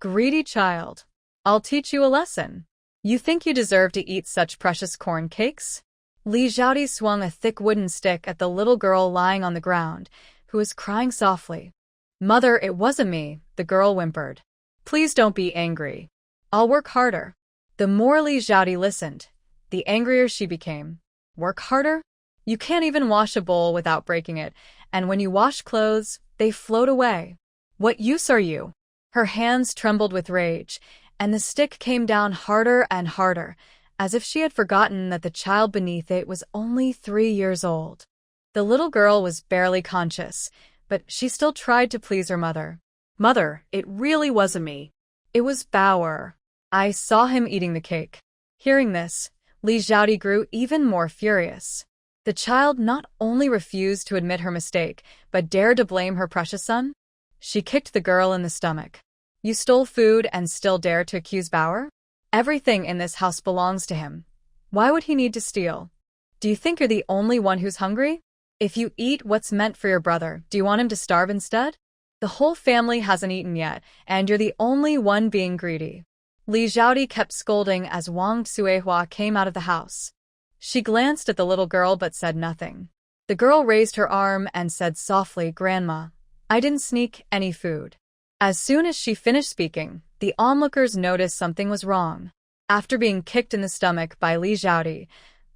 Greedy child. I'll teach you a lesson. You think you deserve to eat such precious corn cakes? Liu Xiuxiu swung a thick wooden stick at the little girl lying on the ground, who was crying softly. Mother, it wasn't me, the girl whimpered. Please don't be angry. I'll work harder. The more Liu Xiuxiu listened, the angrier she became. Work harder? You can't even wash a bowl without breaking it, and when you wash clothes, they float away. What use are you? Her hands trembled with rage, and the stick came down harder and harder, as if she had forgotten that the child beneath it was only 3 years old. The little girl was barely conscious, but she still tried to please her mother. Mother, it really wasn't me. It was Boar. I saw him eating the cake. Hearing this, Liu Xiuxiu grew even more furious. The child not only refused to admit her mistake, but dared to blame her precious son. She kicked the girl in the stomach. You stole food and still dare to accuse Boar? Everything in this house belongs to him. Why would he need to steal? Do you think you're the only one who's hungry? If you eat what's meant for your brother, do you want him to starve instead? The whole family hasn't eaten yet, and you're the only one being greedy. Liu Xiuxiu kept scolding as Wang Suihua came out of the house. She glanced at the little girl but said nothing. The girl raised her arm and said softly, Grandma, I didn't sneak any food. As soon as she finished speaking, the onlookers noticed something was wrong. After being kicked in the stomach by Liu Xiuxiu,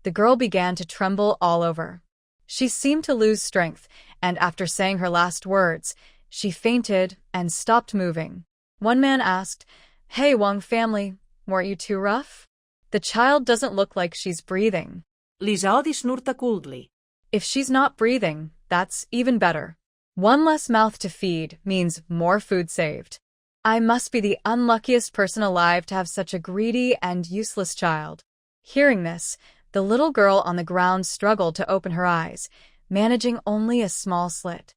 the girl began to tremble all over. She seemed to lose strength, and after saying her last words, she fainted and stopped moving. One man asked, Hey, Wang family, weren't you too rough? The child doesn't look like she's breathing. Liu Xiuxiu snurta coldly. If she's not breathing, that's even better. One less mouth to feed means more food saved. I must be the unluckiest person alive to have such a greedy and useless child. Hearing this, the little girl on the ground struggled to open her eyes, managing only a small slit.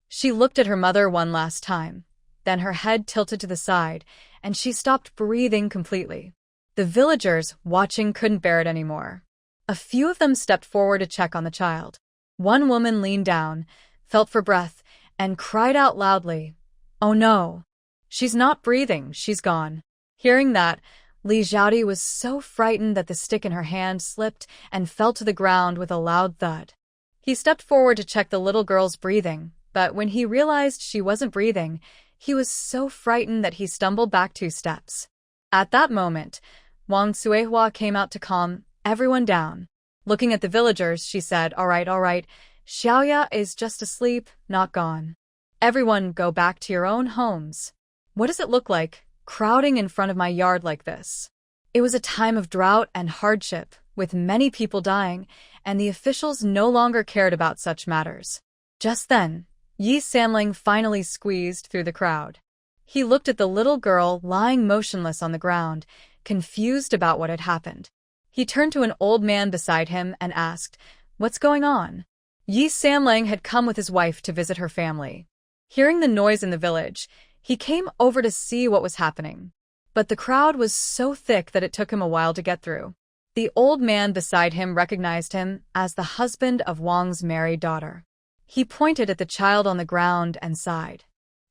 She looked at her mother one last time. Then her head tilted to the side, and she stopped breathing completely. The villagers watching couldn't bear it anymore. A few of them stepped forward to check on the child. One woman leaned down, felt for breath, and cried out loudly, Oh no! She's not breathing, she's gone. Hearing that, Liu Xiuxiu was so frightened that the stick in her hand slipped and fell to the ground with a loud thud. He stepped forward to check the little girl's breathing, but when he realized she wasn't breathing, he was so frightened that he stumbled back 2 steps. At that moment, Wang Suihua came out to calm everyone down. Looking at the villagers, she said, All right, Xiaoya is just asleep, not gone. Everyone go back to your own homes. What does it look like, crowding in front of my yard like this? It was a time of drought and hardship, with many people dying, and the officials no longer cared about such matters. Just then, Sanlang finally squeezed through the crowd. He looked at the little girl lying motionless on the ground, confused about what had happened. He turned to an old man beside him and asked, What's going on? Sanlang had come with his wife to visit her family. Hearing the noise in the village, he came over to see what was happening. But the crowd was so thick that it took him a while to get through. The old man beside him recognized him as the husband of Wang's married daughter. He pointed at the child on the ground and sighed.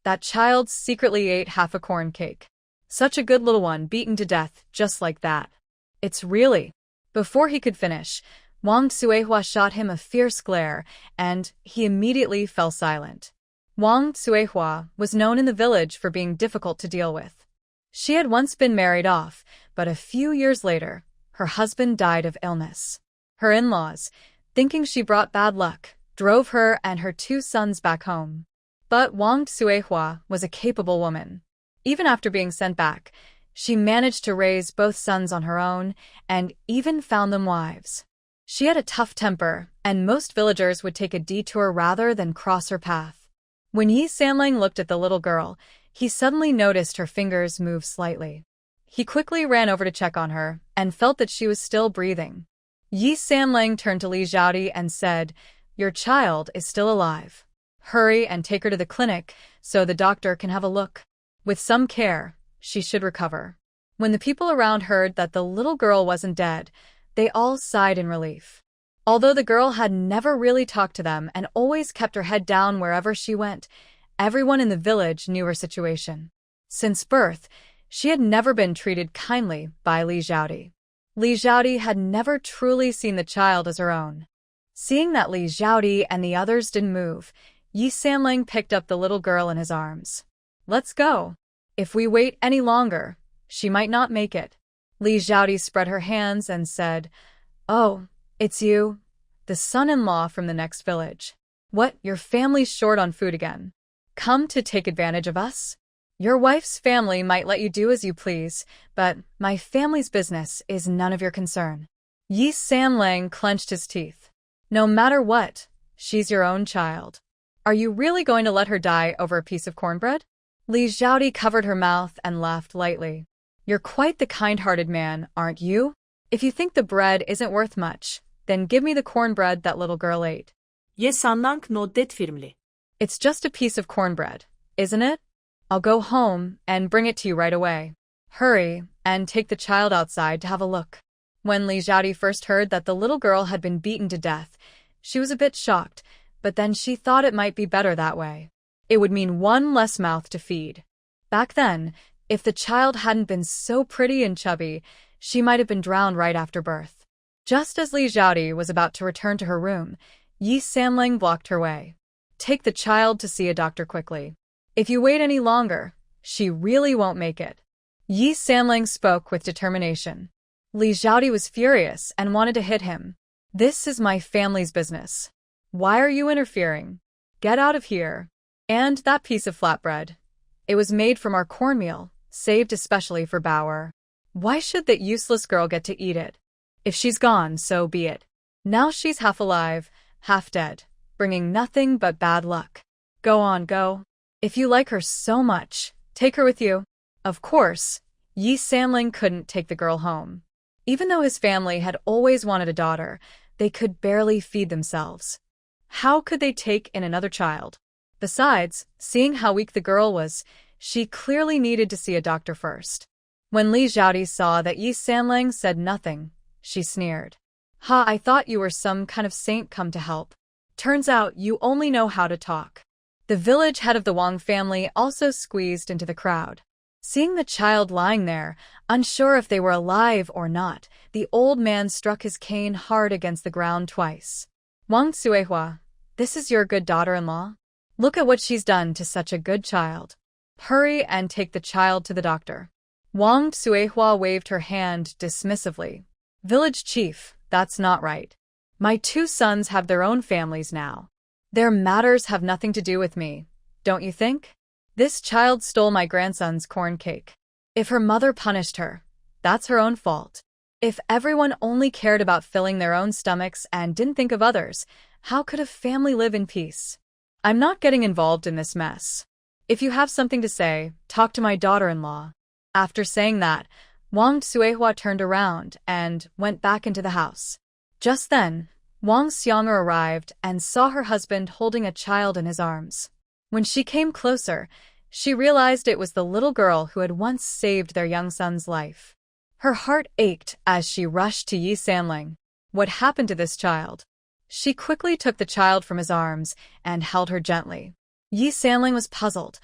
That child secretly ate half a corn cake. Such a good little one beaten to death just like that. It's really... Before he could finish, Wang Suihua shot him a fierce glare, and he immediately fell silent. Wang Suihua was known in the village for being difficult to deal with. She had once been married off, but a few years later, her husband died of illness. Her in-laws, thinking she brought bad luck, drove her and her 2 sons back home. But Wang Suihua was a capable woman. Even after being sent back, she managed to raise both sons on her own and even found them wives. She had a tough temper, and most villagers would take a detour rather than cross her path. When Sanlang looked at the little girl, he suddenly noticed her fingers move slightly. He quickly ran over to check on her and felt that she was still breathing. Sanlang turned to Liu Xiuxiu and said, Your child is still alive. Hurry and take her to the clinic so the doctor can have a look. With some care, she should recover. When the people around heard that the little girl wasn't dead, they all sighed in relief. Although the girl had never really talked to them and always kept her head down wherever she went, everyone in the village knew her situation. Since birth, She had never been treated kindly by Liu Xiuxiu. Liu Xiuxiu had never truly seen the child as her own. Seeing that Liu Xiuxiu and the others didn't move, Sanlang picked up the little girl in his arms. Let's go. If we wait any longer, she might not make it. Liu Xiuxiu spread her hands and said, "Oh, it's you, the son-in-law from the next village. What, your family's short on food again? Come to take advantage of us? Your wife's family might let you do as you please, but my family's business is none of your concern." Sanlang clenched his teeth. No matter what, she's your own child. Are you really going to let her die over a piece of cornbread? Liu Xiuxiu covered her mouth and laughed lightly. You're quite the kind-hearted man, aren't you? If you think the bread isn't worth much, then give me the cornbread that little girl ate. Sanlang nodded firmly. It's just a piece of cornbread, isn't it? I'll go home and bring it to you right away. Hurry and take the child outside to have a look. When Liu Xiuxiu first heard that the little girl had been beaten to death, she was a bit shocked, but then she thought it might be better that way. It would mean one less mouth to feed. Back then, if the child hadn't been so pretty and chubby, she might have been drowned right after birth. Just as Liu Xiuxiu was about to return to her room, Sanlang blocked her way. Take the child to see a doctor quickly. If you wait any longer, she really won't make it. Sanlang spoke with determination. Liu Xiuxiu was furious and wanted to hit him. This is my family's business. Why are you interfering? Get out of here. And that piece of flatbread. It was made from our cornmeal, saved especially for Boar. Why should that useless girl get to eat it? If she's gone, so be it. Now she's half alive, half dead, bringing nothing but bad luck. Go on, go. If you like her so much, take her with you. Of course, Sanlang couldn't take the girl home. Even though his family had always wanted a daughter, they could barely feed themselves. How could they take in another child? Besides, seeing how weak the girl was, she clearly needed to see a doctor first. When Liu Xiuxiu saw that Sanlang said nothing, she sneered. Ha, I thought you were some kind of saint come to help. Turns out you only know how to talk. The village head of the Wang family also squeezed into the crowd. Seeing the child lying there, unsure if they were alive or not, the old man struck his cane hard against the ground twice. Wang Suihua, this is your good daughter-in-law? Look at what she's done to such a good child. Hurry and take the child to the doctor. Wang Suihua waved her hand dismissively. Village chief, that's not right. My two sons have their own families now. Their matters have nothing to do with me, don't you think? This child stole my grandson's corn cake. If her mother punished her, that's her own fault. If everyone only cared about filling their own stomachs and didn't think of others, how could a family live in peace? I'm not getting involved in this mess. If you have something to say, talk to my daughter-in-law. After saying that, Wang Suihua turned around and went back into the house. Just then, Wang Xiang'er arrived and saw her husband holding a child in his arms. When she came closer, she realized it was the little girl who had once saved their young son's life. Her heart ached as she rushed to Sanlang. What happened to this child? She quickly took the child from his arms and held her gently. Sanlang was puzzled.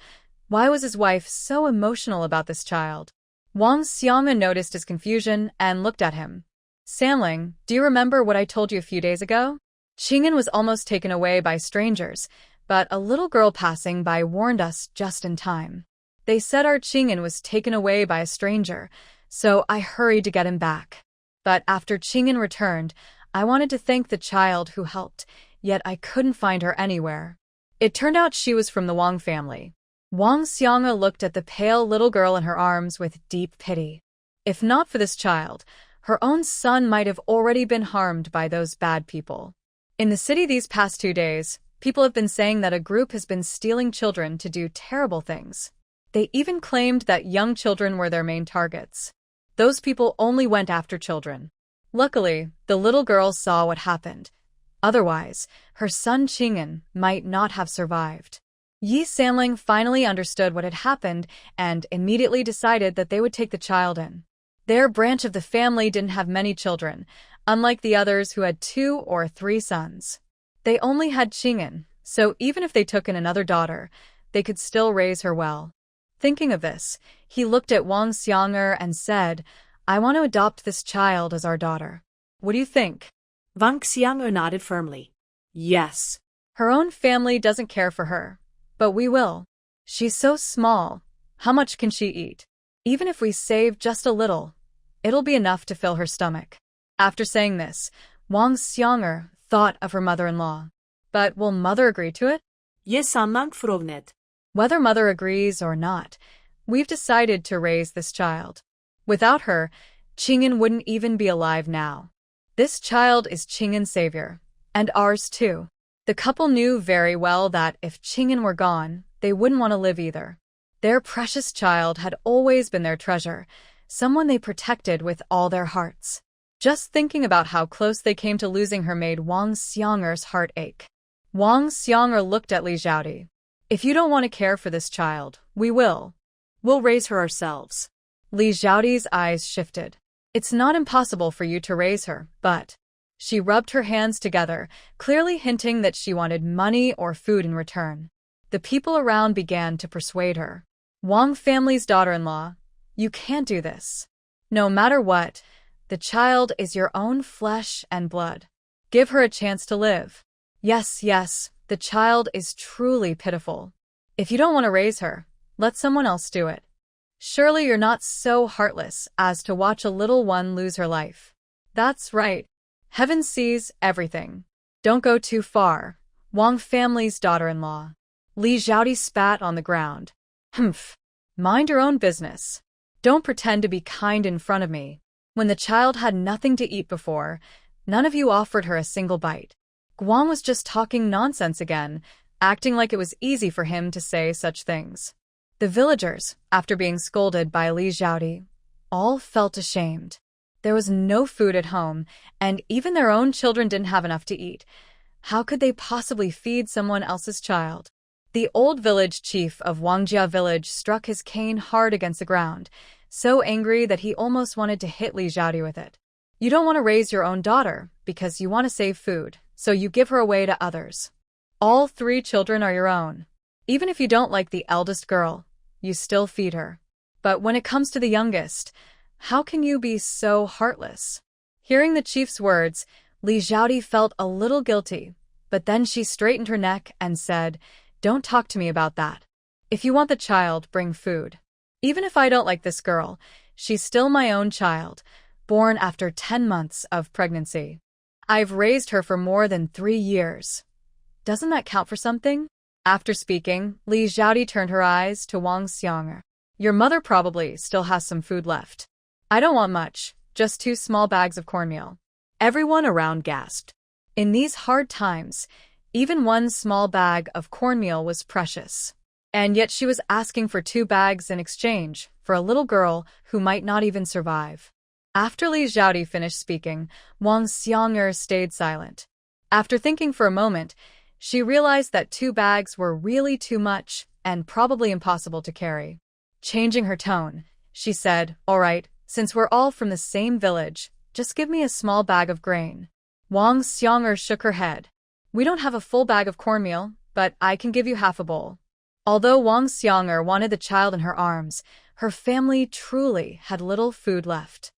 Why was his wife so emotional about this child? Wang Xiang'er noticed his confusion and looked at him. Sanlang, do you remember what I told you a few days ago? Qing'an was almost taken away by strangers, but a little girl passing by warned us just in time. They said our Qing'an was taken away by a stranger, so I hurried to get him back. But after Qing'an returned, I wanted to thank the child who helped, yet I couldn't find her anywhere. It turned out she was from the Wang family. Wang Xiang'er looked at the pale little girl in her arms with deep pity. If not for this child, her own son might have already been harmed by those bad people. In the city these past 2 days, people have been saying that a group has been stealing children to do terrible things. They even claimed that young children were their main targets. Those people only went after children. Luckily, the little girl saw what happened. Otherwise, her son Qing'an might not have survived. Sanlang finally understood what had happened and immediately decided that they would take the child in. Their branch of the family didn't have many children, unlike the others who had 2 or 3 sons. They only had Qing'an, so even if they took in another daughter, they could still raise her well. Thinking of this, he looked at Wang Xiang'er and said, I want to adopt this child as our daughter. What do you think? Wang Xiang'er nodded firmly. Yes. Her own family doesn't care for her, but we will. She's so small. How much can she eat? Even if we save just a little, it'll be enough to fill her stomach. After saying this, Wang Xiang'er thought of her mother-in-law. But will mother agree to it? Yes, Sanlang frognet. Whether mother agrees or not, we've decided to raise this child. Without her, Qing'an wouldn't even be alive now. This child is Qing'an's savior, and ours too. The couple knew very well that if Qing'an were gone, they wouldn't want to live either. Their precious child had always been their treasure, someone they protected with all their hearts. Just thinking about how close they came to losing her made Wang Xiang'er's heart ache. Wang Xiang'er looked at Liu Xiuxiu. If you don't want to care for this child, we will. We'll raise her ourselves. Liu Xiuxiu's eyes shifted. It's not impossible for you to raise her, but... She rubbed her hands together, clearly hinting that she wanted money or food in return. The people around began to persuade her. Wang family's daughter-in-law, you can't do this. No matter what, the child is your own flesh and blood. Give her a chance to live. Yes, the child is truly pitiful. If you don't want to raise her, let someone else do it. Surely you're not so heartless as to watch a little one lose her life. That's right. Heaven sees everything. Don't go too far. Wang family's daughter-in-law. Liu Xiuxiu spat on the ground. Humph. Mind your own business. Don't pretend to be kind in front of me. When the child had nothing to eat before, none of you offered her a single bite. Guang was just talking nonsense again, acting like it was easy for him to say such things. The villagers, after being scolded by Liu Xiuxiu, all felt ashamed. There was no food at home, and even their own children didn't have enough to eat. How could they possibly feed someone else's child? The old village chief of Wangjia village struck his cane hard against the ground, so angry that he almost wanted to hit Liu Xiuxiu with it. You don't want to raise your own daughter because you want to save food, so you give her away to others. All 3 children are your own. Even if you don't like the eldest girl, you still feed her. But when it comes to the youngest, how can you be so heartless? Hearing the chief's words, Liu Xiuxiu felt a little guilty, but then she straightened her neck and said, Don't talk to me about that. If you want the child, bring food. Even if I don't like this girl, she's still my own child, born after 10 months of pregnancy. I've raised her for more than 3 years. Doesn't that count for something? After speaking, Liu Xiuxiu turned her eyes to Wang Xiang'er. Your mother probably still has some food left. I don't want much, just 2 small bags of cornmeal. Everyone around gasped. In these hard times, even 1 small bag of cornmeal was precious. And yet she was asking for 2 bags in exchange for a little girl who might not even survive. After Liu Xiuxiu finished speaking, Wang Xiang'er stayed silent. After thinking for a moment, she realized that 2 bags were really too much and probably impossible to carry. Changing her tone, she said, All right, since we're all from the same village, just give me a small bag of grain. Wang Xiang'er shook her head. We don't have a full bag of cornmeal, but I can give you half a bowl. Although Wang Xiang'er wanted the child in her arms, her family truly had little food left.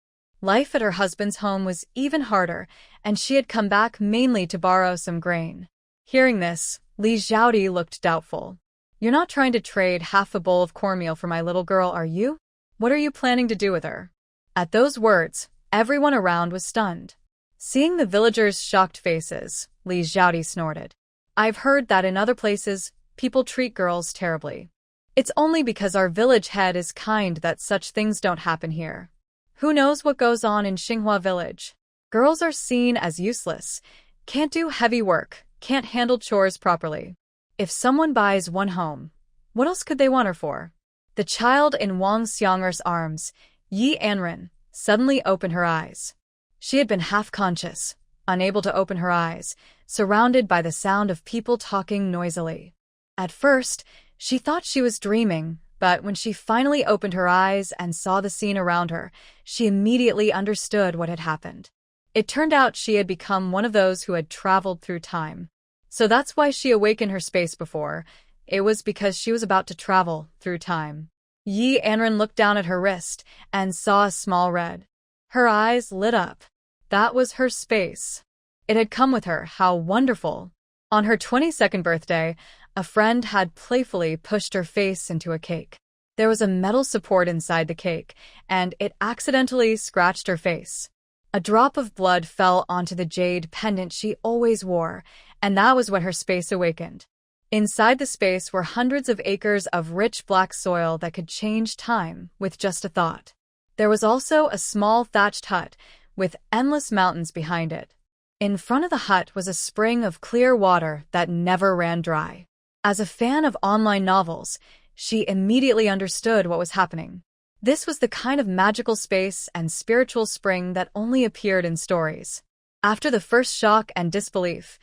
Life at her husband's home was even harder, and she had come back mainly to borrow some grain. Hearing this, Liu Xiuxiu looked doubtful. You're not trying to trade half a bowl of cornmeal for my little girl, are you? What are you planning to do with her? At those words, everyone around was stunned. Seeing the villagers' shocked faces, Liu Xiuxiu snorted. I've heard that in other places, people treat girls terribly. It's only because our village head is kind that such things don't happen here. Who knows what goes on in Xinghua village? Girls are seen as useless, can't do heavy work, can't handle chores properly. If someone buys one home, what else could they want her for? The child in Wang Xiang'er's arms, Anran, suddenly opened her eyes. She had been half-conscious, unable to open her eyes, surrounded by the sound of people talking noisily. At first, she thought she was dreaming, but when she finally opened her eyes and saw the scene around her, she immediately understood what had happened. It turned out she had become one of those who had traveled through time. So that's why she awakened her space before. It was because she was about to travel through time. Yi Anran looked down at her wrist and saw a small red. Her eyes lit up. That was her space. It had come with her, how wonderful. On her 22nd birthday, a friend had playfully pushed her face into a cake. There was a metal support inside the cake, and it accidentally scratched her face. A drop of blood fell onto the jade pendant she always wore, and that was when her space awakened. Inside the space were hundreds of acres of rich black soil that could change time with just a thought. There was also a small thatched hut with endless mountains behind it. In front of the hut was a spring of clear water that never ran dry. As a fan of online novels, she immediately understood what was happening. This was the kind of magical space and spiritual spring that only appeared in stories. After the first shock and disbelief,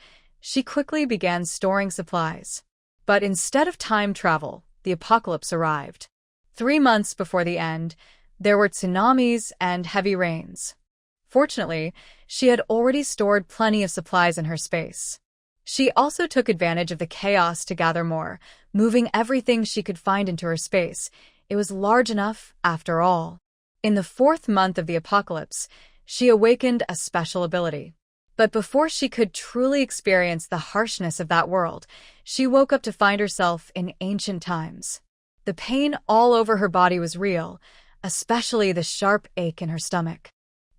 she quickly began storing supplies. But instead of time travel, the apocalypse arrived. 3 months before the end, there were tsunamis and heavy rains. Fortunately, she had already stored plenty of supplies in her space. She also took advantage of the chaos to gather more, moving everything she could find into her space. It was large enough, after all. In the 4th month of the apocalypse, she awakened a special ability. But before she could truly experience the harshness of that world, she woke up to find herself in ancient times. The pain all over her body was real, especially the sharp ache in her stomach.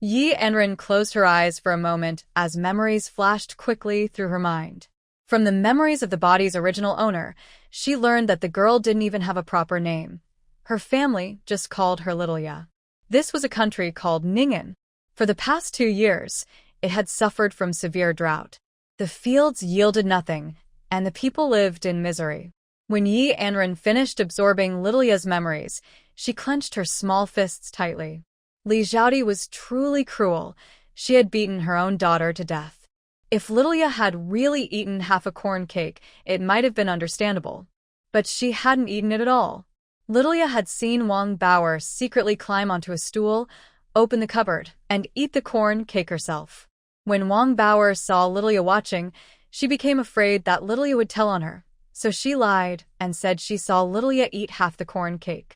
Yi Anran closed her eyes for a moment as memories flashed quickly through her mind. From the memories of the body's original owner, she learned that the girl didn't even have a proper name. Her family just called her Little Ya. This was a country called Ningen. For the past 2 years, it had suffered from severe drought. The fields yielded nothing, and the people lived in misery. When Yi Anran finished absorbing Little Ya's memories, she clenched her small fists tightly. Liu Xiuxiu was truly cruel. She had beaten her own daughter to death. If Little Ya had really eaten half a corn cake, it might have been understandable. But she hadn't eaten it at all. Little Ya had seen Wang Boar secretly climb onto a stool, open the cupboard, and eat the corn cake herself. When Wang Boar saw Little Ya watching, she became afraid that Little Ya would tell on her, so she lied and said she saw Little Ya eat half the corn cake.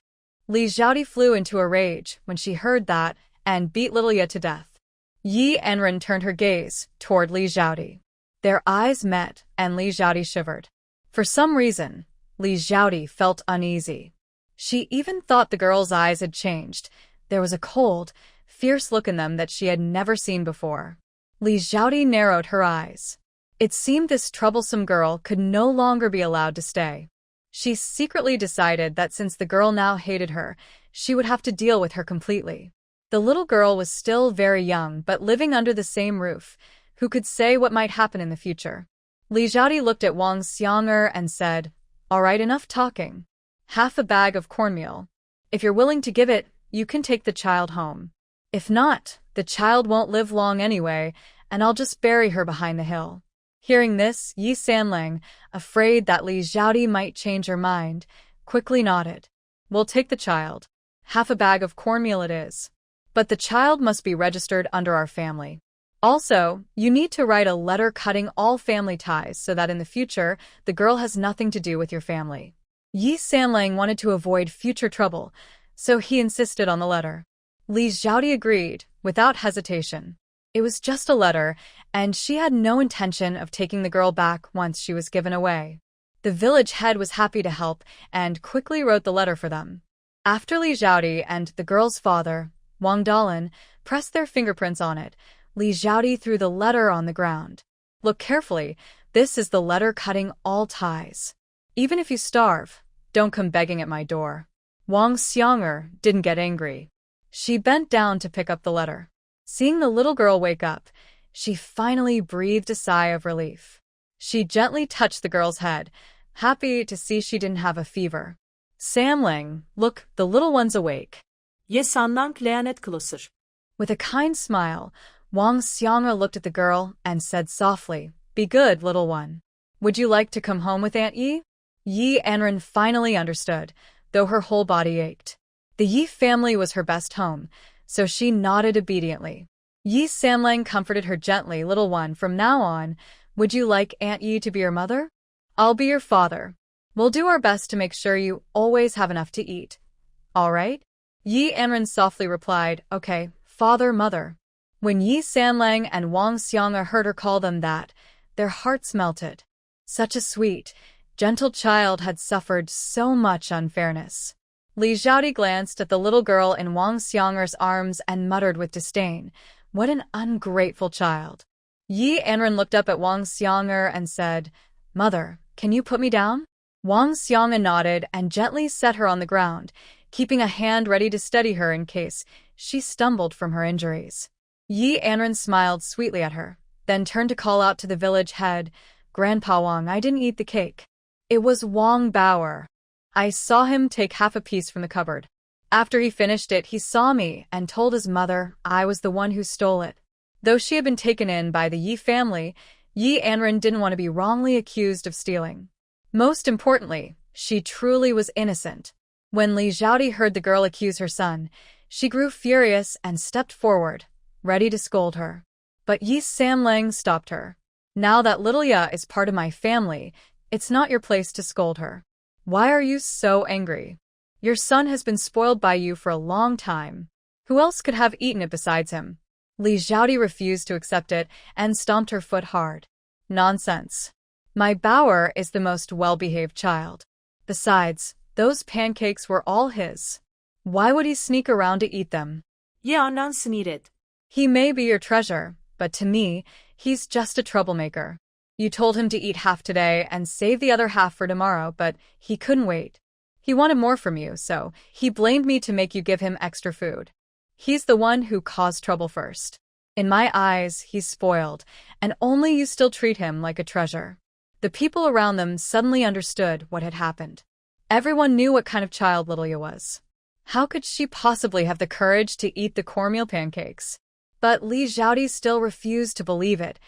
Liu Xiuxiu flew into a rage when she heard that and beat Little Ya to death. Yi Anran turned her gaze toward Liu Xiuxiu. Their eyes met and Liu Xiuxiu shivered. For some reason, Liu Xiuxiu felt uneasy. She even thought the girl's eyes had changed. There was a cold, fierce look in them that she had never seen before. Liu Xiuxiu narrowed her eyes. It seemed this troublesome girl could no longer be allowed to stay. She secretly decided that since the girl now hated her, she would have to deal with her completely. The little girl was still very young but living under the same roof. Who could say what might happen in the future? Liu Xiuxiu looked at Wang Xiang'er and said, "All right, enough talking. Half a bag of cornmeal. If you're willing to give it, you can take the child home. If not, the child won't live long anyway, and I'll just bury her behind the hill." Hearing this, Yi Sanlang, afraid that Liu Xiuxiu might change her mind, quickly nodded. "We'll take the child. Half a bag of cornmeal it is. But the child must be registered under our family. Also, you need to write a letter cutting all family ties so that in the future, the girl has nothing to do with your family." Yi Sanlang wanted to avoid future trouble, so he insisted on the letter. Liu Xiuxiu agreed, without hesitation. It was just a letter, and she had no intention of taking the girl back once she was given away. The village head was happy to help and quickly wrote the letter for them. After Liu Xiuxiu and the girl's father, Wang Dalan, pressed their fingerprints on it, Liu Xiuxiu threw the letter on the ground. "Look carefully, this is the letter cutting all ties. Even if you starve, don't come begging at my door." Wang Xiang'er didn't get angry. She bent down to pick up the letter. Seeing the little girl wake up, she finally breathed a sigh of relief. She gently touched the girl's head, happy to see she didn't have a fever. "Sanlang, look, the little one's awake." Yes, Sanlang lanet closer. With a kind smile, Wang Xiang'er looked at the girl and said softly, "Be good, little one. Would you like to come home with Aunt Yi?" Yi Anran finally understood, though her whole body ached. The Yi family was her best home, so she nodded obediently. Yi Sanlang comforted her gently. "Little one, from now on, would you like Aunt Yi to be your mother? I'll be your father. We'll do our best to make sure you always have enough to eat. All right? Yi Anran softly replied, okay, father, mother. When Yi Sanlang and Wang Xianga heard her call them that, their hearts melted. Such a sweet, gentle child had suffered so much unfairness. Li Xiaodi glanced at the little girl in Wang Xianger's arms and muttered with disdain, what an ungrateful child. Yi Anran looked up at Wang Xianger and said, Mother, can you put me down? Wang Xianga nodded and gently set her on the ground, keeping a hand ready to steady her in case she stumbled from her injuries. Yi Anran smiled sweetly at her, then turned to call out to the village head, Grandpa Wang, I didn't eat the cake. It was Wang Boar. I saw him take half a piece from the cupboard. After he finished it, he saw me and told his mother I was the one who stole it. Though she had been taken in by the Yi family, Yi Anran didn't want to be wrongly accused of stealing. Most importantly, she truly was innocent. When Li Xiaodi heard the girl accuse her son, she grew furious and stepped forward, ready to scold her. But Yi Sanlang stopped her. Now that little Ya is part of my family, it's not your place to scold her. Why are you so angry? Your son has been spoiled by you for a long time. Who else could have eaten it besides him? Li Xiaodi refused to accept it and stomped her foot hard. Nonsense. My Bower is the most well-behaved child. Besides, those pancakes were all his. Why would he sneak around to eat them? Yeah, non-needed. He may be your treasure, but to me, he's just a troublemaker. You told him to eat half today and save the other half for tomorrow, but he couldn't wait. He wanted more from you, so he blamed me to make you give him extra food. He's the one who caused trouble first. In my eyes, he's spoiled, and only you still treat him like a treasure. The people around them suddenly understood what had happened. Everyone knew what kind of child little Ya was. How could she possibly have the courage to eat the cornmeal pancakes? But Li Xiaodi still refused to believe it,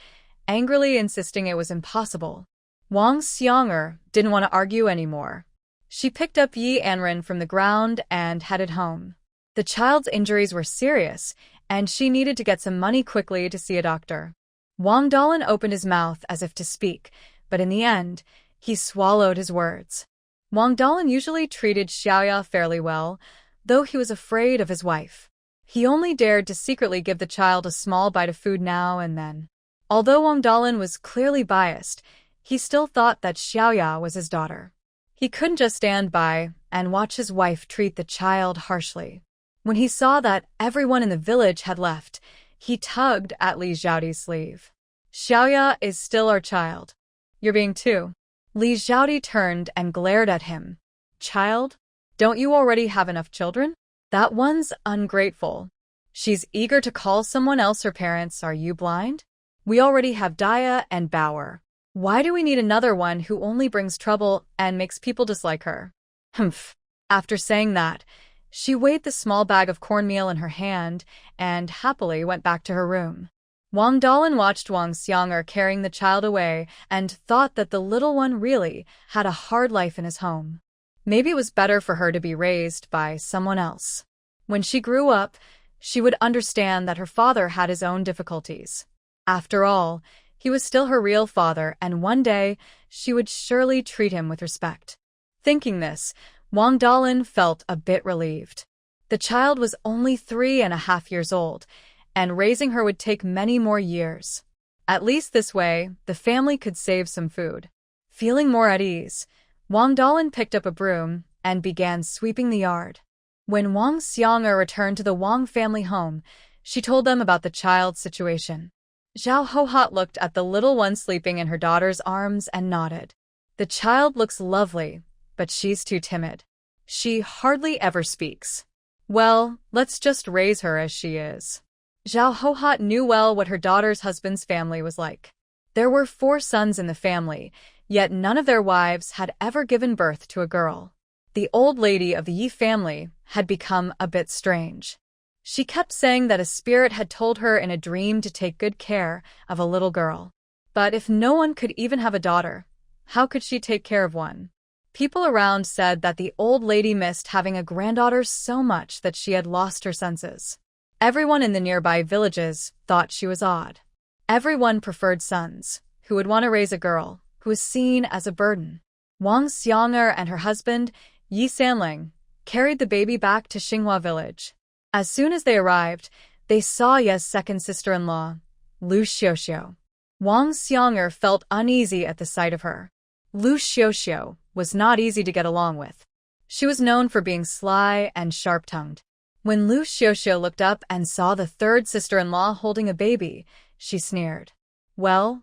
angrily insisting it was impossible. Wang Xianger didn't want to argue anymore. She picked up Yi Anran from the ground and headed home. The child's injuries were serious, and she needed to get some money quickly to see a doctor. Wang Dalen opened his mouth as if to speak, but in the end, he swallowed his words. Wang Dalen usually treated Xiaoya fairly well, though he was afraid of his wife. He only dared to secretly give the child a small bite of food now and then. Although Wang Dalen was clearly biased, he still thought that Xiaoya was his daughter. He couldn't just stand by and watch his wife treat the child harshly. When he saw that everyone in the village had left, he tugged at Li Xiaodi's sleeve. Xiaoya is still our child. You're being too. Li Xiaodi turned and glared at him. Child? Don't you already have enough children? That one's ungrateful. She's eager to call someone else her parents. Are you blind? We already have Daya and Bower. Why do we need another one who only brings trouble and makes people dislike her? Humph. After saying that, she weighed the small bag of cornmeal in her hand and happily went back to her room. Wang Dalen watched Wang Xianger carrying the child away and thought that the little one really had a hard life in his home. Maybe it was better for her to be raised by someone else. When she grew up, she would understand that her father had his own difficulties. After all, he was still her real father, and one day she would surely treat him with respect. Thinking this, Wang Dalen felt a bit relieved. The child was only 3.5 years old, and raising her would take many more years. At least this way, the family could save some food. Feeling more at ease, Wang Dalen picked up a broom and began sweeping the yard. When Wang Xianger returned to the Wang family home, she told them about the child's situation. Zhao Hohat looked at the little one sleeping in her daughter's arms and nodded. The child looks lovely, but she's too timid. She hardly ever speaks. Well, let's just raise her as she is. Zhao Hohat knew well what her daughter's husband's family was like. There were 4 sons in the family, yet none of their wives had ever given birth to a girl. The old lady of the Yi family had become a bit strange. She kept saying that a spirit had told her in a dream to take good care of a little girl. But if no one could even have a daughter, how could she take care of one? People around said that the old lady missed having a granddaughter so much that she had lost her senses. Everyone in the nearby villages thought she was odd. Everyone preferred sons, who would want to raise a girl, who was seen as a burden. Wang Xianger and her husband, Yi Sanlang, carried the baby back to Xinghua village. As soon as they arrived, they saw Ye's second sister-in-law, Liu Xiuxiu. Wang Xiang'er felt uneasy at the sight of her. Liu Xiuxiu was not easy to get along with. She was known for being sly and sharp-tongued. When Liu Xiuxiu looked up and saw the third sister-in-law holding a baby, she sneered. "Well,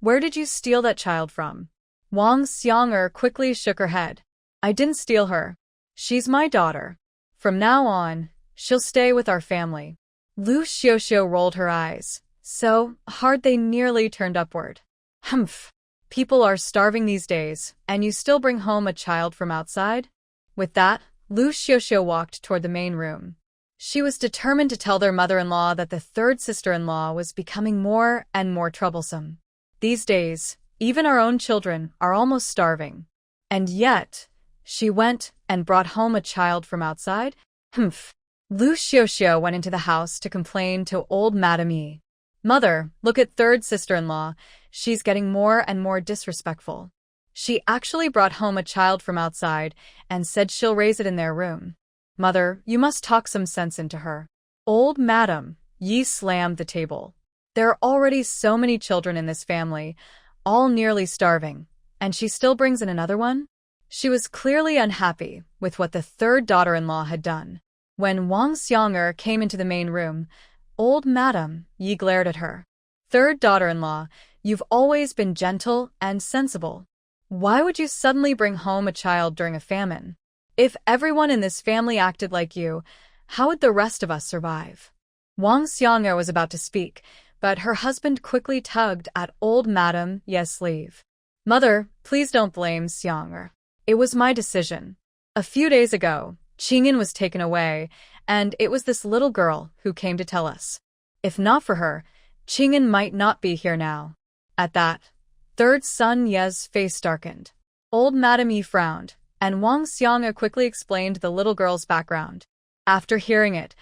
where did you steal that child from?" Wang Xiang'er quickly shook her head. "I didn't steal her. She's my daughter. From now on, she'll stay with our family." Liu Xiuxiu rolled her eyes, so hard they nearly turned upward. "Humph. People are starving these days, and you still bring home a child from outside?" With that, Liu Xiuxiu walked toward the main room. She was determined to tell their mother-in-law that the third sister-in-law was becoming more and more troublesome. These days, even our own children are almost starving. And yet, she went and brought home a child from outside? Humph. Liu Xiuxiu went into the house to complain to old Madame Yi. "Mother, look at third sister-in-law. She's getting more and more disrespectful. She actually brought home a child from outside and said she'll raise it in their room. Mother, you must talk some sense into her." Old Madame Yi slammed the table. "There are already so many children in this family, all nearly starving, and she still brings in another one?" She was clearly unhappy with what the third daughter-in-law had done. When Wang Xiang'er came into the main room, old Madame Yi glared at her. "Third daughter-in-law, you've always been gentle and sensible. Why would you suddenly bring home a child during a famine? If everyone in this family acted like you, how would the rest of us survive?" Wang Xiang'er was about to speak, but her husband quickly tugged at old Madame Yi's sleeve. "Mother, please don't blame Xiang'er. It was my decision. A few days ago, Qingyan was taken away, and it was this little girl who came to tell us. If not for her, Qingyan might not be here now." At that, third son Ye's face darkened. Old Madame Yi frowned, and Wang Xiang'er quickly explained the little girl's background. After hearing it,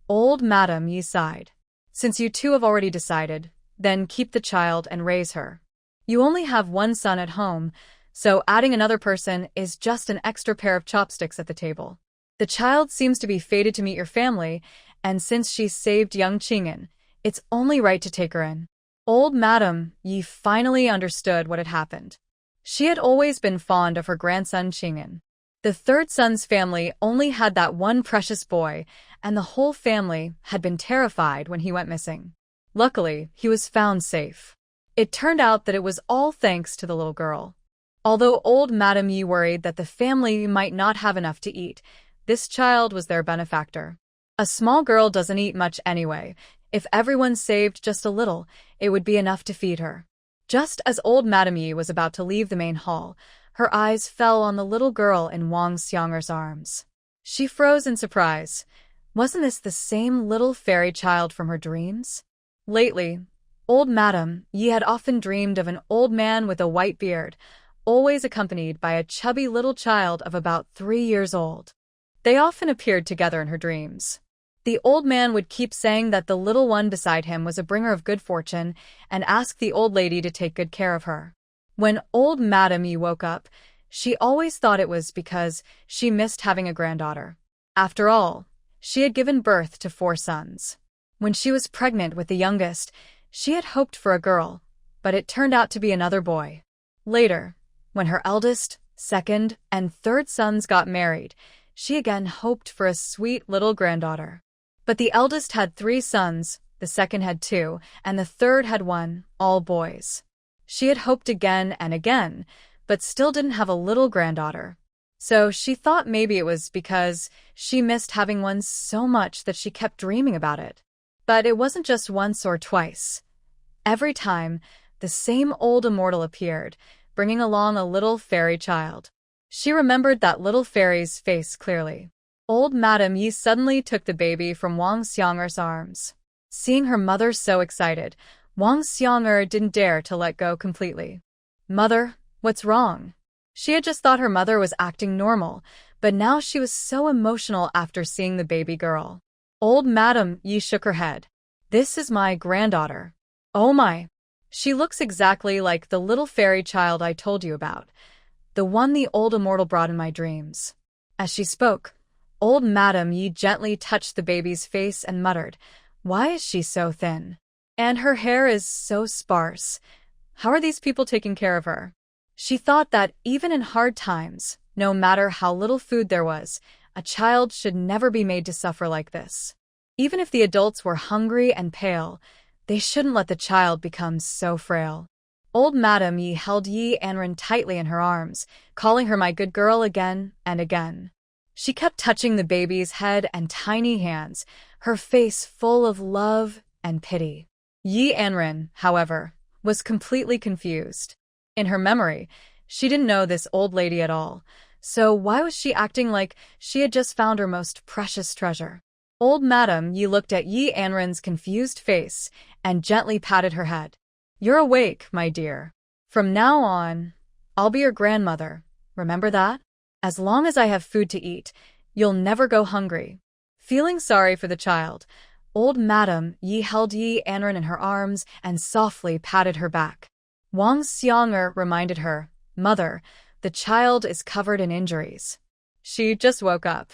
old Madame Yi sighed. "Since you two have already decided, then keep the child and raise her. You only have one son at home, so adding another person is just an extra pair of chopsticks at the table. The child seems to be fated to meet your family, and since she saved young Qingyan, it's only right to take her in." Old Madame Yi finally understood what had happened. She had always been fond of her grandson Qingyan. The third son's family only had that one precious boy, and the whole family had been terrified when he went missing. Luckily, he was found safe. It turned out that it was all thanks to the little girl. Although old Madame Yi worried that the family might not have enough to eat, this child was their benefactor. A small girl doesn't eat much anyway. If everyone saved just a little, it would be enough to feed her. Just as old Madame Yi was about to leave the main hall, her eyes fell on the little girl in Wang Xiang'er's arms. She froze in surprise. Wasn't this the same little fairy child from her dreams? Lately, old Madame Yi had often dreamed of an old man with a white beard, always accompanied by a chubby little child of about 3 years old. They often appeared together in her dreams. The old man would keep saying that the little one beside him was a bringer of good fortune and ask the old lady to take good care of her. When old Madame Yi woke up, she always thought it was because she missed having a granddaughter. After all, she had given birth to 4 sons. When she was pregnant with the youngest, she had hoped for a girl, but it turned out to be another boy. Later, when her eldest, second, and third sons got married, she again hoped for a sweet little granddaughter. But the eldest had 3 sons, the second had 2, and the third had 1, all boys. She had hoped again and again, but still didn't have a little granddaughter. So she thought maybe it was because she missed having one so much that she kept dreaming about it. But it wasn't just once or twice. Every time, the same old immortal appeared, bringing along a little fairy child. She remembered that little fairy's face clearly. Old Madame Yi suddenly took the baby from Wang Xiang'er's arms. Seeing her mother so excited, Wang Xiang'er didn't dare to let go completely. "Mother, what's wrong?" She had just thought her mother was acting normal, but now she was so emotional after seeing the baby girl. Old Madame Yi shook her head. "This is my granddaughter. Oh my! She looks exactly like the little fairy child I told you about, the one the old immortal brought in my dreams." As she spoke, Old Madam Yi gently touched the baby's face and muttered, "Why is she so thin? And her hair is so sparse. How are these people taking care of her?" She thought that even in hard times, no matter how little food there was, a child should never be made to suffer like this. Even if the adults were hungry and pale, they shouldn't let the child become so frail. Old Madam Yi held Yi Anran tightly in her arms, calling her my good girl again and again. She kept touching the baby's head and tiny hands, her face full of love and pity. Yi Anran, however, was completely confused. In her memory, she didn't know this old lady at all, so why was she acting like she had just found her most precious treasure? Old Madam Yi looked at Yi Anran's confused face and gently patted her head. "You're awake, my dear. From now on, I'll be your grandmother. Remember that? As long as I have food to eat, you'll never go hungry." Feeling sorry for the child, Old Madam Yi held Yi Anran in her arms and softly patted her back. Wang Xiang'er reminded her, "Mother, the child is covered in injuries. She just woke up.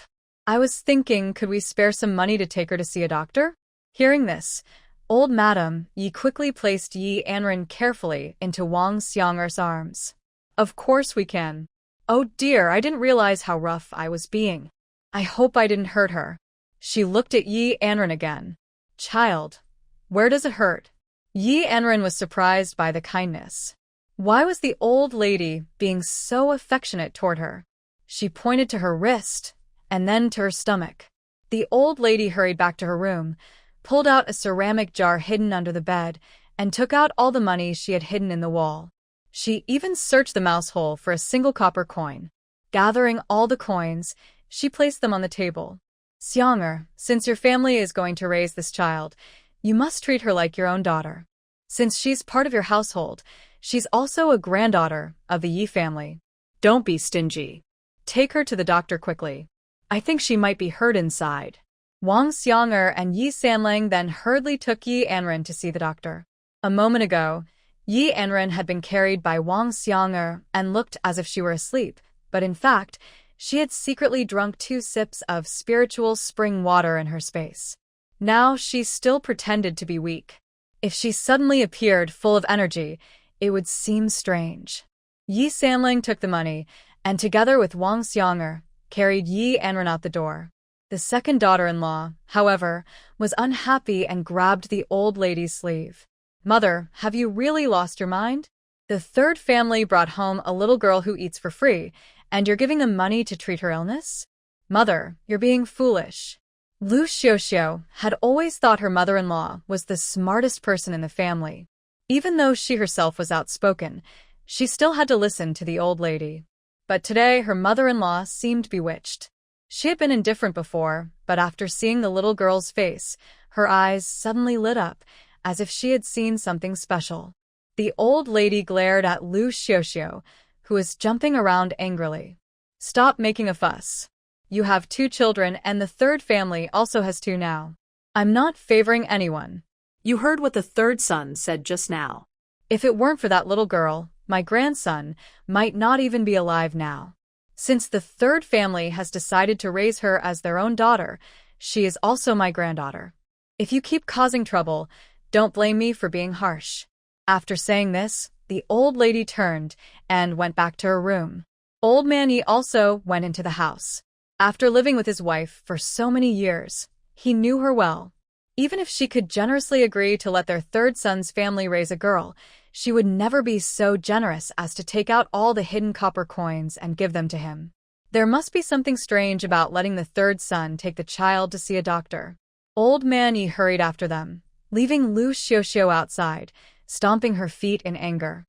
I was thinking, could we spare some money to take her to see a doctor?" Hearing this, Old Madam Yi quickly placed Yi Anran carefully into Wang Xiang'er's arms. "Of course we can. Oh dear, I didn't realize how rough I was being. I hope I didn't hurt her." She looked at Yi Anran again. "Child, where does it hurt?" Yi Anran was surprised by the kindness. Why was the old lady being so affectionate toward her? She pointed to her wrist, and then to her stomach. The old lady hurried back to her room, pulled out a ceramic jar hidden under the bed, and took out all the money she had hidden in the wall. She even searched the mouse hole for a single copper coin. Gathering all the coins, she placed them on the table. "Xiang'er, since your family is going to raise this child, you must treat her like your own daughter. Since she's part of your household, she's also a granddaughter of the Yi family. Don't be stingy. Take her to the doctor quickly. I think she might be hurt inside." Wang Xiang'er and Yi Sanlang then hurriedly took Yi Anran to see the doctor. A moment ago, Yi Anran had been carried by Wang Xiang'er and looked as if she were asleep, but in fact, she had secretly drunk 2 sips of spiritual spring water in her space. Now she still pretended to be weak. If she suddenly appeared full of energy, it would seem strange. Yi Sanlang took the money, and together with Wang Xiang'er, carried Yi Anran out the door. The second daughter-in-law, however, was unhappy and grabbed the old lady's sleeve. "Mother, have you really lost your mind? The third family brought home a little girl who eats for free, and you're giving them money to treat her illness? Mother, you're being foolish." Liu Xiuxiu had always thought her mother-in-law was the smartest person in the family. Even though she herself was outspoken, she still had to listen to the old lady. But today her mother-in-law seemed bewitched. She had been indifferent before, but after seeing the little girl's face, her eyes suddenly lit up, as if she had seen something special. The old lady glared at Liu Xiuxiu, who was jumping around angrily. "Stop making a fuss. You have 2 children, and the third family also has 2 now. I'm not favoring anyone." You heard what the third son said just now. "If it weren't for that little girl, my grandson might not even be alive now. Since the third family has decided to raise her as their own daughter, she is also my granddaughter. If you keep causing trouble, don't blame me for being harsh." After saying this, the old lady turned and went back to her room. Old Man Yi also went into the house. After living with his wife for so many years, he knew her well. Even if she could generously agree to let their third son's family raise a girl, she would never be so generous as to take out all the hidden copper coins and give them to him. There must be something strange about letting the third son take the child to see a doctor. Old Man Yi hurried after them, leaving Liu Xiuxiu outside, stomping her feet in anger.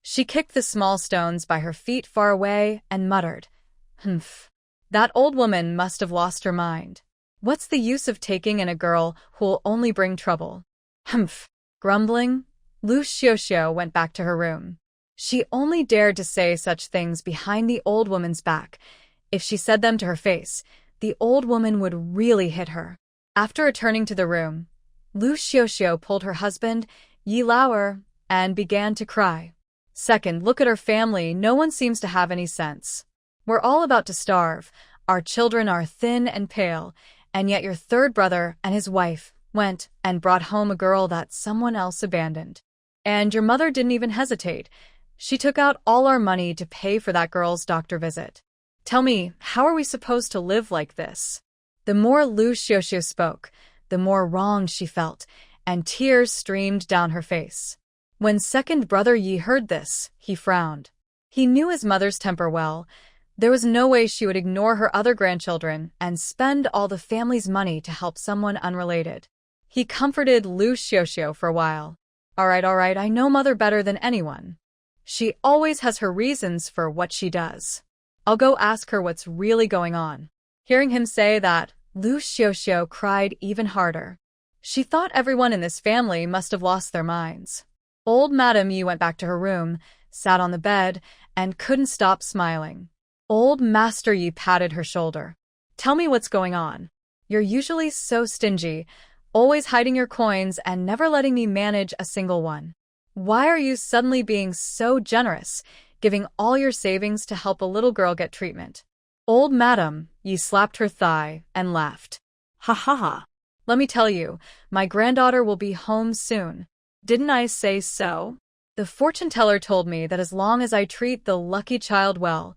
She kicked the small stones by her feet far away and muttered, "Humph. That old woman must have lost her mind. What's the use of taking in a girl who'll only bring trouble?" Humph. Grumbling, Liu Xiuxiu went back to her room. She only dared to say such things behind the old woman's back. If she said them to her face, the old woman would really hit her. After returning to the room, Liu Xiuxiu pulled her husband, Yi Lauer, and began to cry. "Second, look at our family. No one seems to have any sense. We're all about to starve. Our children are thin and pale, and yet your third brother and his wife went and brought home a girl that someone else abandoned. And your mother didn't even hesitate. She took out all our money to pay for that girl's doctor visit. Tell me, how are we supposed to live like this?" The more Liu Xiuxiu spoke, the more wronged she felt, and tears streamed down her face. When second brother Yi heard this, he frowned. He knew his mother's temper well. There was no way she would ignore her other grandchildren and spend all the family's money to help someone unrelated. He comforted Liu Xiuxiu for a while. All right, I know mother better than anyone. She always has her reasons for what she does. I'll go ask her what's really going on." Hearing him say that, Liu Xiuxiu cried even harder. She thought everyone in this family must have lost their minds. Old Madame Yi went back to her room, sat on the bed, and couldn't stop smiling. Old Master Yi patted her shoulder. "Tell me what's going on. You're usually so stingy, always hiding your coins and never letting me manage a single one. Why are you suddenly being so generous, giving all your savings to help a little girl get treatment?" Old Madame Yi slapped her thigh and laughed. Ha ha ha. "Let me tell you, my granddaughter will be home soon. Didn't I say so? The fortune teller told me that as long as I treat the lucky child well,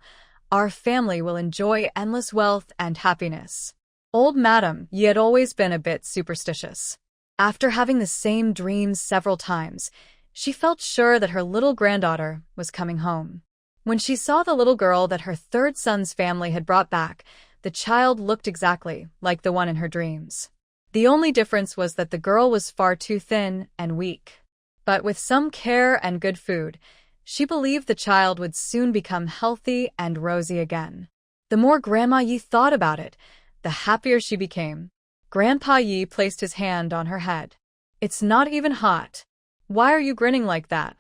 our family will enjoy endless wealth and happiness." Old Madame Yi had always been a bit superstitious. After having the same dreams several times, she felt sure that her little granddaughter was coming home. When she saw the little girl that her third son's family had brought back, the child looked exactly like the one in her dreams. The only difference was that the girl was far too thin and weak. But with some care and good food, she believed the child would soon become healthy and rosy again. The more Grandma Yi thought about it, the happier she became. Grandpa Yi placed his hand on her head. "It's not even hot. Why are you grinning like that?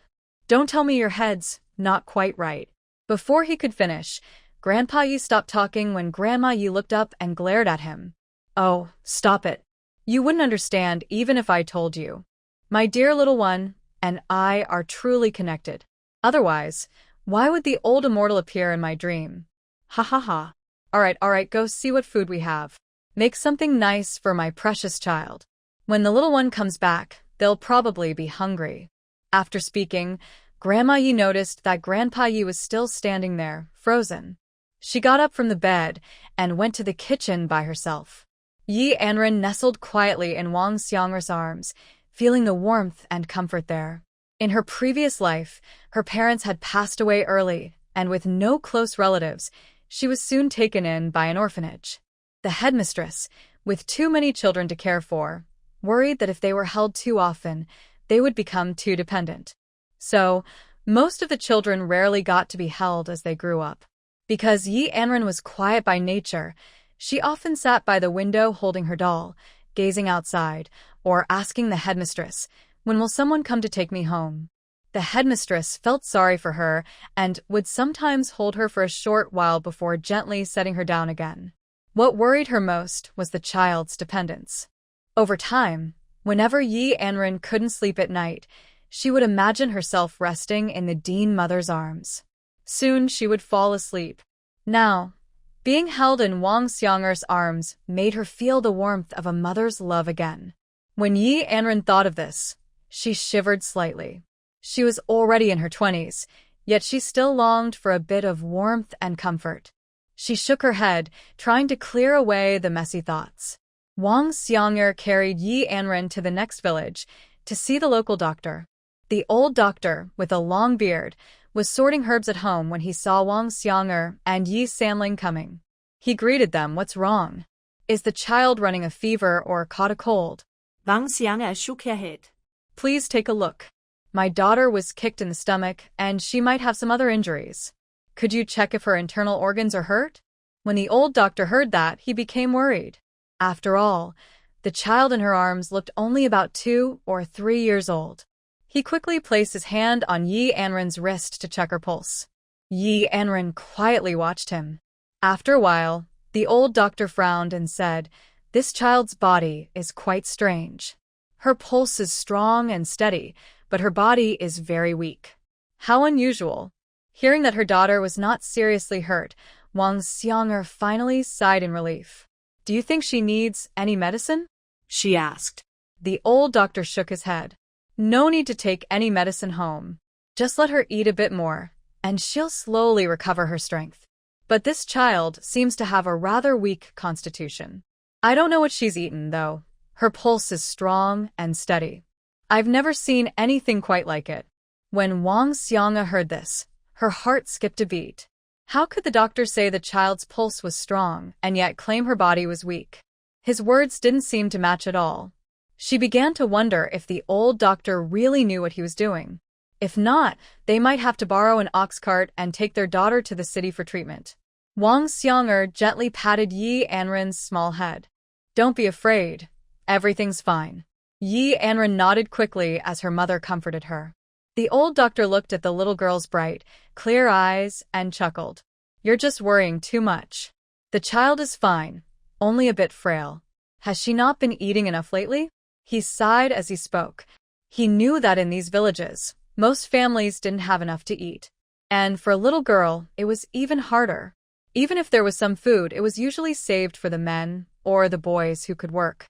Don't tell me your head's not quite right." Before he could finish, Grandpa Yi stopped talking when Grandma Yi looked up and glared at him. "Oh, stop it. You wouldn't understand even if I told you. My dear little one and I are truly connected. Otherwise, why would the old immortal appear in my dream? Ha ha ha. All right, go see what food we have. Make something nice for my precious child. When the little one comes back, they'll probably be hungry." After speaking, Grandma Yi noticed that Grandpa Yi was still standing there, frozen. She got up from the bed and went to the kitchen by herself. Yi Anran nestled quietly in Wang Xiang'er's arms, feeling the warmth and comfort there. In her previous life, her parents had passed away early, and with no close relatives, she was soon taken in by an orphanage. The headmistress, with too many children to care for, worried that if they were held too often, they would become too dependent. So, most of the children rarely got to be held as they grew up. Because Yi Anran was quiet by nature, she often sat by the window holding her doll, gazing outside, or asking the headmistress, "When will someone come to take me home?" The headmistress felt sorry for her and would sometimes hold her for a short while before gently setting her down again. What worried her most was the child's dependence. Over time, whenever Yi Anran couldn't sleep at night, she would imagine herself resting in the Dean mother's arms. Soon she would fall asleep. Now, being held in Wang Xiang'er's arms made her feel the warmth of a mother's love again. When Yi Anran thought of this, she shivered slightly. She was already in her 20s, yet she still longed for a bit of warmth and comfort. She shook her head, trying to clear away the messy thoughts. Wang Xiang'er carried Yi Anran to the next village to see the local doctor. The old doctor, with a long beard, was sorting herbs at home when he saw Wang Xiang'er and Yi Sanlang coming. He greeted them. "What's wrong? Is the child running a fever or caught a cold?" Wang Xiang'er shook her head. "Please take a look. My daughter was kicked in the stomach, and she might have some other injuries. Could you check if her internal organs are hurt?" When the old doctor heard that, he became worried. After all, the child in her arms looked only about 2 or 3 years old. He quickly placed his hand on Yi Anran's wrist to check her pulse. Yi Anran quietly watched him. After a while, the old doctor frowned and said, "This child's body is quite strange. Her pulse is strong and steady, but her body is very weak." How unusual. Hearing that her daughter was not seriously hurt, Wang Xiang'er finally sighed in relief. Do you think she needs any medicine? She asked. The old doctor shook his head. No need to take any medicine home. Just let her eat a bit more, and she'll slowly recover her strength. But this child seems to have a rather weak constitution. I don't know what she's eaten, though. Her pulse is strong and steady. I've never seen anything quite like it. When Wang Xiang'er heard this, her heart skipped a beat. How could the doctor say the child's pulse was strong and yet claim her body was weak? His words didn't seem to match at all. She began to wonder if the old doctor really knew what he was doing. If not, they might have to borrow an ox cart and take their daughter to the city for treatment. Wang Xiang'er gently patted Yi Anran's small head. Don't be afraid. Everything's fine. Yi Anran nodded quickly as her mother comforted her. The old doctor looked at the little girl's bright, clear eyes and chuckled. You're just worrying too much. The child is fine, only a bit frail. Has she not been eating enough lately? He sighed as he spoke. He knew that in these villages, most families didn't have enough to eat. And for a little girl, it was even harder. Even if there was some food, it was usually saved for the men or the boys who could work.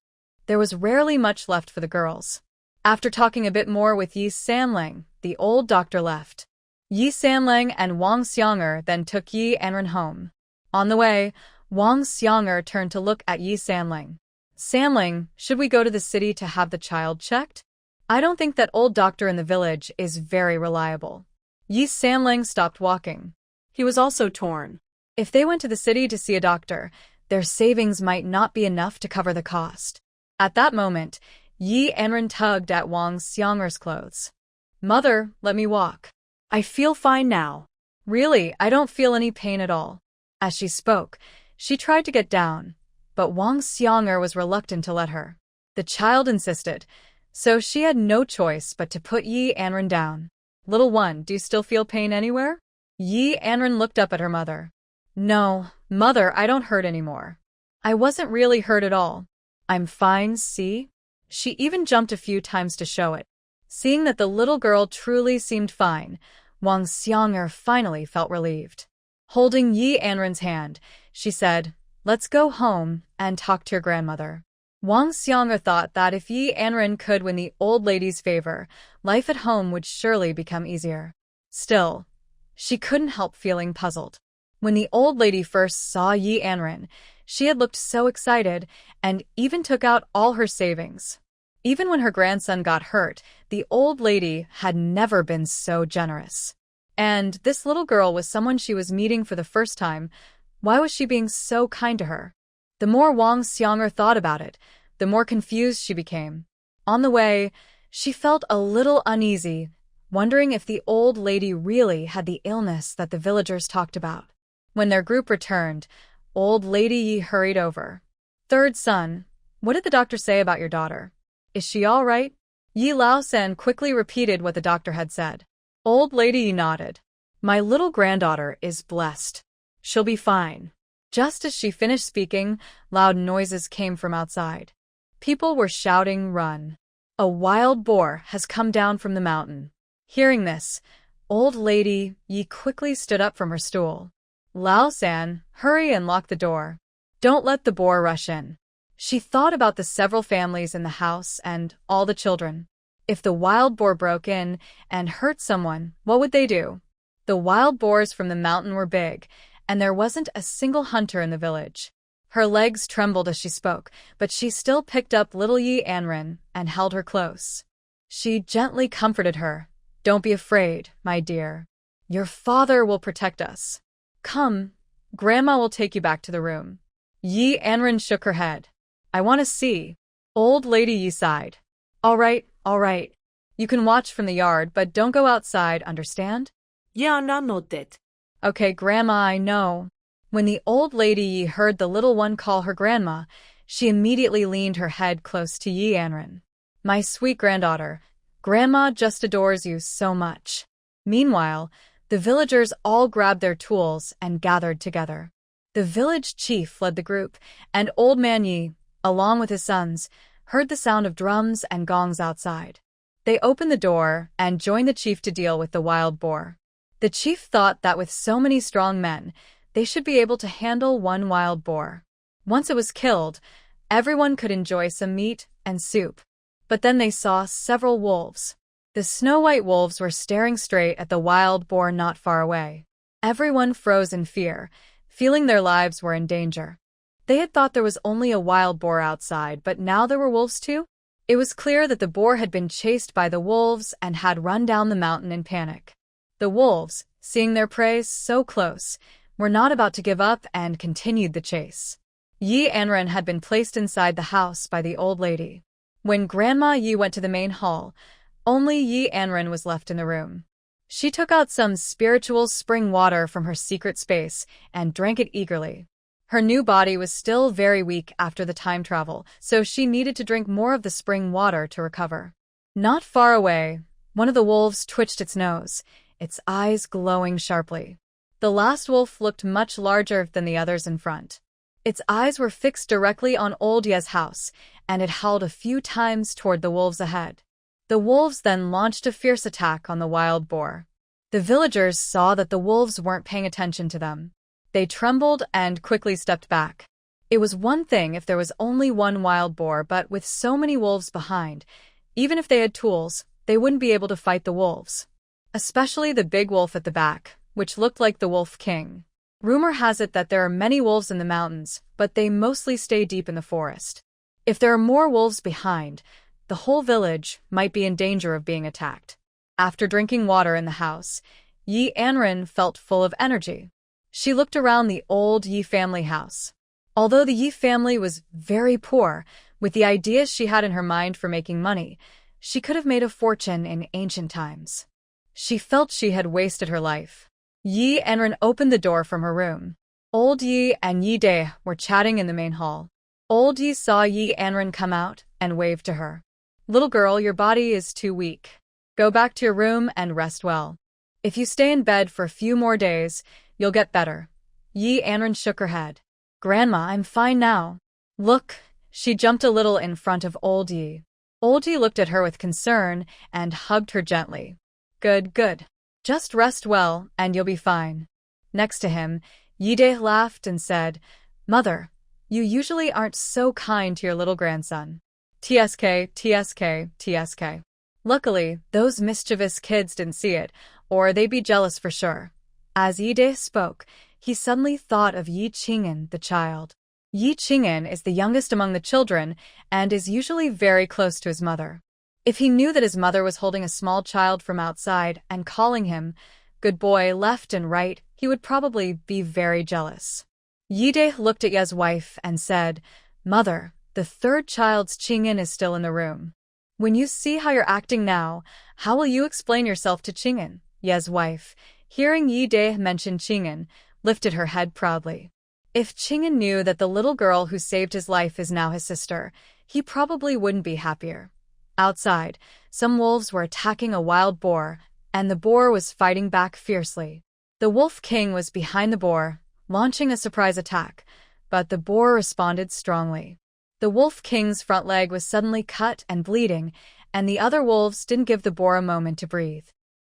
There was rarely much left for the girls. After talking a bit more with Yi Sanlang, the old doctor left. Yi Sanlang and Wang Xiang'er then took Yi Anran home. On the way, Wang Xiang'er turned to look at Yi Sanlang. Sanlang, should we go to the city to have the child checked? I don't think that old doctor in the village is very reliable. Yi Sanlang stopped walking. He was also torn. If they went to the city to see a doctor, their savings might not be enough to cover the cost. At that moment, Yi Anran tugged at Wang Xiang'er's clothes. Mother, let me walk. I feel fine now. Really, I don't feel any pain at all. As she spoke, she tried to get down, but Wang Xiang'er was reluctant to let her. The child insisted, so she had no choice but to put Yi Anran down. Little one, do you still feel pain anywhere? Yi Anran looked up at her mother. No, mother, I don't hurt anymore. I wasn't really hurt at all. I'm fine, see? She even jumped a few times to show it. Seeing that the little girl truly seemed fine, Wang Xiang'er finally felt relieved. Holding Yi Anran's hand, she said, Let's go home and talk to your grandmother. Wang Xiang'er thought that if Yi Anran could win the old lady's favor, life at home would surely become easier. Still, she couldn't help feeling puzzled. When the old lady first saw Yi Anran, she had looked so excited and even took out all her savings. Even when her grandson got hurt, the old lady had never been so generous. And this little girl was someone she was meeting for the first time. Why was she being so kind to her? The more Wang Xiang'er thought about it, the more confused she became. On the way, she felt a little uneasy, wondering if the old lady really had the illness that the villagers talked about. When their group returned, old lady Yi hurried over. Third son, what did the doctor say about your daughter? Is she all right? Yi Laosan quickly repeated what the doctor had said. Old lady Yi nodded. My little granddaughter is blessed. She'll be fine. Just as she finished speaking, loud noises came from outside. People were shouting, Run. A wild boar has come down from the mountain. Hearing this, old lady Yi quickly stood up from her stool. Lao-san, hurry and lock the door. Don't let the boar rush in. She thought about the several families in the house and all the children. If the wild boar broke in and hurt someone, what would they do? The wild boars from the mountain were big, and there wasn't a single hunter in the village. Her legs trembled as she spoke, but she still picked up little Yi Anran and held her close. She gently comforted her. Don't be afraid, my dear. Your father will protect us. Come, Grandma will take you back to the room. Yi Anran shook her head. I want to see. Old lady Yi sighed. All right. You can watch from the yard, but don't go outside, understand? Yeah, noted. Okay, Grandma, I know. When the old lady Yi heard the little one call her grandma, she immediately leaned her head close to Yi Anran. My sweet granddaughter, Grandma just adores you so much. Meanwhile, the villagers all grabbed their tools and gathered together. The village chief led the group, and Old Man Yi, along with his sons, heard the sound of drums and gongs outside. They opened the door and joined the chief to deal with the wild boar. The chief thought that with so many strong men, They should be able to handle one wild boar. Once it was killed, everyone could enjoy some meat and soup. But then they saw several wolves. The snow-white wolves were staring straight at the wild boar not far away. Everyone froze in fear, feeling their lives were in danger. They had thought there was only a wild boar outside, but now there were wolves too? It was clear that the boar had been chased by the wolves and had run down the mountain in panic. The wolves, seeing their prey so close, were not about to give up and continued the chase. Yi Anran had been placed inside the house by the old lady. When Grandma Yi went to the main hall, only Yi Anran was left in the room. She took out some spiritual spring water from her secret space and drank it eagerly. Her new body was still very weak after the time travel, so she needed to drink more of the spring water to recover. Not far away, one of the wolves twitched its nose, its eyes glowing sharply. The last wolf looked much larger than the others in front. Its eyes were fixed directly on Old Ye's house, and it howled a few times toward the wolves ahead. The wolves then launched a fierce attack on the wild boar. The villagers saw that the wolves weren't paying attention to them. They trembled and quickly stepped back. It was one thing if there was only one wild boar, but with so many wolves behind, even if they had tools, they wouldn't be able to fight the wolves. Especially the big wolf at the back, which looked like the Wolf King. Rumor has it that there are many wolves in the mountains, but they mostly stay deep in the forest. If there are more wolves behind, the whole village might be in danger of being attacked. After drinking water in the house, Yi Anran felt full of energy. She looked around the old Yi family house. Although the Yi family was very poor, with the ideas she had in her mind for making money, she could have made a fortune in ancient times. She felt she had wasted her life. Yi Anran opened the door from her room. Old Yi and Yi De were chatting in the main hall. Old Yi saw Yi Anran come out and waved to her. "Little girl, your body is too weak. Go back to your room and rest well. If you stay in bed for a few more days, you'll get better." Yi Anran shook her head. "Grandma, I'm fine now." "Look." She jumped a little in front of Old Yi. Old Yi looked at her with concern and hugged her gently. "Good, good. Just rest well, and you'll be fine." Next to him, Yi De laughed and said, "Mother, you usually aren't so kind to your little grandson." TSK, TSK, TSK. Luckily, those mischievous kids didn't see it, or they'd be jealous for sure. As Yi De spoke, he suddenly thought of Yi Qing'an, the child. Yi Qing'an is the youngest among the children and is usually very close to his mother. If he knew that his mother was holding a small child from outside and calling him "good boy" left and right, he would probably be very jealous. Yi De looked at Ye's wife and said, "Mother, the third child's Qing'an is still in the room. When you see how you're acting now, how will you explain yourself to Qing'an?" Ye's wife, hearing Yi De mention Qing'an, lifted her head proudly. If Qing'an knew that the little girl who saved his life is now his sister, he probably wouldn't be happier. Outside, some wolves were attacking a wild boar, and the boar was fighting back fiercely. The Wolf King was behind the boar, launching a surprise attack, but the boar responded strongly. The Wolf King's front leg was suddenly cut and bleeding, and the other wolves didn't give the boar a moment to breathe.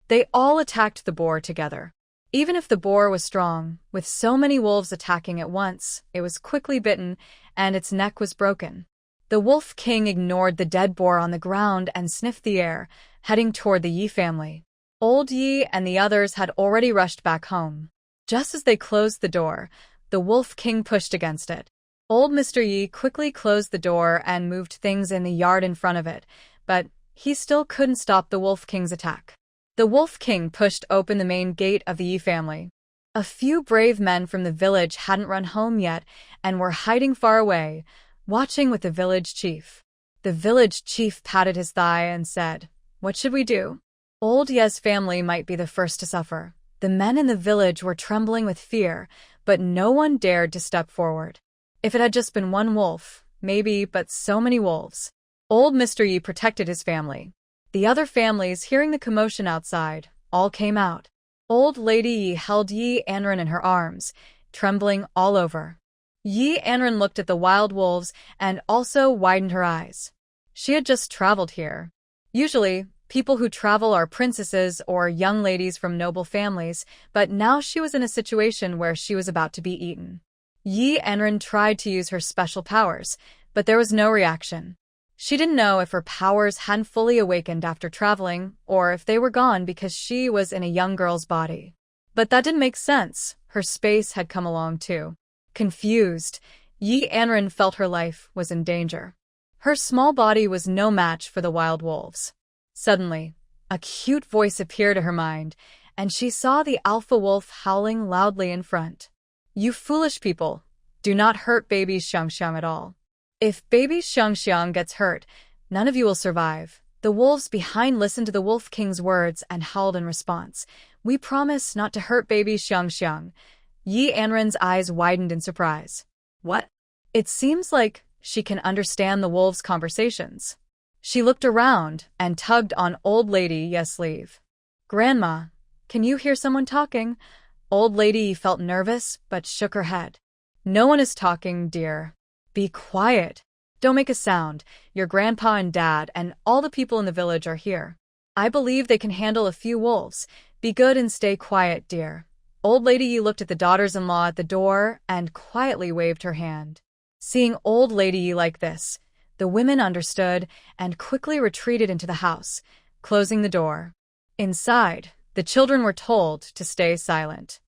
They all attacked the boar together. Even if the boar was strong, with so many wolves attacking at once, it was quickly bitten, and its neck was broken. The Wolf King ignored the dead boar on the ground and sniffed the air, heading toward the Yi family. Old Yi and the others had already rushed back home. Just as they closed the door, the Wolf King pushed against it. Old Mr. Yi quickly closed the door and moved things in the yard in front of it, but he still couldn't stop the Wolf King's attack. The Wolf King pushed open the main gate of the Yi family. A few brave men from the village hadn't run home yet and were hiding far away, watching with the village chief. The village chief patted his thigh and said, "What should we do?" Old Ye's family might be the first to suffer. The men in the village were trembling with fear, but no one dared to step forward. If it had just been one wolf, maybe, but so many wolves. Old Mr. Yi protected his family. The other families, hearing the commotion outside, all came out. Old Lady Yi held Yi Anran in her arms, trembling all over. Yi Anran looked at the wild wolves and also widened her eyes. She had just traveled here. Usually, People who travel are princesses or young ladies from noble families, but now she was in a situation where she was about to be eaten. Anran tried to use her special powers, but there was no reaction. She didn't know if her powers hadn't fully awakened after traveling, or if they were gone because she was in a young girl's body. But that didn't make sense. Her space had come along too. Confused, Anran felt her life was in danger. Her small body was no match for the wild wolves. Suddenly, a cute voice appeared to her mind, and she saw the alpha wolf howling loudly in front. "You foolish people, do not hurt baby Xiuxiu at all. If baby Xiuxiu gets hurt, none of you will survive." The wolves behind listened to the Wolf King's words and howled in response. "We promise not to hurt baby Xiuxiu." Anran's eyes widened in surprise. What? It seems like she can understand the wolves' conversations. She looked around and tugged on Old Lady Ye's sleeve. "Grandma, can you hear someone talking?" Old Lady Ye felt nervous but shook her head. "No one is talking, dear. Be quiet. Don't make a sound. Your grandpa and dad and all the people in the village are here. I believe they can handle a few wolves. Be good and stay quiet, dear." Old Lady Yi looked at the daughters-in-law at the door and quietly waved her hand. Seeing Old Lady Yi like this, the women understood and quickly retreated into the house, closing the door. Inside, the children were told to stay silent.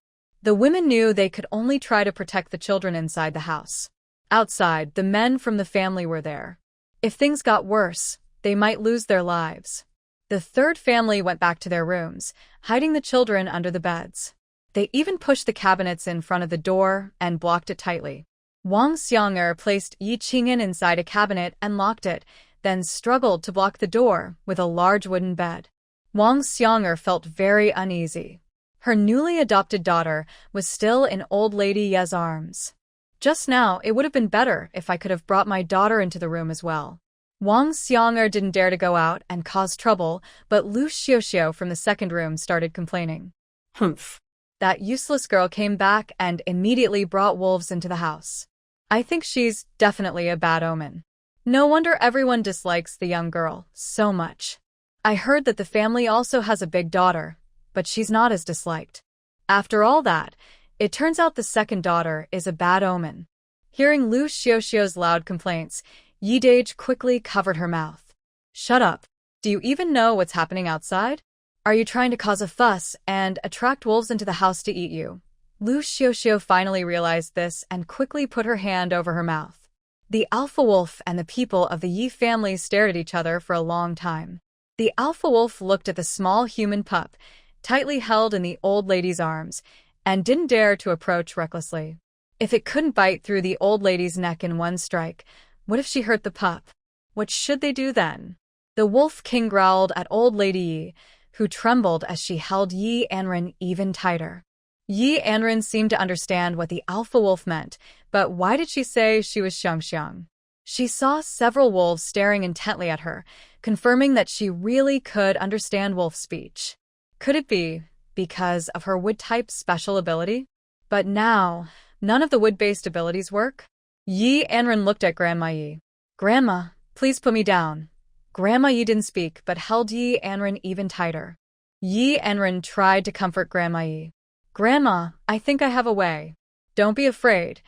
The women knew they could only try to protect the children inside the house. Outside, the men from the family were there. If things got worse, they might lose their lives. The third family went back to their rooms, hiding the children under the beds. They even pushed the cabinets in front of the door and blocked it tightly. Wang Xiang'er placed Yi Qing'an inside a cabinet and locked it, then struggled to block the door with a large wooden bed. Wang Xiang'er felt very uneasy. Her newly adopted daughter was still in Old Lady Ye's arms. "Just now, it would have been better if I could have brought my daughter into the room as well." Wang Xiang'er didn't dare to go out and cause trouble, but Liu Xiuxiu from the second room started complaining. Humph. That useless girl came back and immediately brought wolves into the house. I think she's definitely a bad omen. No wonder everyone dislikes the young girl so much. I heard that the family also has a big daughter, but she's not as disliked. After all that, it turns out the second daughter is a bad omen. Hearing Liu Xiuxiu's loud complaints, Yi Dage quickly covered her mouth. "Shut up. Do you even know what's happening outside? Are you trying to cause a fuss and attract wolves into the house to eat you?" Liu Xiuxiu finally realized this and quickly put her hand over her mouth. The alpha wolf and the people of the Yi family stared at each other for a long time. The alpha wolf looked at the small human pup, tightly held in the old lady's arms, and didn't dare to approach recklessly. If it couldn't bite through the old lady's neck in one strike, what if she hurt the pup? What should they do then? The Wolf King growled at Old Lady Yi, who trembled as she held Anran even tighter. Anran seemed to understand what the alpha wolf meant, but why did she say she was Xiuxiu? She saw several wolves staring intently at her, confirming that she really could understand wolf speech. Could it be because of her wood-type special ability? But now, none of the wood-based abilities work? Anran looked at Grandma Yi. "Grandma, please put me down." Grandma Yi didn't speak, but held Anran even tighter. Anran tried to comfort Grandma Yi. "Grandma, I think I have a way. Don't be afraid."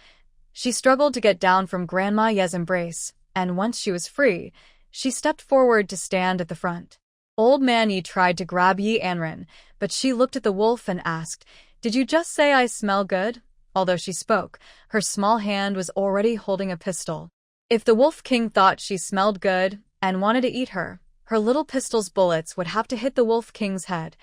She struggled to get down from Grandma Ye's embrace, and once she was free, she stepped forward to stand at the front. Old Man Yi tried to grab Anran, but she looked at the wolf and asked, "Did you just say I smell good?" Although she spoke, her small hand was already holding a pistol. If the Wolf King thought she smelled good and wanted to eat her, her little pistol's bullets would have to hit the Wolf King's head,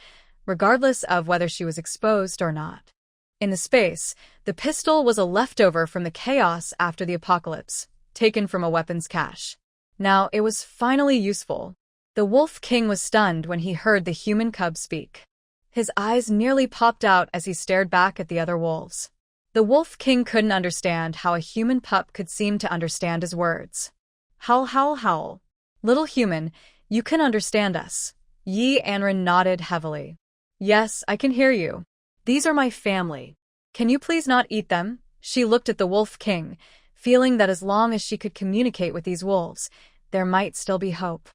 regardless of whether she was exposed or not. In the space, the pistol was a leftover from the chaos after the apocalypse, taken from a weapons cache. Now it was finally useful. The Wolf King was stunned when he heard the human cub speak. His eyes nearly popped out as he stared back at the other wolves. The Wolf King couldn't understand how a human pup could seem to understand his words. "Howl, howl, howl. Little human, you can understand us." Anran nodded heavily. "Yes, I can hear you. These are my family. Can you please not eat them?" She looked at the Wolf King, feeling that as long as she could communicate with these wolves, there might still be hope.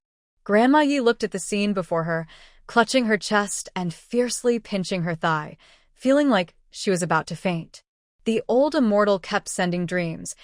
Grandma Yi looked at the scene before her, clutching her chest and fiercely pinching her thigh, feeling like she was about to faint. The old immortal kept sending dreams,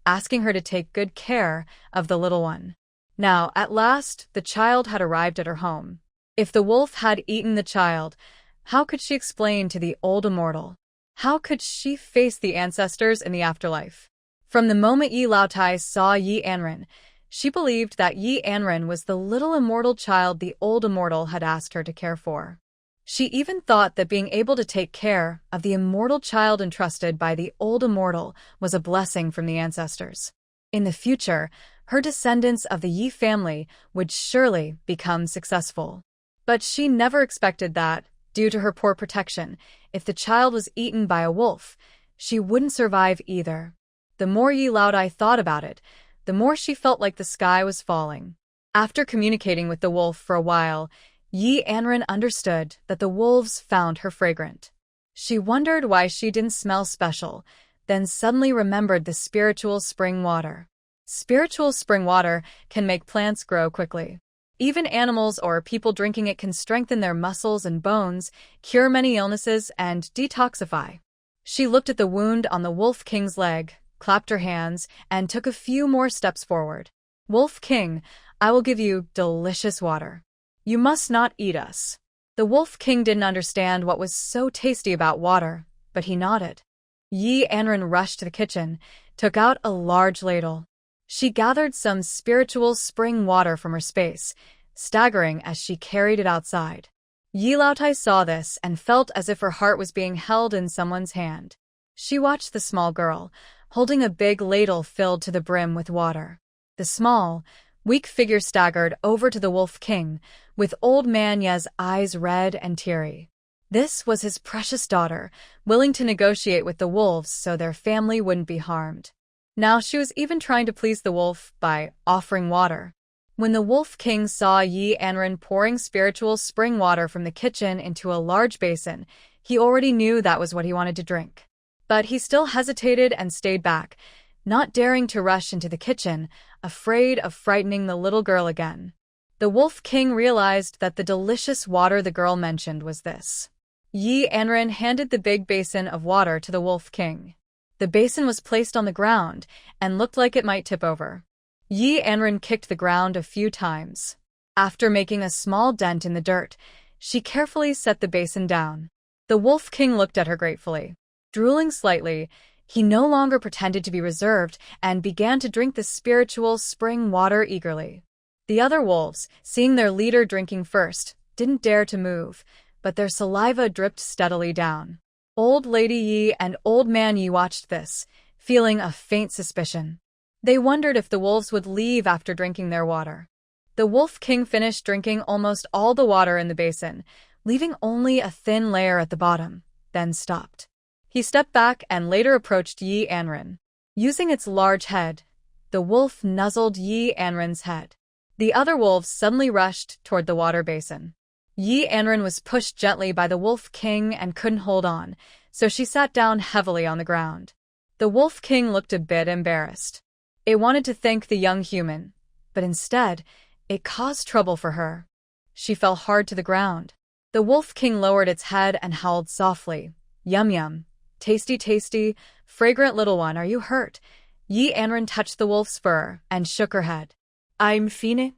asking her to take good care of the little one. Now, at last, the child had arrived at her home. If the wolf had eaten the child, how could she explain to the old immortal? How could she face the ancestors in the afterlife? From the moment Yi Laotai saw Yi Anran, she believed that Yi Anran was the little immortal child the old immortal had asked her to care for. She even thought that being able to take care of the immortal child entrusted by the old immortal was a blessing from the ancestors. In the future, her descendants of the Yi family would surely become successful. But she never expected that, due to her poor protection, if the child was eaten by a wolf, she wouldn't survive either. The more Yi Laodai thought about it, the more she felt like the sky was falling. After communicating with the wolf for a while, Yi Anran understood that the wolves found her fragrant. She wondered why she didn't smell special, then suddenly remembered the spiritual spring water. Spiritual spring water can make plants grow quickly. Even animals or people drinking it can strengthen their muscles and bones, cure many illnesses, and detoxify. She looked at the wound on the Wolf King's leg, clapped her hands, and took a few more steps forward. Wolf King, I will give you delicious water. You must not eat us. The Wolf King didn't understand what was so tasty about water, but he nodded. Yi Anran rushed to the kitchen, took out a large ladle. She gathered some spiritual spring water from her space, staggering as she carried it outside. Yi Laotai saw this and felt as if her heart was being held in someone's hand. She watched the small girl, holding a big ladle filled to the brim with water. The small, weak figure staggered over to the Wolf King, with old man Ye's eyes red and teary. This was his precious daughter, willing to negotiate with the wolves so their family wouldn't be harmed. Now she was even trying to please the wolf by offering water. When the Wolf King saw Yi Anran pouring spiritual spring water from the kitchen into a large basin, he already knew that was what he wanted to drink. But he still hesitated and stayed back, not daring to rush into the kitchen, afraid of frightening the little girl again. The Wolf King realized that the delicious water the girl mentioned was this. Yi Anran handed the big basin of water to the Wolf King. The basin was placed on the ground and looked like it might tip over. Yi Anran kicked the ground a few times. After making a small dent in the dirt, she carefully set the basin down. The Wolf King looked at her gratefully. Drooling slightly, he no longer pretended to be reserved and began to drink the spiritual spring water eagerly. The other wolves, seeing their leader drinking first, didn't dare to move, but their saliva dripped steadily down. Old Lady Yi and Old Man Yi watched this, feeling a faint suspicion. They wondered if the wolves would leave after drinking their water. The Wolf King finished drinking almost all the water in the basin, leaving only a thin layer at the bottom, then stopped. He stepped back and later approached Yi Anran. Using its large head, the wolf nuzzled Yi Anran's head. The other wolves suddenly rushed toward the water basin. Yi Anran was pushed gently by the Wolf King and couldn't hold on, so she sat down heavily on the ground. The Wolf King looked a bit embarrassed. It wanted to thank the young human, but instead, it caused trouble for her. She fell hard to the ground. The Wolf King lowered its head and howled softly. Yum yum. Tasty, tasty, fragrant little one, are you hurt? Yi Anran touched the wolf's fur and shook her head. I'm fine.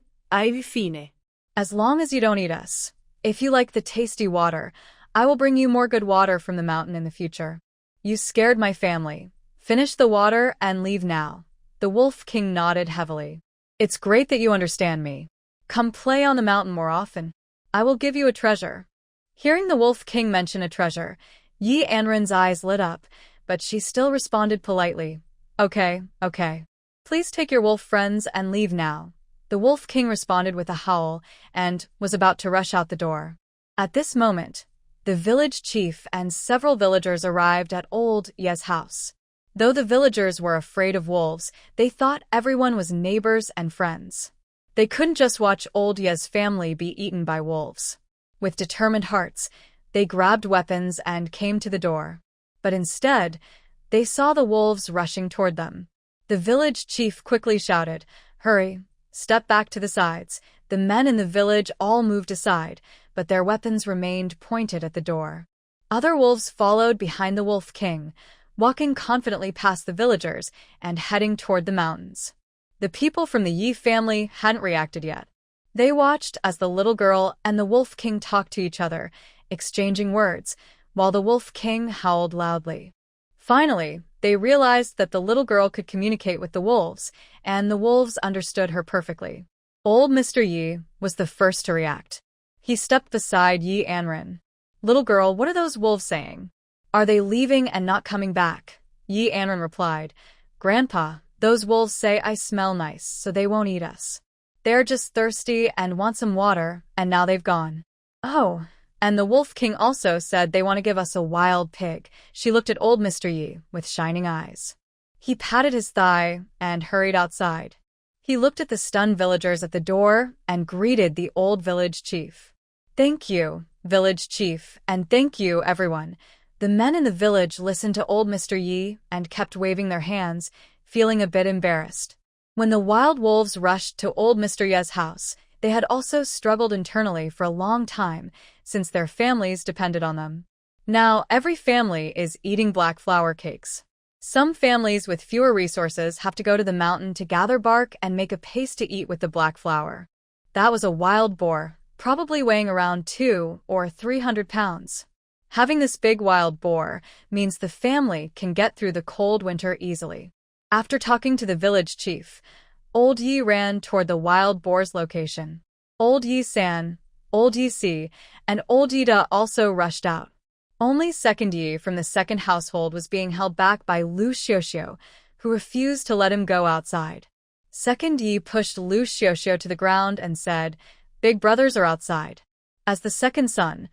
As long as you don't eat us. If you like the tasty water, I will bring you more good water from the mountain in the future. You scared my family. Finish the water and leave now. The Wolf King nodded heavily. It's great that you understand me. Come play on the mountain more often. I will give you a treasure. Hearing the Wolf King mention a treasure, Yi Anran's eyes lit up, but she still responded politely. Okay. Please take your wolf friends and leave now. The Wolf King responded with a howl and was about to rush out the door. At this moment, the village chief and several villagers arrived at Old Ye's house. Though the villagers were afraid of wolves, they thought everyone was neighbors and friends. They couldn't just watch Old Ye's family be eaten by wolves. With determined hearts, they grabbed weapons and came to the door. But instead, they saw the wolves rushing toward them. The village chief quickly shouted, "Hurry! Step back to the sides. The men in the village all moved aside, but their weapons remained pointed at the door. Other wolves followed behind the Wolf King, walking confidently past the villagers and heading toward the mountains. The people from the Yi family hadn't reacted yet. They watched as the little girl and the Wolf King talked to each other, exchanging words, while the Wolf King howled loudly. Finally, they realized that the little girl could communicate with the wolves, and the wolves understood her perfectly. Old Mr. Yi was the first to react. He stepped beside Yi Anran. "Little girl, what are those wolves saying? Are they leaving and not coming back?" Yi Anran replied, "Grandpa, those wolves say I smell nice, so they won't eat us. They're just thirsty and want some water, and now they've gone." "Oh, and the Wolf King also said they want to give us a wild pig." She looked at old Mr. Yi with shining eyes. He patted his thigh and hurried outside. He looked at the stunned villagers at the door and greeted the old village chief. "Thank you, village chief, and thank you, everyone." The men in the village listened to old Mr. Yi and kept waving their hands, feeling a bit embarrassed. When the wild wolves rushed to old Mr. Yi's house, they had also struggled internally for a long time, since their families depended on them. Now, every family is eating black flower cakes. Some families with fewer resources have to go to the mountain to gather bark and make a paste to eat with the black flower. That was a wild boar, probably weighing around 200 or 300 pounds. Having this big wild boar means the family can get through the cold winter easily. After talking to the village chief, Old Yi ran toward the wild boar's location. Old Yi-san, Old Yi-si, and Old Yi-da also rushed out. Only Second Yi from the second household was being held back by Liu Xiuxiu, who refused to let him go outside. Second Yi pushed Liu Xiuxiu to the ground and said, "Big brothers are outside. As the second son,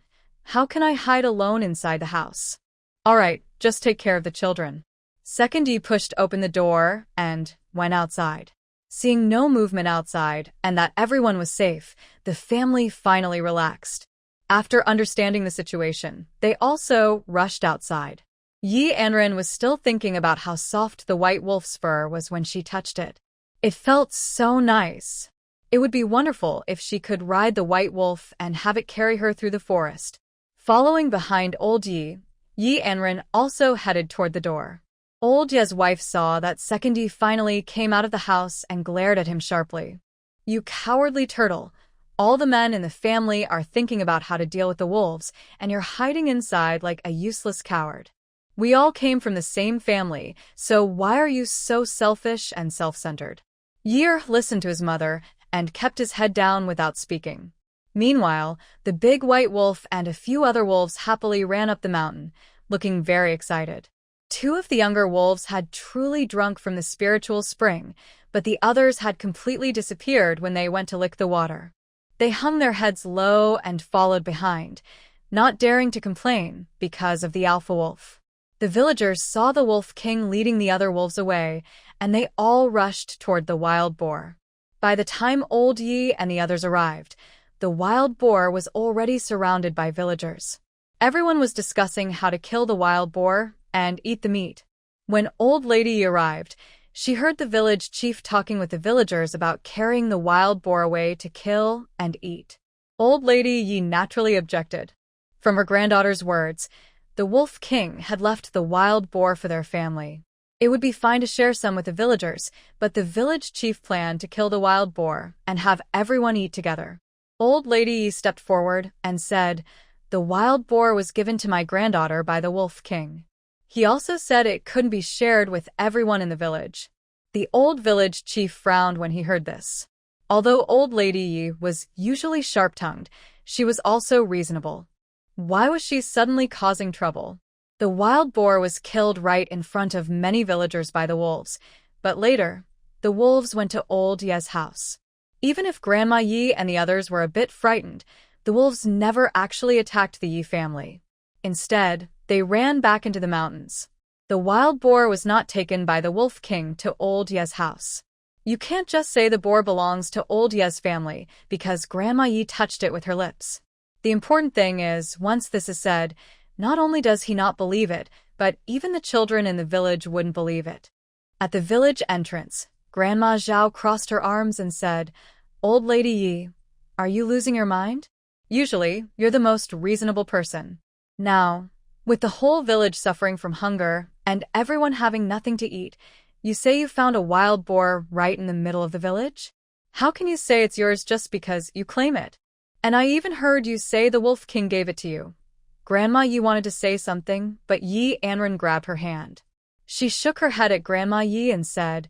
how can I hide alone inside the house? All right, just take care of the children." Second Yi pushed open the door and went outside. Seeing no movement outside and that everyone was safe, the family finally relaxed. After understanding the situation, they also rushed outside. Yi Anran was still thinking about how soft the white wolf's fur was when she touched it. It felt so nice. It would be wonderful if she could ride the white wolf and have it carry her through the forest. Following behind old Yi, Yi Anran also headed toward the door. Old Yi's wife saw that Second Yi finally came out of the house and glared at him sharply. "You cowardly turtle! All the men in the family are thinking about how to deal with the wolves, and you're hiding inside like a useless coward. We all came from the same family, so why are you so selfish and self-centered?" Yi listened to his mother and kept his head down without speaking. Meanwhile, the big white wolf and a few other wolves happily ran up the mountain, looking very excited. Two of the younger wolves had truly drunk from the spiritual spring, but the others had completely disappeared when they went to lick the water. They hung their heads low and followed behind, not daring to complain because of the alpha wolf. The villagers saw the Wolf King leading the other wolves away, and they all rushed toward the wild boar. By the time old Yi and the others arrived, the wild boar was already surrounded by villagers. Everyone was discussing how to kill the wild boar and eat the meat. When old lady Yi arrived, she heard the village chief talking with the villagers about carrying the wild boar away to kill and eat. Old lady Yi naturally objected. From her granddaughter's words, the Wolf King had left the wild boar for their family. It would be fine to share some with the villagers, but the village chief planned to kill the wild boar and have everyone eat together. Old lady Yi stepped forward and said, "The wild boar was given to my granddaughter by the Wolf King. He also said it couldn't be shared with everyone in the village." The old village chief frowned when he heard this. Although old lady Yi was usually sharp-tongued, she was also reasonable. Why was she suddenly causing trouble? The wild boar was killed right in front of many villagers by the wolves, but later, the wolves went to old Yi's house. Even if Grandma Yi and the others were a bit frightened, the wolves never actually attacked the Yi family. Instead, they ran back into the mountains. The wild boar was not taken by the Wolf King to old Yi's house. You can't just say the boar belongs to old Yi's family because Grandma Yi touched it with her lips. The important thing is, once this is said, not only does he not believe it, but even the children in the village wouldn't believe it. At the village entrance, Grandma Zhao crossed her arms and said, "Old lady Yi, Are you losing your mind? Usually, you're the most reasonable person. Now, with the whole village suffering from hunger and everyone having nothing to eat, you say you found a wild boar right in the middle of the village? How can you say it's yours just because you claim it? And I even heard you say the Wolf King gave it to you. Grandma Yi wanted to say something, but Yi Anran grabbed her hand. She shook her head at Grandma Yi and said,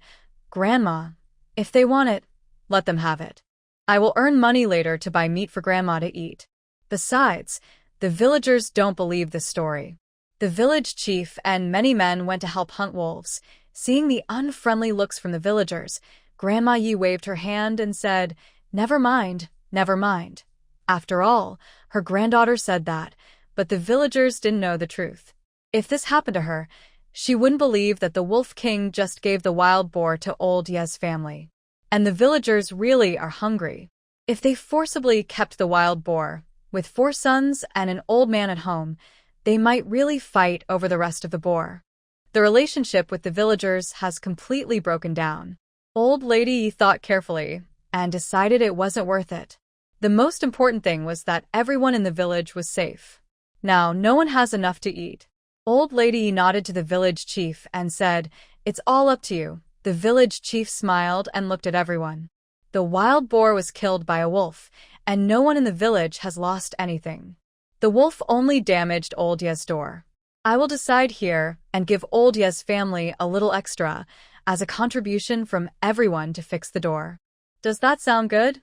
Grandma, if they want it, let them have it. I will earn money later to buy meat for Grandma to eat. Besides, the villagers don't believe this story. The village chief and many men went to help hunt wolves. Seeing the unfriendly looks from the villagers, Grandma Yi waved her hand and said, Never mind, never mind. After all, her granddaughter said that, but the villagers didn't know the truth. If this happened to her, she wouldn't believe that the Wolf King just gave the wild boar to old Ye's family. And the villagers really are hungry. If they forcibly kept the wild boar, with 4 sons and an old man at home, they might really fight over the rest of the boar. The relationship with the villagers has completely broken down. Old Lady Yi thought carefully and decided it wasn't worth it. The most important thing was that everyone in the village was safe. Now, no one has enough to eat. Old Lady Yi nodded to the village chief and said, It's all up to you. The village chief smiled and looked at everyone. The wild boar was killed by a wolf, and no one in the village has lost anything. The wolf only damaged Old Ye's door. I will decide here and give Old Ye's family a little extra as a contribution from everyone to fix the door. Does that sound good?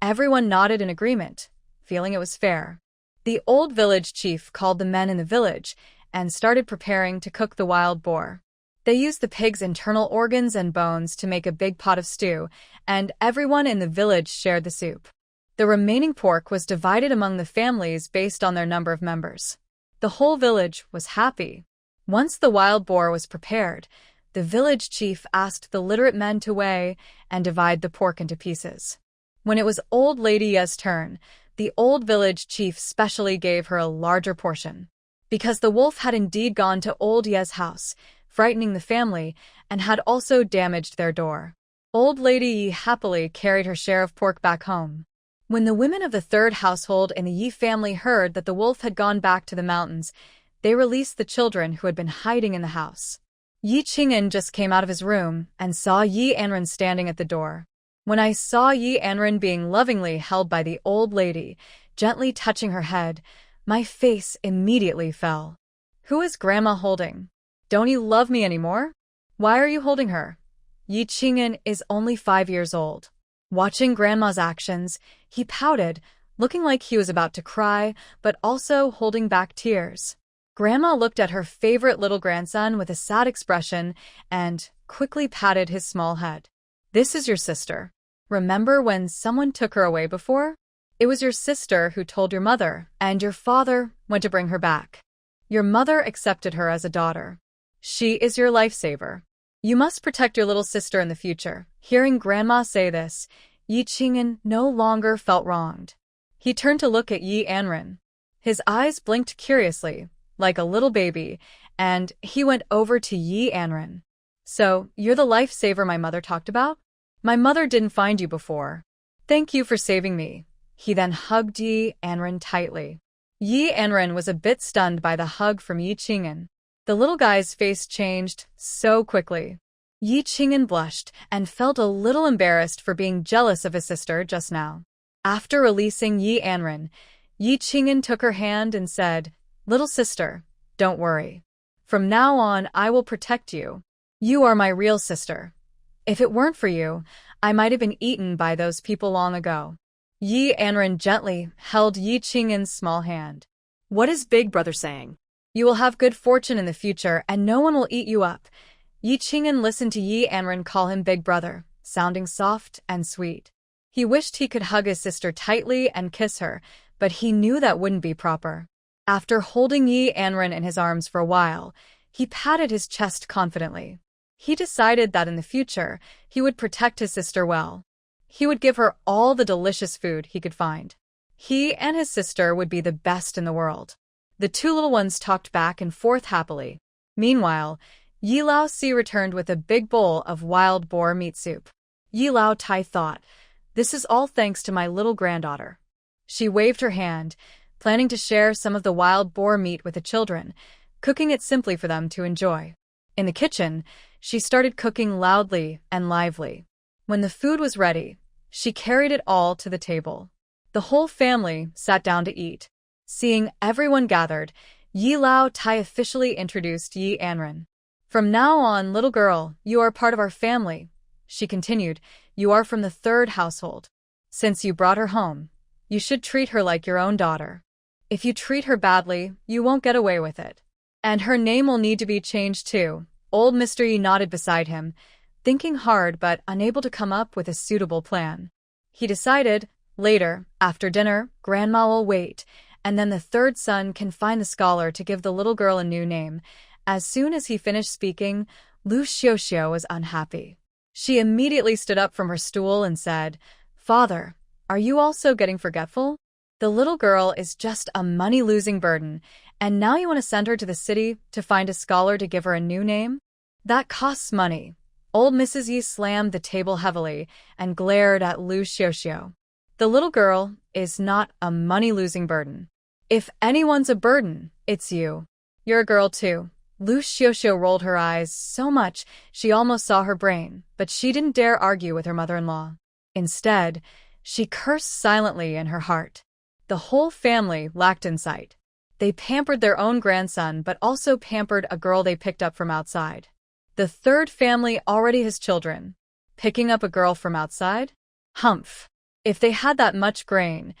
Everyone nodded in agreement, feeling it was fair. The old village chief called the men in the village and started preparing to cook the wild boar. They used the pig's internal organs and bones to make a big pot of stew, and everyone in the village shared the soup. The remaining pork was divided among the families based on their number of members. The whole village was happy. Once the wild boar was prepared, the village chief asked the literate men to weigh and divide the pork into pieces. When it was Old Lady Ye's turn, the old village chief specially gave her a larger portion. Because the wolf had indeed gone to Old Ye's house, frightening the family, and had also damaged their door. Old Lady Yi happily carried her share of pork back home. When the women of the 3rd household in the Yi family heard that the wolf had gone back to the mountains, they released the children who had been hiding in the house. Yi Qing'an just came out of his room and saw Yi Anran standing at the door. When I saw Yi Anran being lovingly held by the old lady, gently touching her head, my face immediately fell. Who is Grandma holding? Don't you love me anymore? Why are you holding her? Yi Qing'an is only 5 years old. Watching Grandma's actions, he pouted, looking like he was about to cry, but also holding back tears. Grandma looked at her favorite little grandson with a sad expression and quickly patted his small head. This is your sister. Remember when someone took her away before? It was your sister who told your mother, and your father went to bring her back. Your mother accepted her as a daughter. She is your lifesaver. You must protect your little sister in the future. Hearing Grandma say this, Yi Qing'an no longer felt wronged. He turned to look at Yi Anran. His eyes blinked curiously, like a little baby, and he went over to Yi Anran. So, you're the lifesaver my mother talked about? My mother didn't find you before. Thank you for saving me. He then hugged Yi Anran tightly. Yi Anran was a bit stunned by the hug from Yi Qing'an. The little guy's face changed so quickly. Yi Qing'an blushed and felt a little embarrassed for being jealous of his sister just now. After releasing Yi Anran, Yi Qing'an took her hand and said, Little sister, don't worry. From now on, I will protect you. You are my real sister. If it weren't for you, I might have been eaten by those people long ago. Yi Anran gently held Yi Qing'an's small hand. What is Big Brother saying? You will have good fortune in the future and no one will eat you up. Yi Qing'an listened to Yi Anran call him Big Brother, sounding soft and sweet. He wished he could hug his sister tightly and kiss her, but he knew that wouldn't be proper. After holding Yi Anran in his arms for a while, he patted his chest confidently. He decided that in the future, he would protect his sister well. He would give her all the delicious food he could find. He and his sister would be the best in the world. The 2 little ones talked back and forth happily. Meanwhile, Yi Xiuxiu returned with a big bowl of wild boar meat soup. Yi Xiuxiu thought, This is all thanks to my little granddaughter. She waved her hand, planning to share some of the wild boar meat with the children, cooking it simply for them to enjoy. In the kitchen, she started cooking loudly and lively. When the food was ready, she carried it all to the table. The whole family sat down to eat. Seeing everyone gathered, Yi Lao Tai officially introduced Yi Anran. From now on, little girl, you are part of our family. She continued, you are from the third household. Since you brought her home, you should treat her like your own daughter. If you treat her badly, you won't get away with it. And her name will need to be changed too. Old Mr. Yi nodded beside him, thinking hard but unable to come up with a suitable plan. He decided, later, after dinner, Grandma will wait, and then the third son can find the scholar to give the little girl a new name. As soon as he finished speaking, Liu Xiuxiu was unhappy. She immediately stood up from her stool and said, Father, are you also getting forgetful? The little girl is just a money-losing burden, and now you want to send her to the city to find a scholar to give her a new name? That costs money. Old Mrs. Yi slammed the table heavily and glared at Liu Xiuxiu. The little girl is not a money-losing burden. If anyone's a burden, it's you. You're a girl too. Liu Xiuxiu rolled her eyes so much she almost saw her brain, but she didn't dare argue with her mother-in-law. Instead, she cursed silently in her heart. The whole family lacked insight. They pampered their own grandson but also pampered a girl they picked up from outside. The third family already has children. Picking up a girl from outside? Humph. If they had that much grain,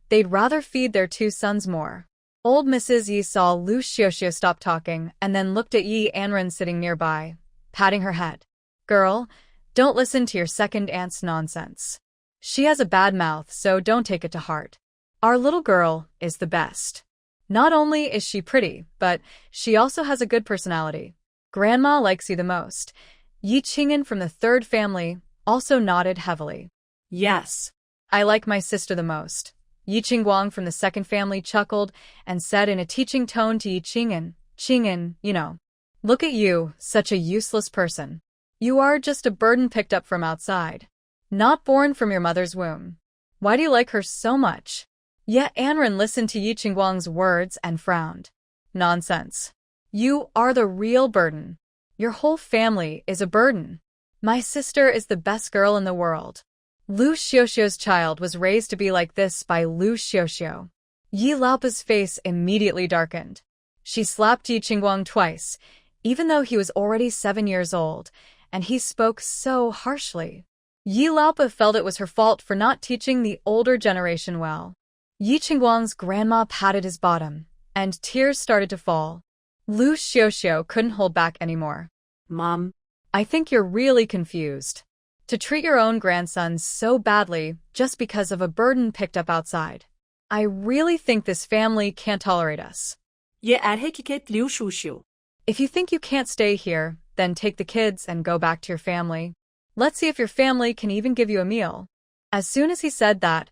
they'd rather feed their two sons more. Old Mrs. Yi saw Liu Xiuxiu stop talking and then looked at Yi Anran sitting nearby, patting her head. Girl, don't listen to your second aunt's nonsense. She has a bad mouth, so don't take it to heart. Our little girl is the best. Not only is she pretty, but she also has a good personality. Grandma likes you the most. Yi Qing'an from the third family also nodded heavily. Yes. I like my sister the most. Yi Qingguang from the second family chuckled and said in a teaching tone to Yi Qing'an, Qing'an, you know. Look at you, such a useless person. You are just a burden picked up from outside. Not born from your mother's womb. Why do you like her so much? Yet Anran listened to Yi Qingguang's words and frowned. Nonsense. You are the real burden. Your whole family is a burden. My sister is the best girl in the world. Liu Xiuxiu's child was raised to be like this by Liu Xiuxiu. Yi Laopa's face immediately darkened. She slapped Yi Qingguang twice, even though he was already 7 years old, and he spoke so harshly. Yi Laopa felt it was her fault for not teaching the older generation well. Yi Qingguang's grandma patted his bottom, and tears started to fall. Liu Xiuxiu couldn't hold back anymore. Mom, I think you're really confused. To treat your own grandson so badly just because of a burden picked up outside. I really think this family can't tolerate us. ye er ikke Liu Xiuxiu. If you think you can't stay here, then take the kids and go back to your family. Let's see if your family can even give you a meal. As soon as he said that,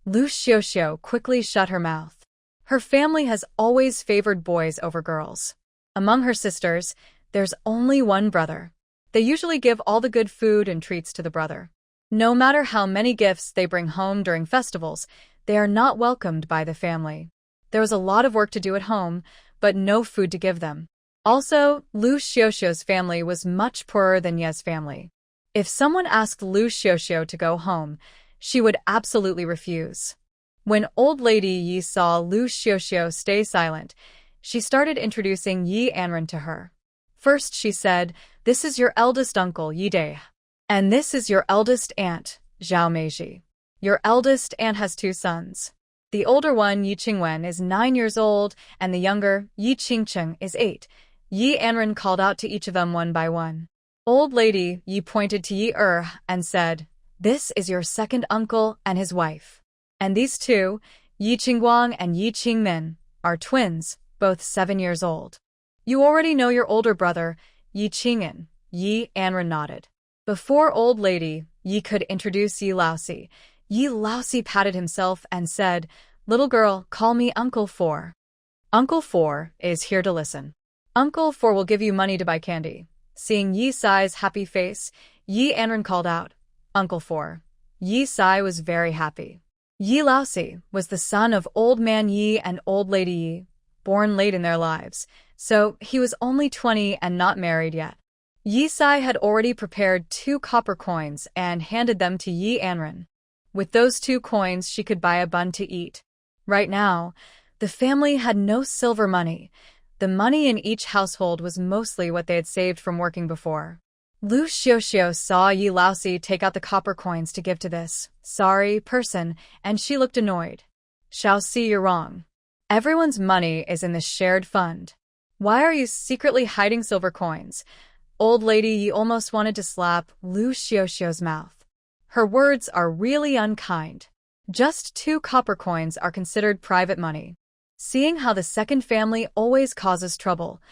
Liu Xiuxiu quickly shut her mouth. Her family has always favored boys over girls. Among her sisters, there's only one brother. They usually give all the good food and treats to the brother. No matter how many gifts they bring home during festivals, they are not welcomed by the family. There was a lot of work to do at home, but no food to give them. Also, Liu Xiuxiu's family was much poorer than Ye's family. If someone asked Liu Xiuxiu to go home, she would absolutely refuse. When old lady Yi saw Liu Xiuxiu stay silent, she started introducing Yi Anran to her. First she said, This is your eldest uncle, Yi Dai. And this is your eldest aunt, Zhao Meiji. Your eldest aunt has 2 sons. The older one, Yi Qingwen, is 9 years old, and the younger, Yi Qingcheng, is 8. Yi Anran called out to each of them one by one. Old lady Yi pointed to Yi and said, This is your second uncle and his wife. And these 2, Yi Qingguang and Yi Qingmin, are twins, both 7 years old. You already know your older brother, Yi Qing'an. Yi Anran nodded. Before old lady Yi could introduce Yi Laosi, Yi Laosi patted himself and said, Little girl, call me Uncle Four. Uncle Four is here to listen. Uncle Four will give you money to buy candy. Seeing Yi Sai's happy face, Yi Anran called out, Uncle Four, Yi Sai was very happy. Yi Laosi was the son of Old Man Yi and Old Lady Yi, born late in their lives, so he was only 20 and not married yet. Yi Sai had already prepared 2 copper coins and handed them to Yi Anran. With those 2 coins, she could buy a bun to eat. Right now, the family had no silver money. The money in each household was mostly what they had saved from working before. Liu Xiuxiu saw Yi Laosi take out the copper coins to give to this sorry person, and she looked annoyed. Xiaoxi, you're wrong. Everyone's money is in the shared fund. Why are you secretly hiding silver coins? Old Lady Yi almost wanted to slap Liu Xiuxiu's mouth. Her words are really unkind. Just 2 copper coins are considered private money. Seeing how the second family always causes trouble,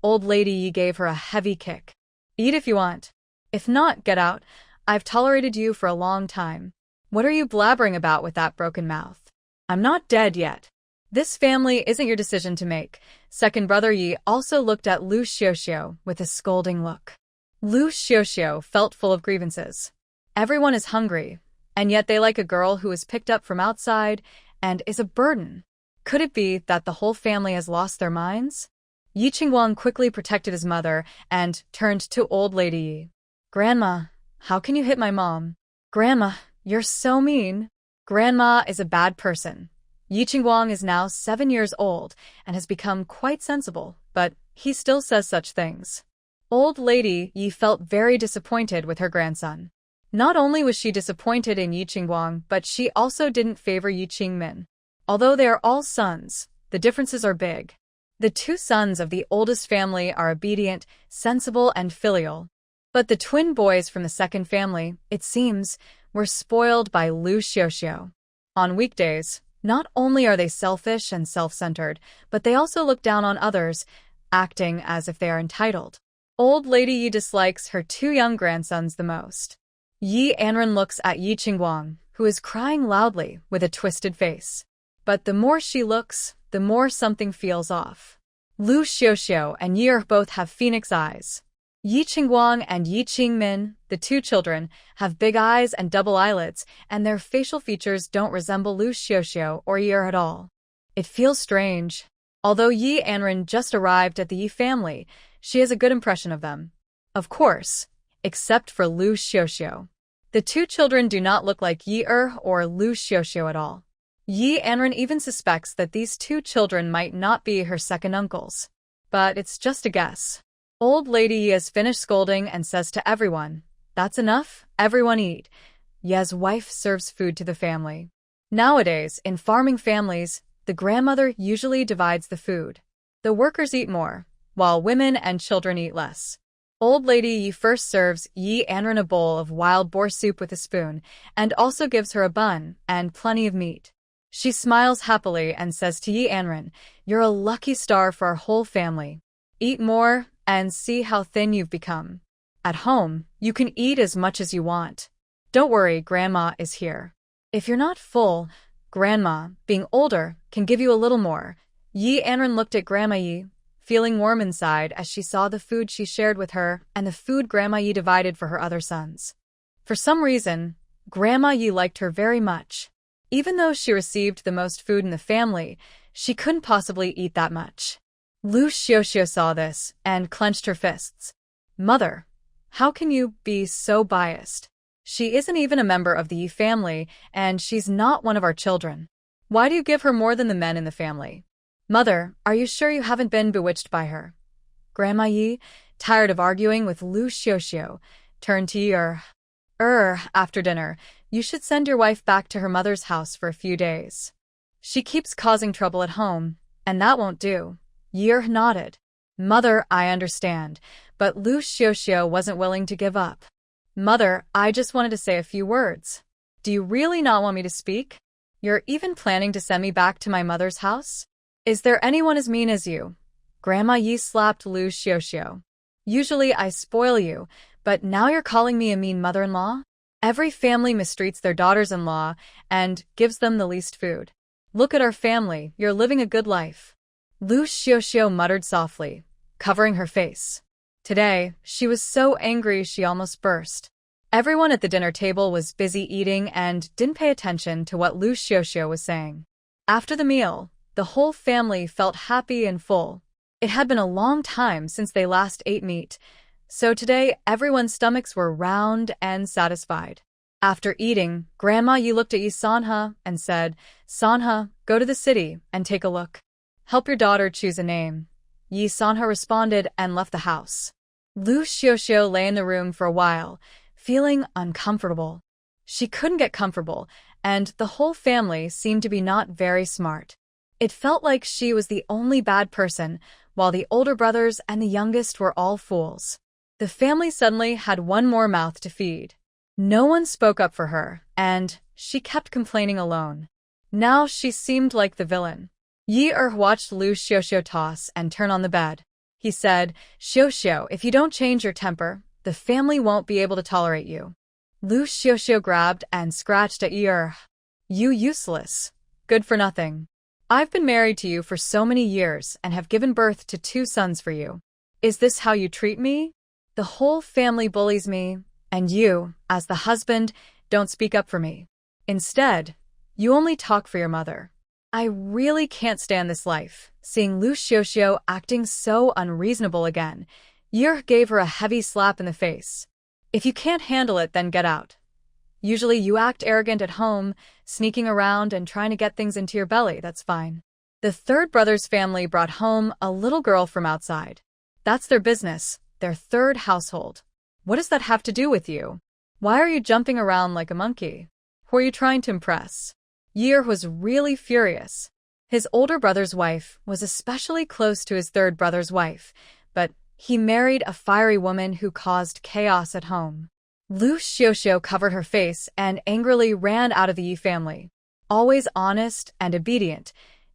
Old Lady Yi gave her a heavy kick. Eat if you want. If not, get out. I've tolerated you for a long time. What are you blabbering about with that broken mouth? I'm not dead yet. This family isn't your decision to make. Second brother Yi also looked at Liu Xiuxiu with a scolding look. Liu Xiuxiu felt full of grievances. Everyone is hungry, and yet they like a girl who is picked up from outside and is a burden. Could it be that the whole family has lost their minds? Yi Qingguang quickly protected his mother and turned to Old Lady Yi. Grandma, how can you hit my mom? Grandma, you're so mean. Grandma is a bad person. Yi Qingguang is now 7 years old and has become quite sensible, but he still says such things. Old Lady Yi felt very disappointed with her grandson. Not only was she disappointed in Yi Qingguang, but she also didn't favor Yi Qingmin. Although they are all sons, the differences are big. The 2 sons of the oldest family are obedient, sensible, and filial. But the twin boys from the second family, it seems, were spoiled by Liu Xiuxiu. On weekdays, not only are they selfish and self-centered, but they also look down on others, acting as if they are entitled. Old Lady Yi dislikes her 2 young grandsons the most. Yi Anran looks at Yi Qingguang, who is crying loudly with a twisted face. But the more she looks, the more something feels off. Liu Xiuxiu and Yi both have phoenix eyes. Yi Qingguang and Yi Qingmin, the 2 children, have big eyes and double eyelids, and their facial features don't resemble Liu Xiuxiu or Yi at all. It feels strange. Although Yi Anran just arrived at the Yi family, she has a good impression of them. Of course, except for Liu Xiuxiu. The 2 children do not look like Yi or Liu Xiuxiu at all. Yi Anran even suspects that these 2 children might not be her second uncles. But it's just a guess. Old Lady Yi has finished scolding and says to everyone, "That's enough, everyone eat." Ye's wife serves food to the family. Nowadays, in farming families, the grandmother usually divides the food. The workers eat more, while women and children eat less. Old Lady Yi first serves Yi Anran a bowl of wild boar soup with a spoon, and also gives her a bun and plenty of meat. She smiles happily and says to Yi Anran, "You're a lucky star for our whole family. Eat more and see how thin you've become. At home, you can eat as much as you want. Don't worry, Grandma is here. If you're not full, Grandma, being older, can give you a little more." Yi Anran looked at Grandma Yi, feeling warm inside as she saw the food she shared with her and the food Grandma Yi divided for her other sons. For some reason, Grandma Yi liked her very much. Even though she received the most food in the family, she couldn't possibly eat that much. Liu Xiuxiu saw this and clenched her fists. "Mother, how can you be so biased? She isn't even a member of the Yi family, and she's not one of our children. Why do you give her more than the men in the family? Mother, are you sure you haven't been bewitched by her?" Grandma Yi, tired of arguing with Liu Xiuxiu, turned to Yi. After dinner, you should send your wife back to her mother's house for a few days. She keeps causing trouble at home, and that won't do." Yi nodded. "Mother, I understand," but Liu Xiuxiu wasn't willing to give up. "Mother, I just wanted to say a few words. Do you really not want me to speak? You're even planning to send me back to my mother's house? Is there anyone as mean as you?" Grandma Yi slapped Liu Xiuxiu. "Usually I spoil you, but now you're calling me a mean mother-in-law? Every family mistreats their daughters-in-law and gives them the least food. Look at our family, you're living a good life." Liu Xiuxiu muttered softly, covering her face. Today, she was so angry she almost burst. Everyone at the dinner table was busy eating and didn't pay attention to what Liu Xiuxiu was saying. After the meal, the whole family felt happy and full. It had been a long time since they last ate meat, so today everyone's stomachs were round and satisfied. After eating, Grandma Yi looked at Yi Sanha and said, "Sanha, go to the city and take a look. Help your daughter choose a name." Yi Sanha responded and left the house. Liu Xiuxiu lay in the room for a while, feeling uncomfortable. She couldn't get comfortable, and the whole family seemed to be not very smart. It felt like she was the only bad person, while the older brothers and the youngest were all fools. The family suddenly had one more mouth to feed. No one spoke up for her, and she kept complaining alone. Now she seemed like the villain. Yi watched Liu Xiuxiu toss and turn on the bed. He said, "Xiuxiu, if you don't change your temper, the family won't be able to tolerate you." Liu Xiuxiu grabbed and scratched at Yi. "You useless. Good for nothing. I've been married to you for so many years and have given birth to 2 sons for you. Is this how you treat me? The whole family bullies me, and you, as the husband, don't speak up for me. Instead, you only talk for your mother. I really can't stand this life." Seeing Liu Xiuxiu acting so unreasonable again, Yi gave her a heavy slap in the face. "If you can't handle it, then get out. Usually you act arrogant at home, sneaking around and trying to get things into your belly, that's fine." The third brother's family brought home a little girl from outside. That's their business, their third household. What does that have to do with you? Why are you jumping around like a monkey? Who are you trying to impress? Yi was really furious. His older brother's wife was especially close to his third brother's wife, but he married a fiery woman who caused chaos at home. Liu Xiuxiu covered her face and angrily ran out of the Yi family. Always honest and obedient,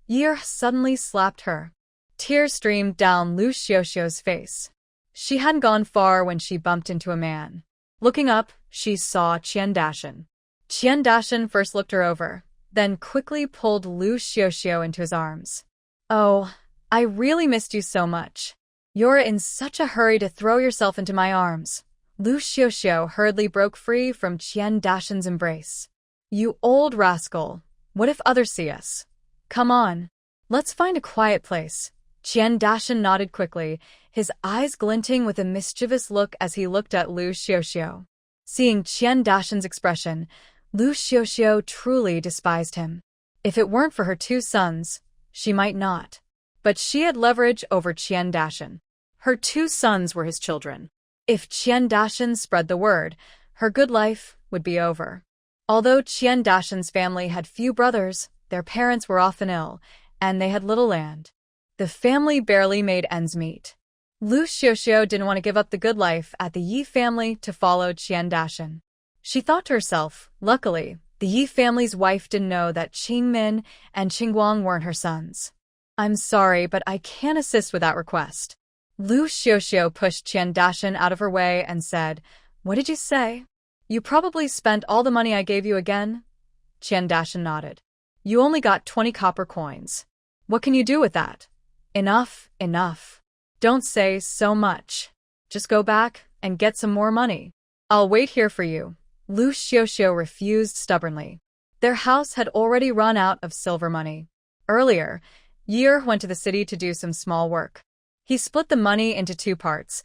Yi suddenly slapped her. Tears streamed down Liu Xiuxiu's face. She hadn't gone far when she bumped into a man. Looking up, she saw Qian Dashan. Qian Dashan first looked her over, then quickly pulled Liu Xiuxiu into his arms. "Oh, I really missed you so much. You're in such a hurry to throw yourself into my arms." Liu Xiuxiu hurriedly broke free from Qian Dashan's embrace. "You old rascal, what if others see us? Come on, let's find a quiet place." Qian Dashan nodded quickly, his eyes glinting with a mischievous look as he looked at Liu Xiuxiu. Seeing Qian Dashan's expression, Liu Xiuxiu truly despised him. If it weren't for her 2 sons, she might not. But she had leverage over Qian Dashan. Her 2 sons were his children. If Qian Dashan spread the word, her good life would be over. Although Qian Dashan's family had few brothers, their parents were often ill, and they had little land. The family barely made ends meet. Liu Xiuxiu didn't want to give up the good life at the Yi family to follow Qian Dashan. She thought to herself, luckily, the Yi family's wife didn't know that Qingmin and Qingguang weren't her sons. "I'm sorry, but I can't assist with that request." Liu Xiuxiu pushed Qian Dashan out of her way and said, "What did you say? You probably spent all the money I gave you again?" Qian Dashan nodded. "You only got 20 copper coins. What can you do with that?" "Enough, enough. Don't say so much. Just go back and get some more money. I'll wait here for you." Liu Xiuxiu refused stubbornly. Their house had already run out of silver money. Earlier, Yi went to the city to do some small work. He split the money into 2 parts.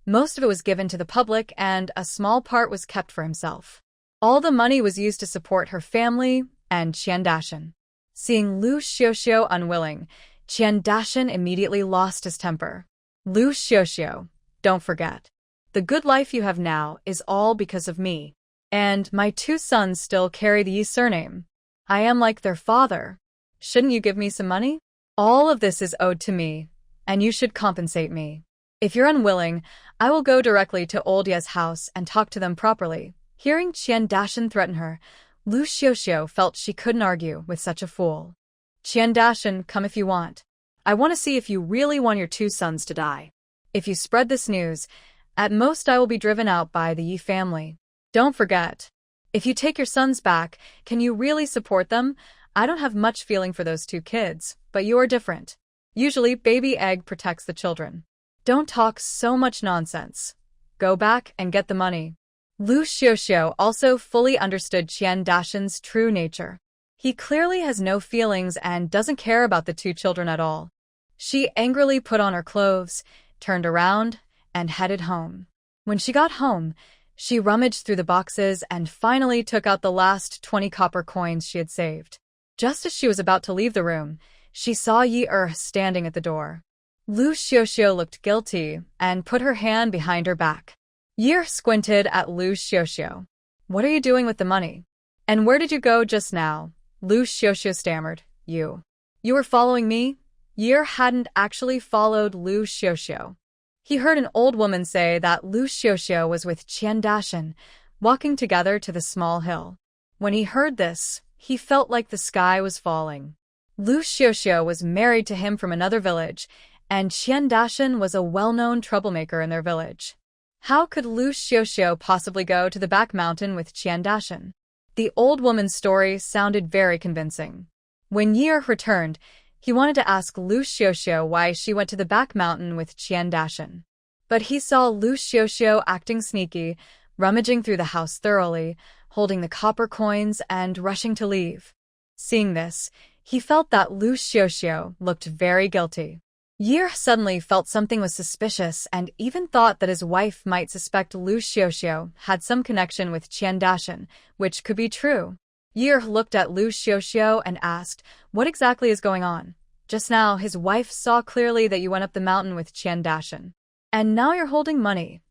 Most of it was given to the public and a small part was kept for himself. All the money was used to support her family and Qian Dashan. Seeing Liu Xiuxiu unwilling, Qian Dashan immediately lost his temper. "Liu Xiuxiu, don't forget. The good life you have now is all because of me. And my 2 sons still carry the Yi surname. I am like their father. Shouldn't you give me some money? All of this is owed to me, and you should compensate me. If you're unwilling, I will go directly to old Ye's house and talk to them properly." Hearing Qian Dashan threaten her, Liu Xiuxiu felt she couldn't argue with such a fool. "Qian Dashan, come if you want. I want to see if you really want your 2 sons to die. If you spread this news, at most I will be driven out by the Yi family. Don't forget, if you take your sons back, can you really support them? I don't have much feeling for those 2 kids, but you are different. Usually, baby egg protects the children. Don't talk so much nonsense. Go back and get the money." Liu Xiuxiu also fully understood Qian Dashan's true nature. He clearly has no feelings and doesn't care about the two children at all. She angrily put on her clothes, turned around, and headed home. When she got home, she rummaged through the boxes and finally took out the last 20 copper coins she had saved. Just as she was about to leave the room, she saw Yi standing at the door. Liu Xiuxiu looked guilty and put her hand behind her back. Yi squinted at Liu Xiuxiu. "What are you doing with the money? And where did you go just now?" Liu Xiuxiu stammered. You were following me?" Yi hadn't actually followed Liu Xiuxiu. He heard an old woman say that Liu Xiuxiu was with Qian Dashan, walking together to the small hill. When he heard this, he felt like the sky was falling. Liu Xiuxiu was married to him from another village, and Qian Dashan was a well-known troublemaker in their village. How could Liu Xiuxiu possibly go to the back mountain with Qian Dashan? The old woman's story sounded very convincing. When Yi returned, he wanted to ask Liu Xiuxiu why she went to the back mountain with Qian Dashan. But he saw Liu Xiuxiu acting sneaky, rummaging through the house thoroughly, holding the copper coins and rushing to leave. Seeing this, he felt that Liu Xiuxiu looked very guilty. Yi suddenly felt something was suspicious and even thought that his wife might suspect Liu Xiuxiu had some connection with Qian Dashan, which could be true. Yi looked at Liu Xiuxiu and asked, "What exactly is going on? Just now, his wife saw clearly that you went up the mountain with Qian Dashan. And now you're holding money.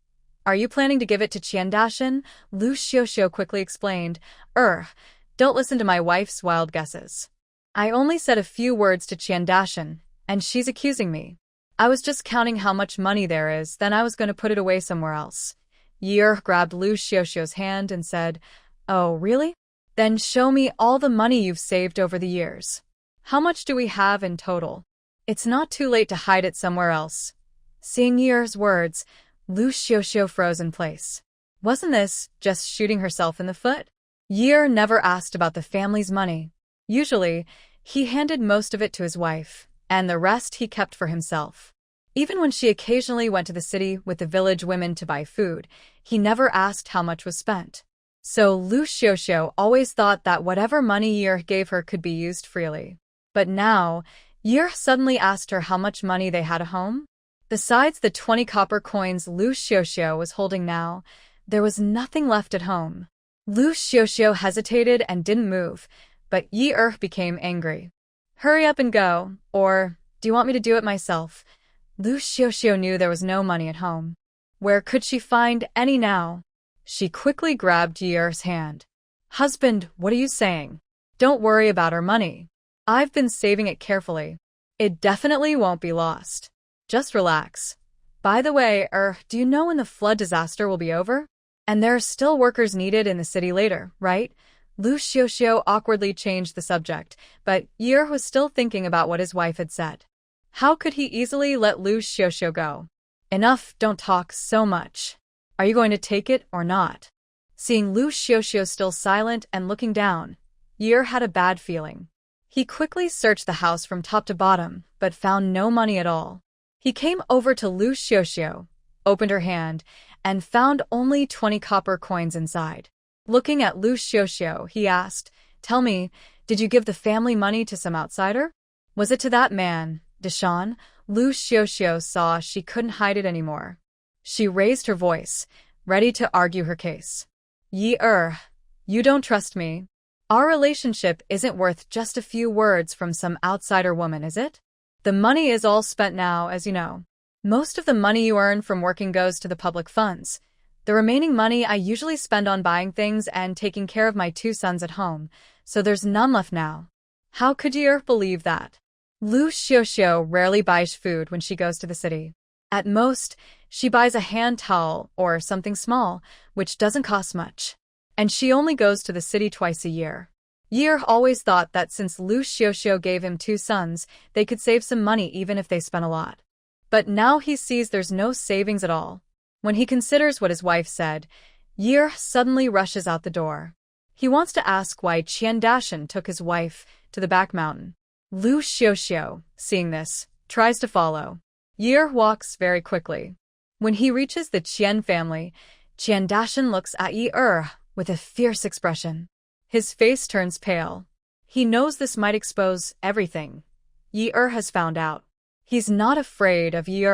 Are you planning to give it to Qian Dashan?" Liu Xiuxiu quickly explained, Don't listen to my wife's wild guesses. I only said a few words to Qian Dashan, and she's accusing me. I was just counting how much money there is, then I was going to put it away somewhere else." Yi grabbed Liu Xiuxiu's hand and said, "Oh, really? Then show me all the money you've saved over the years. How much do we have in total? It's not too late to hide it somewhere else." Seeing Yi's words, Liu Xiuxiu froze in place. Wasn't this just shooting herself in the foot? Yi never asked about the family's money. Usually, he handed most of it to his wife, and the rest he kept for himself. Even when she occasionally went to the city with the village women to buy food, he never asked how much was spent. So Liu Xiuxiu always thought that whatever money Yi gave her could be used freely. But now, Yi suddenly asked her how much money they had at home. Besides the 20 copper coins Liu Xiuxiu was holding now, there was nothing left at home. Liu Xiuxiu hesitated and didn't move, but Yi became angry. "Hurry up and go, or do you want me to do it myself?" Liu Xiuxiu knew there was no money at home. Where could she find any now? She quickly grabbed Yi's hand. "Husband, what are you saying? Don't worry about our money. I've been saving it carefully. It definitely won't be lost. Just relax. By the way, do you know when the flood disaster will be over? And there are still workers needed in the city later, right?" Liu Xiuxiu awkwardly changed the subject, but Yi was still thinking about what his wife had said. How could he easily let Liu Xiuxiu go? "Enough, don't talk so much. Are you going to take it or not?" Seeing Liu Xiuxiu still silent and looking down, Yi had a bad feeling. He quickly searched the house from top to bottom, but found no money at all. He came over to Liu Xiuxiu, opened her hand, and found only 20 copper coins inside. Looking at Liu Xiuxiu, he asked, "Tell me, did you give the family money to some outsider? Was it to that man, Dashan?" Liu Xiuxiu saw she couldn't hide it anymore. She raised her voice, ready to argue her case. "Yi you don't trust me. Our relationship isn't worth just a few words from some outsider woman, is it? The money is all spent now, as you know. Most of the money you earn from working goes to the public funds. The remaining money I usually spend on buying things and taking care of my two sons at home, so there's none left now." How could you believe that? Liu Xiuxiu rarely buys food when she goes to the city. At most, she buys a hand towel or something small, which doesn't cost much. And she only goes to the city twice a year. Yi always thought that since Liu Xiuxiu gave him two sons, they could save some money even if they spent a lot. But now he sees there's no savings at all. When he considers what his wife said, Yi suddenly rushes out the door. He wants to ask why Qian Dashan took his wife to the back mountain. Liu Xiuxiu, seeing this, tries to follow. Yi walks very quickly. When he reaches the Qian family, Dashan looks at Yi with a fierce expression. His face turns pale. He knows this might expose everything Yi has found out. He's not afraid of Yi.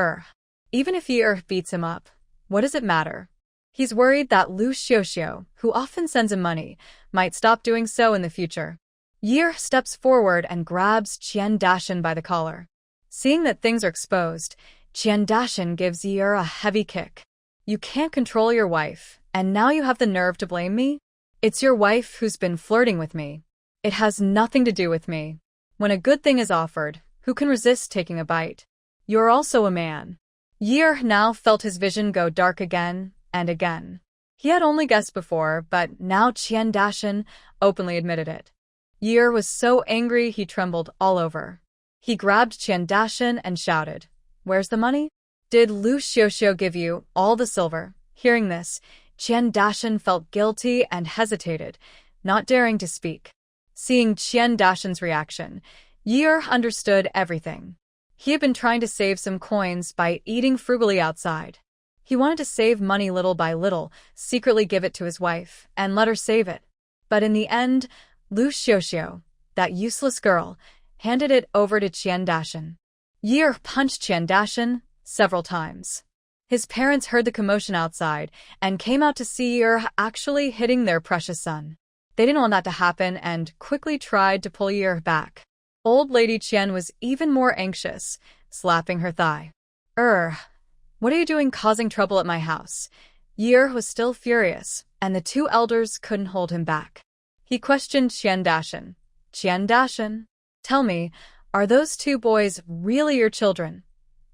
Even if Yi beats him up, what does it matter? He's worried that Liu Xiuxiu, who often sends him money, might stop doing so in the future. Yi steps forward and grabs Dashan by the collar. Seeing that things are exposed, Dashan gives Yi a heavy kick. You can't control your wife, and now you have the nerve to blame me? It's your wife who's been flirting with me. It has nothing to do with me. When a good thing is offered, who can resist taking a bite? You're also a man. Yi now felt his vision go dark again and again. He had only guessed before, but now Dashan openly admitted it. Yi was so angry he trembled all over. He grabbed Dashan and shouted, "Where's the money? Did Liu Xiuxiu give you all the silver?" Hearing this, Dashan felt guilty and hesitated, not daring to speak. Seeing Dashan's reaction, Yi understood everything. He had been trying to save some coins by eating frugally outside. He wanted to save money little by little, secretly give it to his wife, and let her save it. But in the end, Liu Xiuxiu, that useless girl, handed it over to Dashan. Yi punched Dashan several times. His parents heard the commotion outside and came out to see Yi actually hitting their precious son. They didn't want that to happen and quickly tried to pull Yi back. Old Lady Qian was even more anxious, slapping her thigh. What are you doing causing trouble at my house?" Yi was still furious, and the two elders couldn't hold him back. He questioned Dashan. "Dashan, tell me, are those two boys really your children?"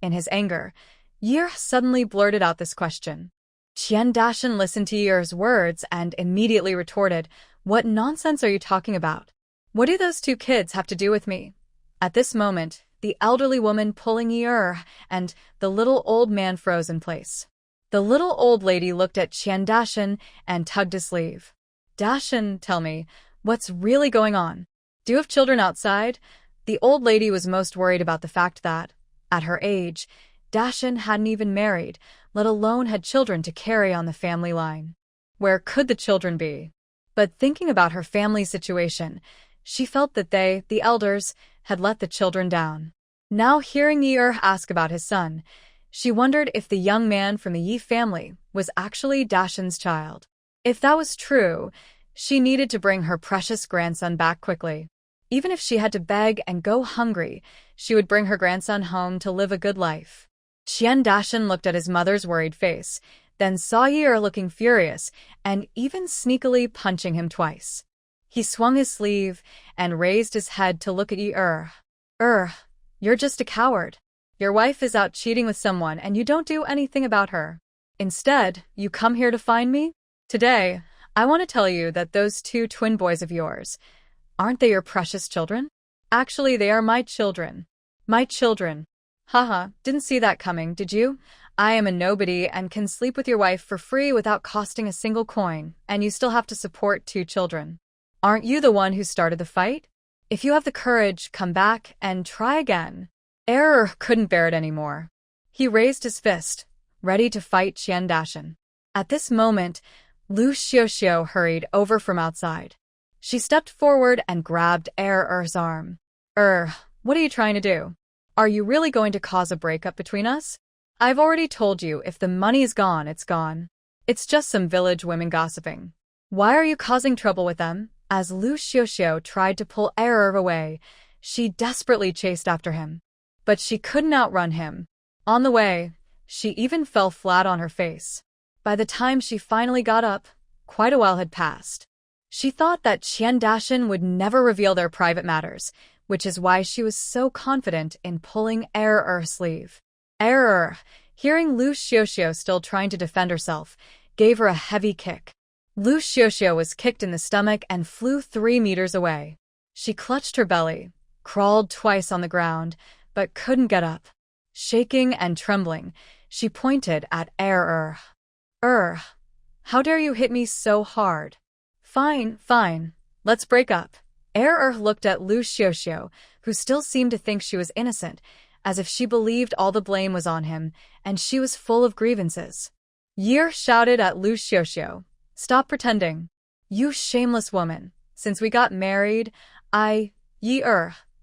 In his anger, Yi suddenly blurted out this question. Dashan listened to Yi's words and immediately retorted, "What nonsense are you talking about? What do those two kids have to do with me?" At this moment, the elderly woman pulling Yi and the little old man froze in place. The little old lady looked at Dashan and tugged his sleeve. "Dashan, tell me, what's really going on? Do you have children outside?" The old lady was most worried about the fact that, at her age, Dashan hadn't even married, let alone had children to carry on the family line. Where could the children be? But thinking about her family situation, she felt that they, the elders, had let the children down. Now hearing Yi ask about his son, she wondered if the young man from the Yi family was actually Dashan's child. If that was true, she needed to bring her precious grandson back quickly. Even if she had to beg and go hungry, she would bring her grandson home to live a good life. Dashan looked at his mother's worried face, then saw Yi looking furious and even sneakily punching him twice. He swung his sleeve and raised his head to look at Yi. You're just a coward. Your wife is out cheating with someone and you don't do anything about her. Instead, you come here to find me? Today, I want to tell you that those two twin boys of yours, aren't they your precious children? Actually, they are my children. My children. Haha, didn't see that coming, did you? I am a nobody and can sleep with your wife for free without costing a single coin, and you still have to support two children. Aren't you the one who started the fight? If you have the courage, come back and try again. Couldn't bear it anymore. He raised his fist, ready to fight Dashan. At this moment, Liu Xiuxiu hurried over from outside. She stepped forward and grabbed Er's arm. What are you trying to do? Are you really going to cause a breakup between us? I've already told you if the money is gone, it's gone. It's just some village women gossiping. Why are you causing trouble with them? As Liu Xiuxiu tried to pull away, she desperately chased after him. But she couldn't outrun him. On the way, she even fell flat on her face. By the time she finally got up, quite a while had passed. She thought that Dashan would never reveal their private matters, which is why she was so confident in pulling Er's sleeve. Hearing Liu Xiuxiu still trying to defend herself, gave her a heavy kick. Liu Xiuxiu was kicked in the stomach and flew 3 meters away. She clutched her belly, crawled twice on the ground, but couldn't get up. Shaking and trembling, she pointed at how dare you hit me so hard? Fine, let's break up. Looked at Liu Xiuxiu, who still seemed to think she was innocent, as if she believed all the blame was on him, and she was full of grievances. Yi shouted at Liu Xiuxiu. Stop pretending. You shameless woman. Since we got married, Yi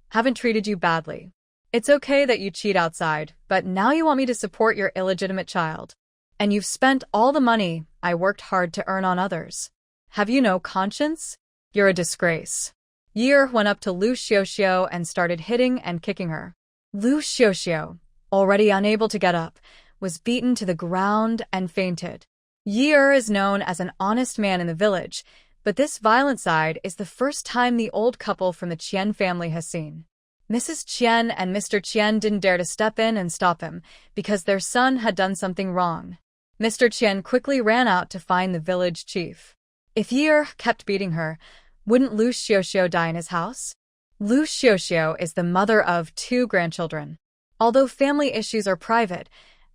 haven't treated you badly. It's okay that you cheat outside, but now you want me to support your illegitimate child. And you've spent all the money I worked hard to earn on others. Have you no conscience? You're a disgrace. Yi went up to Liu Xiuxiu and started hitting and kicking her. Liu Xiuxiu, already unable to get up, was beaten to the ground and fainted. Yi is known as an honest man in the village, but this violent side is the first time the old couple from the Qian family has seen. Mrs. Qian and Mr. Qian didn't dare to step in and stop him because their son had done something wrong. Mr. Qian quickly ran out to find the village chief. If Yi kept beating her, wouldn't Liu Xiuxiu die in his house? Liu Xiuxiu is the mother of 2 grandchildren. Although family issues are private,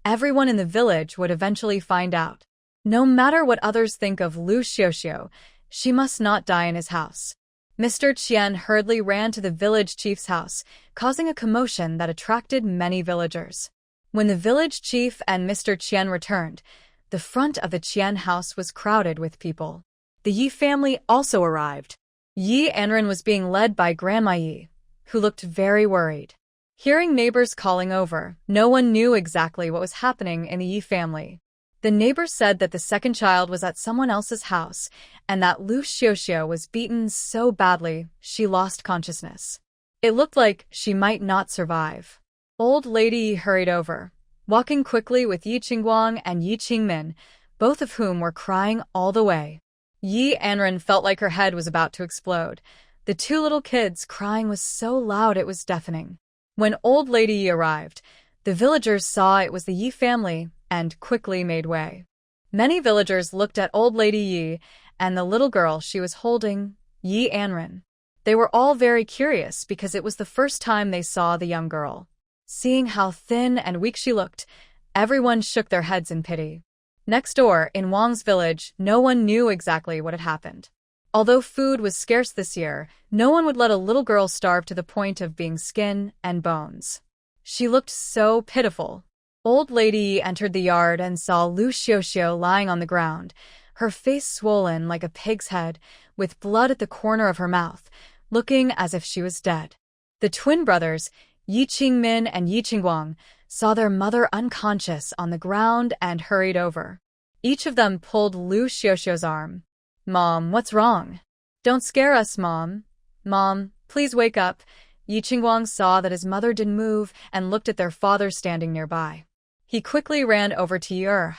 everyone in the village would eventually find out. No matter what others think of Liu Xiuxiu, she must not die in his house. Mr. Qian hurriedly ran to the village chief's house, causing a commotion that attracted many villagers. When the village chief and Mr. Qian returned, the front of the Qian house was crowded with people. The Yi family also arrived. Yi Anran was being led by Grandma Yi, who looked very worried. Hearing neighbors calling over, no one knew exactly what was happening in the Yi family. The neighbors said that the second child was at someone else's house and that Liu Xiuxiu was beaten so badly she lost consciousness. It looked like she might not survive. Old Lady Yi hurried over, walking quickly with Yi Qingguang and Yi Qingmin, both of whom were crying all the way. Yi Anran felt like her head was about to explode. The 2 little kids crying was so loud it was deafening. When Old Lady Yi arrived, the villagers saw it was the Yi family and quickly made way. Many villagers looked at Old Lady Yi and the little girl she was holding, Yi Anran. They were all very curious because it was the first time they saw the young girl. Seeing how thin and weak she looked, everyone shook their heads in pity. Next door, in Wang's village, no one knew exactly what had happened. Although food was scarce this year, no one would let a little girl starve to the point of being skin and bones. She looked so pitiful. Old Lady Yi entered the yard and saw Liu Xiuxiu lying on the ground, her face swollen like a pig's head, with blood at the corner of her mouth, looking as if she was dead. The twin brothers, Yi Qingmin and Yi Qingguang, saw their mother unconscious on the ground and hurried over. Each of them pulled Liu Xiuxiu's arm. Mom, what's wrong? Don't scare us, Mom. Mom, please wake up. Yi Qingguang saw that his mother didn't move and looked at their father standing nearby. He quickly ran over to Yi.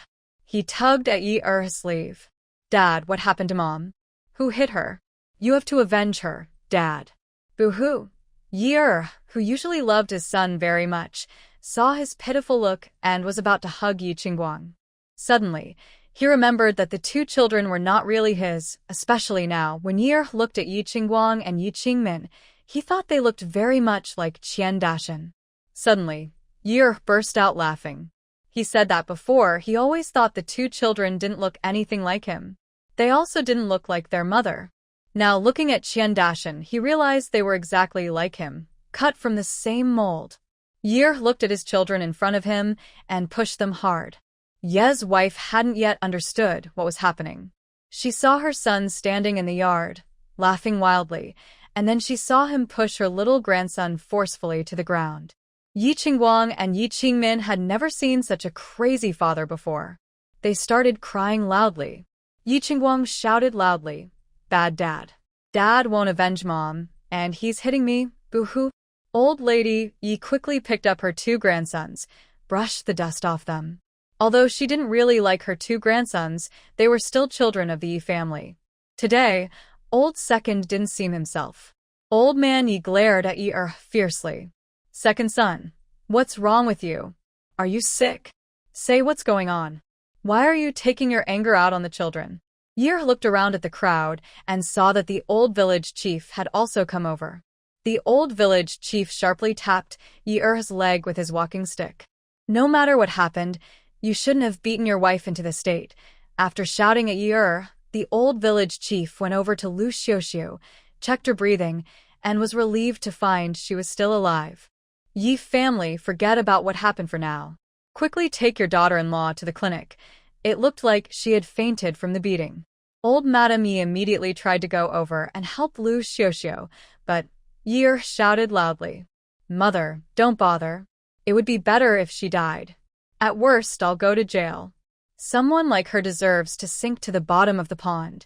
He tugged at Yi's sleeve. Dad, what happened to Mom? Who hit her? You have to avenge her, Dad. Boo-hoo. Yi, who usually loved his son very much, saw his pitiful look and was about to hug Yi Qingguang. Suddenly, he remembered that the 2 children were not really his, especially now when Yi looked at Yi Qingguang and Yi Qingmin. He thought they looked very much like Qian Dashan. Suddenly, Yi burst out laughing. He said that before he always thought the 2 children didn't look anything like him. They also didn't look like their mother. Now looking at Qian Dashan, he realized they were exactly like him, cut from the same mold. Yi looked at his children in front of him and pushed them hard. Ye's wife hadn't yet understood what was happening. She saw her son standing in the yard, laughing wildly, and then she saw him push her little grandson forcefully to the ground. Yi Qingguang and Yi Qingmin had never seen such a crazy father before. They started crying loudly. Yi Qingguang shouted loudly, Bad Dad. Dad won't avenge Mom, and he's hitting me, boo-hoo. Old Lady Yi quickly picked up her 2 grandsons, brushed the dust off them. Although she didn't really like her 2 grandsons, they were still children of the Yi family. Today, Old Second didn't seem himself. Old Man Yi glared at Yi fiercely. Second son, what's wrong with you? Are you sick? Say what's going on. Why are you taking your anger out on the children? Yi looked around at the crowd and saw that the old village chief had also come over. The old village chief sharply tapped Yi's leg with his walking stick. No matter what happened, you shouldn't have beaten your wife into the state. After shouting at Yi, the old village chief went over to Liu Xiuxiu, checked her breathing, and was relieved to find she was still alive. Yi family, forget about what happened for now. Quickly take your daughter-in-law to the clinic. It looked like she had fainted from the beating. Old Madame Yi immediately tried to go over and help Liu Xiuxiu, but Yi shouted loudly, "Mother, don't bother. It would be better if she died. At worst, I'll go to jail. Someone like her deserves to sink to the bottom of the pond."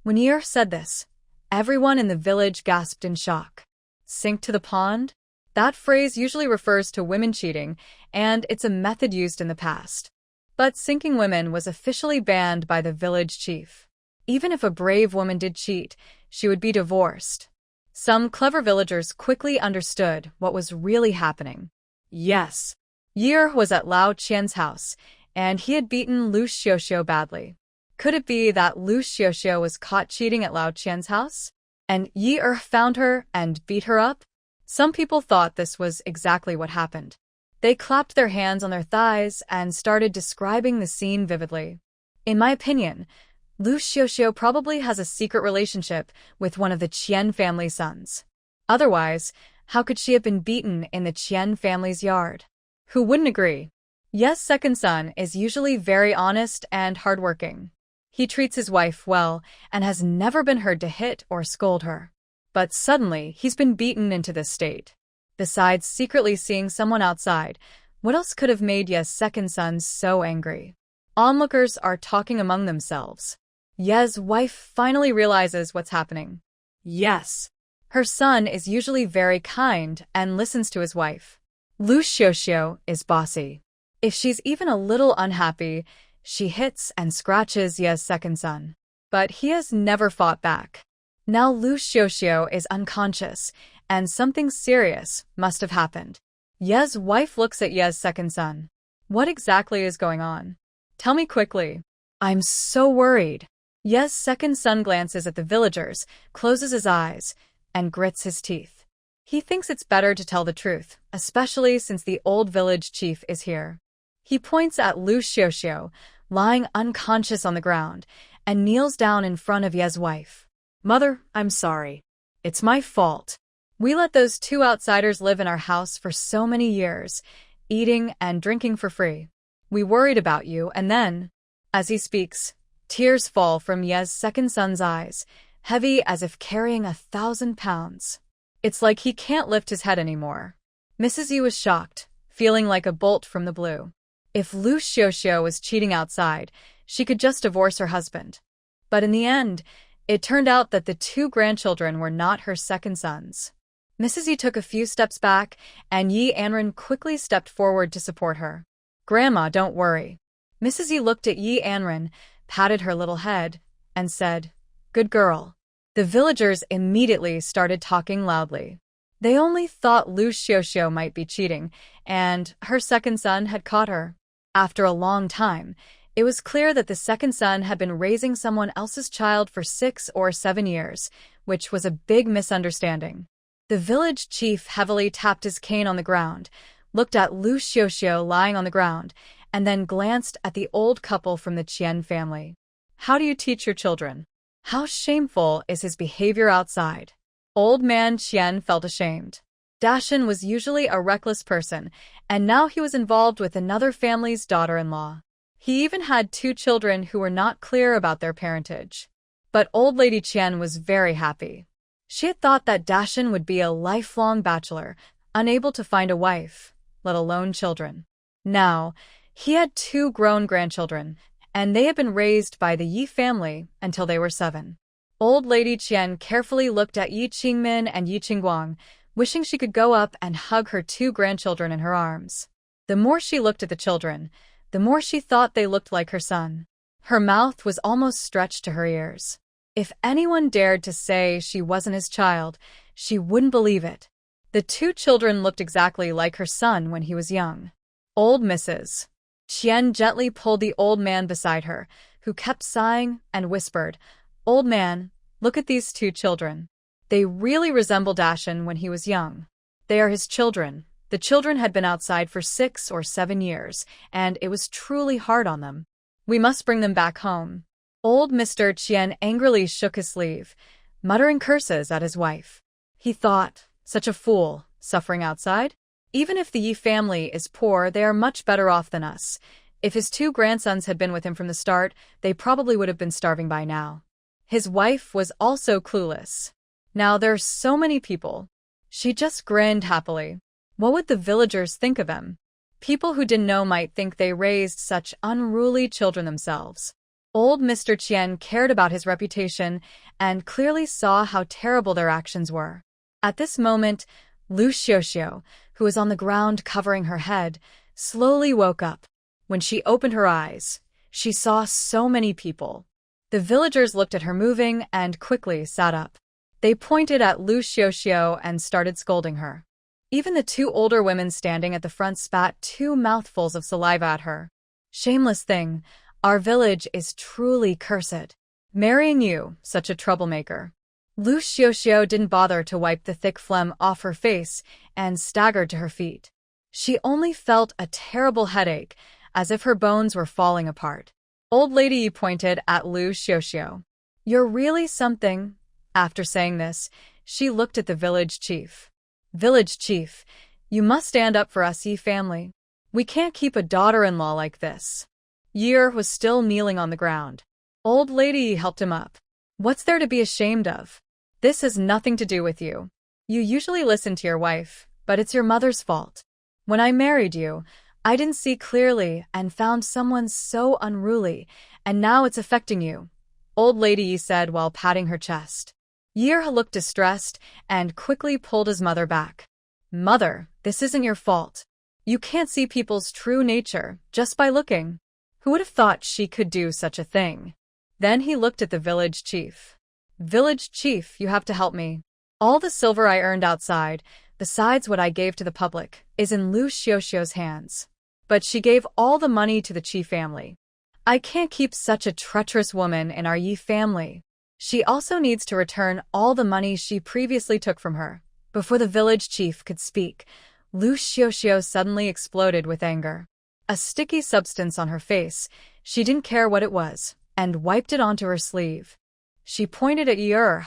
When Yi said this, everyone in the village gasped in shock. Sink to the pond? That phrase usually refers to women cheating, and it's a method used in the past. But sinking women was officially banned by the village chief. Even if a brave woman did cheat, she would be divorced. Some clever villagers quickly understood what was really happening. Yes, Yi was at Lao Qian's house, and he had beaten Liu Xiuxiu badly. Could it be that Liu Xiuxiu was caught cheating at Lao Qian's house? And Yi found her and beat her up? Some people thought this was exactly what happened. They clapped their hands on their thighs and started describing the scene vividly. In my opinion, Liu Xiuxiu probably has a secret relationship with one of the Qian family sons. Otherwise, how could she have been beaten in the Qian family's yard? Who wouldn't agree? Ye's second son is usually very honest and hardworking. He treats his wife well and has never been heard to hit or scold her. But suddenly, he's been beaten into this state. Besides secretly seeing someone outside, what else could have made Ye's second son so angry? Onlookers are talking among themselves. Ye's wife finally realizes what's happening. Yes, her son is usually very kind and listens to his wife. Liu Xiuxiu is bossy. If she's even a little unhappy, she hits and scratches Ye's second son. But he has never fought back. Now Liu Xiuxiu is unconscious, and something serious must have happened. Ye's wife looks at Ye's second son. What exactly is going on? Tell me quickly. I'm so worried. Ye's second son glances at the villagers, closes his eyes, and grits his teeth. He thinks it's better to tell the truth, especially since the old village chief is here. He points at Liu Xiuxiu, lying unconscious on the ground, and kneels down in front of Ye's wife. "Mother, I'm sorry. It's my fault. We let those two outsiders live in our house for so many years, eating and drinking for free. We worried about you, and then..." As he speaks, tears fall from Ye's second son's eyes, heavy as if carrying 1,000 pounds. It's like he can't lift his head anymore. Mrs. Yi was shocked, feeling like a bolt from the blue. If Liu Xiuxiu was cheating outside, she could just divorce her husband. But in the end, it turned out that the two grandchildren were not her second sons. Mrs. Yi took a few steps back, and Anran quickly stepped forward to support her. "Grandma, don't worry." Mrs. Yi looked at Anran, patted her little head, and said, "Good girl." The villagers immediately started talking loudly. They only thought Liu Xiuxiu might be cheating, and her second son had caught her. After a long time, it was clear that the second son had been raising someone else's child for 6 or 7 years, which was a big misunderstanding. The village chief heavily tapped his cane on the ground, looked at Liu Xiuxiu lying on the ground, and then glanced at the old couple from the Qian family. "How do you teach your children? How shameful is his behavior outside?" Old man Qian felt ashamed. Dashan was usually a reckless person, and now he was involved with another family's daughter-in-law. He even had 2 children who were not clear about their parentage. But old lady Qian was very happy. She had thought that Dashan would be a lifelong bachelor, unable to find a wife, let alone children. Now, he had 2 grown grandchildren, and they had been raised by the Yi family until they were 7. Old lady Qian carefully looked at Yi Qingmin and Yi Qingguang, wishing she could go up and hug her 2 grandchildren in her arms. The more she looked at the children, the more she thought they looked like her son. Her mouth was almost stretched to her ears. If anyone dared to say she wasn't his child, she wouldn't believe it. The 2 children looked exactly like her son when he was young. Old Mrs. Qian gently pulled the old man beside her, who kept sighing, and whispered, "Old man, look at these 2 children. They really resemble Dashan when he was young. They are his children." The children had been outside for 6 or 7 years, and it was truly hard on them. "We must bring them back home." Old Mr. Qian angrily shook his sleeve, muttering curses at his wife. He thought, such a fool, suffering outside? Even if the Yi family is poor, they are much better off than us. If his 2 grandsons had been with him from the start, they probably would have been starving by now. His wife was also clueless. Now there's so many people. She just grinned happily. What would the villagers think of him? People who didn't know might think they raised such unruly children themselves. Old Mr. Qian cared about his reputation and clearly saw how terrible their actions were. At this moment, Liu Xiuxiu, who was on the ground covering her head, slowly woke up. When she opened her eyes, she saw so many people. The villagers looked at her moving and quickly sat up. They pointed at Liu Xiuxiu and started scolding her. Even the 2 older women standing at the front spat 2 mouthfuls of saliva at her. Shameless thing, our village is truly cursed. Marrying you, such a troublemaker. Liu Xiuxiu didn't bother to wipe the thick phlegm off her face and staggered to her feet. She only felt a terrible headache, as if her bones were falling apart. Old Lady Yi pointed at Liu Xiuxiu. You're really something. After saying this, she looked at the village chief. Village chief, you must stand up for us Yi family. We can't keep a daughter-in-law like this. Yi was still kneeling on the ground. Old Lady Yi helped him up. What's there to be ashamed of? This has nothing to do with you. You usually listen to your wife, but it's your mother's fault. When I married you, I didn't see clearly and found someone so unruly, and now it's affecting you. Old Lady Yi said while patting her chest. Yi looked distressed and quickly pulled his mother back. Mother, this isn't your fault. You can't see people's true nature just by looking. Who would have thought she could do such a thing? Then he looked at the village chief. Village chief, you have to help me. All the silver I earned outside, besides what I gave to the public, is in Liu Xiuxiu's hands. But she gave all the money to the Qi family. I can't keep such a treacherous woman in our Yi family. She also needs to return all the money she previously took from her. Before the village chief could speak, Liu Xiuxiu suddenly exploded with anger. A sticky substance on her face, she didn't care what it was, and wiped it onto her sleeve. She pointed at Yi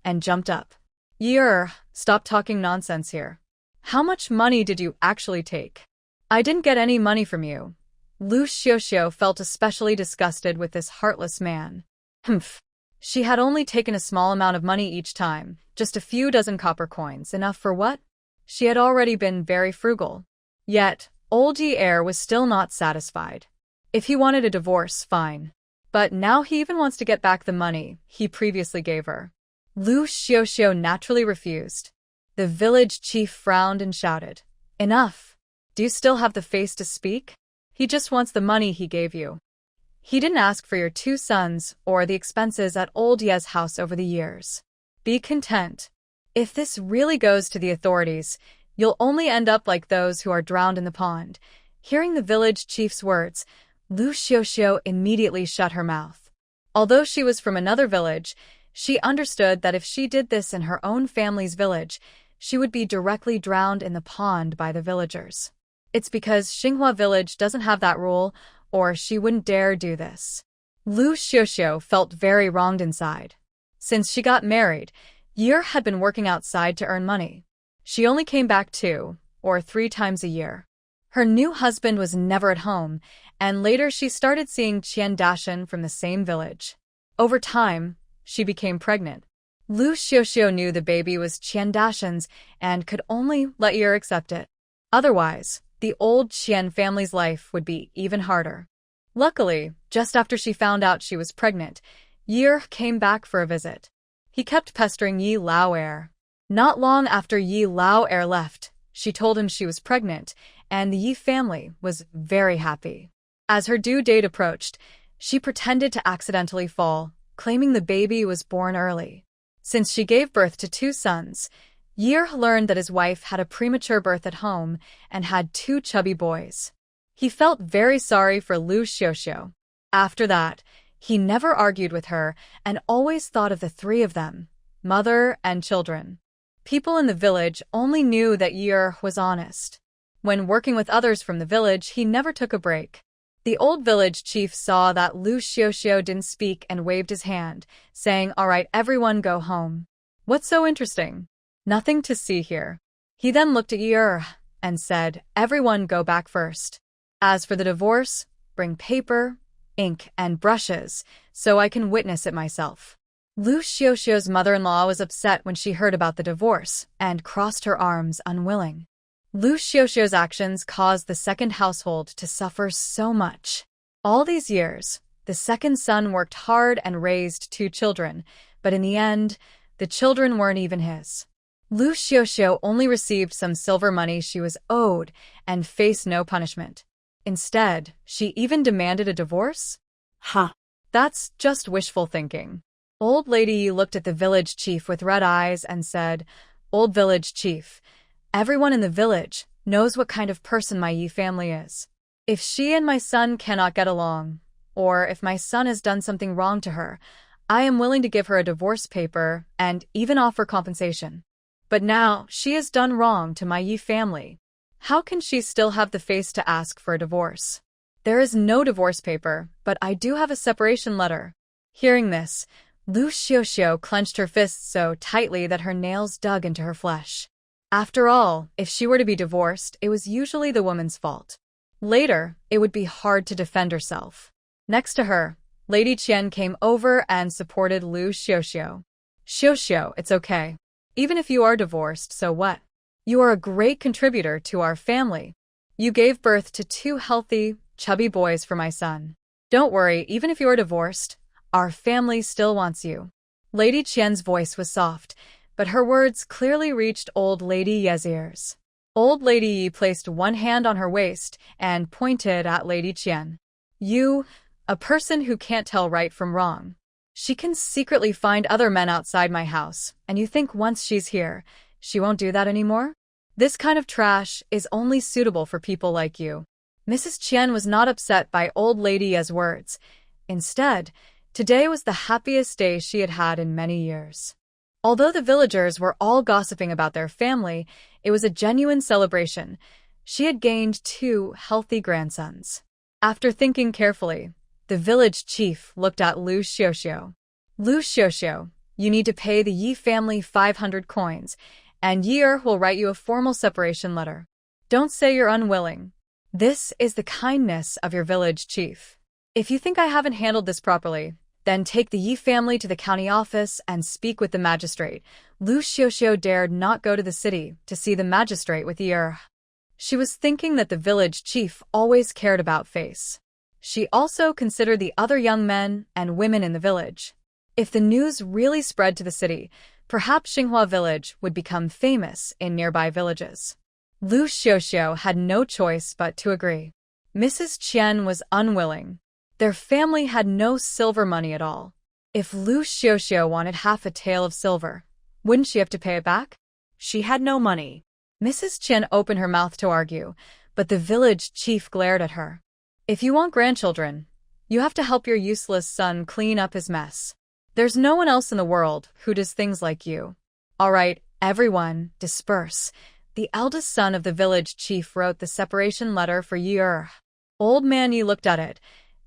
and jumped up. Yi, stop talking nonsense here. How much money did you actually take? I didn't get any money from you. Liu Xiuxiu felt especially disgusted with this heartless man. Humph. She had only taken a small amount of money each time, just a few dozen copper coins, enough for what? She had already been very frugal. Yet, old Yi was still not satisfied. If he wanted a divorce, fine. But now he even wants to get back the money he previously gave her. Liu Xiuxiu naturally refused. The village chief frowned and shouted, Enough! Do you still have the face to speak? He just wants the money he gave you. He didn't ask for your 2 sons or the expenses at old Ye's house over the years. Be content. If this really goes to the authorities, you'll only end up like those who are drowned in the pond. Hearing the village chief's words, Liu Xiuxiu immediately shut her mouth. Although she was from another village, she understood that if she did this in her own family's village, she would be directly drowned in the pond by the villagers. It's because Xinghua village doesn't have that rule, or she wouldn't dare do this. Liu Xiuxiu felt very wronged inside. Since she got married, Yi had been working outside to earn money. She only came back 2 or 3 times a year. Her new husband was never at home, and later she started seeing Qian Dashan from the same village. Over time, she became pregnant. Liu Xiuxiu knew the baby was Qian Dashan's and could only let Yi accept it. Otherwise, the old Qian family's life would be even harder. Luckily, just after she found out she was pregnant, Yi came back for a visit. He kept pestering Yi Lao. Not long after Yi Lao left, she told him she was pregnant, and the Yi family was very happy. As her due date approached, she pretended to accidentally fall, claiming the baby was born early. Since she gave birth to 2 sons, Yi learned that his wife had a premature birth at home and had 2 chubby boys. He felt very sorry for Liu Xiuxiu. After that, he never argued with her and always thought of the 3 of them, mother and children. People in the village only knew that Yi was honest. When working with others from the village, he never took a break. The old village chief saw that Liu Xiuxiu didn't speak and waved his hand, saying, "All right, everyone go home." What's so interesting? Nothing to see here. He then looked at Yi and said, "Everyone go back first." As for the divorce, bring paper, ink, and brushes, so I can witness it myself. Liu Xiuxiu's mother-in-law was upset when she heard about the divorce and crossed her arms unwilling. Liu Xiuxiu's actions caused the second household to suffer so much. All these years, the second son worked hard and raised 2 children, but in the end, the children weren't even his. Liu Xiuxiu only received some silver money she was owed and faced no punishment. Instead, she even demanded a divorce? That's just wishful thinking. Old Lady Yi looked at the village chief with red eyes and said, "Old village chief, everyone in the village knows what kind of person my Yi family is. If she and my son cannot get along, or if my son has done something wrong to her, I am willing to give her a divorce paper and even offer compensation. But now she has done wrong to my Yi family. How can she still have the face to ask for a divorce? There is no divorce paper, but I do have a separation letter." Hearing this, Liu Xiuxiu clenched her fists so tightly that her nails dug into her flesh. After all, if she were to be divorced, it was usually the woman's fault. Later, it would be hard to defend herself. Next to her, Lady Qian came over and supported Liu Xiuxiu. "Xiuxiu, it's okay. Even if you are divorced, so what? You are a great contributor to our family. You gave birth to 2 healthy, chubby boys for my son. Don't worry, even if you are divorced, our family still wants you." Lady Qian's voice was soft, but her words clearly reached Old Lady Yi's ears. Old Lady Yi placed one hand on her waist and pointed at Lady Qian. "You, a person who can't tell right from wrong. She can secretly find other men outside my house, and you think once she's here, she won't do that anymore? This kind of trash is only suitable for people like you." Mrs. Qian was not upset by Old Lady Yi's words. Instead, today was the happiest day she had had in many years. Although the villagers were all gossiping about their family, it was a genuine celebration. She had gained 2 healthy grandsons. After thinking carefully, the village chief looked at Liu Xiuxiu. "Liu Xiuxiu, you need to pay the Yi family 500 coins, and Yi will write you a formal separation letter. Don't say you're unwilling. This is the kindness of your village chief. If you think I haven't handled this properly, then take the Yi family to the county office and speak with the magistrate." Liu Xiuxiu dared not go to the city to see the magistrate with Yi. She was thinking that the village chief always cared about face. She also considered the other young men and women in the village. If the news really spread to the city, perhaps Xinghua village would become famous in nearby villages. Liu Xiuxiu had no choice but to agree. Mrs. Qian was unwilling. Their family had no silver money at all. If Liu Xiuxiu wanted half a tael of silver, wouldn't she have to pay it back? She had no money. Mrs. Qian opened her mouth to argue, but the village chief glared at her. "If you want grandchildren, you have to help your useless son clean up his mess. There's no one else in the world who does things like you. All right, everyone, disperse." The eldest son of the village chief wrote the separation letter for Yi. Old Man Yi looked at it,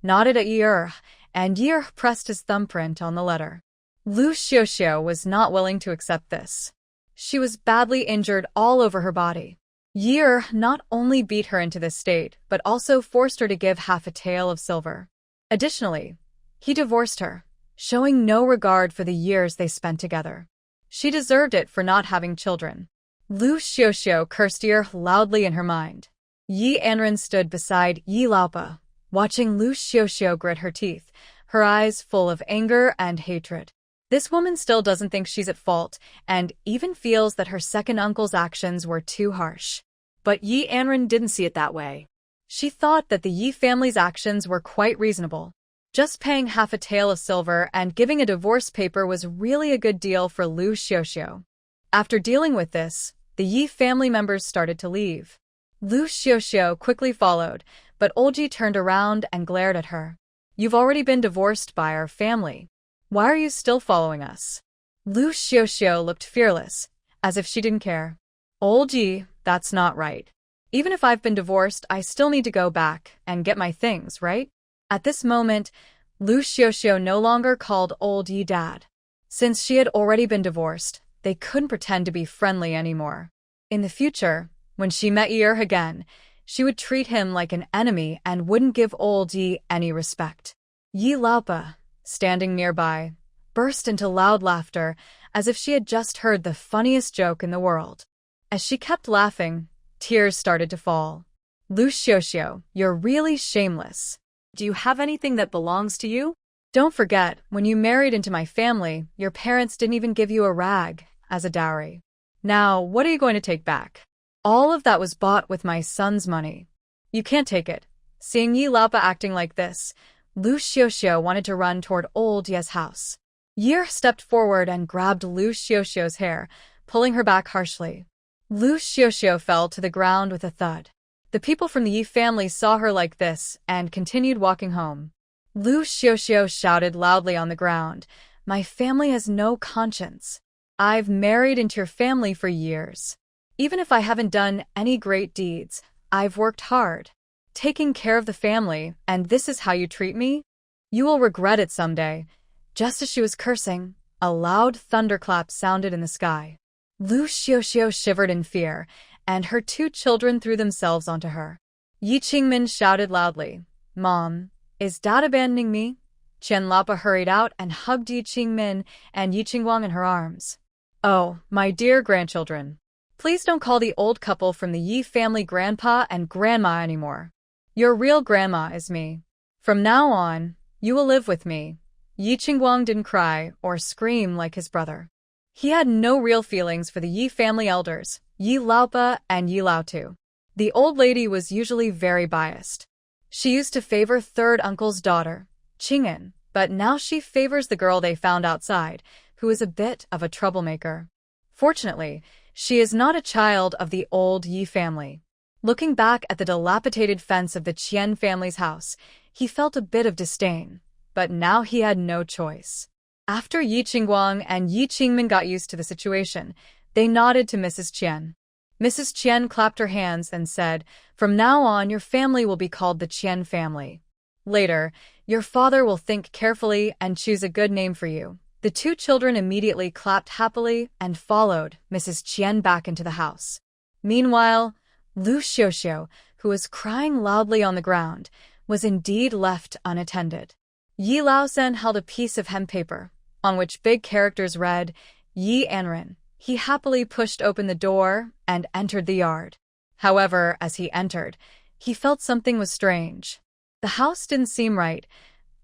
nodded at Yi, and Yi pressed his thumbprint on the letter. Liu Xiuxiu was not willing to accept this. She was badly injured all over her body. Yi not only beat her into this state, but also forced her to give half a tael of silver. Additionally, he divorced her, showing no regard for the years they spent together. She deserved it for not having children. Liu Xiuxiu cursed Yi loudly in her mind. Yi Anran stood beside Yi Laopa, watching Liu Xiuxiu grit her teeth, her eyes full of anger and hatred. This woman still doesn't think she's at fault, and even feels that her second uncle's actions were too harsh. But Yi Anran didn't see it that way. She thought that the Yi family's actions were quite reasonable. Just paying half a tael of silver and giving a divorce paper was really a good deal for Liu Xiuxiu. After dealing with this, the Yi family members started to leave. Liu Xiuxiu quickly followed, but Old Yi turned around and glared at her. "You've already been divorced by our family. Why are you still following us?" Liu Xiuxiu looked fearless, as if she didn't care. "Old Yi, that's not right. Even if I've been divorced, I still need to go back and get my things, right?" At this moment, Liu Xiuxiu no longer called Old Yi dad. Since she had already been divorced, they couldn't pretend to be friendly anymore. In the future, when she met Yi again, She would treat him like an enemy and wouldn't give old Yi any respect. Yi Laopa, standing nearby, burst into loud laughter as if she had just heard the funniest joke in the world. As she kept laughing, tears started to fall. Liu Xiuxiu, you're really shameless. Do you have anything that belongs to you? Don't forget, when you married into my family, your parents didn't even give you a rag as a dowry. Now, what are you going to take back? All of that was bought with my son's money. You can't take it. Seeing Yi Laopa acting like this, Liu Xiuxiu wanted to run toward old Ye's house. Yi stepped forward and grabbed Liu Xiuxiu's hair, pulling her back harshly. Liu Xiuxiu fell to the ground with a thud. The people from the Yi family saw her like this and continued walking home. Liu Xiuxiu shouted loudly on the ground, "My family has no conscience. I've married into your family for years. Even if I haven't done any great deeds, I've worked hard, taking care of the family, and this is how you treat me? You will regret it someday." Just as she was cursing, a loud thunderclap sounded in the sky. Liu Xiuxiu shivered in fear, and her two children threw themselves onto her. Yi Qingmin shouted loudly, "Mom, is Dad abandoning me?" Qian Lapa hurried out and hugged Yi Qingmin and Yi Qingguang in her arms. "Oh, my dear grandchildren. Please don't call the old couple from the Yi family grandpa and grandma anymore. Your real grandma is me. From now on, you will live with me." Yi Qingguang didn't cry or scream like his brother. He had no real feelings for the Yi family elders, Yi Laopa and Yi Laotu. The old lady was usually very biased. She used to favor third uncle's daughter, Qing'an, but now she favors the girl they found outside, who is a bit of a troublemaker. Fortunately, she is not a child of the old Yi family. Looking back at the dilapidated fence of the Qian family's house, he felt a bit of disdain, but now he had no choice. After Yi Qingguang and Yi Qingmin got used to the situation, they nodded to Mrs. Qian. Mrs. Qian clapped her hands and said, "From now on, your family will be called the Qian family. Later, your father will think carefully and choose a good name for you." The two children immediately clapped happily and followed Mrs. Qian back into the house. Meanwhile, Liu Xiuxiu, who was crying loudly on the ground, was indeed left unattended. Yi Laosan held a piece of hemp paper, on which big characters read, "Yi Anran." He happily pushed open the door and entered the yard. However, as he entered, he felt something was strange. The house didn't seem right.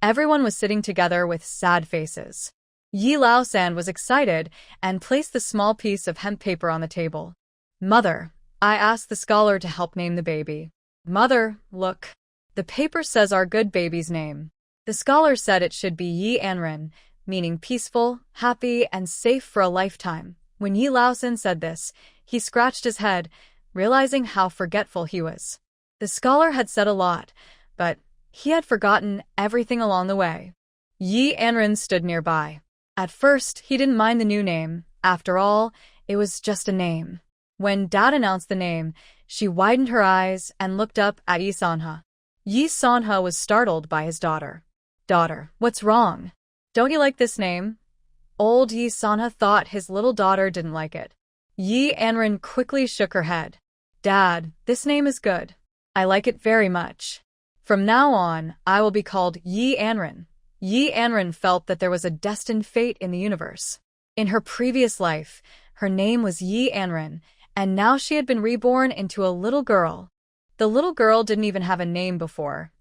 Everyone was sitting together with sad faces. Yi Laosan was excited and placed the small piece of hemp paper on the table. "Mother, I asked the scholar to help name the baby." "Mother, look. The paper says our good baby's name." The scholar said it should be Yi Anran, meaning peaceful, happy, and safe for a lifetime. When Yi Laosan said this, he scratched his head, realizing how forgetful he was. The scholar had said a lot, but he had forgotten everything along the way. Yi Anran stood nearby. At first, he didn't mind the new name. After all, it was just a name. When Dad announced the name, she widened her eyes and looked up at Yi Sanha. Yi Sanha was startled by his daughter. "Daughter, what's wrong? Don't you like this name?" Old Yi Sanha thought his little daughter didn't like it. Yi Anran quickly shook her head. "Dad, this name is good. I like it very much. From now on, I will be called Yi Anran." Yi Anran felt that there was a destined fate in the universe. In her previous life, her name was Yi Anran, and now she had been reborn into a little girl. The little girl didn't even have a name before.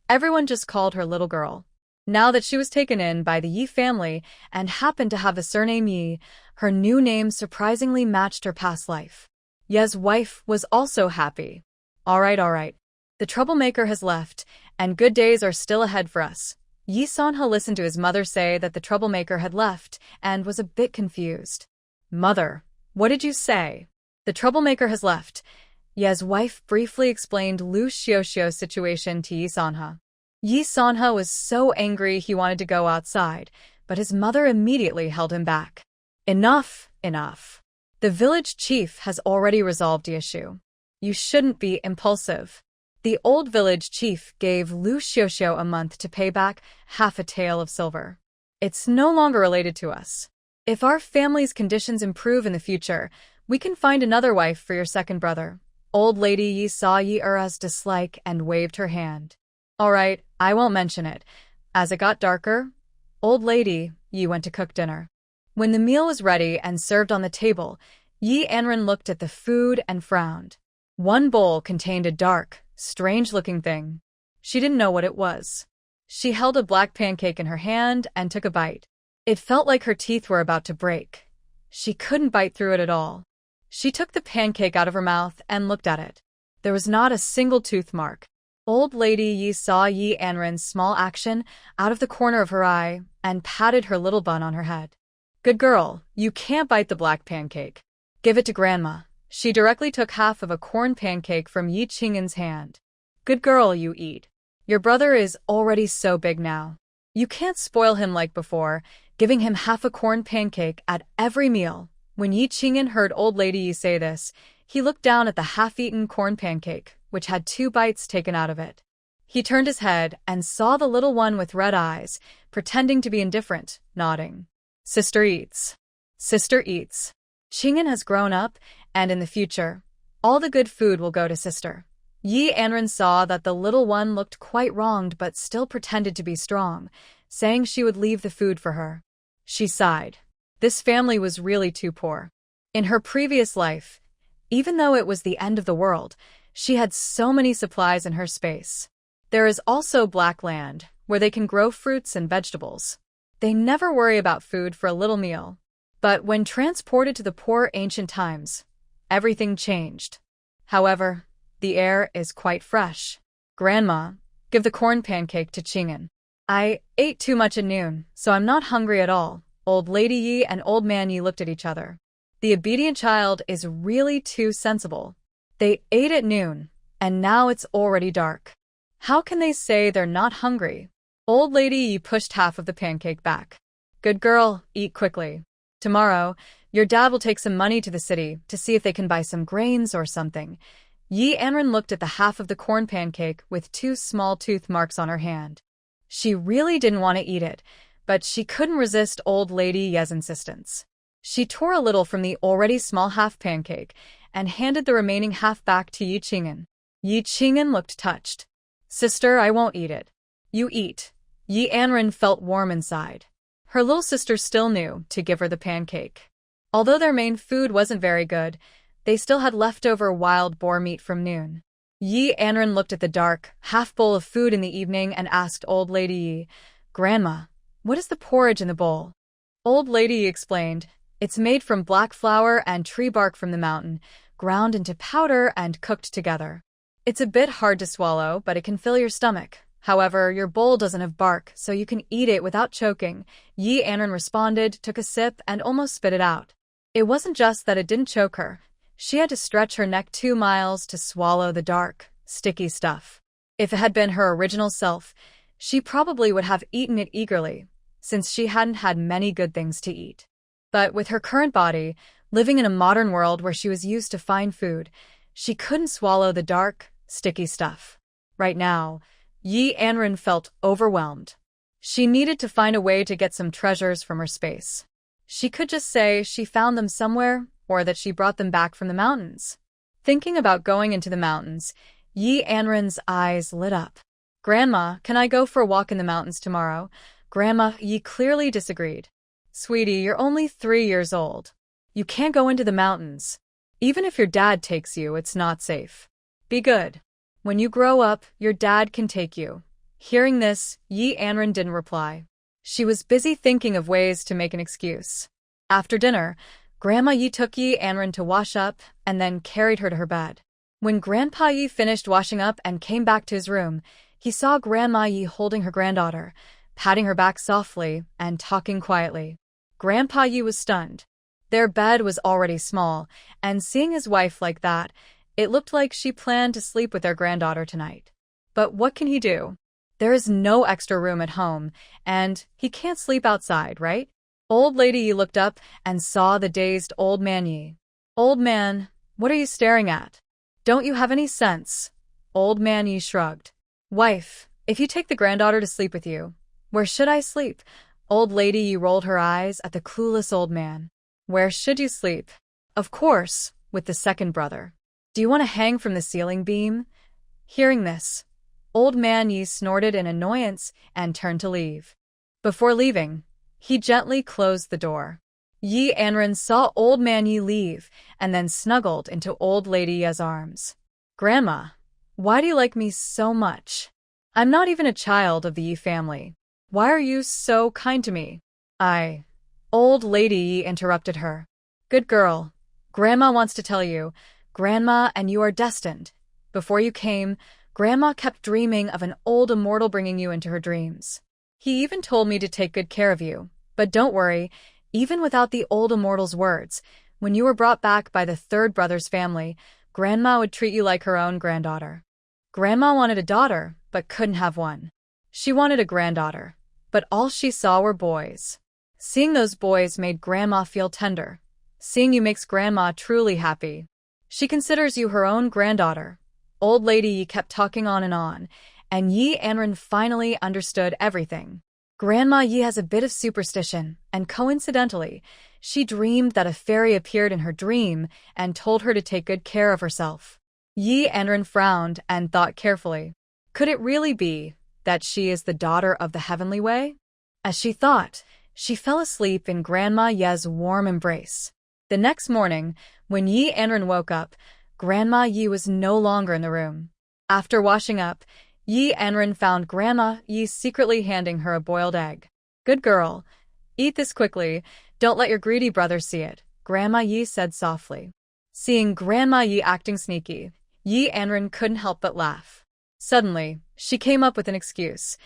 Everyone just called her little girl. Now that she was taken in by the Yi family and happened to have the surname Yi, her new name surprisingly matched her past life. Ye's wife was also happy. All right. The troublemaker has left, and good days are still ahead for us." Yi Sanha listened to his mother say that the troublemaker had left and was a bit confused. "Mother, what did you say?" "The troublemaker has left." Ye's wife briefly explained Liu Xiuxiu's situation to Yi Sanha. Yi Sanha was so angry he wanted to go outside, but his mother immediately held him back. Enough. The village chief has already resolved the issue. You shouldn't be impulsive." The old village chief gave Liu Xiuxiu a month to pay back half a tael of silver. "It's no longer related to us. If our family's conditions improve in the future, we can find another wife for your second brother. Old Lady Yi saw Yi Era's dislike and waved her hand. All right, I won't mention it. As it got darker, Old Lady Yi went to cook dinner. When the meal was ready and served on the table, Yi Anran looked at the food and frowned. One bowl contained a dark, strange-looking thing. She didn't know what it was. She held a black pancake in her hand and took a bite. It felt like her teeth were about to break. She couldn't bite through it at all. She took the pancake out of her mouth and looked at it. There was not a single tooth mark. Old Lady Yi saw Yi Anran's small action out of the corner of her eye and patted her little bun on her head. Good girl, you can't bite the black pancake. Give it to Grandma. She directly took half of a corn pancake from Yi Qing'an's hand. Good girl, you eat. Your brother is already so big now. You can't spoil him like before, giving him half a corn pancake at every meal. When Yi Qing'an heard Old Lady Yi say this, he looked down at the half-eaten corn pancake, which had 2 bites taken out of it. He turned his head and saw the little one with red eyes, pretending to be indifferent, nodding. Sister eats. Sister eats. Qing'an has grown up, and in the future, all the good food will go to Sister. Yi Anran saw that the little one looked quite wronged but still pretended to be strong, saying she would leave the food for her. She sighed. This family was really too poor. In her previous life, even though it was the end of the world, she had so many supplies in her space. There is also black land, where they can grow fruits and vegetables. They never worry about food for a little meal. But when transported to the poor ancient times, everything changed. However, the air is quite fresh. Grandma, give the corn pancake to Qing'an. I ate too much at noon, so I'm not hungry at all. Old Lady Yi and Old Man Yi looked at each other. The obedient child is really too sensible. They ate at noon, and now it's already dark. How can they say they're not hungry? Old Lady Yi pushed half of the pancake back. Good girl, eat quickly. Tomorrow, your dad will take some money to the city to see if they can buy some grains or something. Yi Anran looked at the half of the corn pancake with 2 small tooth marks on her hand. She really didn't want to eat it, but she couldn't resist Old Lady Yi's insistence. She tore a little from the already small half pancake and handed the remaining half back to Yi Qing'an. Yi Qing'an looked touched. Sister, I won't eat it. You eat. Yi Anran felt warm inside. Her little sister still knew to give her the pancake. Although their main food wasn't very good, they still had leftover wild boar meat from noon. Yi Anran looked at the dark, half bowl of food in the evening and asked Old Lady Yi, Grandma, what is the porridge in the bowl? Old Lady Yi explained, it's made from black flour and tree bark from the mountain, ground into powder and cooked together. It's a bit hard to swallow, but it can fill your stomach. However, your bowl doesn't have bark, so you can eat it without choking. Yi Anran responded, took a sip, and almost spit it out. It wasn't just that it didn't choke her. She had to stretch her neck 2 miles to swallow the dark, sticky stuff. If it had been her original self, she probably would have eaten it eagerly, since she hadn't had many good things to eat. But with her current body, living in a modern world where she was used to fine food, she couldn't swallow the dark, sticky stuff. Right now, Yi Anran felt overwhelmed. She needed to find a way to get some treasures from her space. She could just say she found them somewhere, or that she brought them back from the mountains. Thinking about going into the mountains, Yi Anran's eyes lit up. Grandma, can I go for a walk in the mountains tomorrow? Grandma Yi clearly disagreed. Sweetie, you're only 3 years old. You can't go into the mountains. Even if your dad takes you, it's not safe. Be good. When you grow up, your dad can take you. Hearing this, Yi Anran didn't reply. She was busy thinking of ways to make an excuse. After dinner, Grandma Yi took Yi Anran to wash up and then carried her to her bed. When Grandpa Yi finished washing up and came back to his room, he saw Grandma Yi holding her granddaughter, patting her back softly and talking quietly. Grandpa Yi was stunned. Their bed was already small, and seeing his wife like that, it looked like she planned to sleep with their granddaughter tonight. But what can he do? There is no extra room at home, and he can't sleep outside, right? Old Lady Yi looked up and saw the dazed Old Man Yi. Old man, what are you staring at? Don't you have any sense? Old Man Yi shrugged. Wife, if you take the granddaughter to sleep with you, where should I sleep? Old Lady Yi rolled her eyes at the clueless old man. Where should you sleep? Of course, with the second brother. Do you want to hang from the ceiling beam? Hearing this, old man Yi snorted in annoyance and turned to leave. Before leaving, he gently closed the door. Yi Anran saw old man Yi leave and then snuggled into old lady Ye's arms. Grandma, why do you like me so much? I'm not even a child of the Yi family. Why are you so kind to me? Old lady Yi interrupted her. Good girl. Grandma wants to tell you, Grandma and you are destined. Before you came, Grandma kept dreaming of an old immortal bringing you into her dreams. He even told me to take good care of you. But don't worry, even without the old immortal's words, when you were brought back by the third brother's family, Grandma would treat you like her own granddaughter. Grandma wanted a daughter, but couldn't have one. She wanted a granddaughter, but all she saw were boys. Seeing those boys made Grandma feel tender. Seeing you makes Grandma truly happy. She considers you her own granddaughter. Old lady Yi kept talking on, and Yi Anran finally understood everything. Grandma Yi has a bit of superstition, and coincidentally, she dreamed that a fairy appeared in her dream and told her to take good care of herself. Yi Anran frowned and thought carefully. Could it really be that she is the daughter of the heavenly way? As she thought, she fell asleep in Grandma Ye's warm embrace. The next morning, when Yi Anran woke up, Grandma Yi was no longer in the room. After washing up, Yi Anran found Grandma Yi secretly handing her a boiled egg. Good girl. Eat this quickly. Don't let your greedy brother see it, Grandma Yi said softly. Seeing Grandma Yi acting sneaky, Yi Anran couldn't help but laugh. Suddenly, she came up with an excuse.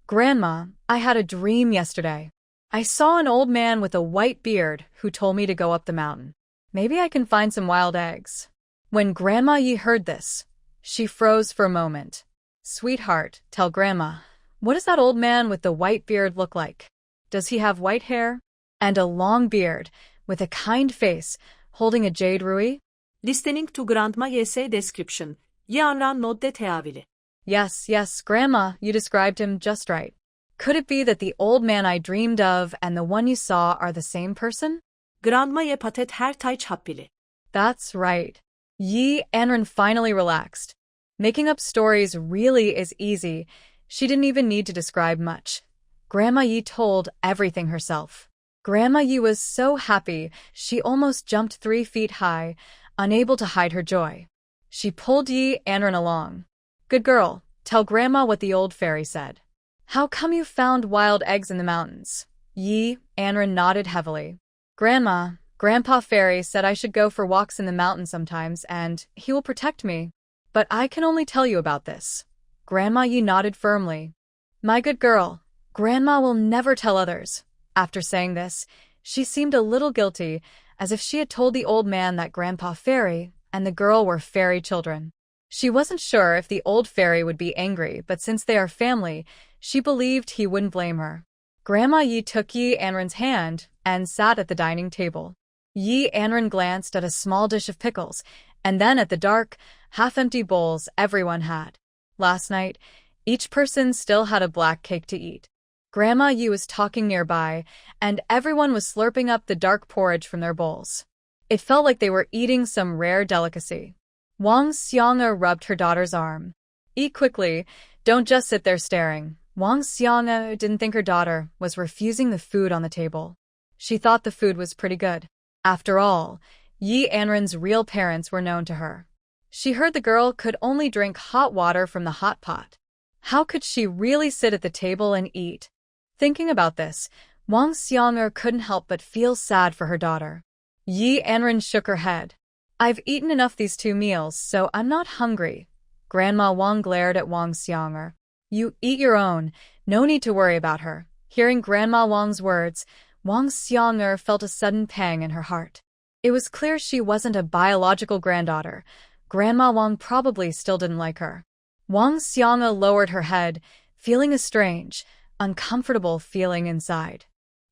Grandma, I had a dream yesterday. I saw an old man with a white beard who told me to go up the mountain. Maybe I can find some wild eggs. When Grandma Yi heard this, she froze for a moment. Sweetheart, tell Grandma, what does that old man with the white beard look like? Does he have white hair? And a long beard, with a kind face, holding a jade ruby? Listening to Grandma Ye's description. Anran nodde teavili. Yes, Grandma, you described him just right. Could it be that the old man I dreamed of and the one you saw are the same person? Grandma Ye patet her tay çhappili. That's right. Yi Anran finally relaxed. Making up stories really is easy. She didn't even need to describe much. Grandma Yi told everything herself. Grandma Yi was so happy she almost jumped 3 feet high, unable to hide her joy. She pulled Yi Anran along. Good girl, tell Grandma what the old fairy said. How come you found wild eggs in the mountains? Yi Anran nodded heavily. Grandma, Grandpa Fairy said I should go for walks in the mountain sometimes and he will protect me. But I can only tell you about this. Grandma Yi nodded firmly. My good girl, Grandma will never tell others. After saying this, she seemed a little guilty, as if she had told the old man that Grandpa Fairy and the girl were fairy children. She wasn't sure if the old fairy would be angry, but since they are family, she believed he wouldn't blame her. Grandma Yi took Yi Anran's hand and sat at the dining table. Yi Anran glanced at a small dish of pickles, and then at the dark, half-empty bowls everyone had. Last night, each person still had a black cake to eat. Grandma Yi was talking nearby, and everyone was slurping up the dark porridge from their bowls. It felt like they were eating some rare delicacy. Wang Xiang'e rubbed her daughter's arm. Eat quickly, don't just sit there staring. Wang Xiang'e didn't think her daughter was refusing the food on the table. She thought the food was pretty good. After all, Yi Anran's real parents were known to her. She heard the girl could only drink hot water from the hot pot. How could she really sit at the table and eat? Thinking about this, Wang Xiang'e couldn't help but feel sad for her daughter. Yi Anran shook her head. I've eaten enough these 2 meals, so I'm not hungry. Grandma Wang glared at Wang Xiang'e. You eat your own, no need to worry about her. Hearing Grandma Wang's words, Wang Xiang'e felt a sudden pang in her heart. It was clear she wasn't a biological granddaughter. Grandma Wang probably still didn't like her. Wang Xiang'e lowered her head, feeling a strange, uncomfortable feeling inside.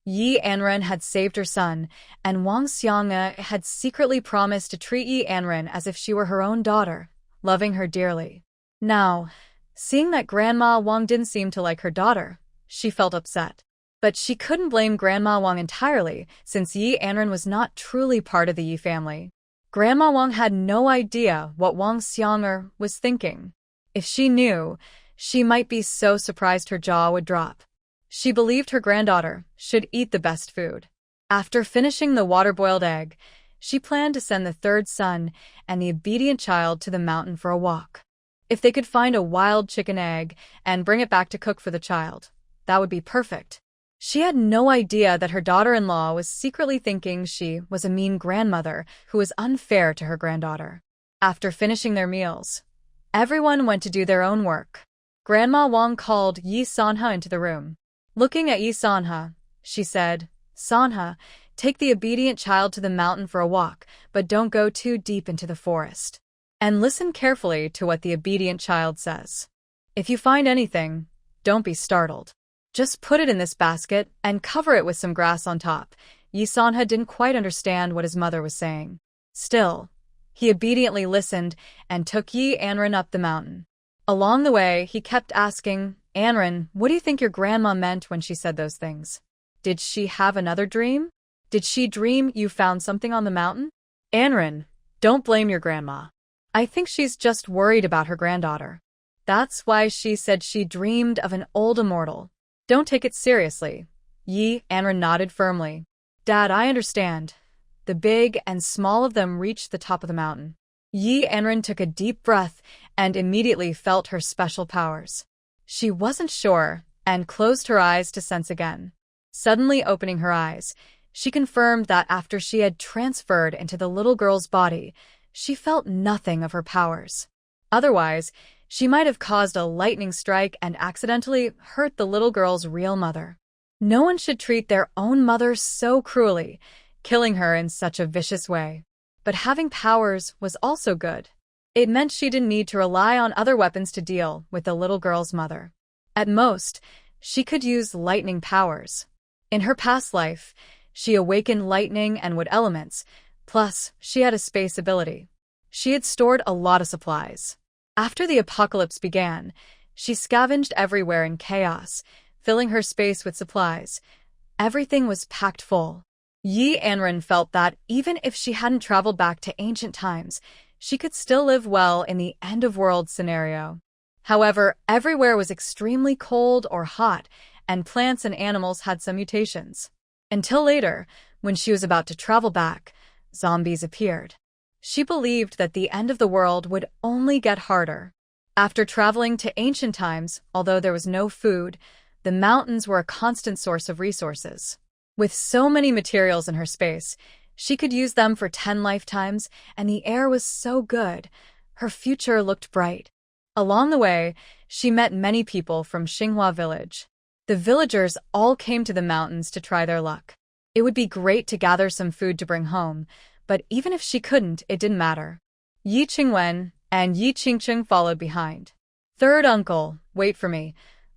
Yi Anran had saved her son, and Wang Xiang'e had secretly promised to treat Yi Anran as if she were her own daughter, loving her dearly. Now, seeing that Grandma Wang didn't seem to like her daughter, she felt upset. But she couldn't blame Grandma Wang entirely, since Yi Anran was not truly part of the Yi family. Grandma Wang had no idea what Wang Xiang'er was thinking. If she knew, she might be so surprised her jaw would drop. She believed her granddaughter should eat the best food. After finishing the water-boiled egg, she planned to send the third son and the obedient child to the mountain for a walk. If they could find a wild chicken egg and bring it back to cook for the child, that would be perfect. She had no idea that her daughter-in-law was secretly thinking she was a mean grandmother who was unfair to her granddaughter. After finishing their meals, everyone went to do their own work. Grandma Wang called Yi Sanha into the room. Looking at Yi Sanha, she said, "Sanha, take the obedient child to the mountain for a walk, but don't go too deep into the forest. And listen carefully to what the obedient child says. If you find anything, don't be startled. Just put it in this basket and cover it with some grass on top." Yi Sanha didn't quite understand what his mother was saying. Still, he obediently listened and took Yi Anran up the mountain. Along the way, he kept asking, "Anran, what do you think your grandma meant when she said those things? Did she have another dream? Did she dream you found something on the mountain?" "Anran, don't blame your grandma. I think she's just worried about her granddaughter. That's why she said she dreamed of an old immortal. Don't take it seriously." Yi Anran nodded firmly. "Dad, I understand." The big and small of them reached the top of the mountain. Yi Anran took a deep breath and immediately felt her special powers. She wasn't sure and closed her eyes to sense again. Suddenly opening her eyes, she confirmed that after she had transferred into the little girl's body, she felt nothing of her powers. Otherwise, she might have caused a lightning strike and accidentally hurt the little girl's real mother. No one should treat their own mother so cruelly, killing her in such a vicious way. But having powers was also good. It meant she didn't need to rely on other weapons to deal with the little girl's mother. At most, she could use lightning powers. In her past life, she awakened lightning and wood elements, plus she had a space ability. She had stored a lot of supplies. After the apocalypse began, she scavenged everywhere in chaos, filling her space with supplies. Everything was packed full. Yi Anran felt that even if she hadn't traveled back to ancient times, she could still live well in the end-of-world scenario. However, everywhere was extremely cold or hot, and plants and animals had some mutations. Until later, when she was about to travel back, zombies appeared. She believed that the end of the world would only get harder. After traveling to ancient times, although there was no food, the mountains were a constant source of resources. With so many materials in her space, she could use them for 10 lifetimes, and the air was so good. Her future looked bright. Along the way, she met many people from Xinghua village. The villagers all came to the mountains to try their luck. It would be great to gather some food to bring home, but even if she couldn't, it didn't matter. Yi Qingwen and Yi Qingcheng followed behind. "Third uncle, wait for me."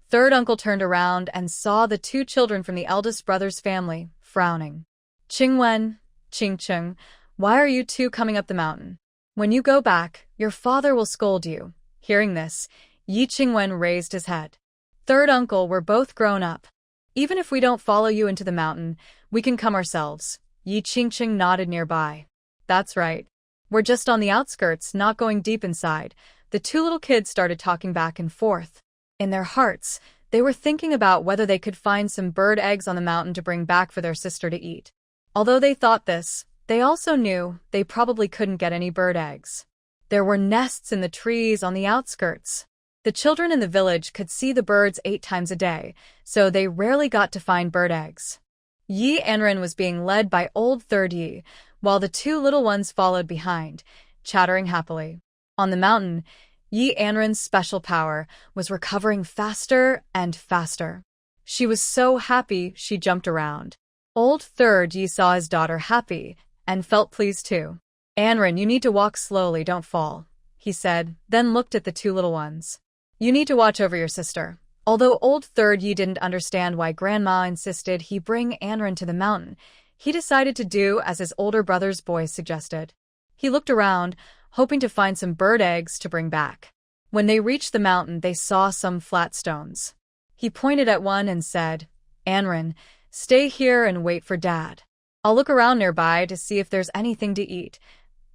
Third uncle turned around and saw the two children from the eldest brother's family, frowning. "Qingwen, Qingcheng, why are you two coming up the mountain? When you go back, your father will scold you." Hearing this, Yi Qingwen raised his head. "Third uncle, we're both grown up. Even if we don't follow you into the mountain, we can come ourselves." Yi Qingcheng nodded nearby. "That's right. We're just on the outskirts, not going deep inside." The two little kids started talking back and forth. In their hearts, they were thinking about whether they could find some bird eggs on the mountain to bring back for their sister to eat. Although they thought this, they also knew they probably couldn't get any bird eggs. There were nests in the trees on the outskirts. The children in the village could see the birds 8 times a day, so they rarely got to find bird eggs. Yi Anran was being led by old Third Yi, while the two little ones followed behind, chattering happily. On the mountain, Yi Anran's special power was recovering faster and faster. She was so happy she jumped around. Old Third Yi saw his daughter happy and felt pleased too. "Anran, you need to walk slowly, don't fall," he said, then looked at the two little ones. "You need to watch over your sister." Although old Third Yi didn't understand why Grandma insisted he bring Anran to the mountain, he decided to do as his older brother's boys suggested. He looked around, hoping to find some bird eggs to bring back. When they reached the mountain, they saw some flat stones. He pointed at one and said, "Anran, stay here and wait for Dad. I'll look around nearby to see if there's anything to eat."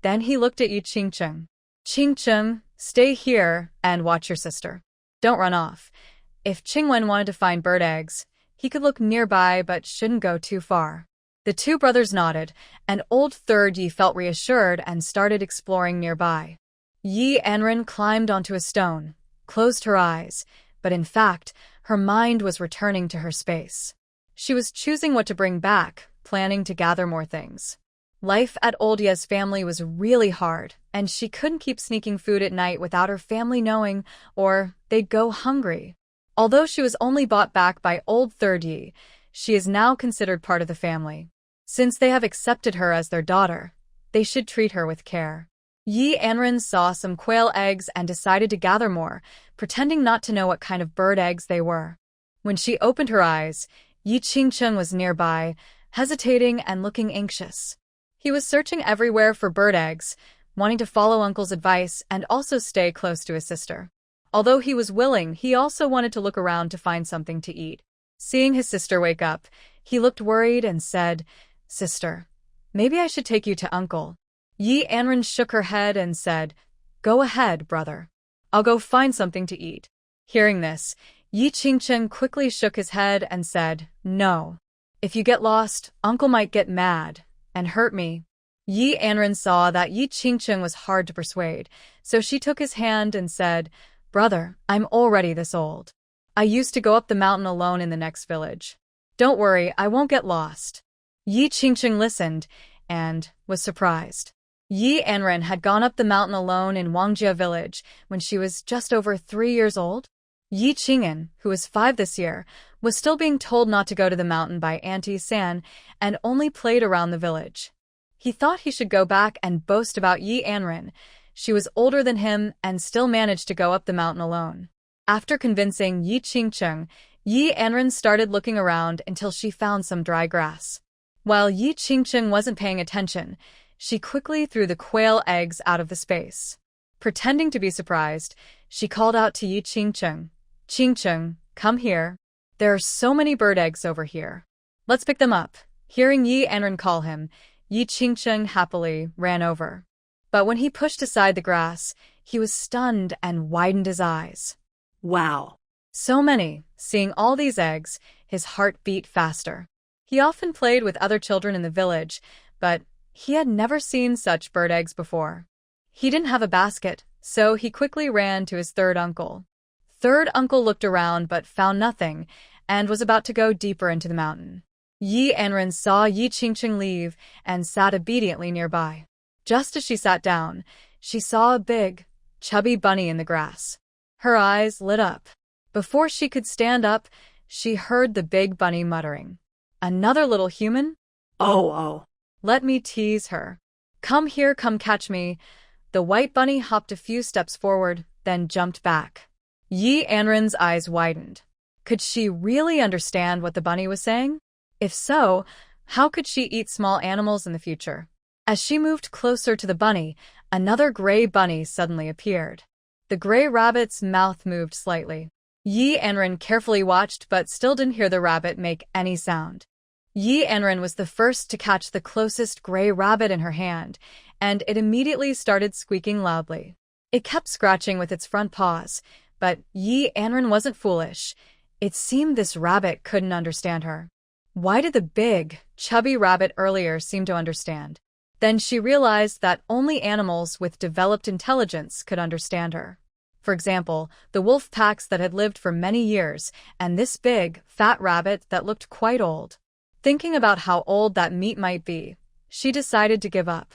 Then he looked at Yi Qingcheng. Qingcheng, stay here and watch your sister. Don't run off. If Qingwen wanted to find bird eggs, he could look nearby but shouldn't go too far. The two brothers nodded, and old Third Yi felt reassured and started exploring nearby. Yi Anran climbed onto a stone, closed her eyes, but in fact, her mind was returning to her space. She was choosing what to bring back, planning to gather more things. Life at Old Ye's family was really hard, and she couldn't keep sneaking food at night without her family knowing, or they'd go hungry. Although she was only bought back by Old Third Yi, she is now considered part of the family. Since they have accepted her as their daughter, they should treat her with care. Yi Anran saw some quail eggs and decided to gather more, pretending not to know what kind of bird eggs they were. When she opened her eyes, Yi Qingcheng was nearby, hesitating and looking anxious. He was searching everywhere for bird eggs, wanting to follow Uncle's advice and also stay close to his sister. Although he was willing, he also wanted to look around to find something to eat. Seeing his sister wake up, he looked worried and said, "Sister, maybe I should take you to Uncle." Yi Anran shook her head and said, "Go ahead, brother. I'll go find something to eat." Hearing this, Yi Qingcheng quickly shook his head and said, "No. If you get lost, Uncle might get mad and hurt me." Yi Anran saw that Yi Qingcheng was hard to persuade, so she took his hand and said, "Brother, I'm already this old. I used to go up the mountain alone in the next village. Don't worry, I won't get lost." Yi Qingcheng listened and was surprised. Yi Anran had gone up the mountain alone in Wangjia village when she was just over 3 years old. Yi Qing'an, who was 5 this year, was still being told not to go to the mountain by Auntie San and only played around the village. He thought he should go back and boast about Yi Anran. She was older than him and still managed to go up the mountain alone. After convincing Yi Qingcheng, Yi Anran started looking around until she found some dry grass. While Yi Qingcheng wasn't paying attention, she quickly threw the quail eggs out of the space. Pretending to be surprised, she called out to Yi Qingcheng, "Qingcheng, come here. There are so many bird eggs over here. Let's pick them up." Hearing Yi Anran call him, Yi Qingcheng happily ran over. But when he pushed aside the grass, he was stunned and widened his eyes. Wow. So many. Seeing all these eggs, his heart beat faster. He often played with other children in the village, but he had never seen such bird eggs before. He didn't have a basket, so he quickly ran to his third uncle. Third uncle looked around but found nothing and was about to go deeper into the mountain. Yi Anran saw Yi Qingcheng leave and sat obediently nearby. Just as she sat down, she saw a big, chubby bunny in the grass. Her eyes lit up. Before she could stand up, she heard the big bunny muttering, "Another little human? Oh. Let me tease her. Come here, come catch me." The white bunny hopped a few steps forward, then jumped back. Yi Anran's eyes widened. Could she really understand what the bunny was saying? If so, how could she eat small animals in the future? As she moved closer to the bunny, another gray bunny suddenly appeared. The gray rabbit's mouth moved slightly. Yi Anran carefully watched but still didn't hear the rabbit make any sound. Yi Anran was the first to catch the closest gray rabbit in her hand, and it immediately started squeaking loudly. It kept scratching with its front paws, but Yi Anran wasn't foolish. It seemed this rabbit couldn't understand her. Why did the big, chubby rabbit earlier seem to understand? Then she realized that only animals with developed intelligence could understand her. For example, the wolf packs that had lived for many years, and this big, fat rabbit that looked quite old. Thinking about how old that meat might be, she decided to give up.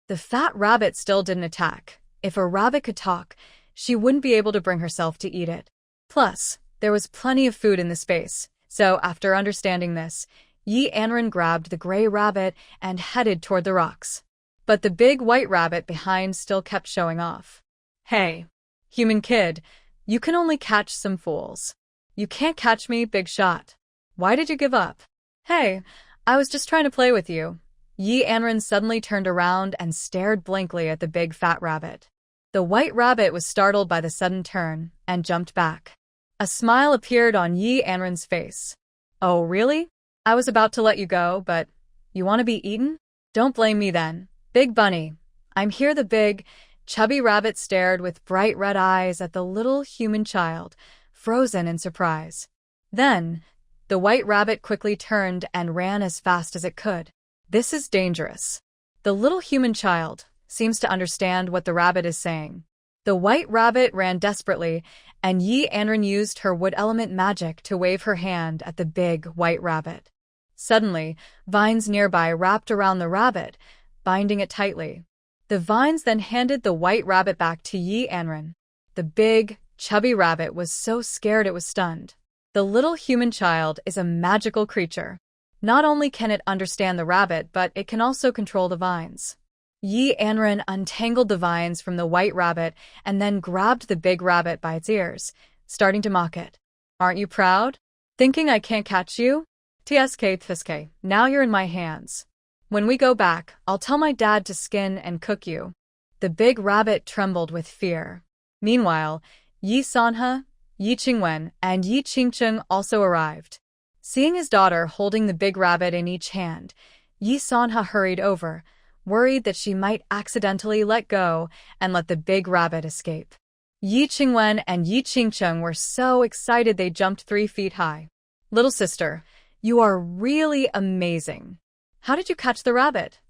The fat rabbit still didn't attack. If a rabbit could talk, she wouldn't be able to bring herself to eat it. Plus, there was plenty of food in the space, so after understanding this, Yi Anran grabbed the gray rabbit and headed toward the rocks. But the big white rabbit behind still kept showing off. "Hey, human kid, you can only catch some fools. You can't catch me, big shot. Why did you give up?" "Hey, I was just trying to play with you." Yi Anran suddenly turned around and stared blankly at the big fat rabbit. The white rabbit was startled by the sudden turn and jumped back. A smile appeared on Yi Anran's face. "Oh, really? I was about to let you go, but you want to be eaten? Don't blame me then. Big bunny, I'm here. The big, chubby rabbit stared with bright red eyes at the little human child, frozen in surprise. Then, the white rabbit quickly turned and ran as fast as it could. This is dangerous. The little human child seems to understand what the rabbit is saying. The white rabbit ran desperately, and Anran used her wood element magic to wave her hand at the big white rabbit. Suddenly, vines nearby wrapped around the rabbit, binding it tightly. The vines then handed the white rabbit back to Anran. The big, chubby rabbit was so scared it was stunned. The little human child is a magical creature. Not only can it understand the rabbit, but it can also control the vines. Anran untangled the vines from the white rabbit and then grabbed the big rabbit by its ears, starting to mock it. Aren't you proud? Thinking I can't catch you? Tsk, now you're in my hands. When we go back, I'll tell my dad to skin and cook you. The big rabbit trembled with fear. Meanwhile, Sanha, Qingwen, and Qingcheng also arrived. Seeing his daughter holding the big rabbit in each hand, Sanha hurried over, worried that she might accidentally let go and let the big rabbit escape. Qingwen and Qingcheng were so excited they jumped 3 feet high. Little sister, you are really amazing. How did you catch the rabbit?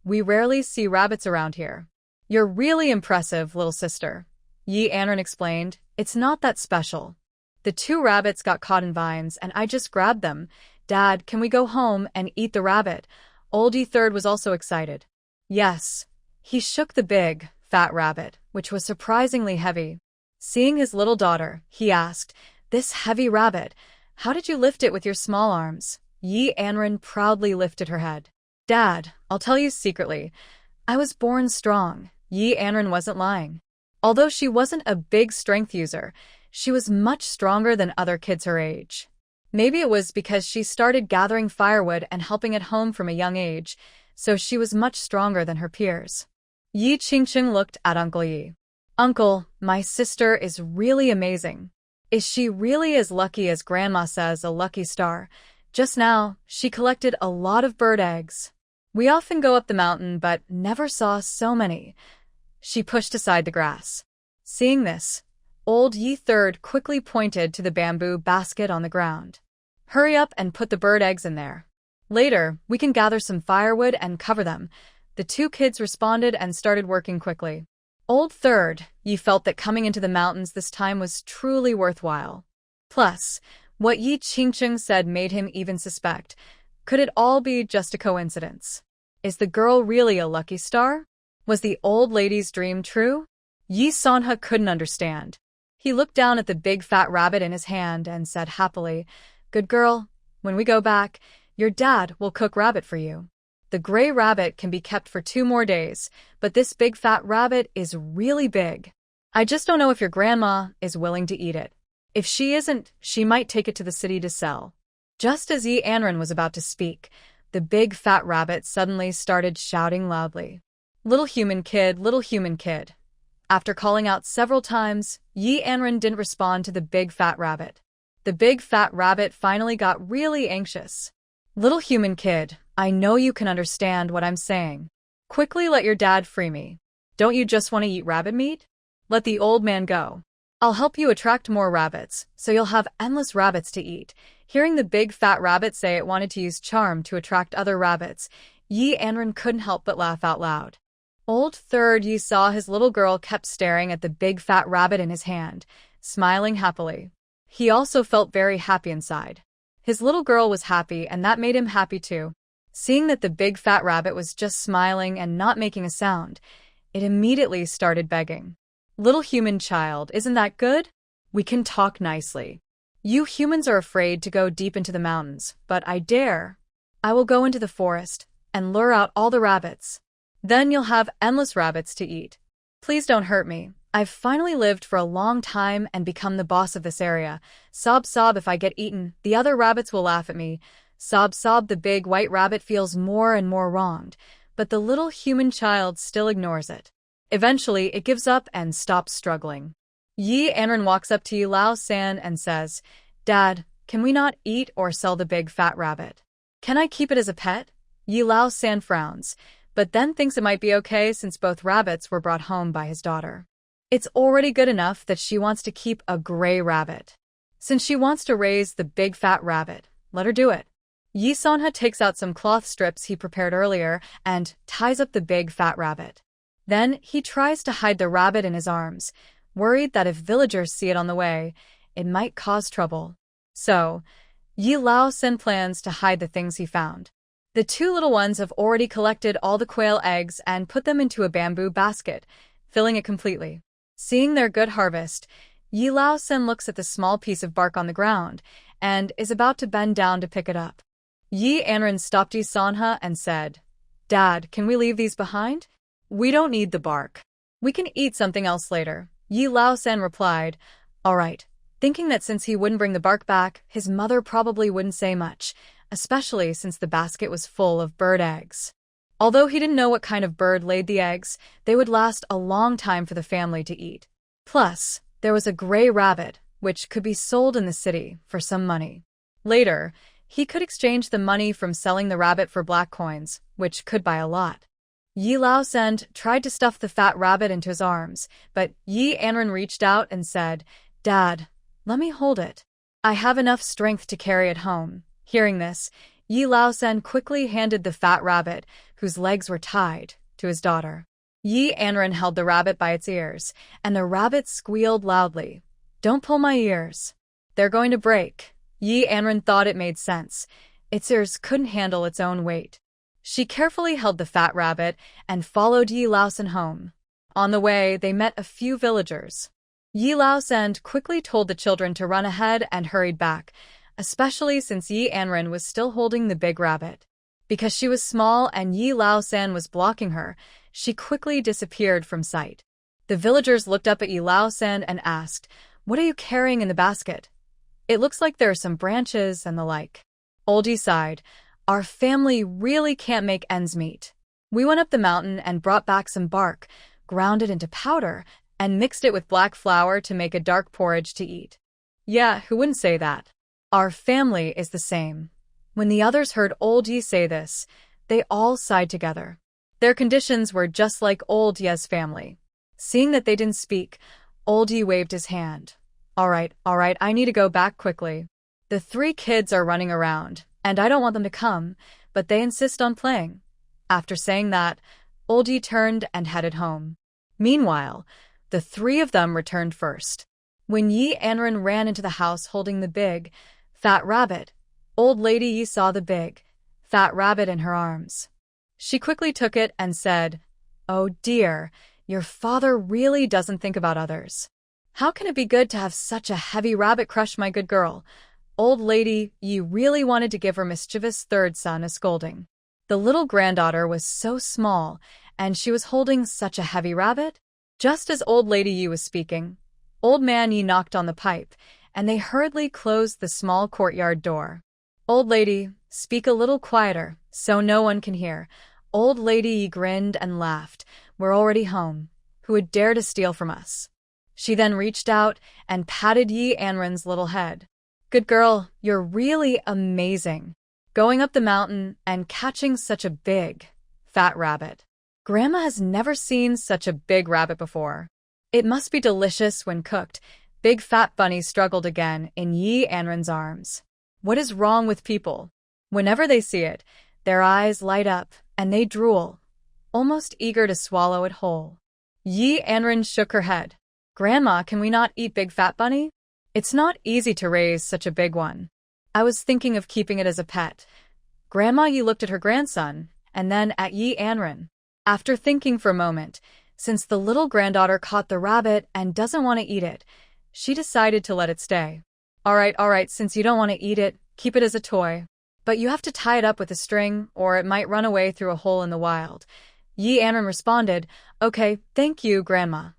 We rarely see rabbits around here. You're really impressive, little sister. Anran explained. It's not that special. The 2 rabbits got caught in vines and I just grabbed them. Dad, can we go home and eat the rabbit? Old Third was also excited. Yes. He shook the big, fat rabbit, which was surprisingly heavy. Seeing his little daughter, he asked, this heavy rabbit, how did you lift it with your small arms? Anran proudly lifted her head. Dad, I'll tell you secretly. I was born strong. Anran wasn't lying. Although she wasn't a big strength user, she was much stronger than other kids her age. Maybe it was because she started gathering firewood and helping at home from a young age, so she was much stronger than her peers. Qingcheng looked at Uncle Yi. Uncle, my sister is really amazing. Is she really as lucky as Grandma says, a lucky star? Just now, she collected a lot of bird eggs. We often go up the mountain, but never saw so many. She pushed aside the grass. Seeing this, Old Third quickly pointed to the bamboo basket on the ground. Hurry up and put the bird eggs in there. Later, we can gather some firewood and cover them. The 2 kids responded and started working quickly. Old Third, felt that coming into the mountains this time was truly worthwhile. Plus, what Qingcheng said made him even suspect. Could it all be just a coincidence? Is the girl really a lucky star? Was the old lady's dream true? Sanha couldn't understand. He looked down at the big fat rabbit in his hand and said happily, Good girl, when we go back, your dad will cook rabbit for you. The gray rabbit can be kept for 2 more days, but this big fat rabbit is really big. I just don't know if your grandma is willing to eat it. If she isn't, she might take it to the city to sell. Just as Anran was about to speak, the big fat rabbit suddenly started shouting loudly. Little human kid, little human kid. After calling out several times, Anran didn't respond to the big fat rabbit. The big fat rabbit finally got really anxious. Little human kid, I know you can understand what I'm saying. Quickly let your dad free me. Don't you just want to eat rabbit meat? Let the old man go. I'll help you attract more rabbits, so you'll have endless rabbits to eat. Hearing the big fat rabbit say it wanted to use charm to attract other rabbits, Anran couldn't help but laugh out loud. Old Third saw his little girl kept staring at the big fat rabbit in his hand, smiling happily. He also felt very happy inside. His little girl was happy, and that made him happy too. Seeing that the big fat rabbit was just smiling and not making a sound, it immediately started begging. Little human child, isn't that good? We can talk nicely. You humans are afraid to go deep into the mountains, but I dare. I will go into the forest and lure out all the rabbits. Then you'll have endless rabbits to eat. Please don't hurt me. I've finally lived for a long time and become the boss of this area. Sob sob, if I get eaten, the other rabbits will laugh at me. Sob sob, the big white rabbit feels more and more wronged, but the little human child still ignores it. Eventually, it gives up and stops struggling. Anran walks up to Lao San and says, Dad, can we not eat or sell the big fat rabbit? Can I keep it as a pet? Lao San frowns. but then thinks it might be okay since both rabbits were brought home by his daughter. It's already good enough that she wants to keep a gray rabbit. Since she wants to raise the big fat rabbit, let her do it. Yi Sonha takes out some cloth strips he prepared earlier and ties up the big fat rabbit. Then he tries to hide the rabbit in his arms, worried that if villagers see it on the way, it might cause trouble. So, Yi Laosen plans to hide the things he found. The two little ones have already collected all the quail eggs and put them into a bamboo basket, filling it completely. Seeing their good harvest, Yi Laosen looks at the small piece of bark on the ground and is about to bend down to pick it up. Yi Anran stopped Yi Sonha and said, "Dad, can we leave these behind? We don't need the bark. We can eat something else later." Yi Laosen replied, "All right," thinking that since he wouldn't bring the bark back, his mother probably wouldn't say much, especially since the basket was full of bird eggs. Although he didn't know what kind of bird laid the eggs, they would last a long time for the family to eat. Plus, there was a gray rabbit, which could be sold in the city for some money. Later, he could exchange the money from selling the rabbit for black coins, which could buy a lot. Yi Laosen tried to stuff the fat rabbit into his arms, but Yi Anran reached out and said, "Dad, let me hold it. I have enough strength to carry it home." Hearing this, Yi Laosen quickly handed the fat rabbit, whose legs were tied, to his daughter. Yi Anran held the rabbit by its ears, and the rabbit squealed loudly. "Don't pull my ears. They're going to break." Yi Anran thought it made sense. Its ears couldn't handle its own weight. She carefully held the fat rabbit and followed Yi Laosen home. On the way, they met a few villagers. Yi Laosen quickly told the children to run ahead and hurried back, especially since Yi Anran was still holding the big rabbit. Because she was small and Yi Laosen was blocking her, she quickly disappeared from sight. The villagers looked up at Yi Laosen and asked, "What are you carrying in the basket?" "It looks like there are some branches and the like." Old Yi sighed. "Our family really can't make ends meet. We went up the mountain and brought back some bark, ground it into powder, and mixed it with black flour to make a dark porridge to eat." "Yeah, who wouldn't say that? Our family is the same." When the others heard Old Yi say this, they all sighed together. Their conditions were just like Old Ye's family. Seeing that they didn't speak, Old Yi waved his hand. All right, I need to go back quickly. The three kids are running around, and I don't want them to come, but they insist on playing." After saying that, Old Yi turned and headed home. Meanwhile, the three of them returned first. When Yi Anran ran into the house holding the big, fat rabbit, Old Lady Yi saw the big, fat rabbit in her arms. She quickly took it and said, "Oh dear, your father really doesn't think about others. How can it be good to have such a heavy rabbit crush, my good girl?" Old Lady Yi really wanted to give her mischievous third son a scolding. The little granddaughter was so small, and she was holding such a heavy rabbit. Just as Old Lady Yi was speaking, Old Man Yi knocked on the pipe, and they hurriedly closed the small courtyard door. "Old lady, speak a little quieter, so no one can hear." Old Lady Yi grinned and laughed. "We're already home. Who would dare to steal from us?" She then reached out and patted Yi Anran's little head. "Good girl, you're really amazing. Going up the mountain and catching such a big, fat rabbit. Grandma has never seen such a big rabbit before. It must be delicious when cooked." Big Fat Bunny struggled again in Yi Anran's arms. What is wrong with people? Whenever they see it, their eyes light up and they drool, almost eager to swallow it whole. Yi Anran shook her head. "Grandma, can we not eat Big Fat Bunny? It's not easy to raise such a big one. I was thinking of keeping it as a pet." Grandma Yi looked at her grandson and then at Yi Anran. After thinking for a moment, since the little granddaughter caught the rabbit and doesn't want to eat it, she decided to let it stay. All right, since you don't want to eat it, keep it as a toy. But you have to tie it up with a string, or it might run away through a hole in the wild." Yi Anran responded, "Okay, thank you, Grandma."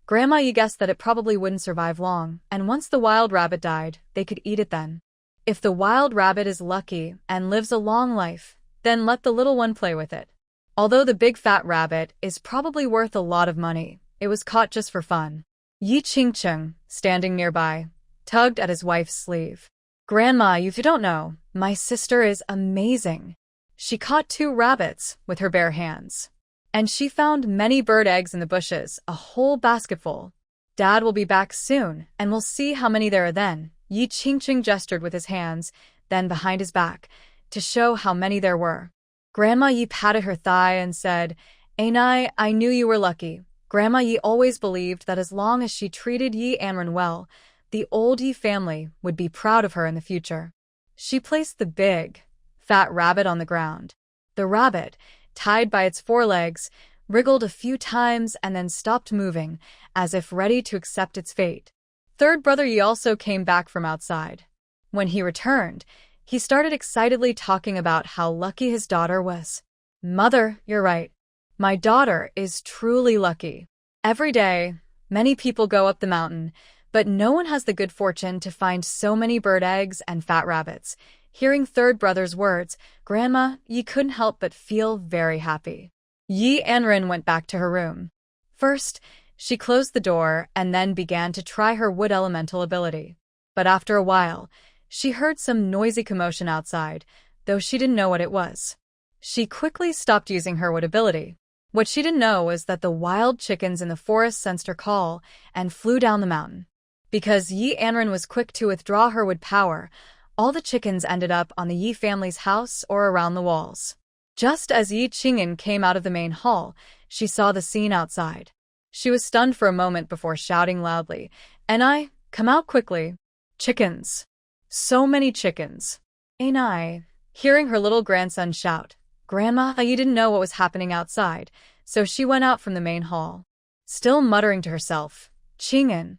Grandma Yi guessed that it probably wouldn't survive long, and once the wild rabbit died, they could eat it then. If the wild rabbit is lucky and lives a long life, then let the little one play with it. Although the big fat rabbit is probably worth a lot of money, it was caught just for fun. Yi Qingcheng, standing nearby, tugged at his wife's sleeve. "Grandma, if you don't know, my sister is amazing. She caught 2 rabbits with her bare hands. And she found many bird eggs in the bushes, a whole basketful. Dad will be back soon, and we'll see how many there are then. Yi Qingqing gestured with his hands, then behind his back, to show how many there were. Grandma Yi patted her thigh and said, "Ain't I knew you were lucky." Grandma Yi always believed that as long as she treated Yi Anran well, the old Yi family would be proud of her in the future. She placed the big, fat rabbit on the ground. The rabbit, tied by its forelegs, wriggled a few times and then stopped moving, as if ready to accept its fate. Third brother Yi also came back from outside. When he returned, he started excitedly talking about how lucky his daughter was. "Mother, you're right. My daughter is truly lucky. Every day, many people go up the mountain, but no one has the good fortune to find so many bird eggs and fat rabbits." Hearing third brother's words, Grandma Yi couldn't help but feel very happy. Yi Anran went back to her room. First, she closed the door and then began to try her wood elemental ability. But after a while, she heard some noisy commotion outside, though she didn't know what it was. She quickly stopped using her wood ability. What she didn't know was that the wild chickens in the forest sensed her call and flew down the mountain. Because Yi Anran was quick to withdraw her wood power, all the chickens ended up on the Yi family's house or around the walls. Just as Yi Qing'an came out of the main hall, she saw the scene outside. She was stunned for a moment before shouting loudly, "Come out quickly. Chickens. So many chickens. Ain't I?" Hearing her little grandson shout, Grandma Yi didn't know what was happening outside, so she went out from the main hall. Still muttering to herself, "Qing'an,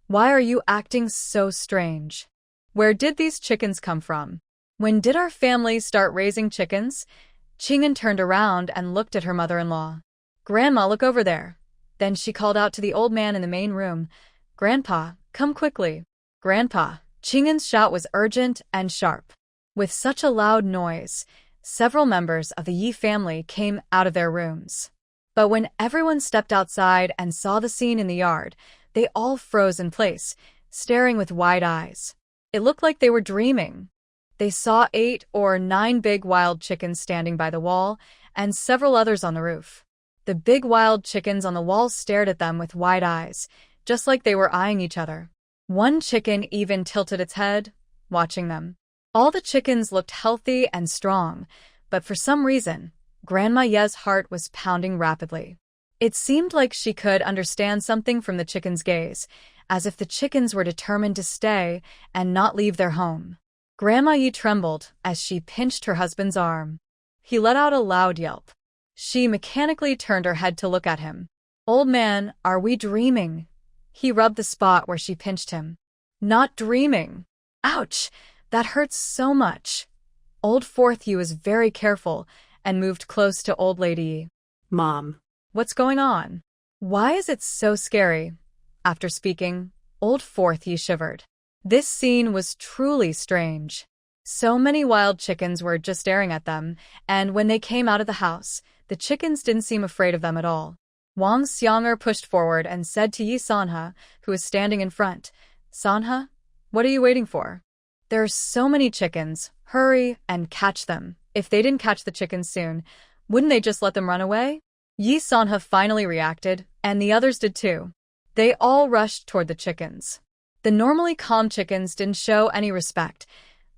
why are you acting so strange? Where did these chickens come from? When did our family start raising chickens?" Qing'an turned around and looked at her mother-in-law. "Grandma, look over there." Then she called out to the old man in the main room, "Grandpa, come quickly." "Grandpa." Qing'an's shout was urgent and sharp. With such a loud noise, several members of the Yi family came out of their rooms. But when everyone stepped outside and saw the scene in the yard, they all froze in place, staring with wide eyes. It looked like they were dreaming. They saw 8 or 9 big wild chickens standing by the wall and several others on the roof. The big wild chickens on the wall stared at them with wide eyes, just like they were eyeing each other. One chicken even tilted its head, watching them. All the chickens looked healthy and strong, but for some reason, Grandma Ye's heart was pounding rapidly. It seemed like she could understand something from the chickens' gaze, as if the chickens were determined to stay and not leave their home. Grandma Yi trembled as she pinched her husband's arm. He let out a loud yelp. She mechanically turned her head to look at him. "Old man, are we dreaming?" He rubbed the spot where she pinched him. "Not dreaming. Ouch, that hurts so much." Old Fourth Yu was very careful and moved close to Old Lady Yi. Mom. "What's going on? Why is it so scary?" After speaking, Old Fourth Yu shivered. This scene was truly strange. So many wild chickens were just staring at them, and when they came out of the house, the chickens didn't seem afraid of them at all. Wang Xianger pushed forward and said to Yi Sanhe, who was standing in front, "Sanhe, what are you waiting for? There are so many chickens. Hurry and catch them. If they didn't catch the chickens soon, wouldn't they just let them run away?" Yi Sanhe finally reacted, and the others did too. They all rushed toward the chickens. The normally calm chickens didn't show any respect.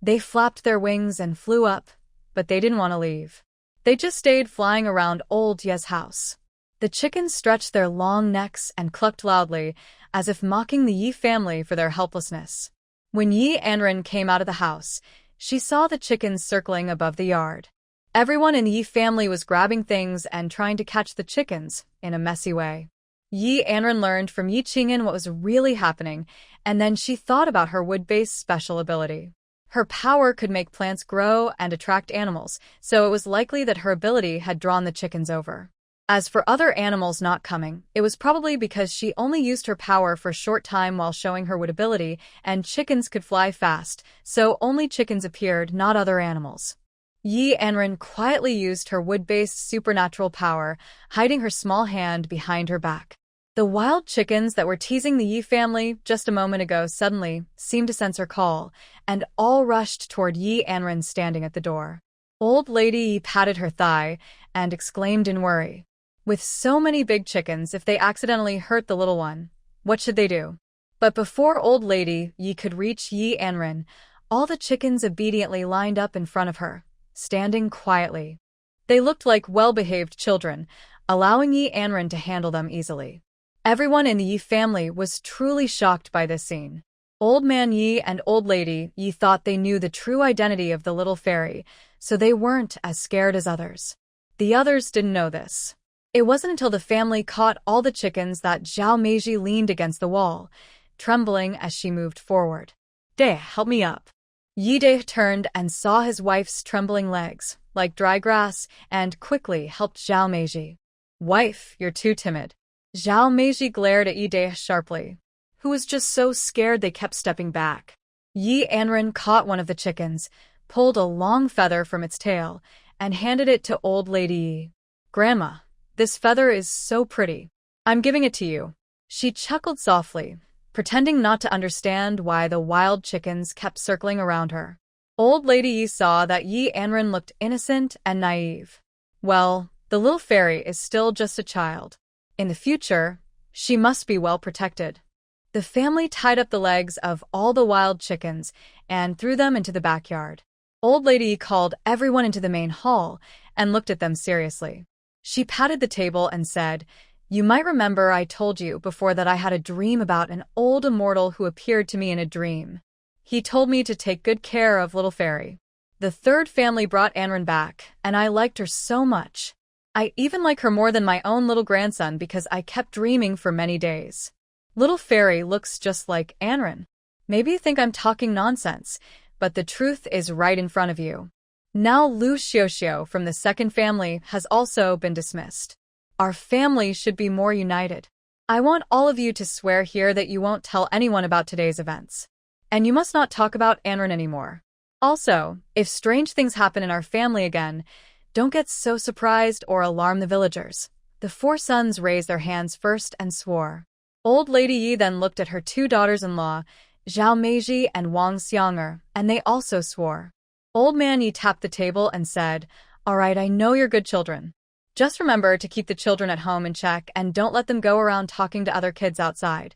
They flapped their wings and flew up, but they didn't want to leave. They just stayed flying around Old Ye's house. The chickens stretched their long necks and clucked loudly, as if mocking the Yi family for their helplessness. When Yi Anran came out of the house, she saw the chickens circling above the yard. Everyone in the Yi family was grabbing things and trying to catch the chickens in a messy way. Yi Anran learned from Yi Qing'an what was really happening, and then she thought about her wood-based special ability. Her power could make plants grow and attract animals, so it was likely that her ability had drawn the chickens over. As for other animals not coming, it was probably because she only used her power for a short time while showing her wood ability, and chickens could fly fast, so only chickens appeared, not other animals. Yi Anran quietly used her wood-based supernatural power, hiding her small hand behind her back. The wild chickens that were teasing the Yi family just a moment ago suddenly seemed to sense her call, and all rushed toward Yi Anran standing at the door. Old Lady Yi patted her thigh and exclaimed in worry. With so many big chickens, if they accidentally hurt the little one, what should they do? But before Old Lady Yi could reach Yi Anran, all the chickens obediently lined up in front of her, standing quietly. They looked like well-behaved children, allowing Yi Anran to handle them easily. Everyone in the Yi family was truly shocked by this scene. Old Man Yi and Old Lady Yi thought they knew the true identity of the little fairy, so they weren't as scared as others. The others didn't know this. It wasn't until the family caught all the chickens that Zhao Meiji leaned against the wall, trembling as she moved forward. "De, help me up." Yi De turned and saw his wife's trembling legs, like dry grass, and quickly helped Zhao Meiji. "Wife, you're too timid." Zhao Meiji glared at Yi De sharply, who was just so scared they kept stepping back. Yi Anran caught one of the chickens, pulled a long feather from its tail, and handed it to Old Lady Yi. "Grandma, this feather is so pretty. I'm giving it to you." She chuckled softly, pretending not to understand why the wild chickens kept circling around her. Old Lady Yi saw that Yi Anran looked innocent and naive. Well, the little fairy is still just a child. In the future, she must be well protected. The family tied up the legs of all the wild chickens and threw them into the backyard. Old Lady Yi called everyone into the main hall and looked at them seriously. She patted the table and said, "You might remember I told you before that I had a dream about an old immortal who appeared to me in a dream. He told me to take good care of little fairy. The third family brought Anran back, and I liked her so much. I even like her more than my own little grandson because I kept dreaming for many days. Little fairy looks just like Anran. Maybe you think I'm talking nonsense, but the truth is right in front of you." Now Liu Xiuxiu from the second family has also been dismissed. Our family should be more united. I want all of you to swear here that you won't tell anyone about today's events. And you must not talk about Anran anymore. Also, if strange things happen in our family again, don't get so surprised or alarm the villagers. The four sons raised their hands first and swore. Old Lady Yi then looked at her two daughters-in-law, Zhao Meiji and Wang Xiang'er, and they also swore. Old Man Yi tapped the table and said, "All right, I know you're good children. Just remember to keep the children at home in check and don't let them go around talking to other kids outside."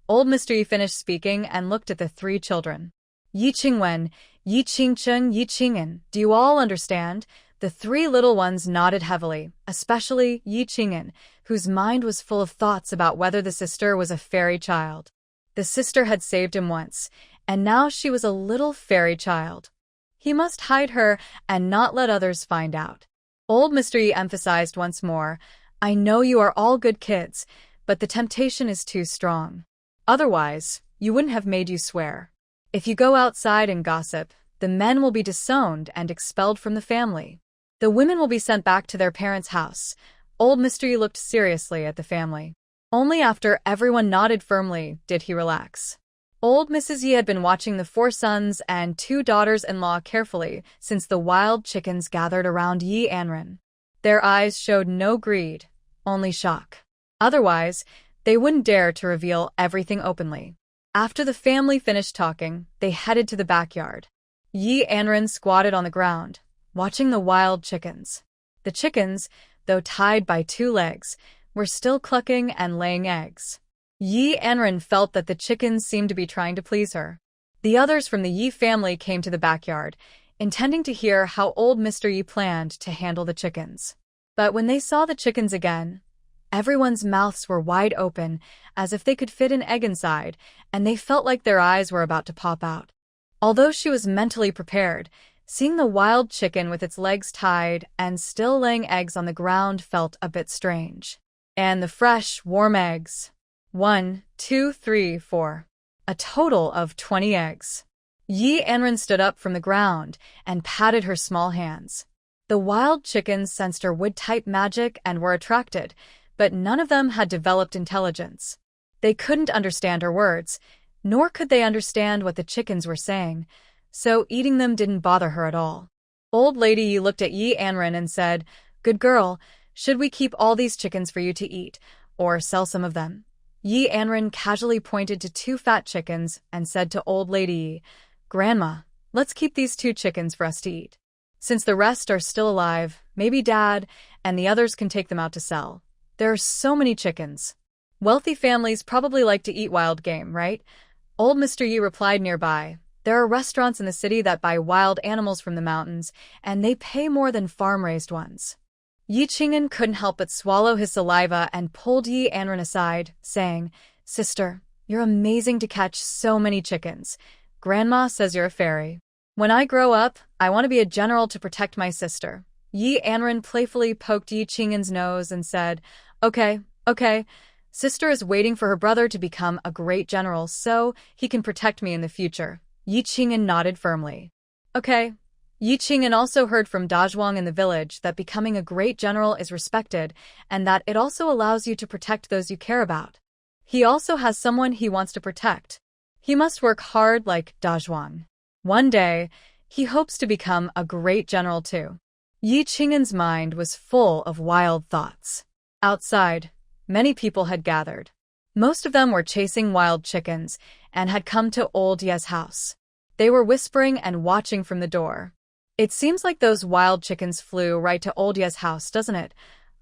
Old Mr. Yi finished speaking and looked at the three children. "Yi Qingwen, Yi Qingcheng, Yi Qing'an, do you all understand?" The three little ones nodded heavily, especially Yi Qing'an, whose mind was full of thoughts about whether the sister was a fairy child. The sister had saved him once, and now she was a little fairy child. He must hide her and not let others find out. Old Mr. Yi emphasized once more, "I know you are all good kids, but the temptation is too strong. Otherwise, you wouldn't have made you swear. If you go outside and gossip, the men will be disowned and expelled from the family. The women will be sent back to their parents' house." Old Mr. Yi looked seriously at the family. Only after everyone nodded firmly did he relax. Old Mrs. Yi had been watching the four sons and two daughters-in-law carefully since the wild chickens gathered around Yi Anran. Their eyes showed no greed, only shock. Otherwise, they wouldn't dare to reveal everything openly. After the family finished talking, they headed to the backyard. Yi Anran squatted on the ground, watching the wild chickens. The chickens, though tied by two legs, were still clucking and laying eggs. Yi Anran felt that the chickens seemed to be trying to please her. The others from the Yi family came to the backyard, intending to hear how old Mr. Yi planned to handle the chickens. But when they saw the chickens again, everyone's mouths were wide open, as if they could fit an egg inside, and they felt like their eyes were about to pop out. Although she was mentally prepared, seeing the wild chicken with its legs tied and still laying eggs on the ground felt a bit strange. And the fresh, warm eggs. 1, 2, 3, 4. A total of 20 eggs. Yi Anran stood up from the ground and patted her small hands. The wild chickens sensed her wood-type magic and were attracted, but none of them had developed intelligence. They couldn't understand her words, nor could they understand what the chickens were saying, so eating them didn't bother her at all. Old Lady Yi looked at Yi Anran and said, "Good girl, should we keep all these chickens for you to eat, or sell some of them?" Yi Anran casually pointed to two fat chickens and said to Old Lady Yi, "Grandma, let's keep these two chickens for us to eat." Since the rest are still alive, maybe Dad and the others can take them out to sell. There are so many chickens. Wealthy families probably like to eat wild game, right? Old Mr. Yi replied nearby. There are restaurants in the city that buy wild animals from the mountains, and they pay more than farm-raised ones. Yi Qing'an couldn't help but swallow his saliva and pulled Yi Anran aside, saying, "Sister, you're amazing to catch so many chickens. Grandma says you're a fairy. When I grow up, I want to be a general to protect my sister." Yi Anran playfully poked Yi Qing'an's nose and said, Okay. Sister is waiting for her brother to become a great general so he can protect me in the future." Yi Qing'an nodded firmly. Okay. Yi Qing'an also heard from Dazhuang in the village that becoming a great general is respected and that it also allows you to protect those you care about. He also has someone he wants to protect. He must work hard like Dazhuang. One day, he hopes to become a great general too. Yi Qing'an's mind was full of wild thoughts. Outside, many people had gathered. Most of them were chasing wild chickens and had come to old Ye's house. They were whispering and watching from the door. It seems like those wild chickens flew right to old Ye's house, doesn't it?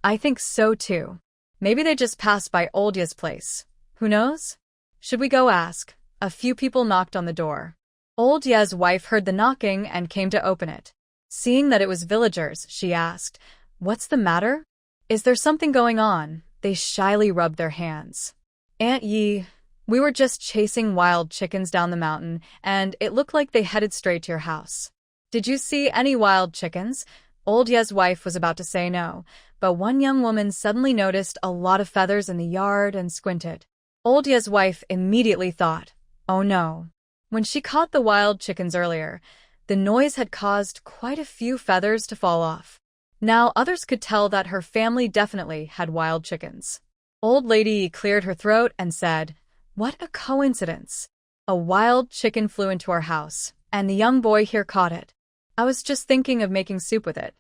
I think so too. Maybe they just passed by old Ye's place. Who knows? Should we go ask? A few people knocked on the door. Old Ye's wife heard the knocking and came to open it. Seeing that it was villagers, she asked, "What's the matter? Is there something going on?" They shyly rubbed their hands. "Aunt Yi, we were just chasing wild chickens down the mountain, and it looked like they headed straight to your house." "Did you see any wild chickens?" Old Ye's wife was about to say no, but one young woman suddenly noticed a lot of feathers in the yard and squinted. Old Ye's wife immediately thought, "Oh no." When she caught the wild chickens earlier, the noise had caused quite a few feathers to fall off. Now others could tell that her family definitely had wild chickens. Old Lady cleared her throat and said, "What a coincidence. A wild chicken flew into our house, and the young boy here caught it. I was just thinking of making soup with it.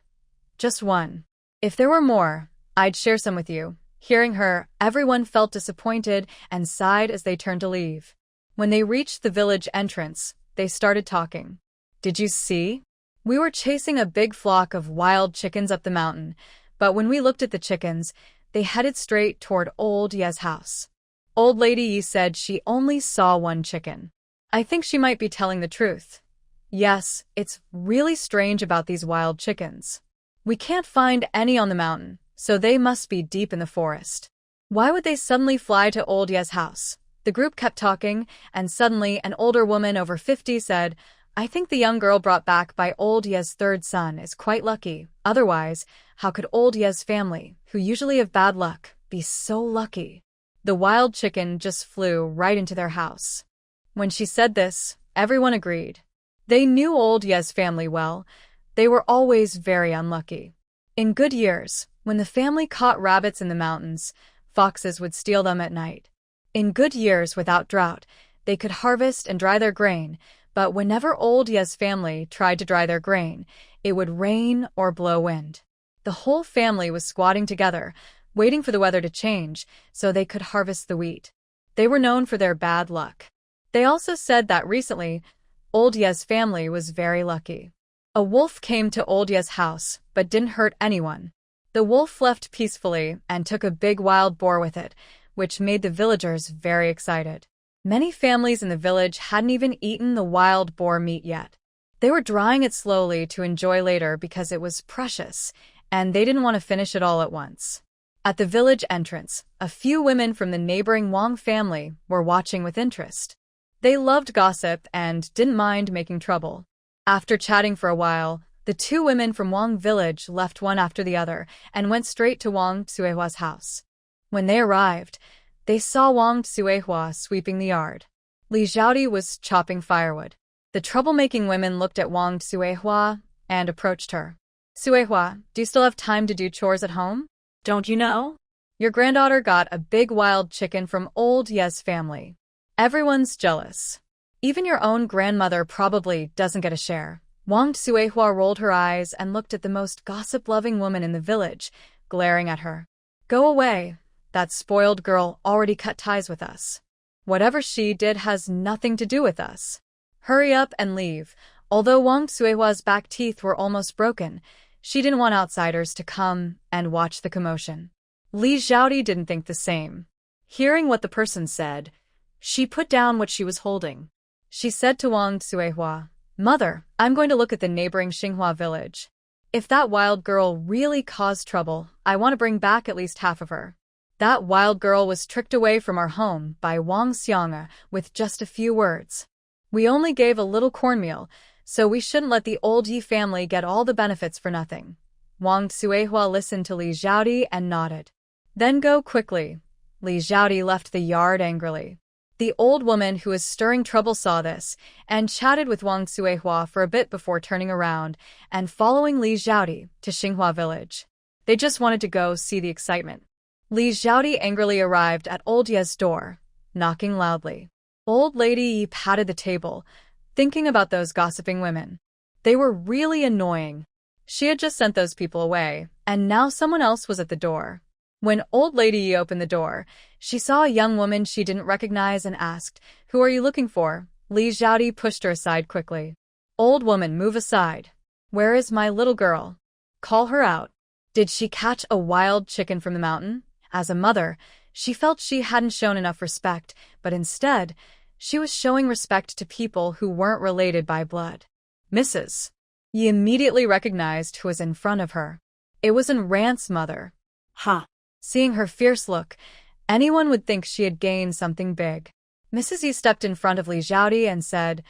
Just one. If there were more, I'd share some with you." Hearing her, everyone felt disappointed and sighed as they turned to leave. When they reached the village entrance, they started talking. "Did you see? We were chasing a big flock of wild chickens up the mountain, but when we looked at the chickens, they headed straight toward old Ye's house." Old Lady Yi said she only saw one chicken. "I think she might be telling the truth. Yes, it's really strange about these wild chickens. We can't find any on the mountain, so they must be deep in the forest. Why would they suddenly fly to old Ye's house?" The group kept talking, and suddenly an older woman over 50 said, "I think the young girl brought back by old Ye's third son is quite lucky. Otherwise, how could old Ye's family, who usually have bad luck, be so lucky?" The wild chicken just flew right into their house. When she said this, everyone agreed. They knew old Ye's family well. They were always very unlucky. In good years, when the family caught rabbits in the mountains, foxes would steal them at night. In good years without drought, they could harvest and dry their grain, but whenever old Ye's family tried to dry their grain, it would rain or blow wind. The whole family was squatting together, waiting for the weather to change so they could harvest the wheat. They were known for their bad luck. They also said that recently, old Ye's family was very lucky. A wolf came to old Ye's house, but didn't hurt anyone. The wolf left peacefully and took a big wild boar with it, which made the villagers very excited. Many families in the village hadn't even eaten the wild boar meat yet. They were drying it slowly to enjoy later because it was precious, and they didn't want to finish it all at once. At the village entrance, a few women from the neighboring Wang family were watching with interest. They loved gossip and didn't mind making trouble. After chatting for a while, the two women from Wang village left one after the other and went straight to Wang Suihua's house. When they arrived, they saw Wang Suihua sweeping the yard. Li Xiaodi was chopping firewood. The troublemaking women looked at Wang Suihua and approached her. "Suihua, do you still have time to do chores at home? Don't you know? Your granddaughter got a big wild chicken from old Ye's family. Everyone's jealous. Even your own grandmother probably doesn't get a share." Wang Suihua rolled her eyes and looked at the most gossip-loving woman in the village, glaring at her. "Go away. That spoiled girl already cut ties with us. Whatever she did has nothing to do with us. Hurry up and leave." Although Wang Suihua's back teeth were almost broken, she didn't want outsiders to come and watch the commotion. Li Xiaodi didn't think the same. Hearing what the person said, she put down what she was holding. She said to Wang Suihua, "Mother, I'm going to look at the neighboring Xinghua village. If that wild girl really caused trouble, I want to bring back at least half of her." That wild girl was tricked away from our home by Wang Xiang with just a few words. We only gave a little cornmeal, so we shouldn't let the old Yi family get all the benefits for nothing. Wang Suihua listened to Li Xiaodi and nodded. "Then go quickly." Li Xiaodi left the yard angrily. The old woman who was stirring trouble saw this and chatted with Wang Suihua for a bit before turning around and following Li Xiaodi to Xinghua village. They just wanted to go see the excitement. Li Xiaodi angrily arrived at Old Ye's door, knocking loudly. Old Lady Yi patted the table, thinking about those gossiping women. They were really annoying. She had just sent those people away, and now someone else was at the door. When Old Lady Yi opened the door, she saw a young woman she didn't recognize and asked, "Who are you looking for?" Li Xiaodi pushed her aside quickly. "Old woman, move aside. Where is my little girl? Call her out. Did she catch a wild chicken from the mountain?" As a mother, she felt she hadn't shown enough respect, but instead, she was showing respect to people who weren't related by blood. "Mrs." Yi immediately recognized who was in front of her. It was Anran's mother. Ha! Seeing her fierce look, anyone would think she had gained something big. Mrs. Yi stepped in front of Li Xiaodi and said,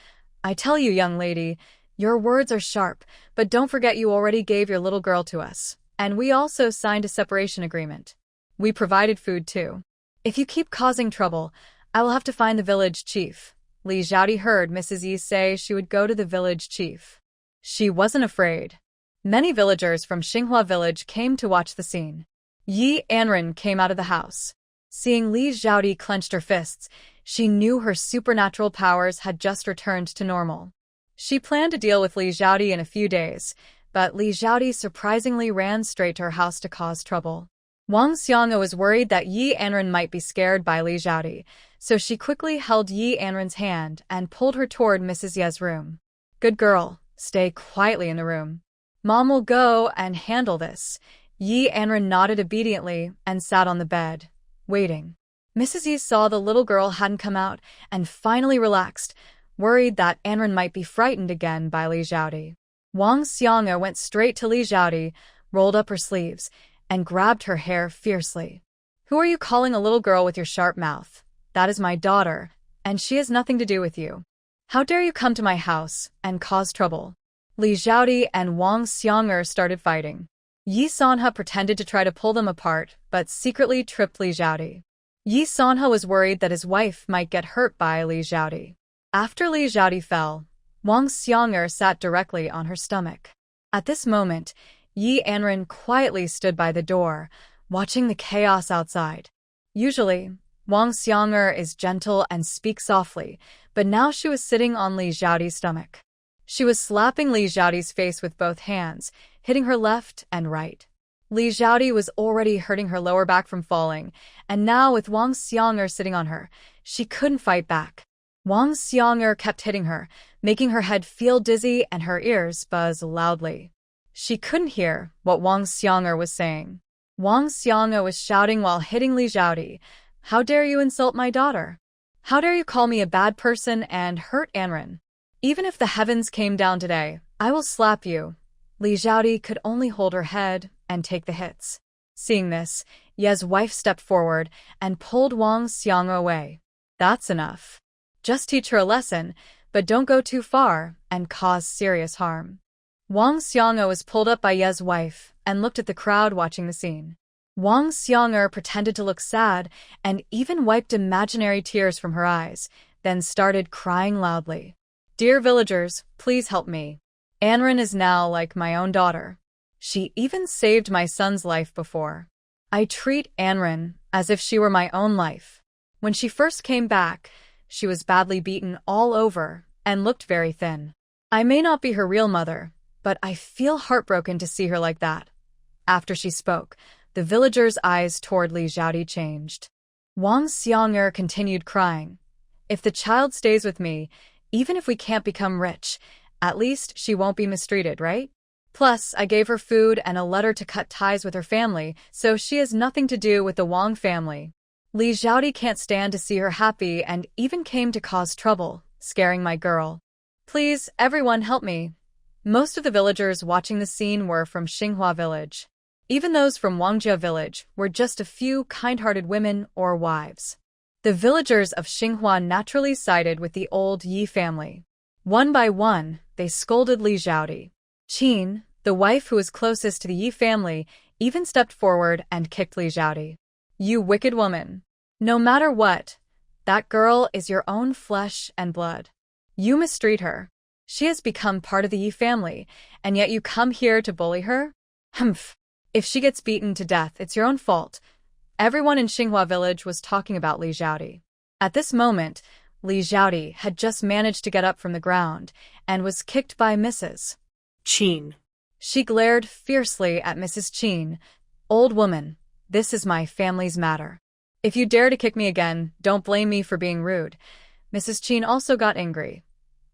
"I tell you, young lady, your words are sharp, but don't forget you already gave your little girl to us, and we also signed a separation agreement. We provided food too. If you keep causing trouble, I will have to find the village chief." Li Xiaodi heard Mrs. Yi say she would go to the village chief. She wasn't afraid. Many villagers from Xinghua village came to watch the scene. Yi Anran came out of the house. Seeing Li Xiaodi clenched her fists, she knew her supernatural powers had just returned to normal. She planned to deal with Li Xiaodi in a few days, but Li Xiaodi surprisingly ran straight to her house to cause trouble. Wang Xiang was worried that Yi Anran might be scared by Li Xiaodi, so she quickly held Yi Anran's hand and pulled her toward Mrs. Ye's room. "Good girl, stay quietly in the room. Mom will go and handle this." Yi Anran nodded obediently and sat on the bed, waiting. Mrs. Yi saw the little girl hadn't come out and finally relaxed, worried that Anran might be frightened again by Li Xiaodi. Wang Xiang went straight to Li Xiaodi, rolled up her sleeves, and grabbed her hair fiercely. "Who are you calling a little girl with your sharp mouth? That is my daughter, and she has nothing to do with you. How dare you come to my house and cause trouble?" Li Xiaodi and Wang Xiang started fighting. Yi Sanha pretended to try to pull them apart, but secretly tripped Li Xiaodi. Yi Sanha was worried that his wife might get hurt by Li Xiaodi. After Li Xiaodi fell, Wang Xiang sat directly on her stomach. At this moment, Yi Anran quietly stood by the door, watching the chaos outside. Usually, Wang Xiang is gentle and speaks softly, but now she was sitting on Li Xiaodi's stomach. She was slapping Li Xiaodi's face with both hands, hitting her left and right. Li Xiaodi was already hurting her lower back from falling, and now with Wang Xiang sitting on her, she couldn't fight back. Wang Xiang kept hitting her, making her head feel dizzy and her ears buzz loudly. She couldn't hear what Wang Xiang was saying. Wang Xiang was shouting while hitting Li Xiaodi, "How dare you insult my daughter? How dare you call me a bad person and hurt Anran? Even if the heavens came down today, I will slap you." Li Xiaodi could only hold her head and take the hits. Seeing this, Ye's wife stepped forward and pulled Wang Xiang away. "That's enough. Just teach her a lesson, but don't go too far and cause serious harm." Wang Xiang was pulled up by Ye's wife and looked at the crowd watching the scene. Wang Xiang pretended to look sad and even wiped imaginary tears from her eyes, then started crying loudly. "Dear villagers, please help me. Anran is now like my own daughter. She even saved my son's life before. I treat Anran as if she were my own life. When she first came back, she was badly beaten all over and looked very thin. I may not be her real mother, but I feel heartbroken to see her like that." After she spoke, the villagers' eyes toward Li Xiaodi changed. Wang Xiang continued crying. "If the child stays with me, even if we can't become rich, At least she won't be mistreated, right? Plus, I gave her food and a letter to cut ties with her family, so she has nothing to do with the Wang family. Li Xiaodi can't stand to see her happy and even came to cause trouble, scaring my girl. Please, everyone help me. Most of the villagers watching the scene were from Xinghua village. Even those from Wangjia village were just a few kind-hearted women or wives. The villagers of Xinghua naturally sided with the old Yi family. One by one, they scolded Li Xiaodi. Qin, the wife who was closest to the Yi family, even stepped forward and kicked Li Xiaodi. You wicked woman. No matter what, that girl is your own flesh and blood. You mistreat her. She has become part of the Yi family, and yet you come here to bully her? Humph. If she gets beaten to death, it's your own fault. Everyone in Xinghua village was talking about Li Xiaodi. At this moment, Li Xiaodi had just managed to get up from the ground and was kicked by Mrs. Qin. She glared fiercely at Mrs. Qin. Old woman, this is my family's matter. If you dare to kick me again, don't blame me for being rude. Mrs. Qin also got angry.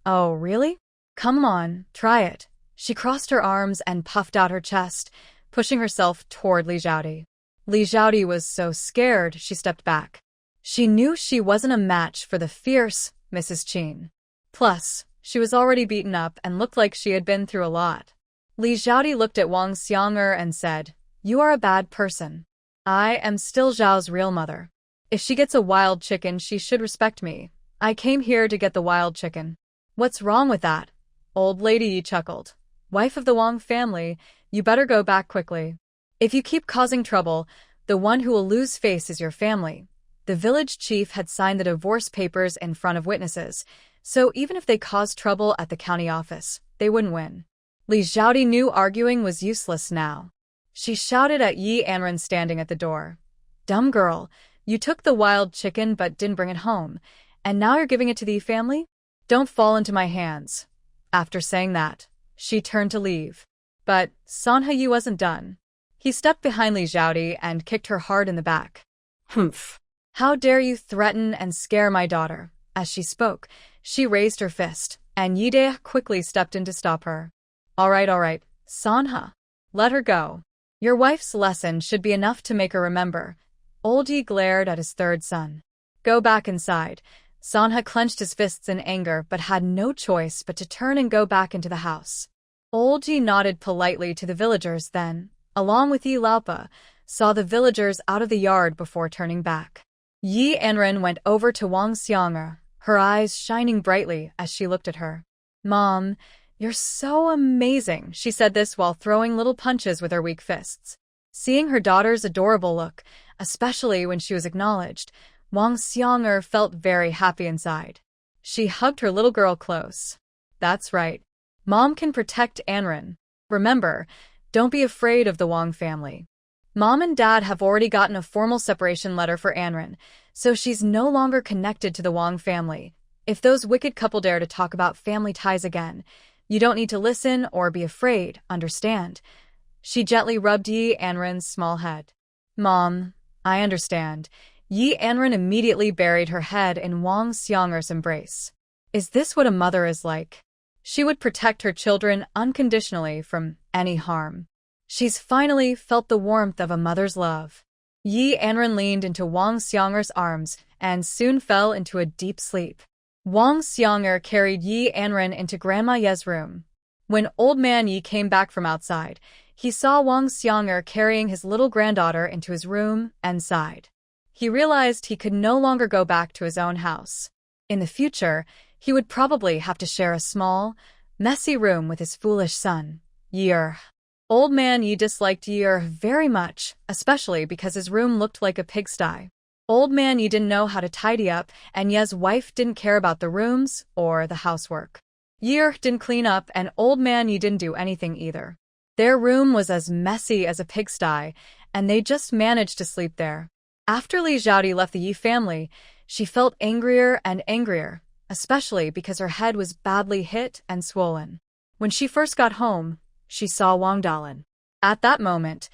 Oh, really? Come on, try it. She crossed her arms and puffed out her chest, pushing herself toward Li Xiaodi. Li Xiaodi was so scared she stepped back. She knew she wasn't a match for the fierce Mrs. Qin. Plus, she was already beaten up and looked like she had been through a lot. Li Xiaodi looked at Wang Xiang'er and said, You are a bad person. I am still Zhao's real mother. If she gets a wild chicken, she should respect me. I came here to get the wild chicken. What's wrong with that? Old lady Yi chuckled. Wife of the Wang family, you better go back quickly. If you keep causing trouble, the one who will lose face is your family. The village chief had signed the divorce papers in front of witnesses, so even if they caused trouble at the county office, they wouldn't win. Li Xiaodi knew arguing was useless now. She shouted at Yi Anran standing at the door. Dumb girl, you took the wild chicken but didn't bring it home, and now you're giving it to the Yi family? Don't fall into my hands. After saying that, she turned to leave. But Sanhe Yi wasn't done. He stepped behind Li Xiaodi and kicked her hard in the back. Humph. How dare you threaten and scare my daughter? As she spoke, she raised her fist, and Yide quickly stepped in to stop her. All right, Sanhe. Let her go. Your wife's lesson should be enough to make her remember. Old Yi glared at his third son. Go back inside. Sanhe clenched his fists in anger but had no choice but to turn and go back into the house. Old Yi nodded politely to the villagers then, along with Yi Laopa, saw the villagers out of the yard before turning back. Yi Anran went over to Wang Xiang'er, her eyes shining brightly as she looked at her. Mom, you're so amazing, she said this while throwing little punches with her weak fists. Seeing her daughter's adorable look, especially when she was acknowledged, Wang Xiang'er felt very happy inside. She hugged her little girl close. That's right. Mom can protect Anran. Remember, don't be afraid of the Wang family. Mom and Dad have already gotten a formal separation letter for Anran, so she's no longer connected to the Wang family. If those wicked couple dare to talk about family ties again, you don't need to listen or be afraid, understand? She gently rubbed Yi Anran's small head. Mom, I understand. Yi Anran immediately buried her head in Wang Xiang'er's embrace. Is this what a mother is like? She would protect her children unconditionally from any harm. She's finally felt the warmth of a mother's love. Yi Anran leaned into Wang Xiang'er's arms and soon fell into a deep sleep. Wang Xiang'er carried Yi Anran into Grandma Ye's room. When old man Yi came back from outside, he saw Wang Xiang'er carrying his little granddaughter into his room and sighed. He realized he could no longer go back to his own house. In the future, he would probably have to share a small, messy room with his foolish son, Yi. Old man Yi disliked Yi very much, especially because his room looked like a pigsty. Old man Yi didn't know how to tidy up, and Ye's wife didn't care about the rooms or the housework. Yi didn't clean up, and old man Yi didn't do anything either. Their room was as messy as a pigsty, and they just managed to sleep there. After Li Xiaodi left the Yi family, she felt angrier and angrier, especially because her head was badly hit and swollen. When she first got home, she saw Wang Dalin. At that moment,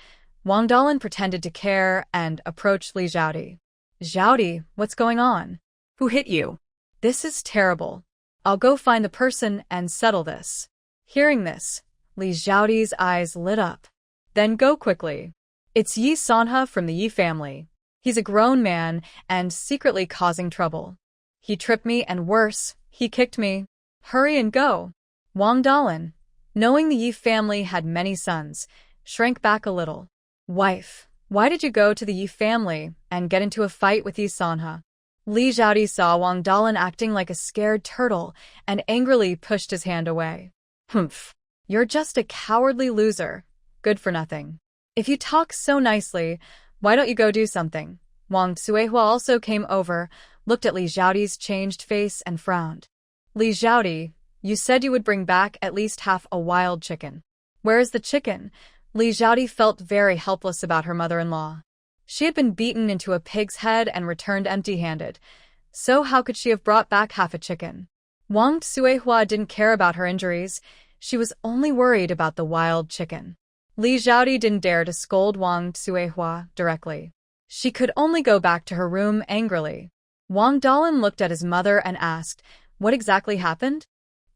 Wang Dalin pretended to care and approached Li Xiaodi. Xiaodi, what's going on? Who hit you? This is terrible. I'll go find the person and settle this. Hearing this, Li Xiaodi's eyes lit up. Then go quickly. It's Yi Sanha from the Yi family. He's a grown man and secretly causing trouble. He tripped me and worse, he kicked me. Hurry and go. Wang Dalin, knowing the Yi family had many sons, shrank back a little. Wife, why did you go to the Yi family and get into a fight with Yi Sanha? Li Xiaodi saw Wang Dalin acting like a scared turtle and angrily pushed his hand away. Humph. You're just a cowardly loser. Good for nothing. If you talk so nicely, why don't you go do something? Wang Suihua also came over, looked at Li Xiaodi's changed face and frowned. Li Xiaodi, you said you would bring back at least half a wild chicken. Where is the chicken? Li Xiaodi felt very helpless about her mother-in-law. She had been beaten into a pig's head and returned empty-handed, so how could she have brought back half a chicken? Wang Suihua didn't care about her injuries. She was only worried about the wild chicken. Li Xiaodi didn't dare to scold Wang Suihua directly. She could only go back to her room angrily. Wang Dalin looked at his mother and asked, what exactly happened?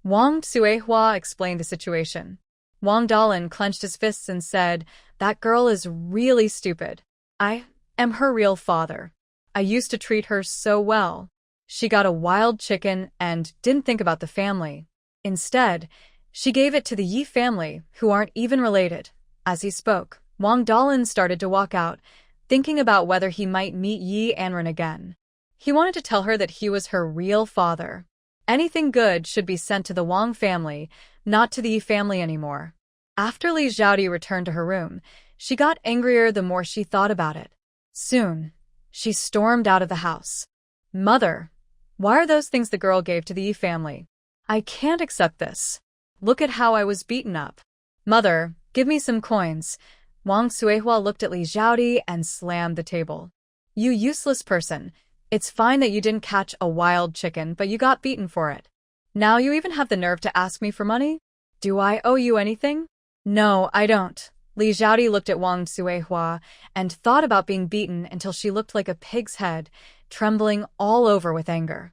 Wang Suihua explained the situation. Wang Dalin clenched his fists and said, that girl is really stupid. I am her real father. I used to treat her so well. She got a wild chicken and didn't think about the family. Instead, she gave it to the Yi family, who aren't even related. As he spoke, Wang Dalin started to walk out, thinking about whether he might meet Yi Anran again. He wanted to tell her that he was her real father. Anything good should be sent to the Wang family, not to the Yi family anymore. After Li Xiaodi returned to her room, she got angrier the more she thought about it. Soon, she stormed out of the house. Mother, why are those things the girl gave to the Yi family? I can't accept this. Look at how I was beaten up. Mother, give me some coins. Wang Suihua looked at Li Xiaodi and slammed the table. You useless person. It's fine that you didn't catch a wild chicken, but you got beaten for it. Now you even have the nerve to ask me for money? Do I owe you anything? No, I don't. Li Xiaodi looked at Wang Suihua and thought about being beaten until she looked like a pig's head, trembling all over with anger.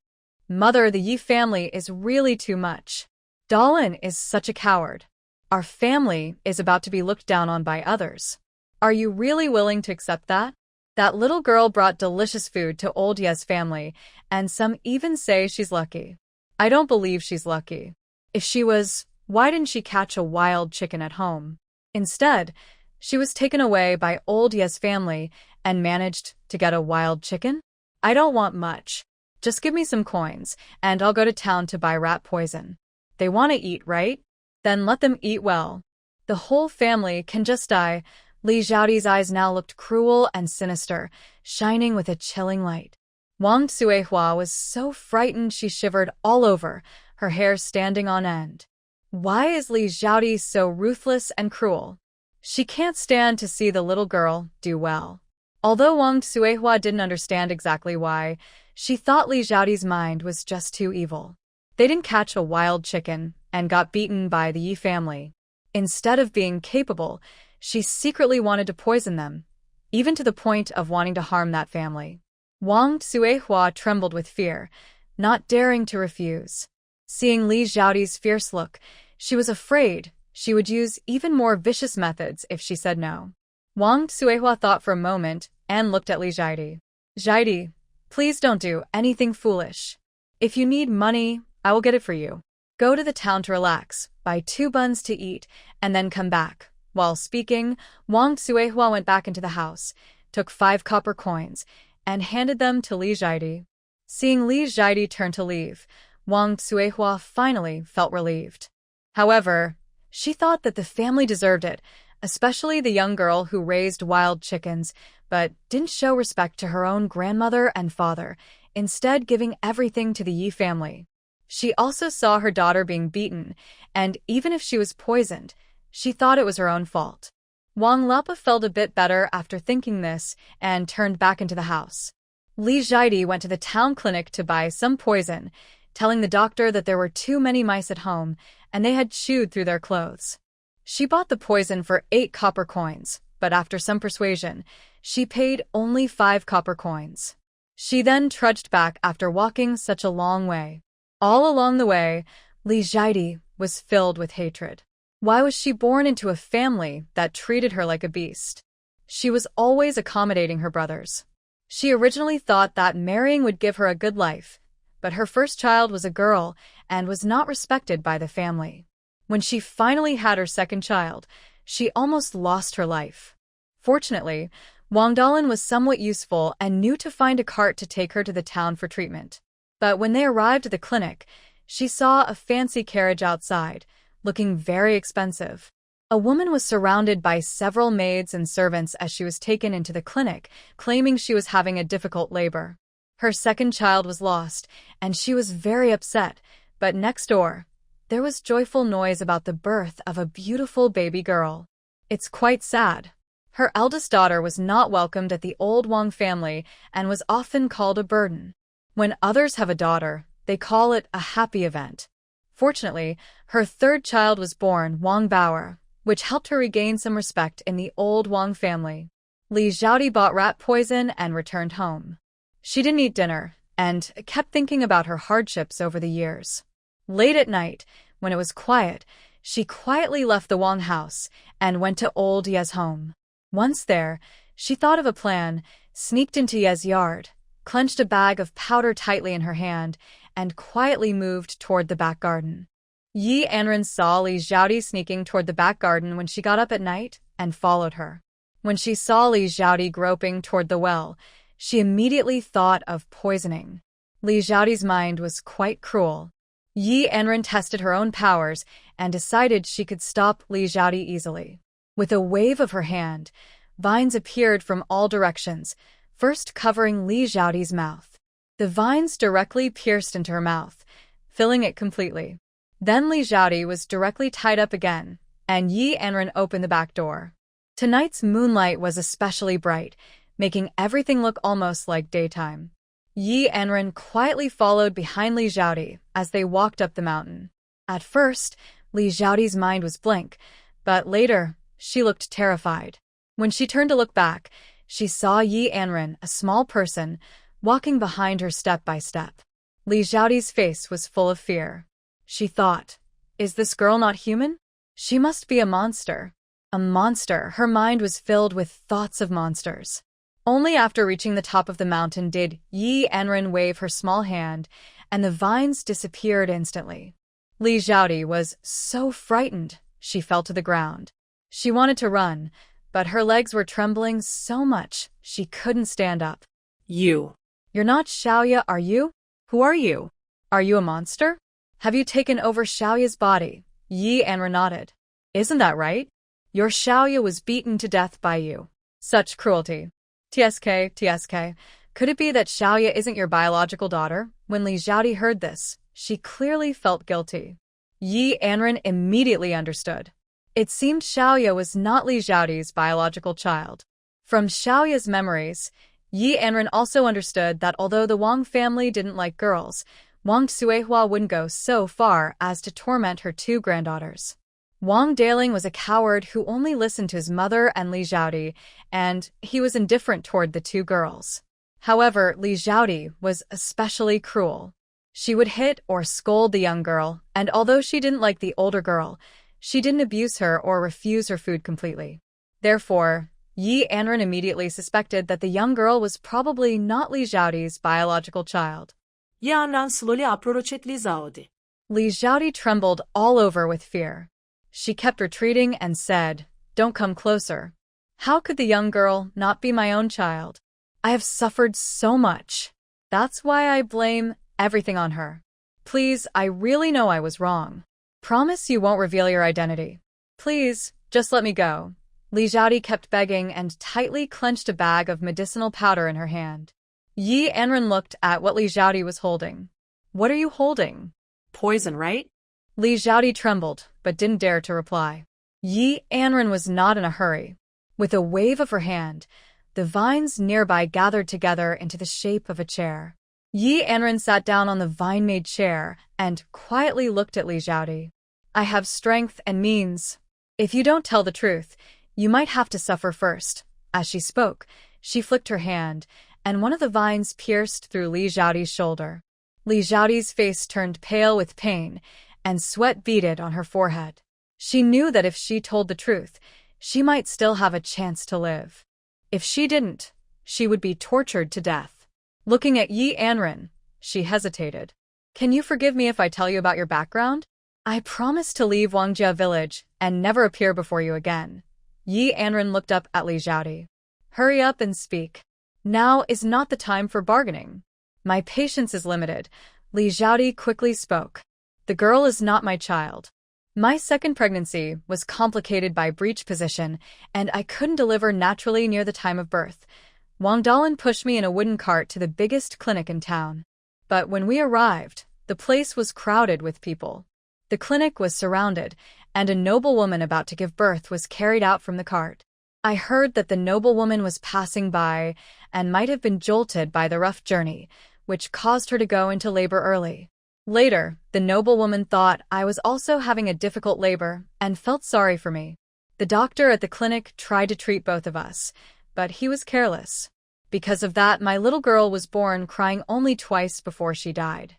Mother, the Yi family is really too much. Dalin is such a coward. Our family is about to be looked down on by others. Are you really willing to accept that? That little girl brought delicious food to old Ye's family, and some even say she's lucky. I don't believe she's lucky. If she was, why didn't she catch a wild chicken at home? Instead, she was taken away by old Ye's family and managed to get a wild chicken? I don't want much. Just give me some coins, and I'll go to town to buy rat poison. They want to eat, right? Then let them eat well. The whole family can just die. Li Xiaodi's eyes now looked cruel and sinister, shining with a chilling light. Wang Suihua was so frightened she shivered all over, her hair standing on end. Why is Li Xiaodi so ruthless and cruel? She can't stand to see the little girl do well. Although Wang Suihua didn't understand exactly why, she thought Li Xiaodi's mind was just too evil. They didn't catch a wild chicken and got beaten by the Yi family. Instead of being capable, she secretly wanted to poison them, even to the point of wanting to harm that family. Wang Suihua trembled with fear, not daring to refuse. Seeing Li Xiaodi's fierce look, she was afraid she would use even more vicious methods if she said no. Wang Suihua thought for a moment and looked at Li Xiaodi. Xiaodi, please don't do anything foolish. If you need money, I will get it for you. Go to the town to relax, buy 2 buns to eat, and then come back. While speaking, Wang Suihua went back into the house, took 5 copper coins, and handed them to Li Xiaodi. Seeing Li Xiaodi turn to leave, Wang Suihua finally felt relieved. However, she thought that the family deserved it, especially the young girl who raised wild chickens, but didn't show respect to her own grandmother and father, instead giving everything to the Yi family. She also saw her daughter being beaten, and even if she was poisoned, she thought it was her own fault. Wang Lapa felt a bit better after thinking this and turned back into the house. Li Xiaodi went to the town clinic to buy some poison, telling the doctor that there were too many mice at home and they had chewed through their clothes. She bought the poison for 8 copper coins, but after some persuasion, she paid only 5 copper coins. She then trudged back after walking such a long way. All along the way, Li Xiaodi was filled with hatred. Why was she born into a family that treated her like a beast? She was always accommodating her brothers. She originally thought that marrying would give her a good life, but her first child was a girl and was not respected by the family. When she finally had her second child, she almost lost her life. Fortunately, Wang Dalin was somewhat useful and knew to find a cart to take her to the town for treatment. But when they arrived at the clinic, she saw a fancy carriage outside, looking very expensive. A woman was surrounded by several maids and servants as she was taken into the clinic, claiming she was having a difficult labor. Her second child was lost, and she was very upset, but next door, there was joyful noise about the birth of a beautiful baby girl. It's quite sad. Her eldest daughter was not welcomed at the old Wang family and was often called a burden. When others have a daughter, they call it a happy event. Fortunately, her third child was born, Wang Boar, which helped her regain some respect in the old Wang family. Li Xiaodi bought rat poison and returned home. She didn't eat dinner and kept thinking about her hardships over the years. Late at night, when it was quiet, she quietly left the Wang house and went to old Ye's home. Once there, she thought of a plan, sneaked into Ye's yard, clenched a bag of powder tightly in her hand, and quietly moved toward the back garden. Yi Anran saw Li Xiaodi sneaking toward the back garden when she got up at night and followed her. When she saw Li Xiaodi groping toward the well, she immediately thought of poisoning. Li Xiaodi's mind was quite cruel. Yi Anran tested her own powers and decided she could stop Li Xiaodi easily. With a wave of her hand, vines appeared from all directions, first covering Li Xiaodi's mouth. The vines directly pierced into her mouth, filling it completely. Then Li Xiaodi was directly tied up again, and Yi Anran opened the back door. Tonight's moonlight was especially bright, making everything look almost like daytime. Yi Anran quietly followed behind Li Xiaodi as they walked up the mountain. At first, Li Xiaodi's mind was blank, but later, she looked terrified. When she turned to look back, she saw Yi Anran, a small person, walking behind her step by step. Li Xiaodi's face was full of fear. She thought, is this girl not human? She must be a monster. A monster. Her mind was filled with thoughts of monsters. Only after reaching the top of the mountain did Yi Anran wave her small hand, and the vines disappeared instantly. Li Xiaodi was so frightened, she fell to the ground. She wanted to run, but her legs were trembling so much she couldn't stand up. You're not Xiaoya, are you? Who are you? Are you a monster? Have you taken over Xiaoya's body? Yi Anran nodded. Isn't that right? Your Xiaoya was beaten to death by you. Such cruelty. TSK. Could it be that Xiaoya isn't your biological daughter? When Li Xiaodi heard this, she clearly felt guilty. Yi Anran immediately understood. It seemed Xiaoya was not Li Xiaodi's biological child. From Xiaoya's memories, Yi Anran also understood that although the Wang family didn't like girls, Wang Suihua wouldn't go so far as to torment her two granddaughters. Wang Daling was a coward who only listened to his mother and Li Xiaodi, and he was indifferent toward the two girls. However, Li Xiaodi was especially cruel. She would hit or scold the young girl, and although she didn't like the older girl, she didn't abuse her or refuse her food completely. Therefore, Yi Anran immediately suspected that the young girl was probably not Li Xiaodi's biological child. Yi Anran slowly approached Li Xiaodi. Li Xiaodi trembled all over with fear. She kept retreating and said, "Don't come closer. How could the young girl not be my own child? I have suffered so much. That's why I blame everything on her. Please, I really know I was wrong. Promise you won't reveal your identity. Please, just let me go." Li Xiaodi kept begging and tightly clenched a bag of medicinal powder in her hand. Yi Anran looked at what Li Xiaodi was holding. "What are you holding?" Poison, right? Li Xiaodi trembled, but didn't dare to reply. Yi Anran was not in a hurry. With a wave of her hand, the vines nearby gathered together into the shape of a chair. Yi Anran sat down on the vine-made chair and quietly looked at Li Xiaodi. "I have strength and means. If you don't tell the truth, you might have to suffer first." As she spoke, she flicked her hand, and one of the vines pierced through Li Xiaodi's shoulder. Li Xiaoti's face turned pale with pain, and sweat beaded on her forehead. She knew that if she told the truth, she might still have a chance to live. If she didn't, she would be tortured to death. Looking at Yi Anran, she hesitated. Can you forgive me if I tell you about your background? I promise to leave Wangjia village and never appear before you again. Yi Anran looked up at Li Xiaoti. Hurry up and speak. Now is not the time for bargaining. My patience is limited. Li Xiaoti quickly spoke. The girl is not my child. My second pregnancy was complicated by breech position, and I couldn't deliver naturally near the time of birth. Wang Dalin pushed me in a wooden cart to the biggest clinic in town. But when we arrived, the place was crowded with people. The clinic was surrounded, and a noblewoman about to give birth was carried out from the cart. I heard that the noblewoman was passing by and might have been jolted by the rough journey, which caused her to go into labor early. Later, the noblewoman thought I was also having a difficult labor and felt sorry for me. The doctor at the clinic tried to treat both of us, but he was careless. Because of that, my little girl was born crying only twice before she died.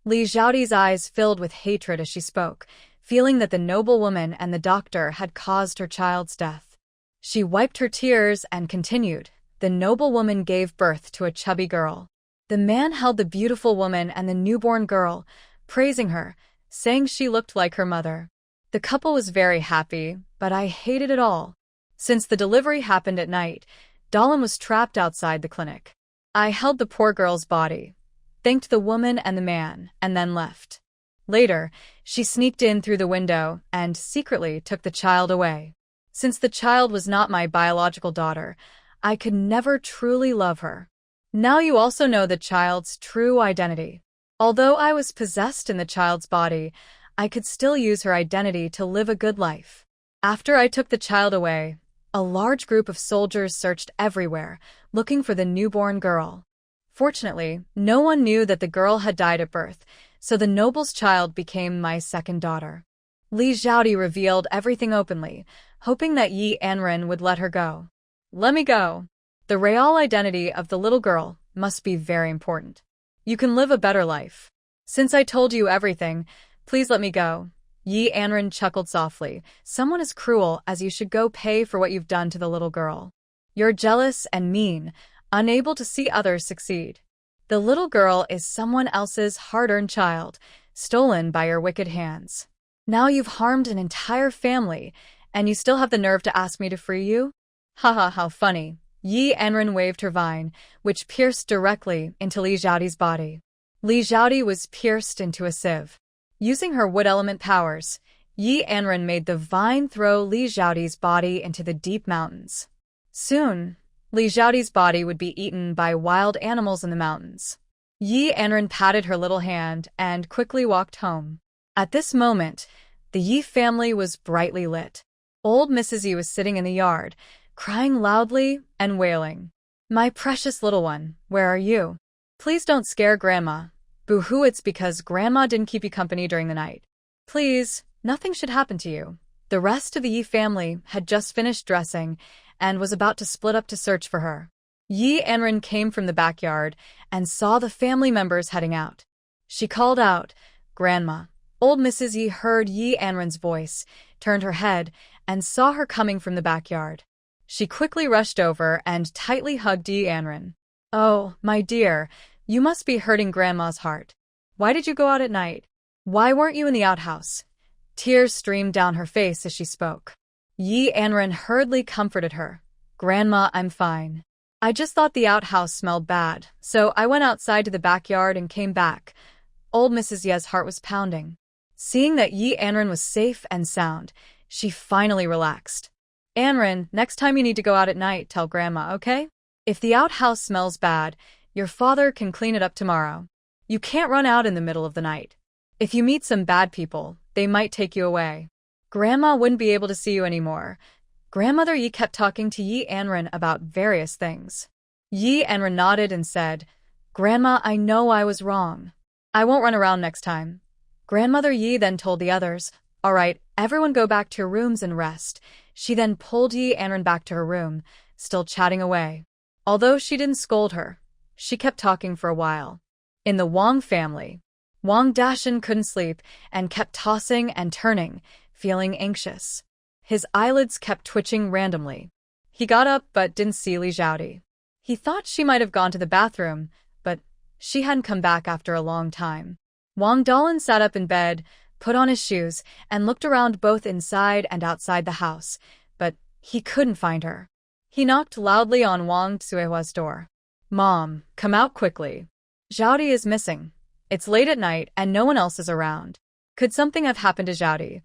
Li Xiaoti's eyes filled with hatred as she spoke, feeling that the noblewoman and the doctor had caused her child's death. She wiped her tears and continued. The noblewoman gave birth to a chubby girl. The man held the beautiful woman and the newborn girl, praising her, saying she looked like her mother. The couple was very happy, but I hated it all. Since the delivery happened at night, Dalin was trapped outside the clinic. I held the poor girl's body, thanked the woman and the man, and then left. Later, she sneaked in through the window and secretly took the child away. Since the child was not my biological daughter, I could never truly love her. Now you also know the child's true identity. Although I was possessed in the child's body, I could still use her identity to live a good life. After I took the child away, a large group of soldiers searched everywhere, looking for the newborn girl. Fortunately, no one knew that the girl had died at birth, so the noble's child became my second daughter. Li Xiaoti revealed everything openly, hoping that Yi Anran would let her go. Let me go. The real identity of the little girl must be very important. You can live a better life. Since I told you everything, please let me go. Yi Anran chuckled softly. Someone as cruel as you should go pay for what you've done to the little girl. You're jealous and mean, unable to see others succeed. The little girl is someone else's hard-earned child, stolen by your wicked hands. Now you've harmed an entire family, and you still have the nerve to ask me to free you? Haha, how funny. Yi Anran waved her vine, which pierced directly into Li Xiaoti's body. Li Xiaoti was pierced into a sieve. Using her wood element powers, Yi Anran made the vine throw Li Xiaoti's body into the deep mountains. Soon, Li Xiaoti's body would be eaten by wild animals in the mountains. Yi Anran patted her little hand and quickly walked home. At this moment, the Yi family was brightly lit. Old Mrs. Yi was sitting in the yard, crying loudly and wailing. My precious little one, where are you? Please don't scare Grandma. Boo-hoo, it's because Grandma didn't keep you company during the night. Please, nothing should happen to you. The rest of the Yi family had just finished dressing and was about to split up to search for her. Yi Anran came from the backyard and saw the family members heading out. She called out, Grandma. Old Mrs. Yi heard Yi Anran's voice, turned her head, and saw her coming from the backyard. She quickly rushed over and tightly hugged Yi Anran. Oh, my dear, you must be hurting Grandma's heart. Why did you go out at night? Why weren't you in the outhouse? Tears streamed down her face as she spoke. Yi Anran hurriedly comforted her. Grandma, I'm fine. I just thought the outhouse smelled bad, so I went outside to the backyard and came back. Old Mrs. Ye's heart was pounding. Seeing that Yi Anran was safe and sound, she finally relaxed. Anran, next time you need to go out at night, tell Grandma, okay? If the outhouse smells bad, your father can clean it up tomorrow. You can't run out in the middle of the night. If you meet some bad people, they might take you away. Grandma wouldn't be able to see you anymore. Grandmother Yi kept talking to Yi Anran about various things. Yi Anran nodded and said, Grandma, I know I was wrong. I won't run around next time. Grandmother Yi then told the others, all right, everyone go back to your rooms and rest. She then pulled Yi Anran back to her room, still chatting away. Although she didn't scold her, she kept talking for a while. In the Wang family, Wang Dashan couldn't sleep and kept tossing and turning, feeling anxious. His eyelids kept twitching randomly. He got up but didn't see Liu Xiuxiu. He thought she might have gone to the bathroom, but she hadn't come back after a long time. Wang Dalin sat up in bed, put on his shoes, and looked around both inside and outside the house, but he couldn't find her. He knocked loudly on Wang Xuehua's door. "Mom, come out quickly. Xiaodi is missing. It's late at night and no one else is around. Could something have happened to Xiaodi?"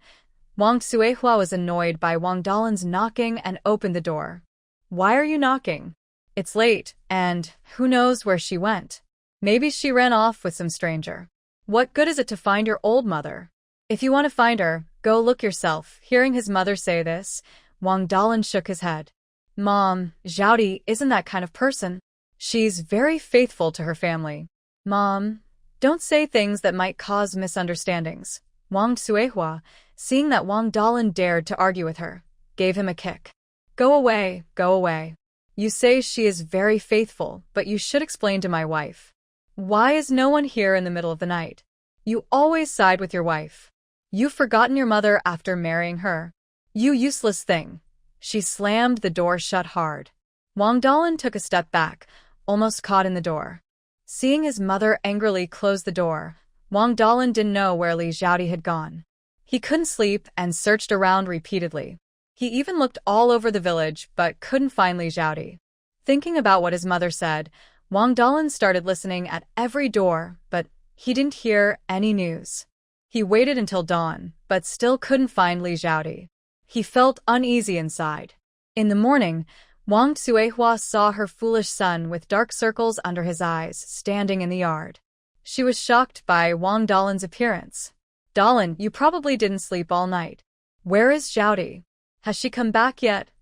Wang Xuehua was annoyed by Wang Dalin's knocking and opened the door. "Why are you knocking? It's late, and who knows where she went? Maybe she ran off with some stranger. What good is it to find your old mother? If you want to find her, go look yourself." Hearing his mother say this, Wang Dalin shook his head. "Mom, Xiaodi isn't that kind of person. She's very faithful to her family." "Mom, don't say things that might cause misunderstandings." Wang Xuehua, seeing that Wang Dalin dared to argue with her, gave him a kick. "Go away, go away. You say she is very faithful, but you should explain to my wife. Why is no one here in the middle of the night? You always side with your wife. You've forgotten your mother after marrying her. You useless thing." She slammed the door shut hard. Wang Dalin took a step back, almost caught in the door. Seeing his mother angrily close the door, Wang Dalin didn't know where Liu Xiuxiu had gone. He couldn't sleep and searched around repeatedly. He even looked all over the village but couldn't find Liu Xiuxiu. Thinking about what his mother said, Wang Dalin started listening at every door, but he didn't hear any news. He waited until dawn, but still couldn't find Liu Xiuxiu. He felt uneasy inside. In the morning, Wang Xuehua saw her foolish son with dark circles under his eyes standing in the yard. She was shocked by Wang Dalin's appearance. "Dalin, you probably didn't sleep all night. Where is Xiaodi? Has she come back yet?"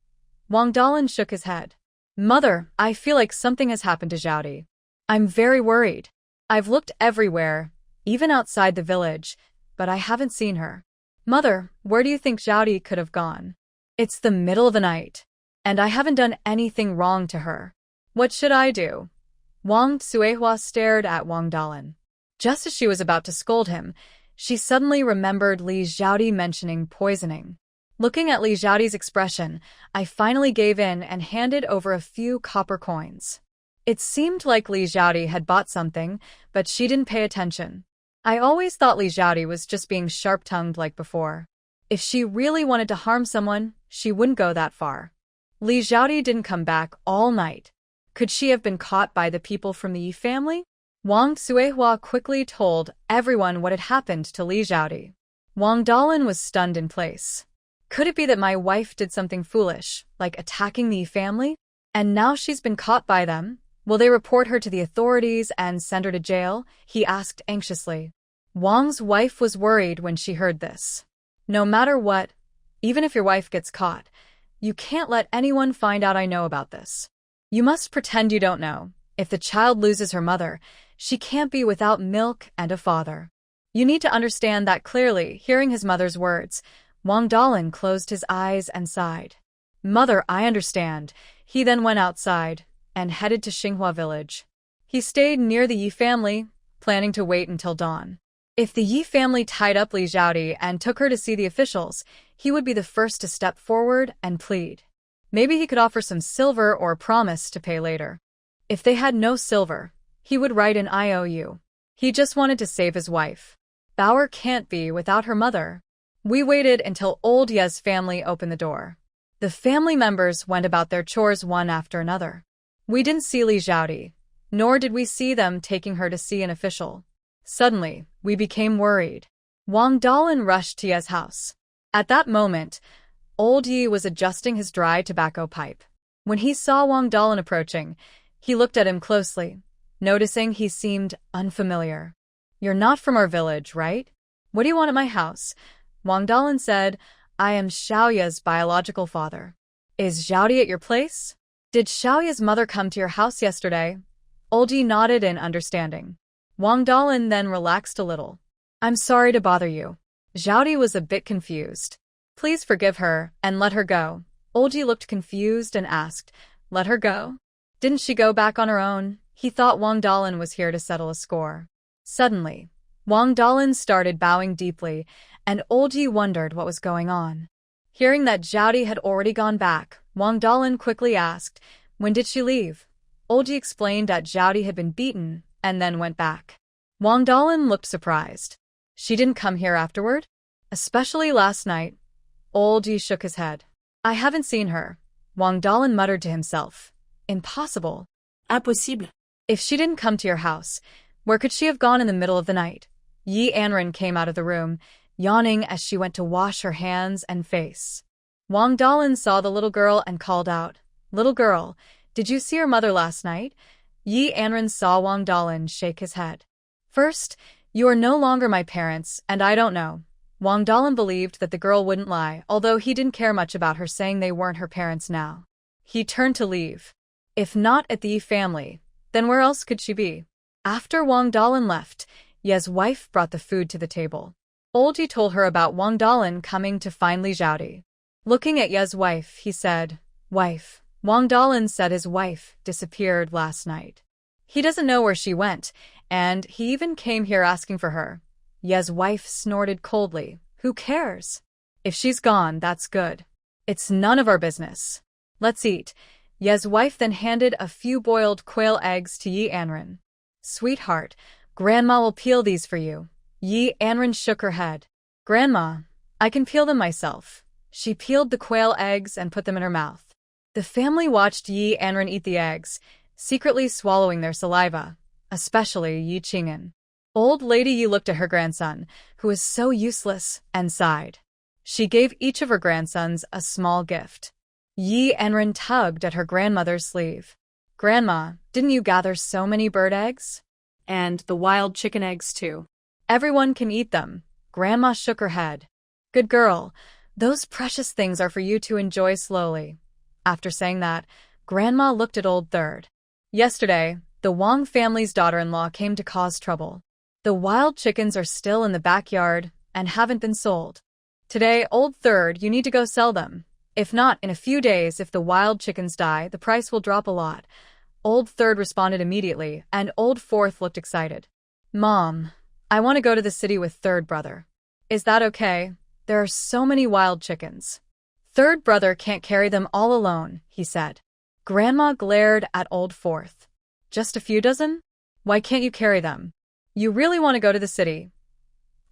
Wang Dalin shook his head. "Mother, I feel like something has happened to Xiaodi. I'm very worried. I've looked everywhere, even outside the village, but I haven't seen her. Mother, where do you think Xiaodi could have gone? It's the middle of the night, and I haven't done anything wrong to her. What should I do?" Wang Xuehua stared at Wang Dalin. Just as she was about to scold him, she suddenly remembered Liu Xiuxiu mentioning poisoning. Looking at Liu Xiuxiu's expression, I finally gave in and handed over a few copper coins. It seemed like Liu Xiuxiu had bought something, but she didn't pay attention. I always thought Liu Xiuxiu was just being sharp-tongued like before. If she really wanted to harm someone, she wouldn't go that far. Liu Xiuxiu didn't come back all night. Could she have been caught by the people from the Yi family? Wang Xuehua quickly told everyone what had happened to Liu Xiuxiu. Wang Dalin was stunned in place. Could it be that my wife did something foolish, like attacking the Yi family? And now she's been caught by them? Will they report her to the authorities and send her to jail? He asked anxiously. Wang's wife was worried when she heard this. No matter what, even if your wife gets caught, you can't let anyone find out I know about this. You must pretend you don't know. If the child loses her mother, she can't be without milk and a father. You need to understand that clearly. Hearing his mother's words, Wang Dalin closed his eyes and sighed. "Mother, I understand." He then went outside and headed to Xinghua village. He stayed near the Yi family, planning to wait until dawn. If the Yi family tied up Liu Xiuxiu and took her to see the officials, he would be the first to step forward and plead. Maybe he could offer some silver or promise to pay later. If they had no silver, he would write an IOU. He just wanted to save his wife. Boar can't be without her mother. We waited until old Ye's family opened the door. The family members went about their chores one after another. We didn't see Liu Xiuxiu, nor did we see them taking her to see an official. Suddenly, we became worried. Wang Dalin rushed to Ye's house. At that moment, old Yi was adjusting his dry tobacco pipe. When he saw Wang Dalin approaching, he looked at him closely, noticing he seemed unfamiliar. "You're not from our village, right? What do you want at my house?" Wang Dalin said, "I am Xiaoya's biological father. Is Xiaodi at your place? Did Xiaoya's mother come to your house yesterday?" Old Yi nodded in understanding. Wang Dalin then relaxed a little. "I'm sorry to bother you." Xiaodi was a bit confused. "Please forgive her and let her go." Old Yi looked confused and asked, "Let her go? Didn't she go back on her own?" He thought Wang Dalin was here to settle a score. Suddenly, Wang Dalin started bowing deeply, and Old Yi wondered what was going on. Hearing that Zhao had already gone back, Wang Dalin quickly asked, "When did she leave?" Old Yi explained that Zhao had been beaten, and then went back. Wang Dalin looked surprised. "She didn't come here afterward? Especially last night?" Old Yi shook his head. "I haven't seen her." Wang Dalin muttered to himself. "Impossible. Impossible. If she didn't come to your house, where could she have gone in the middle of the night?" Anran came out of the room, yawning as she went to wash her hands and face. Wang Dalin saw the little girl and called out, "Little girl, did you see your mother last night?" Anran saw Wang Dalin shake his head. "First, you are no longer my parents, and I don't know." Wang Dalin believed that the girl wouldn't lie, although he didn't care much about her saying they weren't her parents now. He turned to leave. If not at the Yi family, then where else could she be? After Wang Dalin left, Ye's wife brought the food to the table. Old Yi told her about Wang Dalin coming to find Liu Xiuxiu. Looking at Ye's wife, he said, "Wife, Wang Dalin said his wife disappeared last night. He doesn't know where she went, and he even came here asking for her." Ye's wife snorted coldly. "Who cares? If she's gone, that's good. It's none of our business. Let's eat." Ye's wife then handed a few boiled quail eggs to Anran. "Sweetheart, Grandma will peel these for you." Anran shook her head. "Grandma, I can peel them myself." She peeled the quail eggs and put them in her mouth. The family watched Anran eat the eggs, secretly swallowing their saliva, especially Yi Qing'an. Old Lady Yi looked at her grandson, who was so useless, and sighed. She gave each of her grandsons a small gift. Anran tugged at her grandmother's sleeve. "Grandma, didn't you gather so many bird eggs?" And the wild chicken eggs too. "Everyone can eat them." Grandma shook her head. "Good girl, those precious things are for you to enjoy slowly." After saying that, Grandma looked at Old Third. "Yesterday, the Wang family's daughter-in-law came to cause trouble. The wild chickens are still in the backyard and haven't been sold. Today, Old Third, you need to go sell them. If not, in a few days, if the wild chickens die, the price will drop a lot." Old Third responded immediately, and Old Fourth looked excited. "Mom, I want to go to the city with Third Brother. Is that okay? There are so many wild chickens." "Third Brother can't carry them all alone," he said. Grandma glared at Old Fourth. "Just a few dozen? Why can't you carry them? You really want to go to the city?"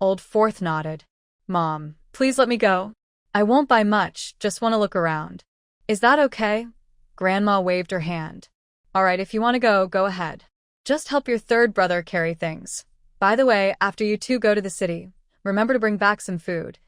Old Fourth nodded. "Mom, please let me go. I won't buy much, just want to look around." "Is that okay?" Grandma waved her hand. "All right, if you want to go, go ahead. Just help your third brother carry things. By the way, after you two go to the city, remember to bring back some food."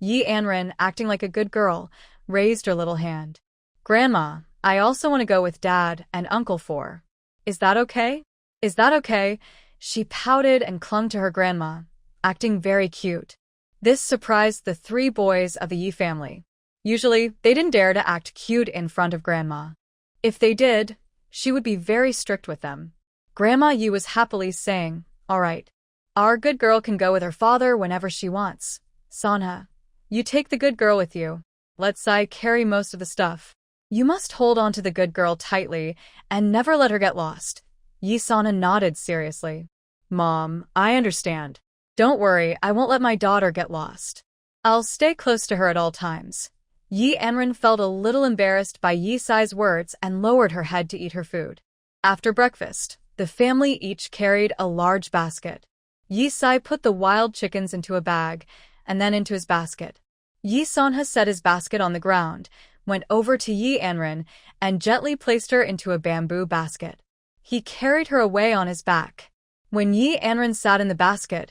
Anran, acting like a good girl, raised her little hand. "Grandma, I also want to go with Dad and Uncle Four. Is that okay? Is that okay?" She pouted and clung to her grandma, acting very cute. This surprised the three boys of the Yi family. Usually, they didn't dare to act cute in front of Grandma. If they did, she would be very strict with them. Grandma Yi was happily saying, "All right. Our good girl can go with her father whenever she wants. Sanha, you take the good girl with you. Let Sai carry most of the stuff. You must hold on to the good girl tightly and never let her get lost." Sanha nodded seriously. "Mom, I understand. Don't worry, I won't let my daughter get lost. I'll stay close to her at all times." Anran felt a little embarrassed by Sai's words and lowered her head to eat her food. After breakfast, the family each carried a large basket. Sai put the wild chickens into a bag, and then into his basket. Sanha set his basket on the ground, went over to Anran, and gently placed her into a bamboo basket. He carried her away on his back. When Anran sat in the basket,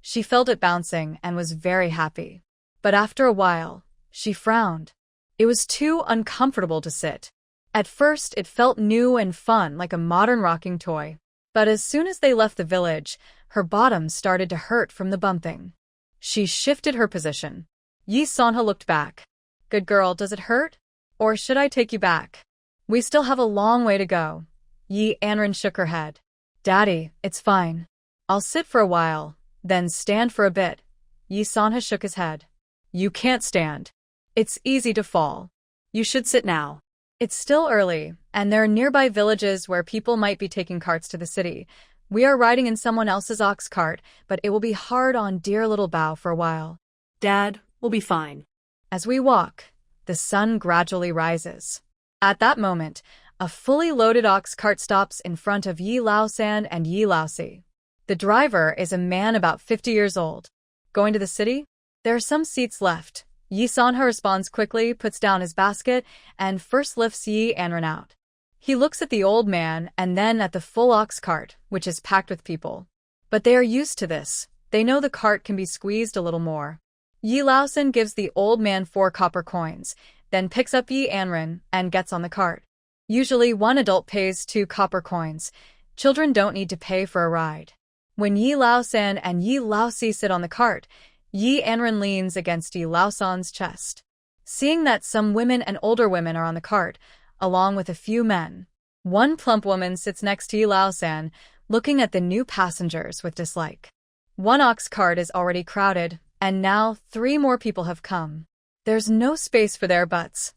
she felt it bouncing and was very happy. But after a while, she frowned. It was too uncomfortable to sit. At first, it felt new and fun, like a modern rocking toy. But as soon as they left the village, her bottom started to hurt from the bumping. She shifted her position. Sanha looked back. "Good girl, does it hurt? Or should I take you back? We still have a long way to go." Anran shook her head. "Daddy, it's fine. I'll sit for a while, then stand for a bit." Sanha shook his head. "You can't stand. It's easy to fall. You should sit now." It's still early, and there are nearby villages where people might be taking carts to the city. We are riding in someone else's ox cart, but it will be hard on dear little Bao for a while. Dad, we'll be fine. As we walk, the sun gradually rises. At that moment, a fully loaded ox cart stops in front of Yi Laosan and Yi Laosi. The driver is a man about 50 years old. Going to the city? There are some seats left. Yi Sanha responds quickly, puts down his basket, and first lifts Yi Anran out. He looks at the old man and then at the full ox cart, which is packed with people. But they are used to this. They know the cart can be squeezed a little more. Yi Laosan gives the old man 4 copper coins, then picks up Yi Anran and gets on the cart. Usually one adult pays 2 copper coins. Children don't need to pay for a ride. When Yi Laosan and Yi Laosi sit on the cart, Yi Anran leans against Yi Laosan's chest. Seeing that some women and older women are on the cart, along with a few men, one plump woman sits next to Yi Laosan, looking at the new passengers with dislike. One ox cart is already crowded, and now 3 more people have come. There's no space for their butts.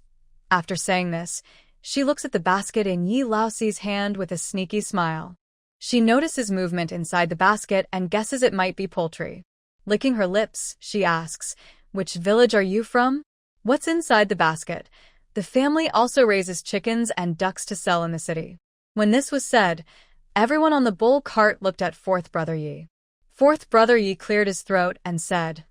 After saying this, she looks at the basket in Yi Laosi's hand with a sneaky smile. She notices movement inside the basket and guesses it might be poultry. Licking her lips, she asks, "Which village are you from?" What's inside the basket? The family also raises chickens and ducks to sell in the city. When this was said, everyone on the bull cart looked at fourth brother Yi. Fourth brother Yi cleared his throat and said,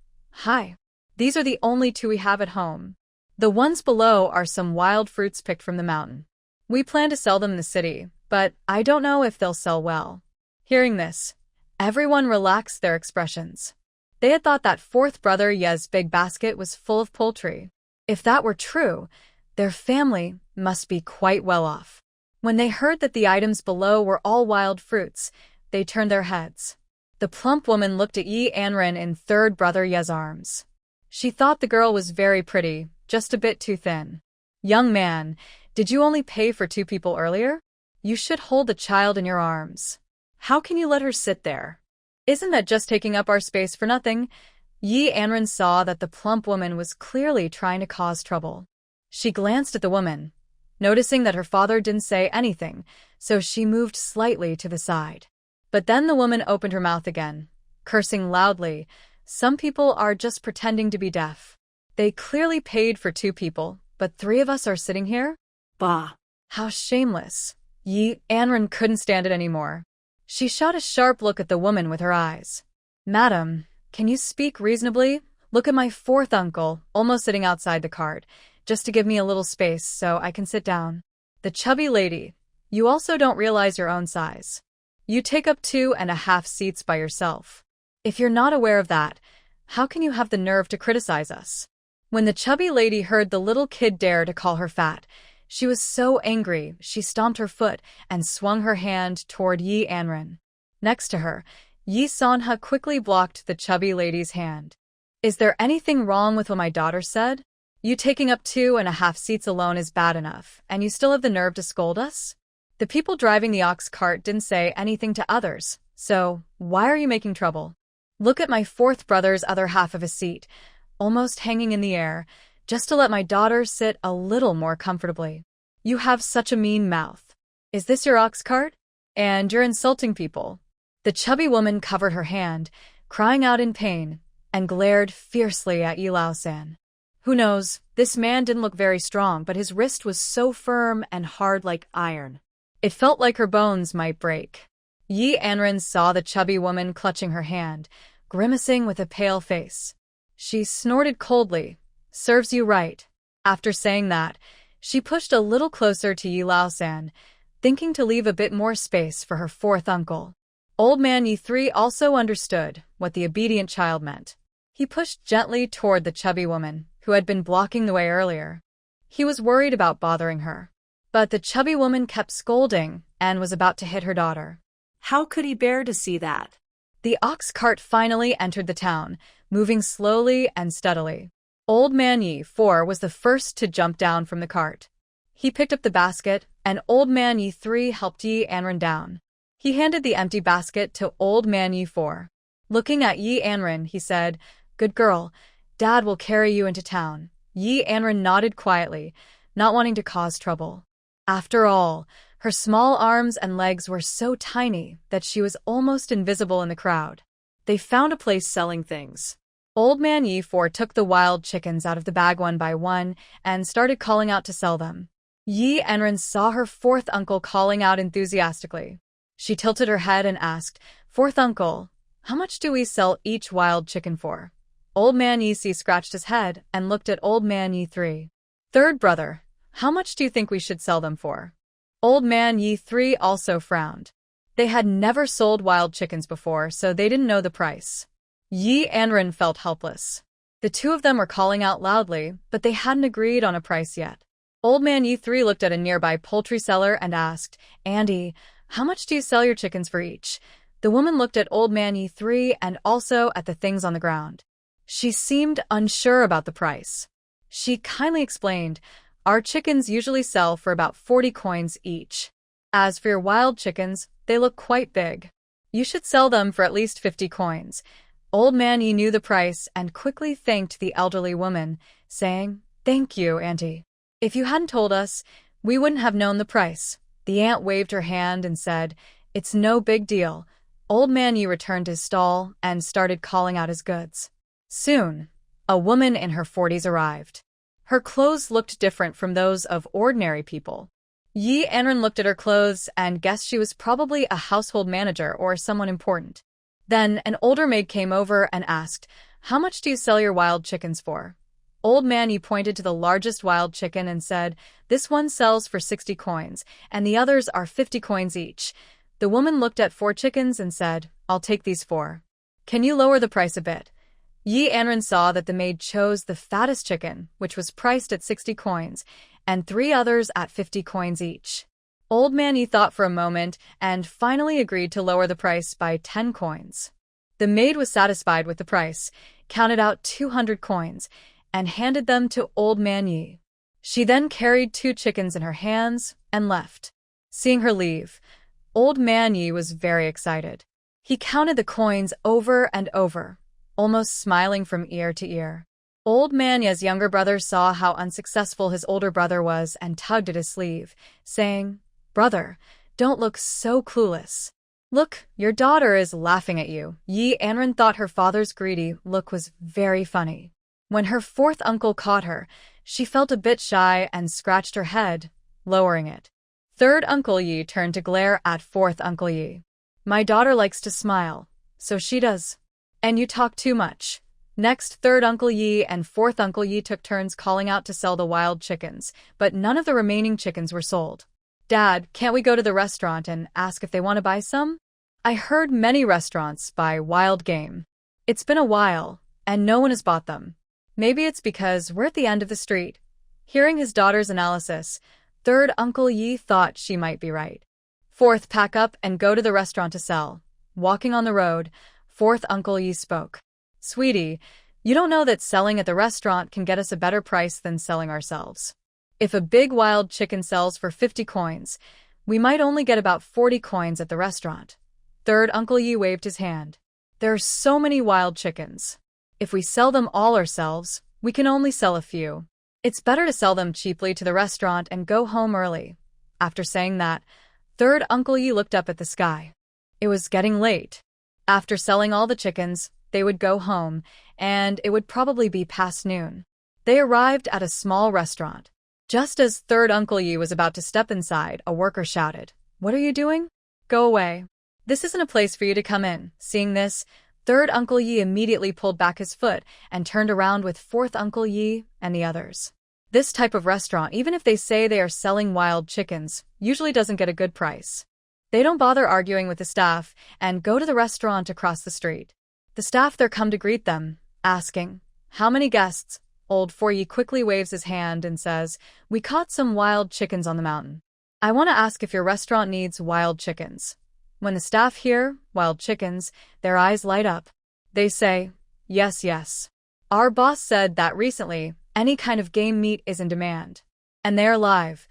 "Hi. These are the only 2 we have at home. The ones below are some wild fruits picked from the mountain. We plan to sell them in the city, but I don't know if they'll sell well." Hearing this, everyone relaxed their expressions. They had thought that fourth brother Ye's big basket was full of poultry. If that were true, their family must be quite well off. When they heard that the items below were all wild fruits, they turned their heads. The plump woman looked at Yi Anran in third brother Ye's arms. She thought the girl was very pretty, just a bit too thin. "Young man, did you only pay for 2 people earlier? You should hold the child in your arms. How can you let her sit there? Isn't that just taking up our space for nothing?" Yi Anran saw that the plump woman was clearly trying to cause trouble. She glanced at the woman, noticing that her father didn't say anything, so she moved slightly to the side. But then the woman opened her mouth again, cursing loudly. "Some people are just pretending to be deaf. They clearly paid for 2 people, but 3 of us are sitting here? Bah. How shameless." Yi Anran couldn't stand it anymore. She shot a sharp look at the woman with her eyes. "Madam, can you speak reasonably? Look at my 4th uncle, almost sitting outside the cart, just to give me a little space so I can sit down. The chubby lady, you also don't realize your own size. You take up 2.5 seats by yourself. If you're not aware of that, how can you have the nerve to criticize us?" When the chubby lady heard the little kid dare to call her fat, she was so angry she stomped her foot and swung her hand toward Yi Anran. Next to her, Yi Sanha quickly blocked the chubby lady's hand. "Is there anything wrong with what my daughter said? You taking up 2.5 seats alone is bad enough, and you still have the nerve to scold us? The people driving the ox cart didn't say anything to others, so why are you making trouble? Look at my 4th brother's other half of his seat, almost hanging in the air, just to let my daughter sit a little more comfortably. You have such a mean mouth. Is this your ox cart? And you're insulting people." The chubby woman covered her hand, crying out in pain, and glared fiercely at Yi Laosan. Who knows, this man didn't look very strong, but his wrist was so firm and hard like iron. It felt like her bones might break. Yi Anran saw the chubby woman clutching her hand, grimacing with a pale face. She snorted coldly. "Serves you right." After saying that, she pushed a little closer to Yi Laosan, thinking to leave a bit more space for her 4th uncle. Old man Yi III also understood what the obedient child meant. He pushed gently toward the chubby woman, who had been blocking the way earlier. He was worried about bothering her. But the chubby woman kept scolding and was about to hit her daughter. How could he bear to see that? The ox cart finally entered the town, moving slowly and steadily. Old man Yi IV was the first to jump down from the cart. He picked up the basket, and Old man Yi III helped Yi Anran down. He handed the empty basket to Old man Yi IV. Looking at Yi Anran, he said, "Good girl, Dad will carry you into town." Yi Anran nodded quietly, not wanting to cause trouble. After all, her small arms and legs were so tiny that she was almost invisible in the crowd. They found a place selling things. Old Man Yi 4 took the wild chickens out of the bag one by one and started calling out to sell them. Yi Anran saw her fourth uncle calling out enthusiastically. She tilted her head and asked, "Fourth uncle, how much do we sell each wild chicken for?" Old Man Yi C scratched his head and looked at Old Man Yi 3. "Third brother, how much do you think we should sell them for?" Old Man Yi 3 also frowned. They had never sold wild chickens before, so they didn't know the price. Yi Anran felt helpless. The two of them were calling out loudly, but they hadn't agreed on a price yet. Old Man Yi 3 looked at a nearby poultry seller and asked, "Andy, how much do you sell your chickens for each?" The woman looked at Old Man Yi 3 and also at the things on the ground. She seemed unsure about the price. She kindly explained, "Our chickens usually sell for about 40 coins each. As for your wild chickens, they look quite big. You should sell them for at least 50 coins. Old Man Yi knew the price and quickly thanked the elderly woman, saying, "Thank you, Auntie. If you hadn't told us, we wouldn't have known the price." The aunt waved her hand and said, "It's no big deal." Old Man Yi returned to his stall and started calling out his goods. Soon, a woman in her 40s arrived. Her clothes looked different from those of ordinary people. Yi Anran looked at her clothes and guessed she was probably a household manager or someone important. Then an older maid came over and asked, "How much do you sell your wild chickens for?" Old Man Yi pointed to the largest wild chicken and said, "This one sells for 60 coins, and the others are 50 coins each." The woman looked at 4 chickens and said, "I'll take these 4. Can you lower the price a bit?" Yi Anran saw that the maid chose the fattest chicken, which was priced at 60 coins, and 3 others at 50 coins each. Old Man Yi thought for a moment and finally agreed to lower the price by 10 coins. The maid was satisfied with the price, counted out 200 coins, and handed them to Old Man Yi. She then carried 2 chickens in her hands and left. Seeing her leave, Old Man Yi was very excited. He counted the coins over and over, almost smiling from ear to ear. Old Man Yi's younger brother saw how unsuccessful his older brother was and tugged at his sleeve, saying, "Brother, don't look so clueless. Look, your daughter is laughing at you." Yi Anran thought her father's greedy look was very funny. When her fourth uncle caught her, she felt a bit shy and scratched her head, lowering it. Third Uncle Yi turned to glare at fourth Uncle Yi. "My daughter likes to smile, so she does. And you talk too much." Next, third Uncle Yi and fourth Uncle Yi took turns calling out to sell the wild chickens, but none of the remaining chickens were sold. "Dad, can't we go to the restaurant and ask if they want to buy some? I heard many restaurants buy wild game. It's been a while, and no one has bought them. Maybe it's because we're at the end of the street." Hearing his daughter's analysis, third Uncle Yi thought she might be right. Fourth, pack up and go to the restaurant to sell. Walking on the road, fourth Uncle Yi spoke. "Sweetie, you don't know that selling at the restaurant can get us a better price than selling ourselves. If a big wild chicken sells for 50 coins, we might only get about 40 coins at the restaurant." Third Uncle Yi waved his hand. "There are so many wild chickens. If we sell them all ourselves, we can only sell a few. It's better to sell them cheaply to the restaurant and go home early." After saying that, third Uncle Yi looked up at the sky. It was getting late. After selling all the chickens, they would go home, and it would probably be past noon. They arrived at a small restaurant. Just as third Uncle Yi was about to step inside, a worker shouted, "What are you doing? Go away. This isn't a place for you to come in." Seeing this, third Uncle Yi immediately pulled back his foot and turned around with fourth Uncle Yi and the others. This type of restaurant, even if they say they are selling wild chickens, usually doesn't get a good price. They don't bother arguing with the staff and go to the restaurant across the street. The staff there come to greet them, asking, "How many guests?" Old Yi quickly waves his hand and says, "We caught some wild chickens on the mountain. I want to ask if your restaurant needs wild chickens." When the staff hear wild chickens, their eyes light up. They say, "Yes, yes. Our boss said that recently any kind of game meat is in demand. And they are live."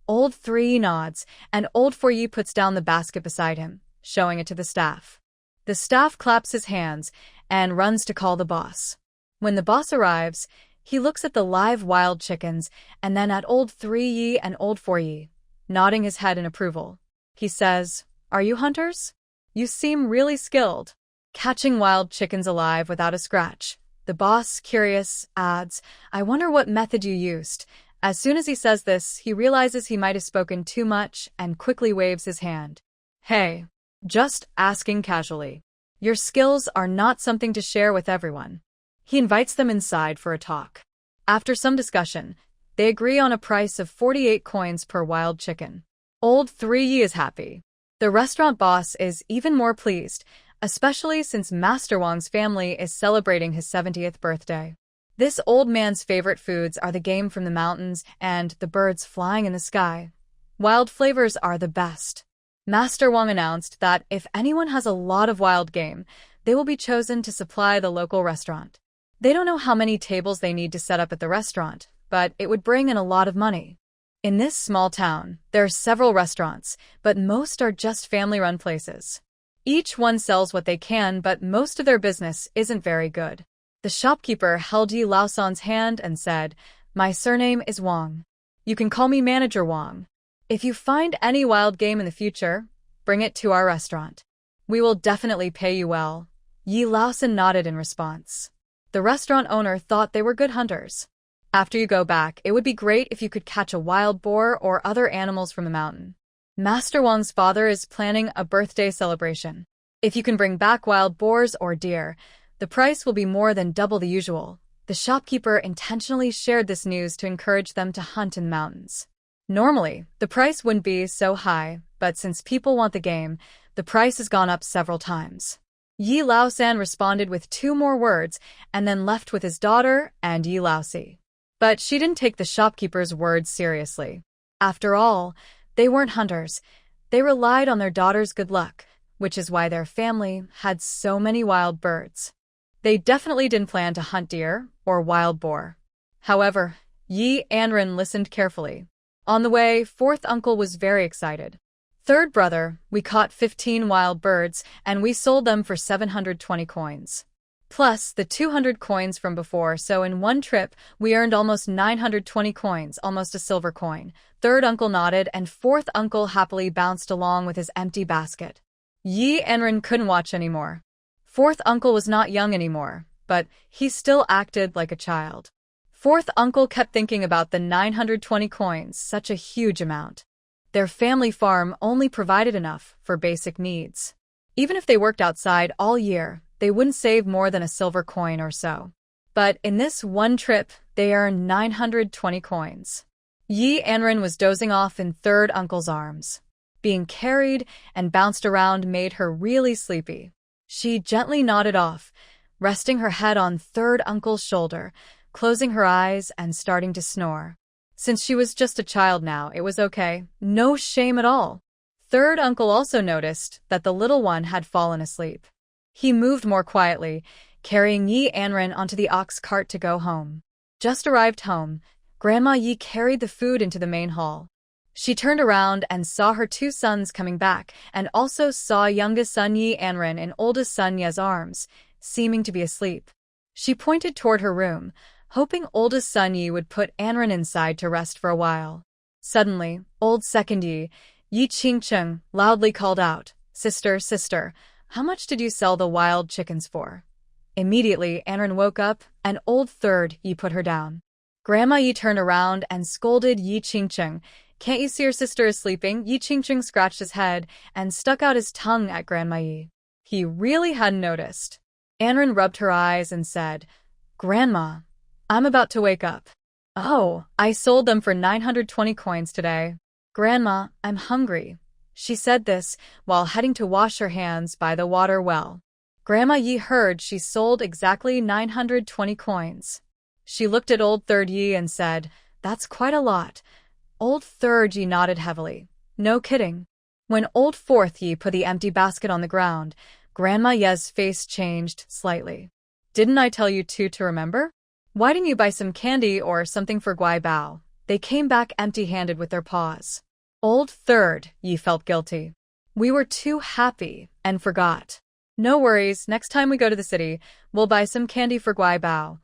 Old Yi nods, and Old Yi puts down the basket beside him, showing it to the staff. The staff claps his hands and runs to call the boss. When the boss arrives, He looks at the live wild chickens and then at old 3 Yi and old 4 Yi, nodding his head in approval. He says, "Are you hunters? You seem really skilled. Catching wild chickens alive without a scratch." The boss, curious, adds, "I wonder what method you used." As soon as he says this, he realizes he might have spoken too much and quickly waves his hand. "Hey, just asking casually. Your skills are not something to share with everyone." He invites them inside for a talk. After some discussion, they agree on a price of 48 coins per wild chicken. Old 3 Yi is happy. The restaurant boss is even more pleased, especially since Master Wang's family is celebrating his 70th birthday. This old man's favorite foods are the game from the mountains and the birds flying in the sky. Wild flavors are the best. Master Wang announced that if anyone has a lot of wild game, they will be chosen to supply the local restaurant. They don't know how many tables they need to set up at the restaurant, but it would bring in a lot of money. In this small town, there are several restaurants, but most are just family-run places. Each one sells what they can, but most of their business isn't very good. The shopkeeper held Yi Laosan's hand and said, "My surname is Wang. You can call me Manager Wang. If you find any wild game in the future, bring it to our restaurant. We will definitely pay you well." Yi Laosan nodded in response. The restaurant owner thought they were good hunters. "After you go back, it would be great if you could catch a wild boar or other animals from the mountain. Master Wang's father is planning a birthday celebration. If you can bring back wild boars or deer, the price will be more than double the usual." The shopkeeper intentionally shared this news to encourage them to hunt in the mountains. Normally, the price wouldn't be so high, but since people want the game, the price has gone up several times. Yi Laosan responded with 2 more words and then left with his daughter and Yi Laosi. But she didn't take the shopkeeper's words seriously. After all, they weren't hunters. They relied on their daughter's good luck, which is why their family had so many wild birds. They definitely didn't plan to hunt deer or wild boar. However, Yi Anran listened carefully. On the way, 4th uncle was very excited. "Third brother, we caught 15 wild birds, and we sold them for 720 coins. Plus the 200 coins from before, so in one trip, we earned almost 920 coins, almost a silver coin." 3rd uncle nodded, and 4th uncle happily bounced along with his empty basket. Yi Anran couldn't watch anymore. 4th uncle was not young anymore, but he still acted like a child. 4th uncle kept thinking about the 920 coins, such a huge amount. Their family farm only provided enough for basic needs. Even if they worked outside all year, they wouldn't save more than a silver coin or so. But in this one trip, they earned 920 coins. Yi Anran was dozing off in 3rd uncle's arms. Being carried and bounced around made her really sleepy. She gently nodded off, resting her head on 3rd uncle's shoulder, closing her eyes and starting to snore. Since she was just a child now, it was okay. No shame at all. 3rd uncle also noticed that the little one had fallen asleep. He moved more quietly, carrying Yi Anran onto the ox cart to go home. Just arrived home, Grandma Yi carried the food into the main hall. She turned around and saw her 2 sons coming back, and also saw youngest son Yi Anran in oldest son Ye's arms, seeming to be asleep. She pointed toward her room, hoping oldest son Yi would put Anran inside to rest for a while. Suddenly, old second Yi, Yi Xiuxiu, loudly called out, "Sister, sister, how much did you sell the wild chickens for?" Immediately, Anran woke up, and old third Yi put her down. Grandma Yi turned around and scolded Yi Xiuxiu. "Can't you see your sister is sleeping?" Yi Xiuxiu scratched his head and stuck out his tongue at Grandma Yi. He really hadn't noticed. Anran rubbed her eyes and said, "Grandma, I'm about to wake up." "Oh, I sold them for 920 coins today." "Grandma, I'm hungry." She said this while heading to wash her hands by the water well. Grandma Yi heard she sold exactly 920 coins. She looked at old third Yi and said, "That's quite a lot." Old third Yi nodded heavily. "No kidding." When old fourth Yi put the empty basket on the ground, Grandma Ye's face changed slightly. "Didn't I tell you two to remember? Why didn't you buy some candy or something for Guai Bao?" They came back empty-handed with their paws. Old third Yi felt guilty. "We were too happy and forgot." "No worries, next time we go to the city, we'll buy some candy for Guai Bao."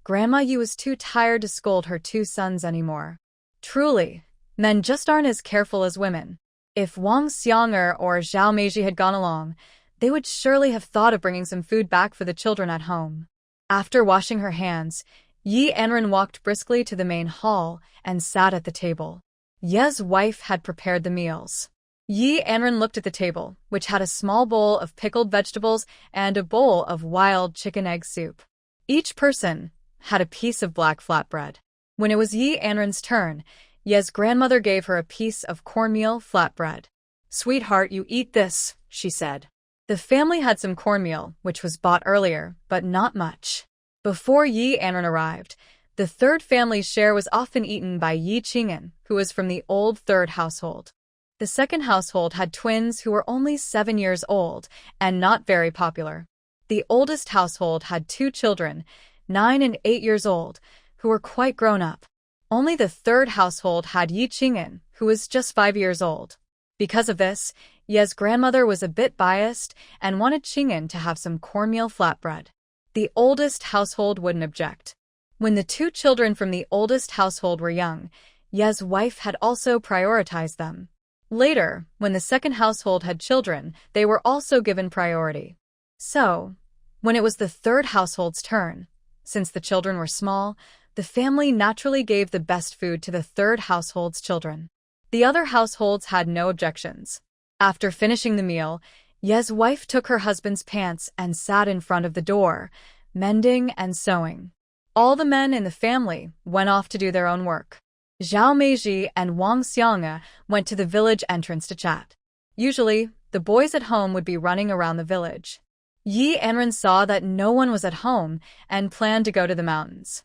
Grandma Yu was too tired to scold her two sons anymore. Truly, men just aren't as careful as women. If Wang Xiang'er or Zhao Meiji had gone along, they would surely have thought of bringing some food back for the children at home. After washing her hands, Yi Anran walked briskly to the main hall and sat at the table. Ye's wife had prepared the meals. Yi Anran looked at the table, which had a small bowl of pickled vegetables and a bowl of wild chicken egg soup. Each person had a piece of black flatbread. When it was Yi Anran's turn, Ye's grandmother gave her a piece of cornmeal flatbread. "Sweetheart, you eat this," she said. The family had some cornmeal, which was bought earlier, but not much. Before Yi Anran arrived, the third family's share was often eaten by Yi Qing'an, who was from the old third household. The second household had twins who were only 7 years old and not very popular. The oldest household had 2 children, 9 and 8 years old, who were quite grown up. Only the third household had Yi Qing'an, who was just 5 years old. Because of this, Ye's grandmother was a bit biased and wanted Qing'an to have some cornmeal flatbread. The oldest household wouldn't object. When the 2 children from the oldest household were young, Ye's wife had also prioritized them. Later, when the second household had children, they were also given priority. So, when it was the third household's turn, since the children were small, the family naturally gave the best food to the third household's children. The other households had no objections. After finishing the meal, Ye's wife took her husband's pants and sat in front of the door, mending and sewing. All the men in the family went off to do their own work. Zhao Meiji and Wang Xiang'e went to the village entrance to chat. Usually, the boys at home would be running around the village. Yi Anran saw that no one was at home and planned to go to the mountains.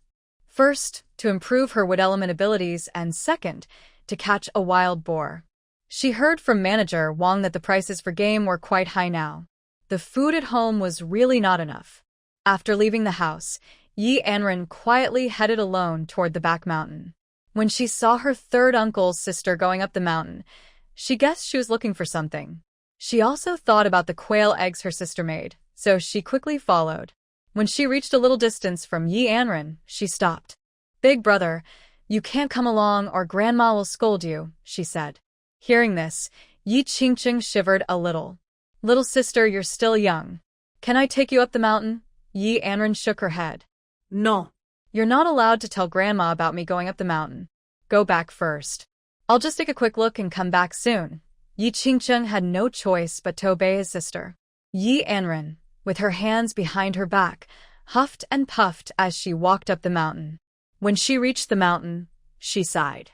First, to improve her wood element abilities, and second, to catch a wild boar. She heard from manager Wang that the prices for game were quite high now. The food at home was really not enough. After leaving the house, Yi Anran quietly headed alone toward the back mountain. When she saw her third uncle's sister going up the mountain, she guessed she was looking for something. She also thought about the quail eggs her sister made, so she quickly followed. When she reached a little distance from Yi Anran, she stopped. "Big brother, you can't come along or grandma will scold you," she said. Hearing this, Yi Qingqing shivered a little. "Little sister, you're still young. Can I take you up the mountain?" Yi Anran shook her head. No. "You're not allowed to tell Grandma about me going up the mountain. Go back first. I'll just take a quick look and come back soon." Yi Qingqing had no choice but to obey his sister. Yi Anran, with her hands behind her back, huffed and puffed as she walked up the mountain. When she reached the mountain, she sighed.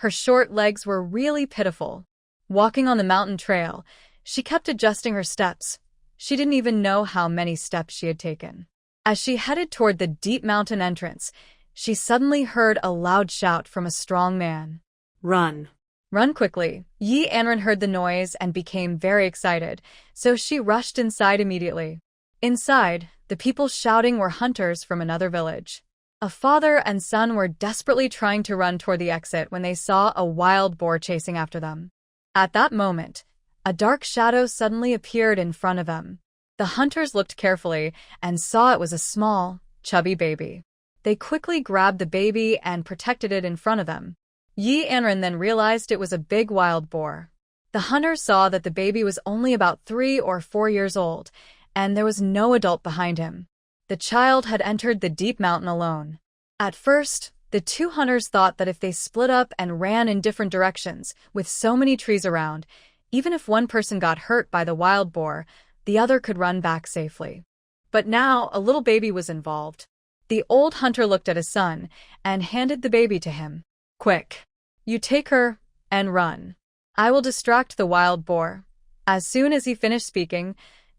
Her short legs were really pitiful. Walking on the mountain trail, she kept adjusting her steps. She didn't even know how many steps she had taken. As she headed toward the deep mountain entrance, she suddenly heard a loud shout from a strong man. "Run." Run quickly. Yi Anran heard the noise and became very excited, so she rushed inside immediately. Inside, the people shouting were hunters from another village. A father and son were desperately trying to run toward the exit when they saw a wild boar chasing after them. At that moment, a dark shadow suddenly appeared in front of them. The hunters looked carefully and saw it was a small, chubby baby. They quickly grabbed the baby and protected it in front of them. Yi Anran then realized it was a big wild boar. The hunters saw that the baby was only about 3 or 4 years old, and there was no adult behind him. The child had entered the deep mountain alone. At first, the 2 hunters thought that if they split up and ran in different directions, with so many trees around, even if one person got hurt by the wild boar, the other could run back safely. But now a little baby was involved. The old hunter looked at his son and handed the baby to him. "Quick. You take her and run. I will distract the wild boar." As soon as he finished speaking,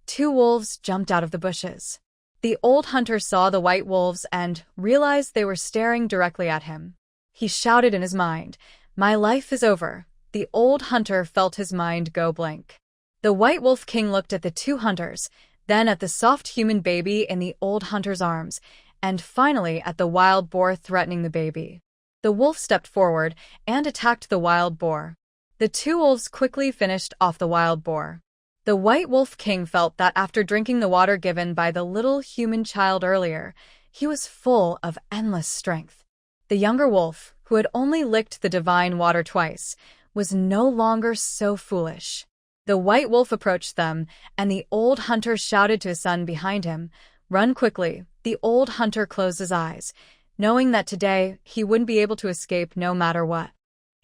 2 wolves jumped out of the bushes. The old hunter saw the white wolves and realized they were staring directly at him. He shouted in his mind, "My life is over." The old hunter felt his mind go blank. The White Wolf King looked at the 2 hunters, then at the soft human baby in the old hunter's arms, and finally at the wild boar threatening the baby. The wolf stepped forward and attacked the wild boar. The 2 wolves quickly finished off the wild boar. The White Wolf King felt that after drinking the water given by the little human child earlier, he was full of endless strength. The younger wolf, who had only licked the divine water twice, was no longer so foolish. The white wolf approached them, and the old hunter shouted to his son behind him, "Run quickly." The old hunter closed his eyes, knowing that today he wouldn't be able to escape no matter what.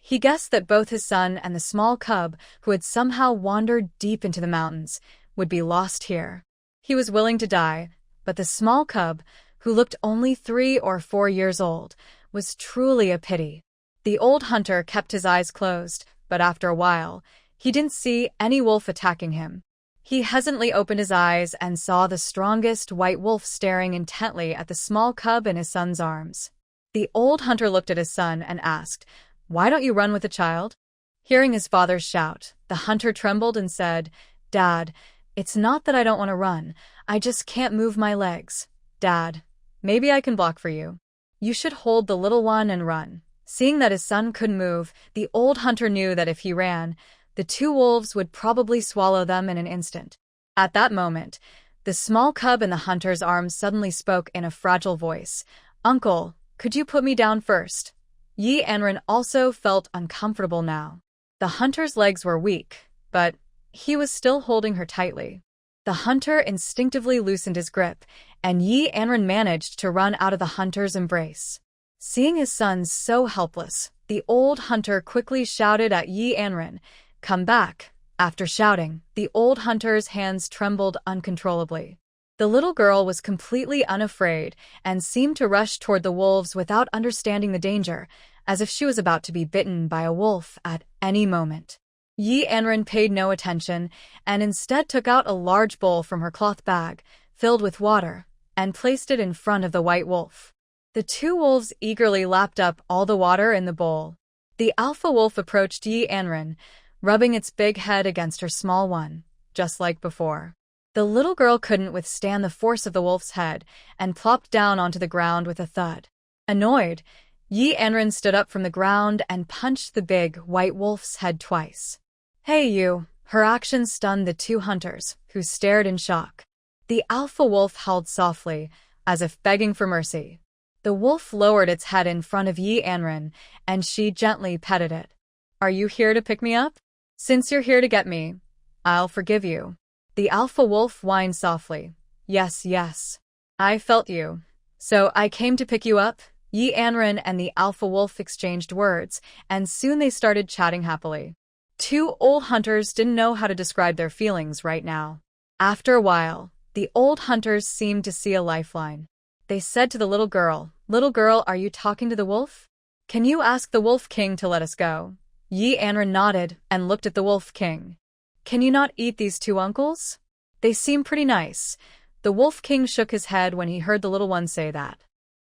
He guessed that both his son and the small cub, who had somehow wandered deep into the mountains, would be lost here. He was willing to die, but the small cub, who looked only 3 or 4 years old, was truly a pity. The old hunter kept his eyes closed, but after a while, he didn't see any wolf attacking him. He hesitantly opened his eyes and saw the strongest white wolf staring intently at the small cub in his son's arms. The old hunter looked at his son and asked, "Why don't you run with the child?" Hearing his father's shout, the hunter trembled and said, "Dad, it's not that I don't want to run, I just can't move my legs. Dad, maybe I can block for you. You should hold the little one and run." Seeing that his son couldn't move, the old hunter knew that if he ran, the 2 wolves would probably swallow them in an instant. At that moment, the small cub in the hunter's arms suddenly spoke in a fragile voice, "Uncle, could you put me down first?" Anran also felt uncomfortable now. The hunter's legs were weak, but he was still holding her tightly. The hunter instinctively loosened his grip, and Anran managed to run out of the hunter's embrace. Seeing his son so helpless, the old hunter quickly shouted at Anran, "Come back." After shouting, the old hunter's hands trembled uncontrollably. The little girl was completely unafraid and seemed to rush toward the wolves without understanding the danger, as if she was about to be bitten by a wolf at any moment. Anran paid no attention and instead took out a large bowl from her cloth bag, filled with water, and placed it in front of the white wolf. The 2 wolves eagerly lapped up all the water in the bowl. The alpha wolf approached Anran, rubbing its big head against her small one, just like before. The little girl couldn't withstand the force of the wolf's head and plopped down onto the ground with a thud. Annoyed, Anran stood up from the ground and punched the big white wolf's head twice. "Hey you!" Her actions stunned the 2 hunters, who stared in shock. The alpha wolf howled softly, as if begging for mercy. The wolf lowered its head in front of Anran, and she gently petted it. "Are you here to pick me up? Since you're here to get me, I'll forgive you." The alpha wolf whined softly. "Yes, yes. I felt you. So I came to pick you up." Anran and the alpha wolf exchanged words, and soon they started chatting happily. 2 old hunters didn't know how to describe their feelings right now. After a while, the old hunters seemed to see a lifeline. They said to the little girl, "Little girl, are you talking to the wolf? Can you ask the Wolf King to let us go?" Anran nodded and looked at the Wolf King. "Can you not eat these 2 uncles? They seem pretty nice." The Wolf King shook his head when he heard the little one say that.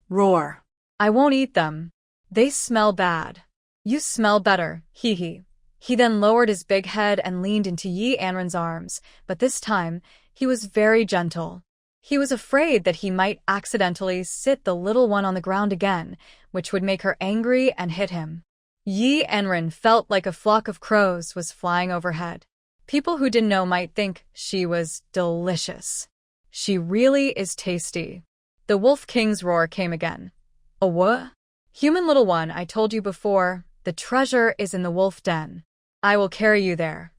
Roar. "I won't eat them. They smell bad." "You smell better, hee." He then lowered his big head and leaned into Anran's arms, but this time, he was very gentle. He was afraid that he might accidentally sit the little one on the ground again, which would make her angry and hit him. Anran felt like a flock of crows was flying overhead. People who didn't know might think she was delicious. She really is tasty. The Wolf King's roar came again. "A what? Human little one, I told you before, the treasure is in the wolf den. I will carry you there."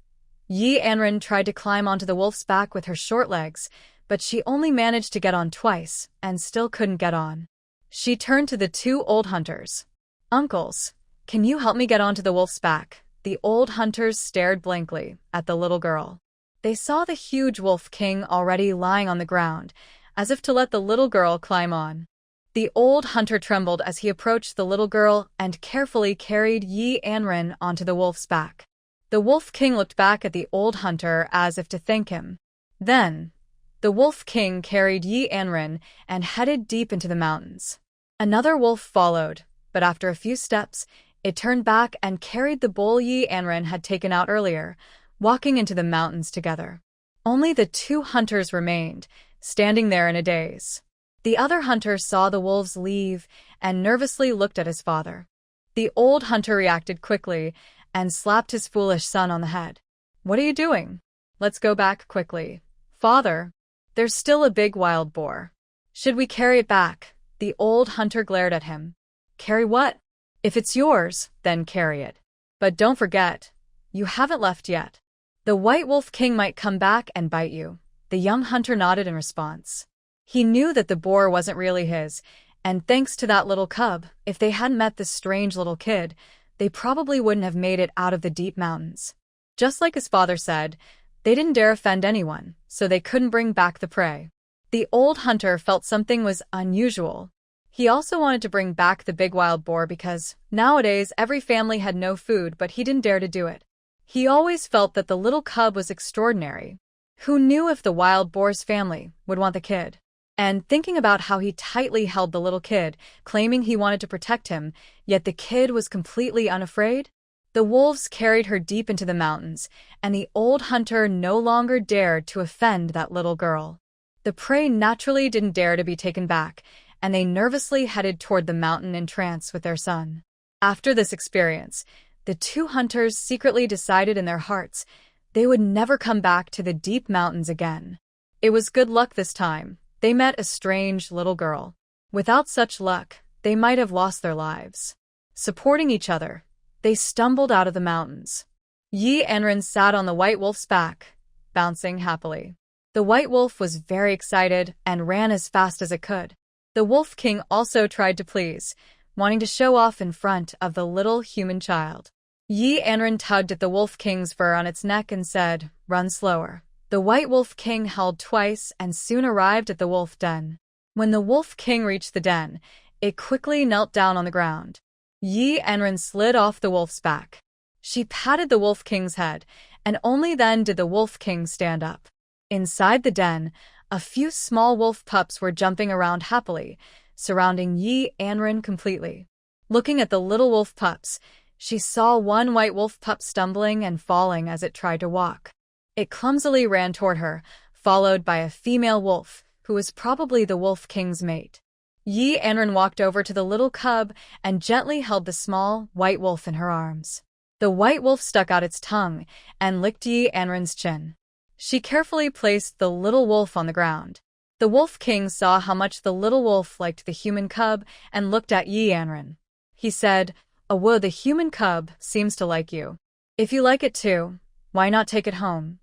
Anran tried to climb onto the wolf's back with her short legs, but she only managed to get on twice and still couldn't get on. She turned to the 2 old hunters. "Uncles, can you help me get onto the wolf's back?" The old hunters stared blankly at the little girl. They saw the huge Wolf King already lying on the ground, as if to let the little girl climb on. The old hunter trembled as he approached the little girl and carefully carried Anran onto the wolf's back. The Wolf King looked back at the old hunter as if to thank him. Then, the Wolf King carried Anran and headed deep into the mountains. Another wolf followed, but after a few steps, it turned back and carried the bull Anran had taken out earlier, walking into the mountains together. Only the 2 hunters remained, standing there in a daze. The other hunter saw the wolves leave and nervously looked at his father. The old hunter reacted quickly and slapped his foolish son on the head. "What are you doing? Let's go back quickly." "Father, there's still a big wild boar. Should we carry it back?" The old hunter glared at him. Carry what? If it's yours, then carry it. But don't forget, you haven't left yet. The White Wolf King might come back and bite you. The young hunter nodded in response. He knew that the boar wasn't really his, and thanks to that little cub, if they hadn't met this strange little kid, they probably wouldn't have made it out of the deep mountains. Just like his father said, they didn't dare offend anyone, so they couldn't bring back the prey. The old hunter felt something was unusual. He also wanted to bring back the big wild boar because, nowadays, every family had no food, but he didn't dare to do it. He always felt that the little cub was extraordinary. Who knew if the wild boar's family would want the kid? And thinking about how he tightly held the little kid, claiming he wanted to protect him, yet the kid was completely unafraid? The wolves carried her deep into the mountains, and the old hunter no longer dared to offend that little girl. The prey naturally didn't dare to be taken back, and they nervously headed toward the mountain in trance with their son. After this experience, the two hunters secretly decided in their hearts they would never come back to the deep mountains again. It was good luck this time. They met a strange little girl. Without such luck, they might have lost their lives. Supporting each other, they stumbled out of the mountains. Anran sat on the white wolf's back, bouncing happily. The white wolf was very excited and ran as fast as it could. The Wolf King also tried to please, wanting to show off in front of the little human child. Anran tugged at the Wolf King's fur on its neck and said, "Run slower." The White Wolf King howled twice and soon arrived at the wolf den. When the Wolf King reached the den, it quickly knelt down on the ground. Anran slid off the wolf's back. She patted the Wolf King's head, and only then did the Wolf King stand up. Inside the den, a few small wolf pups were jumping around happily, surrounding Anran completely. Looking at the little wolf pups, she saw one white wolf pup stumbling and falling as it tried to walk. It clumsily ran toward her, followed by a female wolf, who was probably the Wolf King's mate. Anran walked over to the little cub and gently held the small, white wolf in her arms. The white wolf stuck out its tongue and licked Anran's chin. She carefully placed the little wolf on the ground. The Wolf King saw how much the little wolf liked the human cub and looked at Anran. He said, "Oh, the human cub seems to like you. If you like it too, why not take it home?"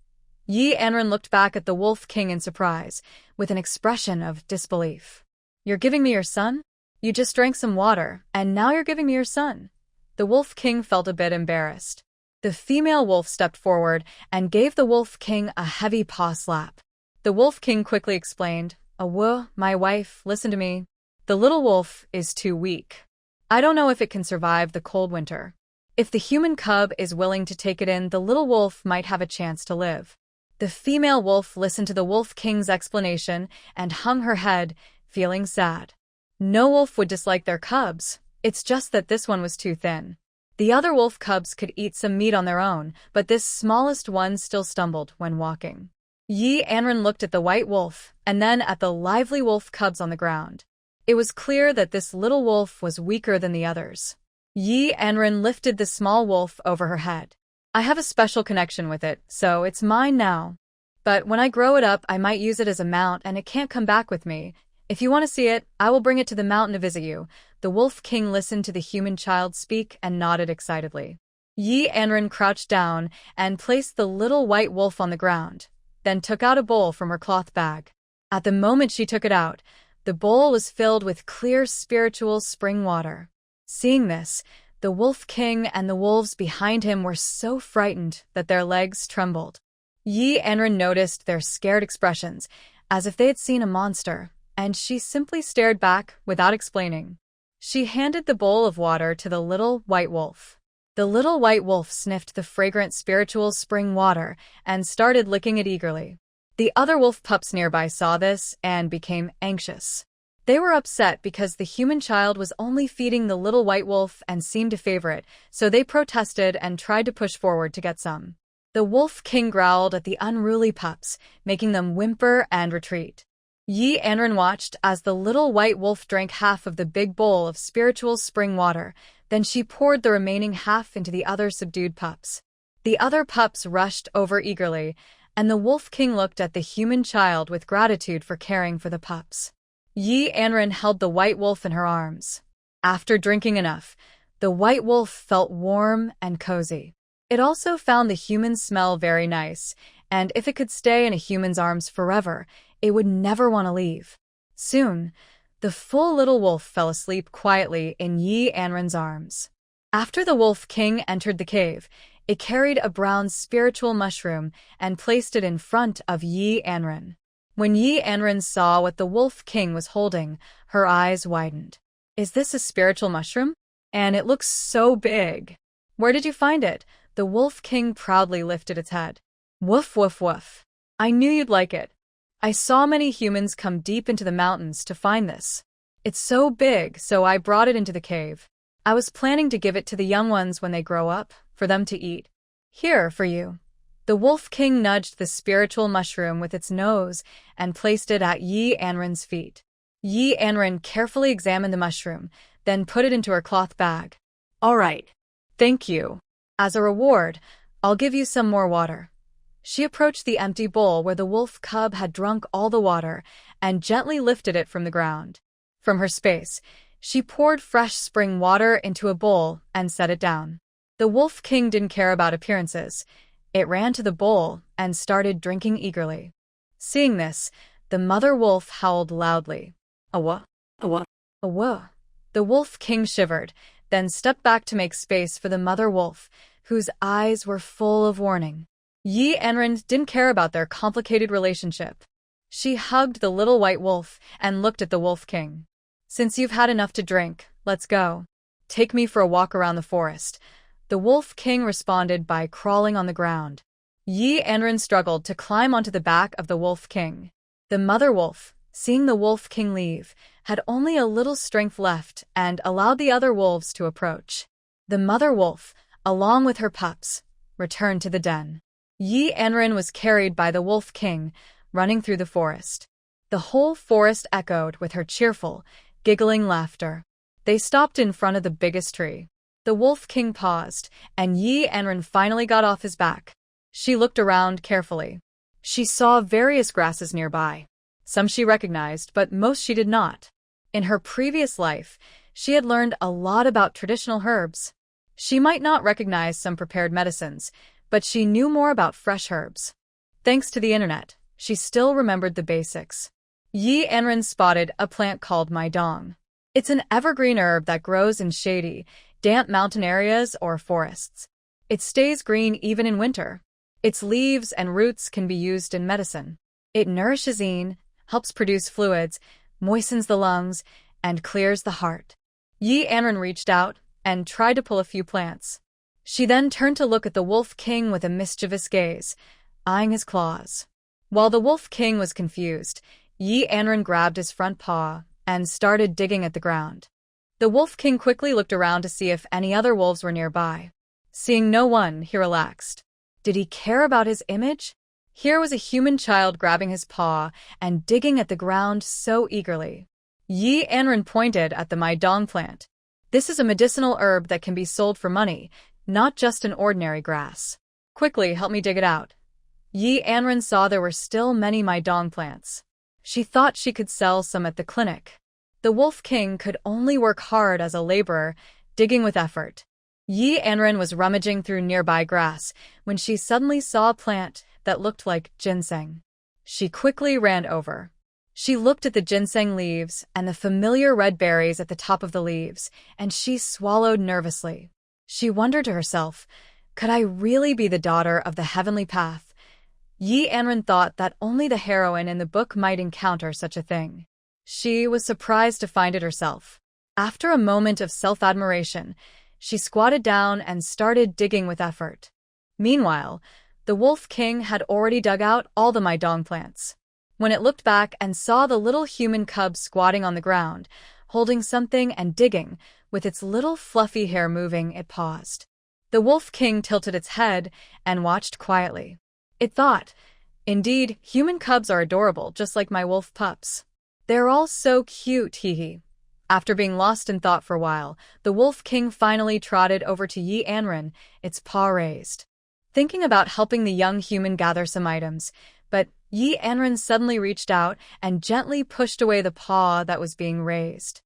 Anran looked back at the Wolf King in surprise, with an expression of disbelief. "You're giving me your son? You just drank some water, and now you're giving me your son." The Wolf King felt a bit embarrassed. The female wolf stepped forward and gave the Wolf King a heavy paw slap. The Wolf King quickly explained, "Oh, my wife, listen to me. The little wolf is too weak. I don't know if it can survive the cold winter. If the human cub is willing to take it in, the little wolf might have a chance to live." The female wolf listened to the Wolf King's explanation and hung her head, feeling sad. No wolf would dislike their cubs, it's just that this one was too thin. The other wolf cubs could eat some meat on their own, but this smallest one still stumbled when walking. Anran looked at the white wolf, and then at the lively wolf cubs on the ground. It was clear that this little wolf was weaker than the others. Anran lifted the small wolf over her head. "I have a special connection with it, so it's mine now. But when I grow it up, I might use it as a mount and it can't come back with me. If you want to see it, I will bring it to the mountain to visit you." The Wolf King listened to the human child speak and nodded excitedly. Anran crouched down and placed the little white wolf on the ground, then took out a bowl from her cloth bag. At the moment she took it out, the bowl was filled with clear spiritual spring water. Seeing this, the Wolf King and the wolves behind him were so frightened that their legs trembled. Anran noticed their scared expressions, as if they had seen a monster, and she simply stared back without explaining. She handed the bowl of water to the little white wolf. The little white wolf sniffed the fragrant spiritual spring water and started licking it eagerly. The other wolf pups nearby saw this and became anxious. They were upset because the human child was only feeding the little white wolf and seemed to favor it, so they protested and tried to push forward to get some. The Wolf King growled at the unruly pups, making them whimper and retreat. Anran watched as the little white wolf drank half of the big bowl of spiritual spring water, then she poured the remaining half into the other subdued pups. The other pups rushed over eagerly, and the Wolf King looked at the human child with gratitude for caring for the pups. Yi Anran held the white wolf in her arms. After drinking enough, the white wolf felt warm and cozy. It also found the human smell very nice, and if it could stay in a human's arms forever, it would never want to leave. Soon, the full little wolf fell asleep quietly in Yi Anran's arms. After the Wolf King entered the cave, it carried a brown spiritual mushroom and placed it in front of Yi Anran. When Yi Anran saw what the Wolf King was holding, her eyes widened. Is this a spiritual mushroom? And it looks so big. Where did you find it? The Wolf King proudly lifted its head. Woof, woof, woof. I knew you'd like it. I saw many humans come deep into the mountains to find this. It's so big, so I brought it into the cave. I was planning to give it to the young ones when they grow up, for them to eat. Here, for you. The Wolf King nudged the spiritual mushroom with its nose and placed it at Yi Anran's feet. Yi Anran carefully examined the mushroom, then put it into her cloth bag. All right. Thank you. As a reward, I'll give you some more water. She approached the empty bowl where the wolf cub had drunk all the water and gently lifted it from the ground. From her space, she poured fresh spring water into a bowl and set it down. The Wolf King didn't care about appearances. It ran to the bowl and started drinking eagerly. Seeing this, the mother wolf howled loudly. Awa, awa, awa. The Wolf King shivered, then stepped back to make space for the mother wolf, whose eyes were full of warning. Yi Anran didn't care about their complicated relationship. She hugged the little white wolf and looked at the Wolf King. Since you've had enough to drink, let's go. Take me for a walk around the forest. The Wolf King responded by crawling on the ground. Yi Anran struggled to climb onto the back of the Wolf King. The mother wolf, seeing the Wolf King leave, had only a little strength left and allowed the other wolves to approach. The mother wolf, along with her pups, returned to the den. Yi Anran was carried by the Wolf King, running through the forest. The whole forest echoed with her cheerful, giggling laughter. They stopped in front of the biggest tree. The Wolf King paused, and Yi Anran finally got off his back. She looked around carefully. She saw various grasses nearby. Some she recognized, but most she did not. In her previous life, she had learned a lot about traditional herbs. She might not recognize some prepared medicines, but she knew more about fresh herbs. Thanks to the internet, she still remembered the basics. Yi Anran spotted a plant called maidong. It's an evergreen herb that grows in shady, damp mountain areas or forests. It stays green even in winter. Its leaves and roots can be used in medicine. It nourishes in, helps produce fluids, moistens the lungs, and clears the heart. Yi Anran reached out and tried to pull a few plants. She then turned to look at the Wolf King with a mischievous gaze, eyeing his claws. While the Wolf King was confused, Yi Anran grabbed his front paw and started digging at the ground. The Wolf King quickly looked around to see if any other wolves were nearby. Seeing no one, he relaxed. Did he care about his image? Here was a human child grabbing his paw and digging at the ground so eagerly. Yi Anran pointed at the maidong plant. This is a medicinal herb that can be sold for money, not just an ordinary grass. Quickly, help me dig it out. Yi Anran saw there were still many maidong plants. She thought she could sell some at the clinic. The Wolf King could only work hard as a laborer, digging with effort. Yi Anran was rummaging through nearby grass when she suddenly saw a plant that looked like ginseng. She quickly ran over. She looked at the ginseng leaves and the familiar red berries at the top of the leaves, and she swallowed nervously. She wondered to herself, could I really be the daughter of the heavenly path? Yi Anran thought that only the heroine in the book might encounter such a thing. She was surprised to find it herself. After a moment of self-admiration, she squatted down and started digging with effort. Meanwhile, the Wolf King had already dug out all the maidong plants. When it looked back and saw the little human cub squatting on the ground, holding something and digging, with its little fluffy hair moving, it paused. The Wolf King tilted its head and watched quietly. It thought, indeed, human cubs are adorable, just like my wolf pups. They're all so cute, hee. After being lost in thought for a while, the Wolf King finally trotted over to Yi Anran, its paw raised. Thinking about helping the young human gather some items, But Yi Anran suddenly reached out and gently pushed away the paw that was being raised.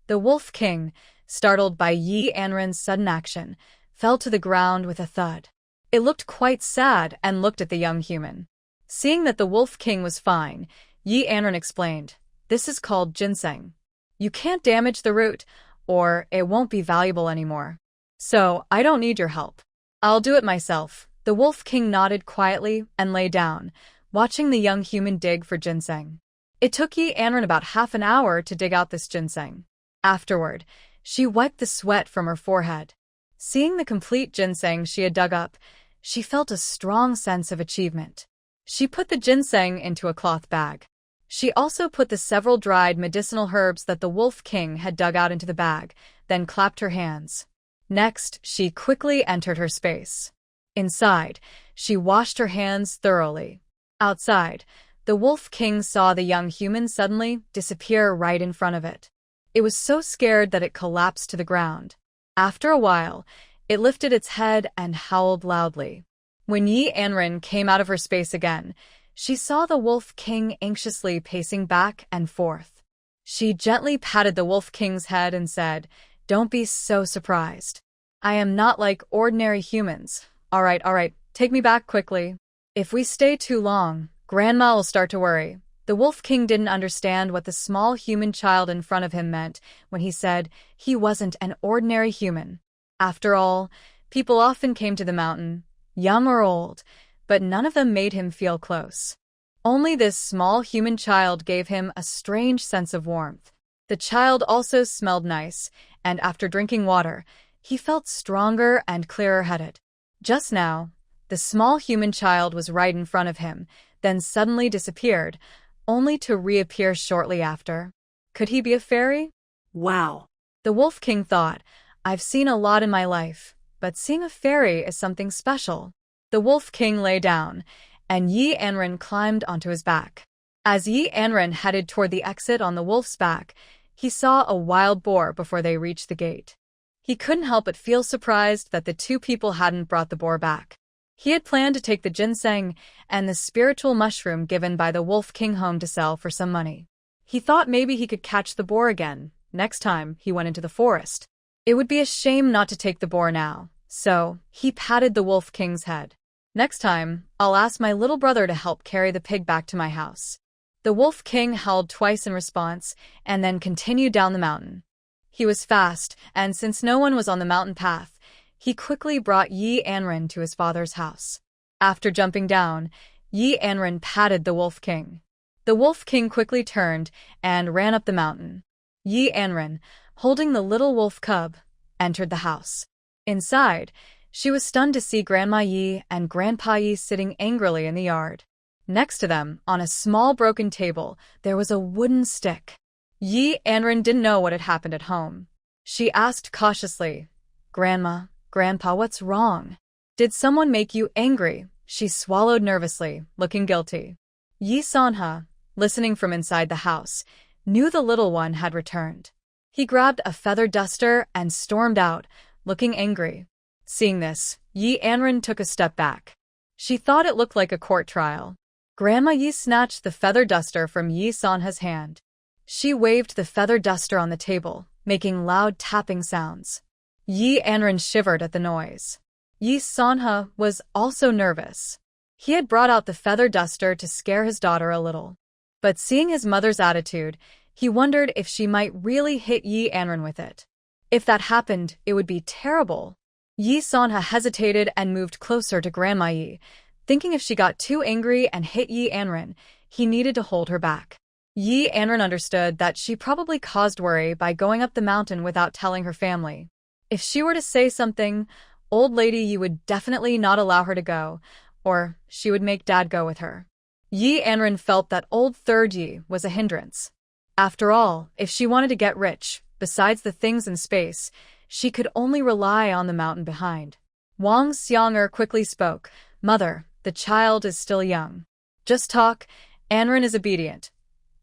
The Wolf King, startled by Yi Anran's sudden action, fell to the ground with a thud. It looked quite sad and looked at the young human. Seeing that the Wolf King was fine, Yi Anran explained, "This is called ginseng. You can't damage the root, or it won't be valuable anymore. So, I don't need your help. I'll do it myself." The Wolf King nodded quietly and lay down, watching the young human dig for ginseng. It took Yi Anran about half an hour to dig out this ginseng. Afterward, she wiped the sweat from her forehead. Seeing the complete ginseng she had dug up, she felt a strong sense of achievement. She put the ginseng into a cloth bag. She also put the several dried medicinal herbs that the Wolf King had dug out into the bag, then clapped her hands. Next, she quickly entered her space. Inside, she washed her hands thoroughly. Outside, the Wolf King saw the young human suddenly disappear right in front of it. It was so scared that it collapsed to the ground. After a while, it lifted its head and howled loudly. When Yi Anran came out of her space again, she saw the Wolf King anxiously pacing back and forth. She gently patted the Wolf King's head and said, "Don't be so surprised. I am not like ordinary humans. All right, take me back quickly. If we stay too long, Grandma will start to worry." The Wolf King didn't understand what the small human child in front of him meant when he said he wasn't an ordinary human. After all, people often came to the mountain, young or old, but none of them made him feel close. Only this small human child gave him a strange sense of warmth. The child also smelled nice, and after drinking water, he felt stronger and clearer-headed. Just now, the small human child was right in front of him, then suddenly disappeared, only to reappear shortly after. Could he be a fairy? Wow. The Wolf King thought, "I've seen a lot in my life, but seeing a fairy is something special." The Wolf King lay down, and Yi Anran climbed onto his back. As Yi Anran headed toward the exit on the wolf's back, he saw a wild boar before they reached the gate. He couldn't help but feel surprised that the two people hadn't brought the boar back. He had planned to take the ginseng and the spiritual mushroom given by the Wolf King home to sell for some money. He thought maybe he could catch the boar again next time he went into the forest. It would be a shame not to take the boar now, so he patted the Wolf King's head. "Next time, I'll ask my little brother to help carry the pig back to my house." The Wolf King howled twice in response and then continued down the mountain. He was fast, and since no one was on the mountain path, he quickly brought Yi Anran to his father's house. After jumping down, Yi Anran patted the Wolf King. The Wolf King quickly turned and ran up the mountain. Yi Anran, holding the little wolf cub, entered the house. Inside, she was stunned to see Grandma Yi and Grandpa Yi sitting angrily in the yard. Next to them, on a small broken table, there was a wooden stick. Yi Anran didn't know what had happened at home. She asked cautiously, "Grandma, Grandpa, what's wrong? Did someone make you angry?" She swallowed nervously, looking guilty. Yi Sanha, listening from inside the house, knew the little one had returned. He grabbed a feather duster and stormed out, looking angry. Seeing this, Yi Anran took a step back. She thought it looked like a court trial. Grandma Yi snatched the feather duster from Yi Sanha's hand. She waved the feather duster on the table, making loud tapping sounds. Yi Anran shivered at the noise. Yi Sanha was also nervous. He had brought out the feather duster to scare his daughter a little. But seeing his mother's attitude, he wondered if she might really hit Yi Anran with it. If that happened, it would be terrible. Yi Sanha hesitated and moved closer to Grandma Yi, thinking if she got too angry and hit Yi Anran, he needed to hold her back. Yi Anran understood that she probably caused worry by going up the mountain without telling her family. If she were to say something, old lady Yi would definitely not allow her to go, or she would make Dad go with her. Yi Anran felt that old third Yi was a hindrance. After all, if she wanted to get rich, besides the things in space, she could only rely on the mountain behind. Wang Xianger quickly spoke, "Mother, the child is still young. Just talk, Anran is obedient."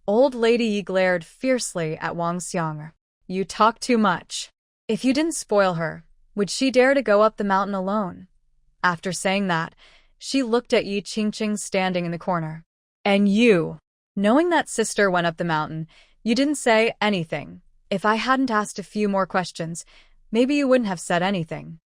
Old lady Yi glared fiercely at Wang Xianger. "You talk too much. If you didn't spoil her, would she dare to go up the mountain alone?" After saying that, she looked at Yi Qingqing standing in the corner. And you, knowing that sister went up the mountain, you didn't say anything. If I hadn't asked a few more questions, maybe you wouldn't have said anything.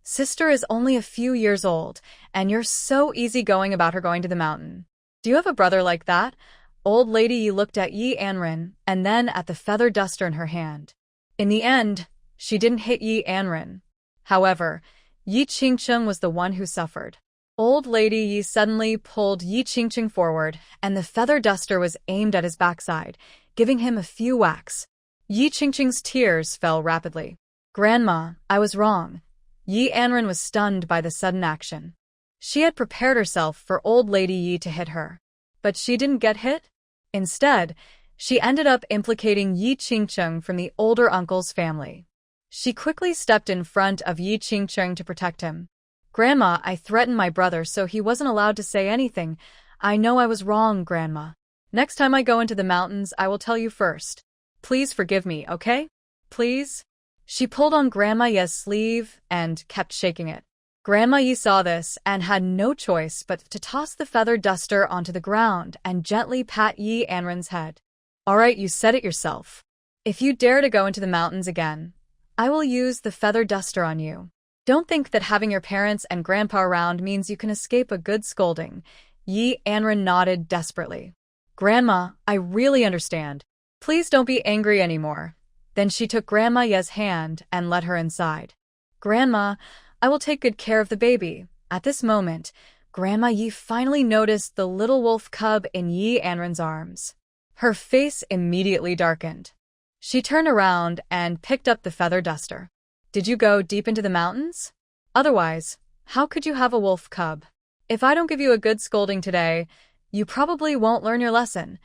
Sister is only a few years old, and you're so easygoing about her going to the mountain. Do you have a brother like that? Old lady Yi looked at Yi Anran, and then at the feather duster in her hand. In the end, she didn't hit Yi Anran. However, Yi Xiuxiu was the one who suffered. Old lady Yi suddenly pulled Yi Xiuxiu forward, and the feather duster was aimed at his backside, giving him a few whacks. Yi Xiuxiu's tears fell rapidly. Grandma, I was wrong. Yi Anran was stunned by the sudden action. She had prepared herself for old lady Yi to hit her. But she didn't get hit. Instead, she ended up implicating Yi Xiuxiu from the older uncle's family. She quickly stepped in front of Yi Xiuxiu to protect him. Grandma, I threatened my brother so he wasn't allowed to say anything. I know I was wrong, Grandma. Next time I go into the mountains, I will tell you first. Please forgive me, okay? Please? She pulled on Grandma Ye's sleeve and kept shaking it. Grandma Yi saw this and had no choice but to toss the feather duster onto the ground and gently pat Yi Anran's head. All right, you said it yourself. If you dare to go into the mountains again, I will use the feather duster on you. Don't think that having your parents and grandpa around means you can escape a good scolding. Yi Anran nodded desperately. Grandma, I really understand. Please don't be angry anymore. Then she took Grandma Ye's hand and led her inside. Grandma, I will take good care of the baby. At this moment, Grandma Yi finally noticed the little wolf cub in Yi Anran's arms. Her face immediately darkened. She turned around and picked up the feather duster. Did you go deep into the mountains? Otherwise, how could you have a wolf cub? If I don't give you a good scolding today, you probably won't learn your lesson.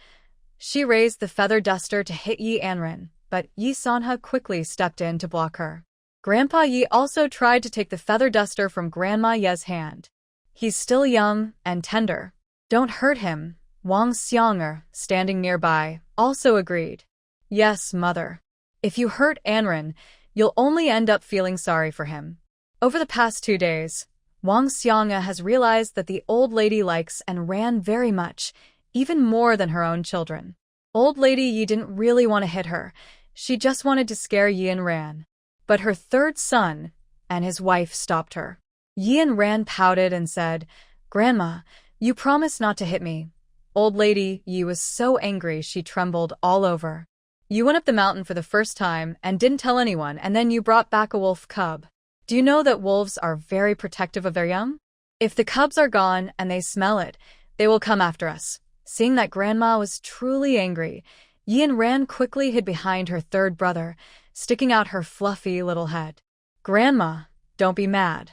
She raised the feather duster to hit Yi Anran, but Yi Sanha quickly stepped in to block her. Grandpa Yi also tried to take the feather duster from Grandma Ye's hand. He's still young and tender. Don't hurt him. Wang Xianger, standing nearby, also agreed. Yes, mother. If you hurt Anran, you'll only end up feeling sorry for him. Over the past 2 days, Wang Xianger has realized that the old lady likes Anran very much, even more than her own children. Old lady Yi didn't really want to hit her. She just wanted to scare Yi Anran. But her third son and his wife stopped her. Yi Anran pouted and said, Grandma, you promised not to hit me. Old lady Yi was so angry she trembled all over. You went up the mountain for the first time and didn't tell anyone, and then you brought back a wolf cub. Do you know that wolves are very protective of their young? If the cubs are gone and they smell it, they will come after us. Seeing that Grandma was truly angry, Yi Anran quickly hid behind her third brother, sticking out her fluffy little head. Grandma, don't be mad.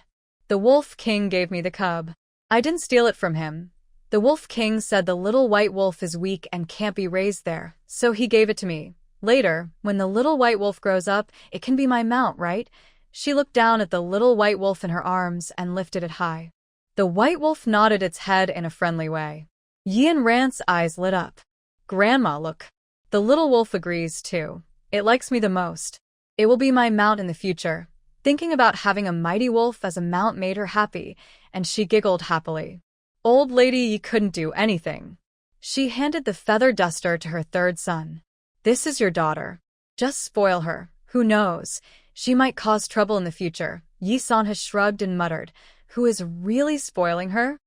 The Wolf King gave me the cub. I didn't steal it from him. The Wolf King said the little white wolf is weak and can't be raised there, so he gave it to me. Later, when the little white wolf grows up, it can be my mount, right? She looked down at the little white wolf in her arms and lifted it high. The white wolf nodded its head in a friendly way. Yi Anran's eyes lit up. Grandma, look. The little wolf agrees too. It likes me the most. It will be my mount in the future. Thinking about having a mighty wolf as a mount made her happy, and she giggled happily. Old lady Yi couldn't do anything. She handed the feather duster to her third son. This is your daughter. Just spoil her. Who knows? She might cause trouble in the future. Yi Sanha shrugged and muttered, Who is really spoiling her?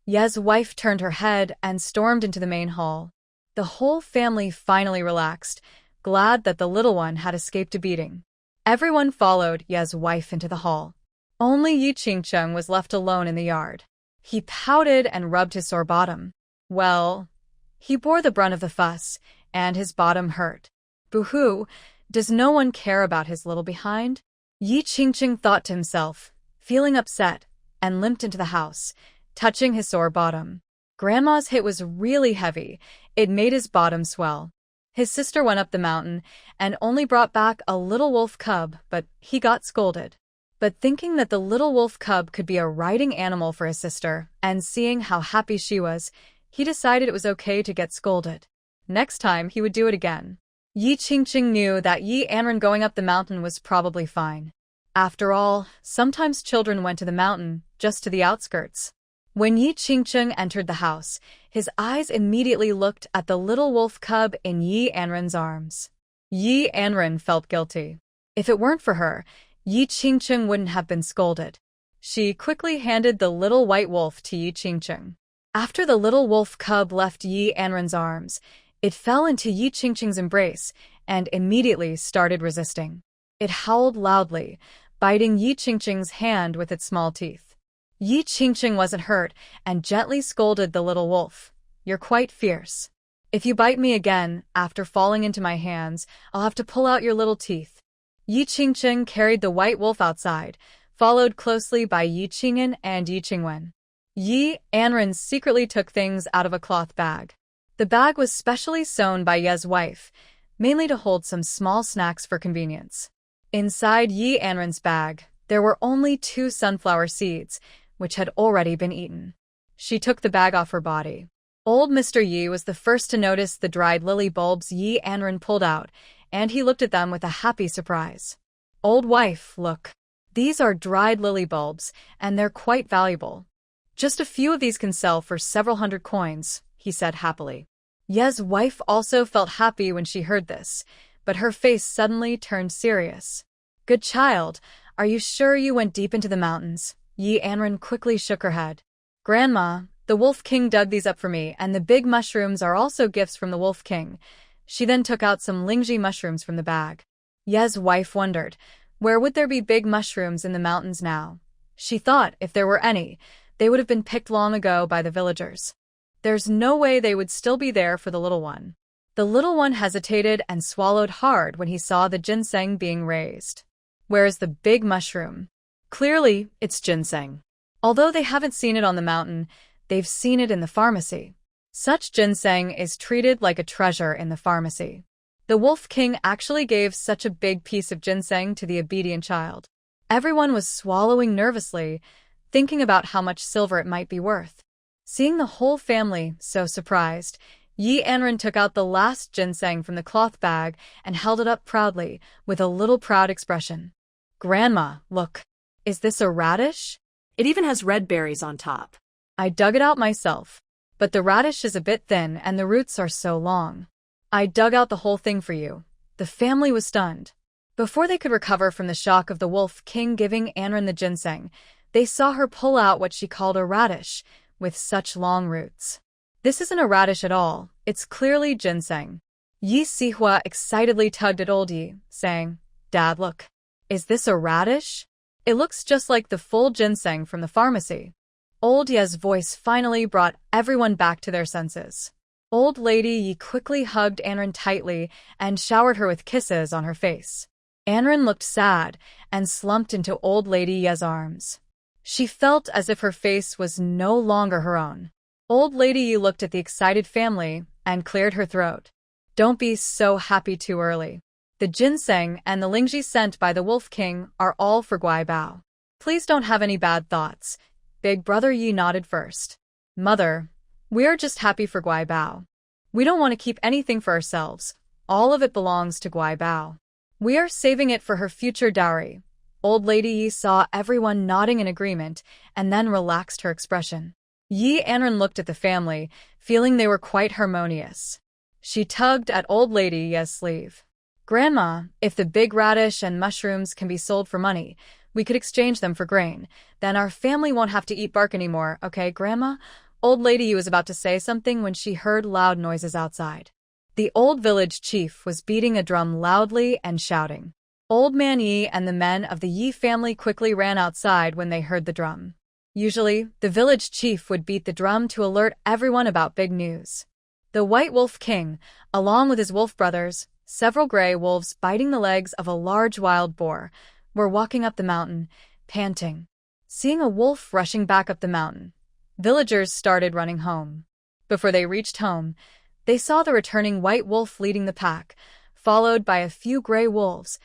Ye's wife turned her head and stormed into the main hall. The whole family finally relaxed, glad that the little one had escaped a beating. Everyone followed Ye's wife into the hall. Only Yi Xiuxiu was left alone in the yard. He pouted and rubbed his sore bottom. Well, he bore the brunt of the fuss, and his bottom hurt. Boo-hoo, does no one care about his little behind? Yi Xiuxiu thought to himself, feeling upset, and limped into the house, touching his sore bottom. Grandma's hit was really heavy. It made his bottom swell. His sister went up the mountain and only brought back a little wolf cub, but he got scolded. But thinking that the little wolf cub could be a riding animal for his sister, and seeing how happy she was, he decided it was okay to get scolded. Next time, he would do it again. Yi Xiuxiu knew that Yi Anran going up the mountain was probably fine. After all, sometimes children went to the mountain, just to the outskirts. When Yi Qingcheng entered the house, his eyes immediately looked at the little wolf cub in Yi Anran's arms. Yi Anran felt guilty. If it weren't for her, Yi Qingcheng wouldn't have been scolded. She quickly handed the little white wolf to Yi Qingcheng. After the little wolf cub left Yi Anran's arms, it fell into Yi Qingcheng's embrace and immediately started resisting. It howled loudly, biting Yi Qingcheng's hand with its small teeth. Yi Qingcheng wasn't hurt and gently scolded the little wolf. "You're quite fierce. If you bite me again after falling into my hands, I'll have to pull out your little teeth." Yi Qingcheng carried the white wolf outside, followed closely by Yi Qing'an and Yi Qingwen. Yi Anran secretly took things out of a cloth bag. The bag was specially sewn by Ye's wife, mainly to hold some small snacks for convenience. Inside Yi Anran's bag, there were only 2 sunflower seeds, which had already been eaten. She took the bag off her body. Old Mr. Yi was the first to notice the dried lily bulbs Yi Anran pulled out, and he looked at them with a happy surprise. "Old wife, look. These are dried lily bulbs, and they're quite valuable. Just a few of these can sell for several hundred coins," he said happily. Ye's wife also felt happy when she heard this, but her face suddenly turned serious. "Good child, are you sure you went deep into the mountains?" Yi Anran quickly shook her head. "Grandma, the Wolf King dug these up for me, and the big mushrooms are also gifts from the Wolf King." She then took out some Lingji mushrooms from the bag. Ye's wife wondered, where would there be big mushrooms in the mountains now? She thought if there were any, they would have been picked long ago by the villagers. There's no way they would still be there for the little one. The little one hesitated and swallowed hard when he saw the ginseng being raised. "Where is the big mushroom?" Clearly, it's ginseng. Although they haven't seen it on the mountain, they've seen it in the pharmacy. Such ginseng is treated like a treasure in the pharmacy. The Wolf King actually gave such a big piece of ginseng to the obedient child. Everyone was swallowing nervously, thinking about how much silver it might be worth. Seeing the whole family so surprised, Yi Anran took out the last ginseng from the cloth bag and held it up proudly, with a little proud expression. "Grandma, look. Is this a radish? It even has red berries on top. I dug it out myself, but the radish is a bit thin and the roots are so long. I dug out the whole thing for you." The family was stunned. Before they could recover from the shock of the Wolf King giving Anran the ginseng, they saw her pull out what she called a radish, with such long roots. "This isn't a radish at all, it's clearly ginseng." Yi Sihua excitedly tugged at old Yi, saying, "Dad, look. Is this a radish? It looks just like the full ginseng from the pharmacy." Old Ye's voice finally brought everyone back to their senses. Old Lady Yi quickly hugged Anran tightly and showered her with kisses on her face. Anran looked sad and slumped into Old Lady Ye's arms. She felt as if her face was no longer her own. Old Lady Yi looked at the excited family and cleared her throat. "Don't be so happy too early. The ginseng and the Lingji sent by the Wolf King are all for Guai Bao. Please don't have any bad thoughts." Big Brother Yi nodded first. "Mother, we're just happy for Guai Bao. We don't want to keep anything for ourselves. All of it belongs to Guai Bao. We are saving it for her future dowry." Old Lady Yi saw everyone nodding in agreement and then relaxed her expression. Yi Anran looked at the family, feeling they were quite harmonious. She tugged at Old Lady Ye's sleeve. "Grandma, if the big radish and mushrooms can be sold for money, we could exchange them for grain. Then our family won't have to eat bark anymore, okay, Grandma?" Old Lady Yi was about to say something when she heard loud noises outside. The old village chief was beating a drum loudly and shouting. Old Man Yi and the men of the Yi family quickly ran outside when they heard the drum. Usually, the village chief would beat the drum to alert everyone about big news. The White Wolf King, along with his wolf brothers, several gray wolves biting the legs of a large wild boar, were walking up the mountain, panting. Seeing a wolf rushing back up the mountain, villagers started running home. Before they reached home, they saw the returning white wolf leading the pack, followed by a few gray wolves,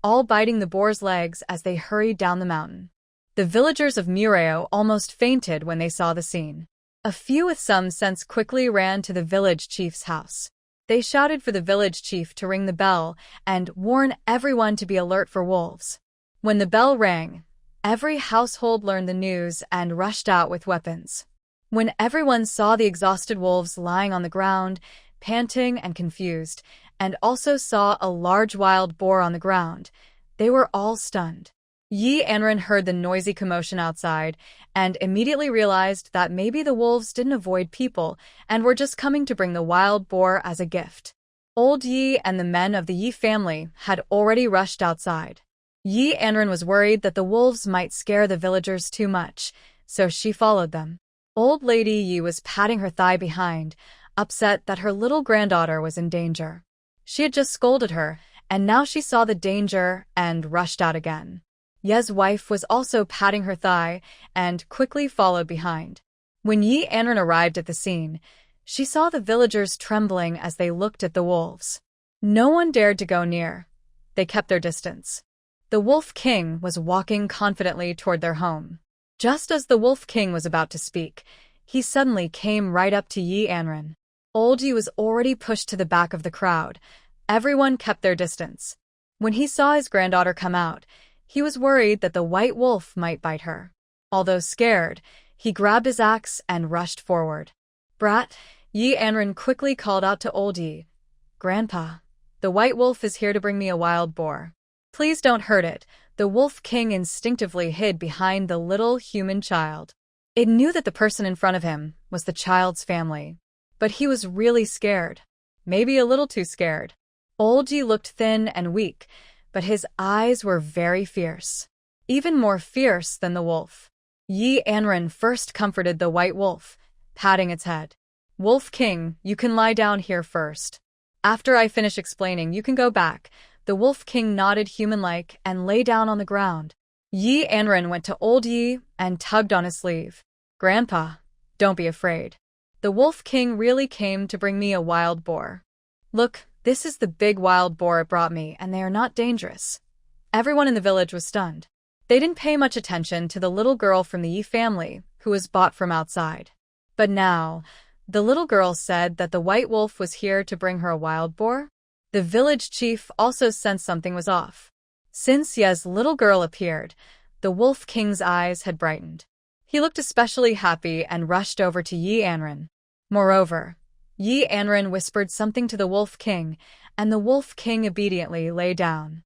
all biting the boar's legs as they hurried down the mountain. The villagers of Mureo almost fainted when they saw the scene. A few with some sense quickly ran to the village chief's house. They shouted for the village chief to ring the bell and warn everyone to be alert for wolves. When the bell rang, every household learned the news and rushed out with weapons. When everyone saw the exhausted wolves lying on the ground, panting and confused, and also saw a large wild boar on the ground, they were all stunned. Anran heard the noisy commotion outside and immediately realized that maybe the wolves didn't avoid people and were just coming to bring the wild boar as a gift. Old Yi and the men of the Yi family had already rushed outside. Anran was worried that the wolves might scare the villagers too much, so she followed them. Old Lady Yi was patting her thigh behind, upset that her little granddaughter was in danger. She had just scolded her, and now she saw the danger and rushed out again. Ye's wife was also patting her thigh and quickly followed behind. When Anran arrived at the scene, she saw the villagers trembling as they looked at the wolves. No one dared to go near. They kept their distance. The Wolf King was walking confidently toward their home. Just as the Wolf King was about to speak, he suddenly came right up to Anran. Old Yi was already pushed to the back of the crowd. Everyone kept their distance. When he saw his granddaughter come out, he was worried that the white wolf might bite her. Although scared, he grabbed his axe and rushed forward. "Brat," Anran quickly called out to Old Yi. "Grandpa, the white wolf is here to bring me a wild boar. Please don't hurt it." The Wolf King instinctively hid behind the little human child. It knew that the person in front of him was the child's family. But he was really scared. Maybe a little too scared. Old Yi looked thin and weak, but his eyes were very fierce. Even more fierce than the wolf. Anran first comforted the white wolf, patting its head. "Wolf King, you can lie down here first. After I finish explaining, you can go back." The Wolf King nodded human-like and lay down on the ground. Anran went to Old Yi and tugged on his sleeve. "Grandpa, don't be afraid. The Wolf King really came to bring me a wild boar. Look, this is the big wild boar it brought me, and they are not dangerous." Everyone in the village was stunned. They didn't pay much attention to the little girl from the Yi family who was bought from outside. But now, the little girl said that the white wolf was here to bring her a wild boar. The village chief also sensed something was off. Since Ye's little girl appeared, the Wolf King's eyes had brightened. He looked especially happy and rushed over to Anran. Moreover, Anran whispered something to the Wolf King, and the Wolf King obediently lay down.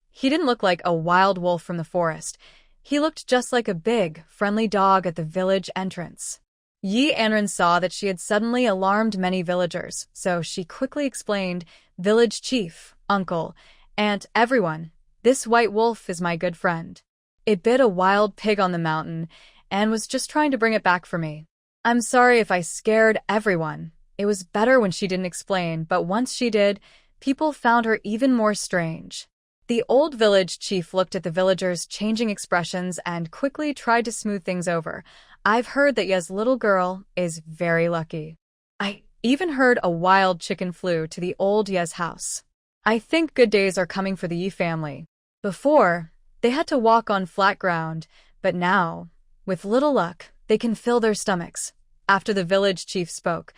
He didn't look like a wild wolf from the forest. He looked just like a big, friendly dog at the village entrance. Anran saw that she had suddenly alarmed many villagers, so she quickly explained, "Village chief, uncle, aunt, everyone, this white wolf is my good friend. It bit a wild pig on the mountain and was just trying to bring it back for me. I'm sorry if I scared everyone." It was better when she didn't explain, but once she did, people found her even more strange. The old village chief looked at the villagers' changing expressions and quickly tried to smooth things over. "I've heard that Ye's little girl is very lucky. I even heard a wild chicken flew to the old Ye's house. I think good days are coming for the Yi family. Before, they had to walk on flat ground, but now, with little luck, they can fill their stomachs." After the village chief spoke,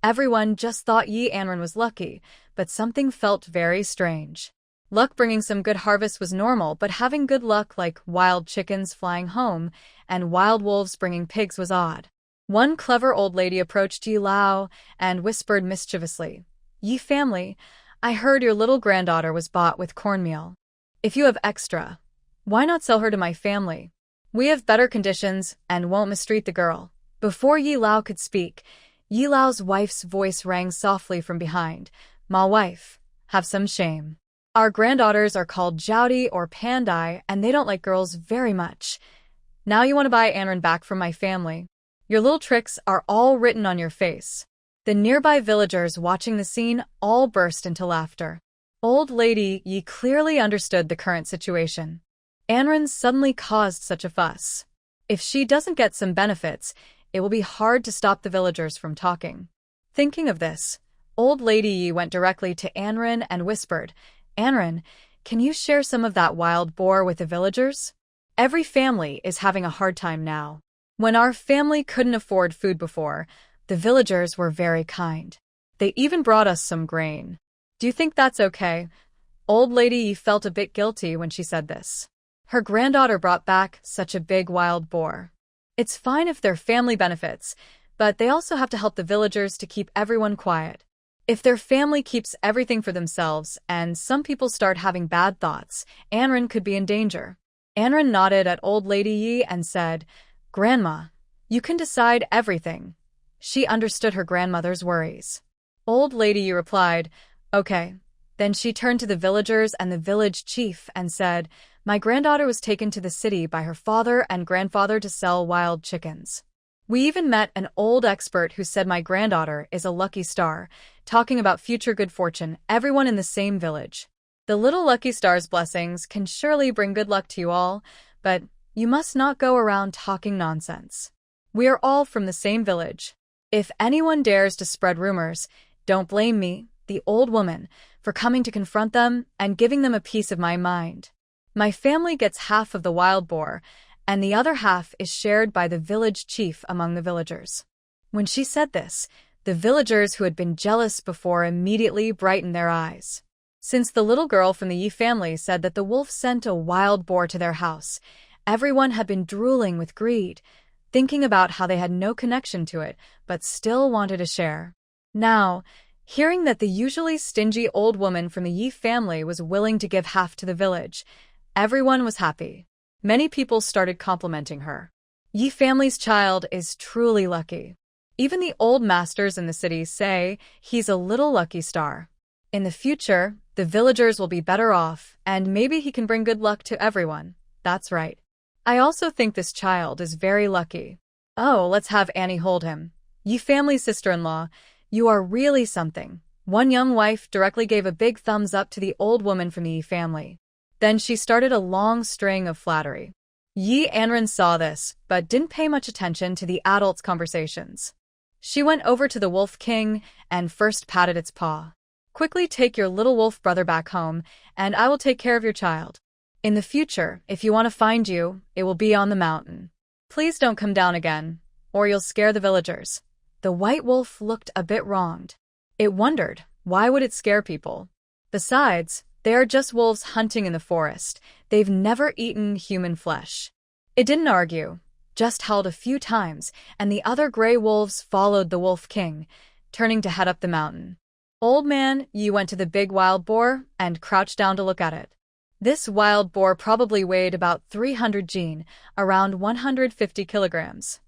everyone just thought Anran was lucky, but something felt very strange. Luck bringing some good harvest was normal, but having good luck like wild chickens flying home and wild wolves bringing pigs was odd. One clever old lady approached Yi Lao and whispered mischievously, "Yi family, I heard your little granddaughter was bought with cornmeal. If you have extra, why not sell her to my family? We have better conditions and won't mistreat the girl." Before Yi Lao could speak, Yi Lao's wife's voice rang softly from behind. "Ma wife, have some shame. Our granddaughters are called Jowdy or Pandai, and they don't like girls very much. Now you want to buy Anran back from my family? Your little tricks are all written on your face." The nearby villagers watching the scene all burst into laughter. Old Lady Yi clearly understood the current situation. Anran suddenly caused such a fuss. If she doesn't get some benefits, it will be hard to stop the villagers from talking. Thinking of this, Old Lady Yi went directly to Anran and whispered, "Anran, can you share some of that wild boar with the villagers? Every family is having a hard time now. When our family couldn't afford food before, the villagers were very kind. They even brought us some grain. Do you think that's okay?" Old Lady Yi felt a bit guilty when she said this. Her granddaughter brought back such a big wild boar. It's fine if they're family benefits, but they also have to help the villagers to keep everyone quiet. If their family keeps everything for themselves and some people start having bad thoughts, Anran could be in danger. Anran nodded at old lady Yi and said, "Grandma, you can decide everything." She understood her grandmother's worries. Old lady Yi replied, "Okay." Then she turned to the villagers and the village chief and said, "My granddaughter was taken to the city by her father and grandfather to sell wild chickens. We even met an old expert who said my granddaughter is a lucky star, talking about future good fortune, everyone in the same village. The little lucky star's blessings can surely bring good luck to you all, but you must not go around talking nonsense. We are all from the same village. If anyone dares to spread rumors, don't blame me, the old woman, for coming to confront them and giving them a piece of my mind. My family gets half of the wild boar, and the other half is shared by the village chief among the villagers." When she said this, the villagers who had been jealous before immediately brightened their eyes. Since the little girl from the Yi family said that the wolf sent a wild boar to their house, everyone had been drooling with greed, thinking about how they had no connection to it, but still wanted a share. Now, hearing that the usually stingy old woman from the Yi family was willing to give half to the village, everyone was happy. Many people started complimenting her. Yi family's child is truly lucky. Even the old masters in the city say he's a little lucky star. In the future, the villagers will be better off, and maybe he can bring good luck to everyone. That's right. I also think this child is very lucky. Oh, let's have Annie hold him. Yi family's sister-in-law, you are really something. One young wife directly gave a big thumbs up to the old woman from the Yi family. Then she started a long string of flattery. Yi Anran saw this, but didn't pay much attention to the adults' conversations. She went over to the Wolf King and first patted its paw. "Quickly take your little wolf brother back home, and I will take care of your child. In the future, if you want to find you, it will be on the mountain. Please don't come down again, or you'll scare the villagers." The white wolf looked a bit wronged. It wondered, why would it scare people? Besides, they are just wolves hunting in the forest. They've never eaten human flesh. It didn't argue, just howled a few times, and the other gray wolves followed the Wolf King, turning to head up the mountain. Old man Yi went to the big wild boar and crouched down to look at it. This wild boar probably weighed about 300 jin, around 150 kilograms.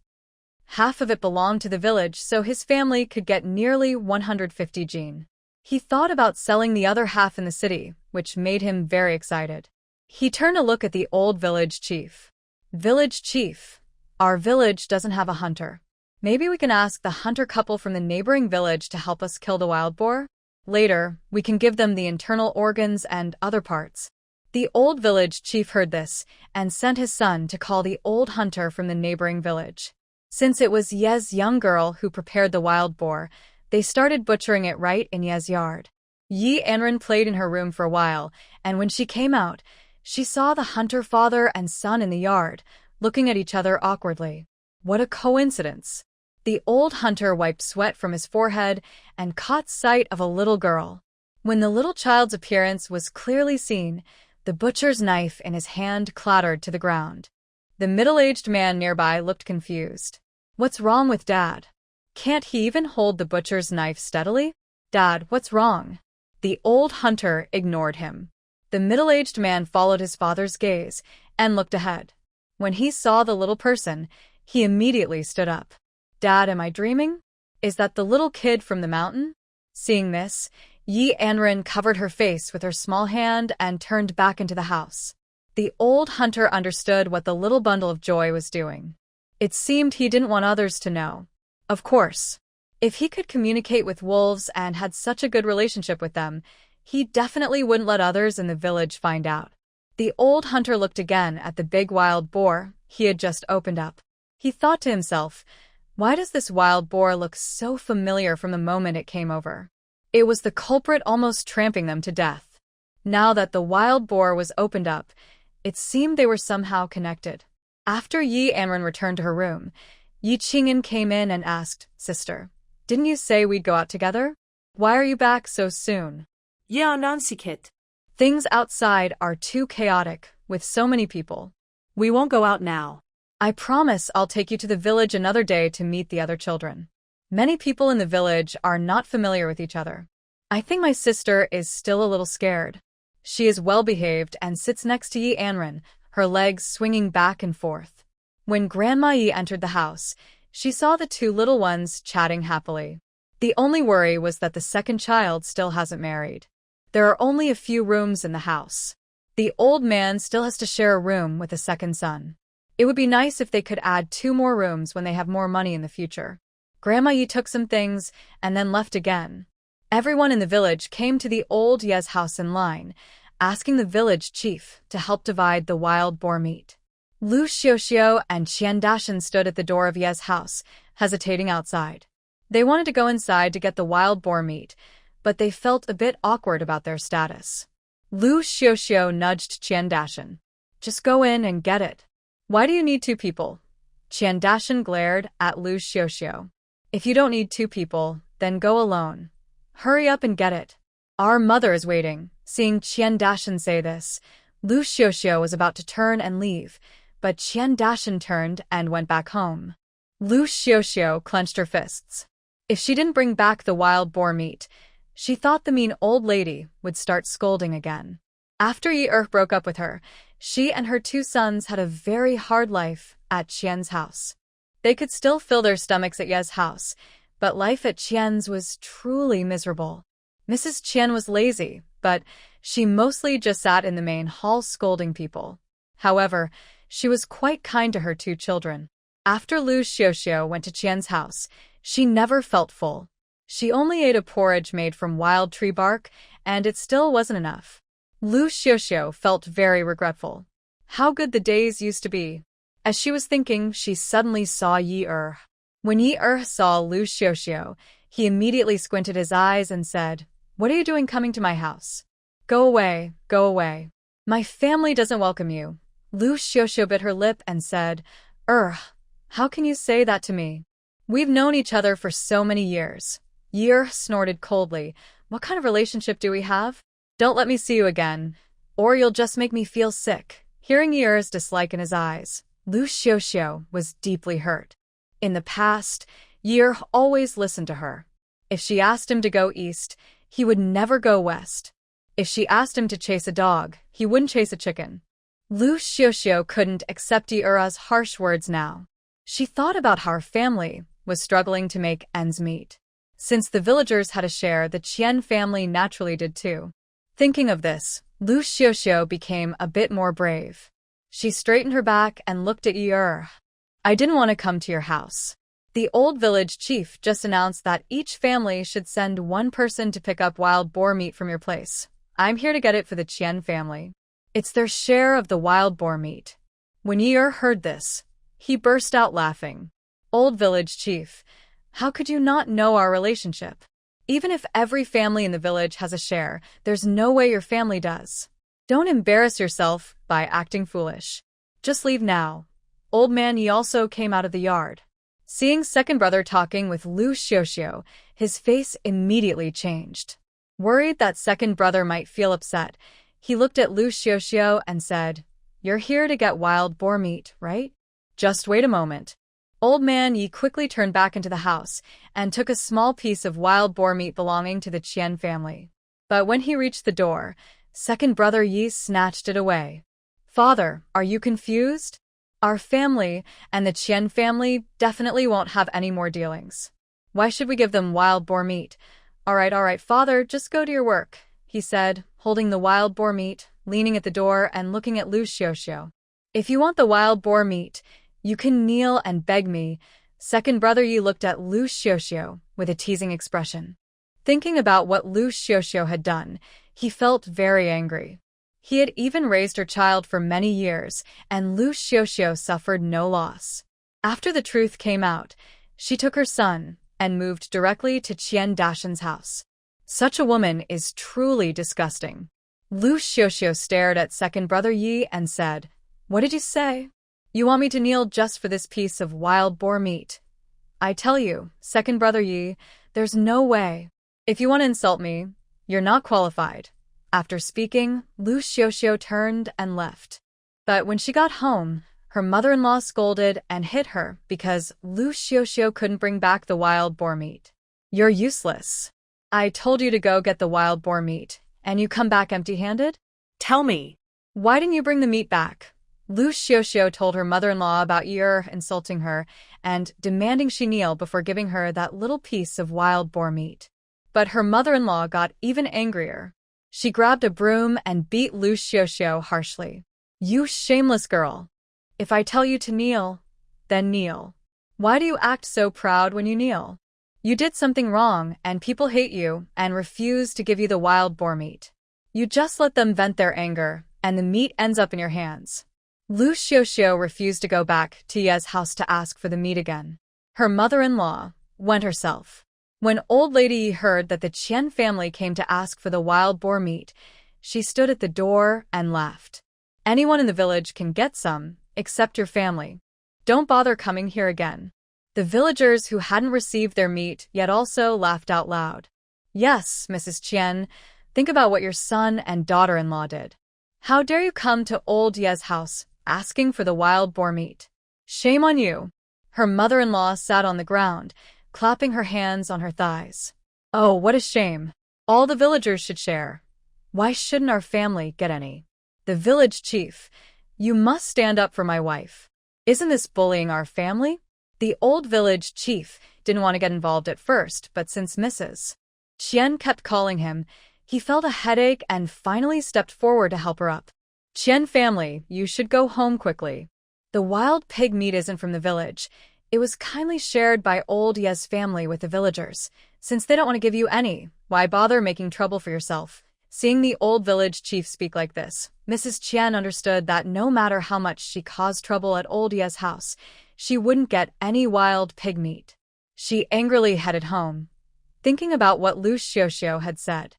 Half of it belonged to the village, so his family could get nearly 150 jin. He thought about selling the other half in the city, which made him very excited. He turned to look at the old village chief. "Village chief, our village doesn't have a hunter. Maybe we can ask the hunter couple from the neighboring village to help us kill the wild boar? Later, we can give them the internal organs and other parts." The old village chief heard this and sent his son to call the old hunter from the neighboring village. Since it was Ye's young girl who prepared the wild boar, they started butchering it right in Ye's yard. Yi Anran played in her room for a while, and when she came out, she saw the hunter father and son in the yard, looking at each other awkwardly. What a coincidence! The old hunter wiped sweat from his forehead and caught sight of a little girl. When the little child's appearance was clearly seen, the butcher's knife in his hand clattered to the ground. The middle-aged man nearby looked confused. "What's wrong with Dad? Can't he even hold the butcher's knife steadily? Dad, what's wrong?" The old hunter ignored him. The middle-aged man followed his father's gaze and looked ahead. When he saw the little person, he immediately stood up. "Dad, am I dreaming? Is that the little kid from the mountain?" Seeing this, Yi Anran covered her face with her small hand and turned back into the house. The old hunter understood what the little bundle of joy was doing. It seemed he didn't want others to know. Of course, if he could communicate with wolves and had such a good relationship with them, he definitely wouldn't let others in the village find out. The old hunter looked again at the big wild boar he had just opened up. He thought to himself, why does this wild boar look so familiar from the moment it came over? It was the culprit almost tramping them to death. Now that the wild boar was opened up, it seemed they were somehow connected. After Yi Anran returned to her room, Yi Qing'an came in and asked, "Sister, didn't you say we'd go out together? Why are you back so soon?" Ye Anran siket. "Things outside are too chaotic, with so many people. We won't go out now. I promise I'll take you to the village another day to meet the other children. Many people in the village are not familiar with each other. I think my sister is still a little scared. She is well-behaved and sits next to Yi Anran, her legs swinging back and forth. When Grandma Yi entered the house, she saw the two little ones chatting happily. The only worry was that the second child still hasn't married. There are only a few rooms in the house. The old man still has to share a room with a second son. It would be nice if they could add 2 more rooms when they have more money in the future. Grandma Yi took some things and then left again. Everyone in the village came to the old Ye's house in line, asking the village chief to help divide the wild boar meat. Liu Xiuxiu and Qian Dashan stood at the door of Ye's house, hesitating outside. They wanted to go inside to get the wild boar meat, but they felt a bit awkward about their status. Liu Xiuxiu nudged Qian Dashan. Just go in and get it. Why do you need 2 people? Qian Dashan glared at Liu Xiuxiu. If you don't need 2 people, then go alone. Hurry up and get it. Our mother is waiting. Seeing Qian Dashan say this, Liu Xiuxiu was about to turn and leave, but Qian Dashan turned and went back home. Liu Xiuxiu clenched her fists. If she didn't bring back the wild boar meat, she thought the mean old lady would start scolding again. After Yi broke up with her, she and her 2 sons had a very hard life at Qian's house. They could still fill their stomachs at Ye's house, but life at Qian's was truly miserable. Mrs. Qian was lazy, but she mostly just sat in the main hall scolding people. However, she was quite kind to her 2 children. After Liu Xiuxiu went to Qian's house, she never felt full. She only ate a porridge made from wild tree bark, and it still wasn't enough. Liu Xiuxiu felt very regretful. How good the days used to be. As she was thinking, she suddenly saw Yi. When Yi saw Liu Xiuxiu, he immediately squinted his eyes and said, "What are you doing coming to my house? Go away, go away. My family doesn't welcome you." Liu Xiuxiu bit her lip and said, How can you say that to me? We've known each other for so many years." Yi snorted coldly. "What kind of relationship do we have? Don't let me see you again, or you'll just make me feel sick." Hearing Yi's dislike in his eyes, Liu Xiuxiu was deeply hurt. In the past, Yi always listened to her. If she asked him to go east, he would never go west. If she asked him to chase a dog, he wouldn't chase a chicken. Liu Xiuxiu couldn't accept Yi's harsh words now. She thought about how her family was struggling to make ends meet. Since the villagers had a share, the Qian family naturally did too. Thinking of this, Liu Xiuxiu became a bit more brave. She straightened her back and looked at Yi. "I didn't want to come to your house. The old village chief just announced that each family should send 1 person to pick up wild boar meat from your place. I'm here to get it for the Qian family. It's their share of the wild boar meat." When Yi heard this, he burst out laughing. "Old village chief, how could you not know our relationship? Even if every family in the village has a share, there's no way your family does. Don't embarrass yourself by acting foolish. Just leave now." Old man Yi also came out of the yard. Seeing second brother talking with Liu Xiuxiu, his face immediately changed. Worried that second brother might feel upset, he looked at Liu Xiuxiu and said, "You're here to get wild boar meat, right? Just wait a moment." Old man Yi quickly turned back into the house and took a small piece of wild boar meat belonging to the Qian family. But when he reached the door, second brother Yi snatched it away. "Father, are you confused? Our family and the Qian family definitely won't have any more dealings. Why should we give them wild boar meat?" All right, father, just go to your work," he said, holding the wild boar meat, leaning at the door and looking at Liu Xiuxiu. "If you want the wild boar meat, you can kneel and beg me." Second brother Yi looked at Liu Xiuxiu with a teasing expression. Thinking about what Liu Xiuxiu had done, he felt very angry. He had even raised her child for many years, and Liu Xiuxiu suffered no loss. After the truth came out, she took her son and moved directly to Qian Dashan's house. Such a woman is truly disgusting. Liu Xiuxiu stared at second brother Yi and said, "What did you say? You want me to kneel just for this piece of wild boar meat? I tell you, second brother Yi, there's no way. If you want to insult me, you're not qualified." After speaking, Liu Xiuxiu turned and left. But when she got home, her mother-in-law scolded and hit her because Liu Xiuxiu couldn't bring back the wild boar meat. "You're useless. I told you to go get the wild boar meat, and you come back empty-handed? Tell me. Why didn't you bring the meat back?" Liu Xiuxiu told her mother-in-law about Yer insulting her and demanding she kneel before giving her that little piece of wild boar meat. But her mother-in-law got even angrier. She grabbed a broom and beat Liu Xiuxiu harshly. "You shameless girl. If I tell you to kneel, then kneel. Why do you act so proud when you kneel? You did something wrong and people hate you and refuse to give you the wild boar meat. You just let them vent their anger and the meat ends up in your hands." Liu Xiuxiu refused to go back to Ye's house to ask for the meat again. Her mother-in-law went herself. When old lady Yi heard that the Qian family came to ask for the wild boar meat, she stood at the door and laughed. "Anyone in the village can get some, except your family. Don't bother coming here again." The villagers who hadn't received their meat yet also laughed out loud. "Yes, Mrs. Qian, think about what your son and daughter-in-law did. How dare you come to old Ye's house asking for the wild boar meat? Shame on you." Her mother-in-law sat on the ground, clapping her hands on her thighs. "Oh, what a shame. All the villagers should share. Why shouldn't our family get any? The village chief, you must stand up for my wife. Isn't this bullying our family?" The old village chief didn't want to get involved at first, but since Mrs. Qian kept calling him, he felt a headache and finally stepped forward to help her up. "Qian family, you should go home quickly. The wild pig meat isn't from the village. It was kindly shared by old Ye's family with the villagers. Since they don't want to give you any, why bother making trouble for yourself?" Seeing the old village chief speak like this, Mrs. Qian understood that no matter how much she caused trouble at old Ye's house, she wouldn't get any wild pig meat. She angrily headed home, thinking about what Liu Xiuxiu had said.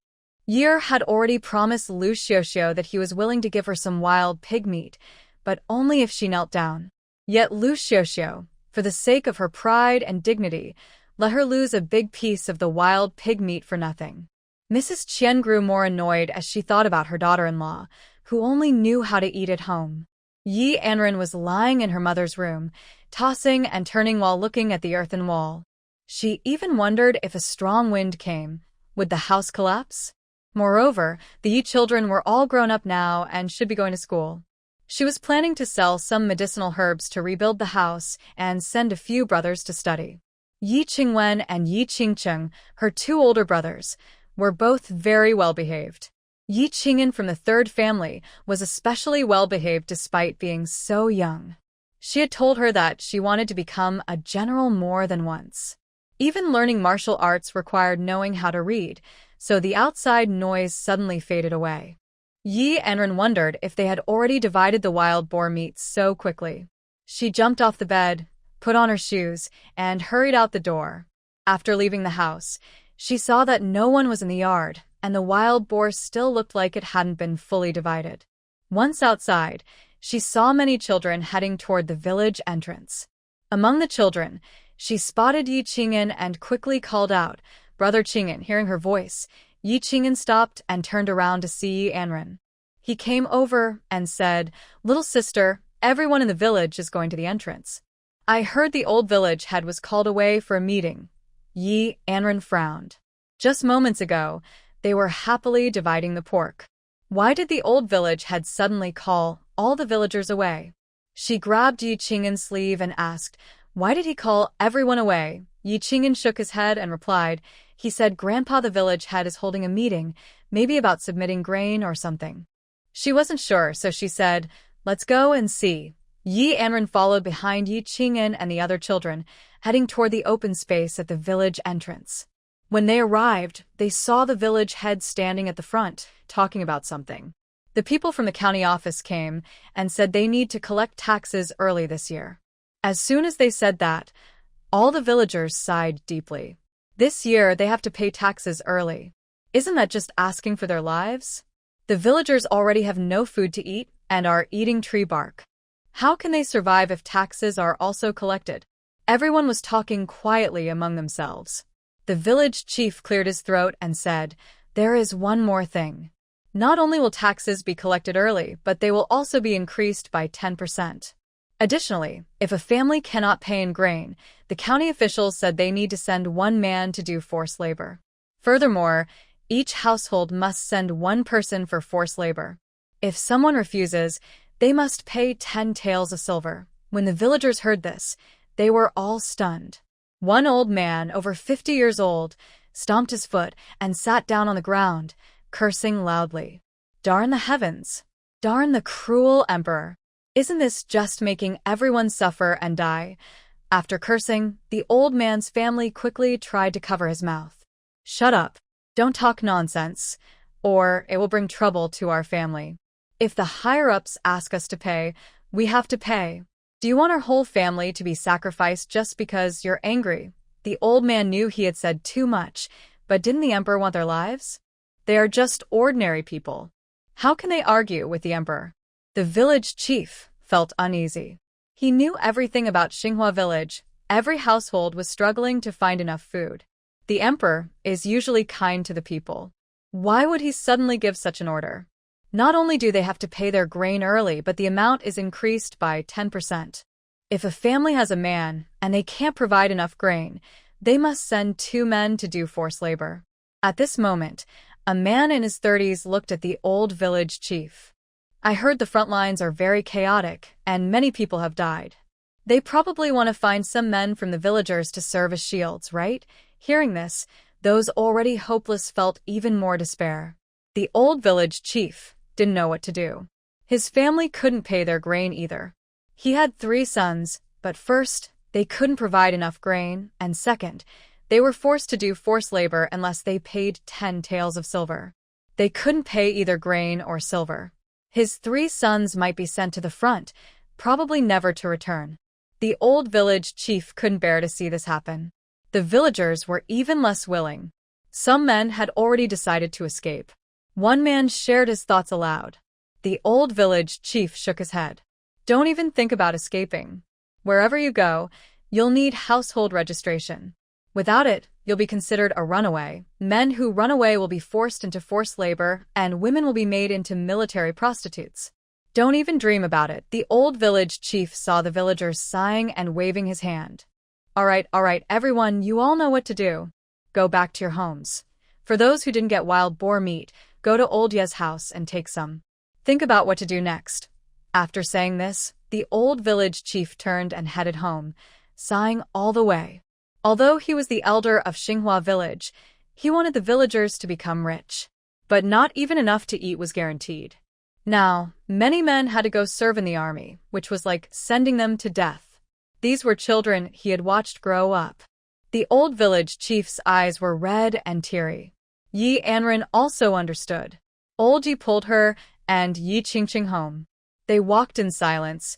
Yer had already promised Liu Xiuxiu that he was willing to give her some wild pig meat, but only if she knelt down. Yet Liu Xiuxiu, for the sake of her pride and dignity, let her lose a big piece of the wild pig meat for nothing. Mrs. Qian grew more annoyed as she thought about her daughter-in-law, who only knew how to eat at home. Yi Anran was lying in her mother's room, tossing and turning while looking at the earthen wall. She even wondered if a strong wind came, would the house collapse? Moreover, the Yi children were all grown up now and should be going to school. She was planning to sell some medicinal herbs to rebuild the house and send a few brothers to study. Yi Qingwen and Yi Qingcheng, her two older brothers, were both very well-behaved. Yi Qing'an from the third family was especially well-behaved despite being so young. She had told her that she wanted to become a general more than once. Even learning martial arts required knowing how to read, so the outside noise suddenly faded away. Yi Anran wondered if they had already divided the wild boar meat so quickly. She jumped off the bed, put on her shoes, and hurried out the door. After leaving the house, she saw that no one was in the yard, and the wild boar still looked like it hadn't been fully divided. Once outside, she saw many children heading toward the village entrance. Among the children, she spotted Yi Qing'an and quickly called out, "Brother Qing'an." Hearing her voice, Yi Qing'an stopped and turned around to see Yi Anran. He came over and said, "Little sister, everyone in the village is going to the entrance. I heard the old village head was called away for a meeting." Yi Anran frowned. Just moments ago, they were happily dividing the pork. Why did the old village head suddenly call all the villagers away? She grabbed Yi Qing'an's sleeve and asked, "Why did he call everyone away?" Yi Qing'an shook his head and replied, "He said Grandpa the village head is holding a meeting, maybe about submitting grain or something." She wasn't sure, so she said, "Let's go and see." Yi Anran followed behind Yi Qing'an and the other children, heading toward the open space at the village entrance. When they arrived, they saw the village head standing at the front, talking about something. The people from the county office came and said they need to collect taxes early this year. As soon as they said that, all the villagers sighed deeply. This year they have to pay taxes early. Isn't that just asking for their lives? The villagers already have no food to eat and are eating tree bark. How can they survive if taxes are also collected? Everyone was talking quietly among themselves. The village chief cleared his throat and said, "There is one more thing. Not only will taxes be collected early, but they will also be increased by 10%. Additionally, if a family cannot pay in grain, the county officials said they need to send one man to do forced labor. Furthermore, each household must send one person for forced labor. If someone refuses, they must pay 10 taels of silver. When the villagers heard this, they were all stunned. One old man, over 50 years old, stomped his foot and sat down on the ground, cursing loudly. Darn the heavens! Darn the cruel emperor! Isn't this just making everyone suffer and die? After cursing, the old man's family quickly tried to cover his mouth. Shut up! Don't talk nonsense, or it will bring trouble to our family. If the higher-ups ask us to pay, we have to pay. Do you want our whole family to be sacrificed just because you're angry? The old man knew he had said too much, but didn't the emperor want their lives? They are just ordinary people. How can they argue with the emperor? The village chief felt uneasy. He knew everything about Xinhua village. Every household was struggling to find enough food. The emperor is usually kind to the people. Why would he suddenly give such an order? Not only do they have to pay their grain early, but the amount is increased by 10%. If a family has a man and they can't provide enough grain, they must send 2 men to do forced labor. At this moment, a man in his 30s looked at the old village chief. I heard the front lines are very chaotic and many people have died. They probably want to find some men from the villagers to serve as shields, right? Hearing this, those already hopeless felt even more despair. The old village chief didn't know what to do. His family couldn't pay their grain either. He had 3 sons, but first, they couldn't provide enough grain, and second, they were forced to do forced labor unless they paid 10 taels of silver. They couldn't pay either grain or silver. His 3 sons might be sent to the front, probably never to return. The old village chief couldn't bear to see this happen. The villagers were even less willing. Some men had already decided to escape. One man shared his thoughts aloud. The old village chief shook his head. Don't even think about escaping. Wherever you go, you'll need household registration. Without it, you'll be considered a runaway. Men who run away will be forced into forced labor, and women will be made into military prostitutes. Don't even dream about it. The old village chief saw the villagers sighing and waving his hand. All right, everyone, you all know what to do. Go back to your homes. For those who didn't get wild boar meat, go to Old Ye's house and take some. Think about what to do next. After saying this, the old village chief turned and headed home, sighing all the way. Although he was the elder of Xinhua village, he wanted the villagers to become rich. But not even enough to eat was guaranteed. Now, many men had to go serve in the army, which was like sending them to death. These were children he had watched grow up. The old village chief's eyes were red and teary. Yi Anran also understood. Old Yi pulled her and Yi Qingqing home. They walked in silence,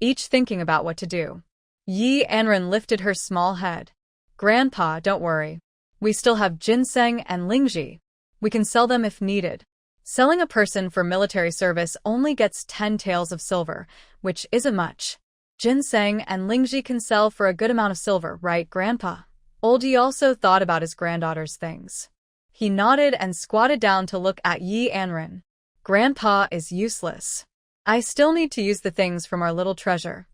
each thinking about what to do. Yi Anran lifted her small head. Grandpa, don't worry. We still have ginseng and lingji. We can sell them if needed. Selling a person for military service only gets 10 taels of silver, which isn't much. Ginseng and lingji can sell for a good amount of silver, right, Grandpa? Old Yi also thought about his granddaughter's things. He nodded and squatted down to look at Yi Anran. Grandpa is useless. I still need to use the things from our little treasure.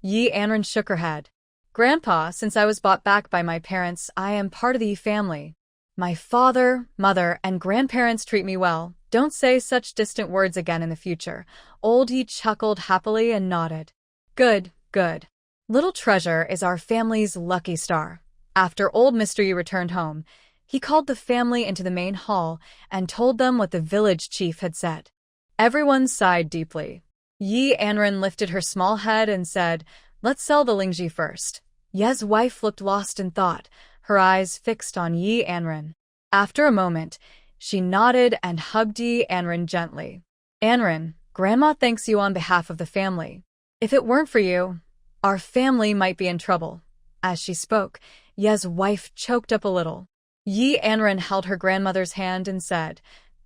Yi Anran shook her head. Grandpa, since I was bought back by my parents, I am part of the Yi family. My father, mother, and grandparents treat me well. Don't say such distant words again in the future. Old Yi chuckled happily and nodded. Good. Little treasure is our family's lucky star. After old Mr. Yi returned home, he called the family into the main hall and told them what the village chief had said. Everyone sighed deeply. Yi Anran lifted her small head and said, Let's sell the lingji first. Ye's wife looked lost in thought, her eyes fixed on Yi Anran. After a moment, she nodded and hugged Yi Anran gently. Anran, Grandma thanks you on behalf of the family. If it weren't for you, our family might be in trouble. As she spoke, Ye's wife choked up a little. Yi Anran held her grandmother's hand and said,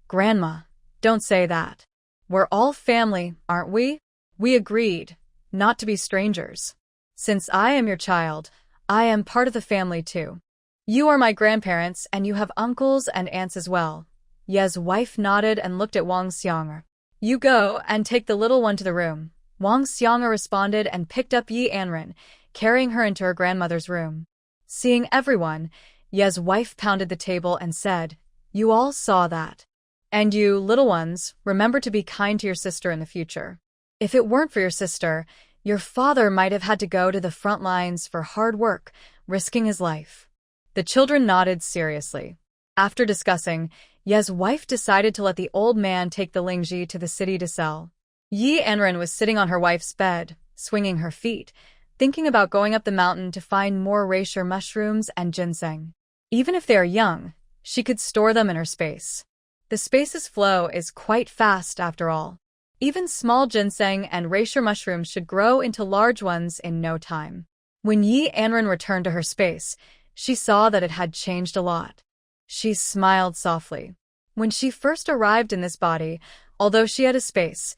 Grandma, don't say that. We're all family, aren't we? We agreed not to be strangers. Since I am your child, I am part of the family too. You are my grandparents and you have uncles and aunts as well. Ye's wife nodded and looked at Wang Xiang. You go and take the little one to the room. Wang Xianga responded and picked up Yi Anran, carrying her into her grandmother's room. Seeing everyone, Ye's wife pounded the table and said, "You all saw that. And you, little ones, remember to be kind to your sister in the future. If it weren't for your sister, your father might have had to go to the front lines for hard work, risking his life." The children nodded seriously. After discussing, Ye's wife decided to let the old man take the Lingji to the city to sell. Yi Anran was sitting on her wife's bed, swinging her feet, thinking about going up the mountain to find more reishi mushrooms and ginseng. Even if they are young, she could store them in her space. The space's flow is quite fast after all. Even small ginseng and reishi mushrooms should grow into large ones in no time. When Yi Anran returned to her space, she saw that it had changed a lot. She smiled softly. When she first arrived in this body, although she had a space,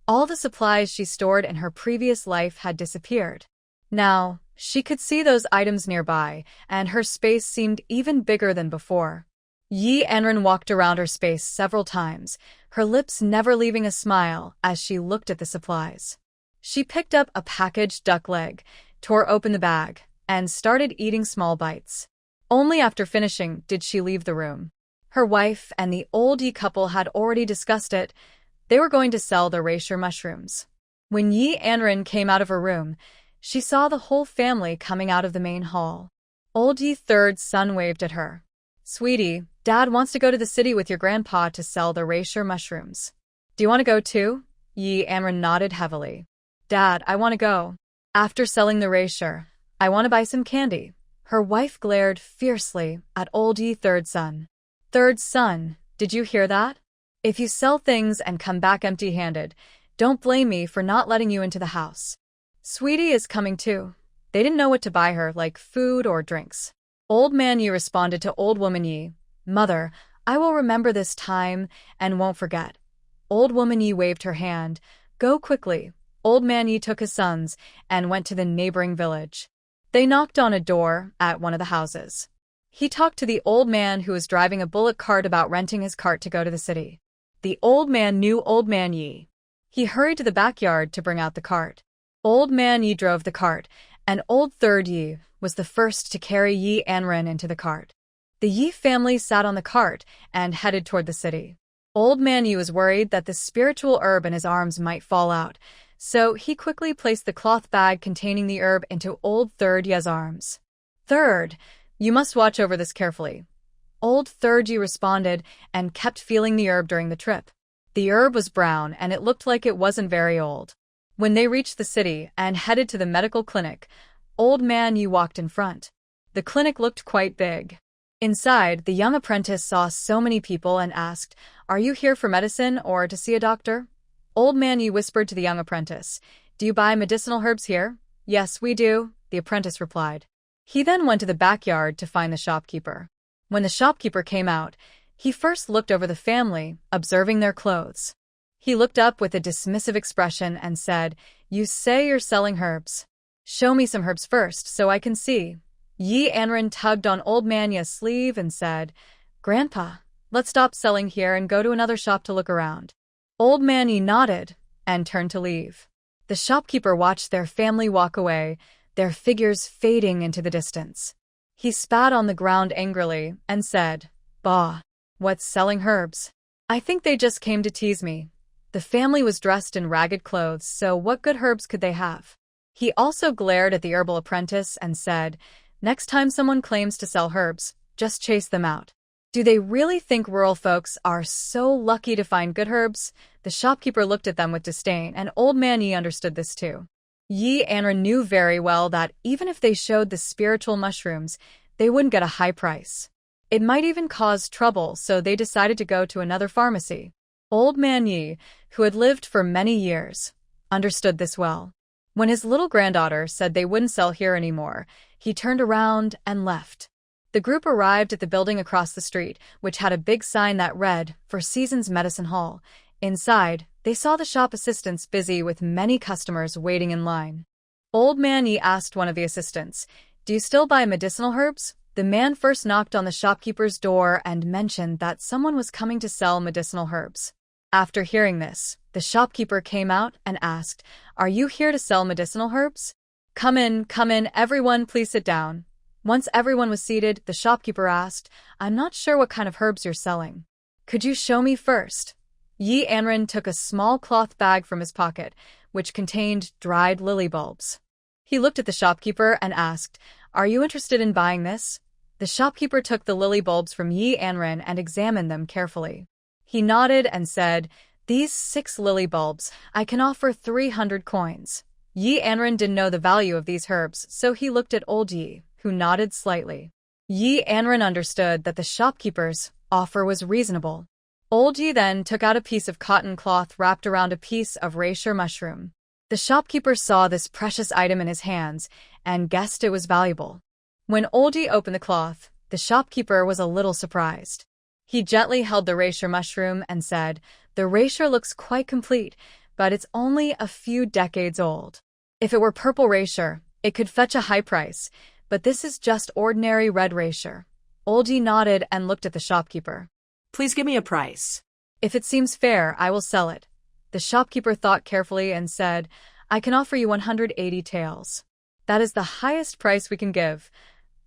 all the supplies she stored in her previous life had disappeared. Now, she could see those items nearby, and her space seemed even bigger than before. Yi Anran walked around her space several times, her lips never leaving a smile as she looked at the supplies. She picked up a packaged duck leg, tore open the bag, and started eating small bites. Only after finishing did she leave the room. Her wife and the old Yi couple had already discussed it. They were going to sell the reishi mushrooms. When Yi Anran came out of her room, she saw the whole family coming out of the main hall. Old Yi's third son waved at her. "Sweetie, Dad wants to go to the city with your grandpa to sell the reishi mushrooms. Do you want to go too?" Yi Anran nodded heavily. "Dad, I want to go. After selling the reishi, I want to buy some candy." Her wife glared fiercely at old Yi's third son. "Third son, did you hear that? If you sell things and come back empty-handed, don't blame me for not letting you into the house. Sweetie is coming too." They didn't know what to buy her, like food or drinks. Old man Yi responded to old woman Yi, "Mother, I will remember this time and won't forget." Old woman Yi waved her hand. "Go quickly." Old man Yi took his sons and went to the neighboring village. They knocked on a door at one of the houses. He talked to the old man who was driving a bullock cart about renting his cart to go to the city. The old man knew old man Yi. He hurried to the backyard to bring out the cart. Old man Yi drove the cart, and old third Yi was the first to carry Yi Anran into the cart. The Yi family sat on the cart and headed toward the city. Old man Yi was worried that the spiritual herb in his arms might fall out, so he quickly placed the cloth bag containing the herb into old third Yi's arms. "Third, you must watch over this carefully." Old third Yi responded and kept feeling the herb during the trip. The herb was brown and it looked like it wasn't very old. When they reached the city and headed to the medical clinic, old man Yi walked in front. The clinic looked quite big. Inside, the young apprentice saw so many people and asked, "Are you here for medicine or to see a doctor?" Old man Yi whispered to the young apprentice, "Do you buy medicinal herbs here?" "Yes, we do," the apprentice replied. He then went to the backyard to find the shopkeeper. When the shopkeeper came out, he first looked over the family, observing their clothes. He looked up with a dismissive expression and said, "You say you're selling herbs. Show me some herbs first so I can see." Yi Anran tugged on old man Yi's sleeve and said, "Grandpa, let's stop selling here and go to another shop to look around." Old man Yi nodded and turned to leave. The shopkeeper watched their family walk away, their figures fading into the distance. He spat on the ground angrily and said, "Bah, what's selling herbs? I think they just came to tease me." The family was dressed in ragged clothes, so what good herbs could they have? He also glared at the herbal apprentice and said, "Next time someone claims to sell herbs, just chase them out. Do they really think rural folks are so lucky to find good herbs?" The shopkeeper looked at them with disdain, and old man Yi understood this too. Yi Anran knew very well that even if they showed the spiritual mushrooms, they wouldn't get a high price. It might even cause trouble, so they decided to go to another pharmacy. Old man Yi, who had lived for many years, understood this well. When his little granddaughter said they wouldn't sell here anymore, he turned around and left. The group arrived at the building across the street, which had a big sign that read, "For Seasons Medicine Hall." Inside, they saw the shop assistants busy with many customers waiting in line. Old man Yi asked one of the assistants, "Do you still buy medicinal herbs?" The man first knocked on the shopkeeper's door and mentioned that someone was coming to sell medicinal herbs. After hearing this, the shopkeeper came out and asked, "Are you here to sell medicinal herbs?" Come in, everyone, please sit down." Once everyone was seated, the shopkeeper asked, "I'm not sure what kind of herbs you're selling. Could you show me first?" Anran took a small cloth bag from his pocket, which contained dried lily bulbs. He looked at the shopkeeper and asked, "Are you interested in buying this?" The shopkeeper took the lily bulbs from Anran and examined them carefully. He nodded and said, "These 6 lily bulbs, I can offer 300 coins. Anran didn't know the value of these herbs, so he looked at old Yi, who nodded slightly. Anran understood that the shopkeeper's offer was reasonable. Old Yi then took out a piece of cotton cloth wrapped around a piece of reishi mushroom. The shopkeeper saw this precious item in his hands and guessed it was valuable. When Old Yi opened the cloth, the shopkeeper was a little surprised. He gently held the reishi mushroom and said, "The reishi looks quite complete, but it's only a few decades old. If it were purple reishi, it could fetch a high price, but this is just ordinary red reishi." Old Yi nodded and looked at the shopkeeper. Please give me a price. "If it seems fair, I will sell it." The shopkeeper thought carefully and said, "I can offer you 180 taels. That is the highest price we can give."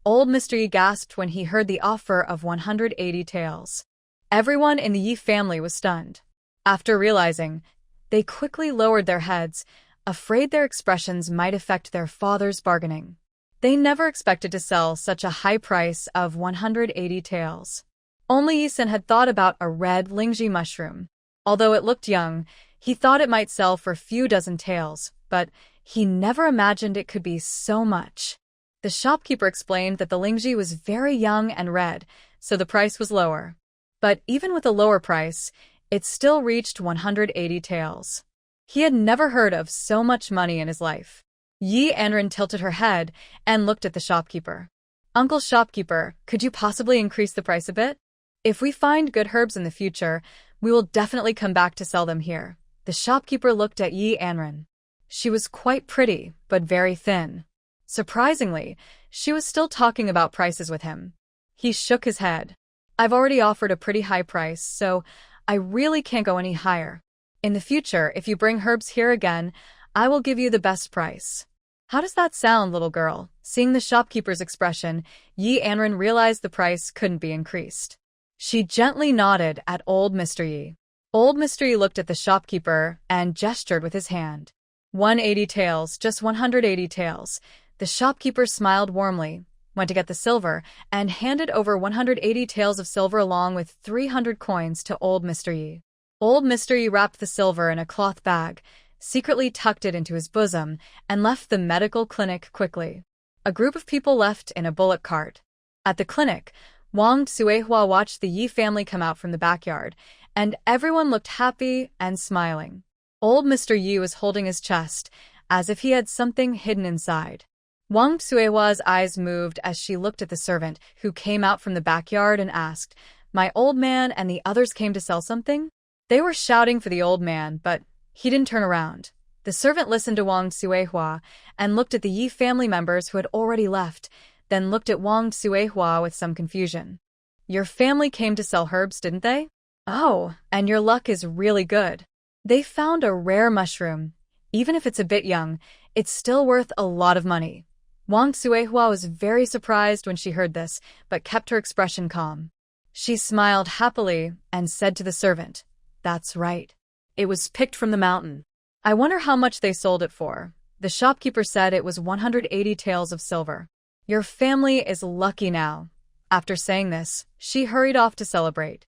Old Mr. Yi gasped when he heard the offer of 180 taels. Everyone in the Yi family was stunned. After realizing, they quickly lowered their heads, afraid their expressions might affect their father's bargaining. They never expected to sell such a high price of 180 taels. Only Yi-san had thought about a red lingji mushroom. Although it looked young, he thought it might sell for a few dozen taels, but he never imagined it could be so much. The shopkeeper explained that the lingji was very young and red, so the price was lower. But even with a lower price, it still reached 180 taels. He had never heard of so much money in his life. Anran tilted her head and looked at the shopkeeper. "Uncle shopkeeper, could you possibly increase the price a bit? If we find good herbs in the future, we will definitely come back to sell them here." The shopkeeper looked at Anran. She was quite pretty, but very thin. Surprisingly, she was still talking about prices with him. He shook his head. "I've already offered a pretty high price, so I really can't go any higher. In the future, if you bring herbs here again, I will give you the best price." "How does that sound, little girl?" Seeing the shopkeeper's expression, Anran realized the price couldn't be increased. She gently nodded at old Mr. Yi. Old Mr. Yi looked at the shopkeeper and gestured with his hand. 180 taels, just 180 taels. The shopkeeper smiled warmly, went to get the silver, and handed over 180 taels of silver along with 300 coins to old Mr. Yi. Old Mr. Yi wrapped the silver in a cloth bag, secretly tucked it into his bosom, and left the medical clinic quickly. A group of people left in a bullock cart. At the clinic, Wang Suehua watched the Yi family come out from the backyard, and everyone looked happy and smiling. Old Mr. Yi was holding his chest, as if he had something hidden inside. Wang Suehua's eyes moved as she looked at the servant, who came out from the backyard and asked, "My old man and the others came to sell something?" They were shouting for the old man, but he didn't turn around. The servant listened to Wang Suehua and looked at the Yi family members who had already left, then looked at Wang Suehua with some confusion. "Your family came to sell herbs, didn't they? Oh, and your luck is really good. They found a rare mushroom. Even if it's a bit young, it's still worth a lot of money." Wang Suehua was very surprised when she heard this, but kept her expression calm. She smiled happily and said to the servant, "That's right. It was picked from the mountain. I wonder how much they sold it for." The shopkeeper said it was 180 taels of silver. "Your family is lucky now." After saying this, she hurried off to celebrate.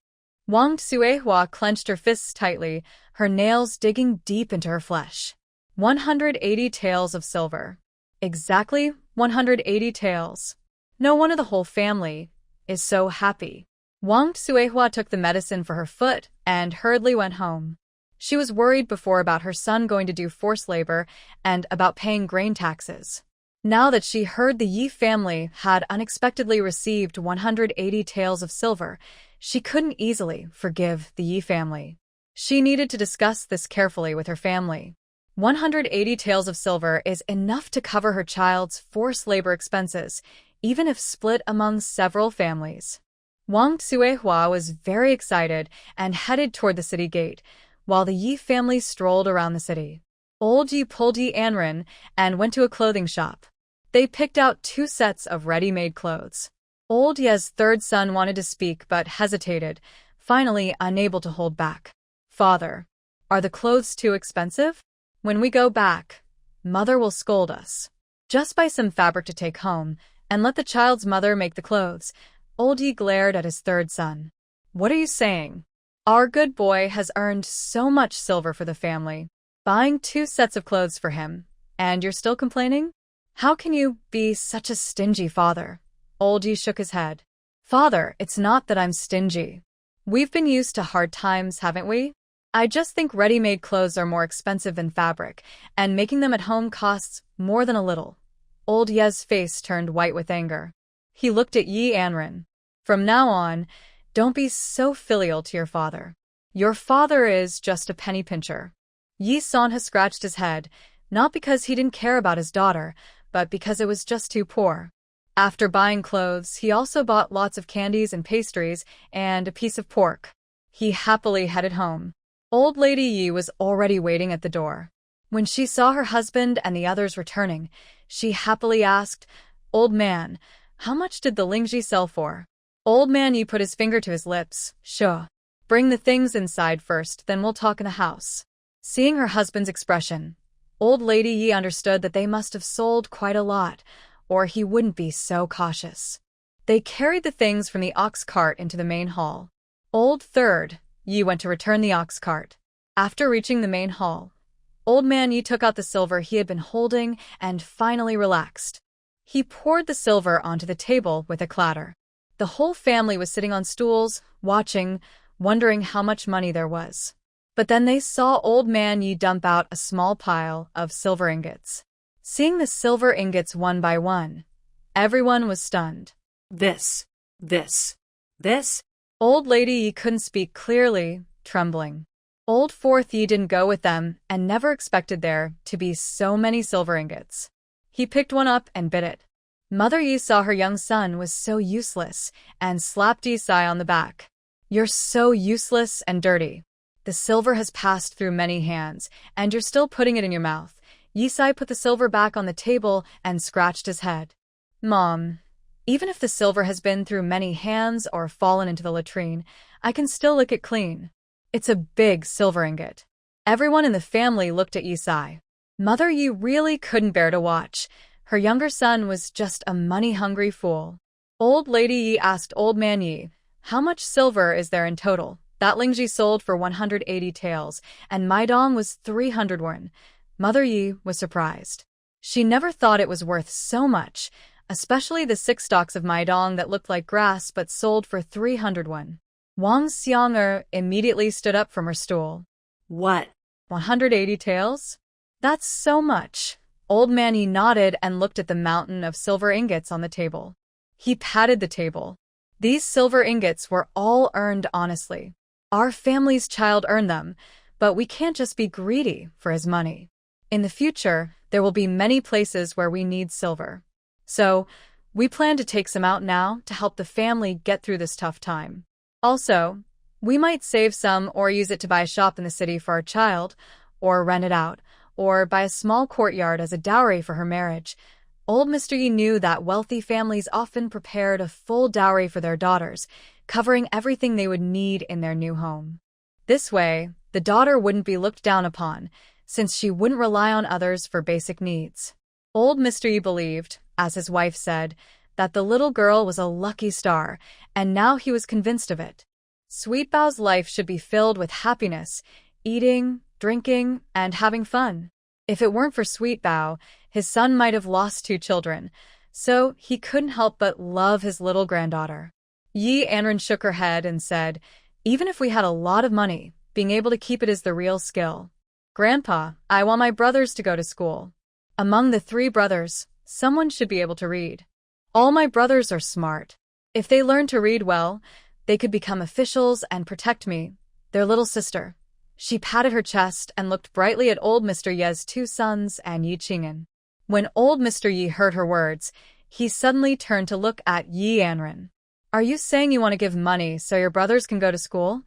Wang Suehua clenched her fists tightly, her nails digging deep into her flesh. 180 taels of silver. Exactly 180 taels. No one of the whole family is so happy. Wang Suehua took the medicine for her foot and hurriedly went home. She was worried before about her son going to do forced labor and about paying grain taxes. Now that she heard the Yi family had unexpectedly received 180 taels of silver, she couldn't easily forgive the Yi family. She needed to discuss this carefully with her family. 180 taels of silver is enough to cover her child's forced labor expenses, even if split among several families. Wang Tsuehua was very excited and headed toward the city gate, while the Yi family strolled around the city. Old Yi pulled Yi Anran and went to a clothing shop. They picked out 2 sets of ready-made clothes. Old Ye's third son wanted to speak but hesitated, finally unable to hold back. "Father, are the clothes too expensive? When we go back, Mother will scold us. Just buy some fabric to take home and let the child's mother make the clothes." Old Yi glared at his third son. "What are you saying? Our good boy has earned so much silver for the family, buying 2 sets of clothes for him, and you're still complaining? How can you be such a stingy father?" Old Yi shook his head. "Father, it's not that I'm stingy. We've been used to hard times, haven't we? I just think ready-made clothes are more expensive than fabric, and making them at home costs more than a little." Old Ye's face turned white with anger. He looked at Yi Anran. "From now on, don't be so filial to your father. Your father is just a penny pincher." Yi Sanha scratched his head, not because he didn't care about his daughter, but because it was just too poor. After buying clothes, he also bought lots of candies and pastries and a piece of pork. He happily headed home. Old Lady Yi was already waiting at the door. When she saw her husband and the others returning, she happily asked, "Old man, how much did the Lingji sell for?" Old man Yi put his finger to his lips. "Sure. Bring the things inside first, then we'll talk in the house." Seeing her husband's expression, Old Lady Yi understood that they must have sold quite a lot, or he wouldn't be so cautious. They carried the things from the ox cart into the main hall. Old Third Yi went to return the ox cart. After reaching the main hall, Old Man Yi took out the silver he had been holding and finally relaxed. He poured the silver onto the table with a clatter. The whole family was sitting on stools, watching, wondering how much money there was. But then they saw Old Man Yi dump out a small pile of silver ingots. Seeing the silver ingots one by one, everyone was stunned. This. Old Lady Yi couldn't speak clearly, trembling. Old Fourth Yi didn't go with them and never expected there to be so many silver ingots. He picked one up and bit it. Mother Yi saw her young son was so useless and slapped Yi Sai on the back. "You're so useless and dirty. The silver has passed through many hands, and you're still putting it in your mouth." Yi Sai put the silver back on the table and scratched his head. "Mom, even if the silver has been through many hands or fallen into the latrine, I can still lick it clean. It's a big silver ingot." Everyone in the family looked at Yi Sai. Mother Yi really couldn't bear to watch. Her younger son was just a money-hungry fool. Old Lady Yi asked Old Man Yi, "How much silver is there in total?" That Lingji sold for 180 taels, and Maidong was 300 won. Mother Yi was surprised. She never thought it was worth so much, especially the 6 stalks of Maidong that looked like grass but sold for 300 won. Wang Xiang'er immediately stood up from her stool. "What? 180 taels? That's so much." Old Man Yi nodded and looked at the mountain of silver ingots on the table. He patted the table. These silver ingots were all earned honestly. Our family's child earned them, but we can't just be greedy for his money. In the future, there will be many places where we need silver. So, we plan to take some out now to help the family get through this tough time. Also, we might save some or use it to buy a shop in the city for our child, or rent it out, or buy a small courtyard as a dowry for her marriage. Old Mr. Yi knew that wealthy families often prepared a full dowry for their daughters, covering everything they would need in their new home. This way, the daughter wouldn't be looked down upon, since she wouldn't rely on others for basic needs. Old Mr. Yi believed, as his wife said, that the little girl was a lucky star, and now he was convinced of it. Sweet Bao's life should be filled with happiness, eating, drinking, and having fun. If it weren't for Sweet Bao, his son might have lost 2 children, so he couldn't help but love his little granddaughter. Yi Anran shook her head and said, "Even if we had a lot of money, being able to keep it is the real skill. Grandpa, I want my brothers to go to school. Among the 3 brothers, someone should be able to read. All my brothers are smart. If they learn to read well, they could become officials and protect me, their little sister." She patted her chest and looked brightly at old Mr. Ye's 2 sons and Yi Qing'an. When old Mr. Yi heard her words, he suddenly turned to look at Yi Anran. Are you saying you want to give money so your brothers can go to school?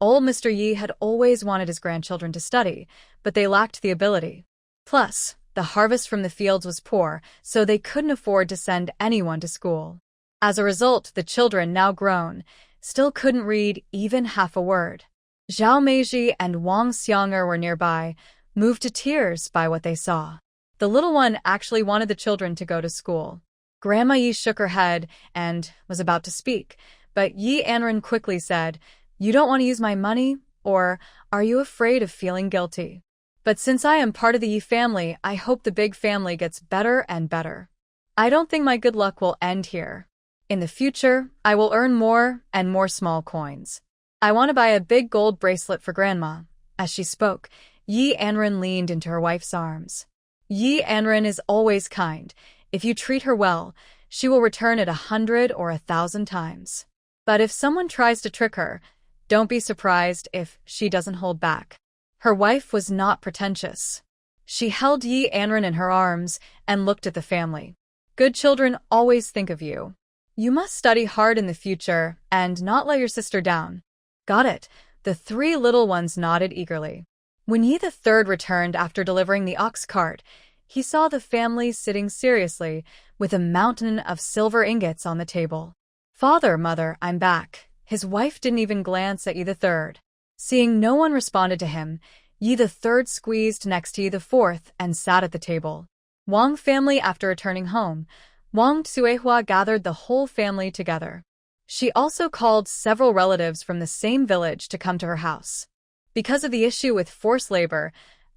Old Mr. Yi had always wanted his grandchildren to study, but they lacked the ability. Plus, the harvest from the fields was poor, so they couldn't afford to send anyone to school. As a result, the children, now grown, still couldn't read even half a word. Zhao Meiji and Wang Xianger were nearby, moved to tears by what they saw. The little one actually wanted the children to go to school. Grandma Yi shook her head and was about to speak, but Yi Anran quickly said, "You don't want to use my money, or are you afraid of feeling guilty? But since I am part of the Yi family, I hope the big family gets better and better. I don't think my good luck will end here. In the future, I will earn more and more small coins. I want to buy a big gold bracelet for Grandma." As she spoke, Yi Anran leaned into her wife's arms. Yi Anran is always kind. If you treat her well, she will return it 100 or 1,000 times. But if someone tries to trick her, don't be surprised if she doesn't hold back. Her wife was not pretentious. She held Yi Anran in her arms and looked at the family. "Good children always think of you. You must study hard in the future and not let your sister down." "Got it." The three little ones nodded eagerly. When Yi the Third returned after delivering the ox cart, he saw the family sitting seriously with a mountain of silver ingots on the table. "Father, Mother, I'm back." His wife didn't even glance at Yi the Third. Seeing no one responded to him, Yi the Third squeezed next to Yi the Fourth and sat at the table. Wang family after returning home, Wang Xuehua gathered the whole family together. She also called several relatives from the same village to come to her house. Because of the issue with forced labor,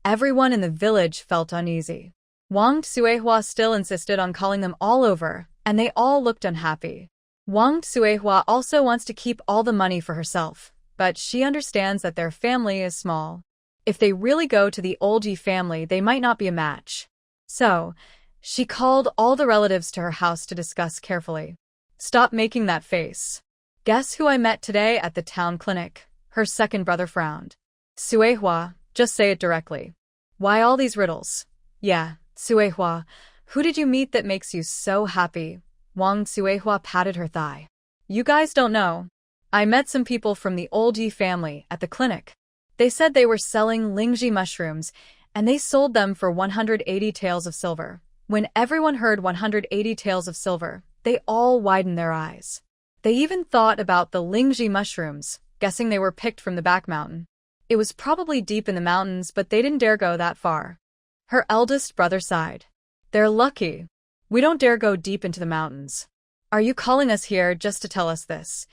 everyone in the village felt uneasy. Wang Xuehua still insisted on calling them all over, and they all looked unhappy. Wang Xuehua also wants to keep all the money for herself, but she understands that their family is small. If they really go to the old Yi family, they might not be a match. So, she called all the relatives to her house to discuss carefully. "Stop making that face. Guess who I met today at the town clinic?" Her second brother frowned. "Xuehua, just say it directly. Why all these riddles?" "Yeah, Xuehua, who did you meet that makes you so happy?" Wang Xuehua patted her thigh. "You guys don't know. I met some people from the old Yi family at the clinic. They said they were selling Lingji mushrooms, and they sold them for 180 taels of silver." When everyone heard 180 taels of silver, they all widened their eyes. They even thought about the Lingji mushrooms, guessing they were picked from the back mountain. It was probably deep in the mountains, but they didn't dare go that far. Her eldest brother sighed. "They're lucky. We don't dare go deep into the mountains. Are you calling us here just to tell us this?"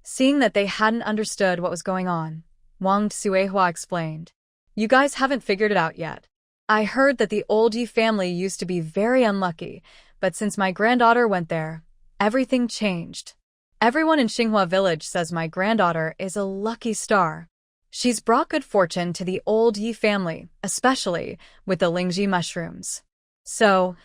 Seeing that they hadn't understood what was going on, Wang Xuehua explained. "You guys haven't figured it out yet. I heard that the old Yi family used to be very unlucky, but since my granddaughter went there, everything changed. Everyone in Xinghua village says my granddaughter is a lucky star. She's brought good fortune to the old Yi family, especially with the Lingji mushrooms. So,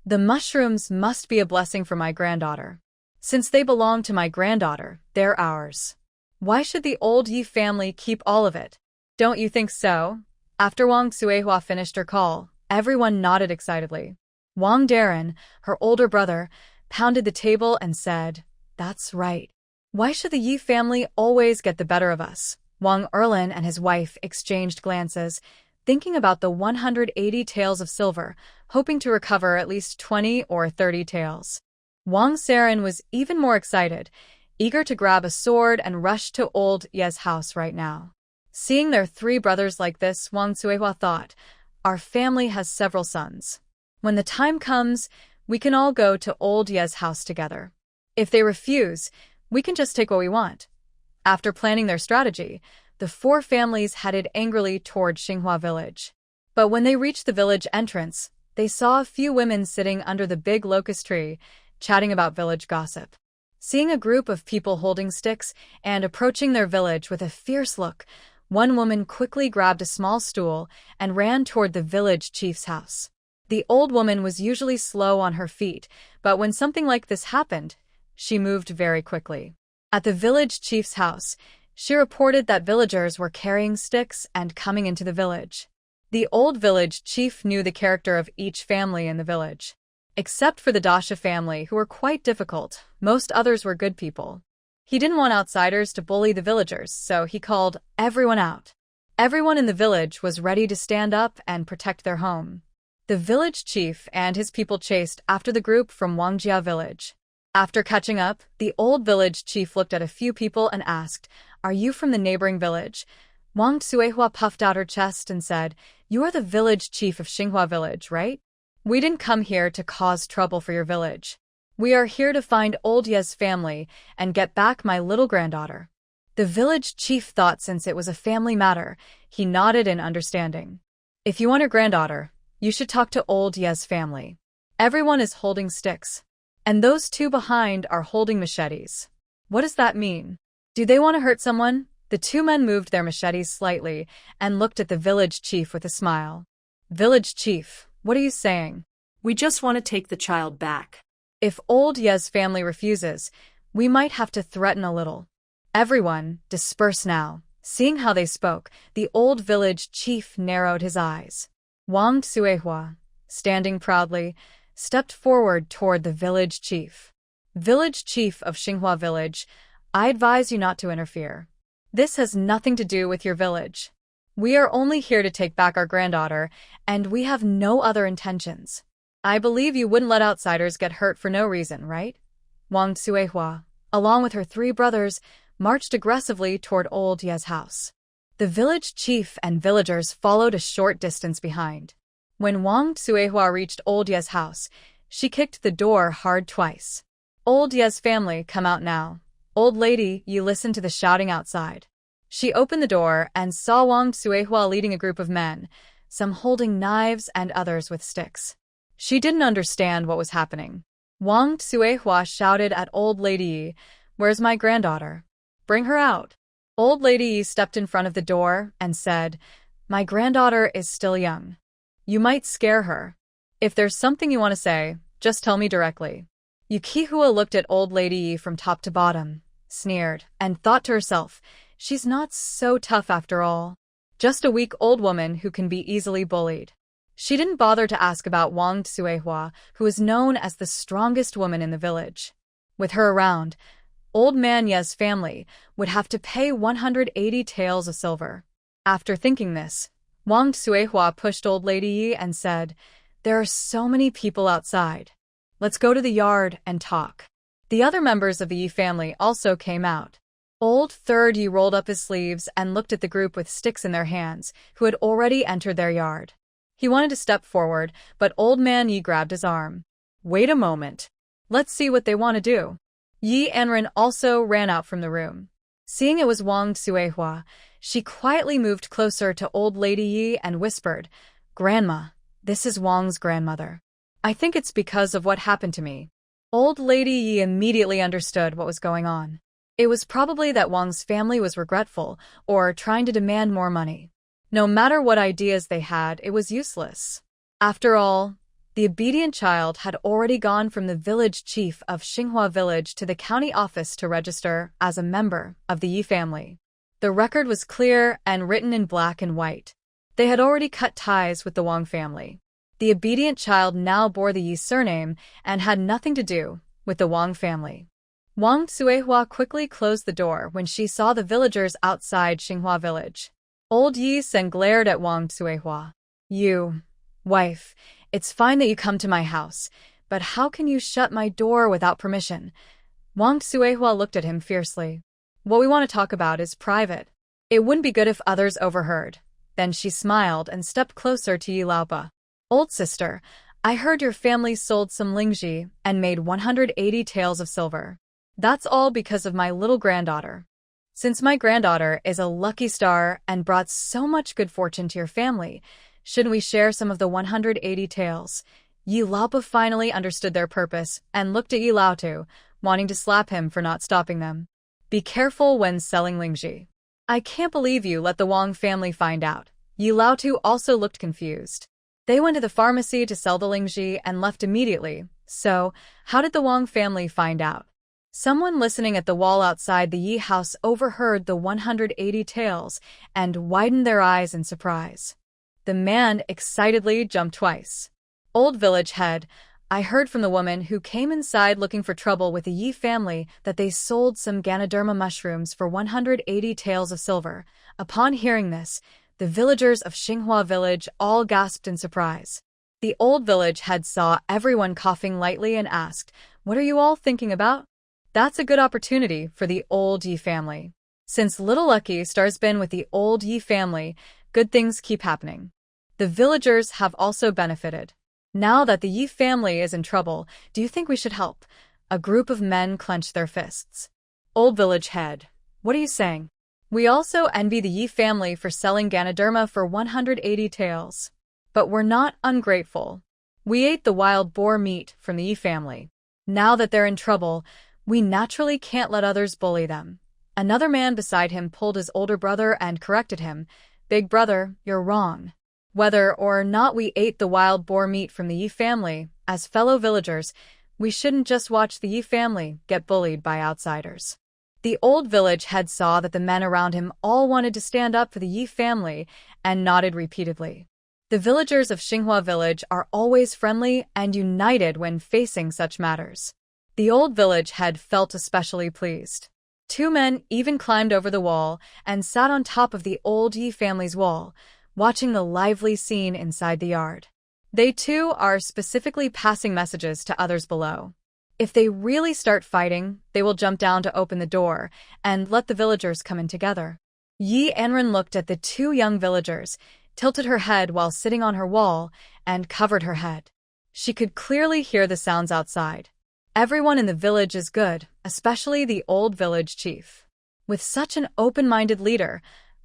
the mushrooms must be a blessing for my granddaughter. Since they belong to my granddaughter, they're ours. Why should the old Yi family keep all of it? Don't you think so?" After Wang Xuehua finished her call, everyone nodded excitedly. Wang Darren, her older brother, pounded the table and said, "That's right. Why should the Yi family always get the better of us?" Wang Erlin and his wife exchanged glances, thinking about the 180 taels of silver, hoping to recover at least 20 or 30 taels. Wang Sarin was even more excited, eager to grab a sword and rush to old Ye's house right now. Seeing their three brothers like this, Wang Xuehua thought, "Our family has several sons. When the time comes, we can all go to old Ye's house together. If they refuse, we can just take what we want." After planning their strategy, the four families headed angrily toward Xinghua village. But when they reached the village entrance, they saw a few women sitting under the big locust tree, chatting about village gossip. Seeing a group of people holding sticks and approaching their village with a fierce look, one woman quickly grabbed a small stool and ran toward the village chief's house. The old woman was usually slow on her feet, but when something like this happened, she moved very quickly. At the village chief's house, she reported that villagers were carrying sticks and coming into the village. The old village chief knew the character of each family in the village. except for the Dasha family, who were quite difficult. Most others were good people. He didn't want outsiders to bully the villagers, so he called everyone out. Everyone in the village was ready to stand up and protect their home. The village chief and his people chased after the group from Wangjia village. After catching up, the old village chief looked at a few people and asked, "Are you from the neighboring village?" Wang Suihua puffed out her chest and said, "You are the village chief of Xinghua village, right? We didn't come here to cause trouble for your village. We are here to find old Ye's family and get back my little granddaughter." The village chief thought since it was a family matter, he nodded in understanding. "If you want your granddaughter, you should talk to old Ye's family. Everyone is holding sticks. And those two behind are holding machetes. What does that mean? Do they want to hurt someone?" The two men moved their machetes slightly and looked at the village chief with a smile. "Village chief, what are you saying?" We just want to take the child back. "If old Ye's family refuses, we might have to threaten a little." Everyone, disperse now. Seeing how they spoke, the old village chief narrowed his eyes. Wang Suihua, standing proudly, stepped forward toward the village chief. "Village chief of Xinghua village, I advise you not to interfere. This has nothing to do with your village. We are only here to take back our granddaughter, and we have no other intentions. I believe you wouldn't let outsiders get hurt for no reason, right?" Wang Suihua, along with her three brothers, marched aggressively toward old Ye's house. The village chief and villagers followed a short distance behind. When Wang Suihua reached old Ye's house, she kicked the door hard twice. "Old Ye's family, come out now. Old lady, you listen to the shouting outside." She opened the door and saw Wang Suihua leading a group of men, some holding knives and others with sticks. She didn't understand what was happening. Wang Suihua shouted at old lady Yi, "Where's my granddaughter? Bring her out." Old lady Yi stepped in front of the door and said, "My granddaughter is still young. You might scare her. If there's something you want to say, just tell me directly." Yukihua looked at old lady Yi from top to bottom, sneered, and thought to herself, she's not so tough after all. Just a weak old woman who can be easily bullied. She didn't bother to ask about Wang Suihua, who was known as the strongest woman in the village. With her around, old man Ye's family would have to pay 180 taels of silver. After thinking this, Wang Suihua pushed old lady Yi and said, "There are so many people outside. Let's go to the yard and talk." The other members of the Yi family also came out. Old third Yi rolled up his sleeves and looked at the group with sticks in their hands, who had already entered their yard. He wanted to step forward, but old man Yi grabbed his arm. "Wait a moment. Let's see what they want to do." Yi Anran also ran out from the room. Seeing it was Wang Suihua, she quietly moved closer to old lady Yi and whispered, "Grandma, this is Wang's grandmother. I think it's because of what happened to me." Old lady Yi immediately understood what was going on. It was probably that Wang's family was regretful or trying to demand more money. No matter what ideas they had, it was useless. After all, the obedient child had already gone from the village chief of Xinghua village to the county office to register as a member of the Yi family. The record was clear and written in black and white. They had already cut ties with the Wang family. The obedient child now bore the Yi surname and had nothing to do with the Wang family. Wang Suihua quickly closed the door when she saw the villagers outside Xinghua village. Old Yi Sen glared at Wang Suihua. "You, wife, it's fine that you come to my house, but how can you shut my door without permission?" Wang Suihua looked at him fiercely. "What we want to talk about is private. It wouldn't be good if others overheard." Then she smiled and stepped closer to Yi Laopa. "Old sister, I heard your family sold some lingji and made 180 taels of silver. That's all because of my little granddaughter. Since my granddaughter is a lucky star and brought so much good fortune to your family, shouldn't we share some of the 180 taels?" Yi Laopa finally understood their purpose and looked at Yi Laotu, wanting to slap him for not stopping them. "Be careful when selling lingji. I can't believe you let the Wang family find out." Yi Laotu also looked confused. They went to the pharmacy to sell the lingji and left immediately, so how did the Wang family find out? Someone listening at the wall outside the Yi house overheard the 180 taels and widened their eyes in surprise. The man excitedly jumped twice. "Old village head, I heard from the woman who came inside looking for trouble with the Yi family that they sold some Ganoderma mushrooms for 180 taels of silver. Upon hearing this, the villagers of Xinghua village all gasped in surprise. The old village head saw everyone coughing lightly and asked, "What are you all thinking about?" That's a good opportunity for the old Yi family. Since Little Lucky Star's been with the old Yi family, good things keep happening. The villagers have also benefited. Now that the Yi family is in trouble, do you think we should help? A group of men clenched their fists. Old village head, what are you saying? We also envy the Yi family for selling Ganoderma for 180 taels. But we're not ungrateful. We ate the wild boar meat from the Yi family. Now that they're in trouble, we naturally can't let others bully them. Another man beside him pulled his older brother and corrected him. Big brother, you're wrong. Whether or not we ate the wild boar meat from the Yi family, as fellow villagers, we shouldn't just watch the Yi family get bullied by outsiders. The old village head saw that the men around him all wanted to stand up for the Yi family and nodded repeatedly. The villagers of Xinghua village are always friendly and united when facing such matters. The old village head felt especially pleased. Two men even climbed over the wall and sat on top of the old Yi family's wall, watching the lively scene inside the yard. They too are specifically passing messages to others below. If they really start fighting, they will jump down to open the door and let the villagers come in together. Yi Anran looked at the two young villagers, tilted her head while sitting on her wall, and covered her head. She could clearly hear the sounds outside. Everyone in the village is good, especially the old village chief. With such an open-minded leader,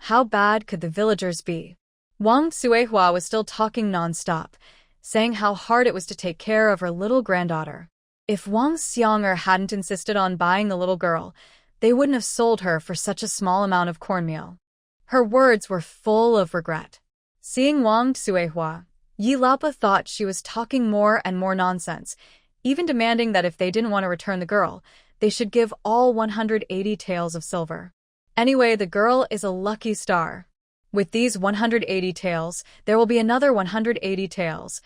how bad could the villagers be? Wang Suihua was still talking non-stop, saying how hard it was to take care of her little granddaughter. If Wang Xianger hadn't insisted on buying the little girl, they wouldn't have sold her for such a small amount of cornmeal. Her words were full of regret. Seeing Wang Suihua, Yi Laopa thought she was talking more and more nonsense, even demanding that if they didn't want to return the girl, they should give all 180 taels of silver. Anyway, the girl is a lucky star. With these 180 taels, there will be another 180 taels.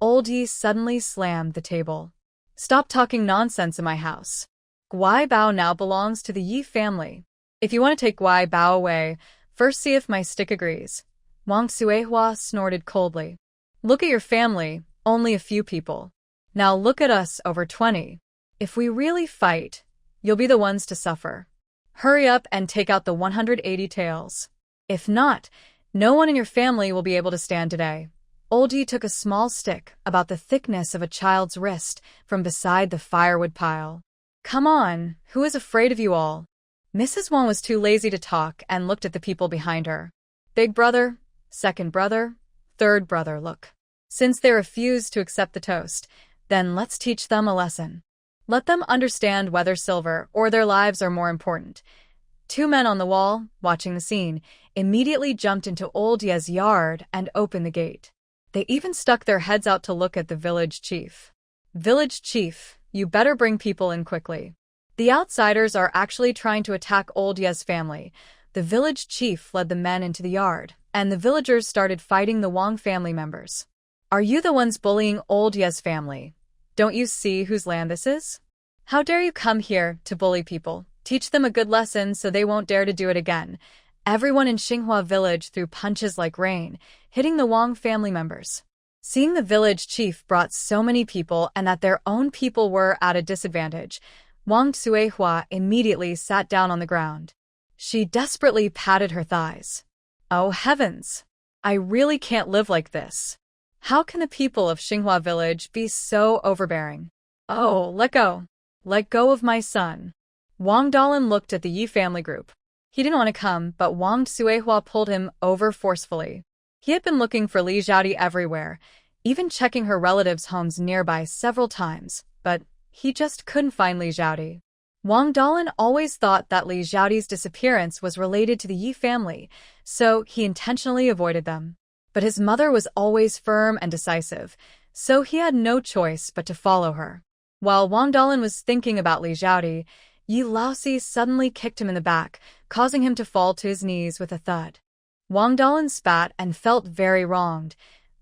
Old Yi suddenly slammed the table. Stop talking nonsense in my house. Guai Bao now belongs to the Yi family. If you want to take Guai Bao away, first see if my stick agrees. Wang Suihua snorted coldly. Look at your family, only a few people. Now look at us, over 20. If we really fight, you'll be the ones to suffer. Hurry up and take out the 180 taels. If not, no one in your family will be able to stand today. Old Yi took a small stick, about the thickness of a child's wrist, from beside the firewood pile. Come on, who is afraid of you all? Mrs. Wang was too lazy to talk and looked at the people behind her. Big brother, second brother, third brother, look. Since they refused to accept the toast, then let's teach them a lesson. Let them understand whether silver or their lives are more important. Two men on the wall, watching the scene, immediately jumped into old Ye's yard and opened the gate. They even stuck their heads out to look at the village chief. Village chief, you better bring people in quickly. The outsiders are actually trying to attack old Ye's family. The village chief led the men into the yard, and the villagers started fighting the Wang family members. Are you the ones bullying old Ye's family? Don't you see whose land this is? How dare you come here to bully people? Teach them a good lesson so they won't dare to do it again. Everyone in Xinghua village threw punches like rain, hitting the Wang family members. Seeing the village chief brought so many people and that their own people were at a disadvantage, Wang Suihua immediately sat down on the ground. She desperately patted her thighs. Oh heavens! I really can't live like this. How can the people of Xinghua village be so overbearing? Oh, let go. Let go of my son. Wang Dalin looked at the Yi family group. He didn't want to come, but Wang Suihua pulled him over forcefully. He had been looking for Li Xiaodi everywhere, even checking her relatives' homes nearby several times, but he just couldn't find Li Xiaodi. Wang Dalin always thought that Li Xiaodi's disappearance was related to the Yi family, so he intentionally avoided them. But his mother was always firm and decisive, so he had no choice but to follow her. While Wang Dalin was thinking about Li Xiaodi, Yi Laosi suddenly kicked him in the back, causing him to fall to his knees with a thud. Wang Dalin spat and felt very wronged,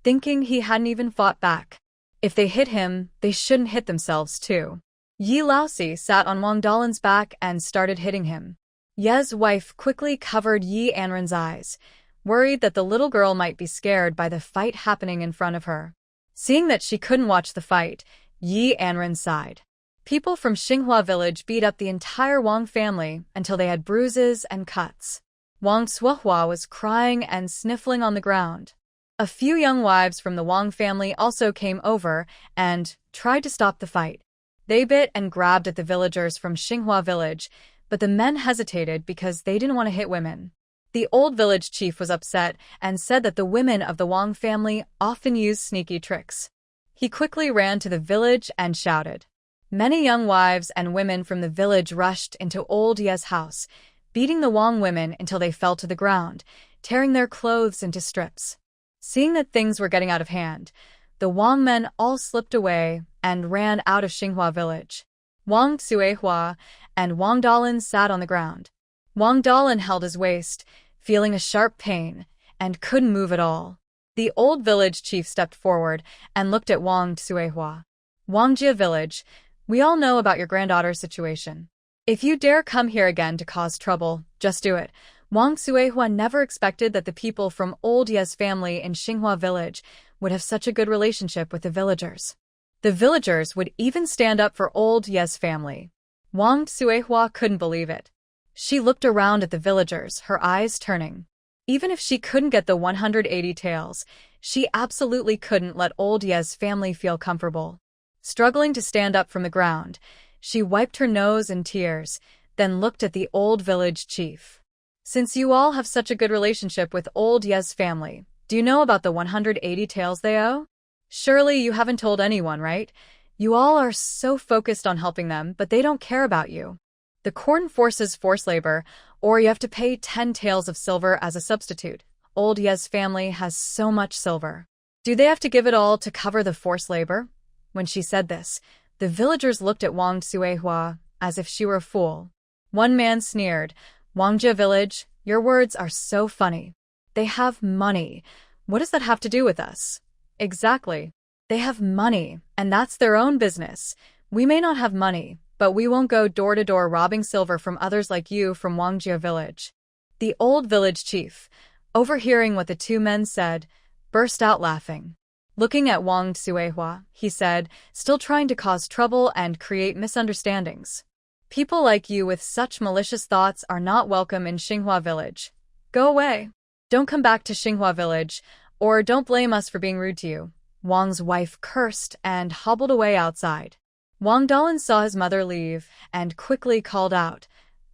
thinking he hadn't even fought back. If they hit him, they shouldn't hit themselves too. Yi Laosi sat on Wang Dalin's back and started hitting him. Ye's wife quickly covered Yi Anran's eyes, worried that the little girl might be scared by the fight happening in front of her. Seeing that she couldn't watch the fight, Yi Anran sighed. People from Xinghua village beat up the entire Wang family until they had bruises and cuts. Wang Suohua was crying and sniffling on the ground. A few young wives from the Wang family also came over and tried to stop the fight. They bit and grabbed at the villagers from Xinghua village, but the men hesitated because they didn't want to hit women. The old village chief was upset and said that the women of the Wang family often use sneaky tricks. He quickly ran to the village and shouted. Many young wives and women from the village rushed into old Ye's house, beating the Wang women until they fell to the ground, tearing their clothes into strips. Seeing that things were getting out of hand, the Wang men all slipped away and ran out of Xinghua village. Wang Suehua and Wang Dalin sat on the ground. Wang Dalin held his waist, feeling a sharp pain, and couldn't move at all. The old village chief stepped forward and looked at Wang Suehua. Wangjia village, we all know about your granddaughter's situation. If you dare come here again to cause trouble, just do it. Wang Suehua never expected that the people from old Ye's family in Xinghua village would have such a good relationship with the villagers. The villagers would even stand up for old Ye's family. Wang Suehua couldn't believe it. She looked around at the villagers, her eyes turning. Even if she couldn't get the 180 taels, she absolutely couldn't let old Ye's family feel comfortable. Struggling to stand up from the ground, she wiped her nose in tears, then looked at the old village chief. Since you all have such a good relationship with old Ye's family, do you know about the 180 taels they owe? Surely you haven't told anyone, right? You all are so focused on helping them, but they don't care about you. The corn forces forced labor, or you have to pay 10 taels of silver as a substitute. Old Ye's family has so much silver. Do they have to give it all to cover the forced labor? When she said this, the villagers looked at Wang Suehua as if she were a fool. One man sneered, Wangjia village, your words are so funny. They have money. What does that have to do with us? Exactly. They have money, and that's their own business. We may not have money, but we won't go door to door robbing silver from others like you from Wangjia village. The old village chief, overhearing what the two men said, burst out laughing. Looking at Wang Suehua, he said, still trying to cause trouble and create misunderstandings. People like you with such malicious thoughts are not welcome in Xinghua village. Go away. Don't come back to Xinghua village, or don't blame us for being rude to you. Wang's wife cursed and hobbled away outside. Wang Dalin saw his mother leave and quickly called out,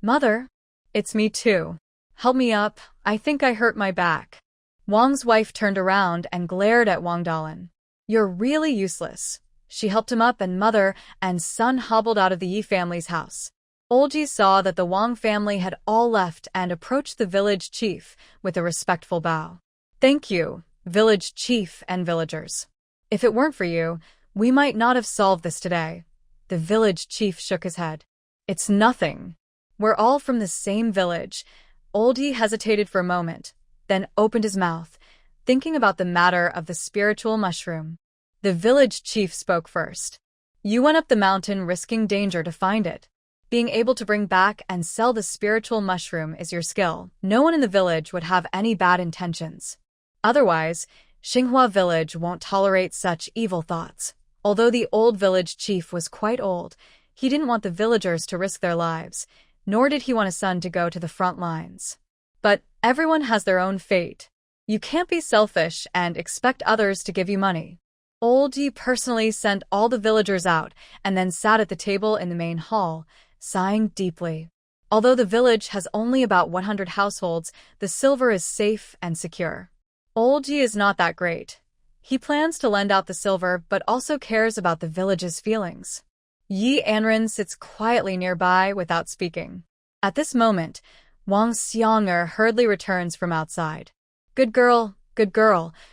Mother, it's me too. Help me up, I think I hurt my back. Wang's wife turned around and glared at Wang Dalin. You're really useless. She helped him up and mother and son hobbled out of the Yi family's house. Old Yi saw that the Wang family had all left and approached the village chief with a respectful bow. Thank you, village chief and villagers. If it weren't for you, we might not have solved this today. The village chief shook his head. It's nothing. We're all from the same village. Old Yi hesitated for a moment, then opened his mouth, thinking about the matter of the spiritual mushroom. The village chief spoke first. You went up the mountain risking danger to find it. Being able to bring back and sell the spiritual mushroom is your skill. No one in the village would have any bad intentions. Otherwise, Xinghua village won't tolerate such evil thoughts. Although the old village chief was quite old, he didn't want the villagers to risk their lives, nor did he want his son to go to the front lines. But everyone has their own fate. You can't be selfish and expect others to give you money. Old Yi personally sent all the villagers out and then sat at the table in the main hall, sighing deeply. Although the village has only about 100 households, the silver is safe and secure. Old Yi is not that great. He plans to lend out the silver but also cares about the village's feelings. Yi Anran sits quietly nearby without speaking. At this moment, Wang Xianger hurriedly returns from outside. Good girl,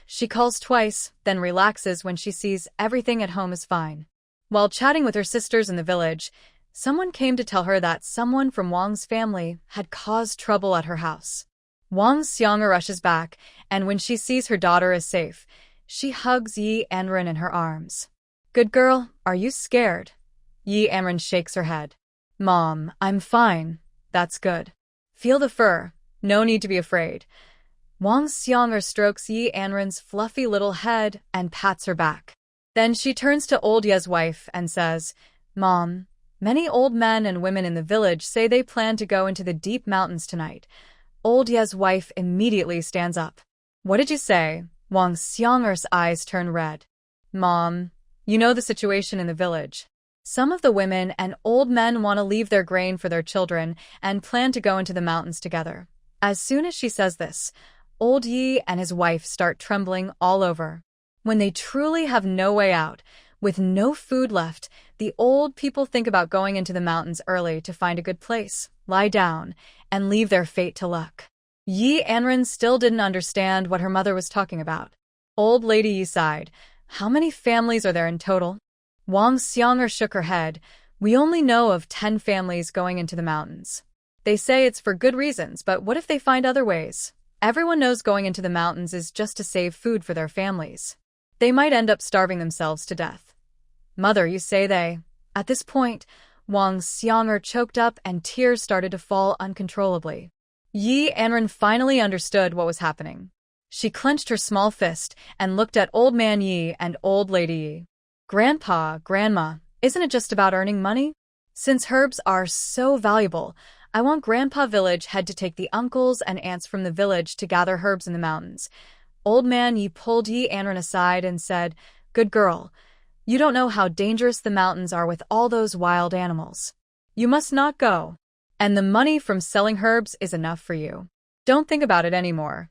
she calls twice, then relaxes when she sees everything at home is fine. While chatting with her sisters in the village, someone came to tell her that someone from Wang's family had caused trouble at her house. Wang Xianger rushes back, and when she sees her daughter is safe, she hugs Yi Anran in her arms. Good girl, are you scared? Yi Anran shakes her head. Mom, I'm fine. That's good. Feel the fur. No need to be afraid. Wang Xianger strokes Yi Anran's fluffy little head and pats her back. Then she turns to old Ye's wife and says, Mom, many old men and women in the village say they plan to go into the deep mountains tonight. Old Ye's wife immediately stands up. What did you say? Wang Xianger's eyes turn red. Mom, you know the situation in the village. Some of the women and old men want to leave their grain for their children and plan to go into the mountains together. As soon as she says this, old Yi and his wife start trembling all over. When they truly have no way out, with no food left, the old people think about going into the mountains early to find a good place, lie down, and leave their fate to luck. Yi Anran still didn't understand what her mother was talking about. Old Lady Yi sighed. How many families are there in total? Wang Xianger shook her head. We only know of 10 families going into the mountains. They say it's for good reasons, but what if they find other ways? Everyone knows going into the mountains is just to save food for their families. They might end up starving themselves to death. Mother, you say they. At this point, Wang Xianger choked up and tears started to fall uncontrollably. Yi Anran finally understood what was happening. She clenched her small fist and looked at Old Man Yi and Old Lady Yi. Grandpa, Grandma, isn't it just about earning money? Since herbs are so valuable, I want Grandpa Village head to take the uncles and aunts from the village to gather herbs in the mountains. Old Man Yi pulled Yi Anran aside and said, Good girl, you don't know how dangerous the mountains are with all those wild animals. You must not go. And the money from selling herbs is enough for you. Don't think about it anymore.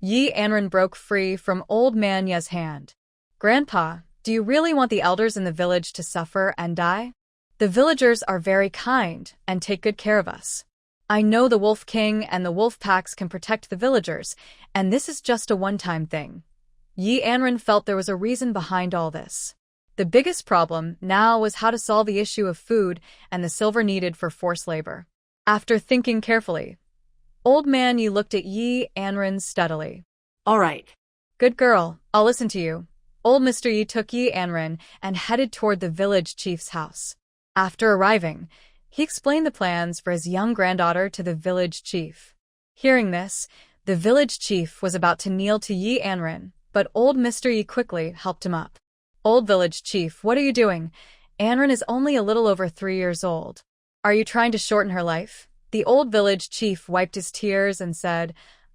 Yi Anran broke free from Old Man Ye's hand. Grandpa, do you really want the elders in the village to suffer and die? The villagers are very kind and take good care of us. I know the Wolf King and the wolf packs can protect the villagers, and this is just a one-time thing. Yi Anran felt there was a reason behind all this. The biggest problem now was how to solve the issue of food and the silver needed for forced labor. After thinking carefully, Old Man Yi looked at Yi Anran steadily. All right. Good girl, I'll listen to you. Old Mr. Yi took Yi Anran and headed toward the village chief's house. After arriving, he explained the plans for his young granddaughter to the village chief. Hearing this, the village chief was about to kneel to Yi Anran, but old Mr. Yi quickly helped him up. Old village chief, what are you doing? Anran is only a little over 3 years old. Are you trying to shorten her life? The old village chief wiped his tears and said,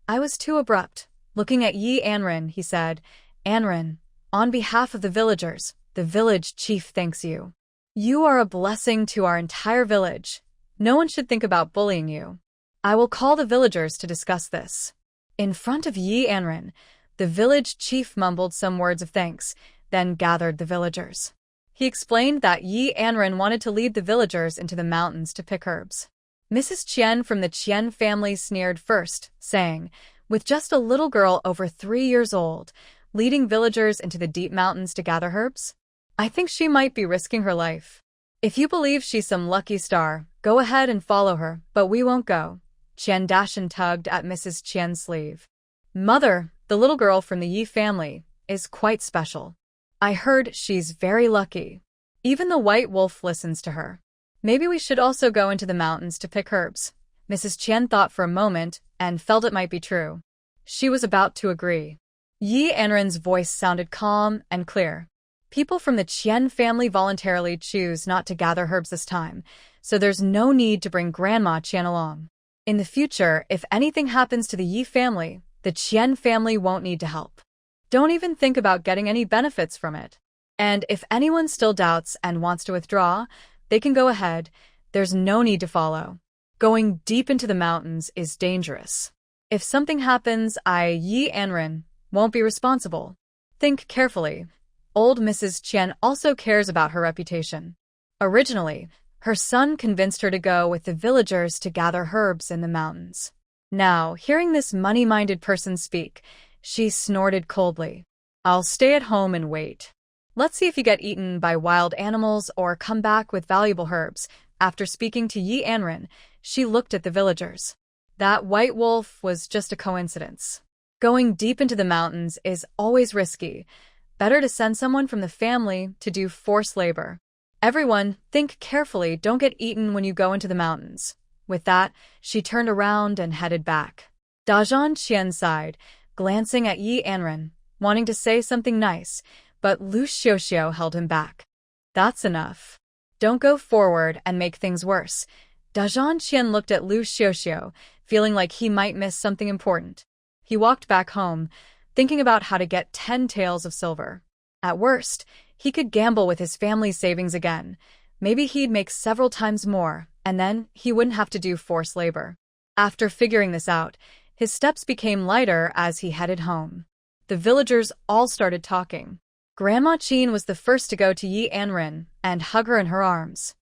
I was too abrupt. Looking at Yi Anran, he said, Anran, on behalf of the villagers, the village chief thanks you. You are a blessing to our entire village. No one should think about bullying you. I will call the villagers to discuss this. In front of Yi Anran, the village chief mumbled some words of thanks, then gathered the villagers. He explained that Yi Anran wanted to lead the villagers into the mountains to pick herbs. Mrs. Qian from the Qian family sneered first, saying, with just a little girl over 3 years old, leading villagers into the deep mountains to gather herbs? I think she might be risking her life. If you believe she's some lucky star, go ahead and follow her, but we won't go. Qian Dashan tugged at Mrs. Qian's sleeve. Mother, the little girl from the Yi family, is quite special. I heard she's very lucky. Even the white wolf listens to her. Maybe we should also go into the mountains to pick herbs. Mrs. Qian thought for a moment and felt it might be true. She was about to agree. Yi Anran's voice sounded calm and clear. People from the Qian family voluntarily choose not to gather herbs this time, so there's no need to bring Grandma Qian along. In the future, if anything happens to the Yi family, the Qian family won't need to help. Don't even think about getting any benefits from it. And if anyone still doubts and wants to withdraw, they can go ahead. There's no need to follow. Going deep into the mountains is dangerous. If something happens, Yi Anran won't be responsible. Think carefully. Old Mrs. Qian also cares about her reputation. Originally, her son convinced her to go with the villagers to gather herbs in the mountains. Now, hearing this money-minded person speak, she snorted coldly. I'll stay at home and wait. Let's see if you get eaten by wild animals or come back with valuable herbs. After speaking to Yi Anran, she looked at the villagers. That white wolf was just a coincidence. Going deep into the mountains is always risky, Better to send someone from the family to do forced labor. Everyone, think carefully, don't get eaten when you go into the mountains. With that, she turned around and headed back. Dazhan Qian sighed, glancing at Yi Anran, wanting to say something nice, but Liu Xiuxiu held him back. That's enough. Don't go forward and make things worse. Dazhan Qian looked at Liu Xiuxiu, feeling like he might miss something important. He walked back home, thinking about how to get 10 taels of silver. At worst, he could gamble with his family's savings again. Maybe he'd make several times more, and then he wouldn't have to do forced labor. After figuring this out, his steps became lighter as he headed home. The villagers all started talking. Grandma Qin was the first to go to Yi Anran and hug her in her arms.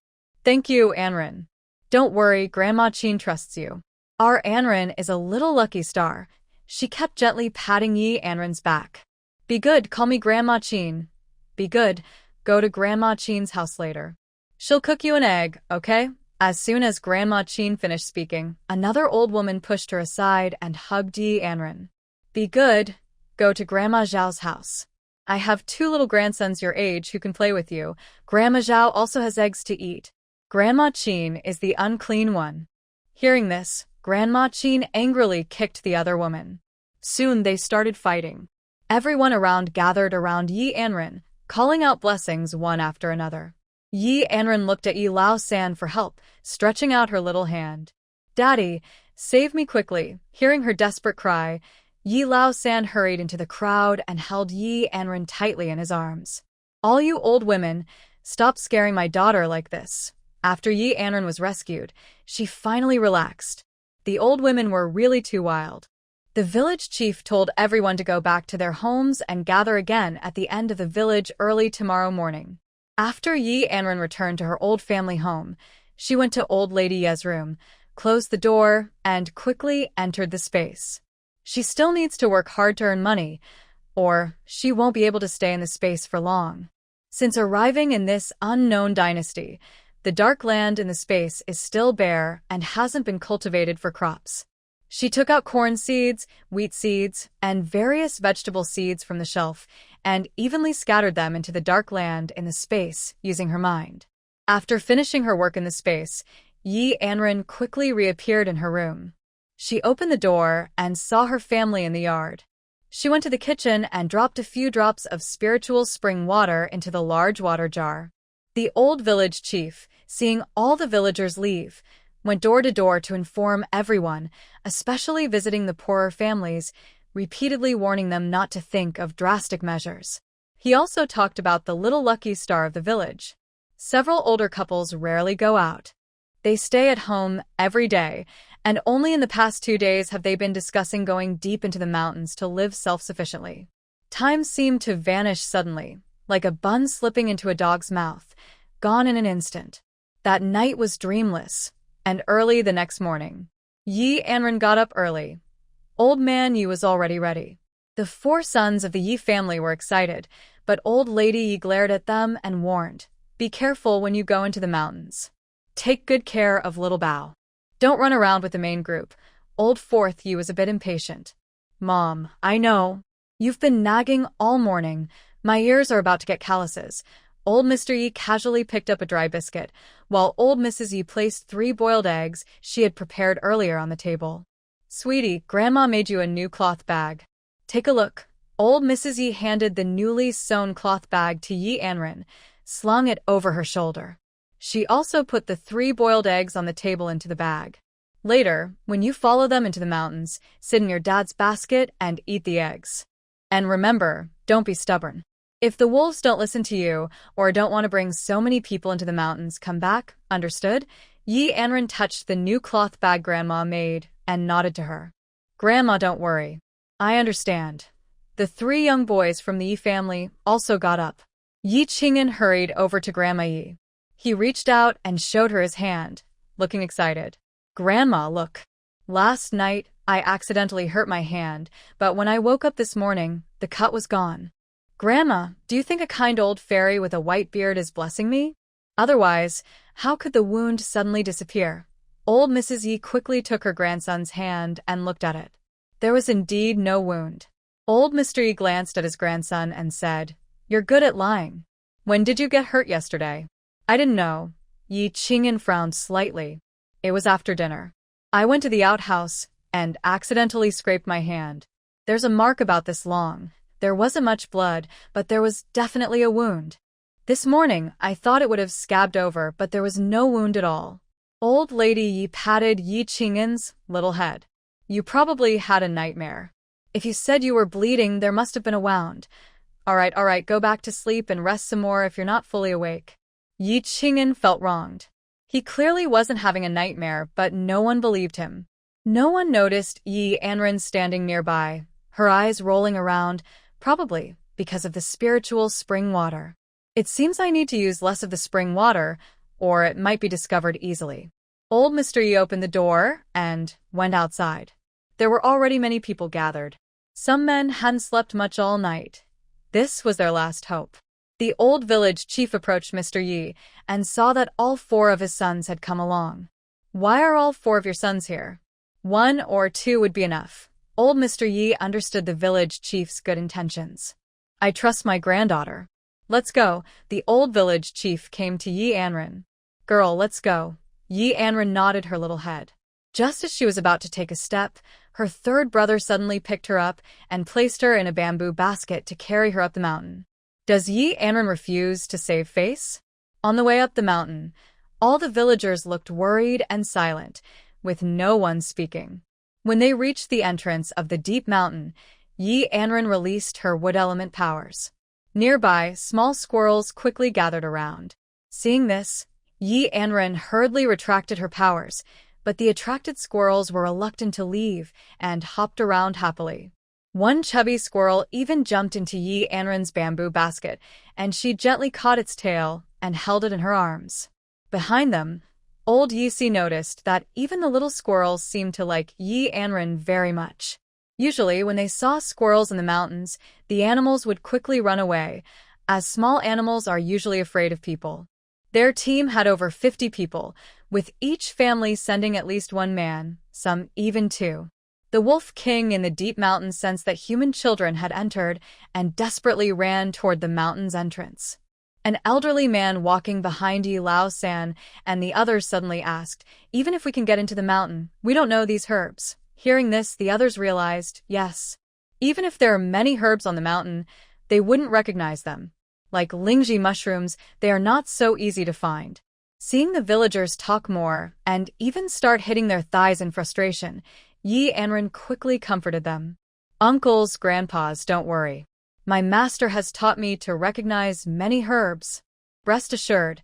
Thank you, Anran. Don't worry, Grandma Qin trusts you. Our Anran is a little lucky star. She kept gently patting Yi Anran's back. Be good, call me Grandma Qin. Be good, go to Grandma Qin's house later. She'll cook you an egg, okay? As soon as Grandma Qin finished speaking, another old woman pushed her aside and hugged Yi Anran. Be good, go to Grandma Zhao's house. I have 2 little grandsons your age who can play with you. Grandma Zhao also has eggs to eat. Grandma Qin is the unclean one. Hearing this, Grandma Qin angrily kicked the other woman. Soon they started fighting. Everyone around gathered around Yi Anran, calling out blessings one after another. Yi Anran looked at Yi Lao San for help, stretching out her little hand. Daddy, save me quickly. Hearing her desperate cry, Yi Lao San hurried into the crowd and held Yi Anran tightly in his arms. All you old women, stop scaring my daughter like this. After Yi Anran was rescued, she finally relaxed. The old women were really too wild. The village chief told everyone to go back to their homes and gather again at the end of the village early tomorrow morning. After Yi Anran returned to her old family home, she went to Old Lady Ye's room, closed the door, and quickly entered the space. She still needs to work hard to earn money, or she won't be able to stay in the space for long. Since arriving in this unknown dynasty, the dark land in the space is still bare and hasn't been cultivated for crops. She took out corn seeds, wheat seeds, and various vegetable seeds from the shelf and evenly scattered them into the dark land in the space using her mind. After finishing her work in the space, Yi Anran quickly reappeared in her room. She opened the door and saw her family in the yard. She went to the kitchen and dropped a few drops of spiritual spring water into the large water jar. The old village chief, seeing all the villagers leave, went door to door to inform everyone, especially visiting the poorer families, repeatedly warning them not to think of drastic measures. He also talked about the little lucky star of the village. Several older couples rarely go out. They stay at home every day, and only in the past 2 days have they been discussing going deep into the mountains to live self-sufficiently. Time seemed to vanish suddenly, like a bun slipping into a dog's mouth, gone in an instant. That night was dreamless, and early the next morning, Yi Anran got up early. Old Man Yi was already ready. The 4 sons of the Yi family were excited, but Old Lady Yi glared at them and warned, "Be careful when you go into the mountains. Take good care of little Bao. Don't run around with the main group." Old 4th Yi was a bit impatient. "Mom, I know. You've been nagging all morning. My ears are about to get calluses." Old Mr. Yi casually picked up a dry biscuit, while Old Mrs. Yi placed 3 boiled eggs she had prepared earlier on the table. "Sweetie, Grandma made you a new cloth bag. Take a look." Old Mrs. Yi handed the newly sewn cloth bag to Yi Anran, slung it over her shoulder. She also put the 3 boiled eggs on the table into the bag. "Later, when you follow them into the mountains, sit in your dad's basket and eat the eggs. And remember, don't be stubborn. If the wolves don't listen to you, or don't want to bring so many people into the mountains, come back, understood?" Yi Anran touched the new cloth bag Grandma made and nodded to her. "Grandma, don't worry. I understand." The 3 young boys from the Yi family also got up. Yi Qing'an hurried over to Grandma Yi. He reached out and showed her his hand, looking excited. "Grandma, look. Last night, I accidentally hurt my hand, but when I woke up this morning, the cut was gone. Grandma, do you think a kind old fairy with a white beard is blessing me? Otherwise, how could the wound suddenly disappear?" Old Mrs. Yi quickly took her grandson's hand and looked at it. There was indeed no wound. Old Mr. Yi glanced at his grandson and said, You're good at lying. When did you get hurt yesterday? I didn't know. Yi Qingyan frowned slightly. It was after dinner. I went to the outhouse and accidentally scraped my hand. There's a mark about this long. There wasn't much blood, but there was definitely a wound. This morning, I thought it would have scabbed over, but there was no wound at all. Old Lady Yi patted Yi Qingyan's little head. You probably had a nightmare. If you said you were bleeding, there must have been a wound. All right, go back to sleep and rest some more if you're not fully awake. Yi Qingyan felt wronged. He clearly wasn't having a nightmare, but no one believed him. No one noticed Yi Anran standing nearby, her eyes rolling around, probably because of the spiritual spring water. It seems I need to use less of the spring water, or it might be discovered easily. Old Mr. Yi opened the door and went outside. There were already many people gathered. Some men hadn't slept much all night. This was their last hope. The old village chief approached Mr. Yi and saw that all 4 of his sons had come along. Why are all 4 of your sons here? 1 or 2 would be enough. Old Mr. Yi understood the village chief's good intentions. I trust my granddaughter. Let's go. The old village chief came to Yi Anran. Girl, let's go. Yi Anran nodded her little head. Just as she was about to take a step, her 3rd brother suddenly picked her up and placed her in a bamboo basket to carry her up the mountain. Does Yi Anran refuse to save face? On the way up the mountain, all the villagers looked worried and silent, with no one speaking. When they reached the entrance of the deep mountain, Yi Anran released her wood element powers. Nearby, small squirrels quickly gathered around. Seeing this, Yi Anran hurriedly retracted her powers, but the attracted squirrels were reluctant to leave and hopped around happily. One chubby squirrel even jumped into Yi Anran's bamboo basket, and she gently caught its tail and held it in her arms. Behind them, old Yi noticed that even the little squirrels seemed to like Yi Anran very much. Usually, when they saw squirrels in the mountains, the animals would quickly run away, as small animals are usually afraid of people. Their team had over 50 people, with each family sending at least 1 man, some even 2. The Wolf King in the deep mountains sensed that human children had entered and desperately ran toward the mountain's entrance. An elderly man walking behind Yi Lao-san and the others suddenly asked, even if we can get into the mountain, we don't know these herbs. Hearing this, the others realized, yes. Even if there are many herbs on the mountain, they wouldn't recognize them. Like lingji mushrooms, they are not so easy to find. Seeing the villagers talk more and even start hitting their thighs in frustration, Yi Anran quickly comforted them. Uncles, grandpas, don't worry. My master has taught me to recognize many herbs. Rest assured,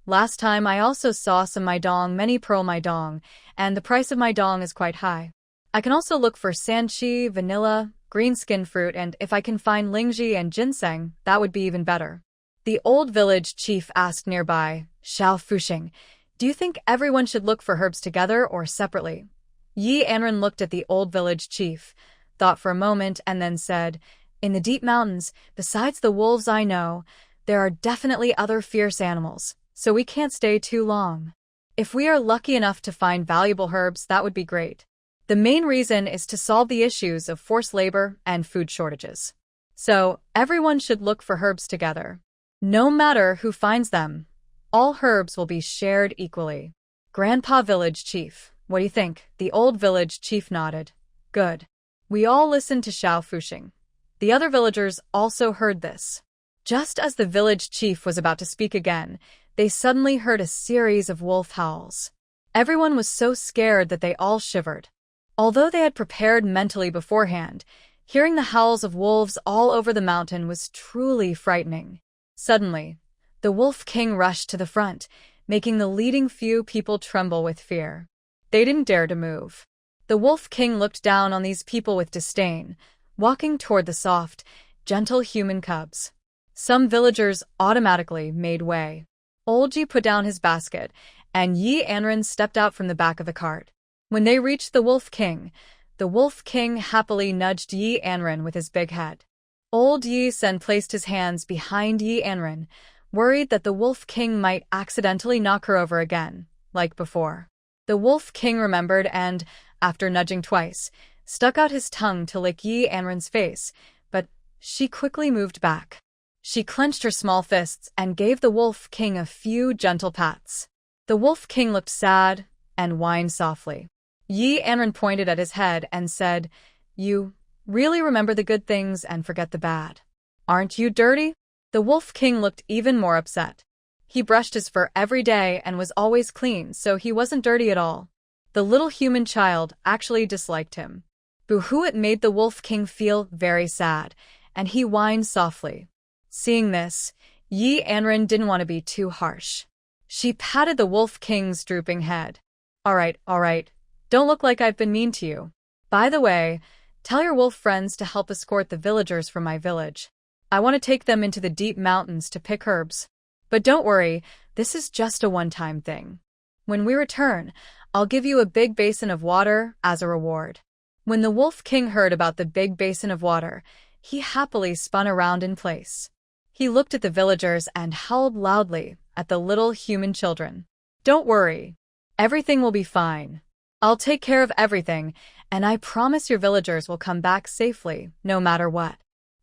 last time I also saw some maidong, many pearl maidong, and the price of maidong is quite high. I can also look for sanchi, vanilla, green skin fruit, and if I can find lingji and ginseng, that would be even better. The old village chief asked nearby, Xiao Fuxing, do you think everyone should look for herbs together or separately? Yi Anran looked at the old village chief, thought for a moment, and then said, in the deep mountains, besides the wolves I know, there are definitely other fierce animals, so we can't stay too long. If we are lucky enough to find valuable herbs, that would be great. The main reason is to solve the issues of forced labor and food shortages. So, everyone should look for herbs together. No matter who finds them, all herbs will be shared equally. Grandpa Village Chief, what do you think? The old village chief nodded. Good. We all listened to Xiao Fuxing. The other villagers also heard this. Just as the village chief was about to speak again, they suddenly heard a series of wolf howls. Everyone was so scared that they all shivered. Although they had prepared mentally beforehand, hearing the howls of wolves all over the mountain was truly frightening. Suddenly, the Wolf King rushed to the front, making the leading few people tremble with fear. They didn't dare to move. The Wolf King looked down on these people with disdain, walking toward the soft, gentle human cubs. Some villagers automatically made way. Olji put down his basket, and Yi Anran stepped out from the back of the cart. When they reached the Wolf King happily nudged Yi Anran with his big head. Old Yi Sen placed his hands behind Yi Anran, worried that the Wolf King might accidentally knock her over again, like before. The Wolf King remembered and, after nudging twice, stuck out his tongue to lick Yi Anran's face, but she quickly moved back. She clenched her small fists and gave the Wolf King a few gentle pats. The Wolf King looked sad and whined softly. Anran pointed at his head and said, "You really remember the good things and forget the bad. Aren't you dirty?" The Wolf King looked even more upset. He brushed his fur every day and was always clean, so he wasn't dirty at all. The little human child actually disliked him. Boo-hoo, it made the Wolf King feel very sad, and he whined softly. Seeing this, Anran didn't want to be too harsh. She patted the Wolf King's drooping head. All right. Don't look like I've been mean to you. By the way, tell your wolf friends to help escort the villagers from my village. I want to take them into the deep mountains to pick herbs. But don't worry, this is just a one-time thing. When we return, I'll give you a big basin of water as a reward. When the Wolf King heard about the big basin of water, he happily spun around in place. He looked at the villagers and howled loudly at the little human children. Don't worry. Everything will be fine. I'll take care of everything, and I promise your villagers will come back safely, no matter what.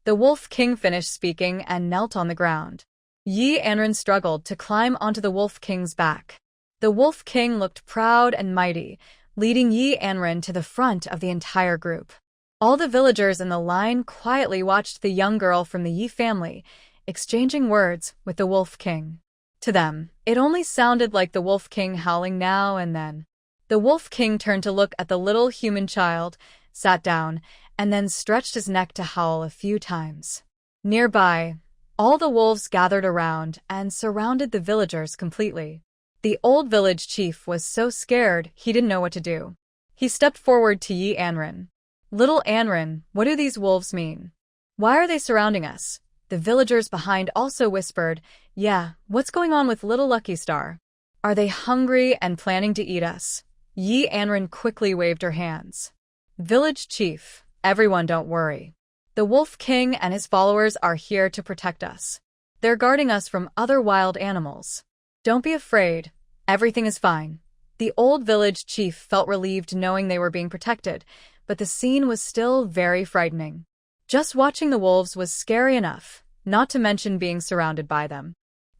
The Wolf King finished speaking and knelt on the ground. Anran struggled to climb onto the Wolf King's back. The Wolf King looked proud and mighty, leading Anran to the front of the entire group. All the villagers in the line quietly watched the young girl from the Yi family, exchanging words with the Wolf King. To them, it only sounded like the Wolf King howling now and then. The Wolf King turned to look at the little human child, sat down, and then stretched his neck to howl a few times. Nearby, all the wolves gathered around and surrounded the villagers completely. The old village chief was so scared he didn't know what to do. He stepped forward to Anran. Little Anran, what do these wolves mean? Why are they surrounding us? The villagers behind also whispered, yeah, what's going on with little Lucky Star? Are they hungry and planning to eat us? Anran quickly waved her hands. Village chief, everyone don't worry. The Wolf King and his followers are here to protect us. They're guarding us from other wild animals. Don't be afraid. Everything is fine. The old village chief felt relieved knowing they were being protected, but the scene was still very frightening. Just watching the wolves was scary enough, not to mention being surrounded by them.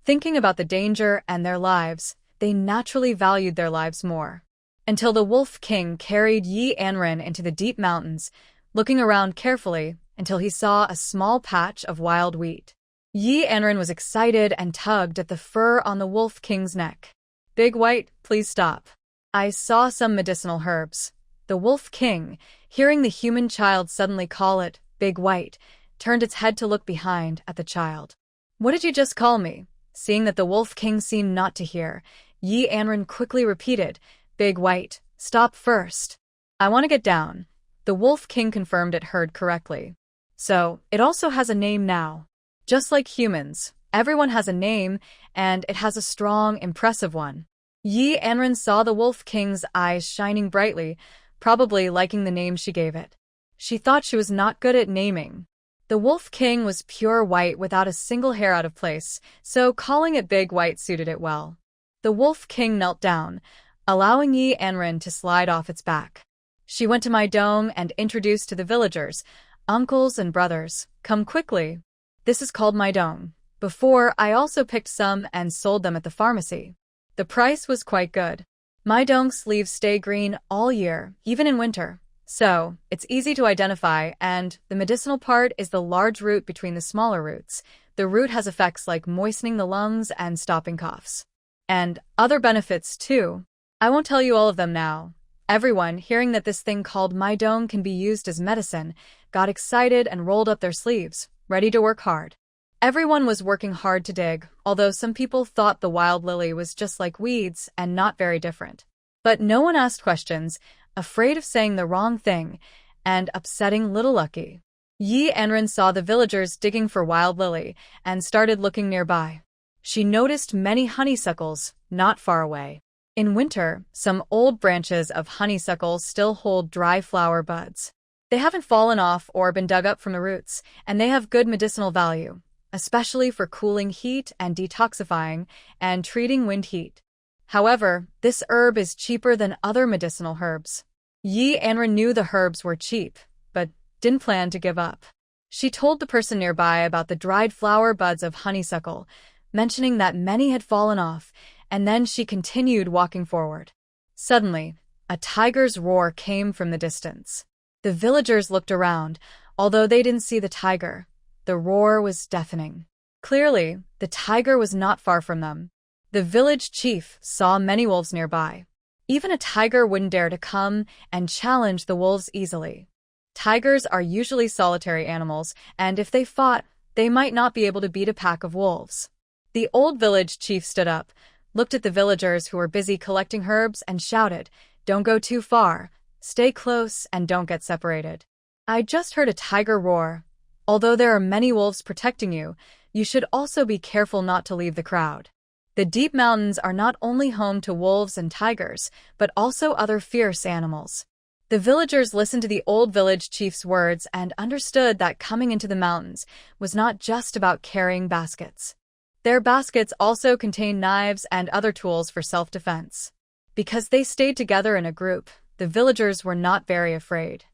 Thinking about the danger and their lives, they naturally valued their lives more. Until the Wolf King carried Anran into the deep mountains, looking around carefully until he saw a small patch of wild wheat. Anran was excited and tugged at the fur on the Wolf King's neck. Big White, please stop. I saw some medicinal herbs. The Wolf King, hearing the human child suddenly call it Big White, turned its head to look behind at the child. What did you just call me? Seeing that the Wolf King seemed not to hear, Anran quickly repeated, Big White, stop first. I want to get down. The Wolf King confirmed it heard correctly. So, it also has a name now. Just like humans, everyone has a name, and it has a strong, impressive one. Anran saw the Wolf King's eyes shining brightly, probably liking the name she gave it. She thought she was not good at naming. The Wolf King was pure white without a single hair out of place, so calling it Big White suited it well. The Wolf King knelt down, allowing Anran to slide off its back. She went to my dome and introduced to the villagers, uncles and brothers, come quickly. This is called my dome. Before, I also picked some and sold them at the pharmacy. The price was quite good. My dong's leaves stay green all year, even in winter. So, it's easy to identify, and the medicinal part is the large root between the smaller roots. The root has effects like moistening the lungs and stopping coughs. And other benefits too. I won't tell you all of them now. Everyone, hearing that this thing called my dong can be used as medicine, got excited and rolled up their sleeves, ready to work hard. Everyone was working hard to dig, although some people thought the wild lily was just like weeds and not very different. But no one asked questions, afraid of saying the wrong thing and upsetting little Lucky. Anran saw the villagers digging for wild lily and started looking nearby. She noticed many honeysuckles not far away. In winter, some old branches of honeysuckles still hold dry flower buds. They haven't fallen off or been dug up from the roots, and they have good medicinal value, especially for cooling heat and detoxifying and treating wind heat. However, this herb is cheaper than other medicinal herbs. Anran knew the herbs were cheap, but didn't plan to give up. She told the person nearby about the dried flower buds of honeysuckle, mentioning that many had fallen off, and then she continued walking forward. Suddenly, a tiger's roar came from the distance. The villagers looked around, although they didn't see the tiger. The roar was deafening. Clearly, the tiger was not far from them. The village chief saw many wolves nearby. Even a tiger wouldn't dare to come and challenge the wolves easily. Tigers are usually solitary animals, and if they fought, they might not be able to beat a pack of wolves. The old village chief stood up, looked at the villagers who were busy collecting herbs, and shouted, "Don't go too far. Stay close and don't get separated. I just heard a tiger roar. Although there are many wolves protecting you, you should also be careful not to leave the crowd." The deep mountains are not only home to wolves and tigers, but also other fierce animals. The villagers listened to the old village chief's words and understood that coming into the mountains was not just about carrying baskets. Their baskets also contained knives and other tools for self-defense. Because they stayed together in a group, the villagers were not very afraid.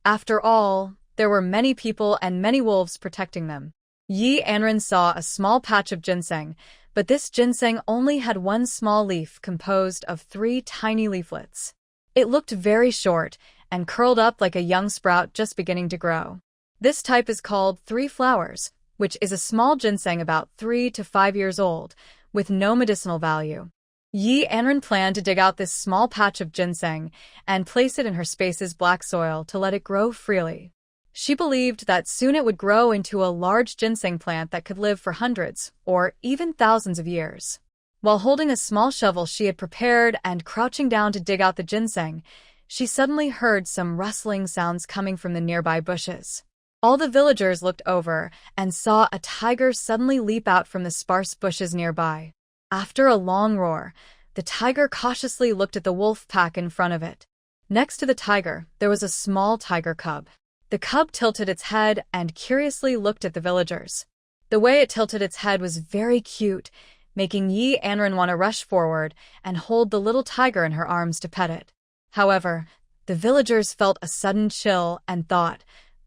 After all, there were many people and many wolves protecting them. Anran saw a small patch of ginseng, but this ginseng only had one small leaf composed of 3 tiny leaflets. It looked very short and curled up like a young sprout just beginning to grow. This type is called 3 flowers, which is a small ginseng about 3 to 5 years old, with no medicinal value. Anran planned to dig out this small patch of ginseng and place it in her space's black soil to let it grow freely. She believed that soon it would grow into a large ginseng plant that could live for hundreds or even thousands of years. While holding a small shovel she had prepared and crouching down to dig out the ginseng, she suddenly heard some rustling sounds coming from the nearby bushes. All the villagers looked over and saw a tiger suddenly leap out from the sparse bushes nearby. After a long roar, the tiger cautiously looked at the wolf pack in front of it. Next to the tiger, there was a small tiger cub. The cub tilted its head and curiously looked at the villagers. The way it tilted its head was very cute, making Anran want to rush forward and hold the little tiger in her arms to pet it. However, the villagers felt a sudden chill and thought,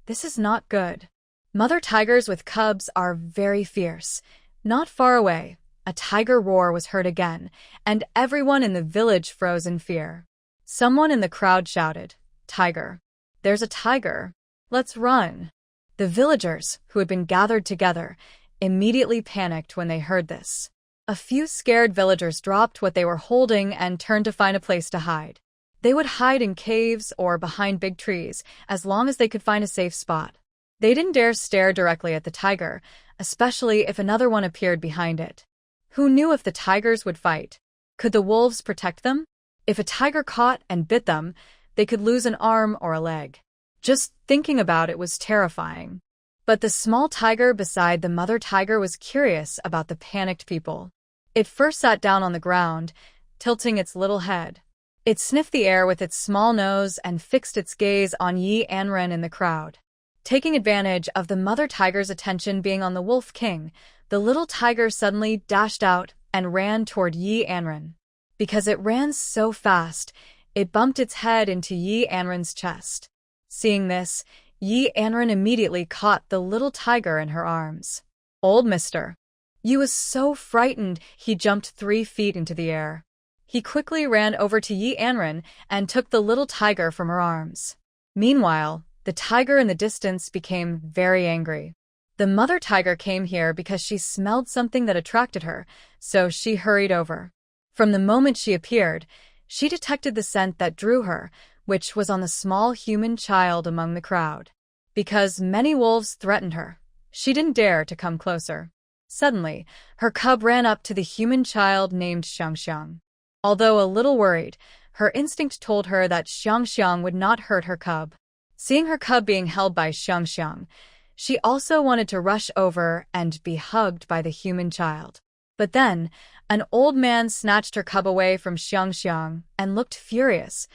"This is not good." Mother tigers with cubs are very fierce. Not far away, a tiger roar was heard again, and everyone in the village froze in fear. Someone in the crowd shouted, "Tiger! There's a tiger! Let's run!" The villagers, who had been gathered together, immediately panicked when they heard this. A few scared villagers dropped what they were holding and turned to find a place to hide. They would hide in caves or behind big trees, as long as they could find a safe spot. They didn't dare stare directly at the tiger, especially if another one appeared behind it. Who knew if the tigers would fight? Could the wolves protect them? If a tiger caught and bit them, they could lose an arm or a leg. Just thinking about it was terrifying. But the small tiger beside the mother tiger was curious about the panicked people. It first sat down on the ground, tilting its little head. It sniffed the air with its small nose and fixed its gaze on Anran in the crowd. Taking advantage of the mother tiger's attention being on the wolf king, the little tiger suddenly dashed out and ran toward Anran. Because it ran so fast, it bumped its head into Anran's chest. Seeing this, Anran immediately caught the little tiger in her arms. "Old mister." You was so frightened he jumped 3 feet into the air. He quickly ran over to Anran and took the little tiger from her arms. Meanwhile, the tiger in the distance became very angry. The mother tiger came here because she smelled something that attracted her, so she hurried over. From the moment she appeared, she detected the scent that drew her, which was on the small human child among the crowd. Because many wolves threatened her, she didn't dare to come closer. Suddenly, her cub ran up to the human child named Xiuxiu. Although a little worried, her instinct told her that Xiuxiu would not hurt her cub. Seeing her cub being held by Xiuxiu, she also wanted to rush over and be hugged by the human child. But then, an old man snatched her cub away from Xiuxiu and looked furious,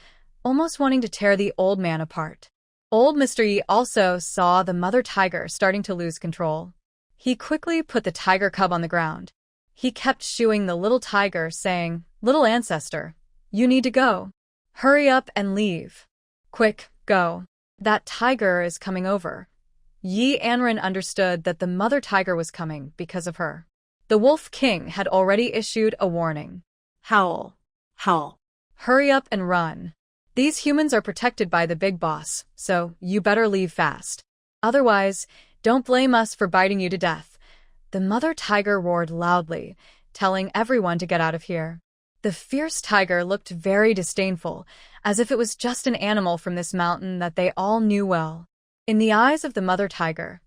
almost wanting to tear the old man apart. Old Mr. Yi also saw the mother tiger starting to lose control. He quickly put the tiger cub on the ground. He kept shooing the little tiger, saying, "Little ancestor, you need to go. Hurry up and leave. Quick, go. That tiger is coming over." Yi Anran understood that the mother tiger was coming because of her. The Wolf King had already issued a warning. Howl. Howl. Hurry up and run. These humans are protected by the big boss, so you better leave fast. Otherwise, don't blame us for biting you to death. The mother tiger roared loudly, telling everyone to get out of here. The fierce tiger looked very disdainful, as if it was just an animal from this mountain that they all knew well. In the eyes of the mother tiger,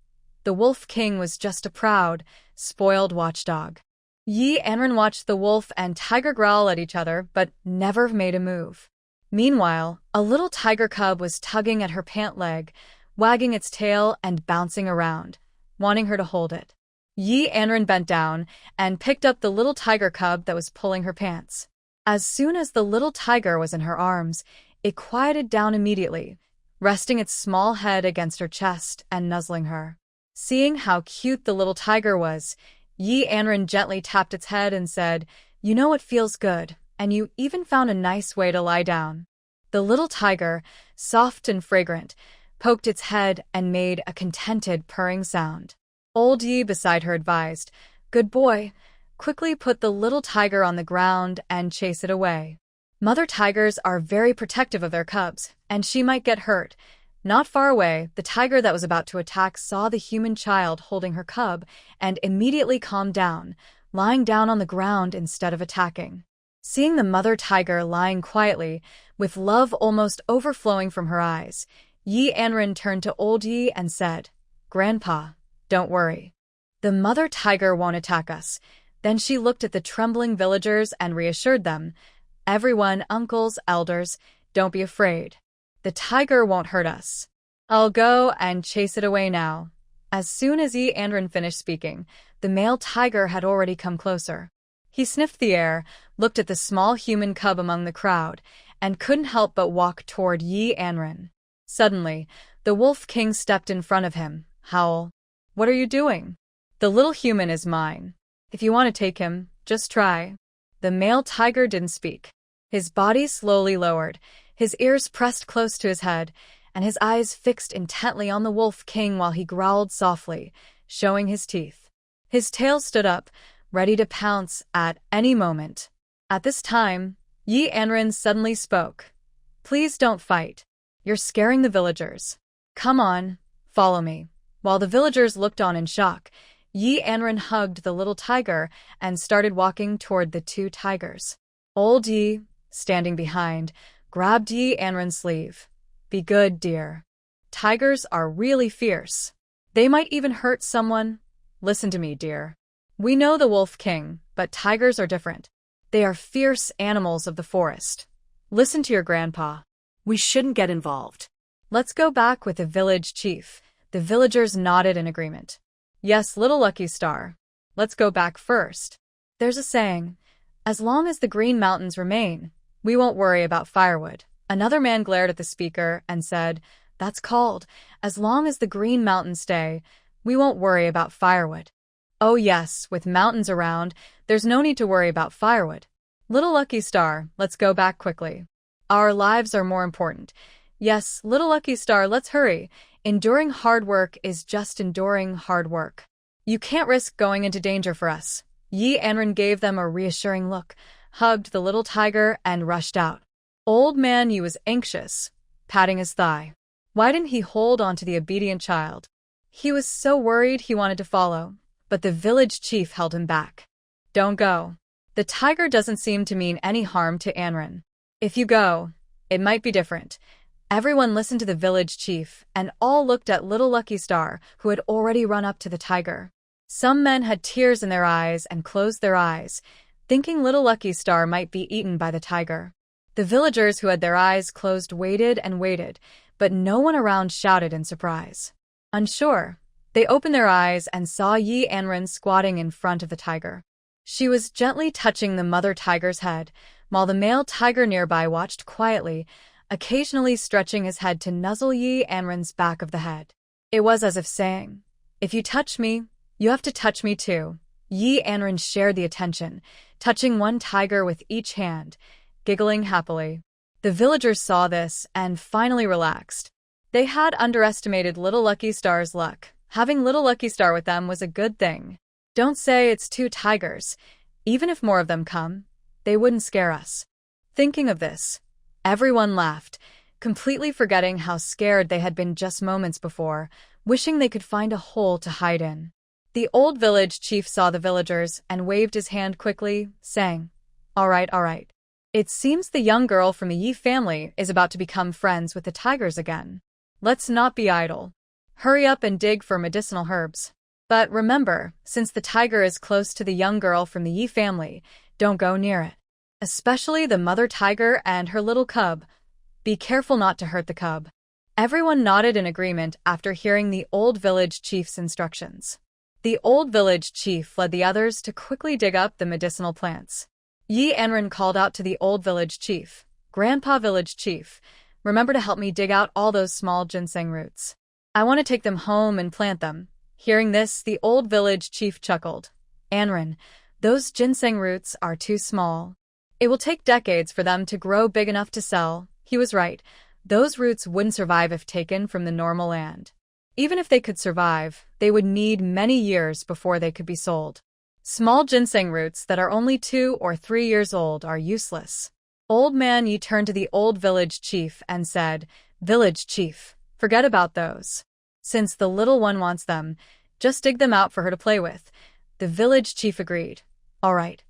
the Wolf King was just a proud, spoiled watchdog. Yi Anran watched the wolf and tiger growl at each other, but never made a move. Meanwhile, a little tiger cub was tugging at her pant leg, wagging its tail and bouncing around, wanting her to hold it. Yi Anran bent down and picked up the little tiger cub that was pulling her pants. As soon as the little tiger was in her arms, it quieted down immediately, resting its small head against her chest and nuzzling her. Seeing how cute the little tiger was, Yi Anran gently tapped its head and said, "You know it feels good, and you even found a nice way to lie down." The little tiger, soft and fragrant, poked its head and made a contented purring sound. Old Yi beside her advised, "Good boy, quickly put the little tiger on the ground and chase it away. Mother tigers are very protective of their cubs, and she might get hurt." Not far away, the tiger that was about to attack saw the human child holding her cub and immediately calmed down, lying down on the ground instead of attacking. Seeing the mother tiger lying quietly, with love almost overflowing from her eyes, Yi Anran turned to Old Yi and said, "Grandpa, don't worry. The mother tiger won't attack us." Then she looked at the trembling villagers and reassured them, "Everyone, uncles, elders, don't be afraid. The tiger won't hurt us. I'll go and chase it away now." As soon as Yi Anran finished speaking, the male tiger had already come closer. He sniffed the air, looked at the small human cub among the crowd, and couldn't help but walk toward Yi Anran. Suddenly, the Wolf King stepped in front of him. "Howl. What are you doing? The little human is mine. If you want to take him, just try." The male tiger didn't speak. His body slowly lowered, his ears pressed close to his head, and his eyes fixed intently on the Wolf King while he growled softly, showing his teeth. His tail stood up, ready to pounce at any moment. At this time, Yi Anran suddenly spoke. "Please don't fight. You're scaring the villagers. Come on, follow me." While the villagers looked on in shock, Yi Anran hugged the little tiger and started walking toward the two tigers. Old Yi, standing behind, grabbed Yi Anran's sleeve. "Be good, dear. Tigers are really fierce. They might even hurt someone. Listen to me, dear. We know the Wolf King, but tigers are different. They are fierce animals of the forest. Listen to your grandpa. We shouldn't get involved. Let's go back with the village chief." The villagers nodded in agreement. "Yes, little Lucky Star. Let's go back first. There's a saying, as long as the Green Mountains remain, we won't worry about firewood." Another man glared at the speaker and said, "That's called, as long as the Green Mountains stay, we won't worry about firewood." "Oh yes, with mountains around, there's no need to worry about firewood. Little Lucky Star, let's go back quickly. Our lives are more important. Yes, little Lucky Star, let's hurry. Enduring hard work is just enduring hard work. You can't risk going into danger for us." Yi Anran gave them a reassuring look, hugged the little tiger, and rushed out. Old Man Yi was anxious, patting his thigh. Why didn't he hold on to the obedient child? He was so worried he wanted to follow, but the village chief held him back. "Don't go. The tiger doesn't seem to mean any harm to Anran. If you go, it might be different." Everyone listened to the village chief, and all looked at little Lucky Star, who had already run up to the tiger. Some men had tears in their eyes and closed their eyes, thinking little Lucky Star might be eaten by the tiger. The villagers who had their eyes closed waited and waited, but no one around shouted in surprise. Unsure, they opened their eyes and saw Yi Anran squatting in front of the tiger. She was gently touching the mother tiger's head, while the male tiger nearby watched quietly, occasionally stretching his head to nuzzle Yi Anran's back of the head. It was as if saying, "If you touch me, you have to touch me too." Yi Anran shared the attention, touching one tiger with each hand, giggling happily. The villagers saw this and finally relaxed. They had underestimated Little Lucky Star's luck. Having Little Lucky Star with them was a good thing. Don't say it's 2 tigers. Even if more of them come, they wouldn't scare us. Thinking of this, everyone laughed, completely forgetting how scared they had been just moments before, wishing they could find a hole to hide in. The old village chief saw the villagers and waved his hand quickly, saying, all right. It seems the young girl from the Yi family is about to become friends with the tigers again. Let's not be idle. Hurry up and dig for medicinal herbs. But remember, since the tiger is close to the young girl from the Yi family, don't go near it. Especially the mother tiger and her little cub. Be careful not to hurt the cub. Everyone nodded in agreement after hearing the old village chief's instructions. The old village chief led the others to quickly dig up the medicinal plants. Yi Anran called out to the old village chief, Grandpa village chief, remember to help me dig out all those small ginseng roots. I want to take them home and plant them. Hearing this, the old village chief chuckled. Anran, those ginseng roots are too small. It will take decades for them to grow big enough to sell. He was right. Those roots wouldn't survive if taken from the normal land. Even if they could survive, they would need many years before they could be sold. Small ginseng roots that are only 2 or 3 years old are useless. Old Man Yi turned to the old village chief and said, Village chief, forget about those. Since the little one wants them, just dig them out for her to play with. The village chief agreed. All right.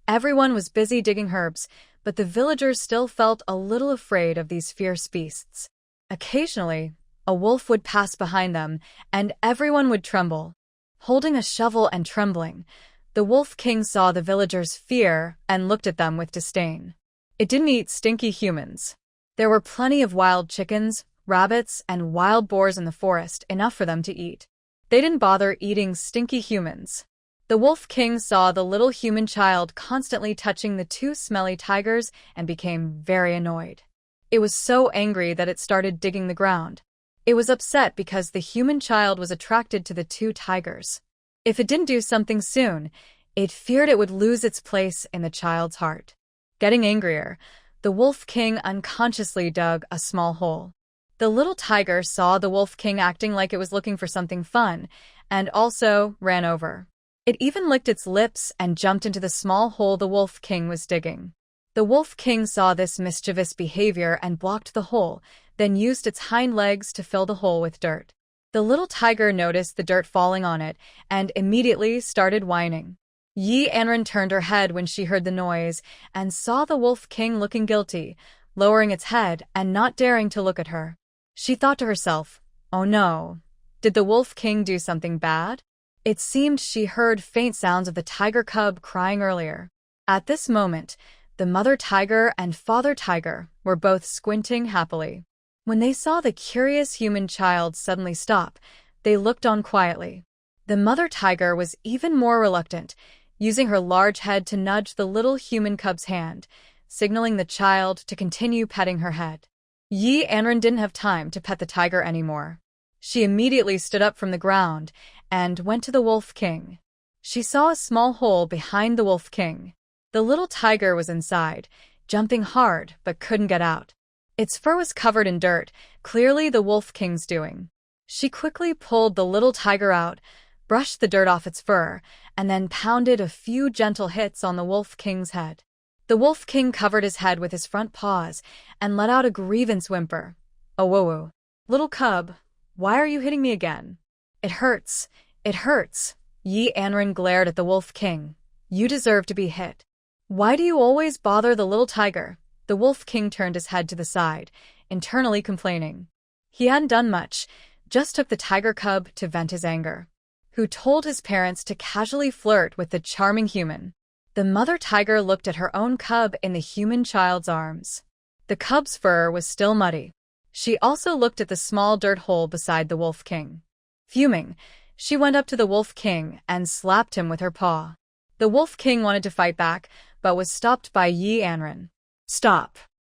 Everyone was busy digging herbs, but the villagers still felt a little afraid of these fierce beasts. Occasionally, a wolf would pass behind them, and everyone would tremble. Holding a shovel and trembling, the Wolf King saw the villagers' fear and looked at them with disdain. It didn't eat stinky humans. There were plenty of wild chickens, rabbits, and wild boars in the forest, enough for them to eat. They didn't bother eating stinky humans. The Wolf King saw the little human child constantly touching the 2 smelly tigers and became very annoyed. It was so angry that it started digging the ground. It was upset because the human child was attracted to the 2 tigers. If it didn't do something soon, it feared it would lose its place in the child's heart. Getting angrier, the Wolf King unconsciously dug a small hole. The little tiger saw the Wolf King acting like it was looking for something fun, and also ran over. It even licked its lips and jumped into the small hole the Wolf King was digging. The Wolf King saw this mischievous behavior and blocked the hole, then used its hind legs to fill the hole with dirt. The little tiger noticed the dirt falling on it and immediately started whining. Yi Anran turned her head when she heard the noise and saw the Wolf King looking guilty, lowering its head and not daring to look at her. She thought to herself, oh no, did the Wolf King do something bad? It seemed she heard faint sounds of the tiger cub crying earlier. At this moment, the mother tiger and father tiger were both squinting happily. When they saw the curious human child suddenly stop, they looked on quietly. The mother tiger was even more reluctant, using her large head to nudge the little human cub's hand, signaling the child to continue petting her head. Yi Anran didn't have time to pet the tiger anymore. She immediately stood up from the ground and went to the Wolf King. She saw a small hole behind the Wolf King. The little tiger was inside, jumping hard but couldn't get out. Its fur was covered in dirt, clearly the Wolf King's doing. She quickly pulled the little tiger out, brushed the dirt off its fur, and then pounded a few gentle hits on the Wolf King's head. The Wolf King covered his head with his front paws and let out a grievance whimper. Oh, whoa. Little cub, why are you hitting me again? It hurts. It hurts. Yi Anran glared at the Wolf King. You deserve to be hit. Why do you always bother the little tiger? The Wolf King turned his head to the side, internally complaining. He hadn't done much, just took the tiger cub to vent his anger. Who told his parents to casually flirt with the charming human? The mother tiger looked at her own cub in the human child's arms. The cub's fur was still muddy. She also looked at the small dirt hole beside the Wolf King. Fuming, she went up to the Wolf King and slapped him with her paw. The Wolf King wanted to fight back, but was stopped by Yi Anran. Stop.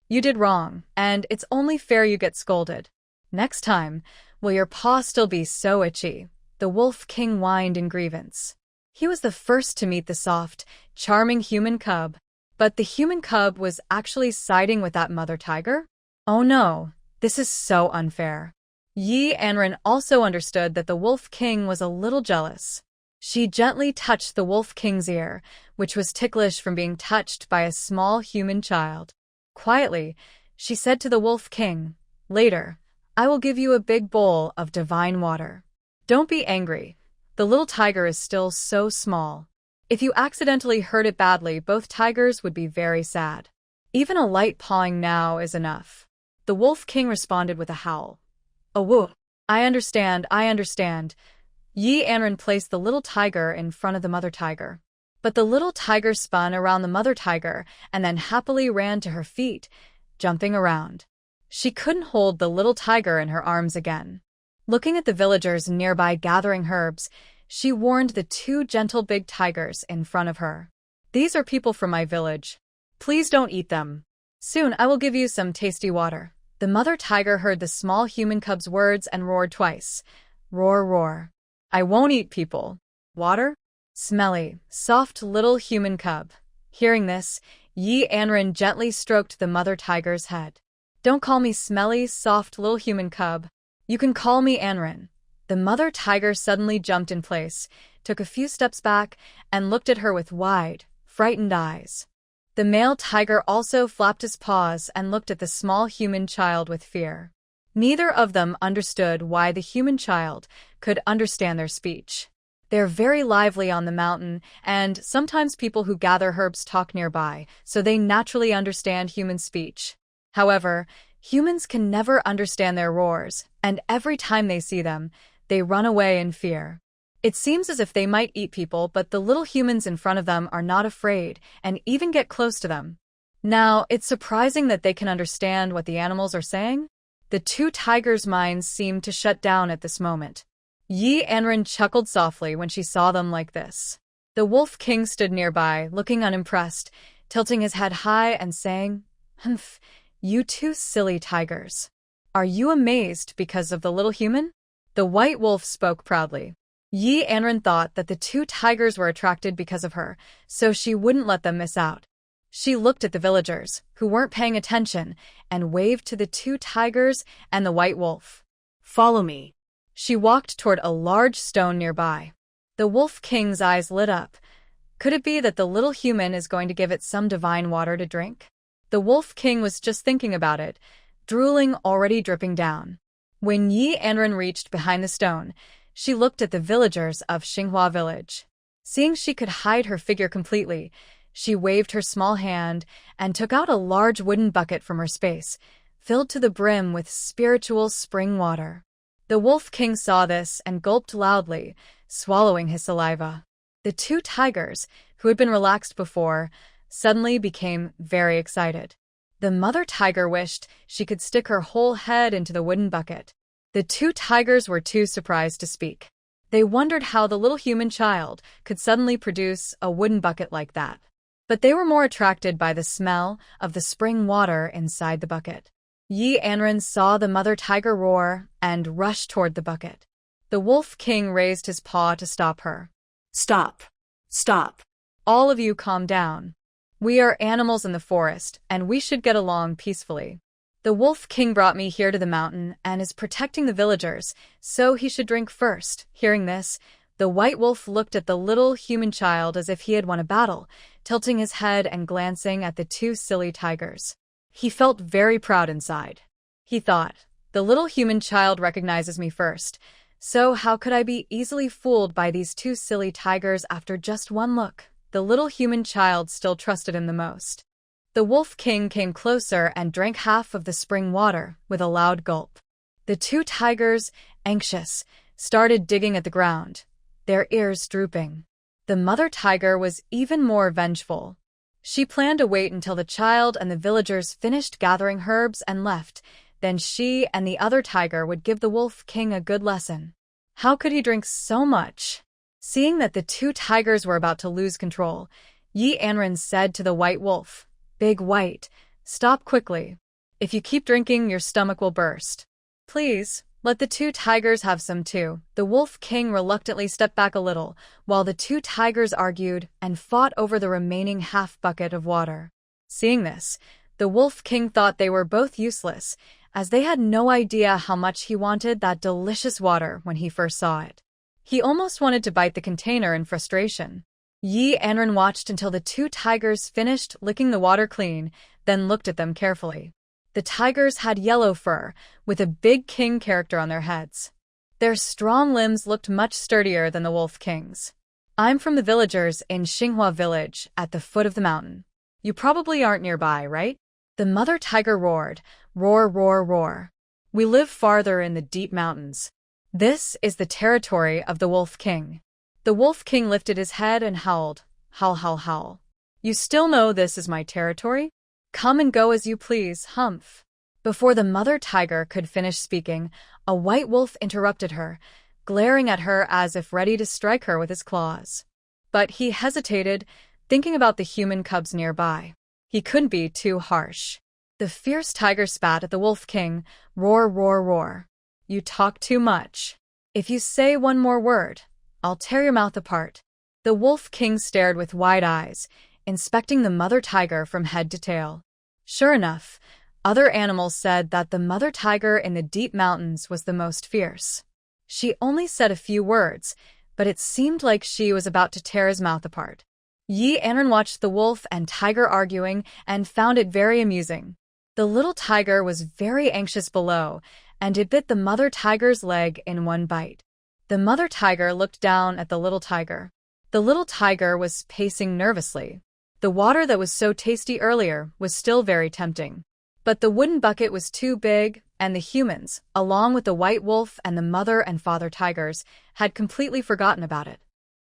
You did wrong, and it's only fair you get scolded. Next time, will your paw still be so itchy? The Wolf King whined in grievance. He was the first to meet the soft, charming human cub, but the human cub was actually siding with that mother tiger? Oh no, this is so unfair. Yi Anran also understood that the Wolf King was a little jealous. She gently touched the Wolf King's ear, which was ticklish from being touched by a small human child. Quietly, she said to the Wolf King, "Later, I will give you a big bowl of divine water. Don't be angry. The little tiger is still so small. If you accidentally hurt it badly, both tigers would be very sad. Even a light pawing now is enough." The Wolf King responded with a howl. "Oh, woo. I understand, I understand." Yi Anran placed the little tiger in front of the mother tiger. But the little tiger spun around the mother tiger and then happily ran to her feet, jumping around. She couldn't hold the little tiger in her arms again. Looking at the villagers nearby gathering herbs, she warned the two gentle big tigers in front of her. "These are people from my village. Please don't eat them. Soon I will give you some tasty water." The mother tiger heard the small human cub's words and roared twice. Roar, roar. "I won't eat people. Water?" Smelly, soft little human cub. Hearing this, Yi Anran gently stroked the mother tiger's head. "Don't call me smelly, soft little human cub. You can call me Anran." The mother tiger suddenly jumped in place, took a few steps back, and looked at her with wide, frightened eyes. The male tiger also flapped his paws and looked at the small human child with fear. Neither of them understood why the human child could understand their speech. They're very lively on the mountain, and sometimes people who gather herbs talk nearby, so they naturally understand human speech. However, humans can never understand their roars, and every time they see them, they run away in fear. It seems as if they might eat people, but the little humans in front of them are not afraid and even get close to them. Now, it's surprising that they can understand what the animals are saying. The two tigers' minds seemed to shut down at this moment. Yi Anran chuckled softly when she saw them like this. The Wolf King stood nearby, looking unimpressed, tilting his head high and saying, "Humph, you two silly tigers. Are you amazed because of the little human?" The white wolf spoke proudly. Yi Anran thought that the two tigers were attracted because of her, so she wouldn't let them miss out. She looked at the villagers, who weren't paying attention, and waved to the two tigers and the white wolf. "Follow me." She walked toward a large stone nearby. The Wolf King's eyes lit up. Could it be that the little human is going to give it some divine water to drink? The Wolf King was just thinking about it, drooling already dripping down. When Yi Anran reached behind the stone, she looked at the villagers of Xinghua village. Seeing she could hide her figure completely, she waved her small hand and took out a large wooden bucket from her space, filled to the brim with spiritual spring water. The Wolf King saw this and gulped loudly, swallowing his saliva. The two tigers, who had been relaxed before, suddenly became very excited. The mother tiger wished she could stick her whole head into the wooden bucket. The two tigers were too surprised to speak. They wondered how the little human child could suddenly produce a wooden bucket like that. But they were more attracted by the smell of the spring water inside the bucket. Yi Anran saw the mother tiger roar and rushed toward the bucket. The Wolf King raised his paw to stop her. "Stop! Stop! All of you calm down. We are animals in the forest, and we should get along peacefully. The Wolf King brought me here to the mountain and is protecting the villagers, so he should drink first." Hearing this, the white wolf looked at the little human child as if he had won a battle, tilting his head and glancing at the two silly tigers. He felt very proud inside. He thought, "The little human child recognizes me first, so how could I be easily fooled by these two silly tigers after just one look?" The little human child still trusted him the most. The Wolf King came closer and drank half of the spring water with a loud gulp. The two tigers, anxious, started digging at the ground, their ears drooping. The mother tiger was even more vengeful. She planned to wait until the child and the villagers finished gathering herbs and left, then she and the other tiger would give the Wolf King a good lesson. How could he drink so much? Seeing that the two tigers were about to lose control, Yi Anran said to the white wolf, "Big White, stop quickly. If you keep drinking, your stomach will burst. Please, let the two tigers have some too." The Wolf King reluctantly stepped back a little, while the two tigers argued and fought over the remaining half bucket of water. Seeing this, the Wolf King thought they were both useless as they had no idea how much he wanted that delicious water when he first saw it. He almost wanted to bite the container in frustration. Anran watched until the two tigers finished licking the water clean, then looked at them carefully. The tigers had yellow fur, with a big king character on their heads. Their strong limbs looked much sturdier than the wolf king's. I'm from the villagers in Xinghua village at the foot of the mountain. You probably aren't nearby, right? The mother tiger roared, roar, roar, roar. We live farther in the deep mountains. This is the territory of the wolf king. The wolf king lifted his head and howled, howl, howl, howl. You still know this is my territory? Come and go as you please, humph. Before the mother tiger could finish speaking, a white wolf interrupted her, glaring at her as if ready to strike her with his claws. But he hesitated, thinking about the human cubs nearby. He couldn't be too harsh. The fierce tiger spat at the wolf king, roar, roar, roar. You talk too much. If you say one more word, I'll tear your mouth apart. The wolf king stared with wide eyes, inspecting the mother tiger from head to tail. Sure enough, other animals said that the mother tiger in the deep mountains was the most fierce. She only said a few words, but it seemed like she was about to tear his mouth apart. Anran watched the wolf and tiger arguing and found it very amusing. The little tiger was very anxious below, and it bit the mother tiger's leg in one bite. The mother tiger looked down at the little tiger. The little tiger was pacing nervously. The water that was so tasty earlier was still very tempting. But the wooden bucket was too big, and the humans, along with the white wolf and the mother and father tigers, had completely forgotten about it.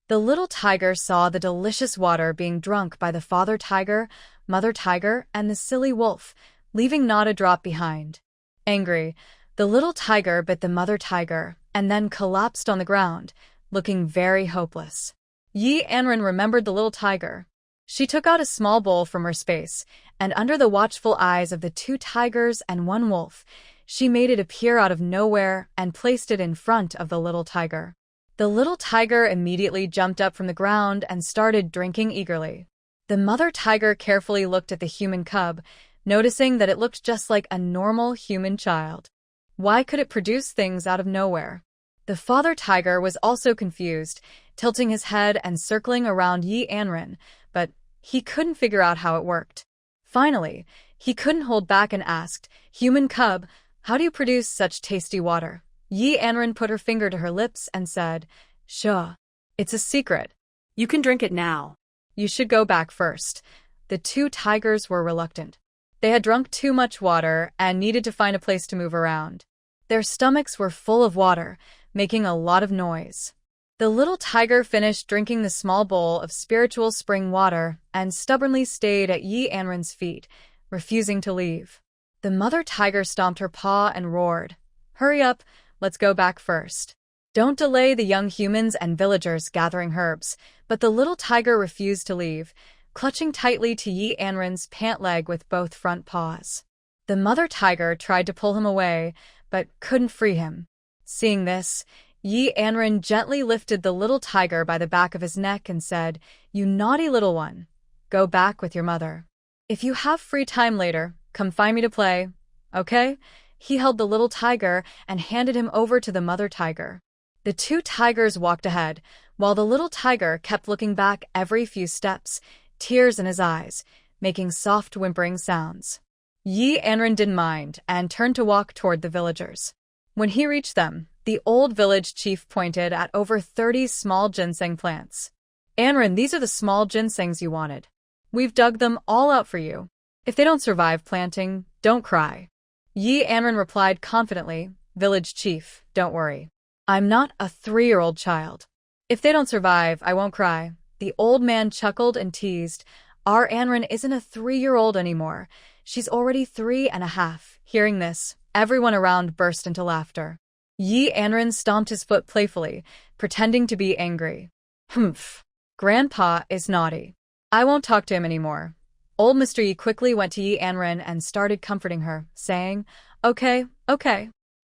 The little tiger saw the delicious water being drunk by the father tiger, mother tiger, and the silly wolf, leaving not a drop behind. Angry, the little tiger bit the mother tiger and then collapsed on the ground, looking very hopeless. Anran remembered the little tiger. She took out a small bowl from her space, and under the watchful eyes of the two tigers and one wolf, she made it appear out of nowhere and placed it in front of the little tiger. The little tiger immediately jumped up from the ground and started drinking eagerly. The mother tiger carefully looked at the human cub, noticing that it looked just like a normal human child. Why could it produce things out of nowhere? The father tiger was also confused, tilting his head and circling around Anran, but he couldn't figure out how it worked. Finally, he couldn't hold back and asked, Human cub, how do you produce such tasty water? Anran put her finger to her lips and said, Sure. It's a secret. You can drink it now. You should go back first. The two tigers were reluctant. They had drunk too much water and needed to find a place to move around. Their stomachs were full of water, making a lot of noise. The little tiger finished drinking the small bowl of spiritual spring water and stubbornly stayed at Anran's feet, refusing to leave. The mother tiger stomped her paw and roared, Hurry up, let's go back first. Don't delay the young humans and villagers gathering herbs, but the little tiger refused to leave, clutching tightly to Anran's pant leg with both front paws. The mother tiger tried to pull him away, but couldn't free him. Seeing this, Anran gently lifted the little tiger by the back of his neck and said, You naughty little one, go back with your mother. If you have free time later, come find me to play, okay? He held the little tiger and handed him over to the mother tiger. The two tigers walked ahead, while the little tiger kept looking back every few steps, tears in his eyes, making soft whimpering sounds. Anran didn't mind and turned to walk toward the villagers. When he reached them, the old village chief pointed at over 30 small ginseng plants. Anran, these are the small ginsengs you wanted. We've dug them all out for you. If they don't survive planting, don't cry. Anran replied confidently, Village chief, don't worry. I'm not a 3-year-old child. If they don't survive, I won't cry. The old man chuckled and teased, Our Anran isn't a 3-year-old anymore. She's already 3.5. Hearing this, everyone around burst into laughter. Anran stomped his foot playfully, pretending to be angry. Humph. Grandpa is naughty. I won't talk to him anymore. Old Mr. Yi quickly went to Anran and started comforting her, saying, Okay.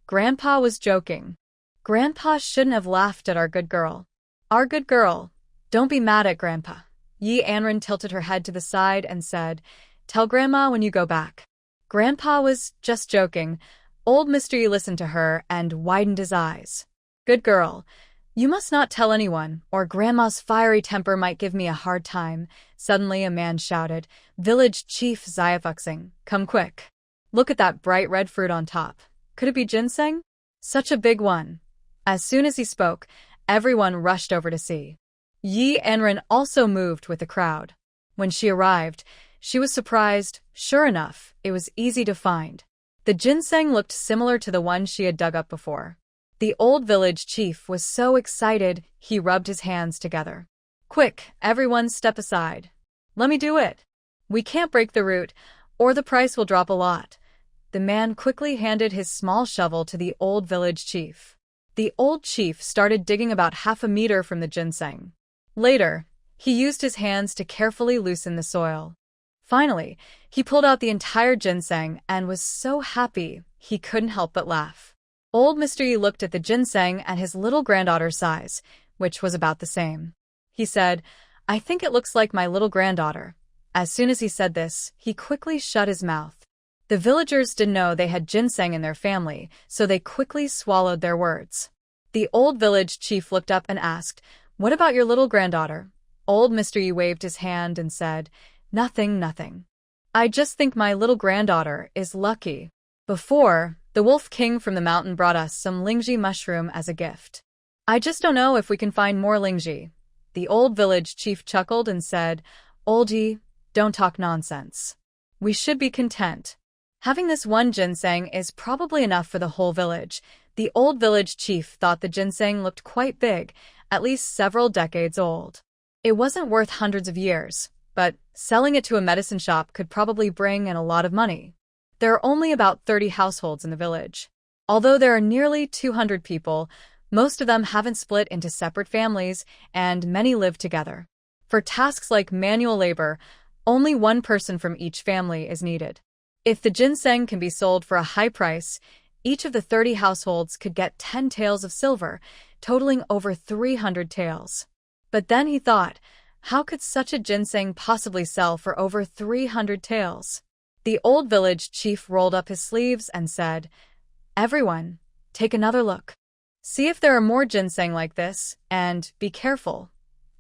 Grandpa was joking. Grandpa shouldn't have laughed at our good girl. Our good girl. Don't be mad at Grandpa. Anran tilted her head to the side and said, Tell Grandma when you go back. Grandpa was just joking. Old Mystery listened to her and widened his eyes. Good girl. You must not tell anyone, or Grandma's fiery temper might give me a hard time. Suddenly a man shouted, Village Chief Xiaofuxing, come quick. Look at that bright red fruit on top. Could it be ginseng? Such a big one. As soon as he spoke, everyone rushed over to see. Anran also moved with the crowd. When she arrived, she was surprised. Sure enough, it was easy to find. The ginseng looked similar to the one she had dug up before. The old village chief was so excited, he rubbed his hands together. Quick, everyone step aside. Let me do it. We can't break the root, or the price will drop a lot. The man quickly handed his small shovel to the old village chief. The old chief started digging about 1/2 meter from the ginseng. Later, he used his hands to carefully loosen the soil. Finally, he pulled out the entire ginseng and was so happy he couldn't help but laugh. Old Mystery looked at the ginseng and his little granddaughter's size, which was about the same. He said, I think it looks like my little granddaughter. As soon as he said this, he quickly shut his mouth. The villagers didn't know they had ginseng in their family, so they quickly swallowed their words. The old village chief looked up and asked, What about your little granddaughter? Old Mystery waved his hand and said, Nothing. I just think my little granddaughter is lucky. Before, the Wolf King from the mountain brought us some lingji mushroom as a gift. I just don't know if we can find more lingji. The old village chief chuckled and said, Oldie, don't talk nonsense. We should be content. Having this one ginseng is probably enough for the whole village. The old village chief thought the ginseng looked quite big, at least several decades old. It wasn't worth hundreds of years, but selling it to a medicine shop could probably bring in a lot of money. There are only about 30 households in the village. Although there are nearly 200 people, most of them haven't split into separate families, and many live together. For tasks like manual labor, only one person from each family is needed. If the ginseng can be sold for a high price, each of the 30 households could get 10 taels of silver, totaling over 300 taels. But then he thought, how could such a ginseng possibly sell for over 300 taels? The old village chief rolled up his sleeves and said, Everyone, take another look. See if there are more ginseng like this, and be careful.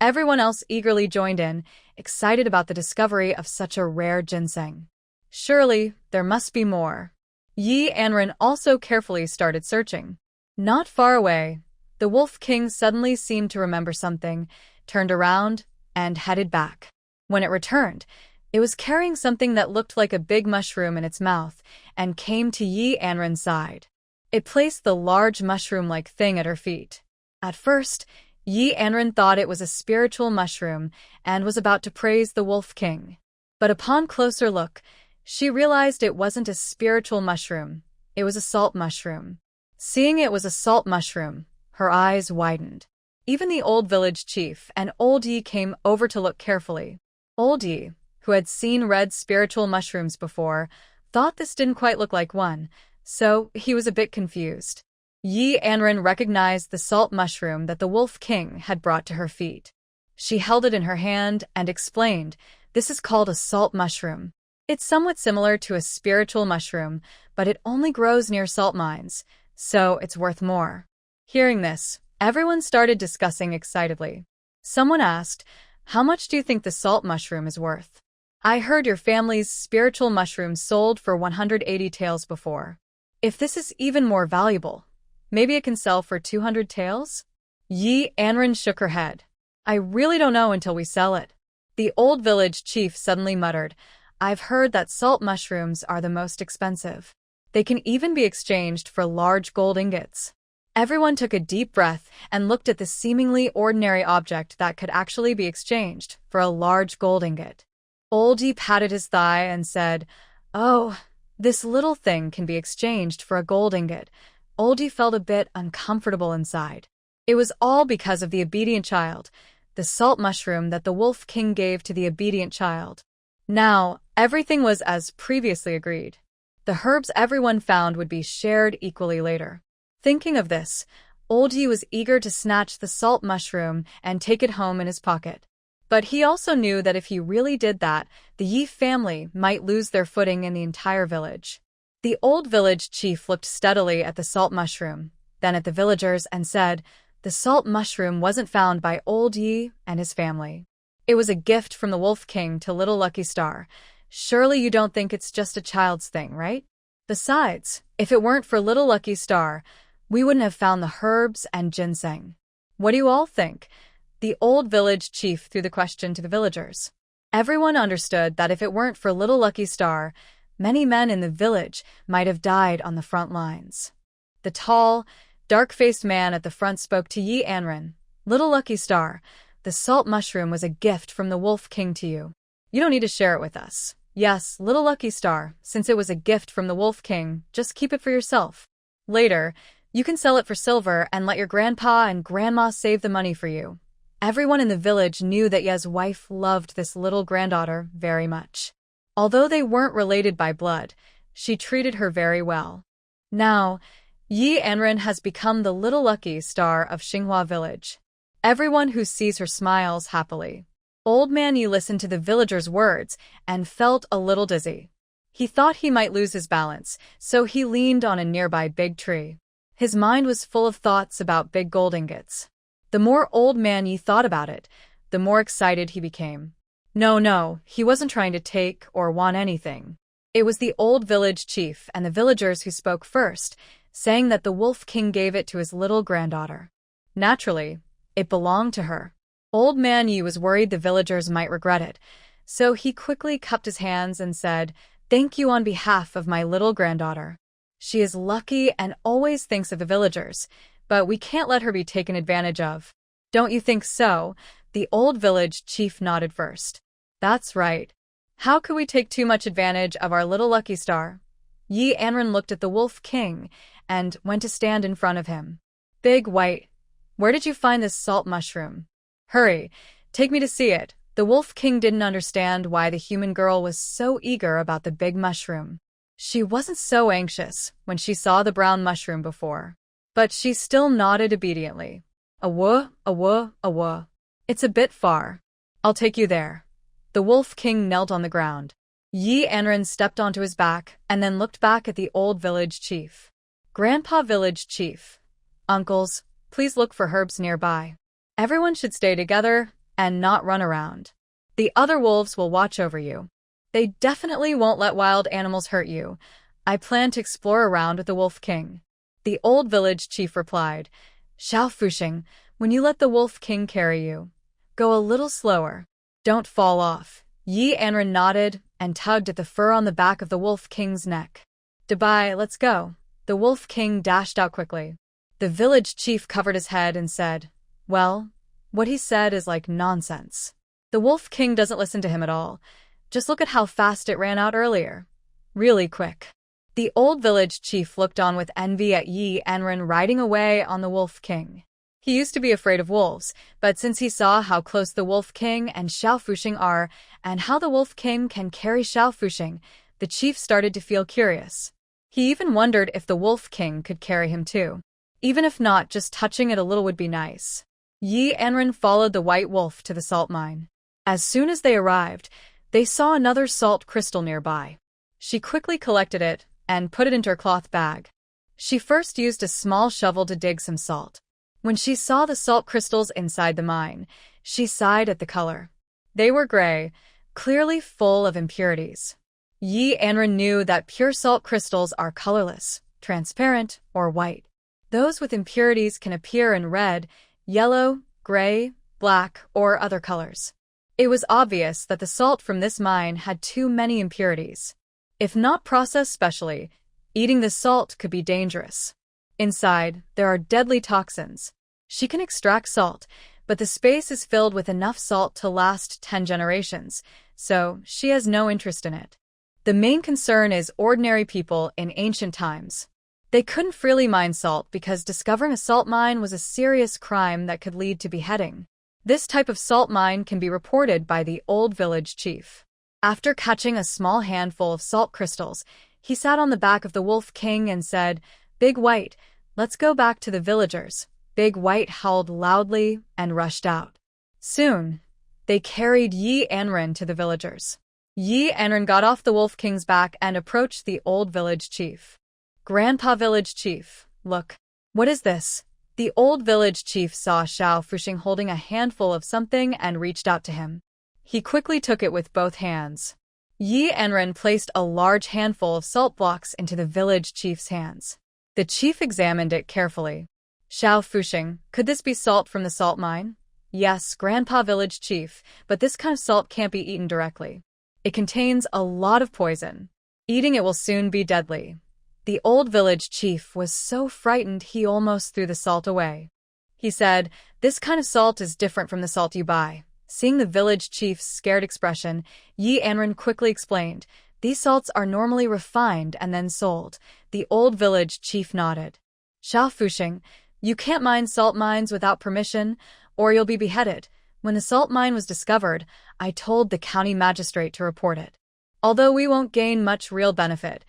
Everyone else eagerly joined in, excited about the discovery of such a rare ginseng. Surely, there must be more. Anran also carefully started searching. Not far away, the Wolf King suddenly seemed to remember something, turned around, and headed back. When it returned, it was carrying something that looked like a big mushroom in its mouth and came to Anran's side. It placed the large mushroom-like thing at her feet. At first, Anran thought it was a spiritual mushroom and was about to praise the Wolf King. But upon closer look, she realized it wasn't a spiritual mushroom, it was a salt mushroom. Seeing it was a salt mushroom, her eyes widened. Even the old village chief and Old Yi came over to look carefully. Old Yi, who had seen red spiritual mushrooms before, thought this didn't quite look like one, so he was a bit confused. Anran recognized the salt mushroom that the Wolf King had brought to her feet. She held it in her hand and explained, This is called a salt mushroom. It's somewhat similar to a spiritual mushroom, but it only grows near salt mines, so it's worth more. Hearing this, everyone started discussing excitedly. Someone asked, How much do you think the salt mushroom is worth? I heard your family's spiritual mushroom sold for 180 taels before. If this is even more valuable, maybe it can sell for 200 taels? Anran shook her head. I really don't know until we sell it. The old village chief suddenly muttered, I've heard that salt mushrooms are the most expensive. They can even be exchanged for large gold ingots. Everyone took a deep breath and looked at the seemingly ordinary object that could actually be exchanged for a large gold ingot. Oldie patted his thigh and said, Oh, this little thing can be exchanged for a gold ingot. Oldie felt a bit uncomfortable inside. It was all because of the obedient child, the salt mushroom that the Wolf King gave to the obedient child. Now, everything was as previously agreed. The herbs everyone found would be shared equally later. Thinking of this, Oldie was eager to snatch the salt mushroom and take it home in his pocket. But he also knew that if he really did that, the Yi family might lose their footing in the entire village. The old village chief looked steadily at the salt mushroom, then at the villagers and said, "The salt mushroom wasn't found by old Yi and his family. It was a gift from the Wolf King to Little Lucky Star. Surely you don't think it's just a child's thing, right? Besides, if it weren't for Little Lucky Star, we wouldn't have found the herbs and ginseng. What do you all think?" The old village chief threw the question to the villagers. Everyone understood that if it weren't for Little Lucky Star, many men in the village might have died on the front lines. The tall, dark-faced man at the front spoke to Yi Anran. "Little Lucky Star, the salt mushroom was a gift from the Wolf King to you. You don't need to share it with us. Yes, Little Lucky Star, since it was a gift from the Wolf King, just keep it for yourself. Later, you can sell it for silver and let your grandpa and grandma save the money for you." Everyone in the village knew that Ye's wife loved this little granddaughter very much. Although they weren't related by blood, she treated her very well. Now, Yi Anran has become the Little Lucky Star of Xinghua Village. Everyone who sees her smiles happily. Old Man Yi listened to the villagers' words and felt a little dizzy. He thought he might lose his balance, so he leaned on a nearby big tree. His mind was full of thoughts about big gold ingots. The more Old Man Yi thought about it, the more excited he became. No, he wasn't trying to take or want anything. It was the old village chief and the villagers who spoke first, saying that the Wolf King gave it to his little granddaughter. Naturally, it belonged to her. Old Man Yi was worried the villagers might regret it, so he quickly cupped his hands and said, "Thank you on behalf of my little granddaughter. She is lucky and always thinks of the villagers, but we can't let her be taken advantage of." "Don't you think so?" The old village chief nodded first. "That's right. How could we take too much advantage of our Little Lucky Star?" Yi Anran looked at the Wolf King and went to stand in front of him. "Big White, where did you find this salt mushroom? Hurry, take me to see it." The Wolf King didn't understand why the human girl was so eager about the big mushroom. She wasn't so anxious when she saw the brown mushroom before, but she still nodded obediently. Awah. It's a bit far. I'll take you there." The Wolf King knelt on the ground. Yi Anran stepped onto his back and then looked back at the old village chief. "Grandpa Village Chief, uncles, please look for herbs nearby. Everyone should stay together and not run around. The other wolves will watch over you. They definitely won't let wild animals hurt you. I plan to explore around with the Wolf King." The old village chief replied, "Xiaofuxing, when you let the Wolf King carry you, go a little slower. Don't fall off." Yi Anran nodded and tugged at the fur on the back of the Wolf King's neck. "Goodbye, let's go." The Wolf King dashed out quickly. The village chief covered his head and said, "Well, what he said is like nonsense. The Wolf King doesn't listen to him at all. Just look at how fast it ran out earlier. Really quick." The old village chief looked on with envy at Yi Anran riding away on the Wolf King. He used to be afraid of wolves, but since he saw how close the Wolf King and Xiaofuxing are and how the Wolf King can carry Xiaofuxing, the chief started to feel curious. He even wondered if the Wolf King could carry him too. Even if not, just touching it a little would be nice. Yi Anran followed the white wolf to the salt mine. As soon as they arrived, they saw another salt crystal nearby. She quickly collected it and put it into her cloth bag. She first used a small shovel to dig some salt. When she saw the salt crystals inside the mine, she sighed at the color. They were gray, clearly full of impurities. Yi Anran knew that pure salt crystals are colorless, transparent, or white. Those with impurities can appear in red, yellow, gray, black, or other colors. It was obvious that the salt from this mine had too many impurities. If not processed specially, eating the salt could be dangerous. Inside, there are deadly toxins. She can extract salt, but the space is filled with enough salt to last 10 generations, so she has no interest in it. The main concern is ordinary people in ancient times. They couldn't freely mine salt because discovering a salt mine was a serious crime that could lead to beheading. This type of salt mine can be reported by the old village chief. After catching a small handful of salt crystals, he sat on the back of the Wolf King and said, "Big White, let's go back to the villagers." Big White howled loudly and rushed out. Soon, they carried Yi Anran to the villagers. Yi Anran got off the Wolf King's back and approached the old village chief. Grandpa village chief, look. What is this? The old village chief saw Xiuxiu holding a handful of something and reached out to him. He quickly took it with both hands. Yi Anran placed a large handful of salt blocks into the village chief's hands. The chief examined it carefully. Xiuxiu, could this be salt from the salt mine? Yes, Grandpa village chief, but this kind of salt can't be eaten directly. It contains a lot of poison. Eating it will soon be deadly. The old village chief was so frightened he almost threw the salt away. He said, this kind of salt is different from the salt you buy. Seeing the village chief's scared expression, Yi Anran quickly explained, these salts are normally refined and then sold. The old village chief nodded. Xiuxiu, you can't mine salt mines without permission, or you'll be beheaded. When the salt mine was discovered, I told the county magistrate to report it. Although we won't gain much real benefit,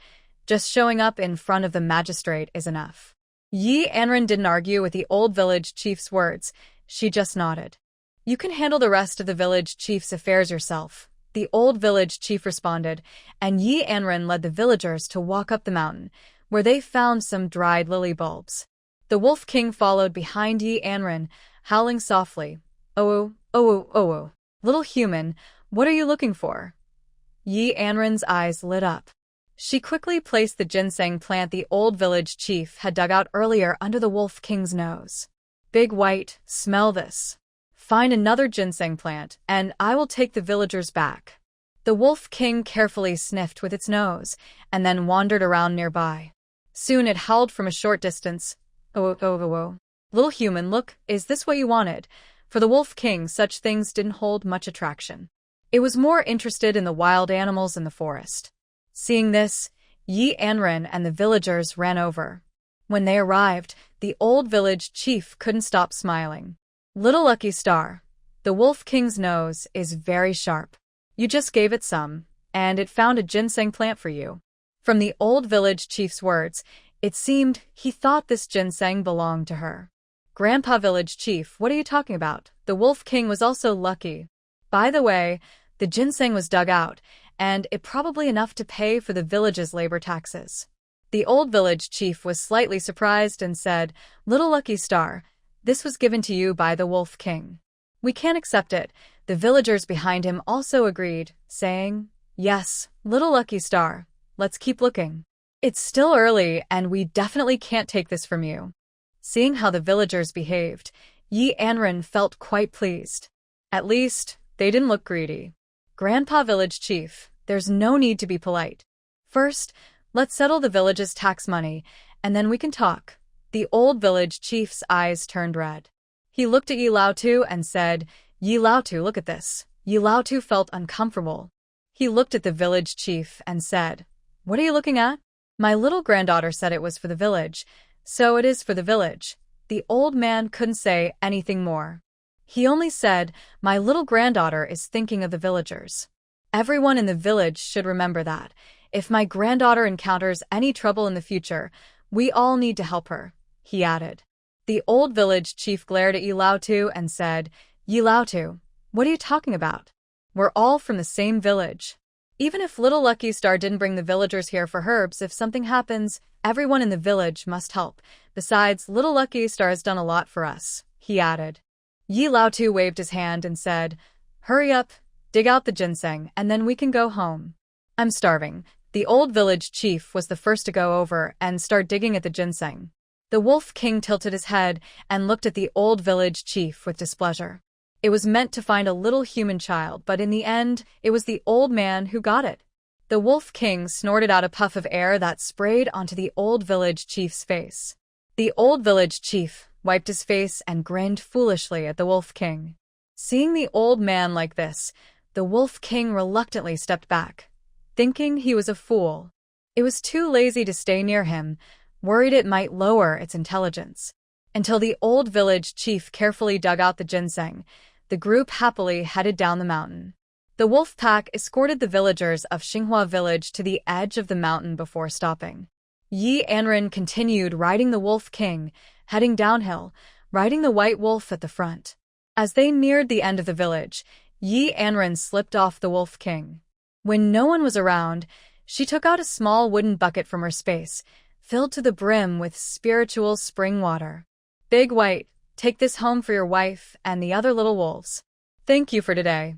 just showing up in front of the magistrate is enough. Yi Anran didn't argue with the old village chief's words. She just nodded. You can handle the rest of the village chief's affairs yourself, the old village chief responded, and Yi Anran led the villagers to walk up the mountain, where they found some dried lily bulbs. The Wolf King followed behind Yi Anran, howling softly. Oh, oh, oh, oh, little human, what are you looking for? Yi Anran's eyes lit up. She quickly placed the ginseng plant the old village chief had dug out earlier under the Wolf King's nose. Big White, smell this. Find another ginseng plant, and I will take the villagers back. The Wolf King carefully sniffed with its nose, and then wandered around nearby. Soon it howled from a short distance. Oh, oh, oh, oh. Little human, look, is this what you wanted? For the Wolf King, such things didn't hold much attraction. It was more interested in the wild animals in the forest. Seeing this, Yi Anran and the villagers ran over. When they arrived, the old village chief couldn't stop smiling. Little Lucky Star, the Wolf King's nose is very sharp. You just gave it some, and it found a ginseng plant for you. From the old village chief's words, it seemed he thought this ginseng belonged to her. Grandpa village chief, what are you talking about? The Wolf King was also lucky. By the way, the ginseng was dug out, and it probably enough to pay for the village's labor taxes. The old village chief was slightly surprised and said, Little Lucky Star, this was given to you by the Wolf King. We can't accept it. The villagers behind him also agreed, saying, Yes, Little Lucky Star, let's keep looking. It's still early, and we definitely can't take this from you. Seeing how the villagers behaved, Yi Anran felt quite pleased. At least, they didn't look greedy. Grandpa village chief, there's no need to be polite. First, let's settle the village's tax money, and then we can talk. The old village chief's eyes turned red. He looked at Yi Xiuxiu and said, Yi Xiuxiu, look at this. Yi Xiuxiu felt uncomfortable. He looked at the village chief and said, What are you looking at? My little granddaughter said it was for the village, so it is for the village. The old man couldn't say anything more. He only said, My little granddaughter is thinking of the villagers. Everyone in the village should remember that. If my granddaughter encounters any trouble in the future, we all need to help her, he added. The old village chief glared at Yi Xiuxiu and said, Yi Xiuxiu, what are you talking about? We're all from the same village. Even if Little Lucky Star didn't bring the villagers here for herbs, if something happens, everyone in the village must help. Besides, Little Lucky Star has done a lot for us, he added. Yi Xiuxiu waved his hand and said, Hurry up, dig out the ginseng, and then we can go home. I'm starving. The old village chief was the first to go over and start digging at the ginseng. The Wolf King tilted his head and looked at the old village chief with displeasure. It was meant to find a little human child, but in the end, it was the old man who got it. The Wolf King snorted out a puff of air that sprayed onto the old village chief's face. The old village chief wiped his face and grinned foolishly at the Wolf King. Seeing the old man like this, the Wolf King reluctantly stepped back, thinking he was a fool. It was too lazy to stay near him, worried it might lower its intelligence. Until the old village chief carefully dug out the ginseng, the group happily headed down the mountain. The wolf pack escorted the villagers of Xinghua village to the edge of the mountain before stopping. Yi Anran continued riding the Wolf King, heading downhill, riding the white wolf at the front. As they neared the end of the village, Yi Anran slipped off the Wolf King. When no one was around, she took out a small wooden bucket from her space, filled to the brim with spiritual spring water. Big White, take this home for your wife and the other little wolves. Thank you for today.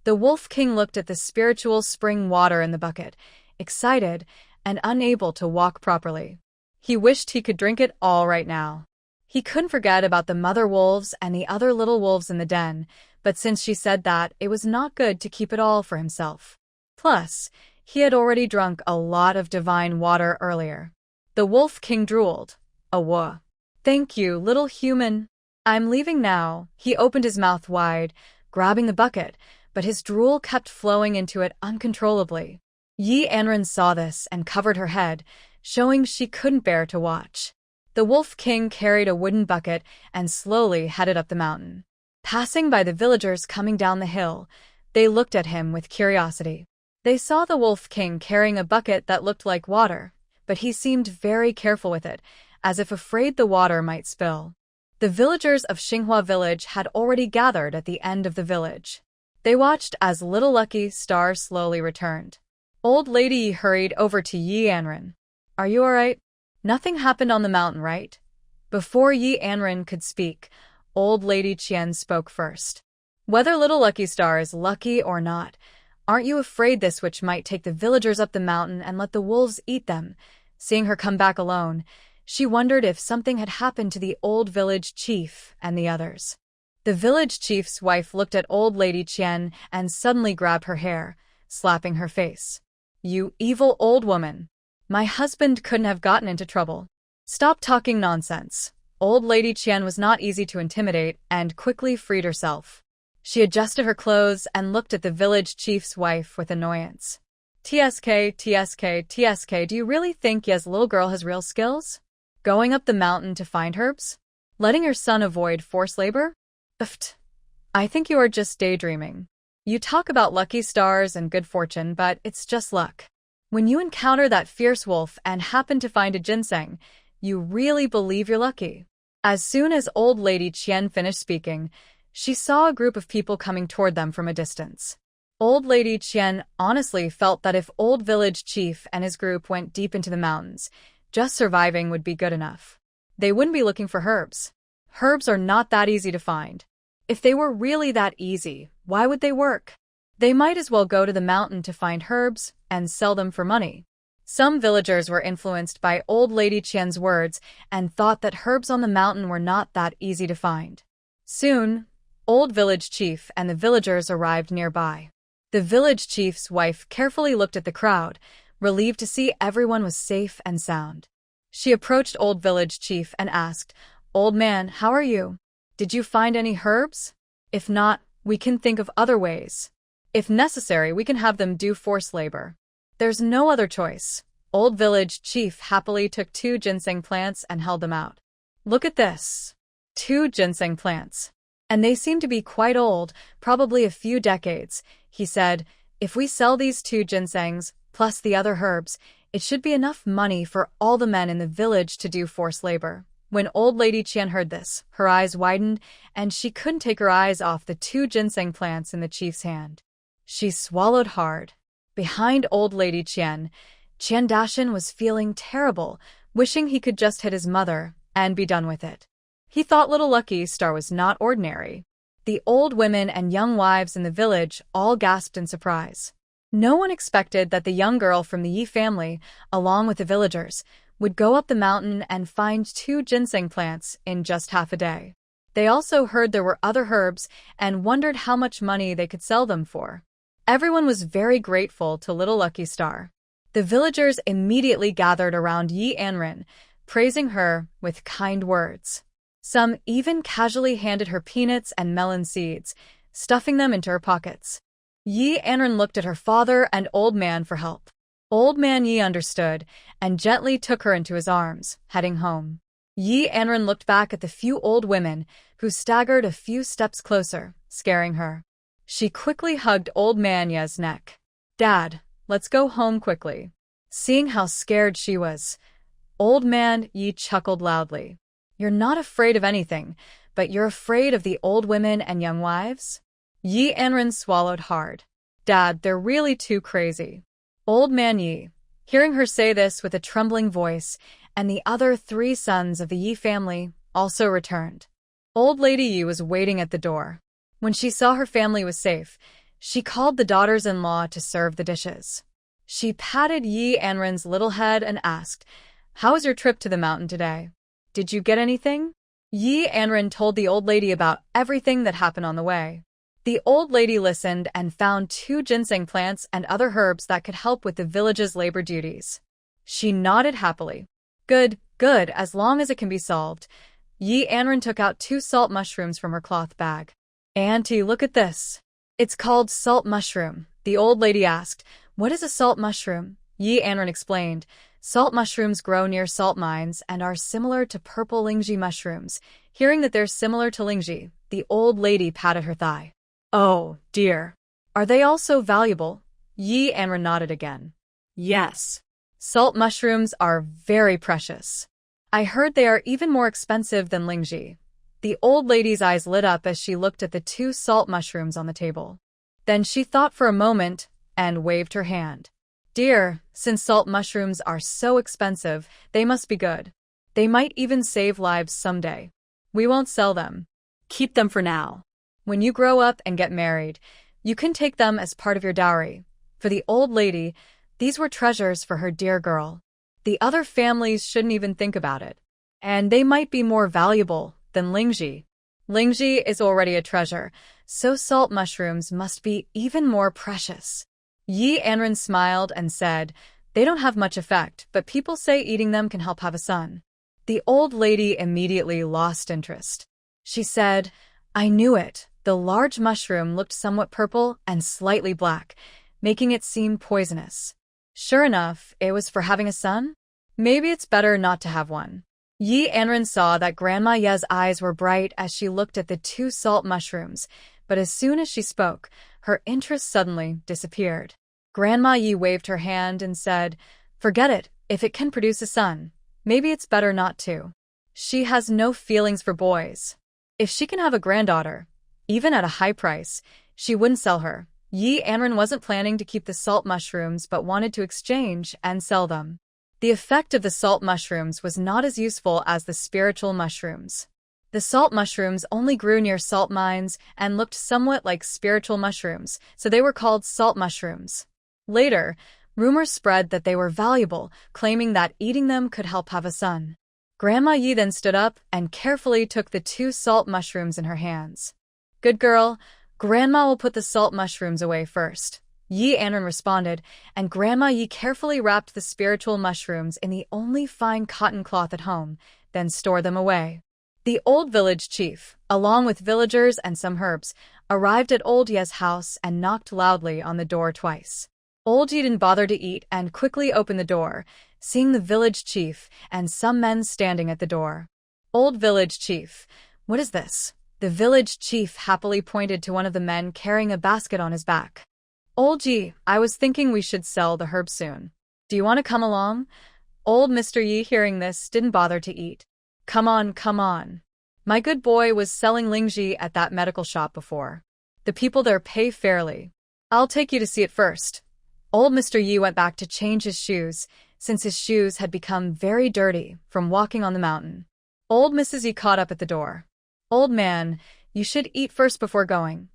The Wolf King looked at the spiritual spring water in the bucket, excited and unable to walk properly. He wished he could drink it all right now. He couldn't forget about the mother wolves and the other little wolves in the den, but since she said that, it was not good to keep it all for himself. Plus, he had already drunk a lot of divine water earlier. The Wolf King drooled. Awah. Thank you, little human. I'm leaving now. He opened his mouth wide, grabbing the bucket, but his drool kept flowing into it uncontrollably. Anran saw this and covered her head, showing she couldn't bear to watch. The Wolf King carried a wooden bucket and slowly headed up the mountain. Passing by the villagers coming down the hill, they looked at him with curiosity. They saw the Wolf King carrying a bucket that looked like water, but he seemed very careful with it, as if afraid the water might spill. The villagers of Xinghua village had already gathered at the end of the village. They watched as little Lucky Star slowly returned. Old Lady Yi hurried over to Anran. Are you alright? Nothing happened on the mountain, right? Before Anran could speak, Old Lady Qian spoke first. Whether little Lucky Star is lucky or not, aren't you afraid this witch might take the villagers up the mountain and let the wolves eat them? Seeing her come back alone, she wondered if something had happened to the old village chief and the others. The village chief's wife looked at Old Lady Qian and suddenly grabbed her hair, slapping her face. You evil old woman. My husband couldn't have gotten into trouble. Stop talking nonsense. Old Lady Qian was not easy to intimidate and quickly freed herself. She adjusted her clothes and looked at the village chief's wife with annoyance. TSK, do you really think Ye's little girl has real skills? Going up the mountain to find herbs? Letting your son avoid forced labor? Uft. I think you are just daydreaming. You talk about lucky stars and good fortune, but it's just luck. When you encounter that fierce wolf and happen to find a ginseng, you really believe you're lucky. As soon as Old Lady Qian finished speaking, she saw a group of people coming toward them from a distance. Old Lady Qian honestly felt that if Old Village Chief and his group went deep into the mountains, just surviving would be good enough. They wouldn't be looking for herbs. Herbs are not that easy to find. If they were really that easy, why would they work? They might as well go to the mountain to find herbs and sell them for money. Some villagers were influenced by Old Lady Qian's words and thought that herbs on the mountain were not that easy to find. Soon, Old Village Chief and the villagers arrived nearby. The village chief's wife carefully looked at the crowd, relieved to see everyone was safe and sound. She approached Old Village Chief and asked, Old man, how are you? Did you find any herbs? If not, we can think of other ways. If necessary, we can have them do forced labor. There's no other choice. Old Village Chief happily took 2 ginseng plants and held them out. Look at this. 2 ginseng plants. And they seem to be quite old, probably a few decades. He said, if we sell these 2 ginsengs, plus the other herbs, it should be enough money for all the men in the village to do forced labor. When Old Lady Qian heard this, her eyes widened, and she couldn't take her eyes off the 2 ginseng plants in the chief's hand. She swallowed hard. Behind Old Lady Qian, Qian Dashan was feeling terrible, wishing he could just hit his mother and be done with it. He thought little Lucky Star was not ordinary. The old women and young wives in the village all gasped in surprise. No one expected that the young girl from the Yi family, along with the villagers, would go up the mountain and find 2 ginseng plants in just half a day. They also heard there were other herbs and wondered how much money they could sell them for. Everyone was very grateful to little Lucky Star. The villagers immediately gathered around Anran, praising her with kind words. Some even casually handed her peanuts and melon seeds, stuffing them into her pockets. Anran looked at her father and Old Man for help. Old Man Yi understood and gently took her into his arms, heading home. Anran looked back at the few old women who staggered a few steps closer, scaring her. She quickly hugged Old Man Yi's neck. Dad, let's go home quickly. Seeing how scared she was, Old Man Yi chuckled loudly. You're not afraid of anything, but you're afraid of the old women and young wives? Anran swallowed hard. Dad, they're really too crazy. Old man Yi, hearing her say this with a trembling voice, and the other 3 sons of the Yi family also returned. Old Lady Yi was waiting at the door. When she saw her family was safe, she called the daughters-in-law to serve the dishes. She patted Yi Anran's little head and asked, "How was your trip to the mountain today? Did you get anything?" Yi Anran told the old lady about everything that happened on the way. The old lady listened and found 2 ginseng plants and other herbs that could help with the village's labor duties. She nodded happily. Good, good, as long as it can be solved. Yi Anran took out 2 salt mushrooms from her cloth bag. "Auntie, look at this. It's called salt mushroom." The old lady asked, "What is a salt mushroom?" Yi Anran explained, "Salt mushrooms grow near salt mines and are similar to purple lingji mushrooms." Hearing that they're similar to lingji, the old lady patted her thigh. "Oh, dear. Are they also valuable?" Yi Anran nodded again. "Yes. Salt mushrooms are very precious. I heard they are even more expensive than lingji." The old lady's eyes lit up as she looked at the 2 salt mushrooms on the table. Then she thought for a moment and waved her hand. "Dear, since salt mushrooms are so expensive, they must be good. They might even save lives someday. We won't sell them. Keep them for now. When you grow up and get married, you can take them as part of your dowry." For the old lady, these were treasures for her dear girl. The other families shouldn't even think about it. And they might be more valuable than lingji. Lingji is already a treasure, so salt mushrooms must be even more precious. Yi Anran smiled and said, "They don't have much effect, but people say eating them can help have a son." The old lady immediately lost interest. She said, "I knew it." The large mushroom looked somewhat purple and slightly black, making it seem poisonous. Sure enough, it was for having a son? Maybe it's better not to have one. Yi Anran saw that Grandma Ye's eyes were bright as she looked at the 2 salt mushrooms, but as soon as she spoke, her interest suddenly disappeared. Grandma Yi waved her hand and said, "Forget it. If it can produce a son, maybe it's better not to. She has no feelings for boys. If she can have a granddaughter, even at a high price, she wouldn't sell her." Yi Anran wasn't planning to keep the salt mushrooms but wanted to exchange and sell them. The effect of the salt mushrooms was not as useful as the spiritual mushrooms. The salt mushrooms only grew near salt mines and looked somewhat like spiritual mushrooms, so they were called salt mushrooms. Later, rumors spread that they were valuable, claiming that eating them could help have a son. Grandma Yi then stood up and carefully took the 2 salt mushrooms in her hands. "Good girl. Grandma will put the salt mushrooms away first." Yi Anran responded, and Grandma Yi carefully wrapped the spiritual mushrooms in the only fine cotton cloth at home, then stored them away. The old village chief, along with villagers and some herbs, arrived at Old Ye's house and knocked loudly on the door twice. Old Ye didn't bother to eat and quickly opened the door, seeing the village chief and some men standing at the door. "Old village chief, what is this?" The village chief happily pointed to one of the men carrying a basket on his back. "Old Yi, I was thinking we should sell the herbs soon. Do you want to come along?" Old Mr. Yi, hearing this, didn't bother to eat. Come on. My good boy was selling lingji at that medical shop before. The people there pay fairly. I'll take you to see it first." Old Mr. Yi went back to change his shoes, since his shoes had become very dirty from walking on the mountain. Old Mrs. Yi caught up at the door. "Old man, you should eat first before going."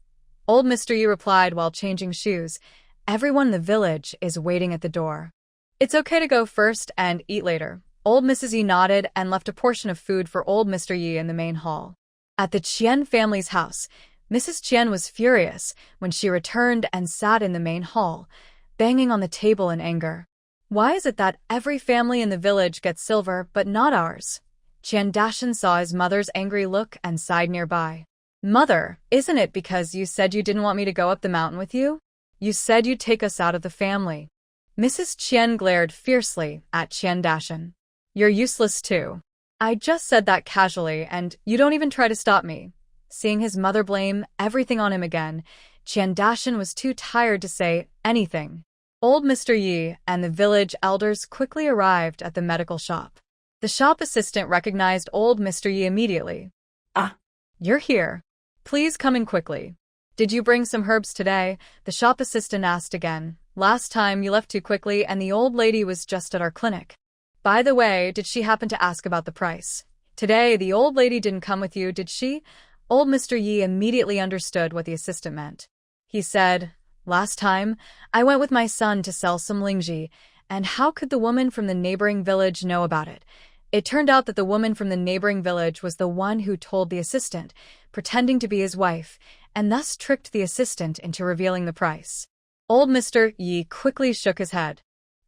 Old Mr. Yi replied while changing shoes, "Everyone in the village is waiting at the door. It's okay to go first and eat later." Old Mrs. Yi nodded and left a portion of food for Old Mr. Yi in the main hall. At the Qian family's house, Mrs. Qian was furious when she returned and sat in the main hall, banging on the table in anger. "Why is it that every family in the village gets silver but not ours?" Qian Dashan saw his mother's angry look and sighed nearby. "Mother, isn't it because you said you didn't want me to go up the mountain with you? You said you'd take us out of the family." Mrs. Qian glared fiercely at Qian Dashan. "You're useless too. I just said that casually and you don't even try to stop me." Seeing his mother blame everything on him again, Qian Dashan was too tired to say anything. Old Mr. Yi and the village elders quickly arrived at the medical shop. The shop assistant recognized Old Mr. Yi immediately. "Ah, you're here. Please come in quickly." Did you bring some herbs today? The shop assistant asked again. Last time you left too quickly and the old lady was just at our clinic. By the way, did she happen to ask about the price? Today, the old lady didn't come with you, did she? Old Mr. Yi immediately understood what the assistant meant. He said, last time, I went with my son to sell some lingji, and how could the woman from the neighboring village know about it? It turned out that the woman from the neighboring village was the one who told the assistant, pretending to be his wife, and thus tricked the assistant into revealing the price. Old Mr. Yi quickly shook his head.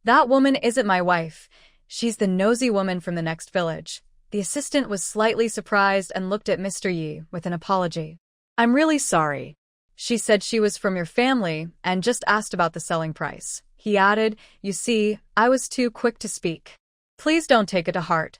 That woman isn't my wife. She's the nosy woman from the next village. The assistant was slightly surprised and looked at Mr. Yi with an apology. I'm really sorry. She said she was from your family and just asked about the selling price. He added, you see, I was too quick to speak. Please don't take it to heart.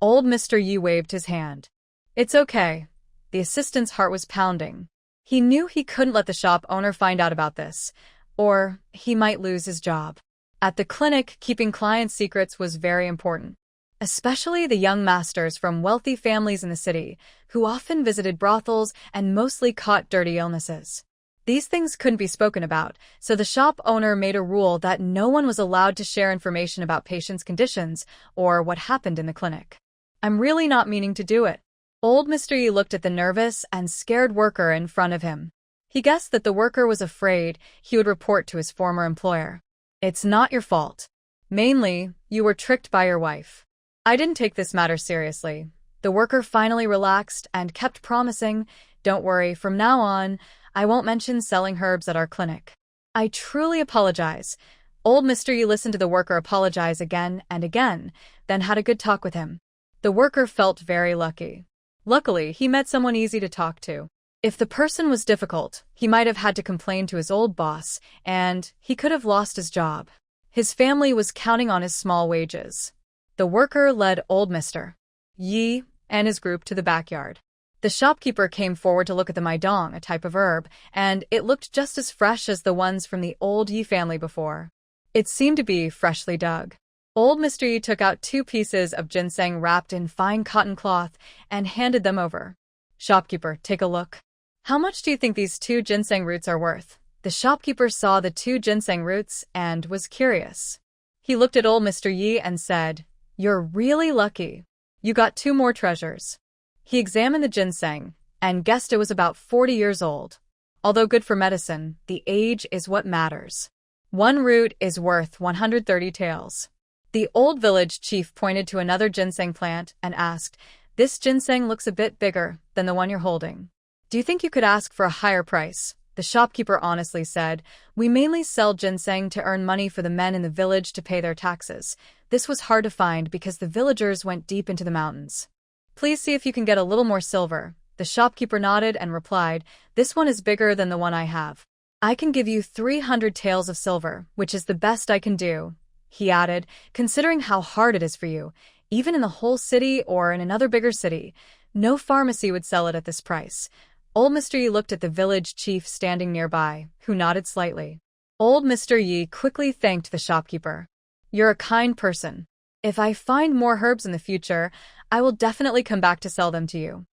Old Mr. Yi waved his hand. It's okay. The assistant's heart was pounding. He knew he couldn't let the shop owner find out about this, or he might lose his job. At the clinic, keeping clients' secrets was very important. Especially the young masters from wealthy families in the city, who often visited brothels and mostly caught dirty illnesses. These things couldn't be spoken about, so the shop owner made a rule that no one was allowed to share information about patients' conditions or what happened in the clinic. I'm really not meaning to do it. Old Mr. Yi looked at the nervous and scared worker in front of him. He guessed that the worker was afraid he would report to his former employer. It's not your fault. Mainly, you were tricked by your wife. I didn't take this matter seriously. The worker finally relaxed and kept promising, don't worry, from now on, I won't mention selling herbs at our clinic. I truly apologize. Old Mr. Yi listened to the worker apologize again and again, then had a good talk with him. The worker felt very lucky. Luckily, he met someone easy to talk to. If the person was difficult, he might have had to complain to his old boss, and he could have lost his job. His family was counting on his small wages. The worker led old Mr. Yi and his group to the backyard. The shopkeeper came forward to look at the maidong, a type of herb, and it looked just as fresh as the ones from the old Yi family before. It seemed to be freshly dug. Old Mr. Yi took out 2 pieces of ginseng wrapped in fine cotton cloth and handed them over. Shopkeeper, take a look. How much do you think these 2 ginseng roots are worth? The shopkeeper saw the 2 ginseng roots and was curious. He looked at old Mr. Yi and said, you're really lucky. You got 2 more treasures. He examined the ginseng and guessed it was about 40 years old. Although good for medicine, the age is what matters. 1 root is worth 130 taels. The old village chief pointed to another ginseng plant and asked, this ginseng looks a bit bigger than the one you're holding. Do you think you could ask for a higher price? The shopkeeper honestly said, we mainly sell ginseng to earn money for the men in the village to pay their taxes. This was hard to find because the villagers went deep into the mountains. Please see if you can get a little more silver. The shopkeeper nodded and replied, this one is bigger than the one I have. I can give you 300 taels of silver, which is the best I can do. He added, considering how hard it is for you, even in the whole city or in another bigger city, no pharmacy would sell it at this price. Old Mr. Yi looked at the village chief standing nearby, who nodded slightly. Old Mr. Yi quickly thanked the shopkeeper. You're a kind person. If I find more herbs in the future, I will definitely come back to sell them to you.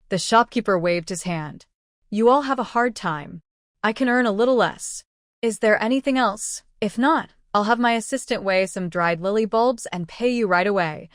The shopkeeper waved his hand. You all have a hard time. I can earn a little less. Is there anything else? If not, I'll have my assistant weigh some dried lily bulbs and pay you right away.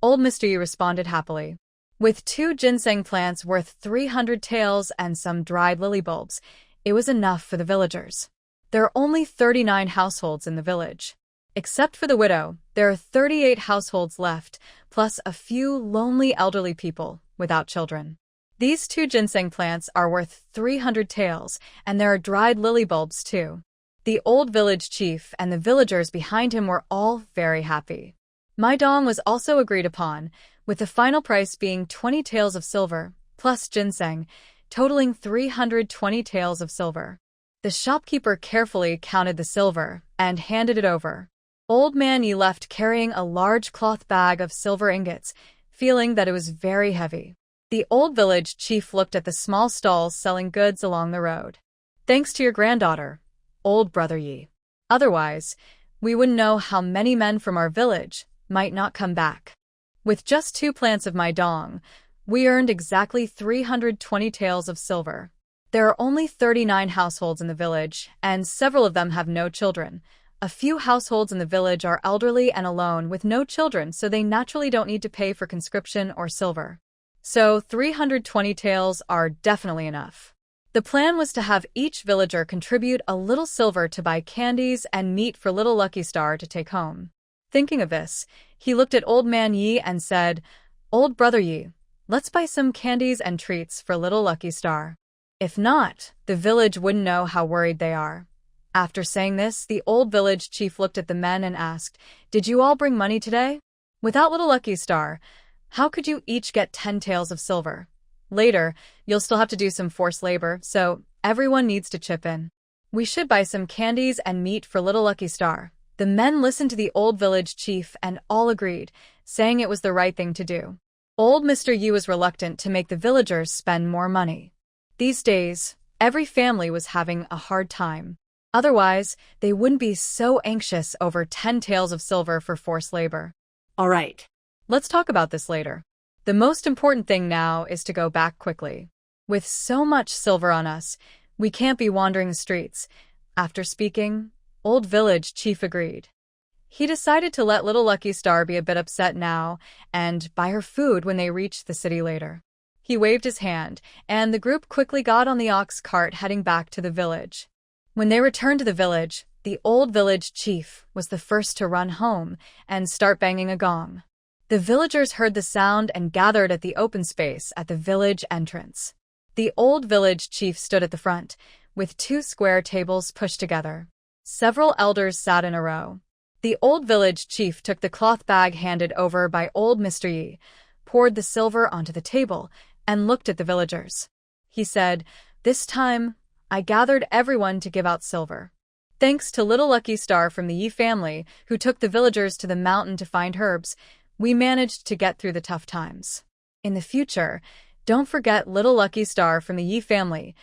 Old Mr. Yi responded happily. With 2 ginseng plants worth 300 taels and some dried lily bulbs, it was enough for the villagers. There are only 39 households in the village. Except for the widow, there are 38 households left, plus a few lonely elderly people without children. These 2 ginseng plants are worth 300 taels, and there are dried lily bulbs too. The old village chief and the villagers behind him were all very happy. Maidong was also agreed upon, with the final price being 20 taels of silver, plus ginseng, totaling 320 taels of silver. The shopkeeper carefully counted the silver and handed it over. Old Man Yi left carrying a large cloth bag of silver ingots, feeling that it was very heavy. The old village chief looked at the small stalls selling goods along the road. Thanks to your granddaughter, old brother Yi. Otherwise, we wouldn't know how many men from our village might not come back. With just 2 plants of maidong, we earned exactly 320 taels of silver. There are only 39 households in the village, and several of them have no children. A few households in the village are elderly and alone with no children, so they naturally don't need to pay for conscription or silver. So 320 taels are definitely enough. The plan was to have each villager contribute a little silver to buy candies and meat for little Lucky Star to take home. Thinking of this, he looked at Old Man Yi and said, "Old Brother Yi, let's buy some candies and treats for little Lucky Star. If not, the village wouldn't know how worried they are." After saying this, the old village chief looked at the men and asked, "Did you all bring money today? Without little Lucky Star, how could you each get 10 taels of silver? Later, you'll still have to do some forced labor, so everyone needs to chip in. We should buy some candies and meat for little Lucky Star." The men listened to the old village chief and all agreed, saying it was the right thing to do. Old Mr. Yu was reluctant to make the villagers spend more money. These days, every family was having a hard time. Otherwise, they wouldn't be so anxious over 10 taels of silver for forced labor. All right. Let's talk about this later. The most important thing now is to go back quickly. With so much silver on us, we can't be wandering the streets. After speaking, Old Village Chief agreed. He decided to let little Lucky Star be a bit upset now and buy her food when they reached the city later. He waved his hand, and the group quickly got on the ox cart heading back to the village. When they returned to the village, the Old Village Chief was the first to run home and start banging a gong. The villagers heard the sound and gathered at the open space at the village entrance. The Old Village Chief stood at the front, with 2 square tables pushed together. Several elders sat in a row. The Old Village Chief took the cloth bag handed over by Old Mr. Yi, poured the silver onto the table, and looked at the villagers. He said, "This time, I gathered everyone to give out silver. Thanks to little Lucky Star from the Yi family, who took the villagers to the mountain to find herbs, we managed to get through the tough times. In the future, don't forget little Lucky Star from the Yi family."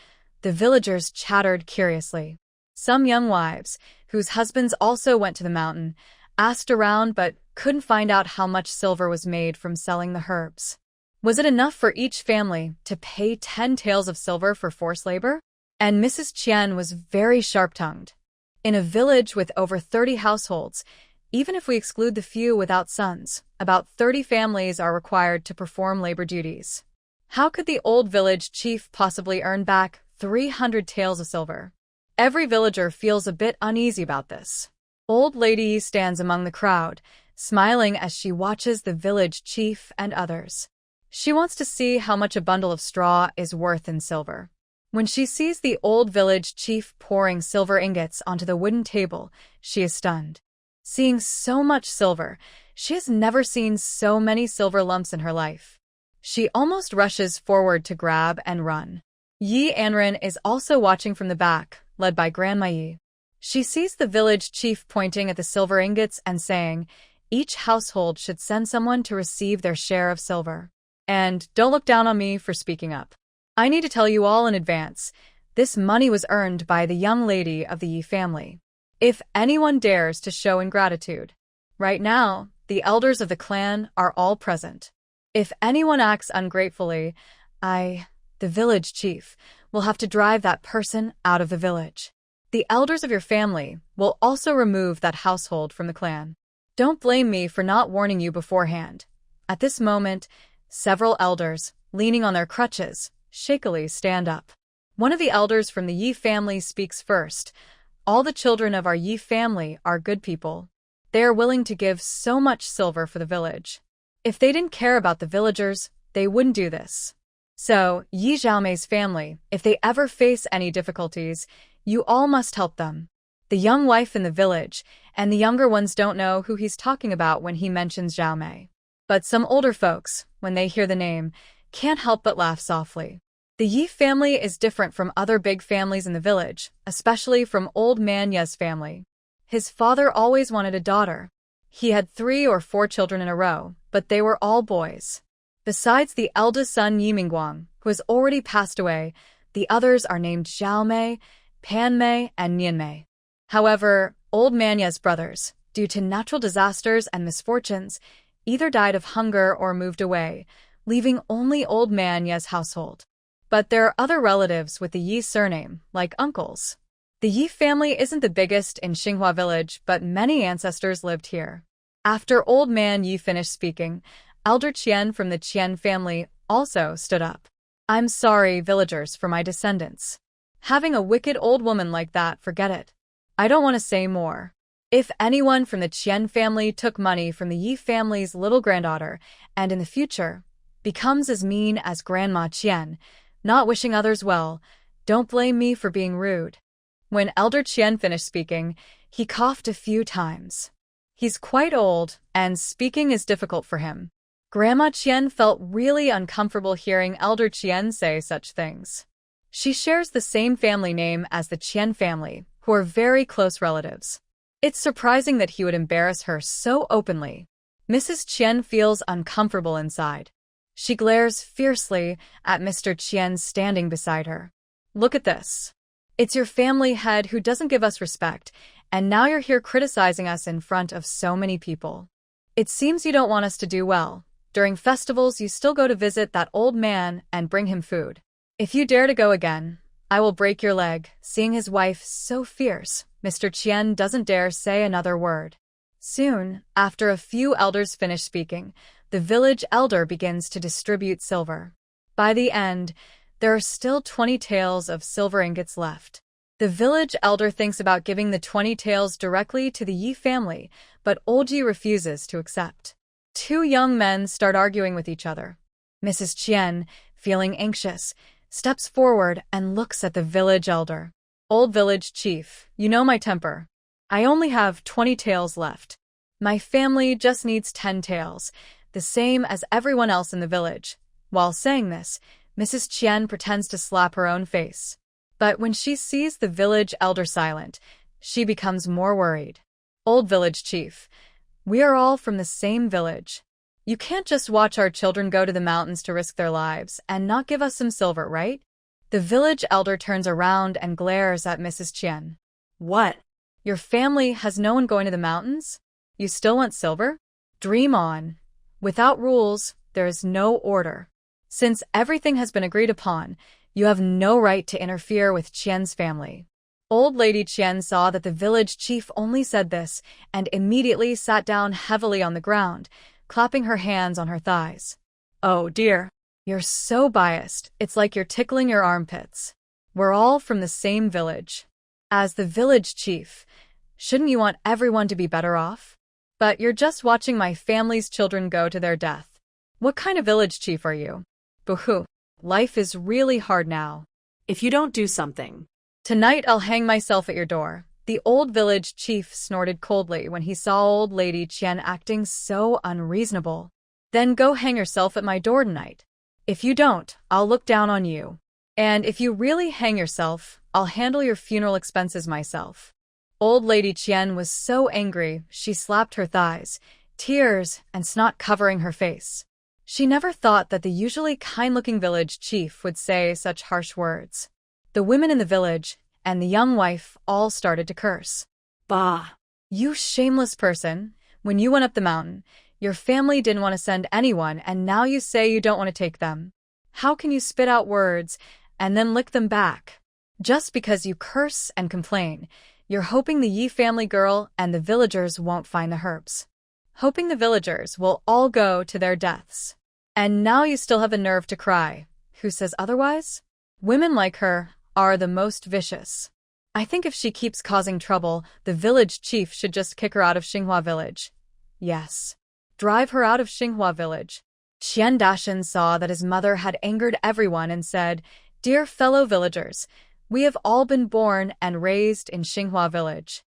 The villagers chattered curiously. Some young wives, whose husbands also went to the mountain, asked around but couldn't find out how much silver was made from selling the herbs. Was it enough for each family to pay 10 taels of silver for forced labor? And Mrs. Qian was very sharp-tongued. In a village with over 30 households, even if we exclude the few without sons, about 30 families are required to perform labor duties. How could the Old Village Chief possibly earn back 300 taels of silver? Every villager feels a bit uneasy about this. Old Lady stands among the crowd, smiling as she watches the village chief and others. She wants to see how much a bundle of straw is worth in silver. When she sees the Old Village Chief pouring silver ingots onto the wooden table, she is stunned. Seeing so much silver, she has never seen so many silver lumps in her life. She almost rushes forward to grab and run. Yi Anran is also watching from the back, led by Grandma Yi. She sees the village chief pointing at the silver ingots and saying, "Each household should send someone to receive their share of silver. And don't look down on me for speaking up. I need to tell you all in advance, this money was earned by the young lady of the Yi family. If anyone dares to show ingratitude, right now, the elders of the clan are all present. If anyone acts ungratefully, the village chief, will have to drive that person out of the village. The elders of your family will also remove that household from the clan. Don't blame me for not warning you beforehand." At this moment, several elders, leaning on their crutches, shakily stand up. One of the elders from the Yi family speaks first. "All the children of our Yi family are good people. They are willing to give so much silver for the village. If they didn't care about the villagers, they wouldn't do this. So, Yi Xiaomei's family, if they ever face any difficulties, you all must help them." The young wife in the village and the younger ones don't know who he's talking about when he mentions Xiaomei. But some older folks, when they hear the name, can't help but laugh softly. The Yi family is different from other big families in the village, especially from Old Man Ye's family. His father always wanted a daughter. He had 3 or 4 children in a row, but they were all boys. Besides the eldest son Yi Mingguang, who has already passed away, the others are named Xiaomei, Panmei, and Nianmei. However, Old Man Ye's brothers, due to natural disasters and misfortunes, either died of hunger or moved away, leaving only Old Man Ye's household. But there are other relatives with the Yi surname, like uncles. The Yi family isn't the biggest in Xinhua village, but many ancestors lived here. After Old Man Yi finished speaking, Elder Qian from the Qian family also stood up. I'm sorry, villagers, for my descendants. Having a wicked old woman like that, forget it. I don't want to say more. If anyone from the Qian family took money from the Yi family's little granddaughter, and in the future becomes as mean as Grandma Qian, not wishing others well, don't blame me for being rude. When Elder Qian finished speaking, he coughed a few times. He's quite old, and speaking is difficult for him. Grandma Qian felt really uncomfortable hearing Elder Qian say such things. She shares the same family name as the Qian family, who are very close relatives. It's surprising that he would embarrass her so openly. Mrs. Qian feels uncomfortable inside. She glares fiercely at Mr. Qian standing beside her. Look at this. It's your family head who doesn't give us respect, and now you're here criticizing us in front of so many people. It seems you don't want us to do well. During festivals, you still go to visit that old man and bring him food. If you dare to go again, I will break your leg. Seeing his wife so fierce, Mr. Qian doesn't dare say another word. Soon, after a few elders finish speaking, the village elder begins to distribute silver. By the end, there are still 20 taels of silver ingots left. The village elder thinks about giving the 20 taels directly to the Yi family, but Old Yi refuses to accept. Two young men start arguing with each other. Mrs. Qian, feeling anxious, steps forward and looks at the village elder. Old village chief, you know my temper. I only have 20 taels left. My family just needs 10 taels, the same as everyone else in the village. While saying this, Mrs. Qian pretends to slap her own face. But when she sees the village elder silent, she becomes more worried. Old village chief, we are all from the same village. You can't just watch our children go to the mountains to risk their lives and not give us some silver, right? The village elder turns around and glares at Mrs. Qian. What? Your family has no one going to the mountains? You still want silver? Dream on. Without rules, there is no order. Since everything has been agreed upon, you have no right to interfere with Qian's family. Old Lady Qian saw that the village chief only said this and immediately sat down heavily on the ground, clapping her hands on her thighs. Oh dear, you're so biased, it's like you're tickling your armpits. We're all from the same village. As the village chief, shouldn't you want everyone to be better off? But you're just watching my family's children go to their death. What kind of village chief are you? Boo-hoo. Life is really hard now. If you don't do something. Tonight I'll hang myself at your door. The old village chief snorted coldly when he saw Old Lady Qian acting so unreasonable. Then go hang yourself at my door tonight. If you don't, I'll look down on you. And if you really hang yourself, I'll handle your funeral expenses myself. Old Lady Qian was so angry, she slapped her thighs, tears and snot covering her face. She never thought that the usually kind-looking village chief would say such harsh words. The women in the village and the young wife all started to curse. Bah! You shameless person! When you went up the mountain, your family didn't want to send anyone and now you say you don't want to take them. How can you spit out words and then lick them back? Just because you curse and complain, you're hoping the Yi family girl and the villagers won't find the herbs. Hoping the villagers will all go to their deaths. And now you still have the nerve to cry. Who says otherwise? Women like her are the most vicious. I think if she keeps causing trouble, the village chief should just kick her out of Xinhua village. Yes. Drive her out of Xinhua village. Qian Dashan saw that his mother had angered everyone and said, Dear fellow villagers, we have all been born and raised in Xinhua village.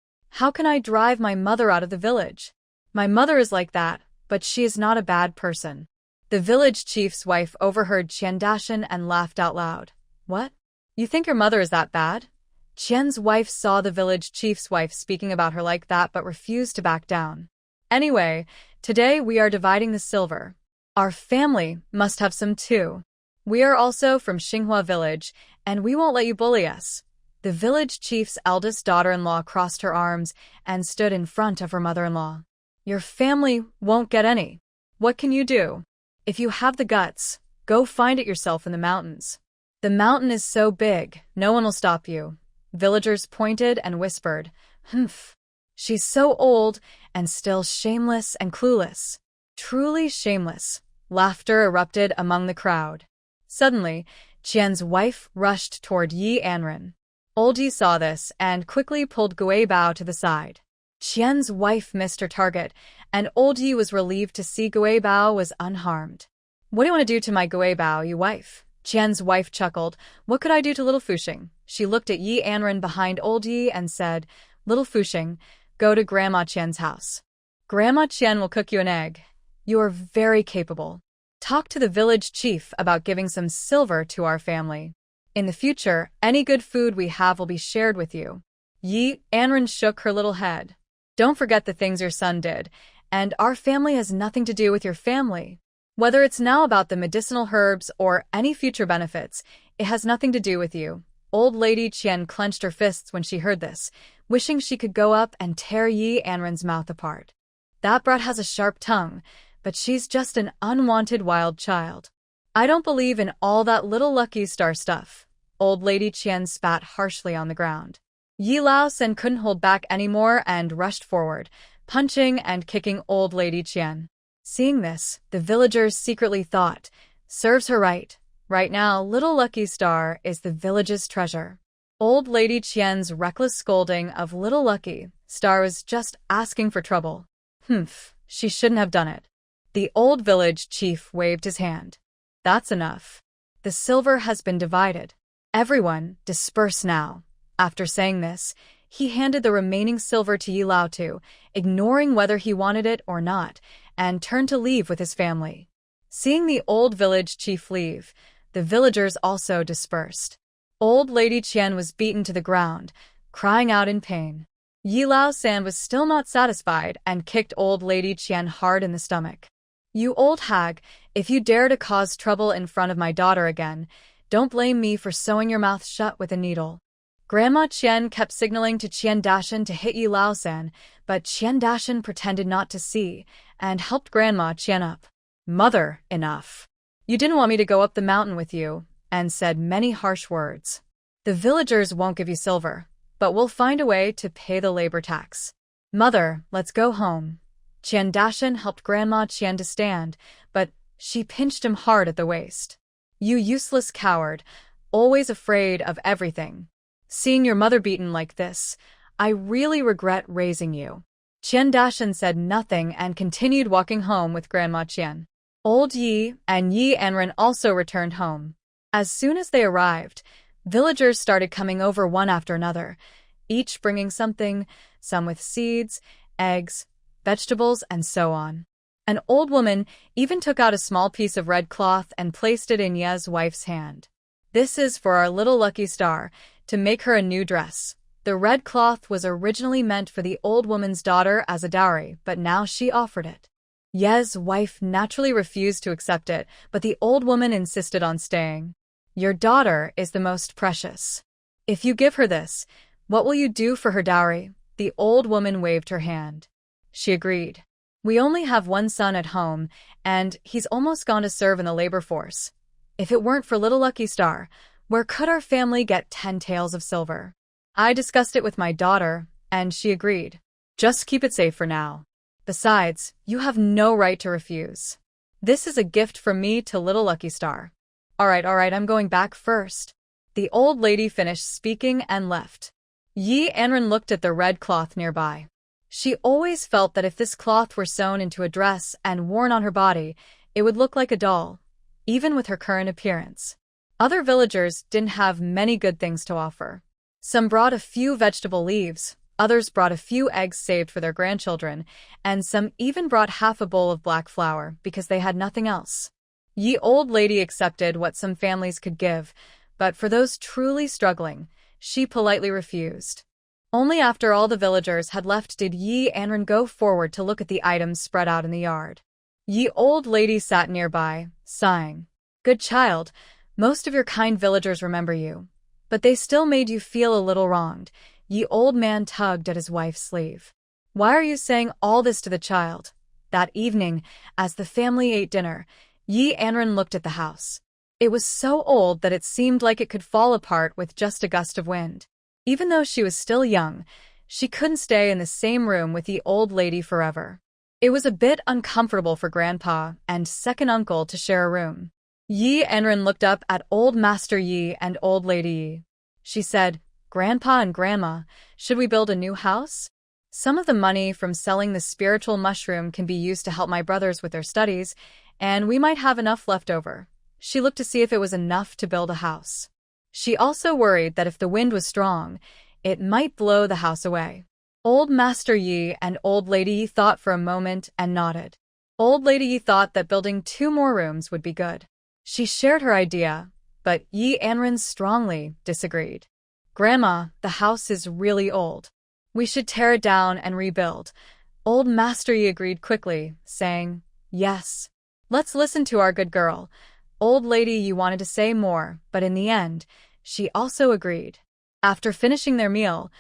How can I drive my mother out of the village? My mother is like that, but she is not a bad person. The village chief's wife overheard Qian Dashan and laughed out loud. What? You think your mother is that bad? Qian's wife saw the village chief's wife speaking about her like that but refused to back down. Anyway, today we are dividing the silver. Our family must have some too. We are also from Xinhua village, and we won't let you bully us. The village chief's eldest daughter-in-law crossed her arms and stood in front of her mother-in-law. Your family won't get any. What can you do? If you have the guts, go find it yourself in the mountains. The mountain is so big, no one will stop you. Villagers pointed and whispered, "Humph. She's so old and still shameless and clueless." Truly shameless. Laughter erupted among the crowd. Suddenly, Qian's wife rushed toward Yi Anran. Old Yi saw this and quickly pulled Gui Bao to the side. Qian's wife missed her target, and Old Yi was relieved to see Gui Bao was unharmed. "What do you want to do to my Gui Bao, you wife?" Qian's wife chuckled. "What could I do to little Fuxing?" She looked at Yi Anran behind Old Yi and said, "Little Fuxing, go to Grandma Qian's house. Grandma Qian will cook you an egg. You are very capable. Talk to the village chief about giving some silver to our family. In the future, any good food we have will be shared with you." Yi Anran shook her little head. "Don't forget the things your son did, and our family has nothing to do with your family. Whether it's now about the medicinal herbs or any future benefits, it has nothing to do with you." Old Lady Qian clenched her fists when she heard this, wishing she could go up and tear Yi Anran's mouth apart. "That brat has a sharp tongue, but she's just an unwanted wild child. I don't believe in all that little lucky star stuff." Old Lady Qian spat harshly on the ground. Yi Laosen couldn't hold back anymore and rushed forward, punching and kicking Old Lady Qian. Seeing this, the villagers secretly thought, "Serves her right. Right now, little Lucky Star is the village's treasure." Old Lady Qian's reckless scolding of little Lucky Star was just asking for trouble. Humph, she shouldn't have done it. The old village chief waved his hand. "That's enough. The silver has been divided. Everyone, disperse now." After saying this, he handed the remaining silver to Yi Laotu, ignoring whether he wanted it or not, and turned to leave with his family. Seeing the old village chief leave, the villagers also dispersed. Old Lady Qian was beaten to the ground, crying out in pain. Yi Laosan was still not satisfied and kicked Old Lady Qian hard in the stomach. "You old hag, if you dare to cause trouble in front of my daughter again, don't blame me for sewing your mouth shut with a needle." Grandma Qian kept signaling to Qian Dashan to hit Yi Laosan, but Qian Dashan pretended not to see and helped Grandma Qian up. "Mother, enough. You didn't want me to go up the mountain with you," and said many harsh words. "The villagers won't give you silver, but we'll find a way to pay the labor tax. Mother, let's go home." Qian Dashan helped Grandma Qian to stand, but she pinched him hard at the waist. "You useless coward, always afraid of everything. Seeing your mother beaten like this, I really regret raising you." Qian Dashan said nothing and continued walking home with Grandma Qian. Old Yi and Yi Anran also returned home. As soon as they arrived, villagers started coming over one after another, each bringing something, some with seeds, eggs, vegetables, and so on. An old woman even took out a small piece of red cloth and placed it in Ye's wife's hand. "This is for our little Lucky Star, to make her a new dress." The red cloth was originally meant for the old woman's daughter as a dowry, but now she offered it. Ye's wife naturally refused to accept it, but the old woman insisted on staying. "Your daughter is the most precious. If you give her this, what will you do for her dowry?" The old woman waved her hand. She agreed. "We only have one son at home, and he's almost gone to serve in the labor force. If it weren't for little Lucky Star, where could our family get 10 taels of silver?" I discussed it with my daughter, and she agreed. "Just keep it safe for now. Besides, you have no right to refuse. This is a gift from me to little Lucky Star." All right, I'm going back first." The old lady finished speaking and left. Yi Anran looked at the red cloth nearby. She always felt that if this cloth were sewn into a dress and worn on her body, it would look like a doll, even with her current appearance. Other villagers didn't have many good things to offer. Some brought a few vegetable leaves, others brought a few eggs saved for their grandchildren, and some even brought half a bowl of black flour because they had nothing else. Ye old lady accepted what some families could give, but for those truly struggling, she politely refused. Only after all the villagers had left did Yi Anran go forward to look at the items spread out in the yard. Ye old lady sat nearby, sighing. "Good child, most of your kind villagers remember you, but they still made you feel a little wronged." Ye old man tugged at his wife's sleeve. "Why are you saying all this to the child?" That evening, as the family ate dinner, Yi Anran looked at the house. It was so old that it seemed like it could fall apart with just a gust of wind. Even though she was still young, she couldn't stay in the same room with the old lady forever. It was a bit uncomfortable for Grandpa and second uncle to share a room. Yi Anran looked up at Old Master Yi and Old Lady Yi. She said, "Grandpa and Grandma, should we build a new house? Some of the money from selling the spiritual mushroom can be used to help my brothers with their studies, and we might have enough left over." She looked to see if it was enough to build a house. She also worried that if the wind was strong, it might blow the house away. Old Master Yi and Old Lady Yi thought for a moment and nodded. Old Lady Yi thought that building 2 more rooms would be good. She shared her idea, but Yi Anran strongly disagreed. "Grandma, the house is really old. We should tear it down and rebuild." Old Master Yi agreed quickly, saying, "Yes. Let's listen to our good girl." Old Lady Yi wanted to say more, but in the end, she also agreed. After finishing their meal,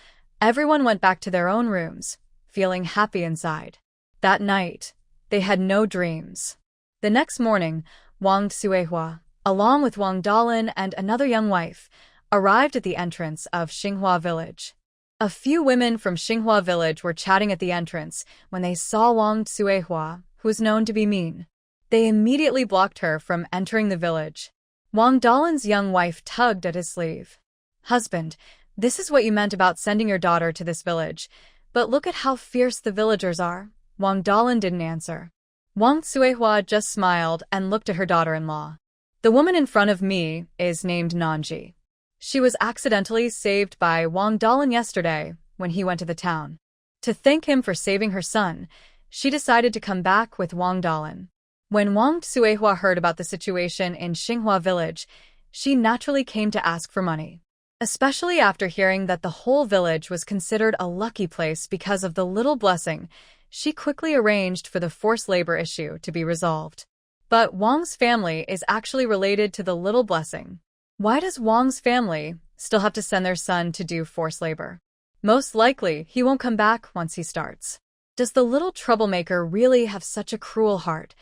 everyone went back to their own rooms, feeling happy inside. That night, they had no dreams. The next morning, Wang Suihua, along with Wang Dalin and another young wife, arrived at the entrance of Xinghua village. A few women from Xinghua village were chatting at the entrance when they saw Wang Suihua, who was known to be mean. They immediately blocked her from entering the village. Wang Dalin's young wife tugged at his sleeve. "Husband, this is what you meant about sending your daughter to this village, but look at how fierce the villagers are." Wang Dalin didn't answer. Wang Suihua just smiled and looked at her daughter-in-law. "The woman in front of me is named Nanji. She was accidentally saved by Wang Dalin yesterday when he went to the town. To thank him for saving her son, she decided to come back with Wang Dalin." When Wang Suihua heard about the situation in Xinghua village, she naturally came to ask for money. Especially after hearing that the whole village was considered a lucky place because of the little blessing, she quickly arranged for the forced labor issue to be resolved. But Wang's family is actually related to the little blessing. Why does Wang's family still have to send their son to do forced labor? Most likely, he won't come back once he starts. Does the little troublemaker really have such a cruel heart,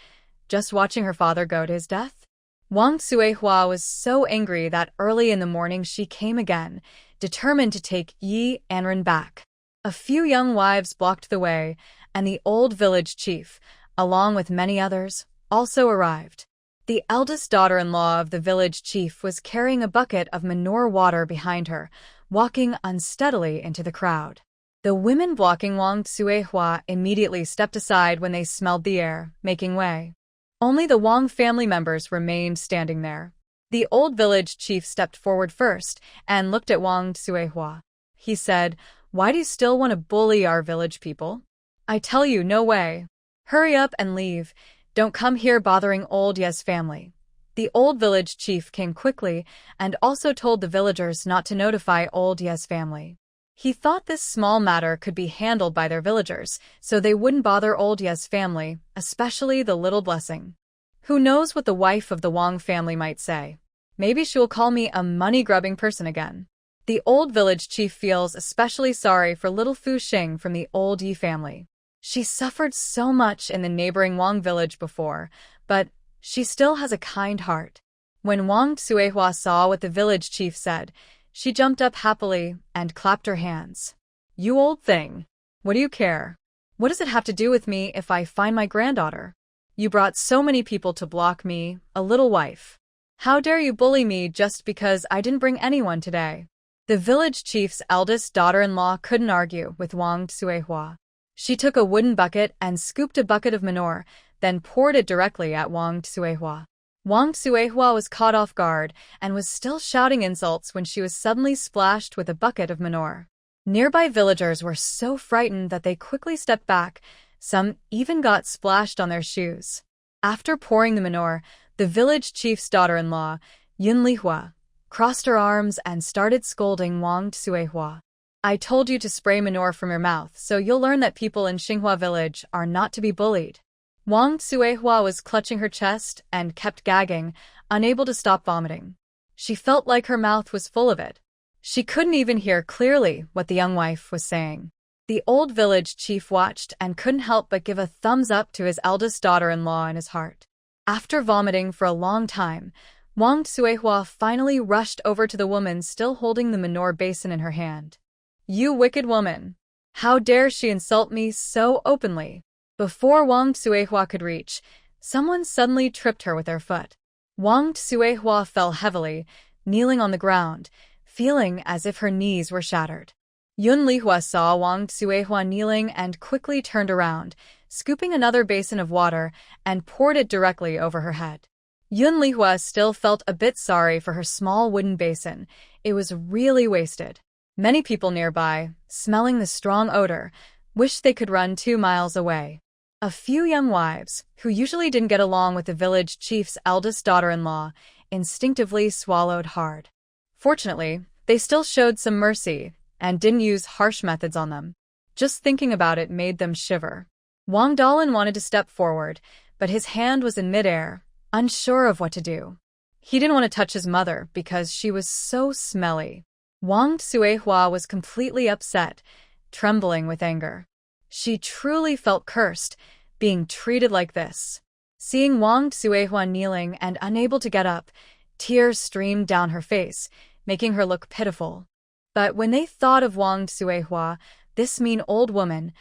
just watching her father go to his death? Wang Suihua was so angry that early in the morning she came again, determined to take Yi Anran back. A few young wives blocked the way, and the old village chief, along with many others, also arrived. The eldest daughter-in-law of the village chief was carrying a bucket of manure water behind her, walking unsteadily into the crowd. The women blocking Wang Suihua immediately stepped aside when they smelled the air, making way. Only the Wang family members remained standing there. The old village chief stepped forward first and looked at Wang Suihua. He said, "Why do you still want to bully our village people? I tell you, no way. Hurry up and leave. Don't come here bothering old Ye's family." The old village chief came quickly and also told the villagers not to notify old Ye's family. He thought this small matter could be handled by their villagers, so they wouldn't bother old Ye's family, especially the little blessing. Who knows what the wife of the Wang family might say? Maybe she will call me a money-grubbing person again. The old village chief feels especially sorry for little Fu Xing from the old Yi family. She suffered so much in the neighboring Wang village before, but she still has a kind heart. When Wang Suihua saw what the village chief said, she jumped up happily and clapped her hands. "You old thing. What do you care? What does it have to do with me if I find my granddaughter? You brought so many people to block me, a little wife. How dare you bully me just because I didn't bring anyone today?" The village chief's eldest daughter-in-law couldn't argue with Wang Suihua. She took a wooden bucket and scooped a bucket of manure, then poured it directly at Wang Suihua. Wang Suihua was caught off guard and was still shouting insults when she was suddenly splashed with a bucket of manure. Nearby villagers were so frightened that they quickly stepped back. Some even got splashed on their shoes. After pouring the manure, the village chief's daughter-in-law, Yun Lihua, crossed her arms and started scolding Wang Suihua. "I told you to spray manure from your mouth, so you'll learn that people in Xinghua village are not to be bullied." Wang Suihua was clutching her chest and kept gagging, unable to stop vomiting. She felt like her mouth was full of it. She couldn't even hear clearly what the young wife was saying. The old village chief watched and couldn't help but give a thumbs up to his eldest daughter-in-law in his heart. After vomiting for a long time, Wang Xuehua finally rushed over to the woman still holding the manure basin in her hand. "You wicked woman! How dare she insult me so openly?" Before Wang Xuehua could reach, someone suddenly tripped her with their foot. Wang Xuehua fell heavily, kneeling on the ground, feeling as if her knees were shattered. Yun Lihua saw Wang Xuehua kneeling and quickly turned around, scooping another basin of water and poured it directly over her head. Yun Lihua still felt a bit sorry for her small wooden basin. It was really wasted. Many people nearby, smelling the strong odor, wished they could run 2 miles away. A few young wives, who usually didn't get along with the village chief's eldest daughter-in-law, instinctively swallowed hard. Fortunately, they still showed some mercy and didn't use harsh methods on them. Just thinking about it made them shiver. Wang Dalin wanted to step forward, but his hand was in midair, unsure of what to do. He didn't want to touch his mother because she was so smelly. Wang Xuehua was completely upset, trembling with anger. She truly felt cursed, being treated like this. Seeing Wang Xuehua kneeling and unable to get up, tears streamed down her face, making her look pitiful. But when they thought of Wang Xuehua, this mean old woman,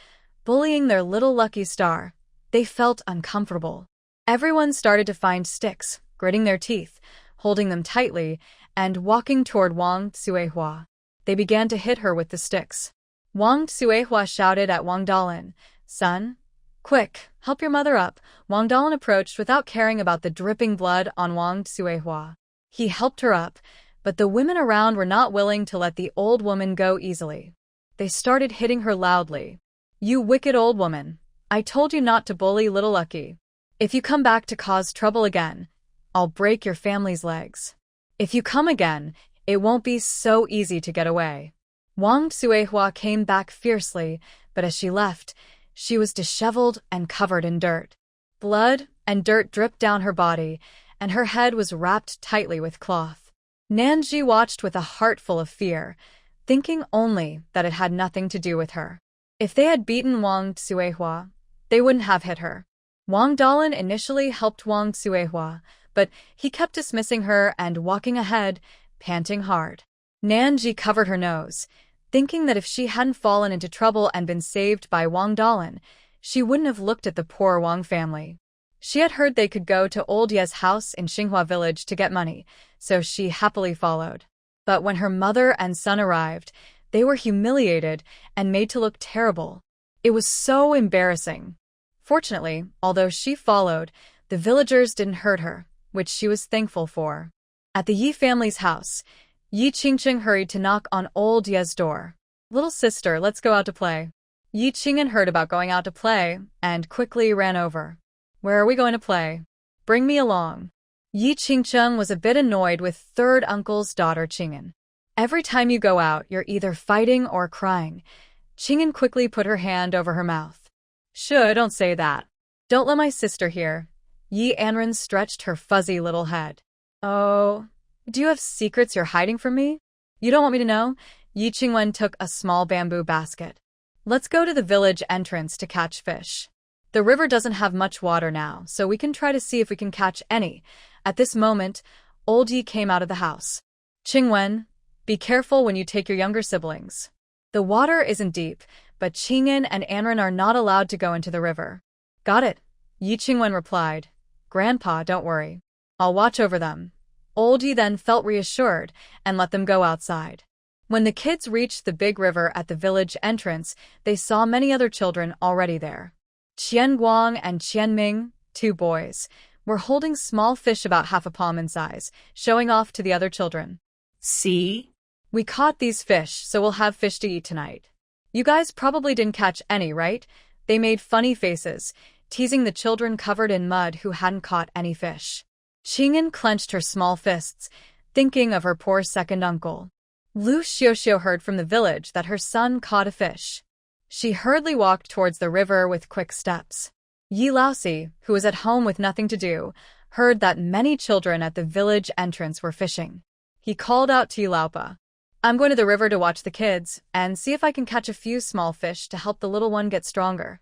bullying their little lucky star, they felt uncomfortable. Everyone started to find sticks, gritting their teeth, holding them tightly, and walking toward Wang Xuehua. They began to hit her with the sticks. Wang Xuehua shouted at Wang Dalin, "Son, quick, help your mother up." Wang Dalin approached without caring about the dripping blood on Wang Xuehua. He helped her up, but the women around were not willing to let the old woman go easily. They started hitting her loudly. "You wicked old woman, I told you not to bully little Lucky. If you come back to cause trouble again, I'll break your family's legs. If you come again, it won't be so easy to get away." Wang Xuehua came back fiercely, but as she left, she was disheveled and covered in dirt. Blood and dirt dripped down her body, and her head was wrapped tightly with cloth. Nanji watched with a heart full of fear, thinking only that it had nothing to do with her. If they had beaten Wang Xuehua, they wouldn't have hit her. Wang Dalin initially helped Wang Xuehua, but he kept dismissing her and walking ahead, panting hard. Nanji covered her nose, thinking that if she hadn't fallen into trouble and been saved by Wang Dalin, she wouldn't have looked at the poor Wang family. She had heard they could go to old Ye's house in Xinghua village to get money, so she happily followed. But when her mother and son arrived, they were humiliated and made to look terrible. It was so embarrassing. Fortunately, although she followed, the villagers didn't hurt her, which she was thankful for. At the Yi family's house, Yi Qingqing hurried to knock on old Ye's door. "Little sister, let's go out to play." Yi Qing'an heard about going out to play and quickly ran over. "Where are we going to play? Bring me along." Yi Qingqing was a bit annoyed with third uncle's daughter Qing'an. "Every time you go out, you're either fighting or crying." Qing'an quickly put her hand over her mouth. "Sure, don't say that. Don't let my sister hear." Yi Anran stretched her fuzzy little head. "Oh, do you have secrets you're hiding from me? You don't want me to know?" Yi Qingwen took a small bamboo basket. "Let's go to the village entrance to catch fish. The river doesn't have much water now, so we can try to see if we can catch any." At this moment, old Yi came out of the house. "Qingwen, be careful when you take your younger siblings. The water isn't deep, but Qing'an and Anran are not allowed to go into the river." "Got it," Yi Qingwen replied. "Grandpa, don't worry. I'll watch over them." Old Yi then felt reassured and let them go outside. When the kids reached the big river at the village entrance, they saw many other children already there. Qian Guang and Qian Ming, 2 boys, were holding small fish about half a palm in size, showing off to the other children. "See? We caught these fish, so we'll have fish to eat tonight. You guys probably didn't catch any, right?" They made funny faces, teasing the children covered in mud who hadn't caught any fish. Qing'an clenched her small fists, thinking of her poor second uncle. Liu Xiuxiu heard from the village that her son caught a fish. She hurriedly walked towards the river with quick steps. Yi Laosi, who was at home with nothing to do, heard that many children at the village entrance were fishing. He called out to Yi Laopa, "I'm going to the river to watch the kids and see if I can catch a few small fish to help the little one get stronger."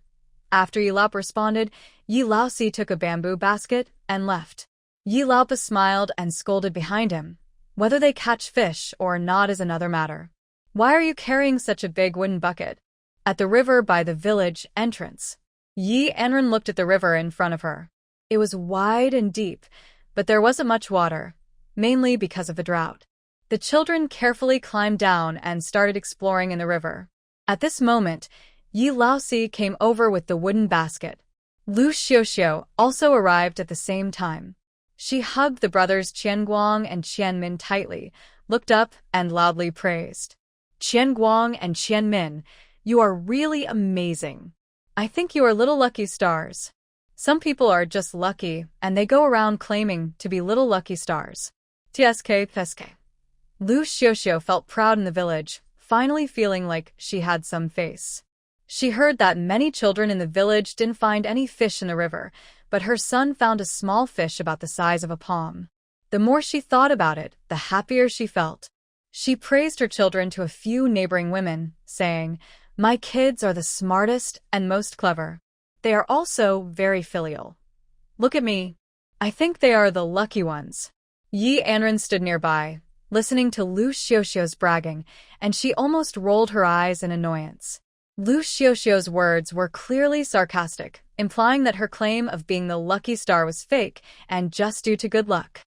After Yi Laopa responded, Yi Laosi took a bamboo basket and left. Yi Laopa smiled and scolded behind him. Whether they catch fish or not is another matter. Why are you carrying such a big wooden bucket? At the river by the village entrance. Anran looked at the river in front of her. It was wide and deep, but there wasn't much water, mainly because of the drought. The children carefully climbed down and started exploring in the river. At this moment, Yi Laosi came over with the wooden basket. Liu Xiuxiu also arrived at the same time. She hugged the brothers Qianguang and Qianmin tightly, looked up, and loudly praised. Qianguang and Qianmin, you are really amazing. I think you are little lucky stars. Some people are just lucky, and they go around claiming to be little lucky stars. TSK. Liu Xiuxiu felt proud in the village, finally feeling like she had some face. She heard that many children in the village didn't find any fish in the river, but her son found a small fish about the size of a palm. The more she thought about it, the happier she felt. She praised her children to a few neighboring women, saying, "My kids are the smartest and most clever. They are also very filial. Look at me. I think they are the lucky ones." Anran stood nearby, listening to Liu Xiuxiu's bragging, and she almost rolled her eyes in annoyance. Liu Xiuxiu's words were clearly sarcastic, implying that her claim of being the lucky star was fake and just due to good luck.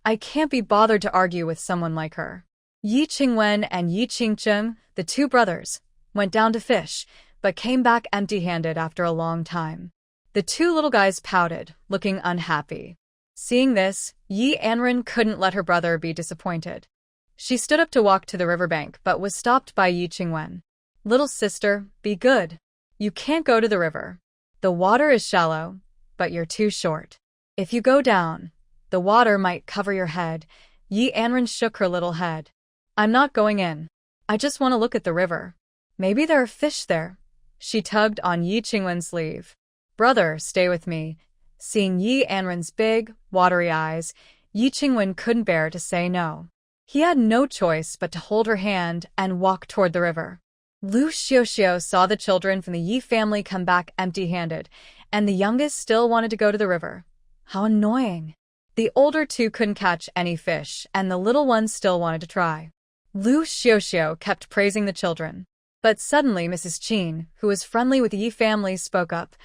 I can't be bothered to argue with someone like her. Yi Qingwen and Yi Qingcheng, the two brothers, went down to fish, but came back empty-handed after a long time. The two little guys pouted, looking unhappy. Seeing this, Anran couldn't let her brother be disappointed. She stood up to walk to the riverbank, but was stopped by Yi Qingwen. "Little sister, be good. You can't go to the river. The water is shallow, but you're too short. If you go down, the water might cover your head." Anran shook her little head. "I'm not going in. I just want to look at the river. Maybe there are fish there." She tugged on Yi Qingwen's sleeve. "Brother, stay with me." Seeing Anran's big, watery eyes, Yi Qingwen couldn't bear to say no. He had no choice but to hold her hand and walk toward the river. Liu Xiuxiu saw the children from the Yi family come back empty-handed, and the youngest still wanted to go to the river. How annoying. The older two couldn't catch any fish, and the little ones still wanted to try. Liu Xiuxiu kept praising the children. But suddenly Mrs. Qin, who was friendly with the Yi family, spoke up.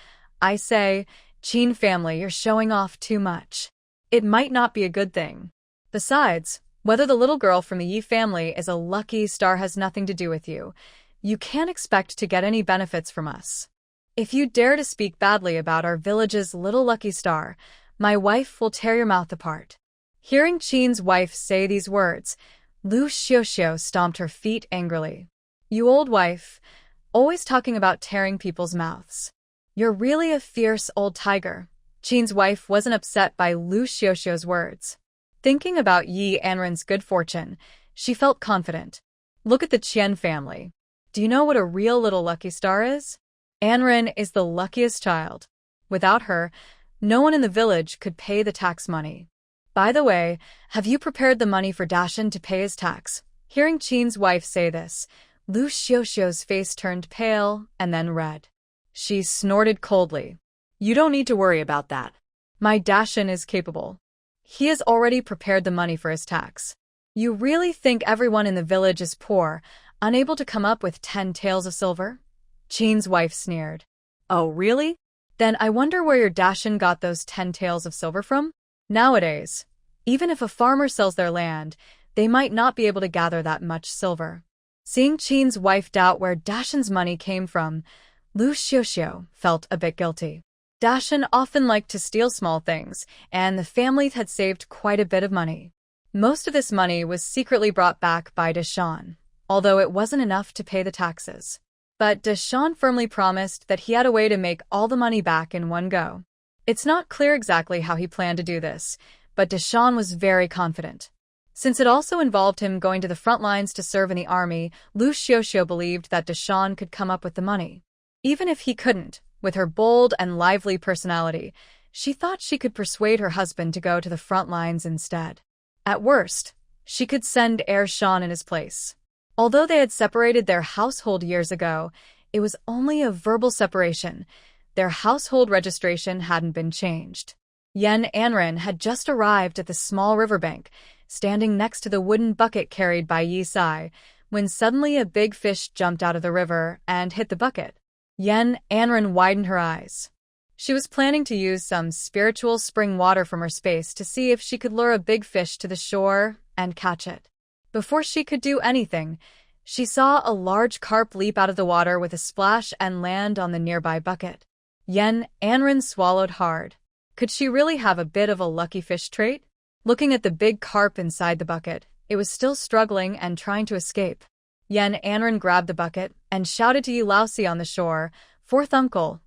"I say, Qin family, you're showing off too much. It might not be a good thing. Besides, whether the little girl from the Yi family is a lucky star has nothing to do with you. You can't expect to get any benefits from us. If you dare to speak badly about our village's little lucky star, my wife will tear your mouth apart." Hearing Qin's wife say these words, Liu Xiuxiu stomped her feet angrily. "You old wife, always talking about tearing people's mouths. You're really a fierce old tiger." Qin's wife wasn't upset by Liu Xiuxiu's words. Thinking about Anran's good fortune, she felt confident. "Look at the Qian family. Do you know what a real little lucky star is? Anran is the luckiest child. Without her, no one in the village could pay the tax money. By the way, have you prepared the money for Dashan to pay his tax?" Hearing Qin's wife say this, Liu Xiuxiu's face turned pale and then red. She snorted coldly. "You don't need to worry about that. My Dashan is capable. He has already prepared the money for his tax. You really think everyone in the village is poor, unable to come up with 10 taels of silver?" Qin's wife sneered. "Oh, really? Then I wonder where your Dashan got those 10 taels of silver from? Nowadays, even if a farmer sells their land, they might not be able to gather that much silver." Seeing Qin's wife doubt where Dashan's money came from, Liu Xiuxiu felt a bit guilty. Dashan often liked to steal small things, and the family had saved quite a bit of money. Most of this money was secretly brought back by Dashan, although it wasn't enough to pay the taxes. But Dashan firmly promised that he had a way to make all the money back in one go. It's not clear exactly how he planned to do this, but Dashan was very confident. Since it also involved him going to the front lines to serve in the army, Liu Xiuxiu believed that Dashan could come up with the money. Even if he couldn't, with her bold and lively personality, she thought she could persuade her husband to go to the front lines instead. At worst, she could send Shan in his place. Although they had separated their household years ago, it was only a verbal separation. Their household registration hadn't been changed. Anran had just arrived at the small riverbank, standing next to the wooden bucket carried by Yi Sai, when suddenly a big fish jumped out of the river and hit the bucket. Anran widened her eyes. She was planning to use some spiritual spring water from her space to see if she could lure a big fish to the shore and catch it. Before she could do anything, she saw a large carp leap out of the water with a splash and land on the nearby bucket. Anran swallowed hard. Could she really have a bit of a lucky fish trait? Looking at the big carp inside the bucket, it was still struggling and trying to escape. Anran grabbed the bucket and shouted to Yi Xiuxiu on the shore, "Fourth uncle,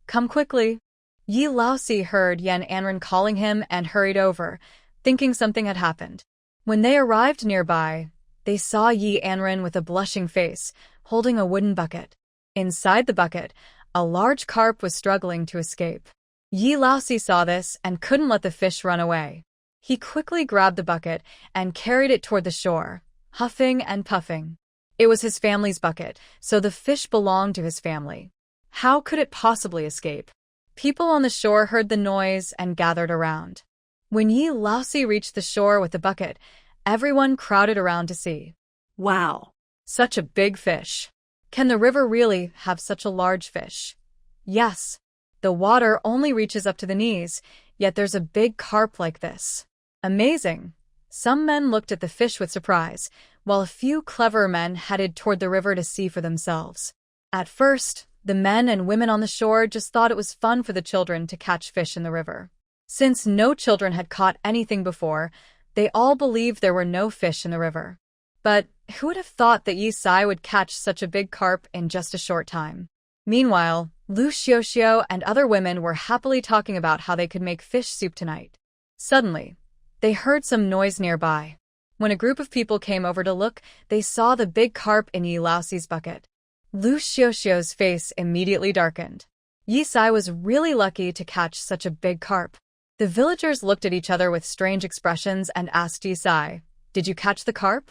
come quickly." Yi Xiuxiu heard Anran calling him and hurried over, thinking something had happened. When they arrived nearby, they saw Anran with a blushing face, holding a wooden bucket. Inside the bucket, a large carp was struggling to escape. Yi Xiuxiu saw this and couldn't let the fish run away. He quickly grabbed the bucket and carried it toward the shore, huffing and puffing. It was his family's bucket, so the fish belonged to his family. How could it possibly escape? People on the shore heard the noise and gathered around. When Yi Xiuxiu reached the shore with the bucket, everyone crowded around to see. Wow! Such a big fish. Can the river really have such a large fish? Yes. The water only reaches up to the knees, yet there's a big carp like this. Amazing. Some men looked at the fish with surprise, while a few clever men headed toward the river to see for themselves. At first, the men and women on the shore just thought it was fun for the children to catch fish in the river. Since no children had caught anything before, they all believed there were no fish in the river. But who would have thought that Yi Sai would catch such a big carp in just a short time? Meanwhile, Liu Xiuxiu and other women were happily talking about how they could make fish soup tonight. Suddenly, they heard some noise nearby. When a group of people came over to look, they saw the big carp in Yi Xiuxiu's bucket. Liu Xiuxiu's face immediately darkened. Yi Sai was really lucky to catch such a big carp. The villagers looked at each other with strange expressions and asked Yi Sai, "Did you catch the carp?"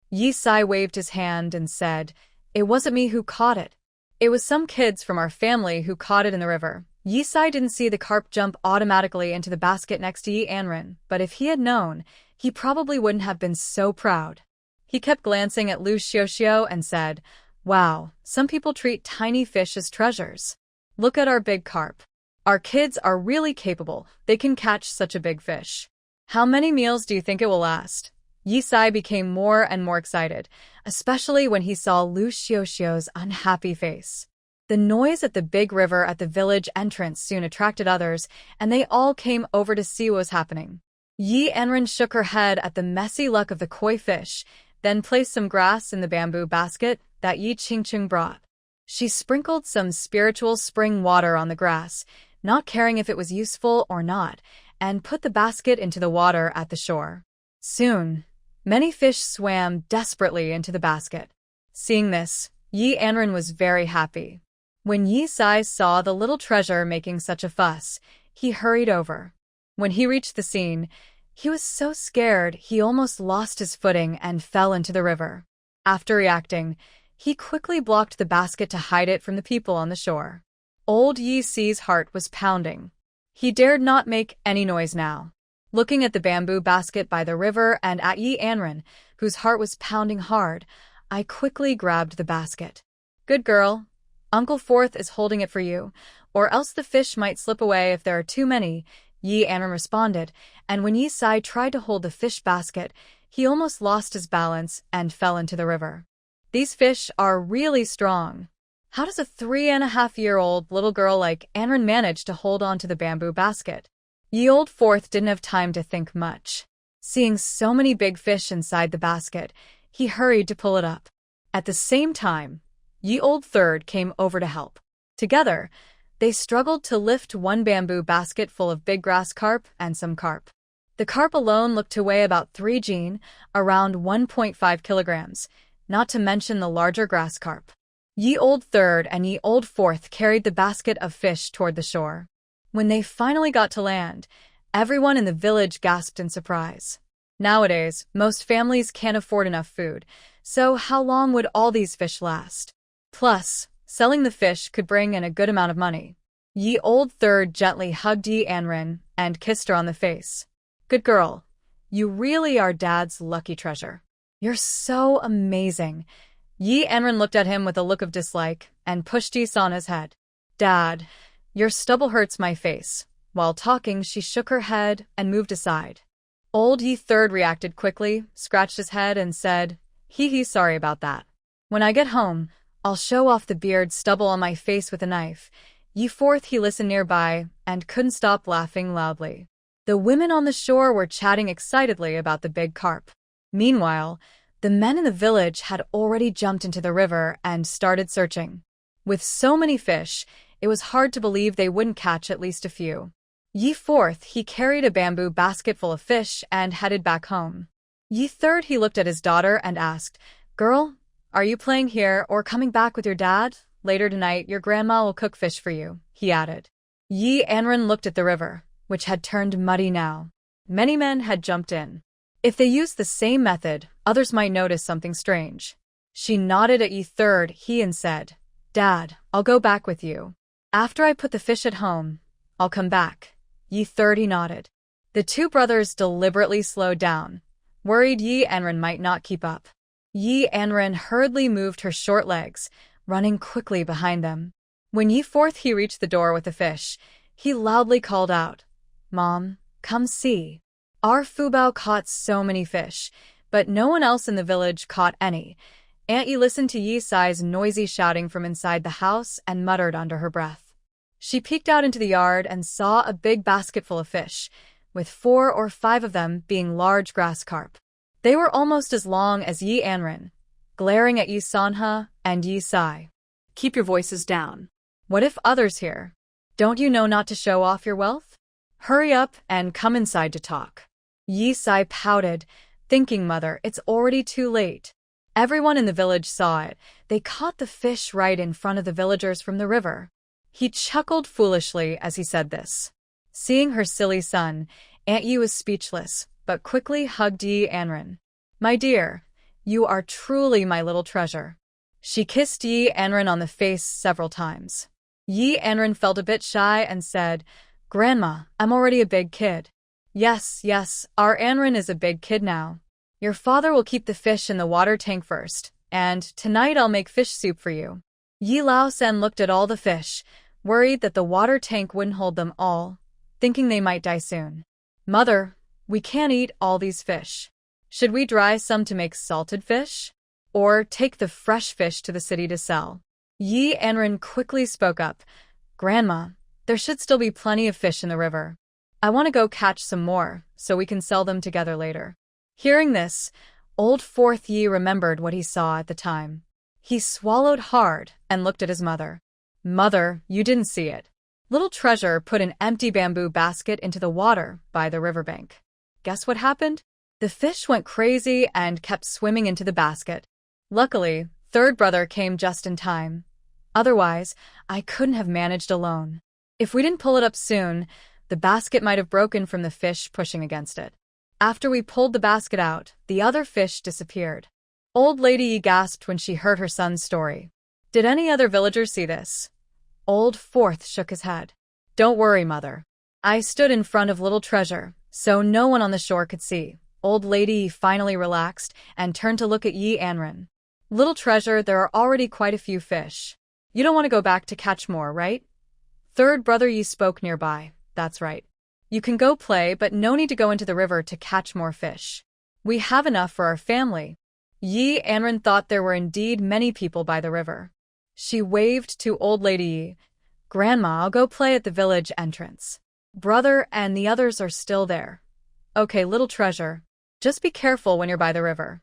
Yi Sai waved his hand and said, "It wasn't me who caught it. It was some kids from our family who caught it in the river." Yi Sai didn't see the carp jump automatically into the basket next to Anran, but if he had known, he probably wouldn't have been so proud. He kept glancing at Liu Xiuxiu and said, "Wow, some people treat tiny fish as treasures. Look at our big carp. Our kids are really capable. They can catch such a big fish. How many meals do you think it will last?" Yi Sai became more and more excited, especially when he saw Liu Xiuxiu's unhappy face. The noise at the big river at the village entrance soon attracted others, and they all came over to see what was happening. Anran shook her head at the messy luck of the koi fish, then placed some grass in the bamboo basket that Yi Xiuxiu brought. She sprinkled some spiritual spring water on the grass, not caring if it was useful or not, and put the basket into the water at the shore. Soon, many fish swam desperately into the basket. Seeing this, Anran was very happy. When Yi Sai saw the little treasure making such a fuss, he hurried over. When he reached the scene, he was so scared he almost lost his footing and fell into the river. After reacting, he quickly blocked the basket to hide it from the people on the shore. Old Yi Sai's heart was pounding. He dared not make any noise now. Looking at the bamboo basket by the river and at Anran, whose heart was pounding hard, I quickly grabbed the basket. "Good girl. Uncle Fourth is holding it for you, or else the fish might slip away if there are too many," Anran responded, and when Yi Sai tried to hold the fish basket, he almost lost his balance and fell into the river. These fish are really strong. How does a 3.5-year-old little girl like Anran manage to hold on to the bamboo basket? Old Fourth didn't have time to think much. Seeing so many big fish inside the basket, he hurried to pull it up. At the same time, Old Third came over to help. Together, they struggled to lift one bamboo basket full of big grass carp and some carp. The carp alone looked to weigh about 3 jin, around 1.5 kilograms, not to mention the larger grass carp. Old Third and Old Fourth carried the basket of fish toward the shore. When they finally got to land, everyone in the village gasped in surprise. Nowadays, most families can't afford enough food, so how long would all these fish last? Plus, selling the fish could bring in a good amount of money. Ye Old Third gently hugged Yi Anran and kissed her on the face. Good girl. You really are Dad's lucky treasure. You're so amazing. Yi Anran looked at him with a look of dislike and pushed Yi on his head. Dad, your stubble hurts my face. While talking, she shook her head and moved aside. Old Yi Third reacted quickly, scratched his head and said, Hee, sorry about that. When I get home, I'll show off the beard stubble on my face with a knife. Ye Fourth he listened nearby and couldn't stop laughing loudly. The women on the shore were chatting excitedly about the big carp. Meanwhile, the men in the village had already jumped into the river and started searching. With so many fish, it was hard to believe they wouldn't catch at least a few. Ye Fourth he carried a bamboo basket full of fish and headed back home. Ye Third he looked at his daughter and asked, Girl, are you playing here or coming back with your dad? Later tonight your grandma will cook fish for you, he added. Yi Anran looked at the river, which had turned muddy now. Many men had jumped in. If they used the same method, others might notice something strange. She nodded at Yi Third he and said, Dad, I'll go back with you. After I put the fish at home, I'll come back. Yi Third he nodded. The two brothers deliberately slowed down, worried Yi Anran might not keep up. Yi Anran hurriedly moved her short legs, running quickly behind them. When Yi Fourth he reached the door with the fish, he loudly called out, Mom, come see. Our Fubao caught so many fish, but no one else in the village caught any. Aunt Yi listened to Yi Sai's noisy shouting from inside the house and muttered under her breath. She peeked out into the yard and saw a big basket full of fish, with 4 or 5 of them being large grass carp. They were almost as long as Yi Anran, glaring at Yi Sanha and Yi Sai. Keep your voices down. What if others hear? Don't you know not to show off your wealth? Hurry up and come inside to talk. Yi Sai pouted, thinking, Mother, it's already too late. Everyone in the village saw it. They caught the fish right in front of the villagers from the river. He chuckled foolishly as he said this. Seeing her silly son, Aunt Yi was speechless, but quickly hugged Yi Anran. My dear, you are truly my little treasure. She kissed Yi Anran on the face several times. Yi Anran felt a bit shy and said, Grandma, I'm already a big kid. Yes, our Anran is a big kid now. Your father will keep the fish in the water tank first, and tonight I'll make fish soup for you. Yi Lao Sen looked at all the fish, worried that the water tank wouldn't hold them all, thinking they might die soon. Mother, we can't eat all these fish. Should we dry some to make salted fish? Or take the fresh fish to the city to sell? Yi Anran quickly spoke up. Grandma, there should still be plenty of fish in the river. I want to go catch some more, so we can sell them together later. Hearing this, Old Fourth Yi remembered what he saw at the time. He swallowed hard and looked at his mother. Mother, you didn't see it. Little Treasure put an empty bamboo basket into the water by the riverbank. Guess what happened? The fish went crazy and kept swimming into the basket. Luckily, Third Brother came just in time. Otherwise, I couldn't have managed alone. If we didn't pull it up soon, the basket might have broken from the fish pushing against it. After we pulled the basket out, the other fish disappeared. Old Lady Yi gasped when she heard her son's story. Did any other villagers see this? Old Fourth shook his head. Don't worry, Mother. I stood in front of Little Treasure, so no one on the shore could see. Old Lady Yi finally relaxed and turned to look at Yi Anran. Little Treasure, there are already quite a few fish. You don't want to go back to catch more, right? Third Brother Yi spoke nearby. That's right. You can go play, but no need to go into the river to catch more fish. We have enough for our family. Yi Anran thought there were indeed many people by the river. She waved to Old Lady Yi. Grandma, I'll go play at the village entrance. Brother and the others are still there. Okay, Little Treasure. Just be careful when you're by the river.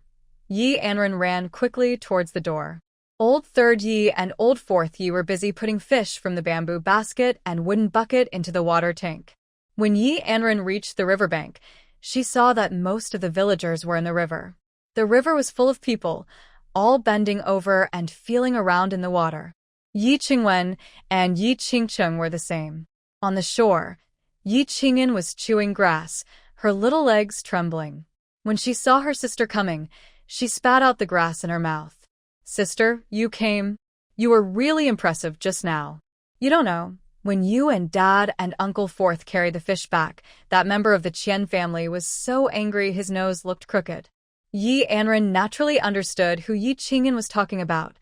Yi Anran ran quickly towards the door. Old Third Yi and Old Fourth Yi were busy putting fish from the bamboo basket and wooden bucket into the water tank. When Yi Anran reached the riverbank, she saw that most of the villagers were in the river. The river was full of people, all bending over and feeling around in the water. Yi Qingwen and Yi Qingcheng were the same. On the shore, Yi Qingyan was chewing grass, her little legs trembling. When she saw her sister coming, she spat out the grass in her mouth. Sister, you came. You were really impressive just now. You don't know, When you and Dad and Uncle Fourth carried the fish back, that member of the Qian family was so angry his nose looked crooked. Yi Anran naturally understood who Yi Qingyan was talking about,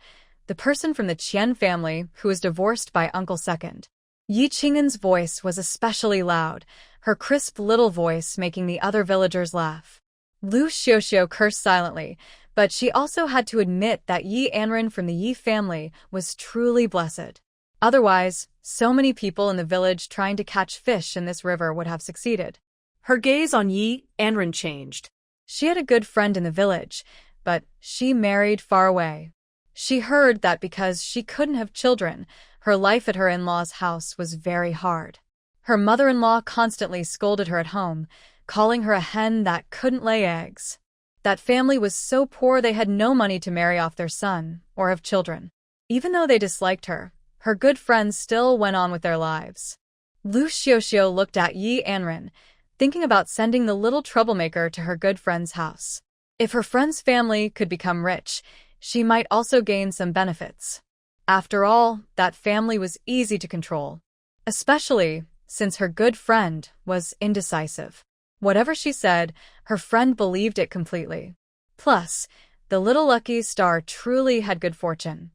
the person from the Qian family who was divorced by Uncle Second. Yi Qingyan's voice was especially loud, her crisp little voice making the other villagers laugh. Liu Xiuxiu cursed silently, but she also had to admit that Yi Anran from the Yi family was truly blessed. Otherwise, so many people in the village trying to catch fish in this river would have succeeded. Her gaze on Yi Anran changed. She had a good friend in the village, but she married far away. She heard that because she couldn't have children, her life at her in-laws' house was very hard. Her mother-in-law constantly scolded her at home, calling her a hen that couldn't lay eggs. That family was so poor they had no money to marry off their son or have children. Even though they disliked her, her good friends still went on with their lives. Liu Xiuxiu looked at Yi Anran, thinking about sending the little troublemaker to her good friend's house. If her friend's family could become rich, she might also gain some benefits. After all, that family was easy to control, especially since her good friend was indecisive. Whatever she said, her friend believed it completely. Plus, the little lucky star truly had good fortune.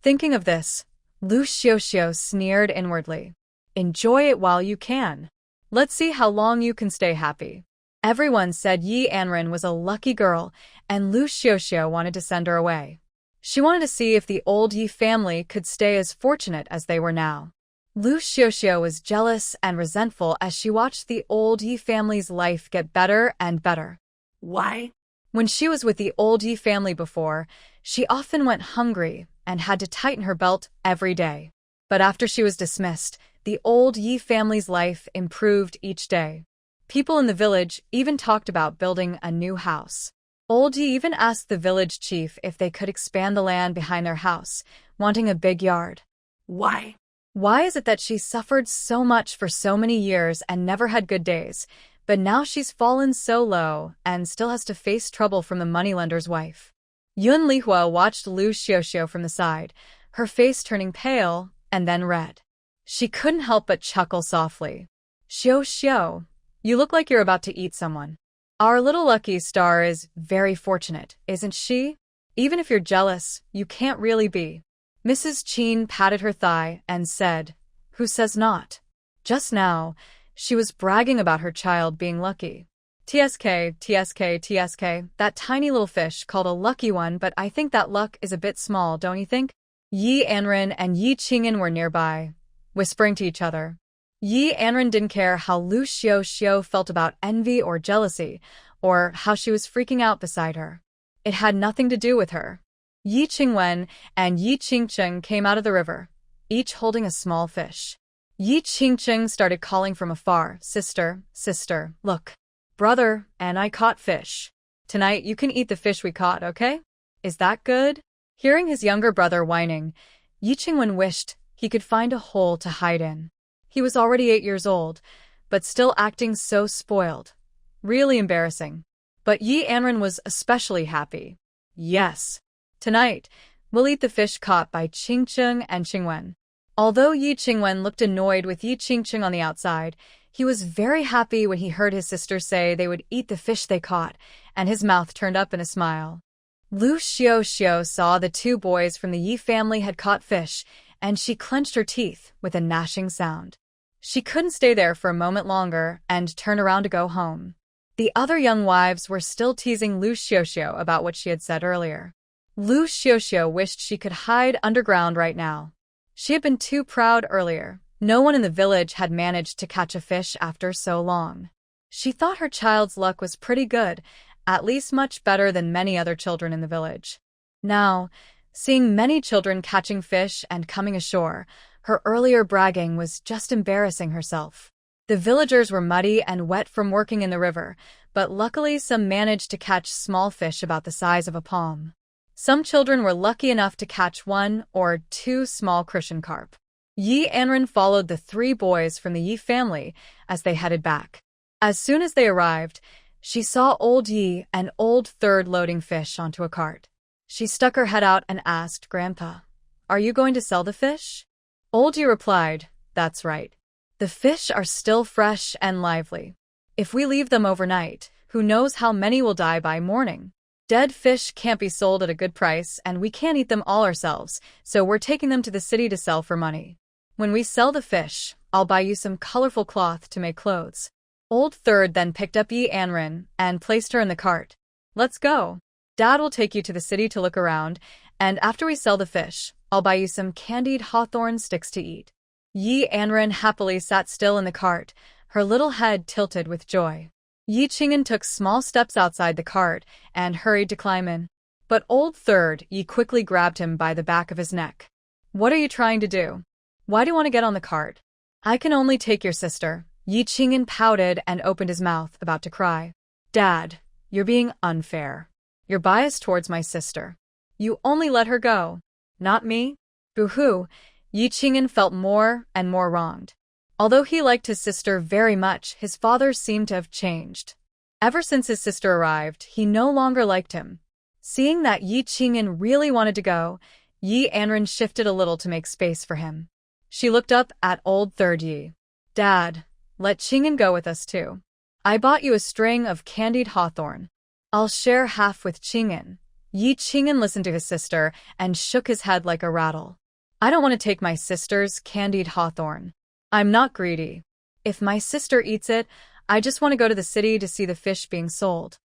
Thinking of this, Liu Xiuxiu sneered inwardly. Enjoy it while you can. Let's see how long you can stay happy. Everyone said Yi Anran was a lucky girl, and Liu Xiuxiu wanted to send her away. She wanted to see if the old Yi family could stay as fortunate as they were now. Liu Xiuxiu was jealous and resentful as she watched the old Yi family's life get better and better. Why? When she was with the old Yi family before, she often went hungry and had to tighten her belt every day. But after she was dismissed, the old Yi family's life improved each day. People in the village even talked about building a new house. Old Yi even asked the village chief if they could expand the land behind their house, wanting a big yard. Why? Why is it that she suffered so much for so many years and never had good days, but now she's fallen so low and still has to face trouble from the moneylender's wife? Yun Lihua watched Liu Xiuxiu from the side, her face turning pale and then red. She couldn't help but chuckle softly. Xiuxiu, you look like you're about to eat someone. Our little lucky star is very fortunate, isn't she? Even if you're jealous, you can't really be. Mrs. Qin patted her thigh and said, "Who says not?" Just now, she was bragging about her child being lucky. TSK, TSK, TSK, that tiny little fish called a lucky one, but I think that luck is a bit small, don't you think? Yi Anran and Yi Qingyan were nearby, whispering to each other. Yi Anran didn't care how Liu Xiuxiu felt about envy or jealousy, or how she was freaking out beside her. It had nothing to do with her. Yi Qingwen and Yi Qingcheng came out of the river, each holding a small fish. Yi Qingcheng started calling from afar, "Sister, sister, look. Brother and I caught fish. Tonight you can eat the fish we caught, okay? Is that good?" Hearing his younger brother whining, Yi Qingwen wished he could find a hole to hide in. He was already 8 years old, but still acting so spoiled. Really embarrassing. But Yi Anran was especially happy. Yes. Tonight, we'll eat the fish caught by Qingcheng and Qingwen. Although Yi Qingwen looked annoyed with Yi Qingcheng on the outside, he was very happy when he heard his sister say they would eat the fish they caught, and his mouth turned up in a smile. Liu Xiuxiu saw the two boys from the Yi family had caught fish, and she clenched her teeth with a gnashing sound. She couldn't stay there for a moment longer and turn around to go home. The other young wives were still teasing Liu Xiuxiu about what she had said earlier. Liu Xiuxiu wished she could hide underground right now. She had been too proud earlier. No one in the village had managed to catch a fish after so long. She thought her child's luck was pretty good, at least much better than many other children in the village. Now, seeing many children catching fish and coming ashore, her earlier bragging was just embarrassing herself. The villagers were muddy and wet from working in the river, but luckily some managed to catch small fish about the size of a palm. Some children were lucky enough to catch 1 or 2 small crucian carp. Yi Anran followed the 3 boys from the Yi family as they headed back. As soon as they arrived, she saw old Yi and old Third loading fish onto a cart. She stuck her head out and asked, "Grandpa, are you going to sell the fish?" Old Yi replied, That's right. The fish are still fresh and lively. If we leave them overnight, who knows how many will die by morning? Dead fish can't be sold at a good price, and we can't eat them all ourselves, so we're taking them to the city to sell for money. When we sell the fish, I'll buy you some colorful cloth to make clothes. Old Third then picked up Anran and placed her in the cart. Let's go. Dad will take you to the city to look around, and after we sell the fish, I'll buy you some candied hawthorn sticks to eat. Anran happily sat still in the cart, her little head tilted with joy. Qing'an took small steps outside the cart and hurried to climb in. But Old Third quickly grabbed him by the back of his neck. What are you trying to do? Why do you want to get on the cart? I can only take your sister. Qing'an pouted and opened his mouth, about to cry. Dad, you're being unfair. You're biased towards my sister. You only let her go. Not me? Boo-hoo. Qing'an felt more and more wronged. Although he liked his sister very much, his father seemed to have changed. Ever since his sister arrived, he no longer liked him. Seeing that Qing'an really wanted to go, Anran shifted a little to make space for him. She looked up at Old Third Yi. Dad, let Qing'an go with us too. I bought you a string of candied hawthorn. I'll share half with Qing'an. Qing'an listened to his sister and shook his head like a rattle. I don't want to take my sister's candied hawthorn. I'm not greedy. If my sister eats it, I just want to go to the city to see the fish being sold.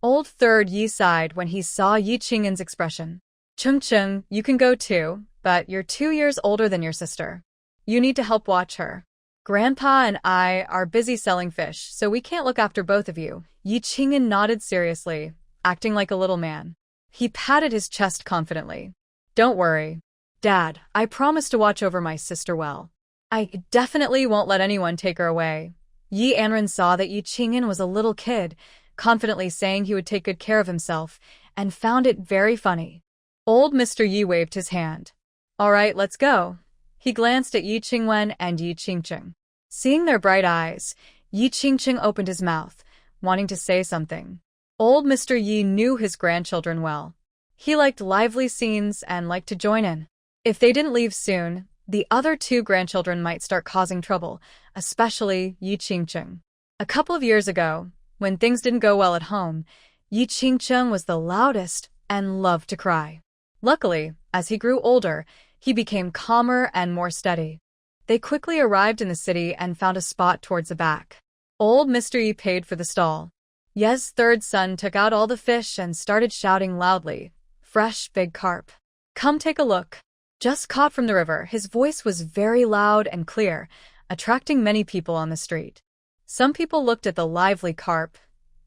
Old Third Yi sighed when he saw Qing'an's expression. Chung, you can go too, but you're 2 years older than your sister. You need to help watch her. Grandpa and I are busy selling fish, so we can't look after both of you. Qing'an nodded seriously, acting like a little man. He patted his chest confidently. Don't worry. Dad, I promise to watch over my sister well. I definitely won't let anyone take her away. Anran saw that Qing'an was a little kid, confidently saying he would take good care of himself, and found it very funny. Old Mr. Yi waved his hand. All right, let's go. He glanced at Qingwen and Qingcheng. Seeing their bright eyes, Qingcheng opened his mouth, wanting to say something. Old Mr. Yi knew his grandchildren well. He liked lively scenes and liked to join in. If they didn't leave soon, the other 2 grandchildren might start causing trouble, especially Qingcheng. A couple of years ago, when things didn't go well at home, Qingcheng was the loudest and loved to cry. Luckily, as he grew older, he became calmer and more steady. They quickly arrived in the city and found a spot towards the back. Old Mr. Yi paid for the stall. Ye's third son took out all the fish and started shouting loudly, "Fresh big carp. Come take a look." Just caught from the river, his voice was very loud and clear, attracting many people on the street. Some people looked at the lively carp,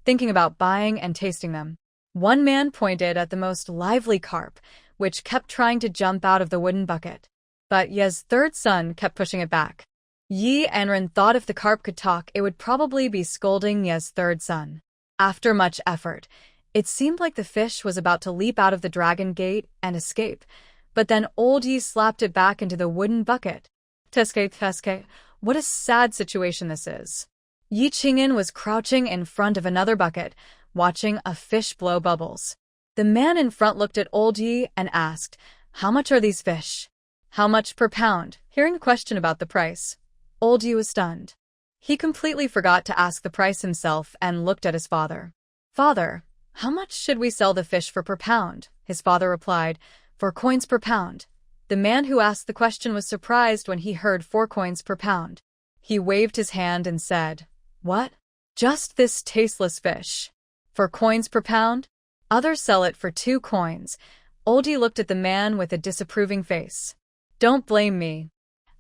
thinking about buying and tasting them. One man pointed at the most lively carp, which kept trying to jump out of the wooden bucket. But Ye's third son kept pushing it back. Anran thought if the carp could talk, it would probably be scolding Ye's third son. After much effort, it seemed like the fish was about to leap out of the dragon gate and escape, but then old Yi slapped it back into the wooden bucket. Teske, what a sad situation this is. Qing'an was crouching in front of another bucket, watching a fish blow bubbles. The man in front looked at old Yi and asked, "How much are these fish?" "How much per pound?" Hearing the question about the price, old Yi was stunned. He completely forgot to ask the price himself and looked at his father. "Father, how much should we sell the fish for per pound?" His father replied, "4 coins per pound." The man who asked the question was surprised when he heard 4 coins per pound. He waved his hand and said, "What? Just this tasteless fish? 4 coins per pound? Others sell it for 2 coins. Oldie looked at the man with a disapproving face. "Don't blame me."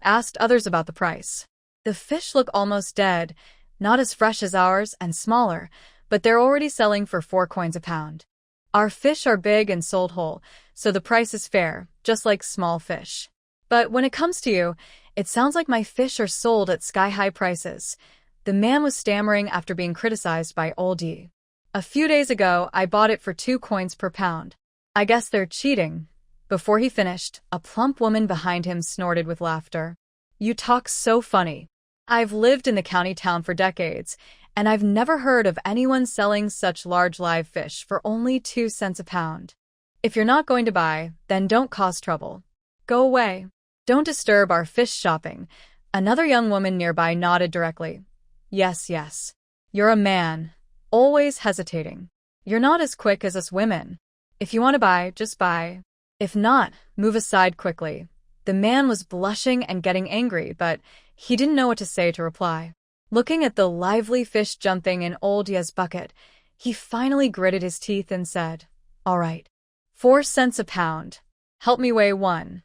Asked others about the price. "The fish look almost dead, not as fresh as ours and smaller, but they're already selling for 4 coins a pound. Our fish are big and sold whole, so the price is fair, just like small fish. But when it comes to you, it sounds like my fish are sold at sky-high prices." The man was stammering after being criticized by Oldie. "A few days ago, I bought it for 2 coins per pound. I guess they're cheating." Before he finished, a plump woman behind him snorted with laughter. "You talk so funny. I've lived in the county town for decades, and I've never heard of anyone selling such large live fish for only 2 cents a pound. If you're not going to buy, then don't cause trouble. Go away. Don't disturb our fish shopping. Another young woman nearby nodded directly. Yes, yes. You're a man. Always hesitating. You're not as quick as us women. If you want to buy, just buy. If not, move aside quickly. The man was blushing and getting angry, but he didn't know what to say to reply. Looking at the lively fish jumping in old Ye's bucket, he finally gritted his teeth and said, All right. 4 cents a pound. Help me weigh one.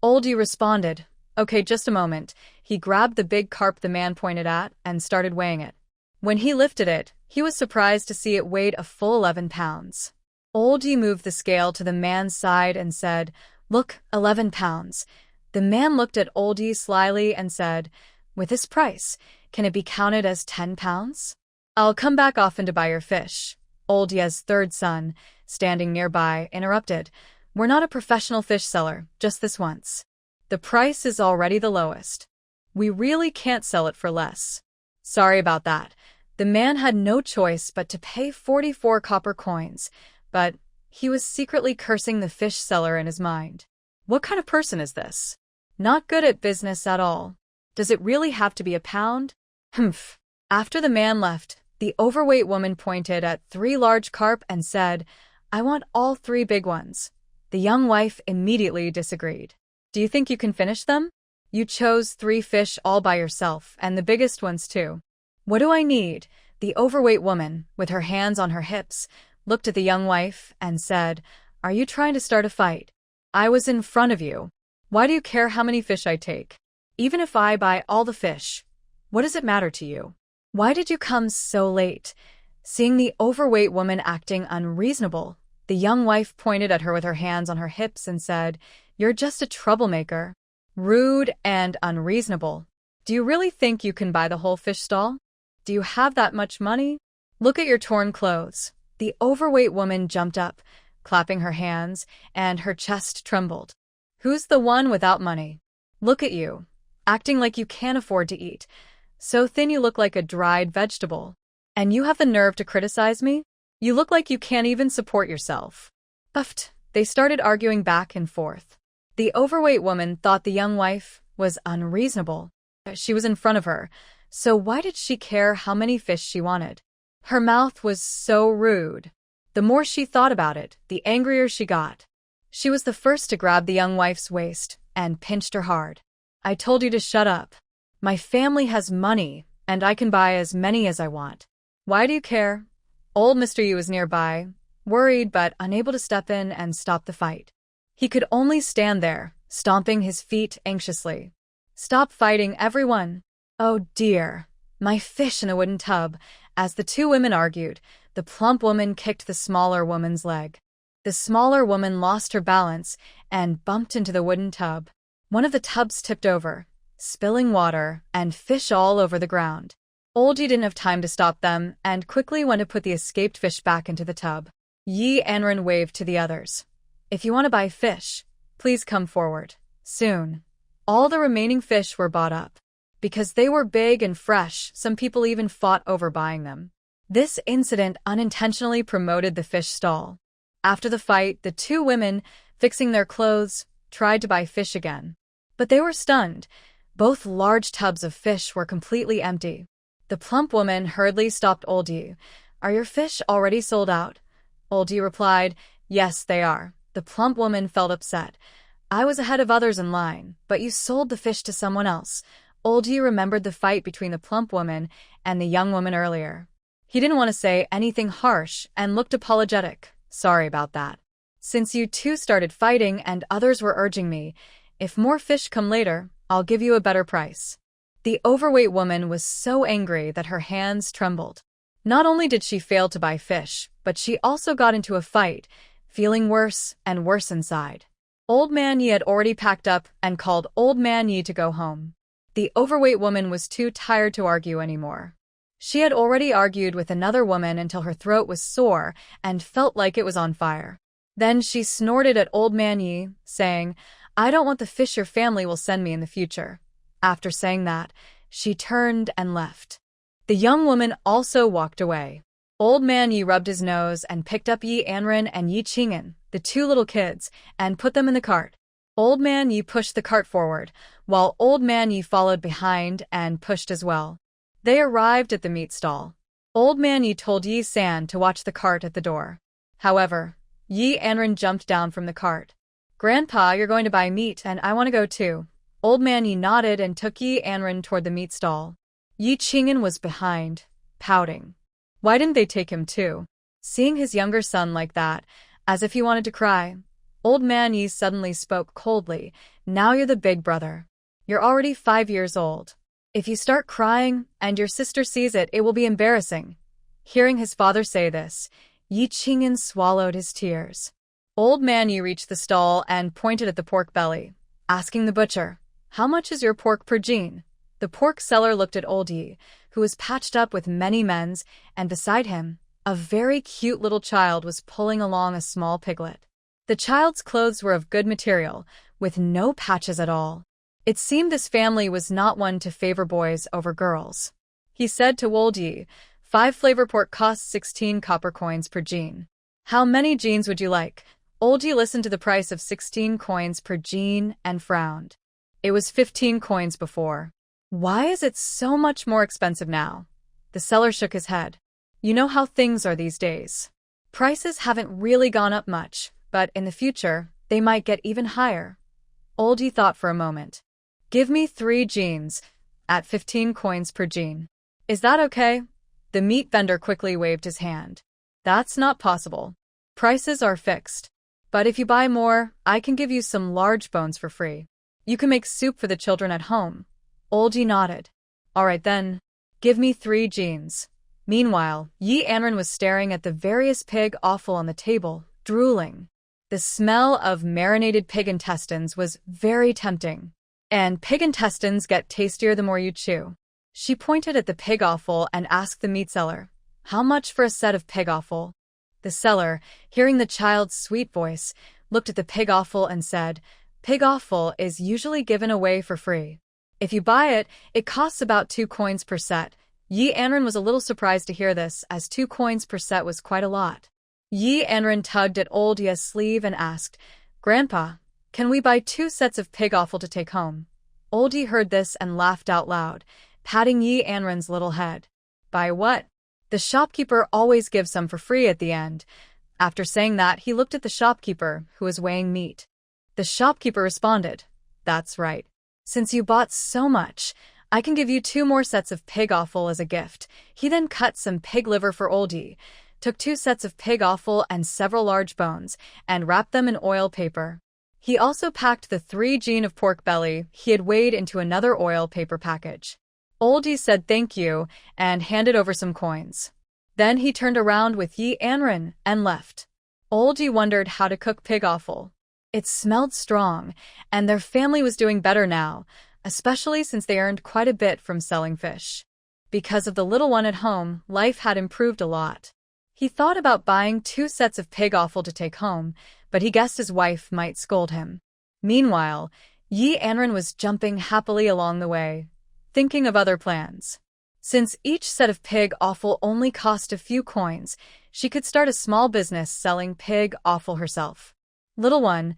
Old Ye responded, Okay, just a moment. He grabbed the big carp the man pointed at and started weighing it. When he lifted it, he was surprised to see it weighed a full 11 pounds. Old Ye moved the scale to the man's side and said, Look, 11 pounds. The man looked at Old Ye slyly and said, With this price, can it be counted as 10 pounds? I'll come back often to buy your fish. Old Ye's third son, standing nearby, interrupted. We're not a professional fish seller, just this once. The price is already the lowest. We really can't sell it for less. Sorry about that. The man had no choice but to pay 44 copper coins, but he was secretly cursing the fish seller in his mind. What kind of person is this? Not good at business at all. Does it really have to be a pound? Humph. After the man left, the overweight woman pointed at 3 large carp and said, I want all 3 big ones. The young wife immediately disagreed. Do you think you can finish them? You chose 3 fish all by yourself, and the biggest ones too. What do I need? The overweight woman, with her hands on her hips, looked at the young wife and said, Are you trying to start a fight? I was in front of you. Why do you care how many fish I take? Even if I buy all the fish, what does it matter to you? Why did you come so late? Seeing the overweight woman acting unreasonable, the young wife pointed at her with her hands on her hips and said, You're just a troublemaker. Rude and unreasonable. Do you really think you can buy the whole fish stall? Do you have that much money? Look at your torn clothes. The overweight woman jumped up, clapping her hands, and her chest trembled. Who's the one without money? Look at you, acting like you can't afford to eat. So thin you look like a dried vegetable. And you have the nerve to criticize me? You look like you can't even support yourself. Uffed. They started arguing back and forth. The overweight woman thought the young wife was unreasonable. She was in front of her, so why did she care how many fish she wanted? Her mouth was so rude. The more she thought about it, the angrier she got. She was the first to grab the young wife's waist and pinched her hard. I told you to shut up. My family has money, and I can buy as many as I want. Why do you care? Old Mr. Yu was nearby, worried but unable to step in and stop the fight. He could only stand there, stomping his feet anxiously. Stop fighting, everyone. Oh dear. My fish in a wooden tub. As the 2 women argued, the plump woman kicked the smaller woman's leg. The smaller woman lost her balance and bumped into the wooden tub. One of the tubs tipped over, spilling water and fish all over the ground. Old Yi didn't have time to stop them and quickly went to put the escaped fish back into the tub. Anran waved to the others. If you want to buy fish, please come forward. Soon. All the remaining fish were bought up. Because they were big and fresh, some people even fought over buying them. This incident unintentionally promoted the fish stall. After the fight, the 2 women, fixing their clothes, tried to buy fish again. But they were stunned. Both large tubs of fish were completely empty. The plump woman hurriedly stopped Old Yi. Are your fish already sold out? Old Yi replied, Yes, they are. The plump woman felt upset. I was ahead of others in line, but you sold the fish to someone else. Old Yi remembered the fight between the plump woman and the young woman earlier. He didn't want to say anything harsh and looked apologetic. Sorry about that. Since you 2 started fighting and others were urging me, if more fish come later, I'll give you a better price. The overweight woman was so angry that her hands trembled. Not only did she fail to buy fish, but she also got into a fight, feeling worse and worse inside. Old Man Yi had already packed up and called Old Man Yi to go home. The overweight woman was too tired to argue anymore. She had already argued with another woman until her throat was sore and felt like it was on fire. Then she snorted at Old Man Yi, saying, I don't want the fish your family will send me in the future. After saying that, she turned and left. The young woman also walked away. Old Man Yi rubbed his nose and picked up Yi Anran and Yi Qing'an, the 2 little kids, and put them in the cart. Old Man Yi pushed the cart forward, while Old Man Yi followed behind and pushed as well. They arrived at the meat stall. Old Man Yi told Yi San to watch the cart at the door. However, Yi Anran jumped down from the cart. "Grandpa, you're going to buy meat and I want to go too." Old Man Yi nodded and took Yi Anran toward the meat stall. Yi Qing'an was behind, pouting. Why didn't they take him too? Seeing his younger son like that, as if he wanted to cry, Old Man Yi suddenly spoke coldly. "Now you're the big brother. You're already 5 years old. If you start crying and your sister sees it, it will be embarrassing." Hearing his father say this, Yi Qing'an swallowed his tears. Old Man Yi reached the stall and pointed at the pork belly, asking the butcher, "How much is your pork per jean?" The pork seller looked at Old Yi, who was patched up with many men's, and beside him, a very cute little child was pulling along a small piglet. The child's clothes were of good material, with no patches at all. It seemed this family was not one to favor boys over girls. He said to Old Yi, "5 flavor pork costs 16 copper coins per jean. How many jeans would you like?" Old Yi listened to the price of 16 coins per jean and frowned. It was 15 coins before. Why is it so much more expensive now? The seller shook his head. You know how things are these days. Prices haven't really gone up much, but in the future, they might get even higher. Old Yi thought for a moment. "Give me 3 jeans, at 15 coins per jean. Is that okay?" The meat vendor quickly waved his hand. "That's not possible. Prices are fixed. But if you buy more, I can give you some large bones for free. You can make soup for the children at home." Old Yi nodded. "All right then. Give me 3 jeans." Meanwhile, Yi Anran was staring at the various pig offal on the table, drooling. The smell of marinated pig intestines was very tempting. And pig intestines get tastier the more you chew. She pointed at the pig offal and asked the meat seller, "How much for a set of pig offal?" The seller, hearing the child's sweet voice, looked at the pig offal and said, "Pig offal is usually given away for free. If you buy it, it costs about 2 coins per set." Yi Anran was a little surprised to hear this, as 2 coins per set was quite a lot. Yi Anran tugged at Old Yi's sleeve and asked, "Grandpa, can we buy 2 sets of pig offal to take home?" Old Yi heard this and laughed out loud, patting Yi Anran's little head. "Buy what? The shopkeeper always gives some for free at the end." After saying that, he looked at the shopkeeper, who was weighing meat. The shopkeeper responded, "That's right. Since you bought so much, I can give you 2 more sets of pig offal as a gift." He then cut some pig liver for Old Yi, took 2 sets of pig offal and several large bones, and wrapped them in oil paper. He also packed the 3 jean of pork belly he had weighed into another oil paper package. Old Yi said thank you and handed over some coins. Then he turned around with Yi Anran and left. Old Yi wondered how to cook pig offal. It smelled strong, and their family was doing better now, especially since they earned quite a bit from selling fish. Because of the little one at home, life had improved a lot. He thought about buying 2 sets of pig offal to take home, but he guessed his wife might scold him. Meanwhile, Yi Anran was jumping happily along the way, thinking of other plans. Since each set of pig offal only cost a few coins, she could start a small business selling pig offal herself. "Little one,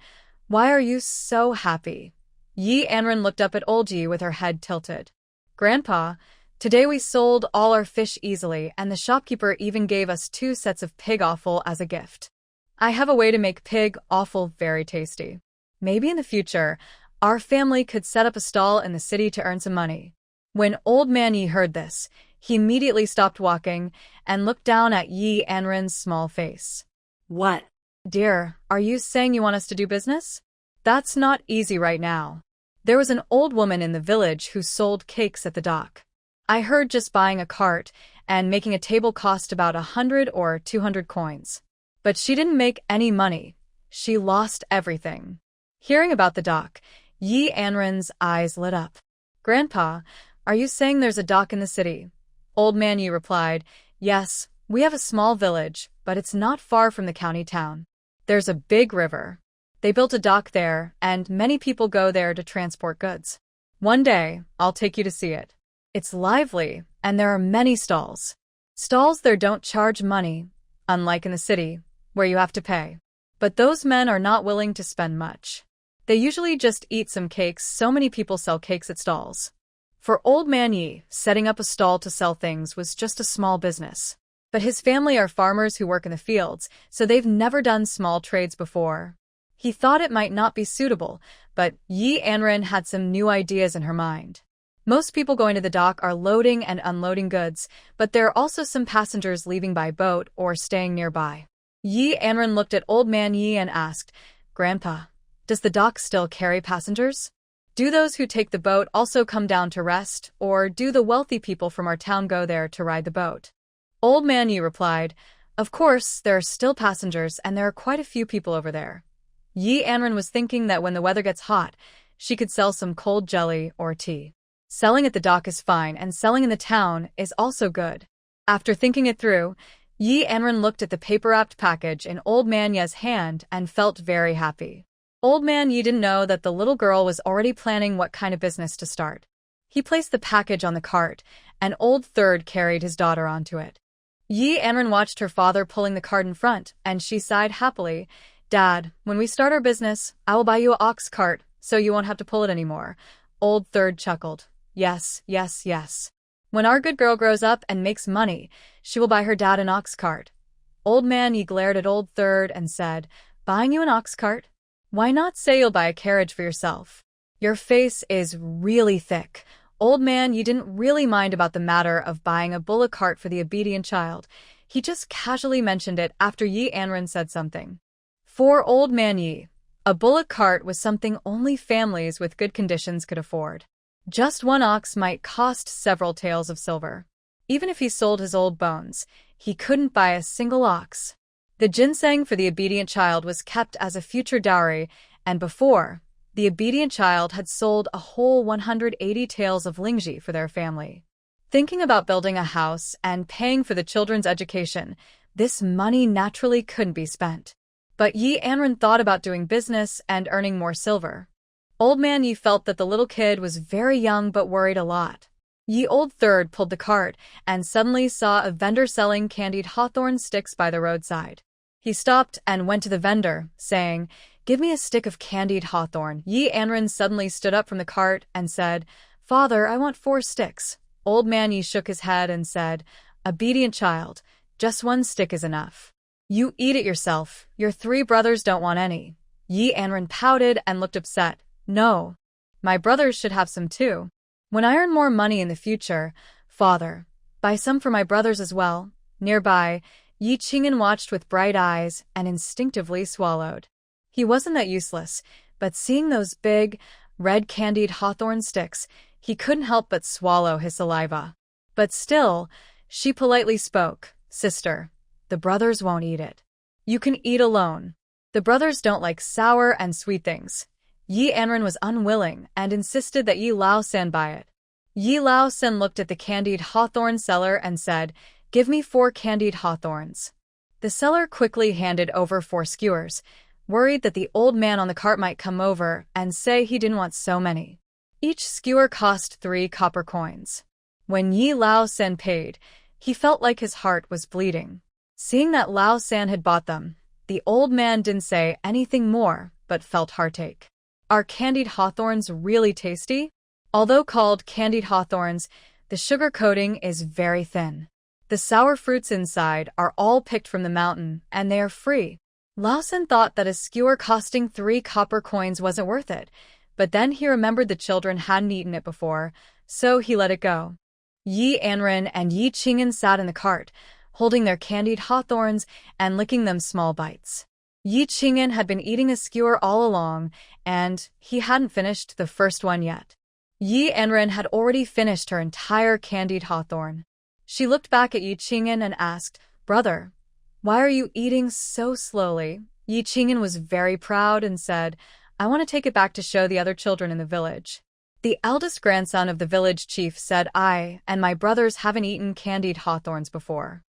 why are you so happy?" Yi Anran looked up at Old Yi with her head tilted. "Grandpa, today we sold all our fish easily, and the shopkeeper even gave us 2 sets of pig offal as a gift. I have a way to make pig offal very tasty. Maybe in the future, our family could set up a stall in the city to earn some money." When Old Man Yi heard this, he immediately stopped walking and looked down at Yi Anran's small face. What? "Dear, are you saying you want us to do business? That's not easy right now." There was an old woman in the village who sold cakes at the dock. "I heard just buying a cart and making a table cost about 100 or 200 coins. But she didn't make any money. She lost everything." Hearing about the dock, Yi Anran's eyes lit up. "Grandpa, are you saying there's a dock in the city?" Old Man Yi replied, "Yes, we have a small village, but it's not far from the county town. There's a big river. They built a dock there, and many people go there to transport goods. One day, I'll take you to see it. It's lively, and there are many stalls. Stalls there don't charge money, unlike in the city, where you have to pay. But those men are not willing to spend much." They usually just eat some cakes, so many people sell cakes at stalls. For Old Man Yi, setting up a stall to sell things was just a small business. But his family are farmers who work in the fields, so they've never done small trades before. He thought it might not be suitable, but Yi Anran had some new ideas in her mind. Most people going to the dock are loading and unloading goods, but there are also some passengers leaving by boat or staying nearby. Yi Anran looked at Old Man Yi and asked, "Grandpa, does the dock still carry passengers? Do those who take the boat also come down to rest, or do the wealthy people from our town go there to ride the boat?" Old Man Yi replied, "Of course, there are still passengers and there are quite a few people over there." Yi Anran was thinking that when the weather gets hot, she could sell some cold jelly or tea. Selling at the dock is fine, and selling in the town is also good. After thinking it through, Yi Anran looked at the paper-wrapped package in Old Man Ye's hand and felt very happy. Old Man Yi didn't know that the little girl was already planning what kind of business to start. He placed the package on the cart, and Old Third carried his daughter onto it. Yi Anran watched her father pulling the cart in front, and she sighed happily. "Dad, when we start our business, I will buy you an ox cart, so you won't have to pull it anymore." Old Third chuckled. "Yes, yes, yes. When our good girl grows up and makes money, she will buy her dad an ox cart." Old Man Yi glared at Old Third and said, "Buying you an ox cart? Why not say you'll buy a carriage for yourself? Your face is really thick." Old Man Yi didn't really mind about the matter of buying a bullock cart for the obedient child. He just casually mentioned it after Yi Anran said something. For Old Man Yi, a bullock cart was something only families with good conditions could afford. Just one ox might cost several taels of silver. Even if he sold his old bones, he couldn't buy a single ox. The ginseng for the obedient child was kept as a future dowry, and before, the obedient child had sold a whole 180 taels of lingji for their family. Thinking about building a house and paying for the children's education, this money naturally couldn't be spent. But Yi Anran thought about doing business and earning more silver. Old Man Yi felt that the little kid was very young but worried a lot. Yi Old Third pulled the cart and suddenly saw a vendor selling candied hawthorn sticks by the roadside. He stopped and went to the vendor, saying, "Give me a stick of candied hawthorn." Yi Anran suddenly stood up from the cart and said, "Father, I want 4 sticks." Old Man Yi shook his head and said, "Obedient child, just 1 stick is enough. You eat it yourself. Your 3 brothers don't want any." Yi Anran pouted and looked upset. "No, my brothers should have some too. When I earn more money in the future, Father, buy some for my brothers as well." Nearby, Yi Qing'an watched with bright eyes and instinctively swallowed. He wasn't that useless, but seeing those big, red candied hawthorn sticks, he couldn't help but swallow his saliva. But still, she politely spoke, "Sister, the brothers won't eat it. You can eat alone. The brothers don't like sour and sweet things." Yi Anran was unwilling and insisted that Yi Laosan buy it. Yi Laosan looked at the candied hawthorn seller and said, "Give me 4 candied hawthorns." The seller quickly handed over 4 skewers, worried that the old man on the cart might come over and say he didn't want so many. Each skewer cost 3 copper coins. When Yi Laosan paid, he felt like his heart was bleeding. Seeing that Laosan had bought them, the old man didn't say anything more but felt heartache. Are candied hawthorns really tasty? Although called candied hawthorns, the sugar coating is very thin. The sour fruits inside are all picked from the mountain, and they are free. Laosan thought that a skewer costing 3 copper coins wasn't worth it, but then he remembered the children hadn't eaten it before, so he let it go. Yi Anran and Yi Qing'an sat in the cart, holding their candied hawthorns and licking them small bites. Yi Qing'an had been eating a skewer all along, and he hadn't finished the first one yet. Yi Anran had already finished her entire candied hawthorn. She looked back at Yi Qing'an and asked, "Brother, why are you eating so slowly?" Yi Qing'an was very proud and said, "I want to take it back to show the other children in the village." The eldest grandson of the village chief said, "I and my brothers haven't eaten candied hawthorns before."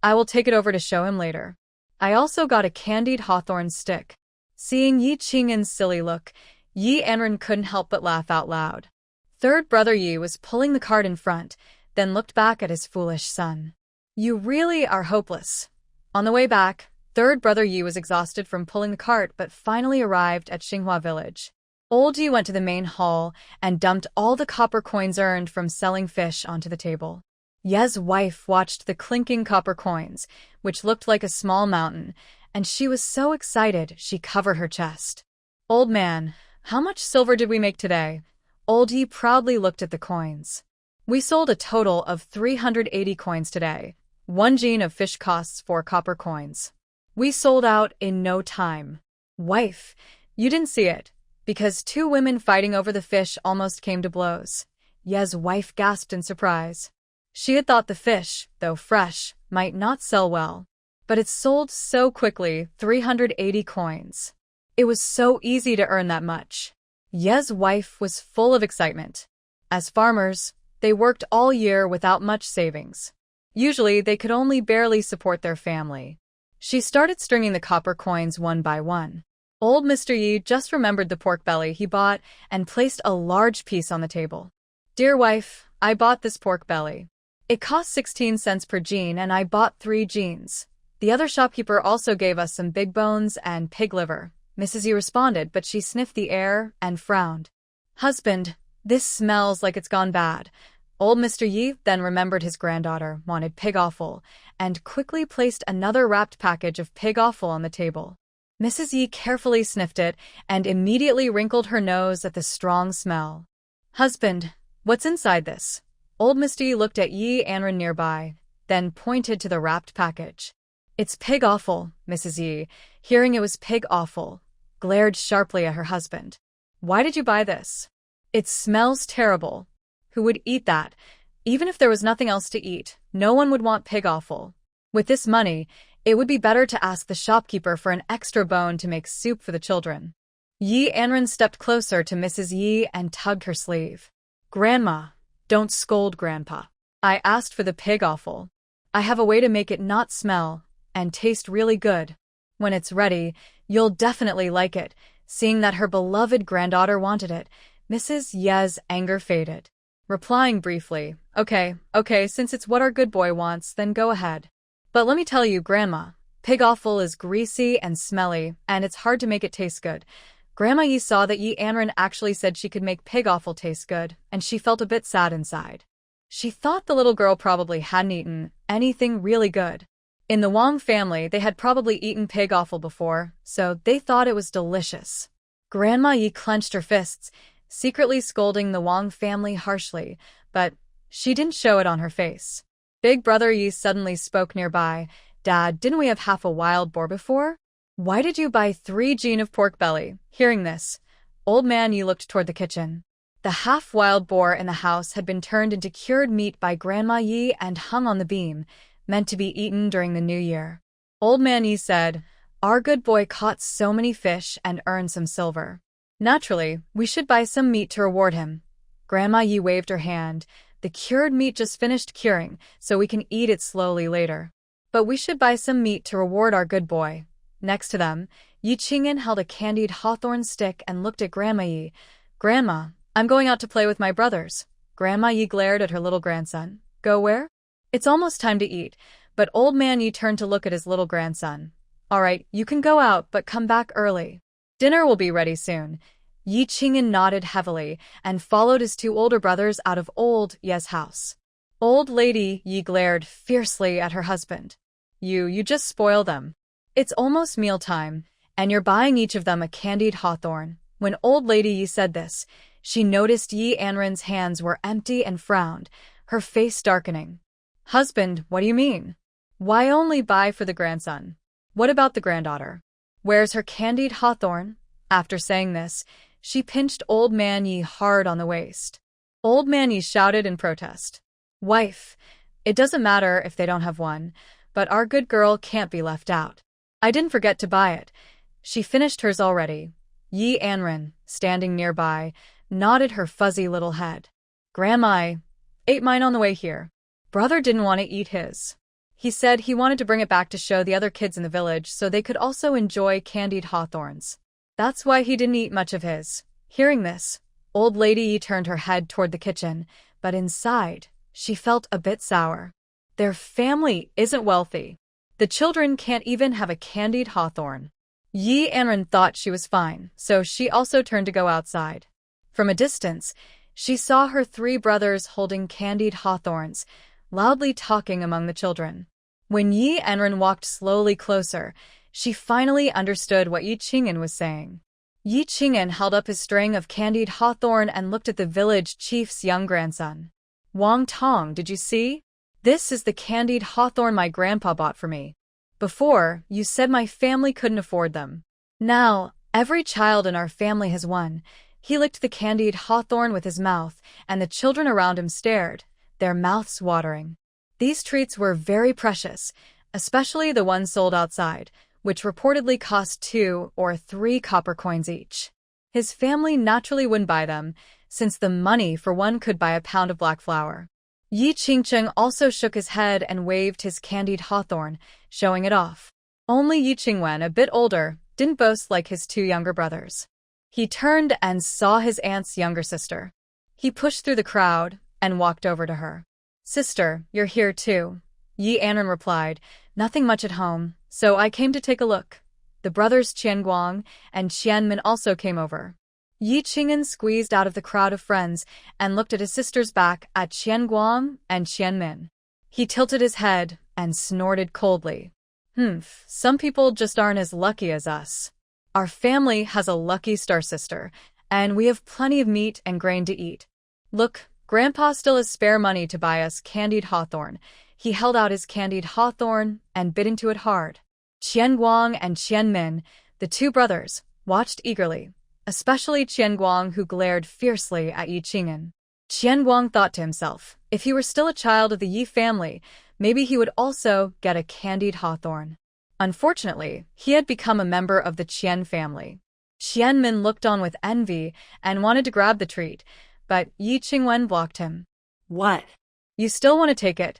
I will take it over to show him later. I also got a candied hawthorn stick." Seeing Yi Qing'an's silly look, Yi Anran couldn't help but laugh out loud. Third brother Yi was pulling the cart in front, then looked back at his foolish son. "You really are hopeless." On the way back, Third brother Yi was exhausted from pulling the cart but finally arrived at Xinghua village. Old Yi went to the main hall and dumped all the copper coins earned from selling fish onto the table. Ye's wife watched the clinking copper coins, which looked like a small mountain, and she was so excited she covered her chest. Old man, how much silver did we make today? Old Yi proudly looked at the coins. We sold a total of 380 coins today. 1 jin of fish costs 4 copper coins. We sold out in no time. Wife, you didn't see it, because 2 women fighting over the fish almost came to blows. Ye's wife gasped in surprise. She had thought the fish, though fresh, might not sell well. But it sold so quickly, 380 coins. It was so easy to earn that much. Ye's wife was full of excitement. As farmers, they worked all year without much savings. Usually, they could only barely support their family. She started stringing the copper coins one by one. Old Mr. Yi just remembered the pork belly he bought and placed a large piece on the table. Dear wife, I bought this pork belly. It cost 16 cents per jin and I bought 3 jins. The other shopkeeper also gave us some big bones and pig liver. Mrs. Yi responded, but she sniffed the air and frowned. Husband, this smells like it's gone bad. Old Mr. Yi then remembered his granddaughter wanted pig offal and quickly placed another wrapped package of pig offal on the table. Mrs. Yi carefully sniffed it and immediately wrinkled her nose at the strong smell. Husband, what's inside this? Old Mr. Yi looked at Yi Anran nearby, then pointed to the wrapped package. It's pig offal, Mrs. Yi, hearing it was pig offal, glared sharply at her husband. Why did you buy this? It smells terrible. Who would eat that? Even if there was nothing else to eat, no one would want pig offal. With this money, it would be better to ask the shopkeeper for an extra bone to make soup for the children. Yi Anran stepped closer to Mrs. Yi and tugged her sleeve. Grandma, don't scold Grandpa. I asked for the pig offal. I have a way to make it not smell and taste really good. When it's ready, you'll definitely like it. Seeing that her beloved granddaughter wanted it, Mrs. Ye's anger faded. Replying briefly, okay, since it's what our good boy wants, then go ahead. But let me tell you, Grandma, pig offal is greasy and smelly, and it's hard to make it taste good. Grandma Yi saw that Yi Anran actually said she could make pig offal taste good, and she felt a bit sad inside. She thought the little girl probably hadn't eaten anything really good. In the Wang family, they had probably eaten pig offal before, so they thought it was delicious. Grandma Yi clenched her fists, secretly scolding the Wang family harshly, but she didn't show it on her face. Big brother Yi suddenly spoke nearby. Dad, didn't we have half a wild boar before? Why did you buy 3 jin of pork belly? Hearing this, old man Yi looked toward the kitchen. The half-wild boar in the house had been turned into cured meat by Grandma Yi and hung on the beam, meant to be eaten during the new year. Old man Yi said, our good boy caught so many fish and earned some silver. Naturally, we should buy some meat to reward him. Grandma Yi waved her hand. The cured meat just finished curing, so we can eat it slowly later. But we should buy some meat to reward our good boy. Next to them, Yi Qing'an held a candied hawthorn stick and looked at Grandma Yi. Grandma, I'm going out to play with my brothers. Grandma Yi glared at her little grandson. Go where? It's almost time to eat, but old man Yi turned to look at his little grandson. All right, you can go out, but come back early. Dinner will be ready soon. Yi Qing'an nodded heavily and followed his 2 older brothers out of old Ye's house. Old lady Yi glared fiercely at her husband. You just spoil them. It's almost mealtime, and you're buying each of them a candied hawthorn. When old lady Yi said this, she noticed Yi Anran's hands were empty and frowned, her face darkening. Husband, what do you mean? Why only buy for the grandson? What about the granddaughter? Where's her candied hawthorn? After saying this, she pinched old man Yi hard on the waist. Old man Yi shouted in protest. Wife, it doesn't matter if they don't have one, but our good girl can't be left out. I didn't forget to buy it. She finished hers already. Yi Anran, standing nearby, nodded her fuzzy little head. Grandma, I ate mine on the way here. Brother didn't want to eat his. He said he wanted to bring it back to show the other kids in the village so they could also enjoy candied hawthorns. That's why he didn't eat much of his. Hearing this, old lady Yi turned her head toward the kitchen, but inside, she felt a bit sour. Their family isn't wealthy. The children can't even have a candied hawthorn. Yi Anran thought she was fine, so she also turned to go outside. From a distance, she saw her 3 brothers holding candied hawthorns, loudly talking among the children. When Yi Anran walked slowly closer, she finally understood what Yi Qing'an was saying. Yi Qing'an held up his string of candied hawthorn and looked at the village chief's young grandson. Wang Tong, did you see? This is the candied hawthorn my grandpa bought for me. Before, you said my family couldn't afford them. Now, every child in our family has one. He licked the candied hawthorn with his mouth, and the children around him stared, their mouths watering. These treats were very precious, especially the ones sold outside, which reportedly cost 2 or 3 copper coins each. His family naturally wouldn't buy them, since the money for one could buy a pound of black flour. Yi Qingcheng also shook his head and waved his candied hawthorn, showing it off. Only Yi Qingwen, a bit older, didn't boast like his 2 younger brothers. He turned and saw his aunt's younger sister. He pushed through the crowd and walked over to her. "Sister, you're here too," Yi Anran replied. "Nothing much at home, so I came to take a look." The brothers Qianguang and Qianmin also came over. Yi Qing'an squeezed out of the crowd of friends and looked at his sister's back at Qianguang and Qianmin. He tilted his head and snorted coldly. Some people just aren't as lucky as us. Our family has a lucky star sister, and we have plenty of meat and grain to eat. Look, Grandpa still has spare money to buy us candied hawthorn. He held out his candied hawthorn and bit into it hard. Qianguang and Qianmin, the 2 brothers, watched eagerly, especially Qianguang, who glared fiercely at Yi Qing'an. Qianguang thought to himself, if he were still a child of the Yi family, maybe he would also get a candied hawthorn. Unfortunately, he had become a member of the Qian family. Qianmin looked on with envy and wanted to grab the treat, but Yi Qingwen blocked him. What? You still want to take it?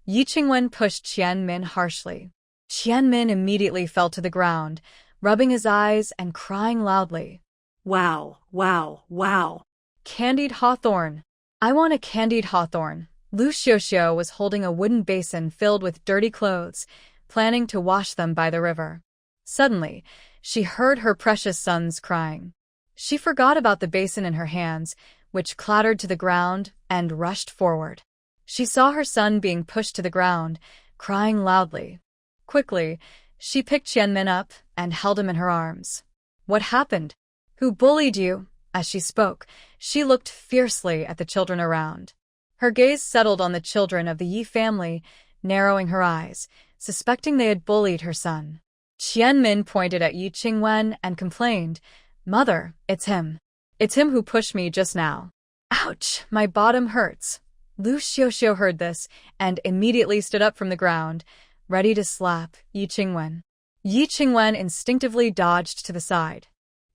Yi Qingwen pushed Qianmin harshly. Qianmin immediately fell to the ground, rubbing his eyes and crying loudly. Wow, wow, wow. Candied hawthorn. I want a candied hawthorn. Liu Xiuxiu was holding a wooden basin filled with dirty clothes, planning to wash them by the river. Suddenly, she heard her precious sons crying. She forgot about the basin in her hands, which clattered to the ground, and rushed forward. She saw her son being pushed to the ground, crying loudly. Quickly, she picked Qianmin up and held him in her arms. What happened? Who bullied you? As she spoke, she looked fiercely at the children around. Her gaze settled on the children of the Yi family, narrowing her eyes, suspecting they had bullied her son. Qianmin pointed at Yi Qingwen and complained, "Mother, it's him. It's him who pushed me just now. Ouch, my bottom hurts." Liu Xiuxiu heard this and immediately stood up from the ground, ready to slap Yi Qingwen. Yi Qingwen instinctively dodged to the side.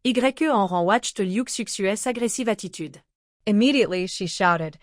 Anran watched Liu Xiuxiu's aggressive attitude. Immediately, she shouted,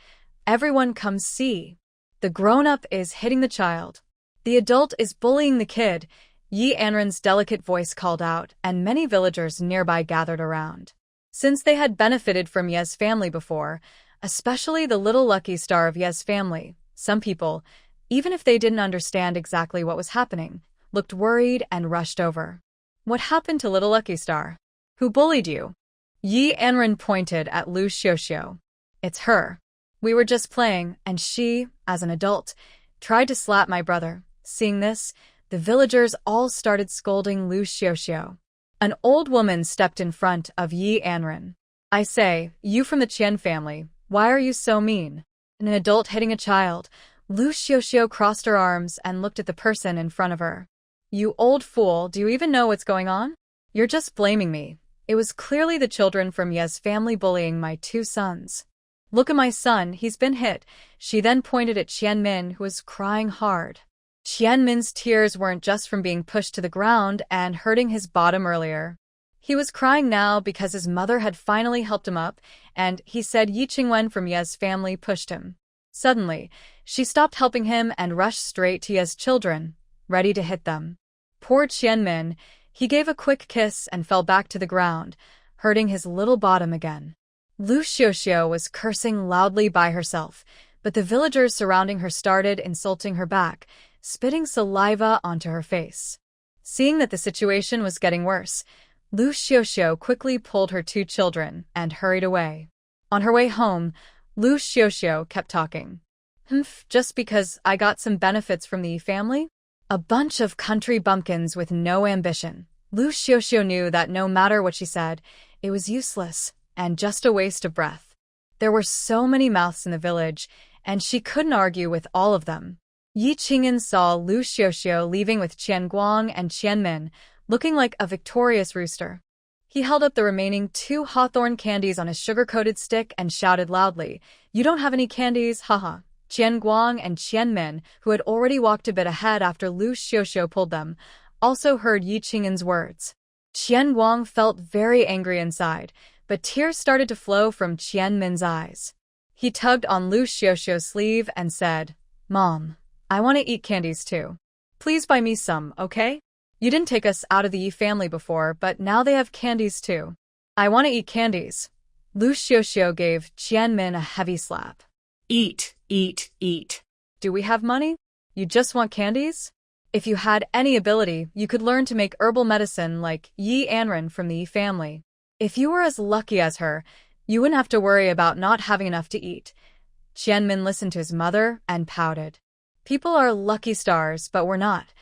"Everyone come see. The grown-up is hitting the child. The adult is bullying the kid," Yi Anran's delicate voice called out, and many villagers nearby gathered around. Since they had benefited from Ye's family before, especially the little lucky star of Ye's family, some people, even if they didn't understand exactly what was happening, looked worried and rushed over. "What happened to little lucky star? Who bullied you?" Yi Anran pointed at Liu Xiuxiu. "It's her. We were just playing, and she, as an adult, tried to slap my brother." Seeing this, the villagers all started scolding Liu Xiuxiu. An old woman stepped in front of Yi Anran. "I say, you from the Qian family, why are you so mean? An adult hitting a child." Liu Xiuxiu crossed her arms and looked at the person in front of her. "You old fool, do you even know what's going on? You're just blaming me. It was clearly the children from Ye's family bullying my 2 sons. Look at my son, he's been hit." She then pointed at Qianmin, who was crying hard. Qianmin's tears weren't just from being pushed to the ground and hurting his bottom earlier. He was crying now because his mother had finally helped him up, and he said Yi Qingwen from Ye's family pushed him. Suddenly, she stopped helping him and rushed straight to Ye's children, ready to hit them. Poor Qianmin, he gave a quick kiss and fell back to the ground, hurting his little bottom again. Liu Xiuxiu was cursing loudly by herself, but the villagers surrounding her started insulting her back, spitting saliva onto her face. Seeing that the situation was getting worse, Liu Xiuxiu quickly pulled her 2 children and hurried away. On her way home, Liu Xiuxiu kept talking. Just because I got some benefits from the family? A bunch of country bumpkins with no ambition. Liu Xiuxiu knew that no matter what she said, it was useless and just a waste of breath. There were so many mouths in the village, and she couldn't argue with all of them. Yi Qing'an saw Liu Xiuxiu leaving with Qian Guang and Qian Min, looking like a victorious rooster. He held up the remaining 2 hawthorn candies on a sugar-coated stick and shouted loudly, "You don't have any candies, haha." Qian Guang and Qian Min, who had already walked a bit ahead after Liu Xiuxiu pulled them, also heard Yi Qing'an's words. Qian Guang felt very angry inside, but tears started to flow from Qian Min's eyes. He tugged on Liu Xiuxiu's sleeve and said, "Mom, I want to eat candies too. Please buy me some, okay? You didn't take us out of the Yi family before, but now they have candies too. I want to eat candies." Liu Xiuxiu gave Qian Min a heavy slap. Eat, eat, eat. Do we have money? You just want candies? If you had any ability, you could learn to make herbal medicine like Yi Anran from the Yi family. If you were as lucky as her, you wouldn't have to worry about not having enough to eat. Qian Min listened to his mother and pouted. People are lucky stars, but we're not.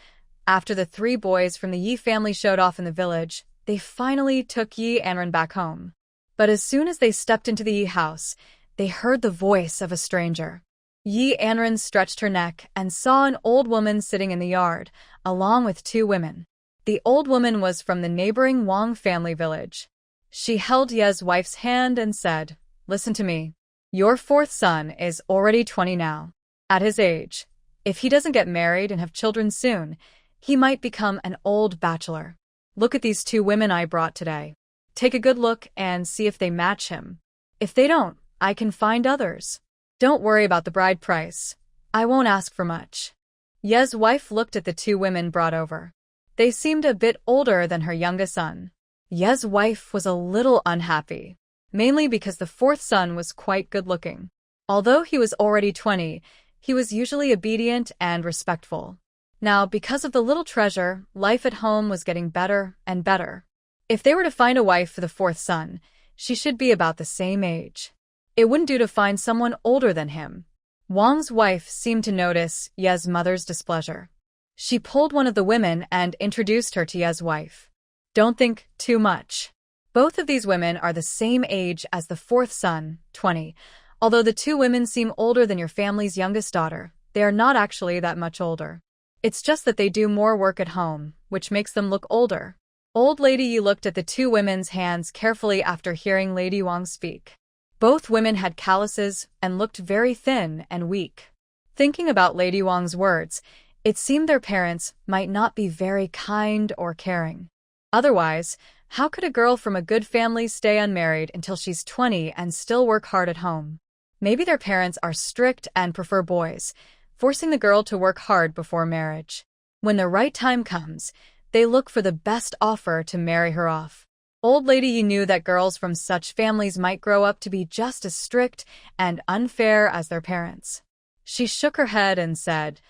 After the 3 boys from the Yi family showed off in the village, they finally took Yi Anran back home. But as soon as they stepped into the Yi house, they heard the voice of a stranger. Yi Anran stretched her neck and saw an old woman sitting in the yard, along with 2 women. The old woman was from the neighboring Wang family village. She held Ye's wife's hand and said, "Listen to me. Your 4th son is already 20 now. At his age, if he doesn't get married and have children soon, he might become an old bachelor. Look at these 2 women I brought today. Take a good look and see if they match him. If they don't, I can find others. Don't worry about the bride price. I won't ask for much." Ye's wife looked at the 2 women brought over. They seemed a bit older than her youngest son. Ye's wife was a little unhappy, mainly because the 4th son was quite good-looking. Although he was already 20, he was usually obedient and respectful. Now, because of the little treasure, life at home was getting better and better. If they were to find a wife for the 4th son, she should be about the same age. It wouldn't do to find someone older than him. Wang's wife seemed to notice Ye's mother's displeasure. She pulled one of the women and introduced her to Ye's wife. Don't think too much. Both of these women are the same age as the 4th son, 20. Although the 2 women seem older than your family's youngest daughter, they are not actually that much older. It's just that they do more work at home, which makes them look older. Old Lady Yi looked at the 2 women's hands carefully after hearing Lady Wang speak. Both women had calluses and looked very thin and weak. Thinking about Lady Wang's words, it seemed their parents might not be very kind or caring. Otherwise, how could a girl from a good family stay unmarried until she's 20 and still work hard at home? Maybe their parents are strict and prefer boys, forcing the girl to work hard before marriage. When the right time comes, they look for the best offer to marry her off. Old Lady Yi knew that girls from such families might grow up to be just as strict and unfair as their parents. She shook her head and said,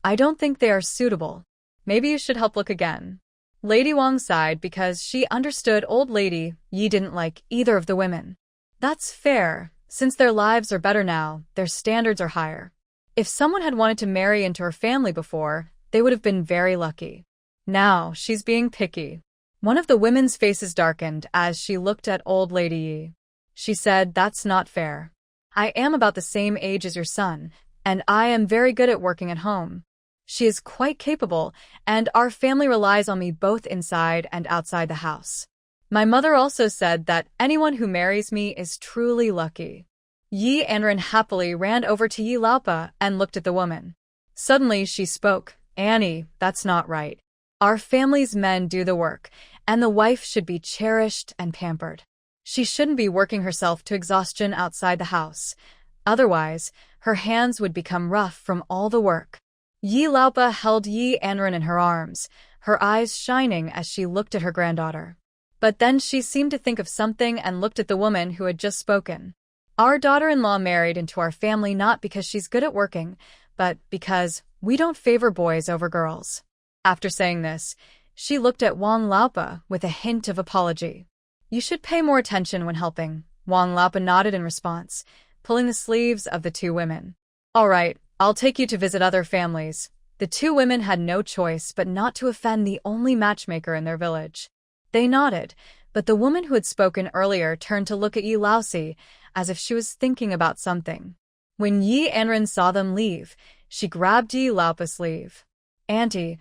"I don't think they are suitable. Maybe you should help look again." Lady Wang sighed because she understood Old Lady Yi didn't like either of the women. That's fair. Since their lives are better now, their standards are higher. If someone had wanted to marry into her family before, they would have been very lucky. Now, she's being picky. One of the women's faces darkened as she looked at Old Lady Yi. She said, "That's not fair. I am about the same age as your son, and I am very good at working at home. She is quite capable, and our family relies on me both inside and outside the house. My mother also said that anyone who marries me is truly lucky." Yi Anran happily ran over to Yi Laopa and looked at the woman. Suddenly she spoke, "Annie, that's not right. Our family's men do the work, and the wife should be cherished and pampered. She shouldn't be working herself to exhaustion outside the house. Otherwise, her hands would become rough from all the work." Yi Laopa held Yi Anran in her arms, her eyes shining as she looked at her granddaughter. But then she seemed to think of something and looked at the woman who had just spoken. "Our daughter-in-law married into our family not because she's good at working, but because We don't favor boys over girls. After saying this, she looked at Wang Laopa with a hint of apology. You should pay more attention when helping. Wang Laopa nodded in response, pulling the sleeves of the two women. All right, I'll take you to visit other families. The two women had no choice but not to offend the only matchmaker in their village. They nodded, but the woman who had spoken earlier turned to look at Yi Laosi as if she was thinking about something. When Yi Anran saw them leave, she grabbed Yi Laopa's sleeve. Auntie,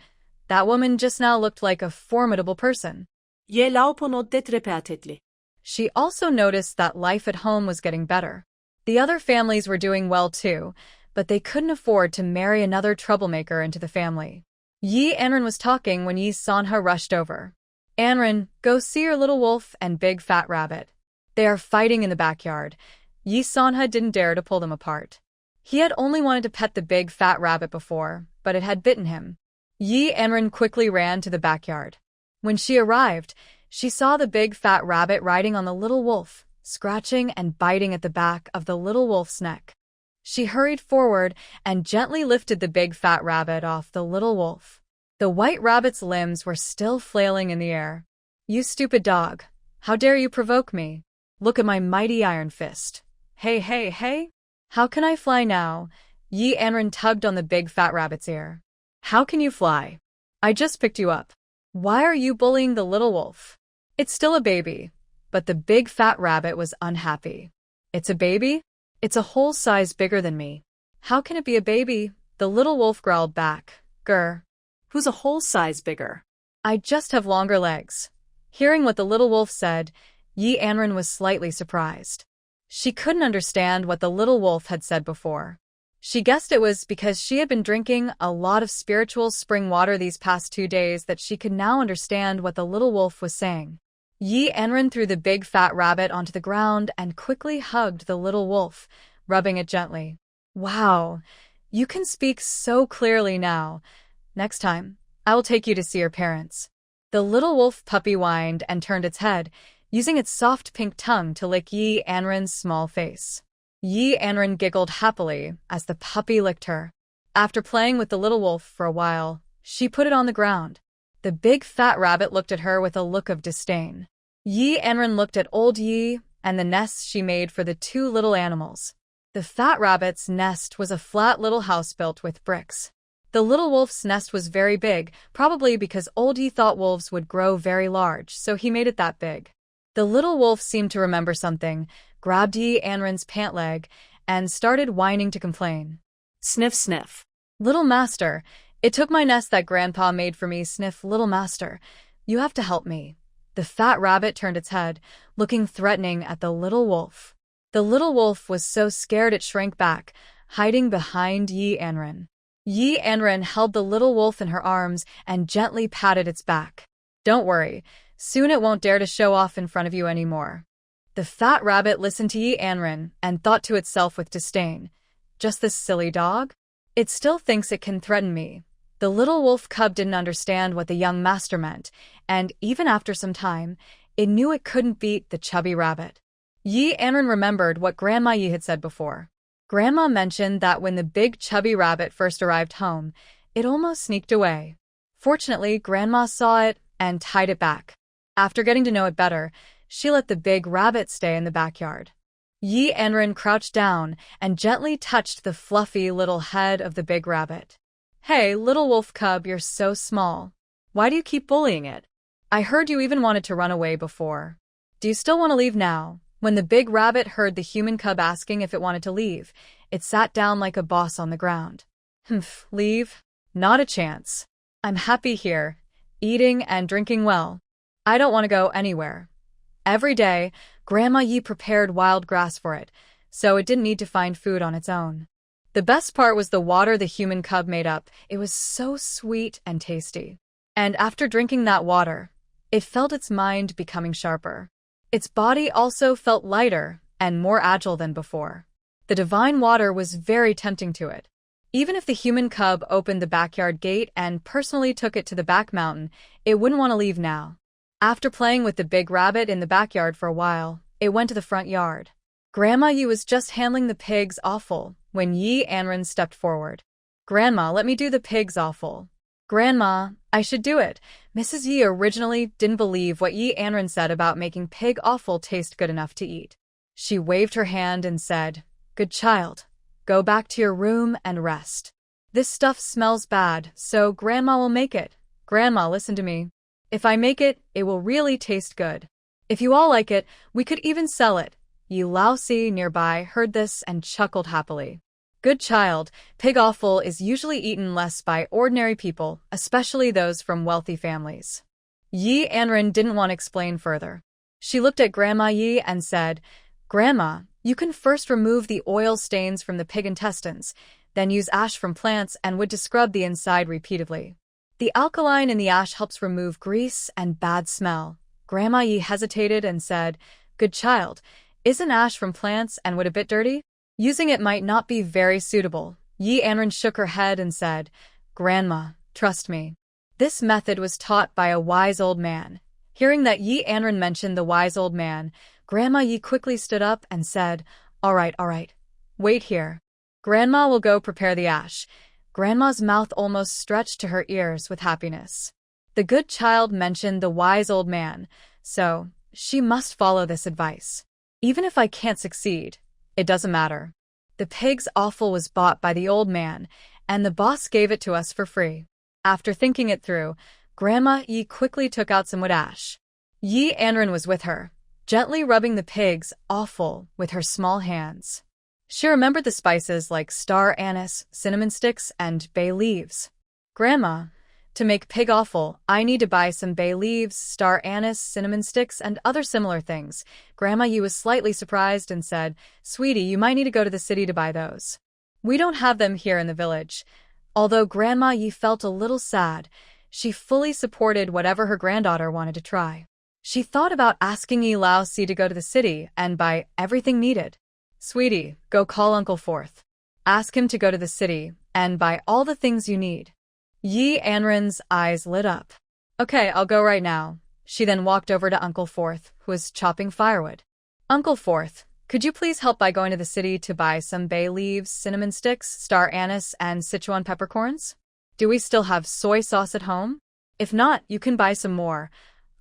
that woman just now looked like a formidable person. Ye Laopo noddet repeatedly. She also noticed that life at home was getting better. The other families were doing well too, but they couldn't afford to marry another troublemaker into the family. Yi Anran was talking when Yi Sanha rushed over. Anran, go see your little wolf and big fat rabbit. They are fighting in the backyard. Yi Sanha didn't dare to pull them apart. He had only wanted to pet the big fat rabbit before, but it had bitten him. Yi Anran quickly ran to the backyard. When she arrived, she saw the big fat rabbit riding on the little wolf, scratching and biting at the back of the little wolf's neck. She hurried forward and gently lifted the big fat rabbit off the little wolf. The white rabbit's limbs were still flailing in the air. You stupid dog! How dare you provoke me? Look at my mighty iron fist. Hey, hey, hey! How can I fly now? Yi Anran tugged on the big fat rabbit's ear. How can you fly? I just picked you up. Why are you bullying the little wolf? It's still a baby. But the big fat rabbit was unhappy. It's a baby? It's a whole size bigger than me. How can it be a baby? The little wolf growled back. Grr. Who's a whole size bigger? I just have longer legs. Hearing what the little wolf said, Yi Anran was slightly surprised. She couldn't understand what the little wolf had said before. She guessed it was because she had been drinking a lot of spiritual spring water these past 2 days that she could now understand what the little wolf was saying. Yi Anran threw the big fat rabbit onto the ground and quickly hugged the little wolf, rubbing it gently. Wow, you can speak so clearly now. Next time, I will take you to see your parents. The little wolf puppy whined and turned its head, using its soft pink tongue to lick Yi Anran's small face. Yi Anran giggled happily as the puppy licked her. After playing with the little wolf for a while, she put it on the ground. The big fat rabbit looked at her with a look of disdain. Yi Anran looked at old Yi and the nests she made for the two little animals. The fat rabbit's nest was a flat little house built with bricks. The little wolf's nest was very big, probably because old Yi thought wolves would grow very large, so he made it that big. The little wolf seemed to remember something, grabbed Yi Anran's pant leg, and started whining to complain. Sniff, sniff. Little master, it took my nest that Grandpa made for me. Sniff, little master. You have to help me. The fat rabbit turned its head, looking threatening at the little wolf. The little wolf was so scared it shrank back, hiding behind Yi Anran. Yi Anran held the little wolf in her arms and gently patted its back. Don't worry, soon it won't dare to show off in front of you anymore. The fat rabbit listened to Yi Anran and thought to itself with disdain, just this silly dog? It still thinks it can threaten me. The little wolf cub didn't understand what the young master meant, and even after some time, it knew it couldn't beat the chubby rabbit. Yi Anran remembered what Grandma Yi had said before. Grandma mentioned that when the big chubby rabbit first arrived home, it almost sneaked away. Fortunately, Grandma saw it and tied it back. After getting to know it better, she let the big rabbit stay in the backyard. Yi Anran crouched down and gently touched the fluffy little head of the big rabbit. Hey, little wolf cub, you're so small. Why do you keep bullying it? I heard you even wanted to run away before. Do you still want to leave now? When the big rabbit heard the human cub asking if it wanted to leave, it sat down like a boss on the ground. Humph, leave? Not a chance. I'm happy here, eating and drinking well. I don't want to go anywhere. Every day, Grandma Yi prepared wild grass for it, so it didn't need to find food on its own. The best part was the water the human cub made up. It was so sweet and tasty. And after drinking that water, it felt its mind becoming sharper. Its body also felt lighter and more agile than before. The divine water was very tempting to it. Even if the human cub opened the backyard gate and personally took it to the back mountain, it wouldn't want to leave now. After playing with the big rabbit in the backyard for a while, it went to the front yard. Grandma Yi was just handling the pigs offal when Yi Anran stepped forward. Grandma, let me do the pig's offal. Grandma, I should do it. Mrs. Yi originally didn't believe what Yi Anran said about making pig offal taste good enough to eat. She waved her hand and said, "Good child. Go back to your room and rest. This stuff smells bad, so Grandma will make it. Grandma, listen to me. If I make it, it will really taste good. If you all like it, we could even sell it." Yi Xiuxiu nearby heard this and chuckled happily. Good child, pig offal is usually eaten less by ordinary people, especially those from wealthy families. Yi Anran didn't want to explain further. She looked at Grandma Yi and said, "Grandma, you can first remove the oil stains from the pig intestines, then use ash from plants and wood to scrub the inside repeatedly. The alkaline in the ash helps remove grease and bad smell." Grandma Yi hesitated and said, "Good child, isn't ash from plants and wood a bit dirty? Using it might not be very suitable." Yi Anran shook her head and said, "Grandma, trust me. This method was taught by a wise old man." Hearing that Yi Anran mentioned the wise old man, Grandma Yi quickly stood up and said, all right. Wait here. Grandma will go prepare the ash." Grandma's mouth almost stretched to her ears with happiness. The good child mentioned the wise old man, so she must follow this advice. Even if I can't succeed, it doesn't matter. The pig's offal was bought by the old man, and the boss gave it to us for free. After thinking it through, Grandma Yi quickly took out some wood ash. Yi Anran was with her, gently rubbing the pig's offal with her small hands. She remembered the spices like star anise, cinnamon sticks, and bay leaves. "Grandma, to make pig offal, I need to buy some bay leaves, star anise, cinnamon sticks, and other similar things." Grandma Yi was slightly surprised and said, "Sweetie, you might need to go to the city to buy those. We don't have them here in the village." Although Grandma Yi felt a little sad, she fully supported whatever her granddaughter wanted to try. She thought about asking Yi Xiuxiu to go to the city and buy everything needed. "Sweetie, go call Uncle Fourth. Ask him to go to the city and buy all the things you need." Yi Anran's eyes lit up. "Okay, I'll go right now." She then walked over to Uncle Fourth, who was chopping firewood. "Uncle Fourth, could you please help by going to the city to buy some bay leaves, cinnamon sticks, star anise, and Sichuan peppercorns? Do we still have soy sauce at home? If not, you can buy some more."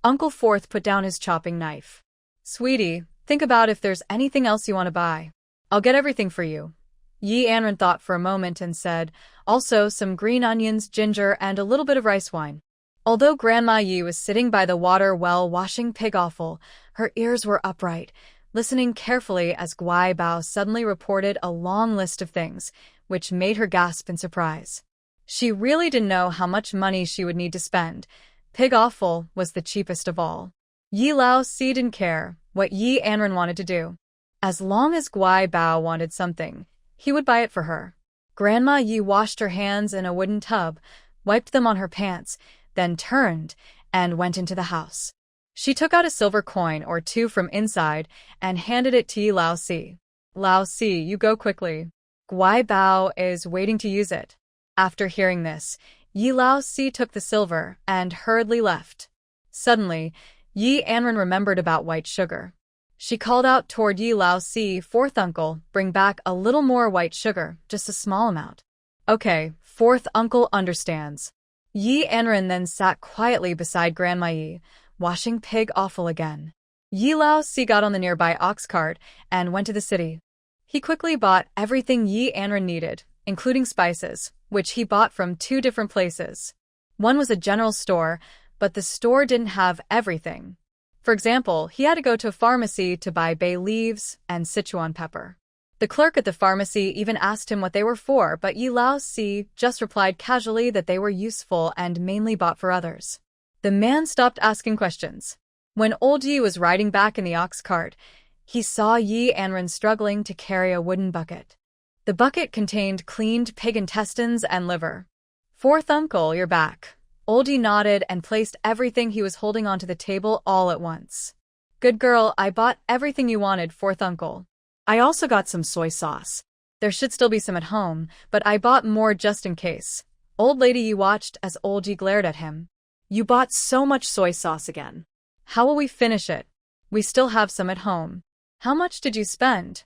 Uncle Fourth put down his chopping knife. "Sweetie, think about if there's anything else you want to buy. I'll get everything for you." Yi Anran thought for a moment and said, "Also some green onions, ginger, and a little bit of rice wine." Although Grandma Yi was sitting by the water well washing pig offal, her ears were upright, listening carefully as Guai Bao suddenly reported a long list of things, which made her gasp in surprise. She really didn't know how much money she would need to spend. Pig offal was the cheapest of all. Yi Xiuxiu didn't care what Yi Anran wanted to do. As long as Guai Bao wanted something, he would buy it for her. Grandma Yi washed her hands in a wooden tub, wiped them on her pants, then turned and went into the house. She took out a silver coin or two from inside and handed it to Yi Xiuxiu. "Xiuxiu, you go quickly. Guai Bao is waiting to use it." After hearing this, Yi Xiuxiu took the silver and hurriedly left. Suddenly, Yi Anran remembered about white sugar. She called out toward Yi Xiuxiu, "Fourth uncle, bring back a little more white sugar, just a small amount." "Okay, fourth uncle understands." Yi Anran then sat quietly beside Grandma Yi, washing pig offal again. Yi Xiuxiu got on the nearby ox cart and went to the city. He quickly bought everything Yi Anran needed, including spices, which he bought from two different places. One was a general store, but the store didn't have everything. For example, he had to go to a pharmacy to buy bay leaves and Sichuan pepper. The clerk at the pharmacy even asked him what they were for, but Yi Xiuxiu just replied casually that they were useful and mainly bought for others. The man stopped asking questions. When old Yi was riding back in the ox cart, he saw Yi Anran struggling to carry a wooden bucket. The bucket contained cleaned pig intestines and liver. "Fourth uncle, you're back." Old Yi nodded and placed everything he was holding onto the table all at once. "Good girl, I bought everything you wanted, fourth uncle. I also got some soy sauce. There should still be some at home, but I bought more just in case." Old Lady Yi watched as Old Yi glared at him. "You bought so much soy sauce again. How will we finish it? We still have some at home. How much did you spend?"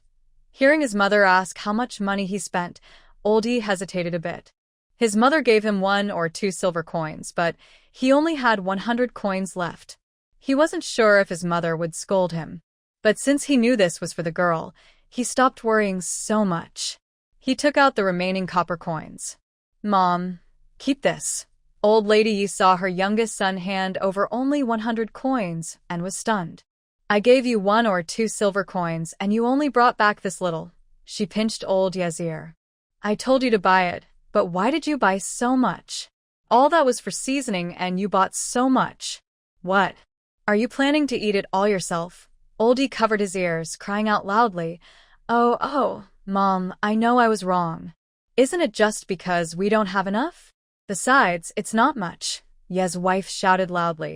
Hearing his mother ask how much money he spent, Old Yi hesitated a bit. His mother gave him 1 or 2 silver coins, but he only had 100 coins left. He wasn't sure if his mother would scold him. But since he knew this was for the girl, he stopped worrying so much. He took out the remaining copper coins. "Mom, keep this." Old lady Yi saw her youngest son hand over only 100 coins and was stunned. "I gave you 1 or 2 silver coins and you only brought back this little." She pinched old Ye's ear. "I told you to buy it, but why did you buy so much? All that was for seasoning and you bought so much. What? Are you planning to eat it all yourself?" Oldie covered his ears, crying out loudly, Oh, Mom, I know I was wrong. Isn't it just because we don't have enough? Besides, it's not much," Ye's wife shouted loudly.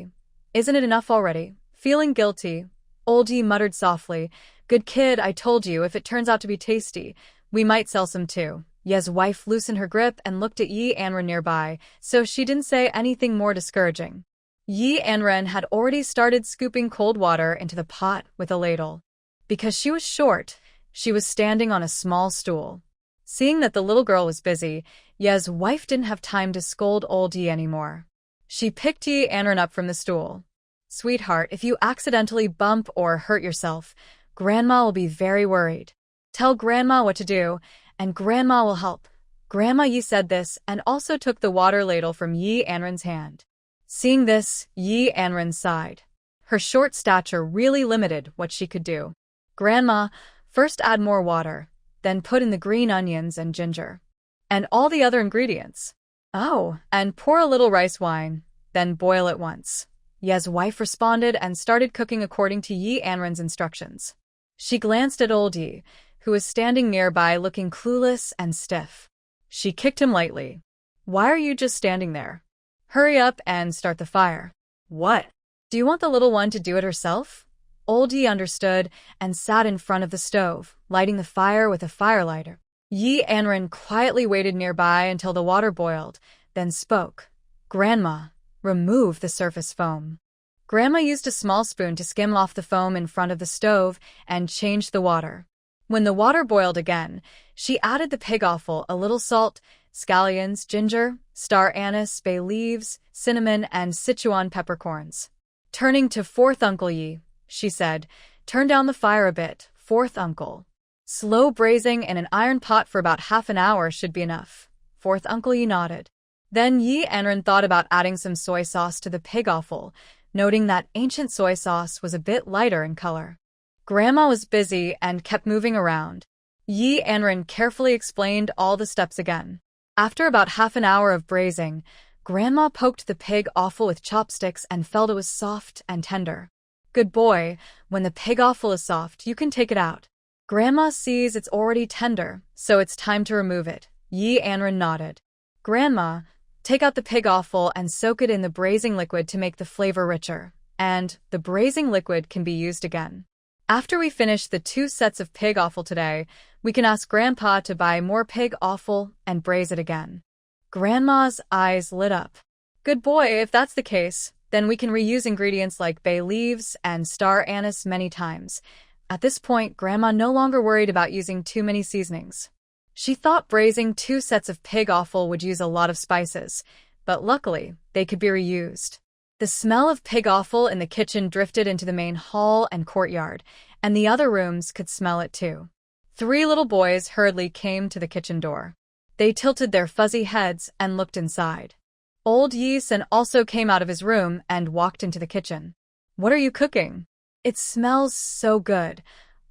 "Isn't it enough already?" Feeling guilty, Oldie muttered softly, "Good kid, I told you, if it turns out to be tasty, we might sell some too." Ye's wife loosened her grip and looked at Yi Anran nearby, so she didn't say anything more discouraging. Yi Anran had already started scooping cold water into the pot with a ladle. Because she was short, she was standing on a small stool. Seeing that the little girl was busy, Ye's wife didn't have time to scold old Yi anymore. She picked Yi Anran up from the stool. "Sweetheart, if you accidentally bump or hurt yourself, Grandma will be very worried. Tell Grandma what to do, and Grandma will help." Grandma Yi said this and also took the water ladle from Yi Anran's hand. Seeing this, Yi Anran sighed. Her short stature really limited what she could do. "Grandma, first add more water, then put in the green onions and ginger. And all the other ingredients. Oh, and pour a little rice wine, then boil it once." Ye's wife responded and started cooking according to Yi Anran's instructions. She glanced at old Yi, who was standing nearby looking clueless and stiff. She kicked him lightly. "Why are you just standing there? Hurry up and start the fire." "What? Do you want the little one to do it herself?" Old Yi understood and sat in front of the stove, lighting the fire with a firelighter. Yi Anran quietly waited nearby until the water boiled, then spoke. "Grandma, remove the surface foam." Grandma used a small spoon to skim off the foam in front of the stove and changed the water. When the water boiled again, she added the pig offal, a little salt, scallions, ginger, star anise, bay leaves, cinnamon, and Sichuan peppercorns. Turning to fourth Uncle Yi, she said, "Turn down the fire a bit, fourth uncle. Slow braising in an iron pot for about half an hour should be enough." Fourth Uncle Yi nodded. Then Yi Anran thought about adding some soy sauce to the pig offal, noting that ancient soy sauce was a bit lighter in color. Grandma was busy and kept moving around. Yi Anran carefully explained all the steps again. After about half an hour of braising, Grandma poked the pig offal with chopsticks and felt it was soft and tender. "Good boy, when the pig offal is soft, you can take it out." Grandma sees it's already tender, so it's time to remove it. Yi Anran nodded. "Grandma, take out the pig offal and soak it in the braising liquid to make the flavor richer, and the braising liquid can be used again. After we finish the 2 sets of pig offal today, we can ask Grandpa to buy more pig offal and braise it again." Grandma's eyes lit up. "Good boy, if that's the case, then we can reuse ingredients like bay leaves and star anise many times." At this point, Grandma no longer worried about using too many seasonings. She thought braising 2 sets of pig offal would use a lot of spices, but luckily, they could be reused. The smell of pig offal in the kitchen drifted into the main hall and courtyard, and the other rooms could smell it too. 3 little boys hurriedly came to the kitchen door. They tilted their fuzzy heads and looked inside. Old Yi-san also came out of his room and walked into the kitchen. "What are you cooking? It smells so good."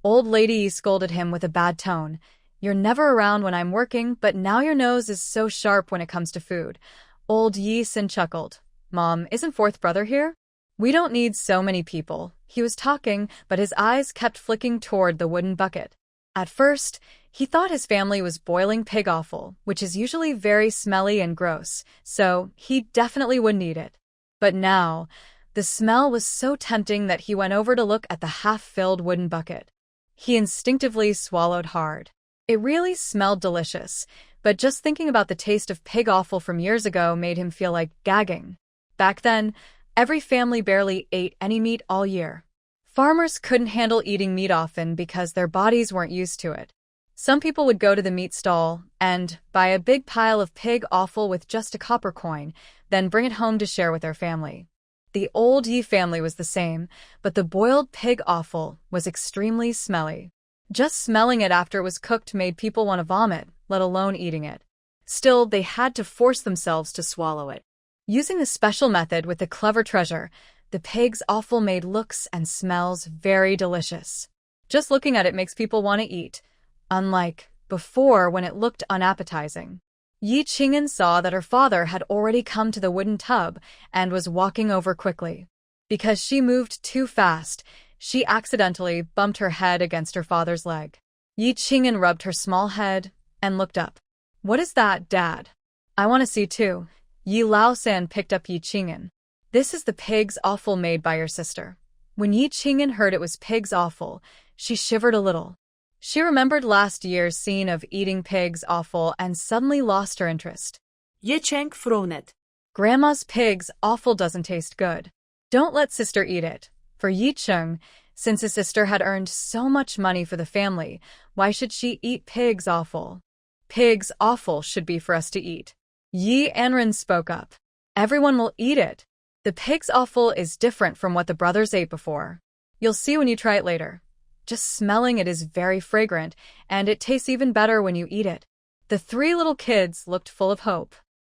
Old Lady Yi scolded him with a bad tone. "You're never around when I'm working, but now your nose is so sharp when it comes to food." Old Yi-san chuckled. "Mom, isn't fourth brother here? We don't need so many people." He was talking, but his eyes kept flicking toward the wooden bucket. At first, he thought his family was boiling pig offal, which is usually very smelly and gross, so he definitely wouldn't eat it. But now, the smell was so tempting that he went over to look at the half-filled wooden bucket. He instinctively swallowed hard. It really smelled delicious, but just thinking about the taste of pig offal from years ago made him feel like gagging. Back then, every family barely ate any meat all year. Farmers couldn't handle eating meat often because their bodies weren't used to it. Some people would go to the meat stall and buy a big pile of pig offal with just a copper coin, then bring it home to share with their family. The old Yi family was the same, but the boiled pig offal was extremely smelly. Just smelling it after it was cooked made people want to vomit, let alone eating it. Still, they had to force themselves to swallow it. Using the special method with the clever treasure, the pig's offal made looks and smells very delicious. Just looking at it makes people want to eat, unlike before when it looked unappetizing. Yi Qing'an saw that her father had already come to the wooden tub and was walking over quickly. Because she moved too fast, she accidentally bumped her head against her father's leg. Yi Qing'an rubbed her small head and looked up. "What is that, Dad? I want to see too." Yi Laosan picked up Yi Qing'an. "This is the pig's offal made by your sister." When Yi Qing'an heard it was pig's offal, she shivered a little. She remembered last year's scene of eating pig's offal and suddenly lost her interest. Ye Cheng Fronet. Grandma's pig's offal doesn't taste good. Don't let sister eat it. For Yi Cheng, since his sister had earned so much money for the family, why should she eat pig's offal? Pig's offal should be for us to eat. Yi Anran spoke up. Everyone will eat it. The pig's offal is different from what the brothers ate before. You'll see when you try it later. Just smelling it is very fragrant, and it tastes even better when you eat it. The three little kids looked full of hope.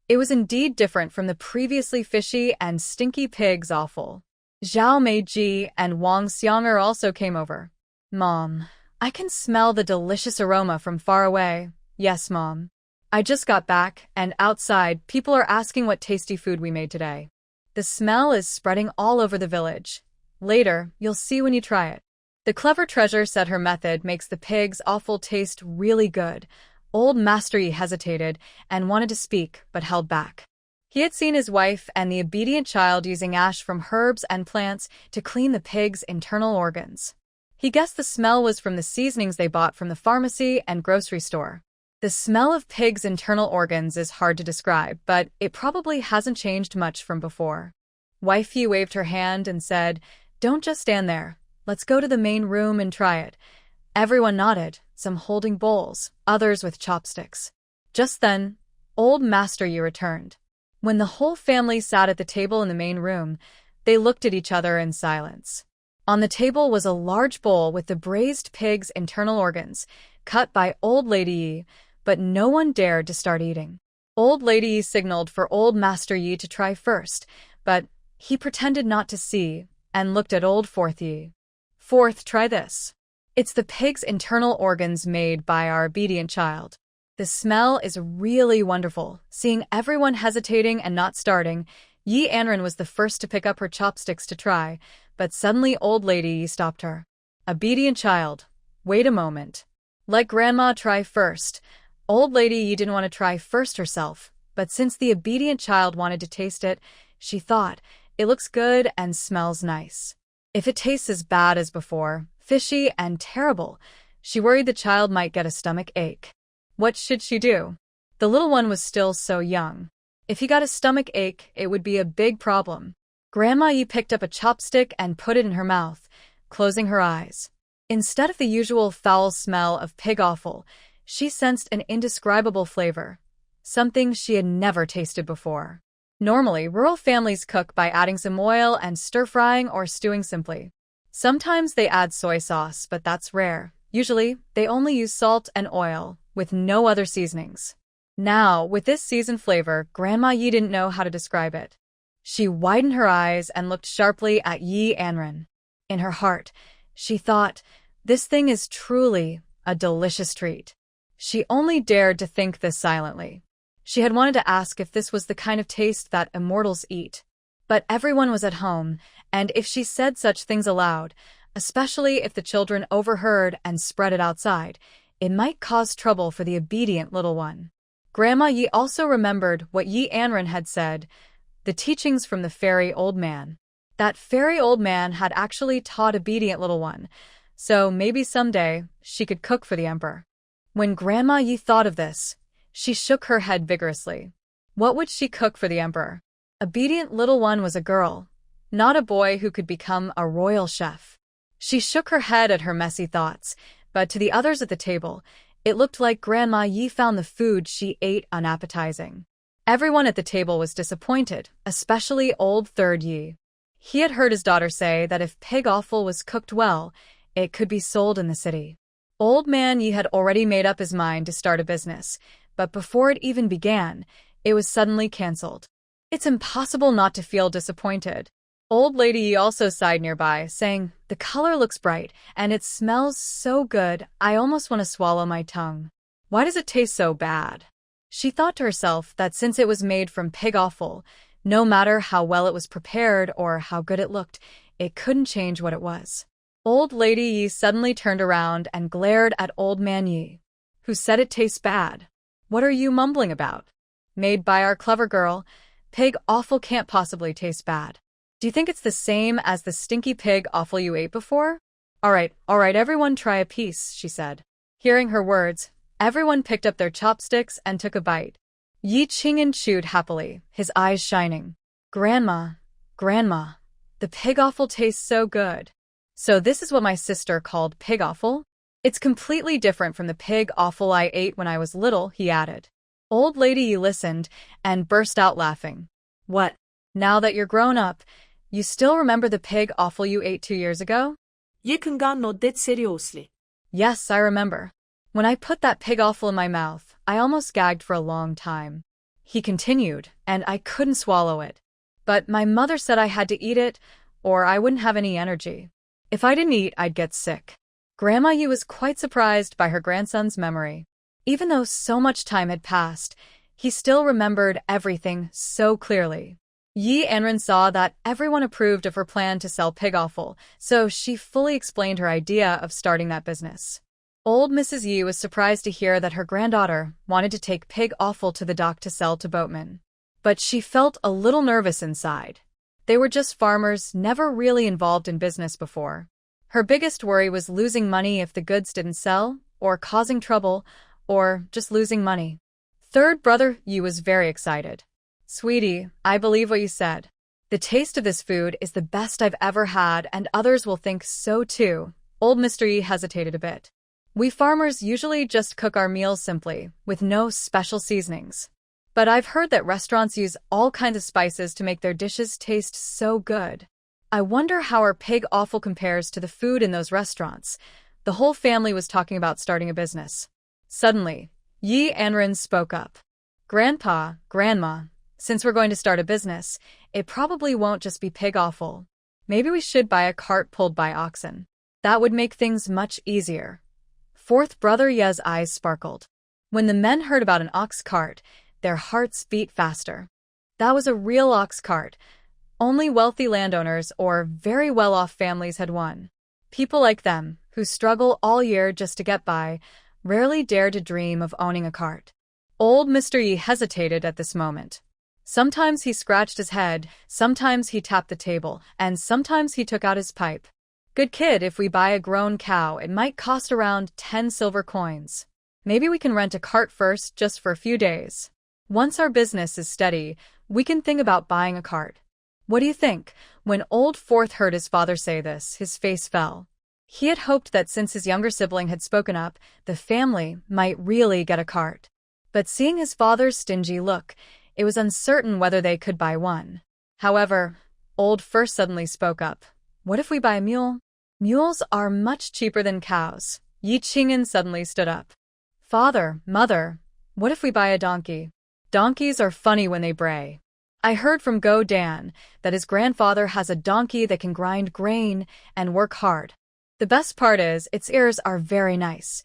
It was indeed different from the previously fishy and stinky pig's offal. Zhao Meiji and Wang Xianger also came over. "Mom, I can smell the delicious aroma from far away." "Yes, Mom. I just got back, and outside, people are asking what tasty food we made today. The smell is spreading all over the village. Later, you'll see when you try it." The clever treasure said her method makes the pig's offal taste really good. Old Master Yi hesitated and wanted to speak, but held back. He had seen his wife and the obedient child using ash from herbs and plants to clean the pig's internal organs. He guessed the smell was from the seasonings they bought from the pharmacy and grocery store. The smell of pig's internal organs is hard to describe, but it probably hasn't changed much from before. Wifey waved her hand and said, "Don't just stand there. Let's go to the main room and try it." Everyone nodded, some holding bowls, others with chopsticks. Just then, old Master Yi returned. When the whole family sat at the table in the main room, they looked at each other in silence. On the table was a large bowl with the braised pig's internal organs, cut by Old Lady Yi, but no one dared to start eating. Old Lady Yi signaled for Old Master Yi to try first, but he pretended not to see and looked at Old Fourth Yi. "Fourth, try this. It's the pig's internal organs made by our obedient child. The smell is really wonderful." Seeing everyone hesitating and not starting, Yi Anran was the first to pick up her chopsticks to try, but suddenly Old Lady Yi stopped her. "Obedient child, wait a moment. Let Grandma try first." Old Lady Yi didn't want to try first herself, but since the obedient child wanted to taste it, she thought, "It looks good and smells nice. If it tastes as bad as before, fishy and terrible," she worried the child might get a stomach ache. What should she do? The little one was still so young. If he got a stomach ache, it would be a big problem. Grandma Yi picked up a chopstick and put it in her mouth, closing her eyes. Instead of the usual foul smell of pig offal, she sensed an indescribable flavor, something she had never tasted before. Normally, rural families cook by adding some oil and stir-frying or stewing simply. Sometimes they add soy sauce, but that's rare. Usually, they only use salt and oil, with no other seasonings. Now, with this seasoned flavor, Grandma Yi didn't know how to describe it. She widened her eyes and looked sharply at Yi Anran. In her heart, she thought, "This thing is truly a delicious treat." She only dared to think this silently. She had wanted to ask if this was the kind of taste that immortals eat. But everyone was at home, and if she said such things aloud, especially if the children overheard and spread it outside, it might cause trouble for the obedient little one. Grandma Yi also remembered what Yi Anran had said, the teachings from the fairy old man. That fairy old man had actually taught obedient little one, so maybe someday she could cook for the emperor. When Grandma Yi thought of this, she shook her head vigorously. What would she cook for the emperor? Obedient little one was a girl, not a boy who could become a royal chef. She shook her head at her messy thoughts, but to the others at the table, It looked like Grandma Yi found the food she ate unappetizing. Everyone at the table was disappointed, especially old Third Yi. He had heard his daughter say that if pig offal was cooked well, it could be sold in the city. Old Man Yi had already made up his mind to start a business, but before it even began, it was suddenly cancelled. It's impossible not to feel disappointed. Old Lady Yi also sighed nearby, saying, "The color looks bright, and it smells so good, I almost want to swallow my tongue. Why does it taste so bad?" She thought to herself that since it was made from pig offal, no matter how well it was prepared or how good it looked, it couldn't change what it was. Old Lady Yi suddenly turned around and glared at Old Man Yi, who said it tastes bad. "What are you mumbling about? Made by our clever girl, pig offal can't possibly taste bad. Do you think it's the same as the stinky pig offal you ate before?" All right, everyone try a piece," she said. Hearing her words, everyone picked up their chopsticks and took a bite. Yi Qing'an chewed happily, his eyes shining. Grandma, the pig offal tastes so good. So this is what my sister called pig offal? It's completely different from the pig offal I ate when I was little," he added. Old Lady Yi listened and burst out laughing. "What? Now that you're grown up, you still remember the pig offal you ate 2 years ago?" Yi kângan nodded seriously. "Yes, I remember. When I put that pig offal in my mouth, I almost gagged for a long time," he continued, "and I couldn't swallow it. But my mother said I had to eat it, or I wouldn't have any energy. If I didn't eat, I'd get sick." Grandma Yi was quite surprised by her grandson's memory. Even though so much time had passed, he still remembered everything so clearly. Yi Anran saw that everyone approved of her plan to sell pig offal, so she fully explained her idea of starting that business. Old Mrs. Yi was surprised to hear that her granddaughter wanted to take pig offal to the dock to sell to boatmen. But she felt a little nervous inside. They were just farmers, never really involved in business before. Her biggest worry was losing money if the goods didn't sell, or causing trouble, or just losing money. Third brother Yi was very excited. "Sweetie, I believe what you said. The taste of this food is the best I've ever had, and others will think so too." Old Mr. Yi hesitated a bit. "We farmers usually just cook our meals simply, with no special seasonings. But I've heard that restaurants use all kinds of spices to make their dishes taste so good. I wonder how our pig offal compares to the food in those restaurants." The whole family was talking about starting a business. Suddenly, Yi Anran spoke up. "Grandpa, Grandma, since we're going to start a business, it probably won't just be pig offal. Maybe we should buy a cart pulled by oxen. That would make things much easier." Fourth brother Ye's eyes sparkled. When the men heard about an ox cart, their hearts beat faster. That was a real ox cart. Only wealthy landowners or very well-off families had one. People like them, who struggle all year just to get by, rarely dare to dream of owning a cart. Old Mr. Yi hesitated at this moment. Sometimes he scratched his head, sometimes he tapped the table, and sometimes he took out his pipe. "Good kid, if we buy a grown cow, it might cost around 10 silver coins. Maybe we can rent a cart first, just for a few days. Once our business is steady, we can think about buying a cart. What do you think?" When old Fourth heard his father say this, his face fell. He had hoped that since his younger sibling had spoken up, the family might really get a cart. But seeing his father's stingy look, it was uncertain whether they could buy one. However, old First suddenly spoke up. "What if we buy a mule? Mules are much cheaper than cows." Yi Qing'an suddenly stood up. "Father, Mother, what if we buy a donkey? Donkeys are funny when they bray. I heard from Go Dan that his grandfather has a donkey that can grind grain and work hard. The best part is, its ears are very nice."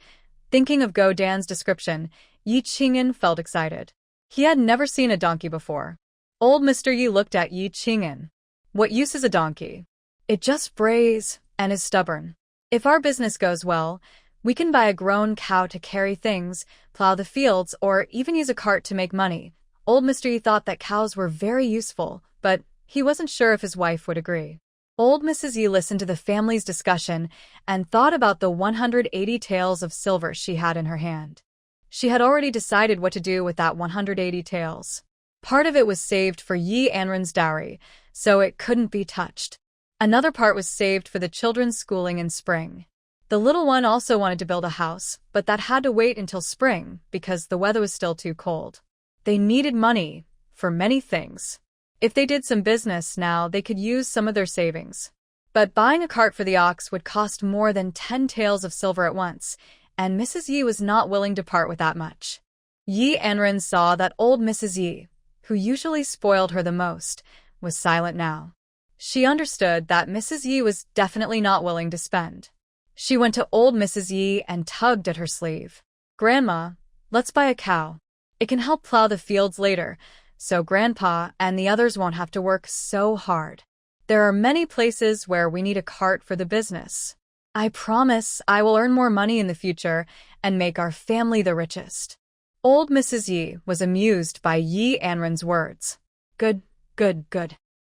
Thinking of Go Dan's description, Yi Qing'an felt excited. He had never seen a donkey before. Old Mr. Yi looked at Yi Qing'an. "What use is a donkey? It just brays and is stubborn. If our business goes well, we can buy a grown cow to carry things, plow the fields, or even use a cart to make money." Old Mr. Yi thought that cows were very useful, but he wasn't sure if his wife would agree. Old Mrs. Yi listened to the family's discussion and thought about the 180 taels of silver she had in her hand. She had already decided what to do with that 180 taels. Part of it was saved for Yi Anran's dowry, so it couldn't be touched. Another part was saved for the children's schooling in spring. The little one also wanted to build a house, but that had to wait until spring because the weather was still too cold. They needed money for many things. If they did some business now, they could use some of their savings. But buying a cart for the ox would cost more than 10 taels of silver at once, and Mrs. Yi was not willing to part with that much. Yi Anran saw that old Mrs. Yi, who usually spoiled her the most, was silent now. She understood that Mrs. Yi was definitely not willing to spend. She went to old Mrs. Yi and tugged at her sleeve. "Grandma, let's buy a cow. It can help plow the fields later, so Grandpa and the others won't have to work so hard. There are many places where we need a cart for the business. I promise I will earn more money in the future and make our family the richest." Old Mrs. Yi was amused by Yi Anran's words. Good.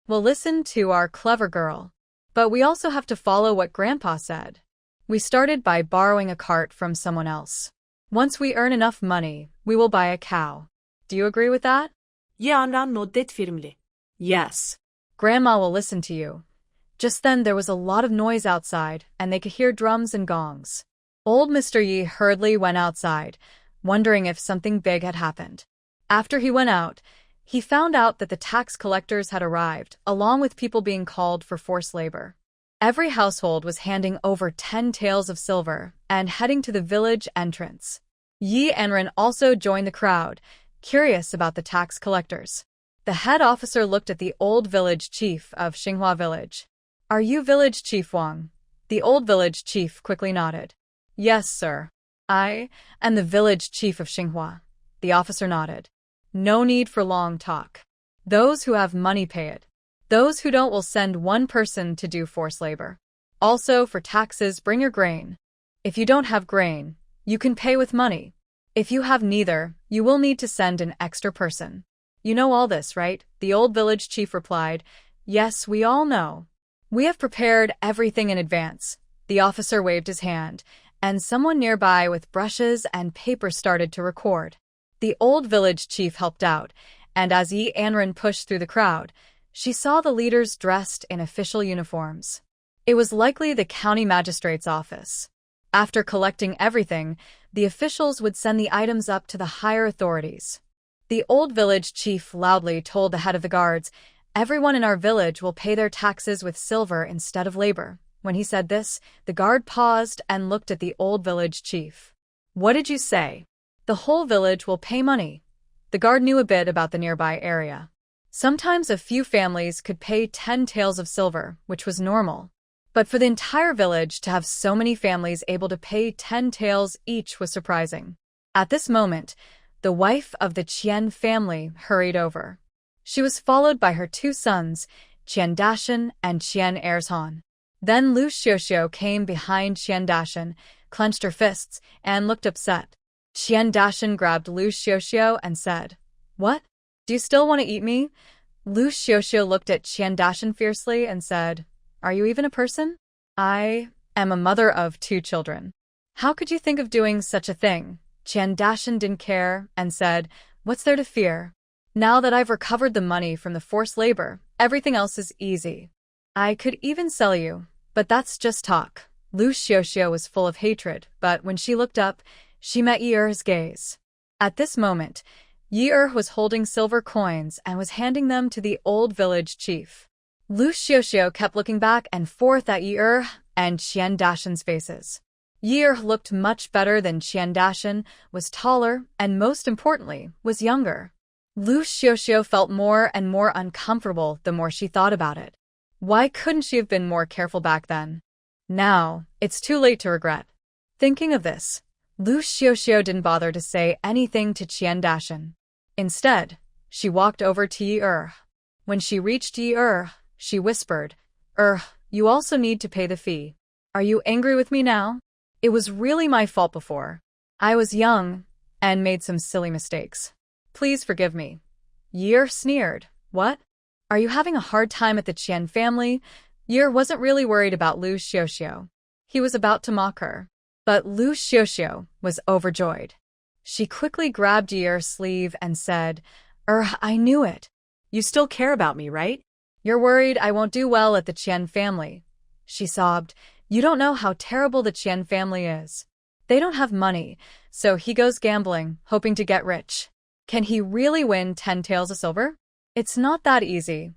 We'll listen to our clever girl. But we also have to follow what Grandpa said. We started by borrowing a cart from someone else. Once we earn enough money, we will buy a cow. Do you agree with that? Yi Anran nodded firmly. Yes. Grandma will listen to you. Just then there was a lot of noise outside, and they could hear drums and gongs. Old Mr. Yi hurriedly went outside, wondering if something big had happened. After he went out, he found out that the tax collectors had arrived, along with people being called for forced labor. Every household was handing over 10 taels of silver and heading to the village entrance. Yi Anran also joined the crowd, curious about the tax collectors. The head officer looked at the old village chief of Xinghua village. "Are you village chief Wang?" The old village chief quickly nodded. "Yes, sir. I am the village chief of Xinghua." The officer nodded. "No need for long talk. Those who have money pay it. Those who don't will send one person to do forced labor. Also, for taxes, bring your grain. If you don't have grain, you can pay with money. If you have neither, you will need to send an extra person. You know all this, right?" The old village chief replied. "Yes, we all know. We have prepared everything in advance." The officer waved his hand, and someone nearby with brushes and paper started to record. The old village chief helped out, and as Yi Anran pushed through the crowd, she saw the leaders dressed in official uniforms. It was likely the county magistrate's office. After collecting everything, the officials would send the items up to the higher authorities. The old village chief loudly told the head of the guards, "Everyone in our village will pay their taxes with silver instead of labor." When he said this, the guard paused and looked at the old village chief. "What did you say?" "The whole village will pay money." The guard knew a bit about the nearby area. Sometimes a few families could pay 10 taels of silver, which was normal. But for the entire village to have so many families able to pay 10 taels each was surprising. At this moment, the wife of the Qian family hurried over. She was followed by her 2 sons, Qian Dashan and Qian Erzhan. Then Liu Xiuxiu came behind Qian Dashan, clenched her fists, and looked upset. Qian Dashan grabbed Liu Xiuxiu and said, "What? Do you still want to eat me?" Liu Xiuxiu looked at Qian Dashan fiercely and said, "Are you even a person? I am a mother of 2 children. How could you think of doing such a thing?" Qian Dashan didn't care and said, "What's there to fear? Now that I've recovered the money from the forced labor, everything else is easy. I could even sell you, but that's just talk." Liu Xiuxiu was full of hatred, but when she looked up, she met Yi Er's gaze. At this moment, Yi Er was holding silver coins and was handing them to the old village chief. Liu Xiuxiu kept looking back and forth at Yi Er and Qian Dashan's faces. Yi Er looked much better than Qian Dashan, was taller, and most importantly, was younger. Liu Xiuxiu felt more and more uncomfortable the more she thought about it. Why couldn't she have been more careful back then? Now, it's too late to regret. Thinking of this, Liu Xiuxiu didn't bother to say anything to Qian Dashan. Instead, she walked over to Yi Er. When she reached Yi Er, she whispered, "You also need to pay the fee. Are you angry with me now? It was really my fault before. I was young and made some silly mistakes. Please forgive me." Yi Er sneered. "What? Are you having a hard time at the Qian family?" Yi Er wasn't really worried about Liu Xiuxiu. He was about to mock her. But Liu Xiuxiu was overjoyed. She quickly grabbed Yi Er's sleeve and said, I knew it. You still care about me, right?" "You're worried I won't do well at the Qian family," she sobbed, You don't know how terrible the Qian family is. They don't have money, so he goes gambling, hoping to get rich. Can he really win 10 taels of silver? It's not that easy.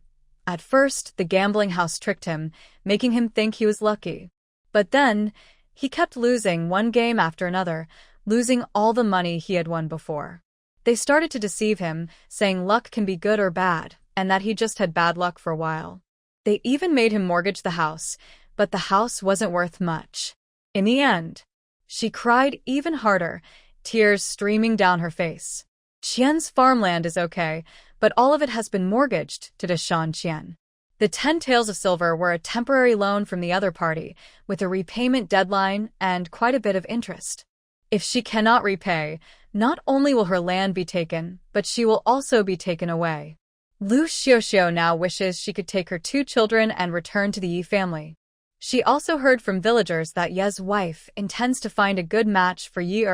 At first, the gambling house tricked him, making him think he was lucky. But then, he kept losing one game after another, losing all the money he had won before. They started to deceive him, saying luck can be good or bad, and that he just had bad luck for a while. They even made him mortgage the house, but the house wasn't worth much. In the end, she cried even harder, tears streaming down her face. Qian's farmland is okay, but all of it has been mortgaged to Deshan Qian. The 10 taels of silver were a temporary loan from the other party, with a repayment deadline and quite a bit of interest. If she cannot repay, not only will her land be taken, but she will also be taken away. Liu Xiuxiu now wishes she could take her 2 children and return to the Yi family. She also heard from villagers that Ye's wife intends to find a good match for Yi.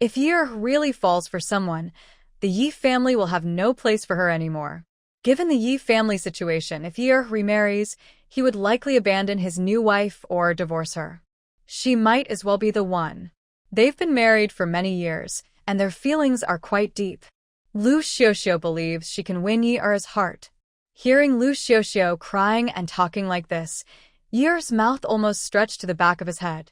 If Yi really falls for someone, the Yi family will have no place for her anymore. Given the Yi family situation, if Yi remarries, he would likely abandon his new wife or divorce her. She might as well be the one. They've been married for many years, and their feelings are quite deep. Liu Xiuxiu believes she can win Yi's heart. Hearing Liu Xiuxiu crying and talking like this, Yi's mouth almost stretched to the back of his head.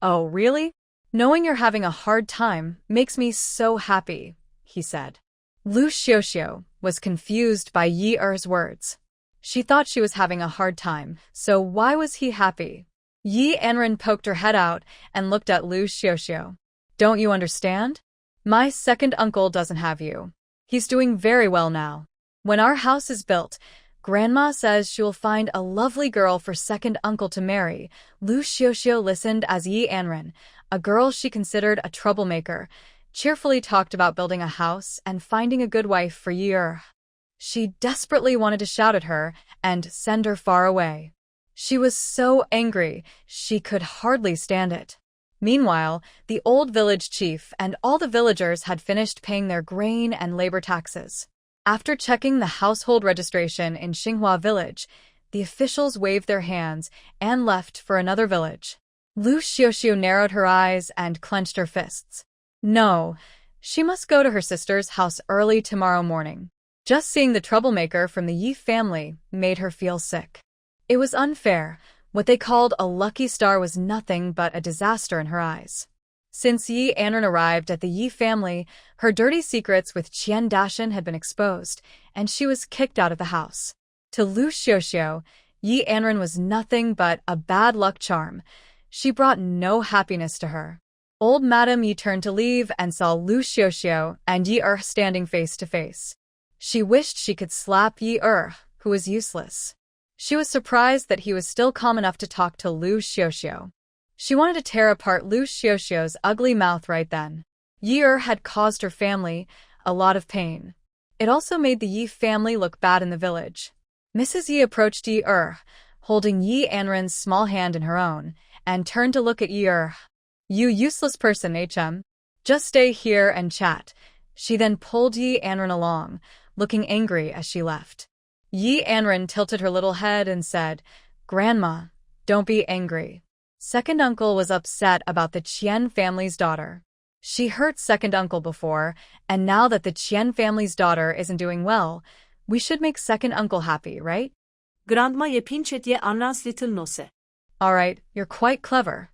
Oh, really? Knowing you're having a hard time makes me so happy, he said. Liu Xiuxiu was confused by Yi's words. She thought she was having a hard time, so why was he happy? Anran poked her head out and looked at Liu Xiuxiu. Don't you understand? My second uncle doesn't have you. He's doing very well now. When our house is built, Grandma says she will find a lovely girl for second uncle to marry. Liu Xiuxiu listened as Anran, a girl she considered a troublemaker, cheerfully talked about building a house and finding a good wife for Yi. She desperately wanted to shout at her and send her far away. She was so angry, she could hardly stand it. Meanwhile, the old village chief and all the villagers had finished paying their grain and labor taxes. After checking the household registration in Xinghua village, the officials waved their hands and left for another village. Liu Xiuxiu narrowed her eyes and clenched her fists. No, she must go to her sister's house early tomorrow morning. Just seeing the troublemaker from the Yi family made her feel sick. It was unfair. What they called a lucky star was nothing but a disaster in her eyes. Since Anran arrived at the Yi family, her dirty secrets with Qian Dashan had been exposed, and she was kicked out of the house. To Liu Xiuxiu, Anran was nothing but a bad luck charm. She brought no happiness to her. Old Madame Yi turned to leave and saw Liu Xiuxiu and Yi standing face to face. She wished she could slap Yi, who was useless. She was surprised that he was still calm enough to talk to Liu Xiuxiu. She wanted to tear apart Liu Xiuxiu's ugly mouth right then. Yi had caused her family a lot of pain. It also made the Yi family look bad in the village. Mrs. Yi approached Yi, holding Anran's small hand in her own, and turned to look at Yi. You useless person, Just stay here and chat. She then pulled Anran along, looking angry as she left. Anran tilted her little head and said, Grandma, don't be angry. Second uncle was upset about the Qian family's daughter. She hurt second uncle before, and now that the Qian family's daughter isn't doing well, we should make second uncle happy, right? Grandma ye pinchet ye Anran's little nose. Alright, you're quite clever.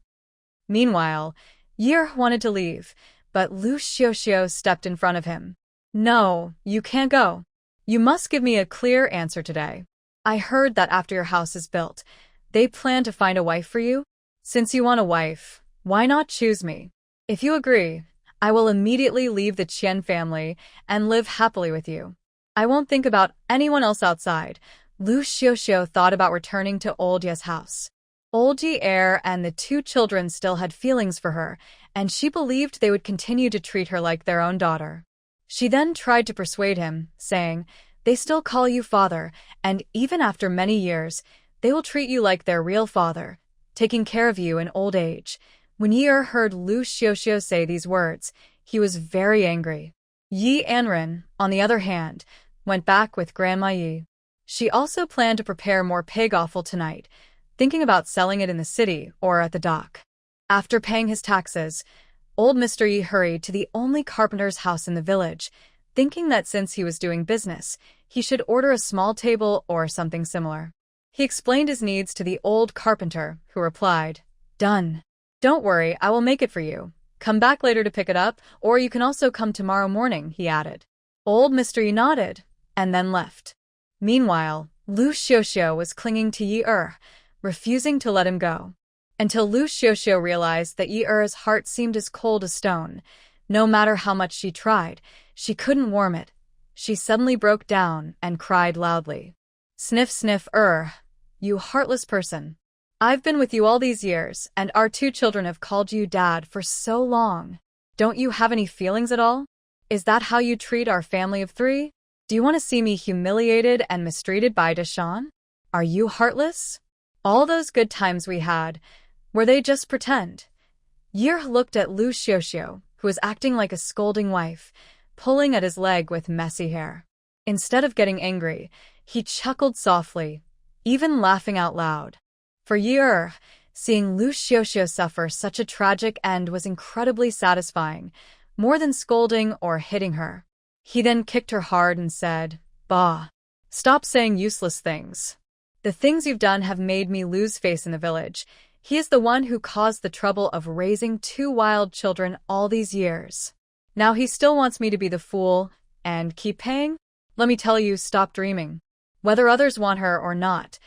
Meanwhile, Yi wanted to leave, but Liu Xiuxiu stepped in front of him. No, you can't go. You must give me a clear answer today. I heard that after your house is built, they plan to find a wife for you? Since you want a wife, why not choose me? If you agree, I will immediately leave the Qian family and live happily with you. I won't think about anyone else outside. Liu Xiuxiu thought about returning to Old Ye's house. Old Yi and the 2 children still had feelings for her, and she believed they would continue to treat her like their own daughter. She then tried to persuade him, saying, they still call you father, and even after many years, they will treat you like their real father, taking care of you in old age. When Yi heard Liu Xiuxiu say these words, he was very angry. Anran, on the other hand, went back with Grandma Yi. She also planned to prepare more pig offal tonight. thinking about selling it in the city or at the dock. After paying his taxes, old Mr. Yi hurried to the only carpenter's house in the village, thinking that since he was doing business, he should order a small table or something similar. He explained his needs to the old carpenter, who replied, "Done. Don't worry, I will make it for you. Come back later to pick it up, or you can also come tomorrow morning," he added. Old Mr. Yi nodded, and then left. Meanwhile, Liu Xiuxiu was clinging to Yi, refusing to let him go. Until Liu Xiuxiu realized that Yi's heart seemed as cold as stone. No matter how much she tried, she couldn't warm it. She suddenly broke down and cried loudly. "Sniff, sniff, you heartless person. I've been with you all these years, and our 2 children have called you Dad for so long. Don't you have any feelings at all? Is that how you treat our family of 3? Do you want to see me humiliated and mistreated by Deshawn? Are you heartless? All those good times we had, were they just pretend?" Yi looked at Liu Xiuxiu, who was acting like a scolding wife, pulling at his leg with messy hair. Instead of getting angry, he chuckled softly, even laughing out loud. For Yi, seeing Liu Xiuxiu suffer such a tragic end was incredibly satisfying, more than scolding or hitting her. He then kicked her hard and said, "Bah! Stop saying useless things. The things you've done have made me lose face in the village. He is the one who caused the trouble of raising 2 wild children all these years. Now he still wants me to be the fool and keep paying? Let me tell you, stop dreaming. Whether others want her or not,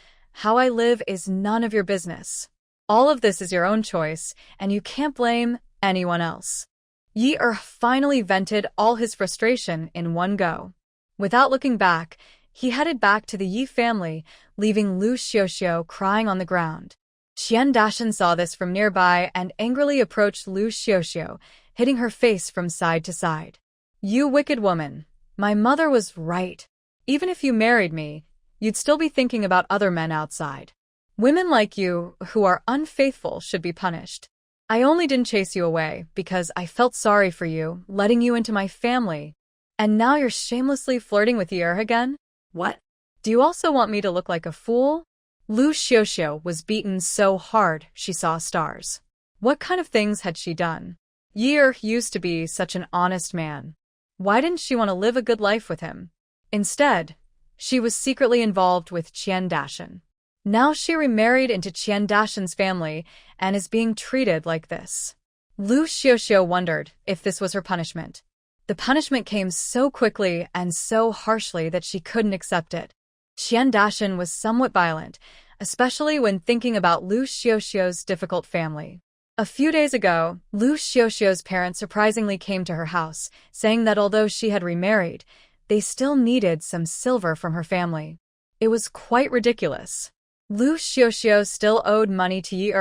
how I live is none of your business. All of this is your own choice, and you can't blame anyone else." Yi finally vented all his frustration in one go. Without looking back, he headed back to the Yi family, leaving Liu Xiuxiu crying on the ground. Dashan saw this from nearby and angrily approached Liu Xiuxiu, hitting her face from side to side. "You wicked woman, my mother was right. Even if you married me, you'd still be thinking about other men outside. Women like you, who are unfaithful, should be punished. I only didn't chase you away because I felt sorry for you, letting you into my family. And now you're shamelessly flirting with Yi again? What? Do you also want me to look like a fool?" Liu Xiuxiu was beaten so hard she saw stars. What kind of things had she done? Yi used to be such an honest man. Why didn't she want to live a good life with him? Instead, she was secretly involved with Dashan. Now she remarried into Dashan's family and is being treated like this. Liu Xiuxiu wondered if this was her punishment. The punishment came so quickly and so harshly that she couldn't accept it. Dashan was somewhat violent, especially when thinking about Liu Xiuxiu's difficult family. A few days ago, Liu Xiuxiu's parents surprisingly came to her house, saying that although she had remarried, they still needed some silver from her family. It was quite ridiculous. Liu Xiuxiu still owed money to Yi,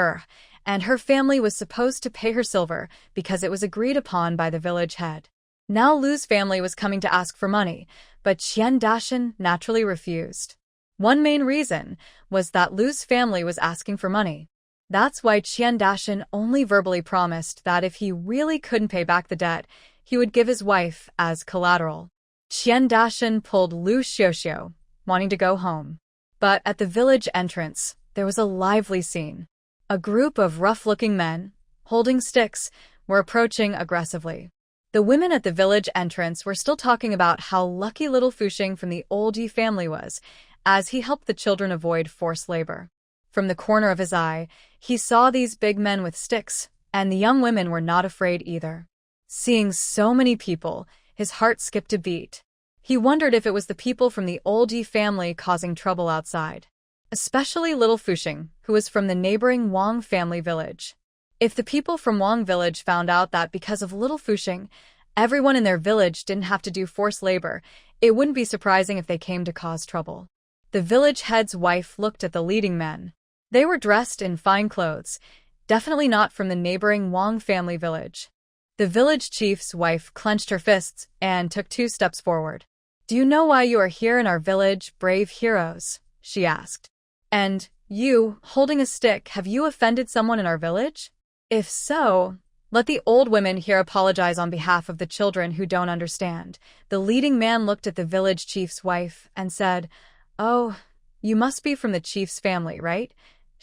and her family was supposed to pay her silver because it was agreed upon by the village head. Now Liu's family was coming to ask for money, but Dashan naturally refused. One main reason was that Liu's family was asking for money. That's why Dashan only verbally promised that if he really couldn't pay back the debt, he would give his wife as collateral. Dashan pulled Liu Xiuxiu, wanting to go home. But at the village entrance, there was a lively scene. A group of rough-looking men, holding sticks, were approaching aggressively. The women at the village entrance were still talking about how lucky little Fuxing from the old Yi family was, as he helped the children avoid forced labor. From the corner of his eye, he saw these big men with sticks, and the young women were not afraid either. Seeing so many people, his heart skipped a beat. He wondered if it was the people from the old Yi family causing trouble outside. Especially little Fuxing, who was from the neighboring Wang family village. If the people from Wang village found out that because of little Fuxing, everyone in their village didn't have to do forced labor, it wouldn't be surprising if they came to cause trouble. The village head's wife looked at the leading men. They were dressed in fine clothes, definitely not from the neighboring Wang family village. The village chief's wife clenched her fists and took 2 steps forward. "Do you know why you are here in our village, brave heroes?" she asked. "And you, holding a stick, have you offended someone in our village? If so, let the old women here apologize on behalf of the children who don't understand." The leading man looked at the village chief's wife and said, "Oh, you must be from the chief's family, right?"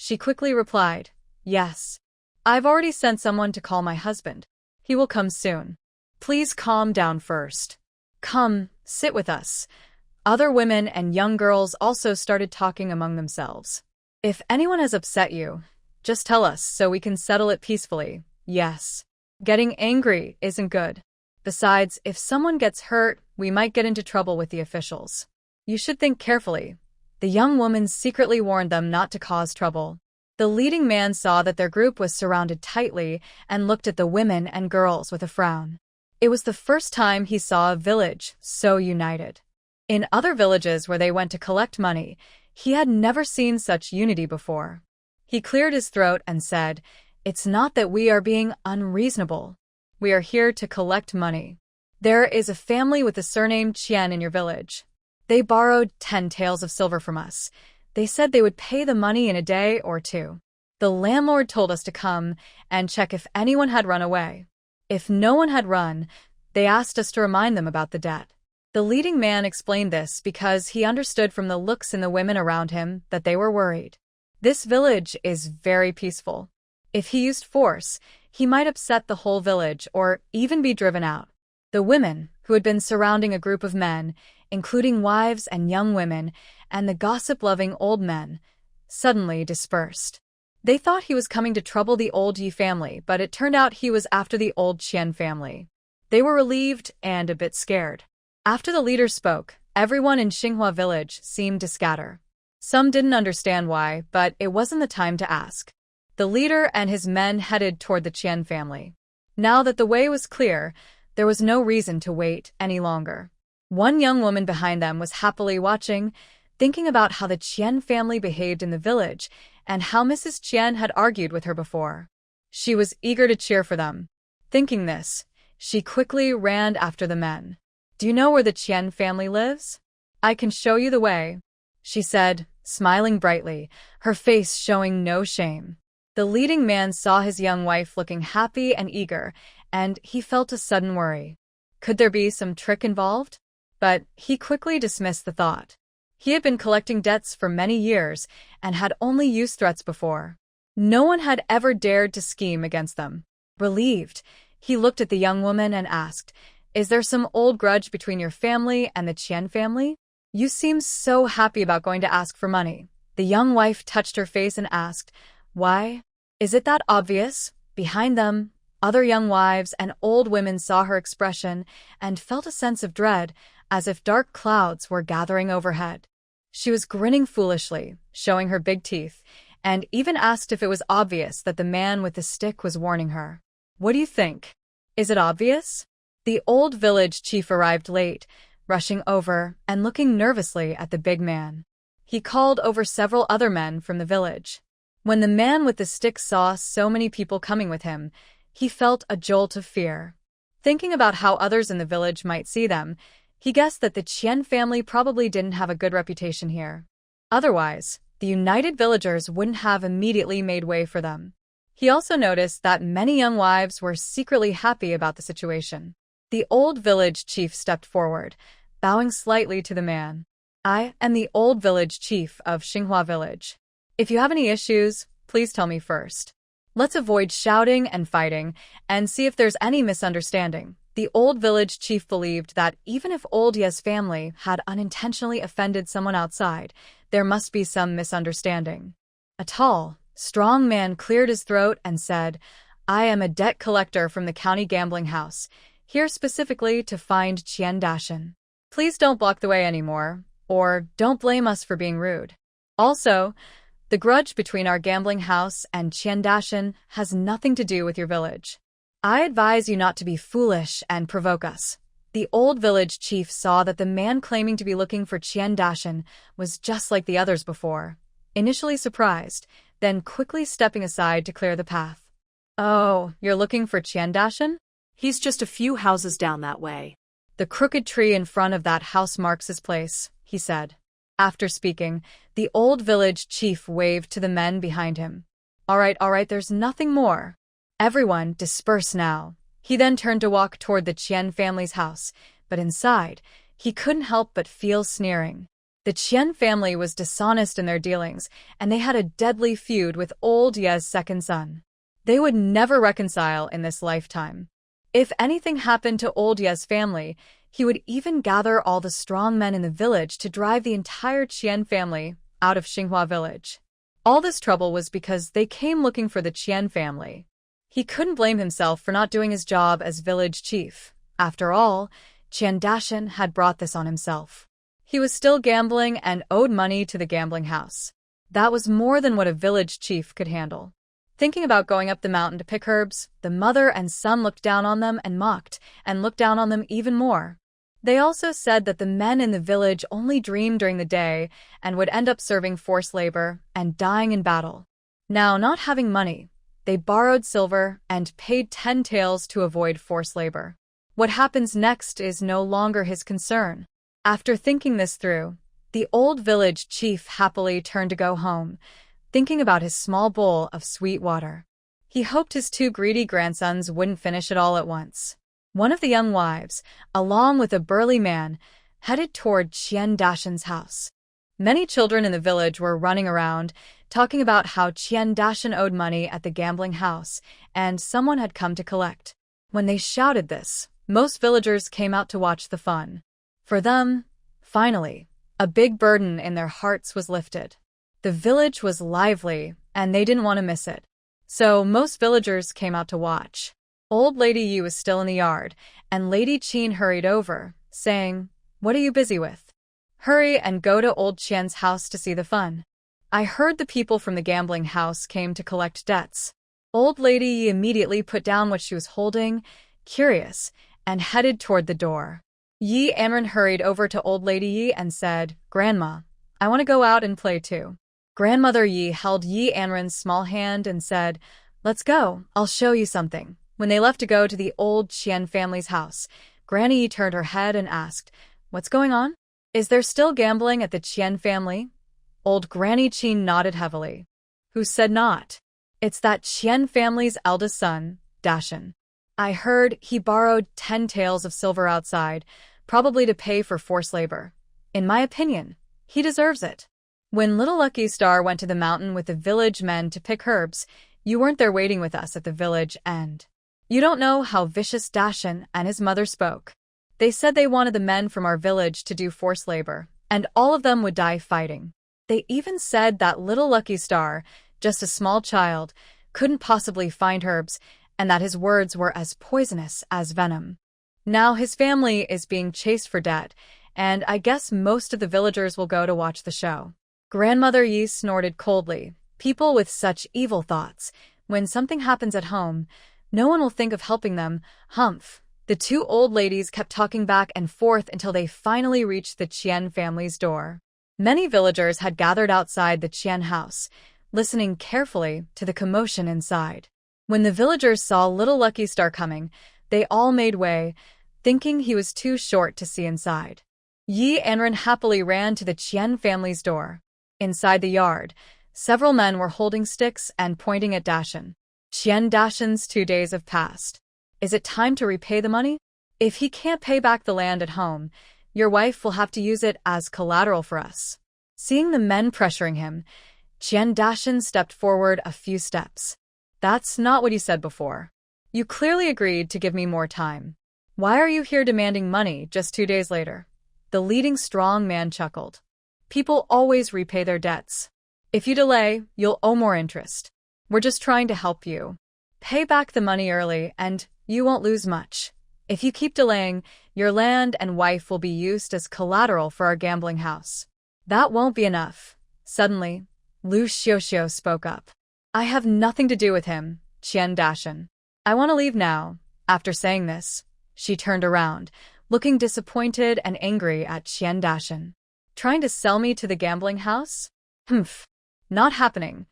She quickly replied, "Yes. I've already sent someone to call my husband. He will come soon. Please calm down first. Come, sit with us." Other women and young girls also started talking among themselves. "If anyone has upset you, just tell us so we can settle it peacefully. Yes. Getting angry isn't good. Besides, if someone gets hurt, we might get into trouble with the officials. You should think carefully." The young woman secretly warned them not to cause trouble. The leading man saw that their group was surrounded tightly and looked at the women and girls with a frown. It was the first time he saw a village so united. In other villages where they went to collect money, he had never seen such unity before. He cleared his throat and said, "It's not that we are being unreasonable. We are here to collect money. There is a family with the surname Qian in your village. They borrowed 10 taels of silver from us. They said they would pay the money in a day or two. The landlord told us to come and check if anyone had run away. If no one had run, they asked us to remind them about the debt." The leading man explained this because he understood from the looks in the women around him that they were worried. This village is very peaceful. If he used force, he might upset the whole village or even be driven out. The women, who had been surrounding a group of men, including wives and young women, and the gossip-loving old men, suddenly dispersed. They thought he was coming to trouble the old Yi family, but it turned out he was after the old Qian family. They were relieved and a bit scared. After the leader spoke, everyone in Xinghua village seemed to scatter. Some didn't understand why, but it wasn't the time to ask. The leader and his men headed toward the Qian family. Now that the way was clear, there was no reason to wait any longer. One young woman behind them was happily watching, thinking about how the Qian family behaved in the village and how Mrs. Qian had argued with her before. She was eager to cheer for them. Thinking this, she quickly ran after the men. "Do you know where the Qian family lives? I can show you the way," she said, smiling brightly, her face showing no shame. The leading man saw his young wife looking happy and eager, and he felt a sudden worry. Could there be some trick involved? But he quickly dismissed the thought. He had been collecting debts for many years and had only used threats before. No one had ever dared to scheme against them. Relieved, he looked at the young woman and asked, "Is there some old grudge between your family and the Qian family? You seem so happy about going to ask for money." The young wife touched her face and asked, "Why? Is it that obvious?" Behind them, other young wives and old women saw her expression and felt a sense of dread, as if dark clouds were gathering overhead. She was grinning foolishly, showing her big teeth, and even asked if it was obvious that the man with the stick was warning her. "What do you think? Is it obvious?" The old village chief arrived late, rushing over and looking nervously at the big man. He called over several other men from the village. When the man with the stick saw so many people coming with him, he felt a jolt of fear. Thinking about how others in the village might see them, he guessed that the Qian family probably didn't have a good reputation here. Otherwise, the united villagers wouldn't have immediately made way for them. He also noticed that many young wives were secretly happy about the situation. The old village chief stepped forward, bowing slightly to the man. "I am the old village chief of Xinghua village. If you have any issues, please tell me first. Let's avoid shouting and fighting and see if there's any misunderstanding." The old village chief believed that even if old Ye's family had unintentionally offended someone outside, there must be some misunderstanding. A tall, strong man cleared his throat and said, "I am a debt collector from the county gambling house, here specifically to find Qian Dashan. Please don't block the way anymore, or don't blame us for being rude. Also, the grudge between our gambling house and Qian Dashan has nothing to do with your village. I advise you not to be foolish and provoke us." The old village chief saw that the man claiming to be looking for Qian Dashan was just like the others before, initially surprised, then quickly stepping aside to clear the path. "Oh, you're looking for Qian Dashan? He's just a few houses down that way." "The crooked tree in front of that house marks his place," he said. After speaking, the old village chief waved to the men behind him. All right, there's nothing more. Everyone disperse now." He then turned to walk toward the Qian family's house, but inside, he couldn't help but feel sneering. The Qian family was dishonest in their dealings, and they had a deadly feud with old Ye's second son. They would never reconcile in this lifetime. If anything happened to old Ye's family, he would even gather all the strong men in the village to drive the entire Qian family out of Xinghua village. All this trouble was because they came looking for the Qian family. He couldn't blame himself for not doing his job as village chief. After all, Qian Dashan had brought this on himself. He was still gambling and owed money to the gambling house. That was more than what a village chief could handle. Thinking about going up the mountain to pick herbs, the mother and son looked down on them and mocked, and looked down on them even more. They also said that the men in the village only dreamed during the day and would end up serving forced labor and dying in battle. Now, not having money, they borrowed silver and paid 10 taels to avoid forced labor. What happens next is no longer his concern. After thinking this through, the old village chief happily turned to go home, thinking about his small bowl of sweet water. He hoped his 2 greedy grandsons wouldn't finish it all at once. One of the young wives, along with a burly man, headed toward Qian Dashan's house. Many children in the village were running around, talking about how Qian Dashan owed money at the gambling house, and someone had come to collect. When they shouted this, most villagers came out to watch the fun. For them, finally, a big burden in their hearts was lifted. The village was lively, and they didn't want to miss it. So most villagers came out to watch. Old Lady Yi was still in the yard, and Lady Qin hurried over, saying, "What are you busy with? Hurry and go to old Qian's house to see the fun." I heard the people from the gambling house came to collect debts. Old Lady Yi immediately put down what she was holding, curious, and headed toward the door. Yi Anran hurried over to Old Lady Yi and said, "Grandma, I want to go out and play too." Grandmother Yi held Yi Anran's small hand and said, "Let's go, I'll show you something." When they left to go to the old Qian family's house, Granny Yi turned her head and asked, "What's going on? Is there still gambling at the Qian family?" Old Granny Qin nodded heavily. "Who said not? It's that Qian family's eldest son, Dashan. I heard he borrowed 10 taels of silver outside, probably to pay for forced labor. In my opinion, he deserves it." When Little Lucky Star went to the mountain with the village men to pick herbs, you weren't there waiting with us at the village end. You don't know how vicious Dashan and his mother spoke. They said they wanted the men from our village to do forced labor, and all of them would die fighting. They even said that Little Lucky Star, just a small child, couldn't possibly find herbs, and that his words were as poisonous as venom. Now his family is being chased for debt, and I guess most of the villagers will go to watch the show. Grandmother Yi snorted coldly. People with such evil thoughts, when something happens at home, no one will think of helping them. Humph. The 2 old ladies kept talking back and forth until they finally reached the Qian family's door. Many villagers had gathered outside the Qian house, listening carefully to the commotion inside. When the villagers saw Little Lucky Star coming, they all made way, thinking he was too short to see inside. Yi Anran happily ran to the Qian family's door. Inside the yard, several men were holding sticks and pointing at Dashan. "Qian Dashan's 2 days have passed. Is it time to repay the money? If he can't pay back the land at home, your wife will have to use it as collateral for us." Seeing the men pressuring him, Qian Dashan stepped forward a few steps. "That's not what you said before. You clearly agreed to give me more time. Why are you here demanding money just 2 days later?" The leading strong man chuckled. "People always repay their debts. If you delay, you'll owe more interest. We're just trying to help you. Pay back the money early and you won't lose much. If you keep delaying, your land and wife will be used as collateral for our gambling house." "That won't be enough." Suddenly, Liu Xiuxiu spoke up. "I have nothing to do with him, Qian Dashan. I want to leave now." After saying this, she turned around, looking disappointed and angry at Qian Dashan. "Trying to sell me to the gambling house? Humph. Not happening."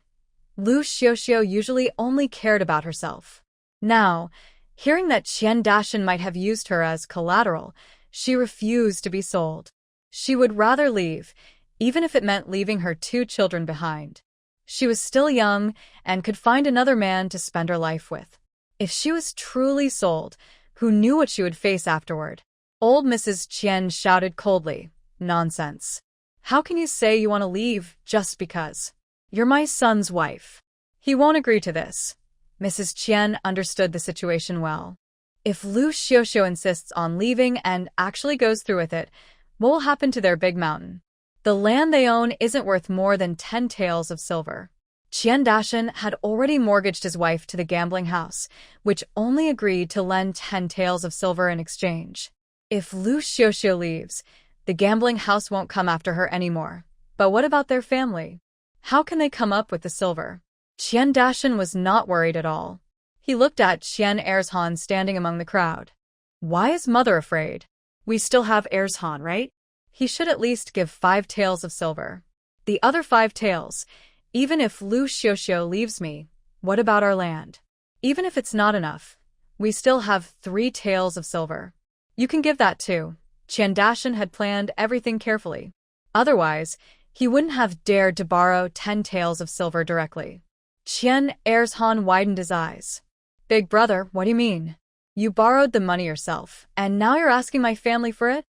Liu Xiuxiu usually only cared about herself. Now, hearing that Qian Dashan might have used her as collateral, she refused to be sold. She would rather leave, even if it meant leaving her 2 children behind. She was still young and could find another man to spend her life with. If she was truly sold, who knew what she would face afterward? Old Mrs. Qian shouted coldly, "Nonsense. How can you say you want to leave just because? You're my son's wife. He won't agree to this. Mrs. Qian understood the situation well. If Liu Xiuxiu insists on leaving and actually goes through with it, what will happen to their big mountain? The land they own isn't worth more than 10 taels of silver. Qian Dashan had already mortgaged his wife to the gambling house, which only agreed to lend 10 taels of silver in exchange. If Liu Xiuxiu leaves, the gambling house won't come after her anymore. But what about their family? How can they come up with the silver? Qian Dashan was not worried at all. He looked at Qian Erzhan standing among the crowd. Why is mother afraid? We still have Erzhan, right? He should at least give 5 taels of silver. The other 5 taels, even if Liu Xiuxiu leaves me, what about our land? Even if it's not enough, we still have 3 taels of silver. You can give that too. Qian Dashan had planned everything carefully. Otherwise, he wouldn't have dared to borrow 10 taels of silver directly. Qian Erzhan widened his eyes. Big brother, what do you mean? You borrowed the money yourself, and now you're asking my family for it?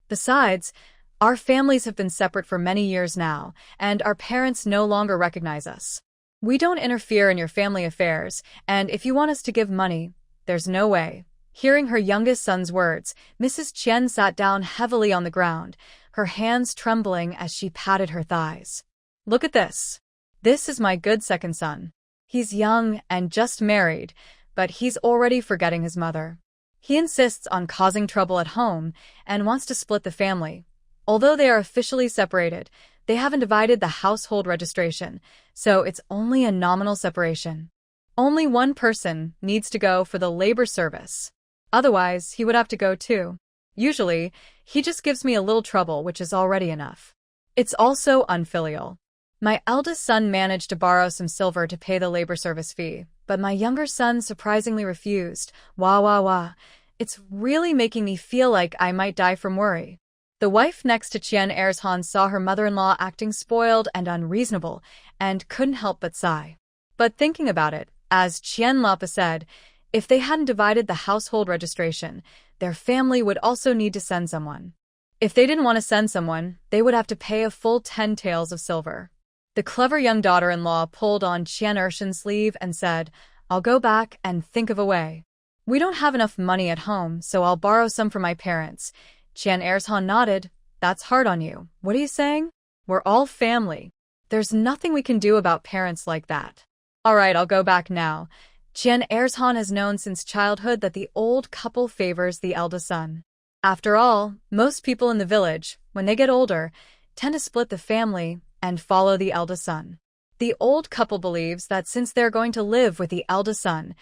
Besides, our families have been separate for many years now, and our parents no longer recognize us. We don't interfere in your family affairs, and if you want us to give money, there's no way. Hearing her youngest son's words, Mrs. Qian sat down heavily on the ground, her hands trembling as she patted her thighs. Look at this. This is my good second son. He's young and just married, but he's already forgetting his mother. He insists on causing trouble at home and wants to split the family. Although they are officially separated, they haven't divided the household registration, so it's only a nominal separation. Only one person needs to go for the labor service. Otherwise, he would have to go too. Usually, he just gives me a little trouble, which is already enough. It's also unfilial. My eldest son managed to borrow some silver to pay the labor service fee, but my younger son surprisingly refused. Wah. It's really making me feel like I might die from worry. The wife next to Qian Erzhan saw her mother-in-law acting spoiled and unreasonable, and couldn't help but sigh. But thinking about it, as Qian Lapa said, if they hadn't divided the household registration, their family would also need to send someone. If they didn't want to send someone, they would have to pay a full 10 taels of silver. The clever young daughter-in-law pulled on Qian Erzhan's sleeve and said, I'll go back and think of a way. We don't have enough money at home, so I'll borrow some from my parents. Qian Erzhan nodded. That's hard on you. What are you saying? We're all family. There's nothing we can do about parents like that. All right, I'll go back now. Qian Erzhan has known since childhood that the old couple favors the eldest son. After all, most people in the village, when they get older, tend to split the family and follow the eldest son. The old couple believes that since they're going to live with the eldest son,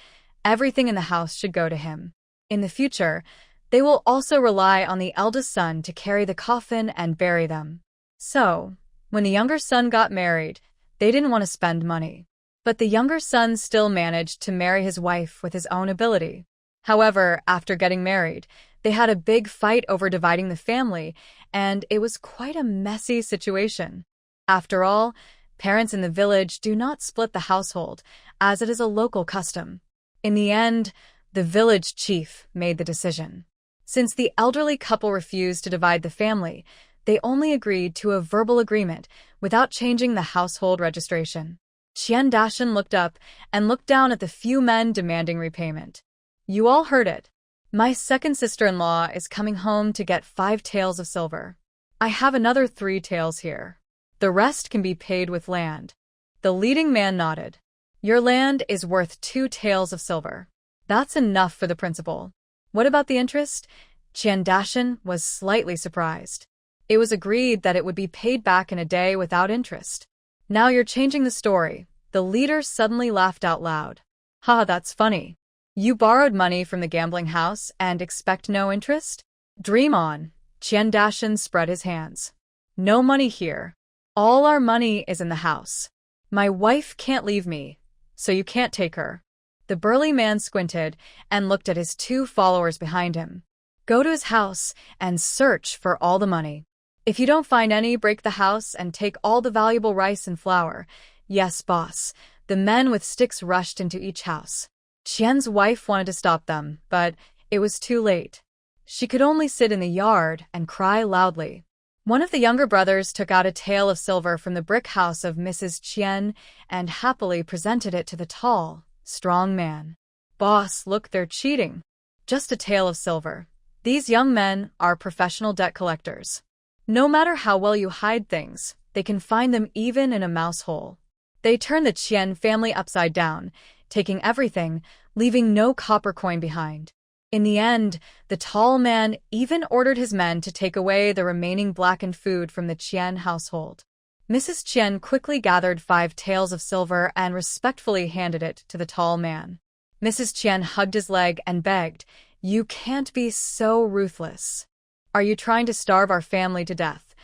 everything in the house should go to him. In the future, they will also rely on the eldest son to carry the coffin and bury them. So, when the younger son got married, they didn't want to spend money. But the younger son still managed to marry his wife with his own ability. However, after getting married, they had a big fight over dividing the family, and it was quite a messy situation. After all, parents in the village do not split the household, as it is a local custom. In the end, the village chief made the decision. Since the elderly couple refused to divide the family, they only agreed to a verbal agreement without changing the household registration. Qian Dashan looked up and looked down at the few men demanding repayment. You all heard it. My second sister-in-law is coming home to get 5 taels of silver. I have another 3 taels here. The rest can be paid with land. The leading man nodded. Your land is worth 2 taels of silver. That's enough for the principal. What about the interest? Qian Dashan was slightly surprised. It was agreed that it would be paid back in a day without interest. Now you're changing the story. The leader suddenly laughed out loud. Ha, that's funny. You borrowed money from the gambling house and expect no interest? Dream on. Qian Dashan spread his hands. No money here. All our money is in the house. My wife can't leave me, so you can't take her. The burly man squinted and looked at his 2 followers behind him. Go to his house and search for all the money. If you don't find any, break the house and take all the valuable rice and flour. Yes, boss. The men with sticks rushed into each house. Qian's wife wanted to stop them, but it was too late. She could only sit in the yard and cry loudly. One of the younger brothers took out a tael of silver from the brick house of Mrs. Qian and happily presented it to the tall, strong man. Boss, look, they're cheating. Just a tael of silver. These young men are professional debt collectors. No matter how well you hide things, they can find them even in a mouse hole. They turned the Qian family upside down, taking everything, leaving no copper coin behind. In the end, the tall man even ordered his men to take away the remaining blackened food from the Qian household. Mrs. Qian quickly gathered 5 taels of silver and respectfully handed it to the tall man. Mrs. Qian hugged his leg and begged, "You can't be so ruthless. Are you trying to starve our family to death?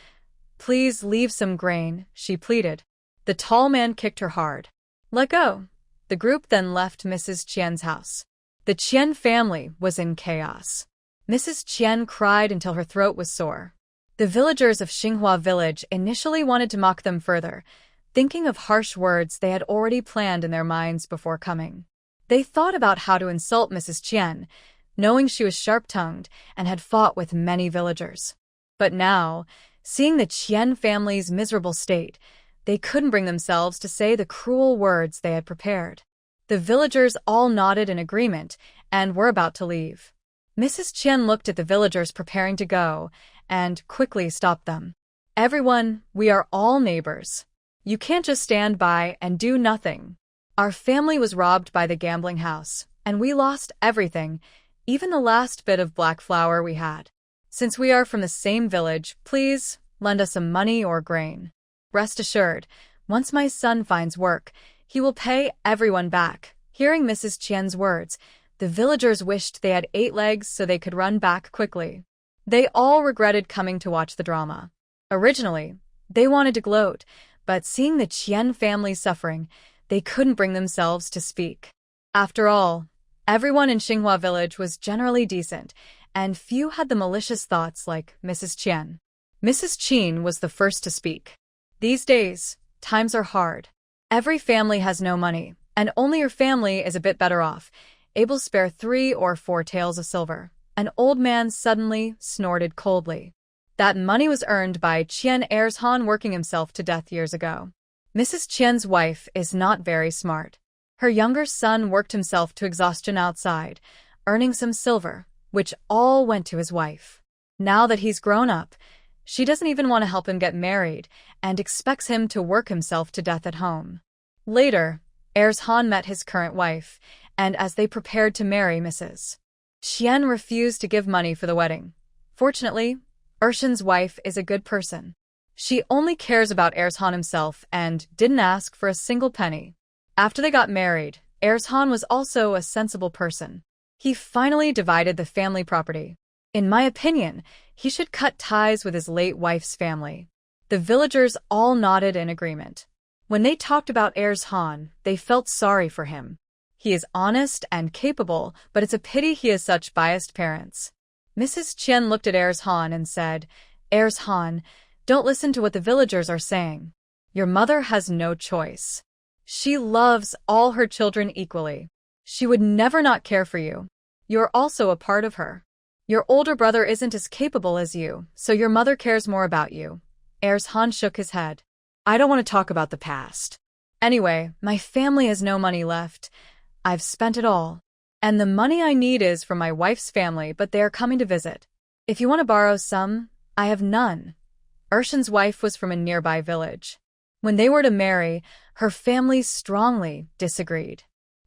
Please leave some grain," she pleaded. The tall man kicked her hard. "Let go." The group then left Mrs. Qian's house. The Qian family was in chaos. Mrs. Qian cried until her throat was sore. The villagers of Xinghua village initially wanted to mock them further, thinking of harsh words they had already planned in their minds before coming. They thought about how to insult Mrs. Qian, knowing she was sharp-tongued and had fought with many villagers. But now, seeing the Qian family's miserable state, they couldn't bring themselves to say the cruel words they had prepared. The villagers all nodded in agreement and were about to leave. Mrs. Qian looked at the villagers preparing to go and quickly stopped them. "Everyone, we are all neighbors. You can't just stand by and do nothing. Our family was robbed by the gambling house, and we lost everything, even the last bit of black flour we had. Since we are from the same village, please lend us some money or grain. Rest assured, once my son finds work, he will pay everyone back." Hearing Mrs. Qian's words, the villagers wished they had 8 legs so they could run back quickly. They all regretted coming to watch the drama. Originally, they wanted to gloat, but seeing the Qian family suffering, they couldn't bring themselves to speak. After all, everyone in Xinghua village was generally decent, and few had the malicious thoughts like Mrs. Qian. Mrs. Qin was the first to speak. "These days, times are hard. Every family has no money, and only your family is a bit better off, able to spare 3 or 4 taels of silver." An old man suddenly snorted coldly. That money was earned by Qian Ershan working himself to death years ago. Mrs. Qian's wife is not very smart. Her younger son worked himself to exhaustion outside, earning some silver, which all went to his wife. Now that he's grown up, she doesn't even want to help him get married and expects him to work himself to death at home. Later, Ershan met his current wife, and as they prepared to marry Mrs. Qian refused to give money for the wedding. Fortunately, Ershan's wife is a good person. She only cares about Ershan himself and didn't ask for a single penny. After they got married, Ershan was also a sensible person. He finally divided the family property. In my opinion, he should cut ties with his late wife's family. The villagers all nodded in agreement. When they talked about Ershan, they felt sorry for him. He is honest and capable, but it's a pity he has such biased parents. Mrs. Qian looked at Ershan and said, "Ershan, don't listen to what the villagers are saying. Your mother has no choice. She loves all her children equally. She would never not care for you. You're also a part of her. Your older brother isn't as capable as you, so your mother cares more about you." Ershan shook his head. "I don't want to talk about the past. Anyway, my family has no money left. I've spent it all. And the money I need is from my wife's family, but they are coming to visit. If you want to borrow some, I have none." Ershan's wife was from a nearby village. When they were to marry, her family strongly disagreed.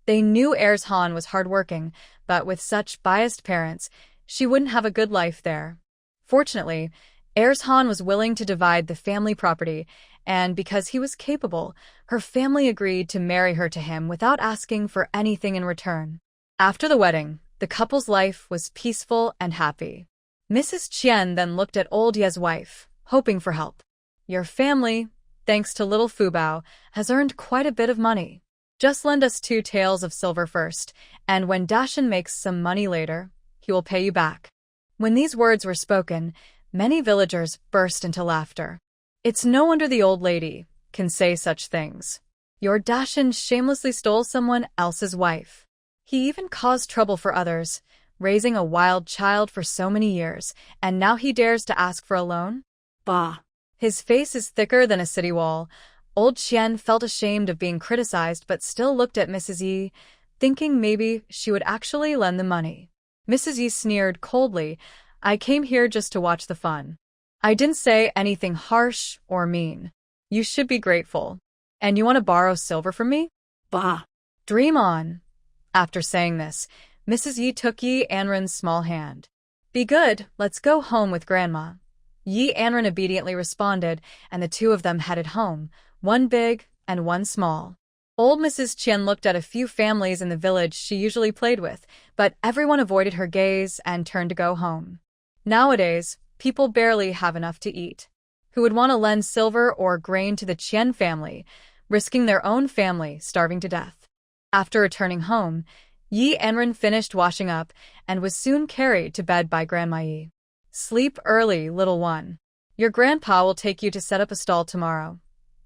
They knew Ershan was hardworking, but with such biased parents, she wouldn't have a good life there. Fortunately, Ershan was willing to divide the family property, and because he was capable, her family agreed to marry her to him without asking for anything in return. After the wedding, the couple's life was peaceful and happy. Mrs. Qian then looked at old Ye's wife, hoping for help. "Your family, thanks to little Fubao, has earned quite a bit of money. Just lend us 2 taels of silver first, and when Dashan makes some money later, he will pay you back." When these words were spoken, many villagers burst into laughter. It's no wonder the old lady can say such things. Your Dashan shamelessly stole someone else's wife. He even caused trouble for others, raising a wild child for so many years, and now he dares to ask for a loan? Bah. His face is thicker than a city wall. Old Qian felt ashamed of being criticized but still looked at Mrs. Yi, thinking maybe she would actually lend the money. Mrs. Yi sneered coldly. I came here just to watch the fun. I didn't say anything harsh or mean. You should be grateful. And you want to borrow silver from me? Bah. Dream on. After saying this, Mrs. Yi took Yi Anran's small hand. Be good, let's go home with Grandma. Yi Anran obediently responded, and the two of them headed home, one big and one small. Old Mrs. Qian looked at a few families in the village she usually played with, but everyone avoided her gaze and turned to go home. Nowadays, people barely have enough to eat. Who would want to lend silver or grain to the Qian family, risking their own family starving to death? After returning home, Yi Anran finished washing up and was soon carried to bed by Grandma Yi. Sleep early, little one. Your grandpa will take you to set up a stall tomorrow.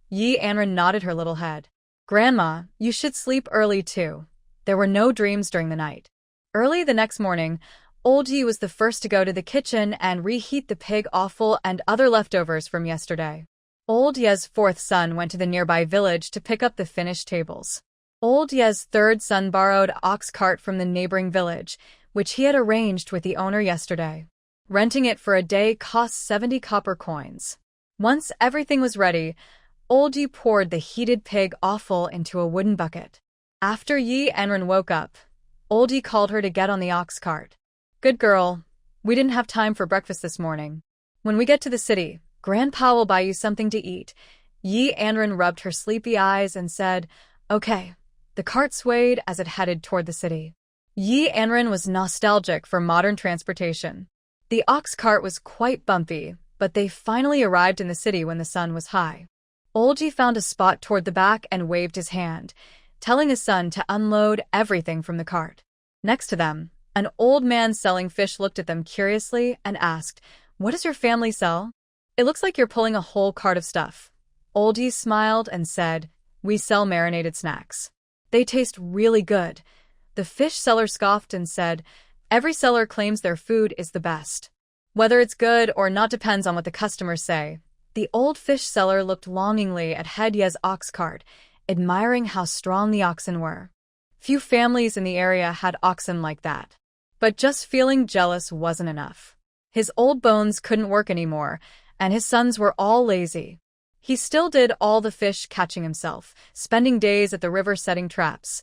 Yi Anran nodded her little head. Grandma, you should sleep early too. There were no dreams during the night. Early the next morning, Old Yi was the first to go to the kitchen and reheat the pig offal and other leftovers from yesterday. Old Ye's fourth son went to the nearby village to pick up the finished tables. Old Ye's third son borrowed an ox cart from the neighboring village, which he had arranged with the owner yesterday. Renting it for a day cost 70 copper coins. Once everything was ready, Old Yi poured the heated pig offal into a wooden bucket. After Yi Anran woke up, Old Yi called her to get on the ox cart. Good girl, we didn't have time for breakfast this morning. When we get to the city, Grandpa will buy you something to eat. Yi Anran rubbed her sleepy eyes and said, Okay. The cart swayed as it headed toward the city. Yi Anran was nostalgic for modern transportation. The ox cart was quite bumpy, but they finally arrived in the city when the sun was high. Old Yi found a spot toward the back and waved his hand, telling his son to unload everything from the cart. Next to them, an old man selling fish looked at them curiously and asked, What does your family sell? It looks like you're pulling a whole cart of stuff. Old Yi smiled and said, We sell marinated snacks. They taste really good. The fish seller scoffed and said, Every seller claims their food is the best. Whether it's good or not depends on what the customers say. The old fish seller looked longingly at Head Ye's ox cart, admiring how strong the oxen were. Few families in the area had oxen like that. But just feeling jealous wasn't enough. His old bones couldn't work anymore, and his sons were all lazy. He still did all the fish catching himself, spending days at the river setting traps,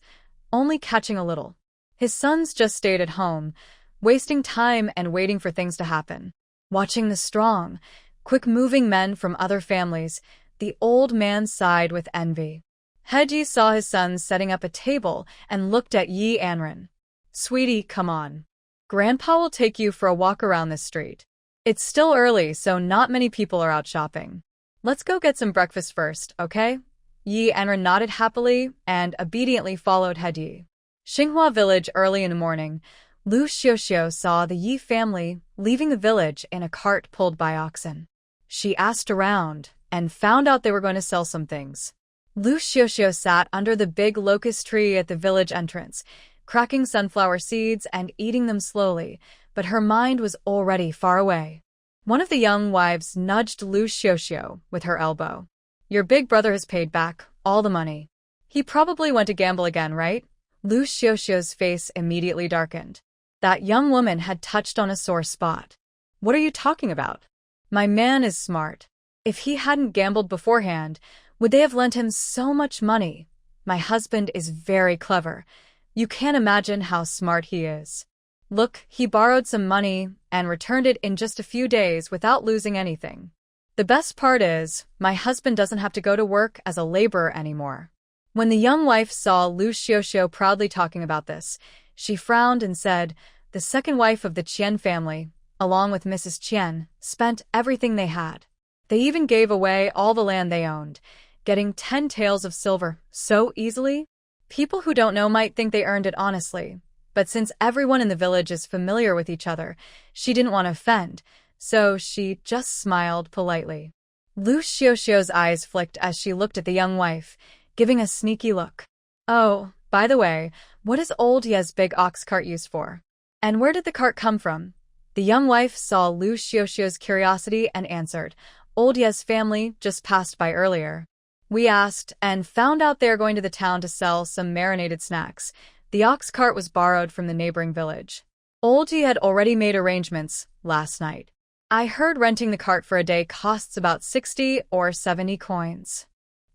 only catching a little. His sons just stayed at home, wasting time and waiting for things to happen. Watching the strong, quick-moving men from other families, the old man sighed with envy. Head Yi saw his sons setting up a table and looked at Yi Anran. Sweetie, come on. Grandpa will take you for a walk around this street. It's still early, so not many people are out shopping. Let's go get some breakfast first, okay? Yi Anran nodded happily and obediently followed Head Yi. Xinghua village early in the morning, Liu Xiuxiu saw the Yi family leaving the village in a cart pulled by oxen. She asked around and found out they were going to sell some things. Liu Xiuxiu sat under the big locust tree at the village entrance, cracking sunflower seeds and eating them slowly, but her mind was already far away. One of the young wives nudged Liu Xiuxiu with her elbow. Your big brother has paid back all the money. He probably went to gamble again, right? Liu Xiuxiu's face immediately darkened. That young woman had touched on a sore spot. What are you talking about? My man is smart. If he hadn't gambled beforehand, would they have lent him so much money? My husband is very clever. You can't imagine how smart he is. Look, he borrowed some money and returned it in just a few days without losing anything. The best part is, my husband doesn't have to go to work as a laborer anymore. When the young wife saw Liu Xiuxiu proudly talking about this, she frowned and said, The second wife of the Qian family, along with Mrs. Qian, spent everything they had. They even gave away all the land they owned, getting 10 taels of silver so easily. People who don't know might think they earned it honestly. But since everyone in the village is familiar with each other, she didn't want to offend, so she just smiled politely. Liu Xiuxiu's eyes flicked as she looked at the young wife, giving a sneaky look. Oh, by the way, what is old Ye's big ox cart used for? And where did the cart come from? The young wife saw Liu Xiuxiu's curiosity and answered, Old Ye's family just passed by earlier. We asked and found out they're going to the town to sell some marinated snacks. The ox cart was borrowed from the neighboring village. Old Ye had already made arrangements last night. I heard renting the cart for a day costs about 60 or 70 coins.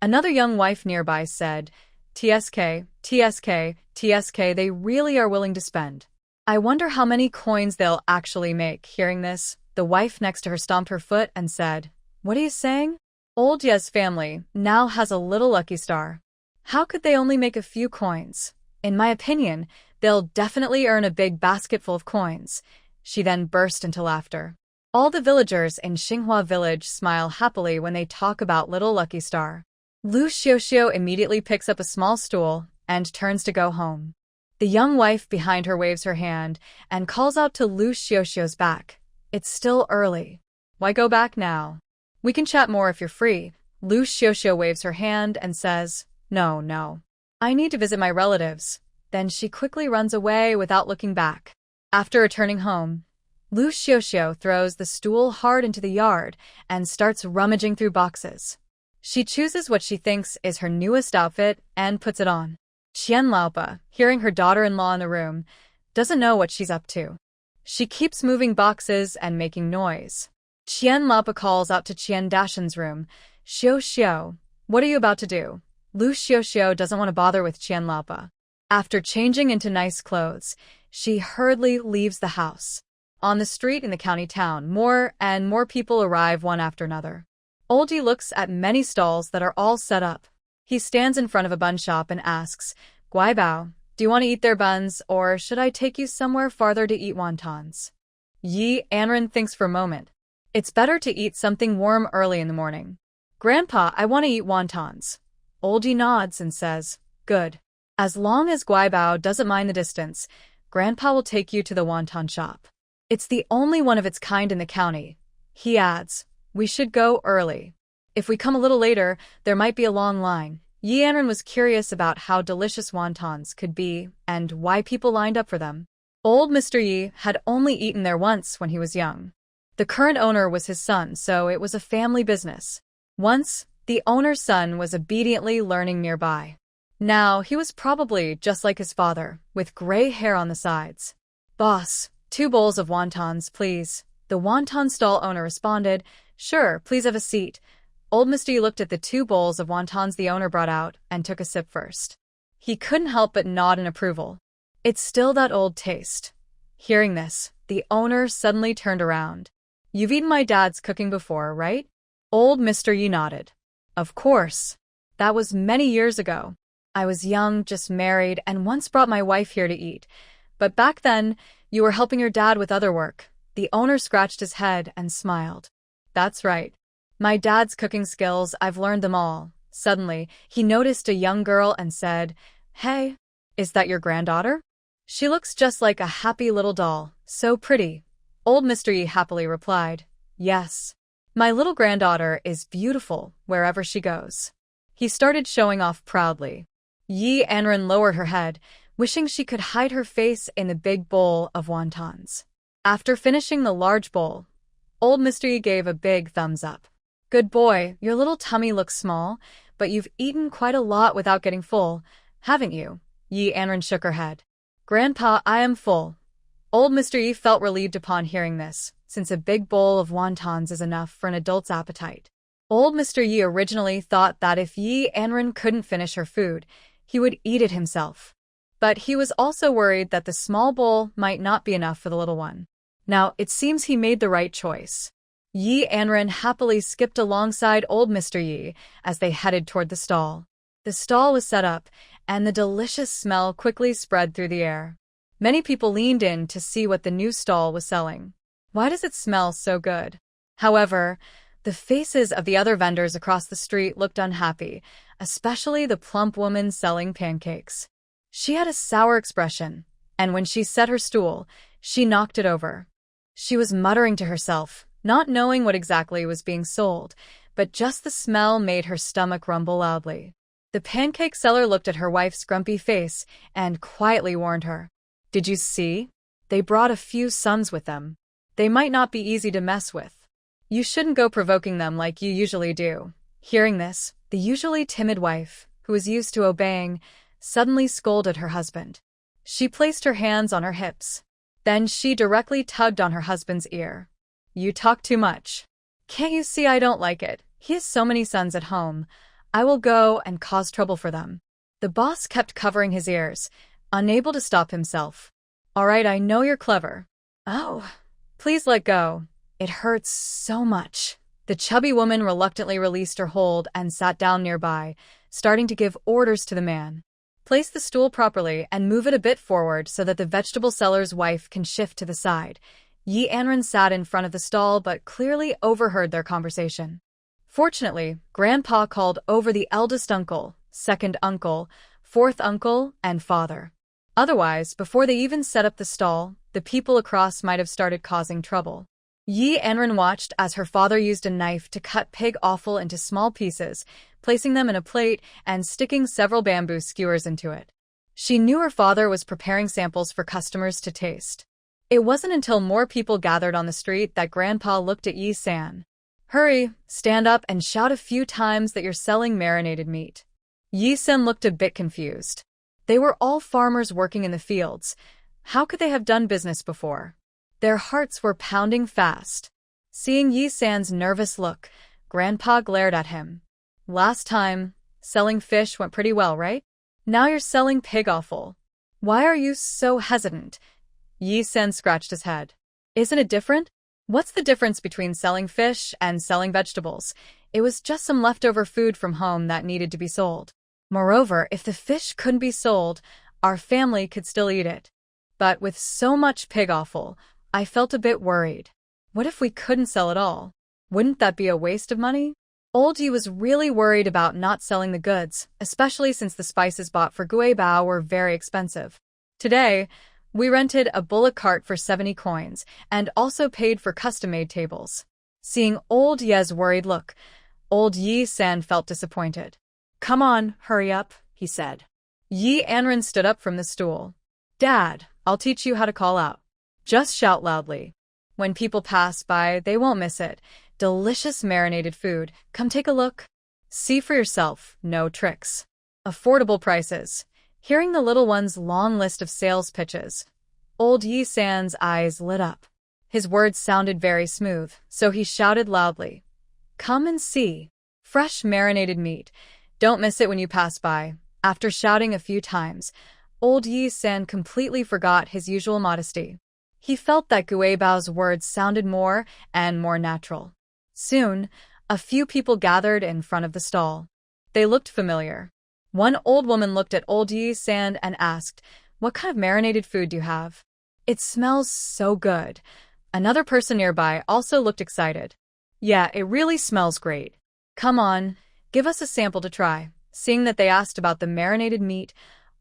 Another young wife nearby said, TSK, TSK, TSK, they really are willing to spend. I wonder how many coins they'll actually make. Hearing this, the wife next to her stomped her foot and said, What are you saying? Old Ye's family now has a little lucky star. How could they only make a few coins? In my opinion, they'll definitely earn a big basketful of coins. She then burst into laughter. All the villagers in Xinghua village smile happily when they talk about little lucky star. Liu Xiuxiu immediately picks up a small stool and turns to go home. The young wife behind her waves her hand and calls out to Liu Xiuxiu's back. It's still early. Why go back now? We can chat more if you're free. Liu Xiuxiu waves her hand and says, No. I need to visit my relatives. Then she quickly runs away without looking back. After returning home, Liu Xiuxiu throws the stool hard into the yard and starts rummaging through boxes. She chooses what she thinks is her newest outfit and puts it on. Qian Laopa, hearing her daughter-in-law in the room, doesn't know what she's up to. She keeps moving boxes and making noise. Qian Laopa calls out to Qian Dashan's room, Xiuxiu, what are you about to do? Liu Xiuxiu doesn't want to bother with Qian Laopa. After changing into nice clothes, she hurriedly leaves the house. On the street in the county town, more and more people arrive one after another. Old Ye looks at many stalls that are all set up. He stands in front of a bun shop and asks, Guaibao, do you want to eat their buns, or should I take you somewhere farther to eat wontons? Yi Anran thinks for a moment. It's better to eat something warm early in the morning. Grandpa, I want to eat wontons. Old Ye nods and says, Good. As long as Guaibao doesn't mind the distance, Grandpa will take you to the wonton shop. It's the only one of its kind in the county. He adds, We should go early. If we come a little later, there might be a long line. Yi Anran was curious about how delicious wontons could be and why people lined up for them. Old Mr. Yi had only eaten there once when he was young. The current owner was his son, so it was a family business. Once, the owner's son was obediently learning nearby. Now, he was probably just like his father, with gray hair on the sides. Boss, 2 bowls of wontons, please. The wonton stall owner responded, Sure, please have a seat. Old Mr. Yi looked at the 2 bowls of wontons the owner brought out and took a sip first. He couldn't help but nod in approval. It's still that old taste. Hearing this, the owner suddenly turned around. You've eaten my dad's cooking before, right? Old Mr. Yi nodded. Of course. That was many years ago. I was young, just married, and once brought my wife here to eat. But back then, you were helping your dad with other work. The owner scratched his head and smiled. That's right. My dad's cooking skills, I've learned them all. Suddenly, he noticed a young girl and said, Hey, is that your granddaughter? She looks just like a happy little doll, so pretty. Old Mr. Yi happily replied, Yes. My little granddaughter is beautiful wherever she goes. He started showing off proudly. Yi Anran lowered her head, wishing she could hide her face in the big bowl of wontons. After finishing the large bowl, Old Mr. Yi gave a big thumbs up. Good boy, your little tummy looks small, but you've eaten quite a lot without getting full, haven't you? Yi Anran shook her head. Grandpa, I am full. Old Mr. Yi felt relieved upon hearing this, since a big bowl of wontons is enough for an adult's appetite. Old Mr. Yi originally thought that if Yi Anran couldn't finish her food, he would eat it himself. But he was also worried that the small bowl might not be enough for the little one. Now, it seems he made the right choice. Yi Anran happily skipped alongside old Mr. Yi as they headed toward the stall. The stall was set up, and the delicious smell quickly spread through the air. Many people leaned in to see what the new stall was selling. Why does it smell so good? However, the faces of the other vendors across the street looked unhappy, especially the plump woman selling pancakes. She had a sour expression, and when she set her stool, she knocked it over. She was muttering to herself, not knowing what exactly was being sold, but just the smell made her stomach rumble loudly. The pancake seller looked at her wife's grumpy face and quietly warned her. Did you see? They brought a few sons with them. They might not be easy to mess with. You shouldn't go provoking them like you usually do. Hearing this, the usually timid wife, who was used to obeying, suddenly scolded her husband. She placed her hands on her hips. Then she directly tugged on her husband's ear. You talk too much. Can't you see I don't like it? He has so many sons at home. I will go and cause trouble for them. The boss kept covering his ears, unable to stop himself. All right, I know you're clever. Oh, please let go. It hurts so much. The chubby woman reluctantly released her hold and sat down nearby, starting to give orders to the man. Place the stool properly and move it a bit forward so that the vegetable seller's wife can shift to the side. Anran sat in front of the stall but clearly overheard their conversation. Fortunately, Grandpa called over the eldest uncle, second uncle, fourth uncle, and father. Otherwise, before they even set up the stall, the people across might have started causing trouble. Anran watched as her father used a knife to cut pig offal into small pieces, placing them in a plate and sticking several bamboo skewers into it. She knew her father was preparing samples for customers to taste. It wasn't until more people gathered on the street that Grandpa looked at Yi-san. Hurry, stand up and shout a few times that you're selling marinated meat. Yi-san looked a bit confused. They were all farmers working in the fields. How could they have done business before? Their hearts were pounding fast. Seeing Yi-san's nervous look, Grandpa glared at him. Last time, selling fish went pretty well, right? Now you're selling pig offal. Why are you so hesitant? Yi-san scratched his head. Isn't it different? What's the difference between selling fish and selling vegetables? It was just some leftover food from home that needed to be sold. Moreover, if the fish couldn't be sold, our family could still eat it. But with so much pig offal, I felt a bit worried. What if we couldn't sell it all? Wouldn't that be a waste of money? Old Yi was really worried about not selling the goods, especially since the spices bought for Guibao were very expensive. Today, we rented a bullock cart for 70 coins and also paid for custom-made tables. Seeing Old Ye's worried look, Old Yi-san felt disappointed. Come on, hurry up, he said. Anran stood up from the stool. Dad, I'll teach you how to call out. Just shout loudly. When people pass by, they won't miss it. Delicious marinated food. Come take a look. See for yourself, no tricks. Affordable prices. Hearing the little one's long list of sales pitches, Old Yi-san's eyes lit up. His words sounded very smooth, so he shouted loudly. Come and see. Fresh marinated meat. Don't miss it when you pass by. After shouting a few times, Old Yi-san completely forgot his usual modesty. He felt that Guibao's words sounded more and more natural. Soon, a few people gathered in front of the stall. They looked familiar. One old woman looked at Old Yi-san and asked, What kind of marinated food do you have? It smells so good. Another person nearby also looked excited. Yeah, it really smells great. Come on, give us a sample to try. Seeing that they asked about the marinated meat,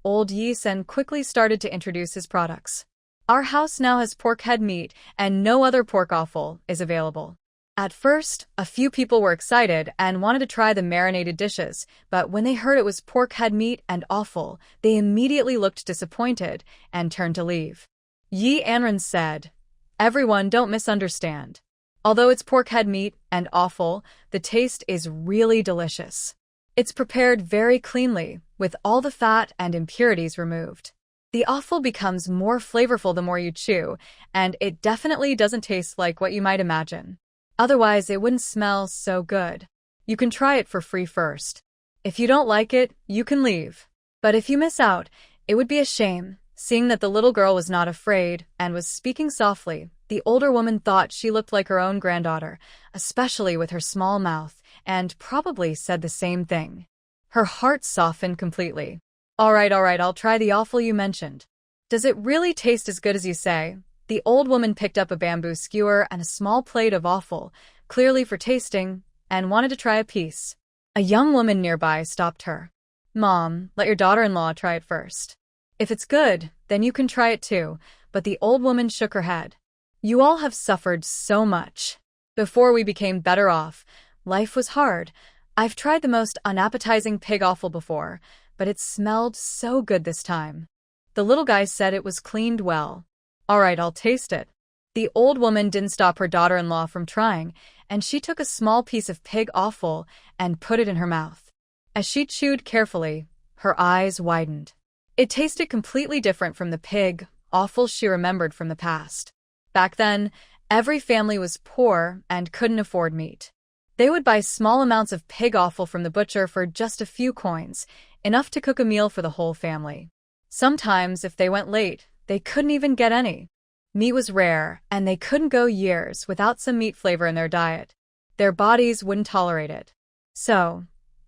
Old Yi-san quickly started to introduce his products. Our house now has pork head meat, and no other pork offal is available. At first, a few people were excited and wanted to try the marinated dishes, but when they heard it was pork head meat and offal, they immediately looked disappointed and turned to leave. Anran said, Everyone, don't misunderstand. Although it's pork head meat and offal, the taste is really delicious. It's prepared very cleanly, with all the fat and impurities removed. The offal becomes more flavorful the more you chew, and it definitely doesn't taste like what you might imagine. Otherwise, it wouldn't smell so good. You can try it for free first. If you don't like it, you can leave. But if you miss out, it would be a shame. Seeing that the little girl was not afraid and was speaking softly, the older woman thought she looked like her own granddaughter, especially with her small mouth, and probably said the same thing. Her heart softened completely. All right, I'll try the offal you mentioned. Does it really taste as good as you say? The old woman picked up a bamboo skewer and a small plate of offal, clearly for tasting, and wanted to try a piece. A young woman nearby stopped her. Mom, let your daughter-in-law try it first. If it's good, then you can try it too, but the old woman shook her head. You all have suffered so much. Before we became better off, life was hard. I've tried the most unappetizing pig offal before, but it smelled so good this time. The little guy said it was cleaned well. All right, I'll taste it. The old woman didn't stop her daughter-in-law from trying, and she took a small piece of pig offal and put it in her mouth. As she chewed carefully, her eyes widened. It tasted completely different from the pig offal she remembered from the past. Back then, every family was poor and couldn't afford meat. They would buy small amounts of pig offal from the butcher for just a few coins, enough to cook a meal for the whole family. Sometimes, if they went late, they couldn't even get any. Meat was rare, and they couldn't go years without some meat flavor in their diet. Their bodies wouldn't tolerate it. So,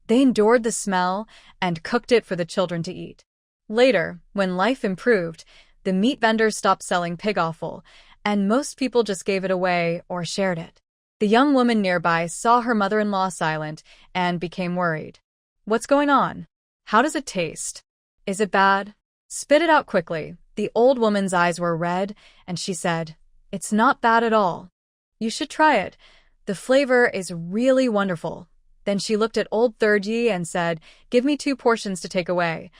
they endured the smell and cooked it for the children to eat. Later, when life improved, the meat vendors stopped selling pig offal, and most people just gave it away or shared it. The young woman nearby saw her mother-in-law silent and became worried. What's going on? How does it taste? Is it bad? Spit it out quickly. The old woman's eyes were red, and she said, It's not bad at all. You should try it. The flavor is really wonderful. Then she looked at old Thirji and said, Give me 2 portions to take away.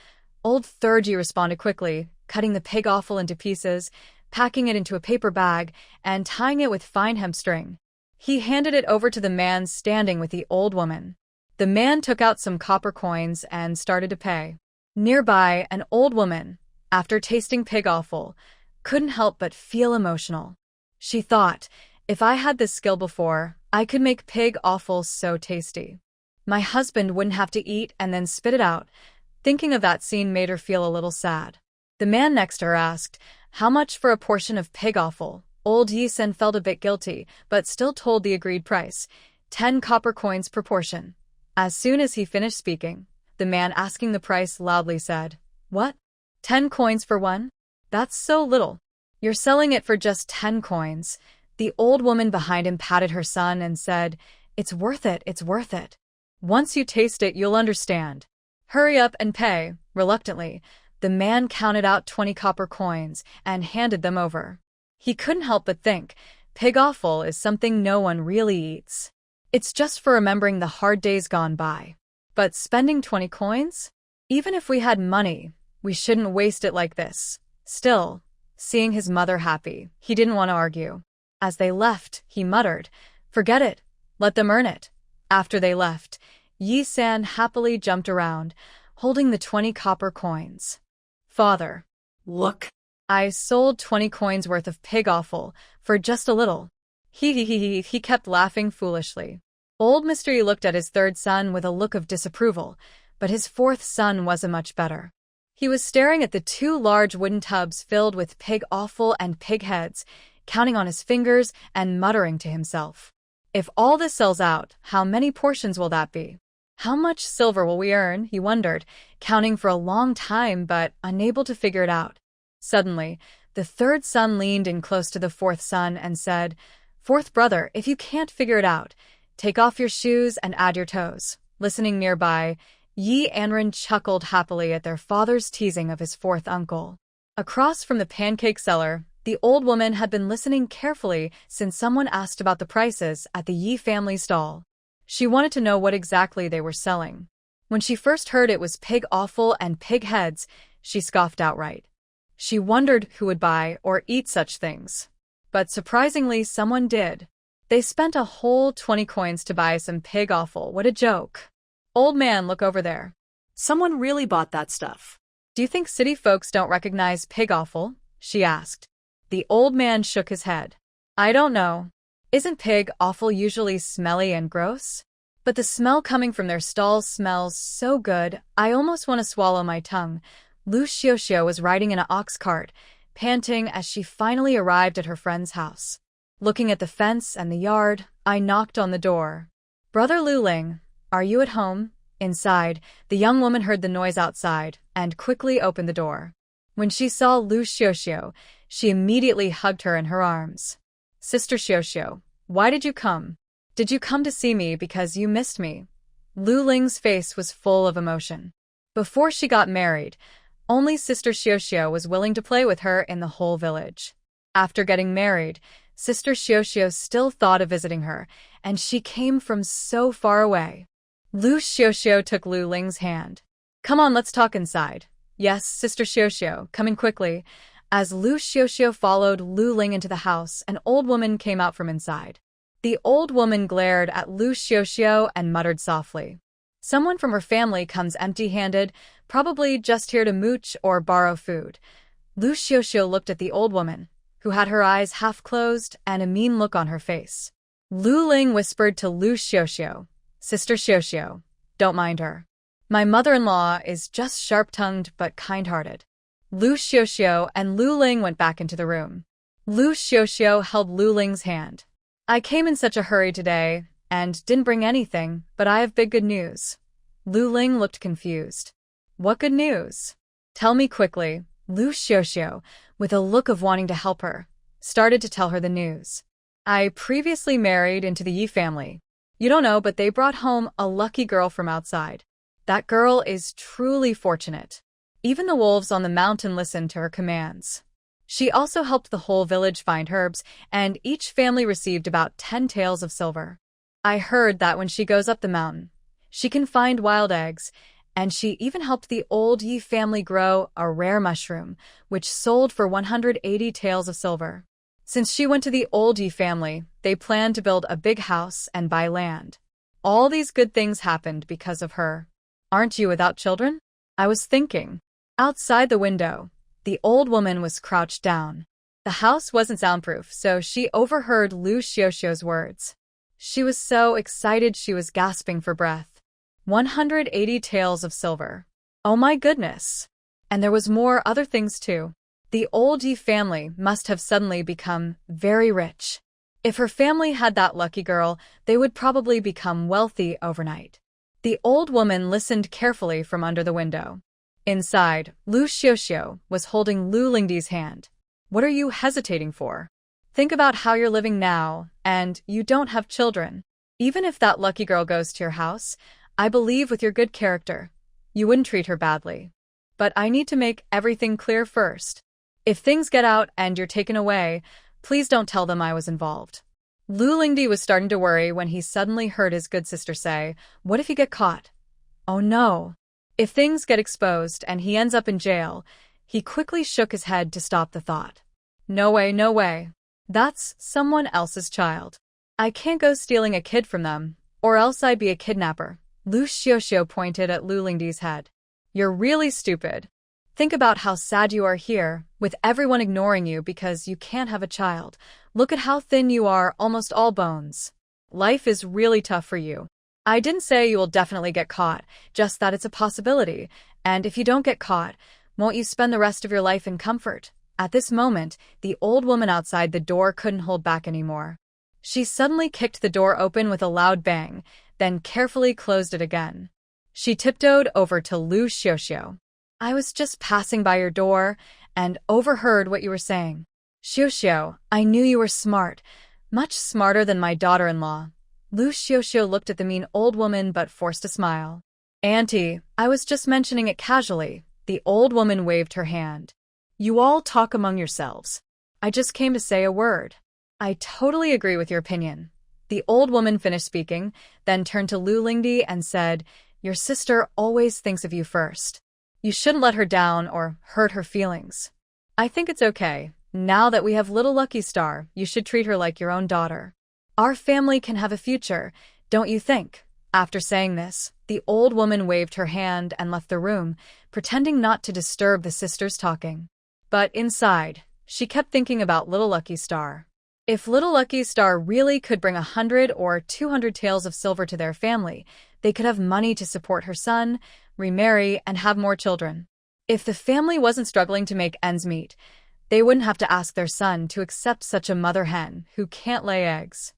Old Thirji responded quickly, cutting the pig offal into pieces, packing it into a paper bag, and tying it with fine hemp string. He handed it over to the man standing with the old woman. The man took out some copper coins and started to pay. Nearby, an old woman, after tasting pig offal, couldn't help but feel emotional. She thought, if I had this skill before, I could make pig offal so tasty. My husband wouldn't have to eat and then spit it out. Thinking of that scene made her feel a little sad. The man next to her asked, How much for a portion of pig offal? Old Yi-sen felt a bit guilty, but still told the agreed price, 10 copper coins per portion. As soon as he finished speaking, the man asking the price loudly said, What? 10 coins for one? That's so little. You're selling it for just 10 coins. The old woman behind him patted her son and said, It's worth it, it's worth it. Once you taste it, you'll understand. Hurry up and pay. Reluctantly, the man counted out 20 copper coins and handed them over. He couldn't help but think, pig offal is something no one really eats. It's just for remembering the hard days gone by. But spending 20 coins? Even if we had money, we shouldn't waste it like this. Still, seeing his mother happy, he didn't want to argue. As they left, he muttered, Forget it. Let them earn it. After they left, Yi-san happily jumped around, holding the 20 copper coins. Father. Look. I sold 20 coins worth of pig offal for just a little. He kept laughing foolishly. Old Mr. Yi looked at his third son with a look of disapproval, but his fourth son wasn't much better. He was staring at the 2 large wooden tubs filled with pig offal and pig heads, counting on his fingers and muttering to himself. If all this sells out, how many portions will that be? How much silver will we earn? He wondered, counting for a long time but unable to figure it out. Suddenly, the third son leaned in close to the fourth son and said, Fourth brother, if you can't figure it out, take off your shoes and add your toes. Listening nearby, Anran chuckled happily at their father's teasing of his fourth uncle. Across from the pancake seller, the old woman had been listening carefully since someone asked about the prices at the Yi family stall. She wanted to know what exactly they were selling. When she first heard it was pig offal and pig heads, she scoffed outright. She wondered who would buy or eat such things. But surprisingly, someone did. They spent a whole 20 coins to buy some pig offal. What a joke. Old man, look over there. Someone really bought that stuff. Do you think city folks don't recognize pig offal? She asked. The old man shook his head. I don't know. Isn't pig offal usually smelly and gross? But the smell coming from their stalls smells so good, I almost want to swallow my tongue. Liu Xiuxiu was riding in an ox cart, panting as she finally arrived at her friend's house. Looking at the fence and the yard, I knocked on the door. Brother Lu Ling, are you at home? Inside, the young woman heard the noise outside and quickly opened the door. When she saw Liu Xiuxiu, she immediately hugged her in her arms. Sister Xiuxiu, why did you come? Did you come to see me because you missed me? Lu Ling's face was full of emotion. Before she got married, only Sister Xiuxiu was willing to play with her in the whole village. After getting married, Sister Xiuxiu still thought of visiting her, and she came from so far away. Liu Xiuxiu took Lu Ling's hand. Come on, let's talk inside. Yes, Sister Xiuxiu, come in quickly. As Liu Xiuxiu followed Lu Ling into the house, an old woman came out from inside. The old woman glared at Liu Xiuxiu and muttered softly. Someone from her family comes empty-handed, probably just here to mooch or borrow food. Liu Xiuxiu looked at the old woman, who had her eyes half closed and a mean look on her face. Lu Ling whispered to Liu Xiuxiu, "Sister Xiuxiu, don't mind her. My mother-in-law is just sharp-tongued but kind-hearted." Liu Xiuxiu and Lu Ling went back into the room. Liu Xiuxiu held Lu Ling's hand. "I came in such a hurry today and didn't bring anything, but I have big good news." Lu Ling looked confused. "What good news? Tell me quickly." Liu Xiuxiu, with a look of wanting to help her, started to tell her the news. "I previously married into the Yi family. You don't know, but they brought home a lucky girl from outside. That girl is truly fortunate. Even the wolves on the mountain listened to her commands. She also helped the whole village find herbs, and each family received about 10 taels of silver. I heard that when she goes up the mountain, she can find wild eggs, and she even helped the old Yi family grow a rare mushroom, which sold for 180 taels of silver. Since she went to the old Yi family, they planned to build a big house and buy land. All these good things happened because of her. Aren't you without children?" I was thinking. Outside the window, the old woman was crouched down. The house wasn't soundproof, so she overheard Liu Xiuxiu's words. She was so excited she was gasping for breath. 180 taels of silver. Oh my goodness. And there was more other things too. The old Yi family must have suddenly become very rich. If her family had that lucky girl, they would probably become wealthy overnight. The old woman listened carefully from under the window. Inside, Liu Xiuxiu was holding Lu Lingdi's hand. "What are you hesitating for? Think about how you're living now, and you don't have children. Even if that lucky girl goes to your house, I believe with your good character, you wouldn't treat her badly. But I need to make everything clear first. If things get out and you're taken away, please don't tell them I was involved." Lu Lingdi was starting to worry when he suddenly heard his good sister say, "What if you get caught? Oh no. If things get exposed and he ends up in jail." He quickly shook his head to stop the thought. "No way, no way. That's someone else's child. I can't go stealing a kid from them, or else I'd be a kidnapper." Liu Xiuxiu pointed at Lu Lingdi's head. "You're really stupid. Think about how sad you are here, with everyone ignoring you because you can't have a child. Look at how thin you are, almost all bones. Life is really tough for you. I didn't say you will definitely get caught, just that it's a possibility, and if you don't get caught, won't you spend the rest of your life in comfort?" At this moment, the old woman outside the door couldn't hold back anymore. She suddenly kicked the door open with a loud bang, then carefully closed it again. She tiptoed over to Liu Xiuxiu. "I was just passing by your door and overheard what you were saying. Xiuxiu, I knew you were smart, much smarter than my daughter-in-law." Liu Xiuxiu looked at the mean old woman but forced a smile. "Auntie, I was just mentioning it casually." The old woman waved her hand. "You all talk among yourselves. I just came to say a word." "I totally agree with your opinion." The old woman finished speaking, then turned to Lu Lingdi and said, "Your sister always thinks of you first. You shouldn't let her down or hurt her feelings. I think it's okay. Now that we have little Lucky Star, you should treat her like your own daughter. Our family can have a future, don't you think?" After saying this, the old woman waved her hand and left the room, pretending not to disturb the sisters talking. But inside, she kept thinking about little Lucky Star. If little Lucky Star really could bring 100 or 200 taels of silver to their family, they could have money to support her son, remarry, and have more children. If the family wasn't struggling to make ends meet, they wouldn't have to ask their son to accept such a mother hen who can't lay eggs.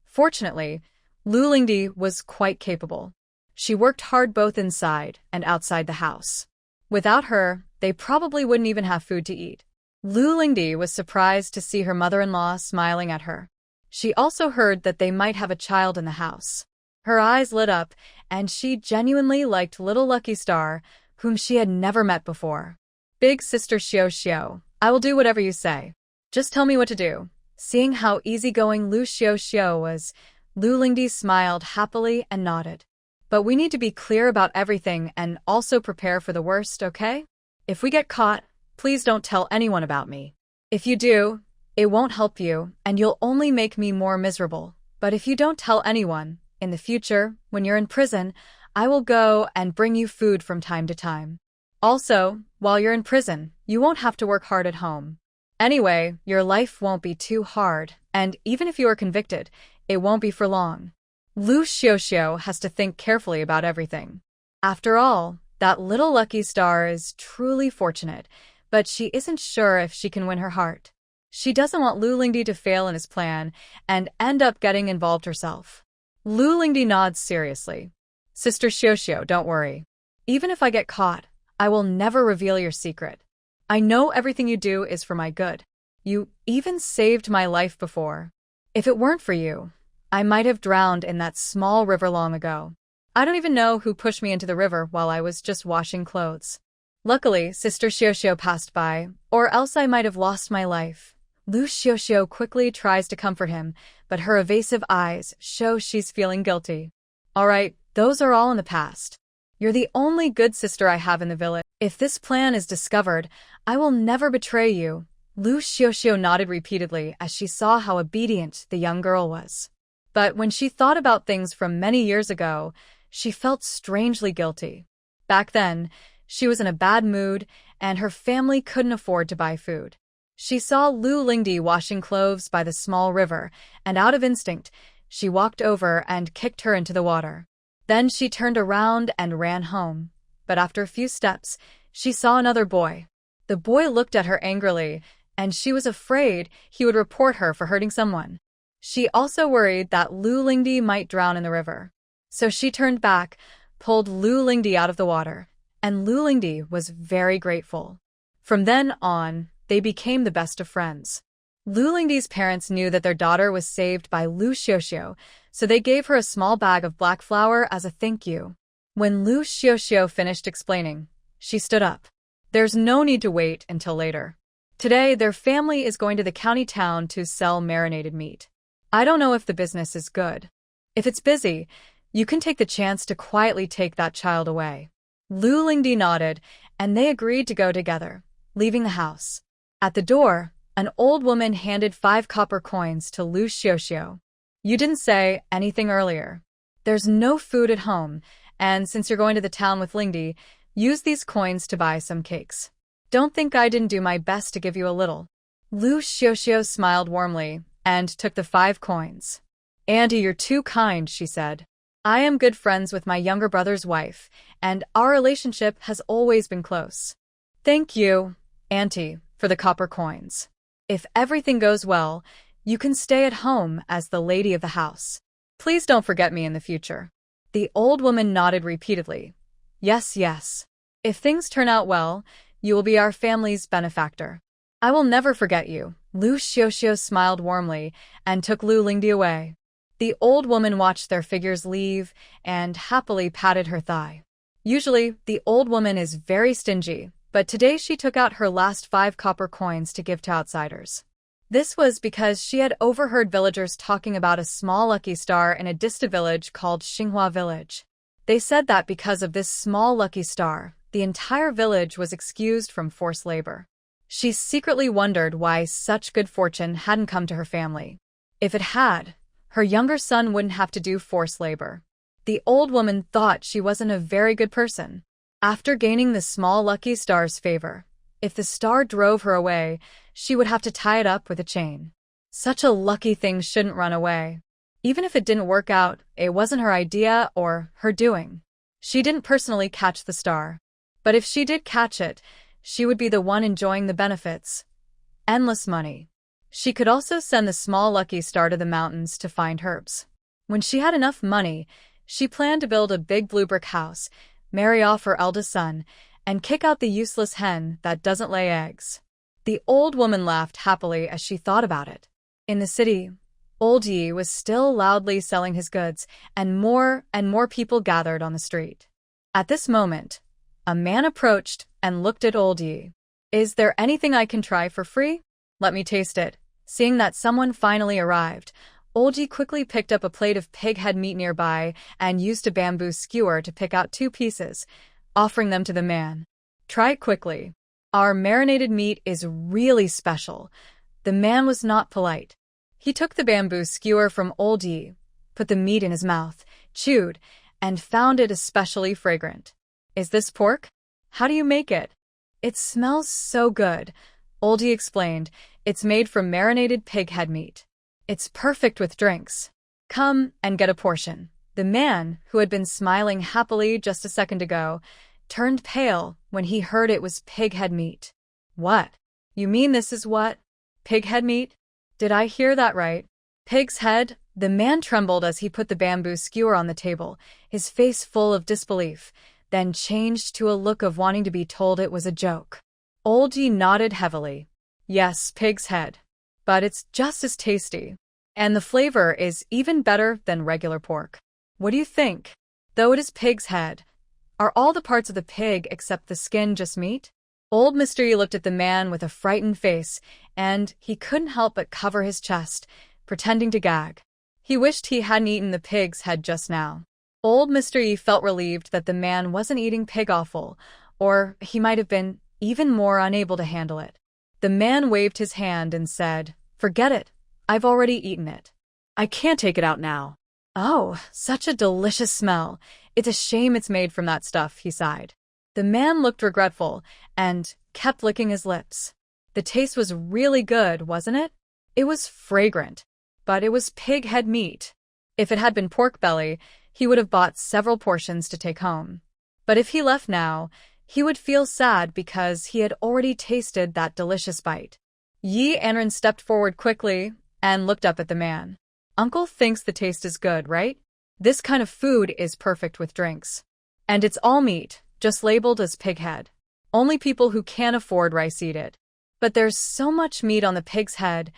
Fortunately, Lu Lingdi was quite capable. She worked hard both inside and outside the house. Without her, they probably wouldn't even have food to eat. Lu Lingdi was surprised to see her mother-in-law smiling at her. She also heard that they might have a child in the house. Her eyes lit up, and she genuinely liked little Lucky Star, whom she had never met before. "Big Sister Xiuxiu, I will do whatever you say. Just tell me what to do." Seeing how easygoing Liu Xiuxiu was, Lu Lingdi smiled happily and nodded. "But we need to be clear about everything and also prepare for the worst, okay? If we get caught, Please don't tell anyone about me. If you do, it won't help you, and you'll only make me more miserable. But if you don't tell anyone, in the future, when you're in prison, I will go and bring you food from time to time. Also, while you're in prison, you won't have to work hard at home. Anyway, your life won't be too hard, and even if you are convicted, it won't be for long. Liu Xiuxiu has to think carefully about everything. After all, that little lucky star is truly fortunate, but she isn't sure if she can win her heart. She doesn't want Lu Lingdi to fail in his plan and end up getting involved herself. Lu Lingdi nods seriously. Sister Xiuxiu, don't worry. Even if I get caught, I will never reveal your secret. I know everything you do is for my good. You even saved my life before. If it weren't for you, I might have drowned in that small river long ago. I don't even know who pushed me into the river while I was just washing clothes. Luckily, Sister Xiuxiu passed by, or else I might have lost my life. Liu Xiuxiu quickly tries to comfort him, but her evasive eyes show she's feeling guilty. Alright, those are all in the past. You're the only good sister I have in the village. If this plan is discovered, I will never betray you. Liu Xiuxiu nodded repeatedly as she saw how obedient the young girl was. But when she thought about things from many years ago, she felt strangely guilty. Back then, she was in a bad mood, and her family couldn't afford to buy food. She saw Lu Lingdi washing clothes by the small river, and out of instinct, she walked over and kicked her into the water. Then she turned around and ran home. But after a few steps, she saw another boy. The boy looked at her angrily, and she was afraid he would report her for hurting someone. She also worried that Lu Lingdi might drown in the river. So she turned back, pulled Lu Lingdi out of the water, and Lu Lingdi was very grateful. From then on, they became the best of friends. Lu Lingdi's parents knew that their daughter was saved by Liu Xiuxiu, so they gave her a small bag of black flour as a thank you. When Liu Xiuxiu finished explaining, she stood up. There's no need to wait until later. Today, their family is going to the county town to sell marinated meat. I don't know if the business is good. If it's busy, you can take the chance to quietly take that child away. Lu Lingdi nodded, and they agreed to go together, leaving the house. At the door, an old woman handed 5 copper coins to Liu Xiuxiu. You didn't say anything earlier. There's no food at home, and since you're going to the town with Lingdi, use these coins to buy some cakes. Don't think I didn't do my best to give you a little. Liu Xiuxiu smiled warmly and took the 5 coins. Auntie, you're too kind, she said. I am good friends with my younger brother's wife, and our relationship has always been close. Thank you, Auntie, for the copper coins. If everything goes well, you can stay at home as the lady of the house. Please don't forget me in the future. The old woman nodded repeatedly. Yes, yes. If things turn out well, you will be our family's benefactor. I will never forget you. Liu Xiuxiu smiled warmly and took Lu Lingdi away. The old woman watched their figures leave and happily patted her thigh. Usually, the old woman is very stingy, but today she took out her last 5 copper coins to give to outsiders. This was because she had overheard villagers talking about a small lucky star in a distant village called Xinghua Village. They said that because of this small lucky star, the entire village was excused from forced labor. She secretly wondered why such good fortune hadn't come to her family. If it had, her younger son wouldn't have to do forced labor. The old woman thought she wasn't a very good person. After gaining the small lucky star's favor, if the star drove her away, she would have to tie it up with a chain. Such a lucky thing shouldn't run away. Even if it didn't work out, it wasn't her idea or her doing. She didn't personally catch the star. But if she did catch it, she would be the one enjoying the benefits. Endless money. She could also send the small lucky star to the mountains to find herbs. When she had enough money, she planned to build a big blue brick house, marry off her eldest son, and kick out the useless hen that doesn't lay eggs. The old woman laughed happily as she thought about it. In the city, Old Yi was still loudly selling his goods, and more people gathered on the street. At this moment, a man approached and looked at Old Yi. Is there anything I can try for free? Let me taste it. Seeing that someone finally arrived, Old Yi quickly picked up a plate of pig head meat nearby and used a bamboo skewer to pick out 2 pieces, offering them to the man. Try it quickly. Our marinated meat is really special. The man was not polite. He took the bamboo skewer from old Yi, put the meat in his mouth, chewed, and found it especially fragrant. Is this pork? How do you make it? It smells so good, old Yi explained. It's made from marinated pig head meat. It's perfect with drinks. Come and get a portion. The man, who had been smiling happily just a second ago, turned pale when he heard it was pig head meat. What? You mean this is what? Pig head meat? Did I hear that right? Pig's head? The man trembled as he put the bamboo skewer on the table, his face full of disbelief, then changed to a look of wanting to be told it was a joke. Old Yi nodded heavily. Yes, pig's head. But it's just as tasty. And the flavor is even better than regular pork. What do you think? Though it is pig's head, are all the parts of the pig except the skin just meat? Old Mr. Yi looked at the man with a frightened face, and he couldn't help but cover his chest, pretending to gag. He wished he hadn't eaten the pig's head just now. Old Mr. Yi felt relieved that the man wasn't eating pig offal, or he might have been even more unable to handle it. The man waved his hand and said, Forget it. I've already eaten it. I can't take it out now. Oh, such a delicious smell. It's a shame it's made from that stuff, he sighed. The man looked regretful and kept licking his lips. The taste was really good, wasn't it? It was fragrant, but it was pig head meat. If it had been pork belly, he would have bought several portions to take home. But if he left now, he would feel sad because he had already tasted that delicious bite. Anran stepped forward quickly and looked up at the man. Uncle thinks the taste is good, right? This kind of food is perfect with drinks. And it's all meat, just labeled as pig head. Only people who can't afford rice eat it. But there's so much meat on the pig's head.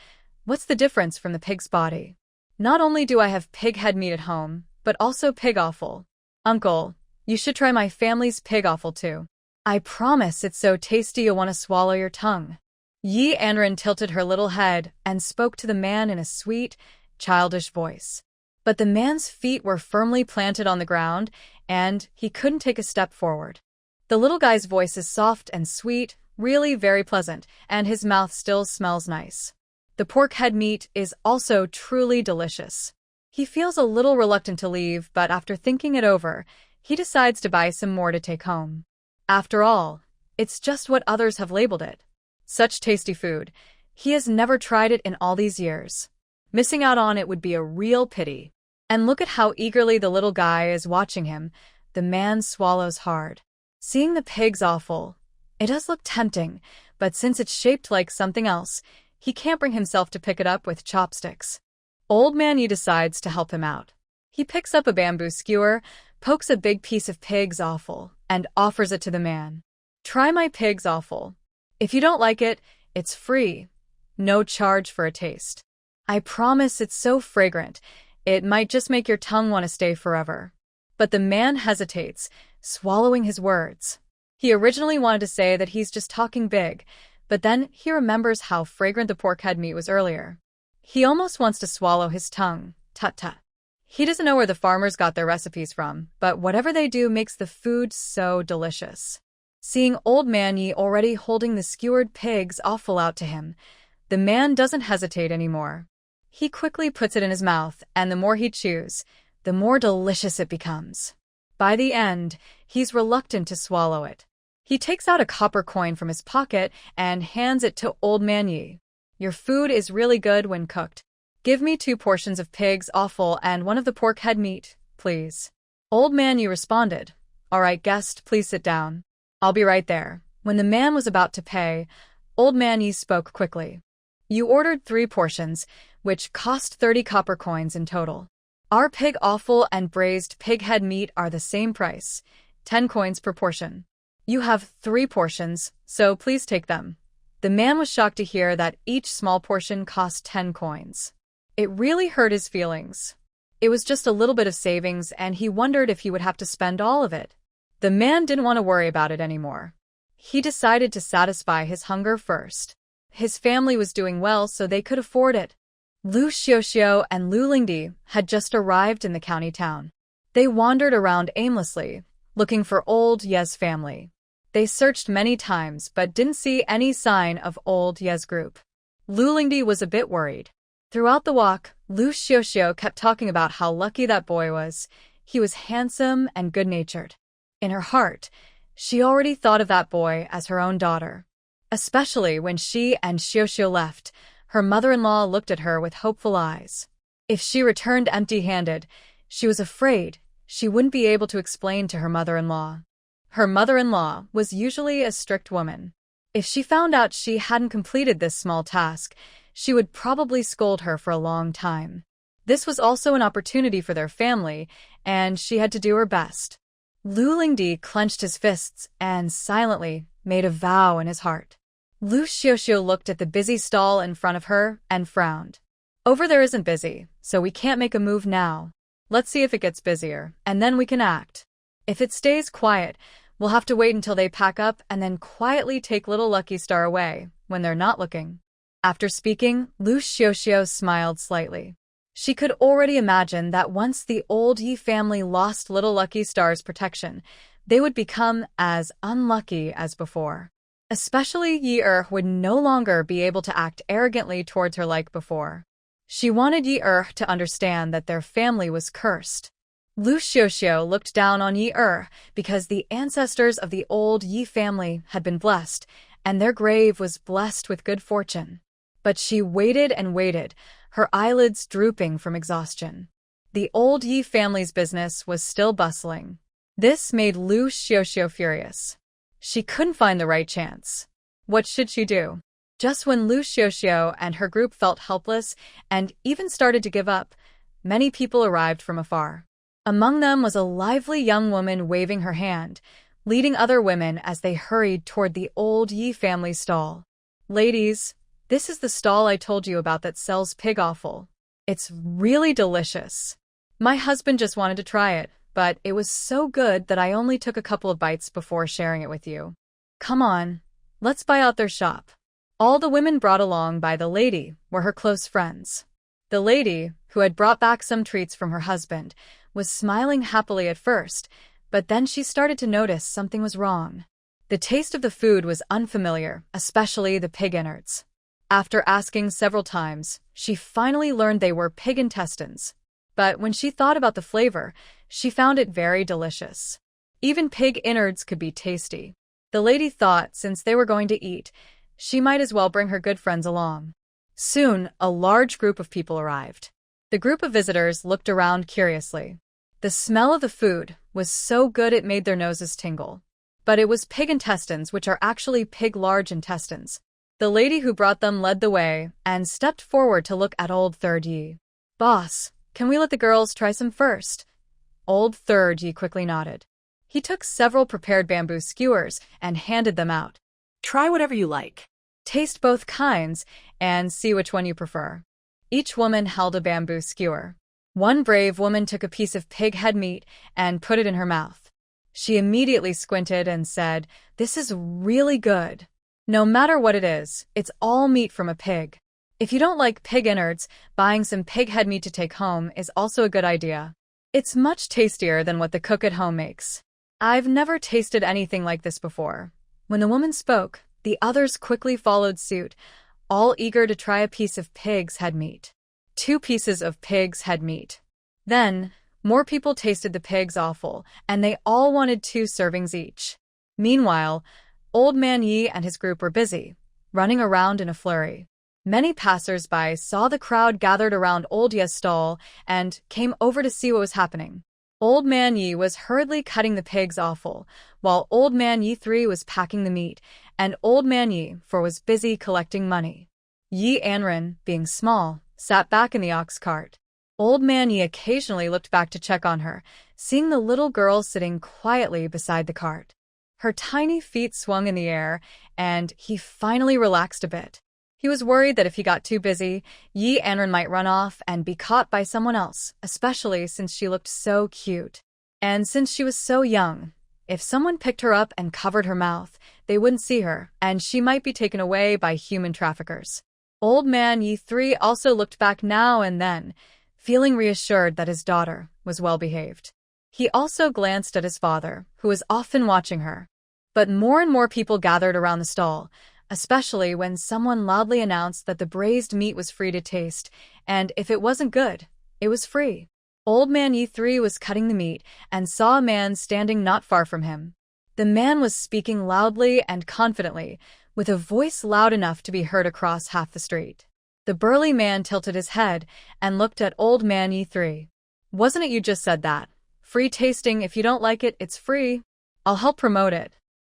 What's the difference from the pig's body? Not only do I have pig head meat at home, but also pig offal. Uncle, you should try my family's pig offal too. I promise it's so tasty you'll want to swallow your tongue. Anran tilted her little head and spoke to the man in a sweet, childish voice. But the man's feet were firmly planted on the ground, and he couldn't take a step forward. The little guy's voice is soft and sweet, really very pleasant, and his mouth still smells nice. The pork head meat is also truly delicious. He feels a little reluctant to leave, but after thinking it over, he decides to buy some more to take home. After all, it's just what others have labeled it. Such tasty food. He has never tried it in all these years. Missing out on it would be a real pity. And look at how eagerly the little guy is watching him. The man swallows hard. Seeing the pig's offal, it does look tempting, but since it's shaped like something else, he can't bring himself to pick it up with chopsticks. Old Man Yi decides to help him out. He picks up a bamboo skewer, pokes a big piece of pig's offal, and offers it to the man. Try my pig's offal. If you don't like it, it's free. No charge for a taste. I promise it's so fragrant, it might just make your tongue want to stay forever. But the man hesitates, swallowing his words. He originally wanted to say that he's just talking big, but then he remembers how fragrant the pork head meat was earlier. He almost wants to swallow his tongue. Tut-tut. He doesn't know where the farmers got their recipes from, but whatever they do makes the food so delicious. Seeing Old Man Yi already holding the skewered pig's offal out to him, the man doesn't hesitate anymore. He quickly puts it in his mouth, and the more he chews, the more delicious it becomes. By the end, he's reluctant to swallow it. He takes out a copper coin from his pocket and hands it to Old Man Yi. Your food is really good when cooked. Give me 2 portions of pig's offal and 1 of the pork head meat, please. Old Man Yi responded, All right, guest, please sit down. I'll be right there. When the man was about to pay, Old Man Yi spoke quickly. You ordered 3 portions, which cost 30 copper coins in total. Our pig offal and braised pig head meat are the same price, 10 coins per portion. You have 3 portions, so please take them. The man was shocked to hear that each small portion cost 10 coins. It really hurt his feelings. It was just a little bit of savings, and he wondered if he would have to spend all of it. The man didn't want to worry about it anymore. He decided to satisfy his hunger first. His family was doing well, so they could afford it. Liu Xiuxiu and Liu Lingdi had just arrived in the county town. They wandered around aimlessly, looking for Old Ye's family. They searched many times but didn't see any sign of old Ye's group. Lu Lingdi was a bit worried. Throughout the walk, Liu Xiuxiu kept talking about how lucky that boy was. He was handsome and good-natured. In her heart, she already thought of that boy as her own daughter. Especially when she and Xiuxiu left, her mother-in-law looked at her with hopeful eyes. If she returned empty-handed, she was afraid she wouldn't be able to explain to her mother-in-law. Her mother-in-law was usually a strict woman. If she found out she hadn't completed this small task, she would probably scold her for a long time. This was also an opportunity for their family, and she had to do her best. Lu Lingdi clenched his fists and silently made a vow in his heart. Liu Xiuxiu looked at the busy stall in front of her and frowned. Over there isn't busy, so we can't make a move now. Let's see if it gets busier, and then we can act. If it stays quiet, we'll have to wait until they pack up and then quietly take little Lucky Star away when they're not looking. After speaking, Liu Xiuxiu smiled slightly. She could already imagine that once the old Yi family lost little Lucky Star's protection, they would become as unlucky as before. Especially Yi would no longer be able to act arrogantly towards her like before. She wanted Yi to understand that their family was cursed. Liu Xiuxiu looked down on Yi because the ancestors of the old Yi family had been blessed, and their grave was blessed with good fortune. But she waited and waited, her eyelids drooping from exhaustion. The old Yi family's business was still bustling. This made Liu Xiuxiu furious. She couldn't find the right chance. What should she do? Just when Liu Xiuxiu and her group felt helpless and even started to give up, many people arrived from afar. Among them was a lively young woman waving her hand, leading other women as they hurried toward the old Yi family stall. Ladies, this is the stall I told you about that sells pig offal. It's really delicious. My husband just wanted to try it, but it was so good that I only took a couple of bites before sharing it with you. Come on, let's buy out their shop. All the women brought along by the lady were her close friends. The lady, who had brought back some treats from her husband, was smiling happily at first, but then she started to notice something was wrong. The taste of the food was unfamiliar, especially the pig innards. After asking several times, she finally learned they were pig intestines. But when she thought about the flavor, she found it very delicious. Even pig innards could be tasty. The lady thought since they were going to eat, she might as well bring her good friends along. Soon, a large group of people arrived. The group of visitors looked around curiously. The smell of the food was so good it made their noses tingle. But it was pig intestines, which are actually pig large intestines. The lady who brought them led the way and stepped forward to look at Old Third Yi. Boss, can we let the girls try some first? Old Third Yi quickly nodded. He took several prepared bamboo skewers and handed them out. Try whatever you like. Taste both kinds and see which one you prefer. Each woman held a bamboo skewer. One brave woman took a piece of pig head meat and put it in her mouth. She immediately squinted and said, "This is really good. No matter what it is, it's all meat from a pig. If you don't like pig innards, buying some pig head meat to take home is also a good idea. It's much tastier than what the cook at home makes." I've never tasted anything like this before. When the woman spoke, the others quickly followed suit, all eager to try a piece of pig's head meat. 2 pieces of pig's head meat. Then, more people tasted the pig's offal, and they all wanted 2 servings each. Meanwhile, Old Man Yi and his group were busy, running around in a flurry. Many passers-by saw the crowd gathered around Old Ye's stall and came over to see what was happening. Old Man Yi was hurriedly cutting the pig's offal, while Old Man Yi 3 was packing the meat, and Old Man Yi 4 was busy collecting money. Yi Anran, being small, sat back in the ox cart. Old Man Yi occasionally looked back to check on her, seeing the little girl sitting quietly beside the cart. Her tiny feet swung in the air, and he finally relaxed a bit. He was worried that if he got too busy, Yi Anran might run off and be caught by someone else, especially since she looked so cute. And since she was so young, if someone picked her up and covered her mouth, they wouldn't see her, and she might be taken away by human traffickers. Old Man Yi 3 also looked back now and then, feeling reassured that his daughter was well behaved. He also glanced at his father, who was often watching her. But more and more people gathered around the stall, especially when someone loudly announced that the braised meat was free to taste, and if it wasn't good, it was free. Old man Yi 3 was cutting the meat and saw a man standing not far from him. The man was speaking loudly and confidently, with a voice loud enough to be heard across half the street. The burly man tilted his head and looked at old man Yi 3. "Wasn't it you just said that? Free tasting, if you don't like it, it's free. I'll help promote it.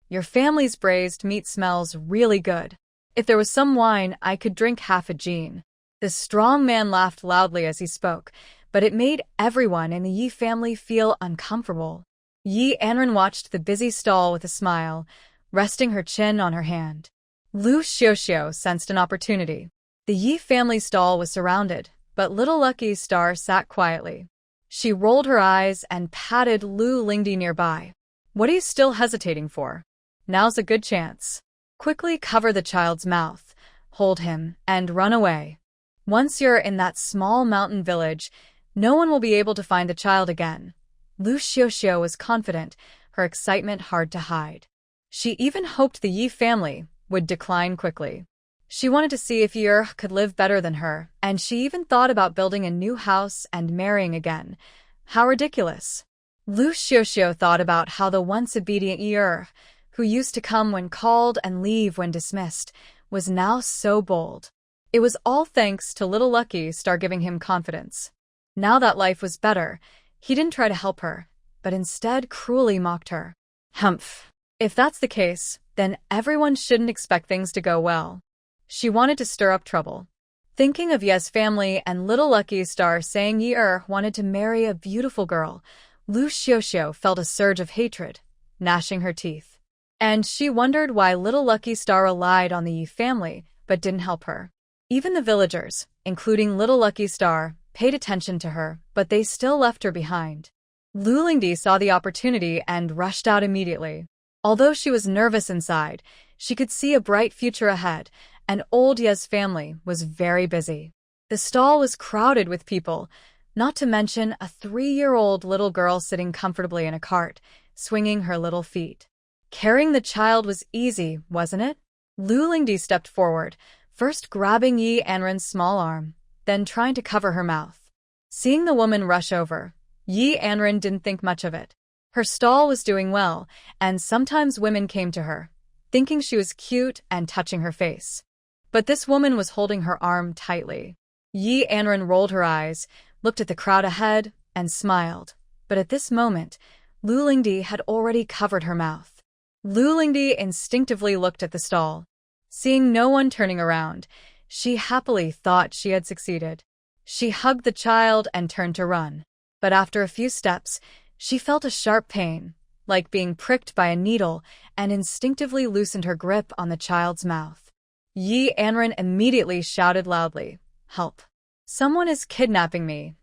Your family's braised meat smells really good. If there was some wine, I could drink half a gin." The strong man laughed loudly as he spoke, but it made everyone in the Yi family feel uncomfortable. Yi Anran watched the busy stall with a smile, resting her chin on her hand. Liu Xiuxiu sensed an opportunity. The Yi family stall was surrounded, but little Lucky Star sat quietly. She rolled her eyes and patted Lu Lingdi nearby. "What are you still hesitating for? Now's a good chance. Quickly cover the child's mouth, hold him, and run away. Once you're in that small mountain village, no one will be able to find the child again." Liu Xiuxiu was confident, her excitement hard to hide. She even hoped the Yi family would decline quickly. She wanted to see if Yi could live better than her, and she even thought about building a new house and marrying again. How ridiculous. Liu Xiuxiu thought about how the once obedient Yi, who used to come when called and leave when dismissed, was now so bold. It was all thanks to little Lucky Star giving him confidence. Now that life was better, he didn't try to help her, but instead cruelly mocked her. Humph. If that's the case, then everyone shouldn't expect things to go well. She wanted to stir up trouble. Thinking of Ye's family and little Lucky Star saying Yi wanted to marry a beautiful girl, Liu Xiuxiu felt a surge of hatred, gnashing her teeth. And she wondered why little Lucky Star relied on the Yi family, but didn't help her. Even the villagers, including little Lucky Star, paid attention to her, but they still left her behind. Lu Lingdi saw the opportunity and rushed out immediately. Although she was nervous inside, she could see a bright future ahead, and old Ye's family was very busy. The stall was crowded with people, not to mention a 3-year-old little girl sitting comfortably in a cart, swinging her little feet. Carrying the child was easy, wasn't it? Lu Lingdi stepped forward, first grabbing Yi Anran's small arm, then trying to cover her mouth. Seeing the woman rush over, Yi Anran didn't think much of it. Her stall was doing well, and sometimes women came to her, thinking she was cute and touching her face. But this woman was holding her arm tightly. Yi Anran rolled her eyes, looked at the crowd ahead, and smiled. But at this moment, Lu Lingdi had already covered her mouth. Lu Lingdi instinctively looked at the stall. Seeing no one turning around, she happily thought she had succeeded. She hugged the child and turned to run. But after a few steps, she felt a sharp pain, like being pricked by a needle, and instinctively loosened her grip on the child's mouth. Yi Anran immediately shouted loudly, "Help! Someone is kidnapping me."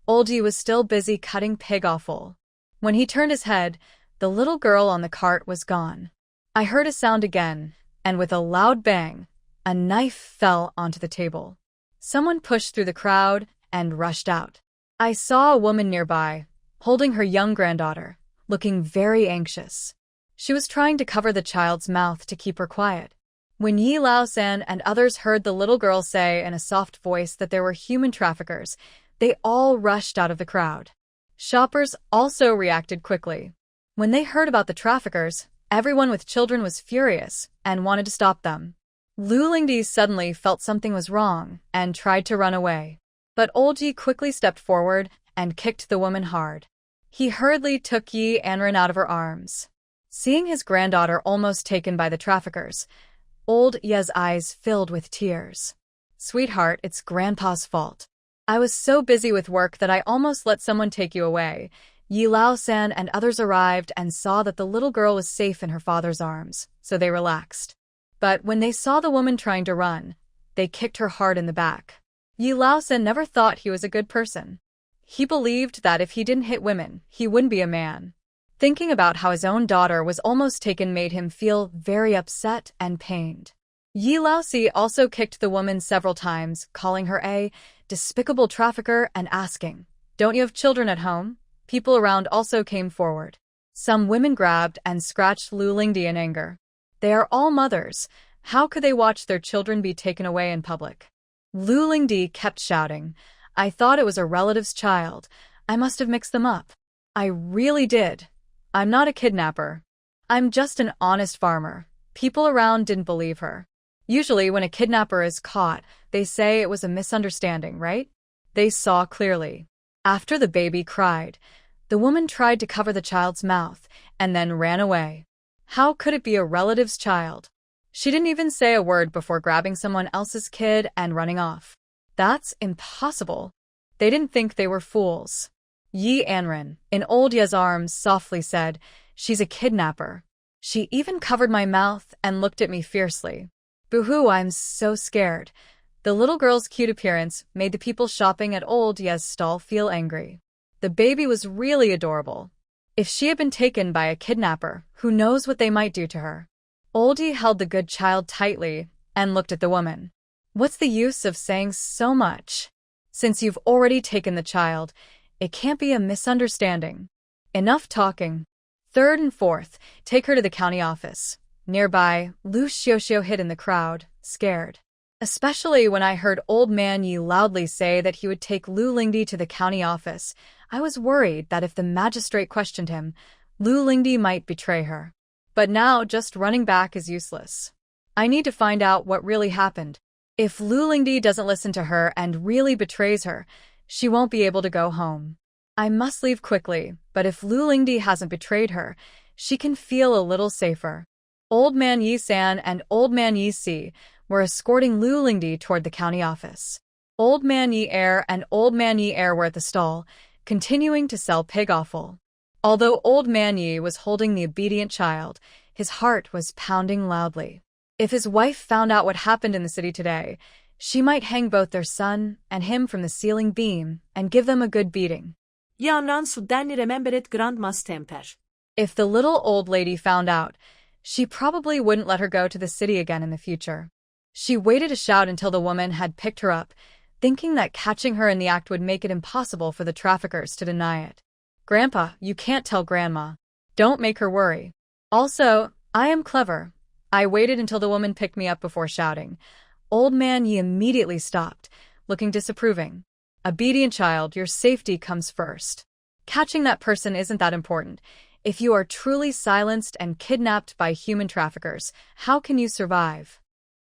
Old Yi was still busy cutting pig offal. When he turned his head, the little girl on the cart was gone. I heard a sound again, and with a loud bang, a knife fell onto the table. Someone pushed through the crowd and rushed out. I saw a woman nearby, holding her young granddaughter, looking very anxious. She was trying to cover the child's mouth to keep her quiet. When Yi Laosan and others heard the little girl say in a soft voice that there were human traffickers, they all rushed out of the crowd. Shoppers also reacted quickly. When they heard about the traffickers, everyone with children was furious and wanted to stop them. Lu Lingdi suddenly felt something was wrong and tried to run away. But old Yi quickly stepped forward and kicked the woman hard. He hurriedly took Yi Anran out of her arms. Seeing his granddaughter almost taken by the traffickers, old Ye's eyes filled with tears. "Sweetheart, it's Grandpa's fault. I was so busy with work that I almost let someone take you away." Yi Laosan and others arrived and saw that the little girl was safe in her father's arms, so they relaxed. But when they saw the woman trying to run, they kicked her hard in the back. Yi Laosan never thought he was a good person. He believed that if he didn't hit women, he wouldn't be a man. Thinking about how his own daughter was almost taken made him feel very upset and pained. Yi Laosi also kicked the woman several times, calling her a despicable trafficker and asking, "Don't you have children at home?" People around also came forward. Some women grabbed and scratched Lu Lingdi in anger. They are all mothers. How could they watch their children be taken away in public? Lu Lingdi kept shouting, I thought it was a relative's child. I must have mixed them up. I really did. I'm not a kidnapper. I'm just an honest farmer. People around didn't believe her. Usually when a kidnapper is caught, they say it was a misunderstanding, right? They saw clearly. After the baby cried, the woman tried to cover the child's mouth and then ran away. How could it be a relative's child? She didn't even say a word before grabbing someone else's kid and running off. That's impossible. They didn't think they were fools. Yi Anran, in old Ye's arms, softly said, She's a kidnapper. She even covered my mouth and looked at me fiercely. Boo-hoo, I'm so scared. The little girl's cute appearance made the people shopping at old Ye's stall feel angry. The baby was really adorable. If she had been taken by a kidnapper, who knows what they might do to her? Old Ye held the good child tightly and looked at the woman. What's the use of saying so much? Since you've already taken the child, it can't be a misunderstanding. Enough talking. Third and fourth, take her to the county office. Nearby, Liu Xiuxiu hid in the crowd, scared. Especially when I heard old man Yi loudly say that he would take Lu Lingdi to the county office, I was worried that if the magistrate questioned him, Lu Lingdi might betray her. But now just running back is useless. I need to find out what really happened. If Lu Lingdi doesn't listen to her and really betrays her, she won't be able to go home. I must leave quickly, but if Lu Lingdi hasn't betrayed her, she can feel a little safer. Old Man Yi San and Old Man Yi Si were escorting Lu Lingdi toward the county office. Old Man Yi Er and Old Man Yi Er were at the stall, continuing to sell pig offal. Although Old Man Yi was holding the obedient child, his heart was pounding loudly. If his wife found out what happened in the city today, she might hang both their son and him from the ceiling beam and give them a good beating. Anran suddenly remembered grandma's temper. If the little old lady found out, she probably wouldn't let her go to the city again in the future. She waited to shout until the woman had picked her up, thinking that catching her in the act would make it impossible for the traffickers to deny it. Grandpa, you can't tell Grandma. Don't make her worry. Also, I am clever. I waited until the woman picked me up before shouting. Old Man Yi immediately stopped, looking disapproving. Obedient child, your safety comes first. Catching that person isn't that important. If you are truly silenced and kidnapped by human traffickers, how can you survive?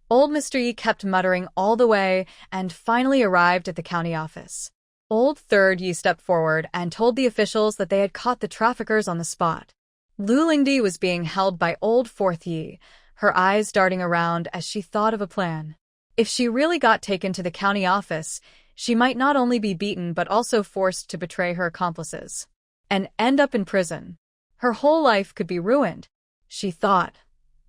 Old Mr. Yi kept muttering all the way and finally arrived at the county office. Old Third Yi stepped forward and told the officials that they had caught the traffickers on the spot. Lu Lingdi was being held by Old Fourth Yi, her eyes darting around as she thought of a plan. If she really got taken to the county office, she might not only be beaten but also forced to betray her accomplices and end up in prison. Her whole life could be ruined. She thought,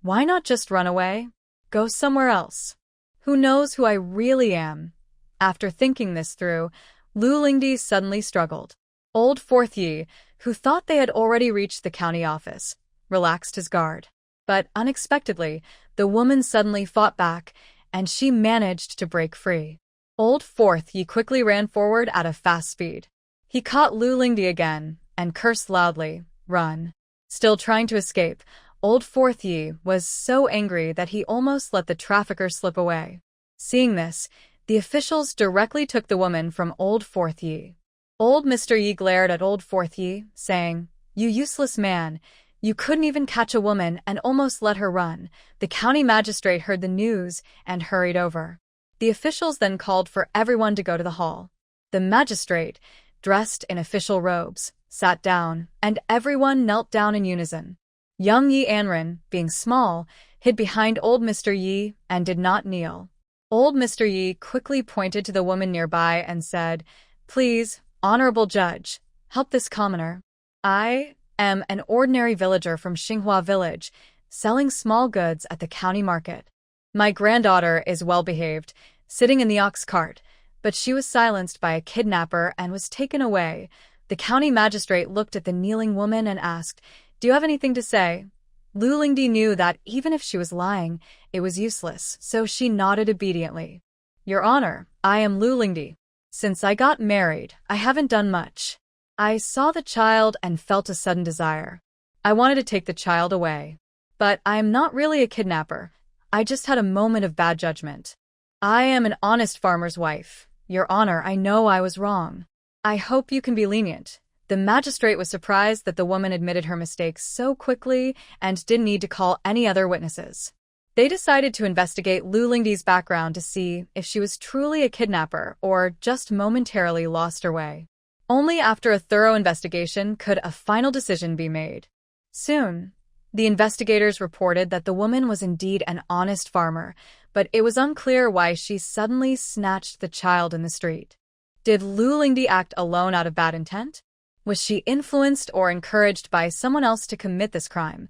why not just run away? Go somewhere else. Who knows who I really am? After thinking this through, Lu Lingdi suddenly struggled. Old Fourth Yi, who thought they had already reached the county office, relaxed his guard. But unexpectedly, the woman suddenly fought back, and she managed to break free. Old Fourth Yi quickly ran forward at a fast speed. He caught Lu Lingdi again and cursed loudly, "Run." Still trying to escape, Old Fourth Yi was so angry that he almost let the trafficker slip away. Seeing this, the officials directly took the woman from Old Fourth Yi. Old Mr. Yi glared at Old Fourth Yi, saying, "You useless man. You couldn't even catch a woman and almost let her run." The county magistrate heard the news and hurried over. The officials then called for everyone to go to the hall. The magistrate, dressed in official robes, sat down, and everyone knelt down in unison. Young Yi Anran, being small, hid behind Old Mr. Yi and did not kneel. Old Mr. Yi quickly pointed to the woman nearby and said, "Please, honorable judge, help this commoner. I am an ordinary villager from Xinghua village, selling small goods at the county market. My granddaughter is well-behaved, sitting in the ox cart, but she was silenced by a kidnapper and was taken away." The county magistrate looked at the kneeling woman and asked, "Do you have anything to say?" Lu Lingdi knew that even if she was lying, it was useless, so she nodded obediently. "Your Honor, I am Lu Lingdi. Since I got married, I haven't done much. I saw the child and felt a sudden desire. I wanted to take the child away. But I am not really a kidnapper. I just had a moment of bad judgment. I am an honest farmer's wife. Your Honor, I know I was wrong. I hope you can be lenient. The magistrate was surprised that the woman admitted her mistakes so quickly and didn't need to call any other witnesses. They decided to investigate Lu Lingdi's background to see if she was truly a kidnapper or just momentarily lost her way. Only after a thorough investigation could a final decision be made. Soon, the investigators reported that the woman was indeed an honest farmer, but it was unclear why she suddenly snatched the child in the street. Did Lu Lingdi act alone out of bad intent? Was she influenced or encouraged by someone else to commit this crime?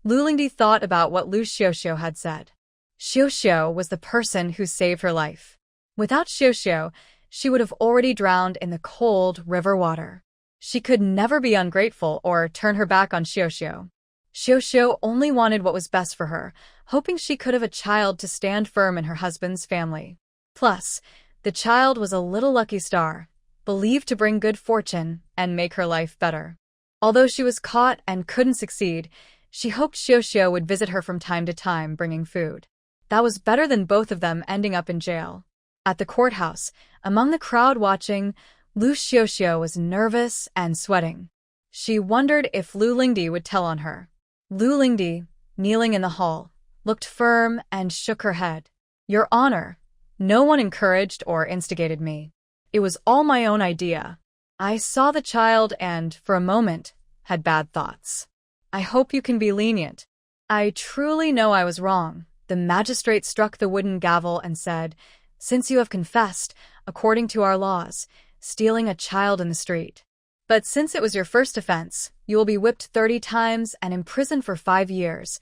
Lu Lingdi thought about what Liu Xiuxiu had said. Xiuxiu was the person who saved her life. Without Xiuxiu, she would have already drowned in the cold river water. She could never be ungrateful or turn her back on Xiuxiu. Xiuxiu only wanted what was best for her, hoping she could have a child to stand firm in her husband's family. Plus, the child was a little lucky star, believed to bring good fortune and make her life better. Although she was caught and couldn't succeed, she hoped Xiuxiu would visit her from time to time, bringing food. That was better than both of them ending up in jail. At the courthouse, among the crowd watching, Liu Xiuxiu was nervous and sweating. She wondered if Lu Lingdi would tell on her. Lu Lingdi, kneeling in the hall, looked firm and shook her head. Your Honor, no one encouraged or instigated me. It was all my own idea. I saw the child and, for a moment, had bad thoughts. I hope you can be lenient. I truly know I was wrong. The magistrate struck the wooden gavel and said, Since you have confessed, according to our laws, stealing a child in the street. But since it was your first offense, you will be whipped 30 times and imprisoned for 5 years.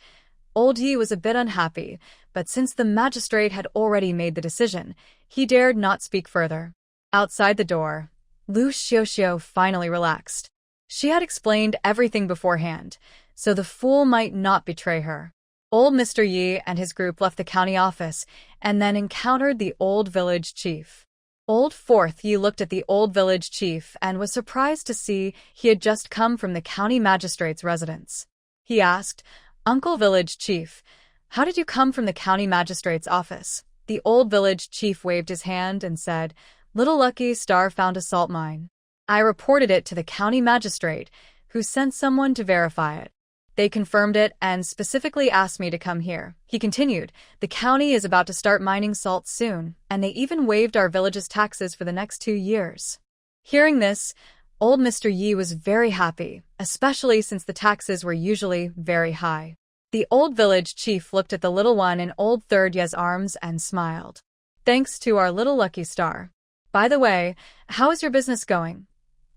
Old Yi was a bit unhappy, but since the magistrate had already made the decision, he dared not speak further. Outside the door, Liu Xiuxiu finally relaxed. She had explained everything beforehand, so the fool might not betray her. Old Mr. Yi and his group left the county office and then encountered the old village chief. Old Fourth Yi looked at the old village chief and was surprised to see he had just come from the county magistrate's residence. He asked, Uncle Village Chief, how did you come from the county magistrate's office? The old village chief waved his hand and said, Little Lucky Star found a salt mine. I reported it to the county magistrate, who sent someone to verify it. They confirmed it and specifically asked me to come here. He continued, the county is about to start mining salt soon, and they even waived our village's taxes for the next 2 years. Hearing this, old Mr. Yi was very happy, especially since the taxes were usually very high. The old village chief looked at the little one in old Third Ye's arms and smiled. Thanks to our little lucky star. By the way, how is your business going?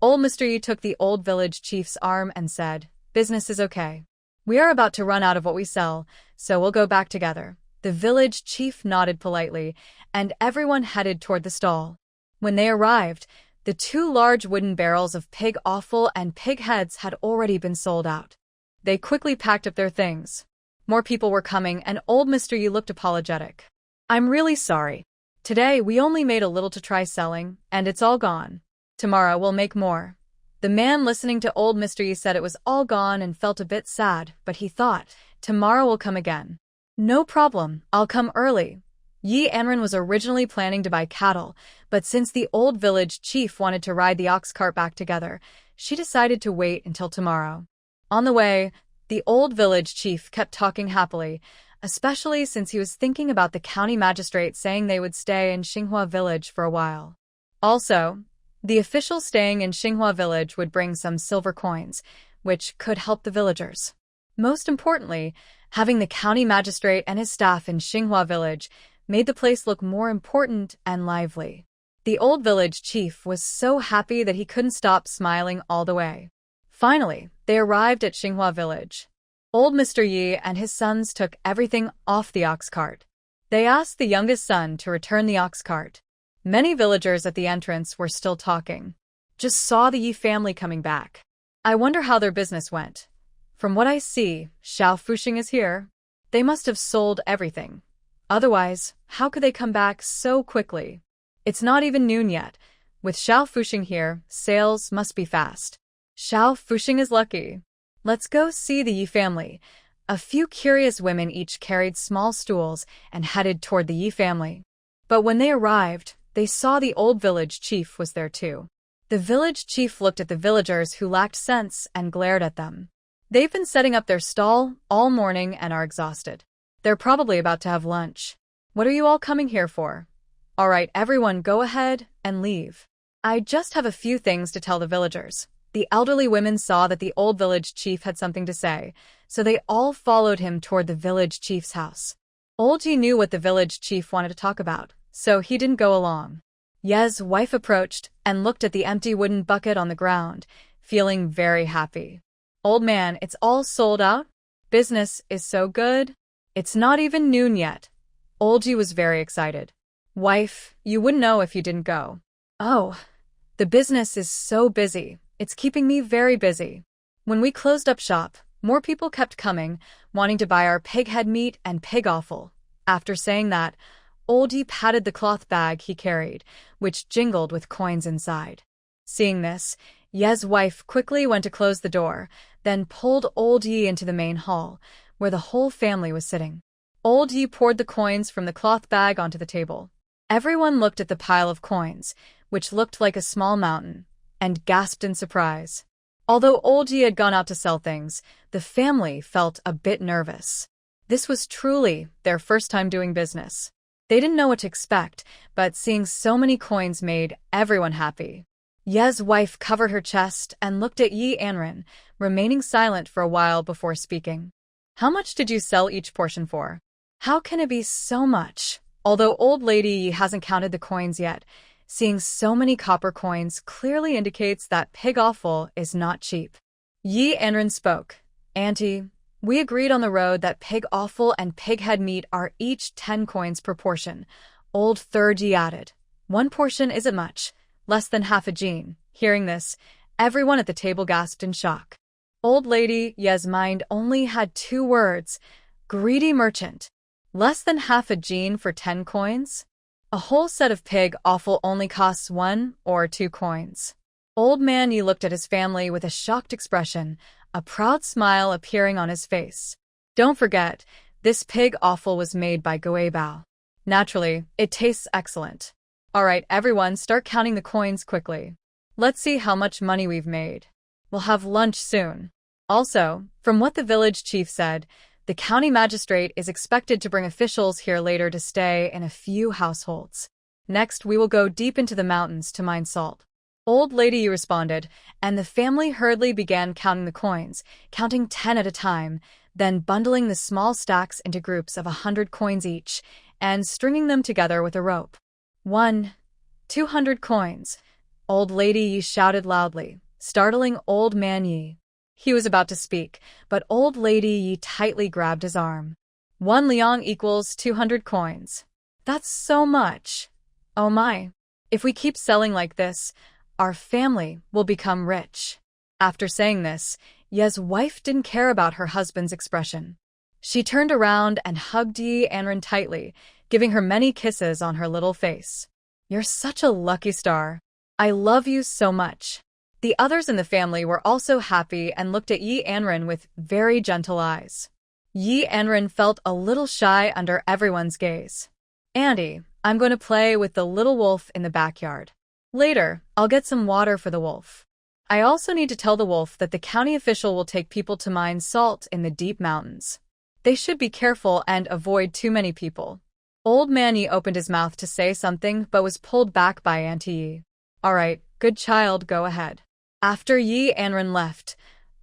Old Mr. Yi took the old village chief's arm and said, Business is okay. We are about to run out of what we sell, so we'll go back together. The village chief nodded politely, and everyone headed toward the stall. When they arrived, the 2 large wooden barrels of pig offal and pig heads had already been sold out. They quickly packed up their things. More people were coming, and old Mr. Yi looked apologetic. I'm really sorry. Today we only made a little to try selling, and it's all gone. Tomorrow we'll make more. The man listening to old Mr. Yi said it was all gone and felt a bit sad, but he thought, tomorrow will come again. No problem, I'll come early. Yi Anran was originally planning to buy cattle, but since the old village chief wanted to ride the ox cart back together, she decided to wait until tomorrow. On the way, the old village chief kept talking happily, especially since he was thinking about the county magistrate saying they would stay in Xinghua village for a while. Also, the officials staying in Xinghua village would bring some silver coins, which could help the villagers. Most importantly, having the county magistrate and his staff in Xinghua village made the place look more important and lively. The old village chief was so happy that he couldn't stop smiling all the way. Finally, they arrived at Xinghua village. Old Mr. Yi and his sons took everything off the ox cart. They asked the youngest son to return the ox cart. Many villagers at the entrance were still talking. Just saw the Yi family coming back. I wonder how their business went. From what I see, Xiao Fuxing is here. They must have sold everything. Otherwise, how could they come back so quickly? It's not even noon yet. With Xiao Fuxing here, sales must be fast. Xiao Fuxing is lucky. Let's go see the Yi family. A few curious women each carried small stools and headed toward the Yi family. But when they arrived, they saw the old village chief was there too. The village chief looked at the villagers who lacked sense and glared at them. They've been setting up their stall all morning and are exhausted. They're probably about to have lunch. What are you all coming here for? All right, everyone, go ahead and leave. I just have a few things to tell the villagers. The elderly women saw that the old village chief had something to say, so they all followed him toward the village chief's house. Old Yi knew what the village chief wanted to talk about, so he didn't go along. Ye's wife approached and looked at the empty wooden bucket on the ground, feeling very happy. Old man, it's all sold out? Business is so good? It's not even noon yet. Old Yi was very excited. Wife, you wouldn't know if you didn't go. Oh, the business is so busy. It's keeping me very busy. When we closed up shop, more people kept coming, wanting to buy our pig head meat and pig offal. After saying that, Old Yi patted the cloth bag he carried, which jingled with coins inside. Seeing this, Ye's wife quickly went to close the door, then pulled Old Yi into the main hall, where the whole family was sitting. Old Yi poured the coins from the cloth bag onto the table. Everyone looked at the pile of coins, which looked like a small mountain, and gasped in surprise. Although Old Yi had gone out to sell things, the family felt a bit nervous. This was truly their first time doing business. They didn't know what to expect, but seeing so many coins made everyone happy. Ye's wife covered her chest and looked at Yi Anran, remaining silent for a while before speaking. How much did you sell each portion for? How can it be so much? Although old lady Yi hasn't counted the coins yet, seeing so many copper coins clearly indicates that pig offal is not cheap. Yi Anran spoke. Auntie, we agreed on the road that pig offal and pig head meat are each 10 coins per portion. Old third Yi added. 1 portion isn't much, less than half a jean. Hearing this, everyone at the table gasped in shock. Old lady Ye's mind only had 2 words. Greedy merchant. Less than half a jean for 10 coins? A whole set of pig offal only costs 1 or 2 coins. Old man Yi looked at his family with a shocked expression, a proud smile appearing on his face. Don't forget, this pig offal was made by Guibao. Naturally, it tastes excellent. All right, everyone, start counting the coins quickly. Let's see how much money we've made. We'll have lunch soon. Also, from what the village chief said, the county magistrate is expected to bring officials here later to stay in a few households. Next, we will go deep into the mountains to mine salt. Old lady Yi responded, and the family hurriedly began counting the coins, counting 10 at a time, then bundling the small stacks into groups of 100 coins each, and stringing them together with a rope. 200 coins. Old lady Yi shouted loudly, startling old man Yi. He was about to speak, but old lady Yi tightly grabbed his arm. 1 liang equals 200 coins. That's so much. Oh my. If we keep selling like this, our family will become rich. After saying this, Ye's wife didn't care about her husband's expression. She turned around and hugged Yi Anran tightly, giving her many kisses on her little face. You're such a lucky star. I love you so much. The others in the family were also happy and looked at Yi Anran with very gentle eyes. Yi Anran felt a little shy under everyone's gaze. Auntie, I'm going to play with the little wolf in the backyard. Later, I'll get some water for the wolf. I also need to tell the wolf that the county official will take people to mine salt in the deep mountains. They should be careful and avoid too many people. Old man Yi opened his mouth to say something but was pulled back by Auntie Yi. All right, good child, go ahead. After Yi Anran left,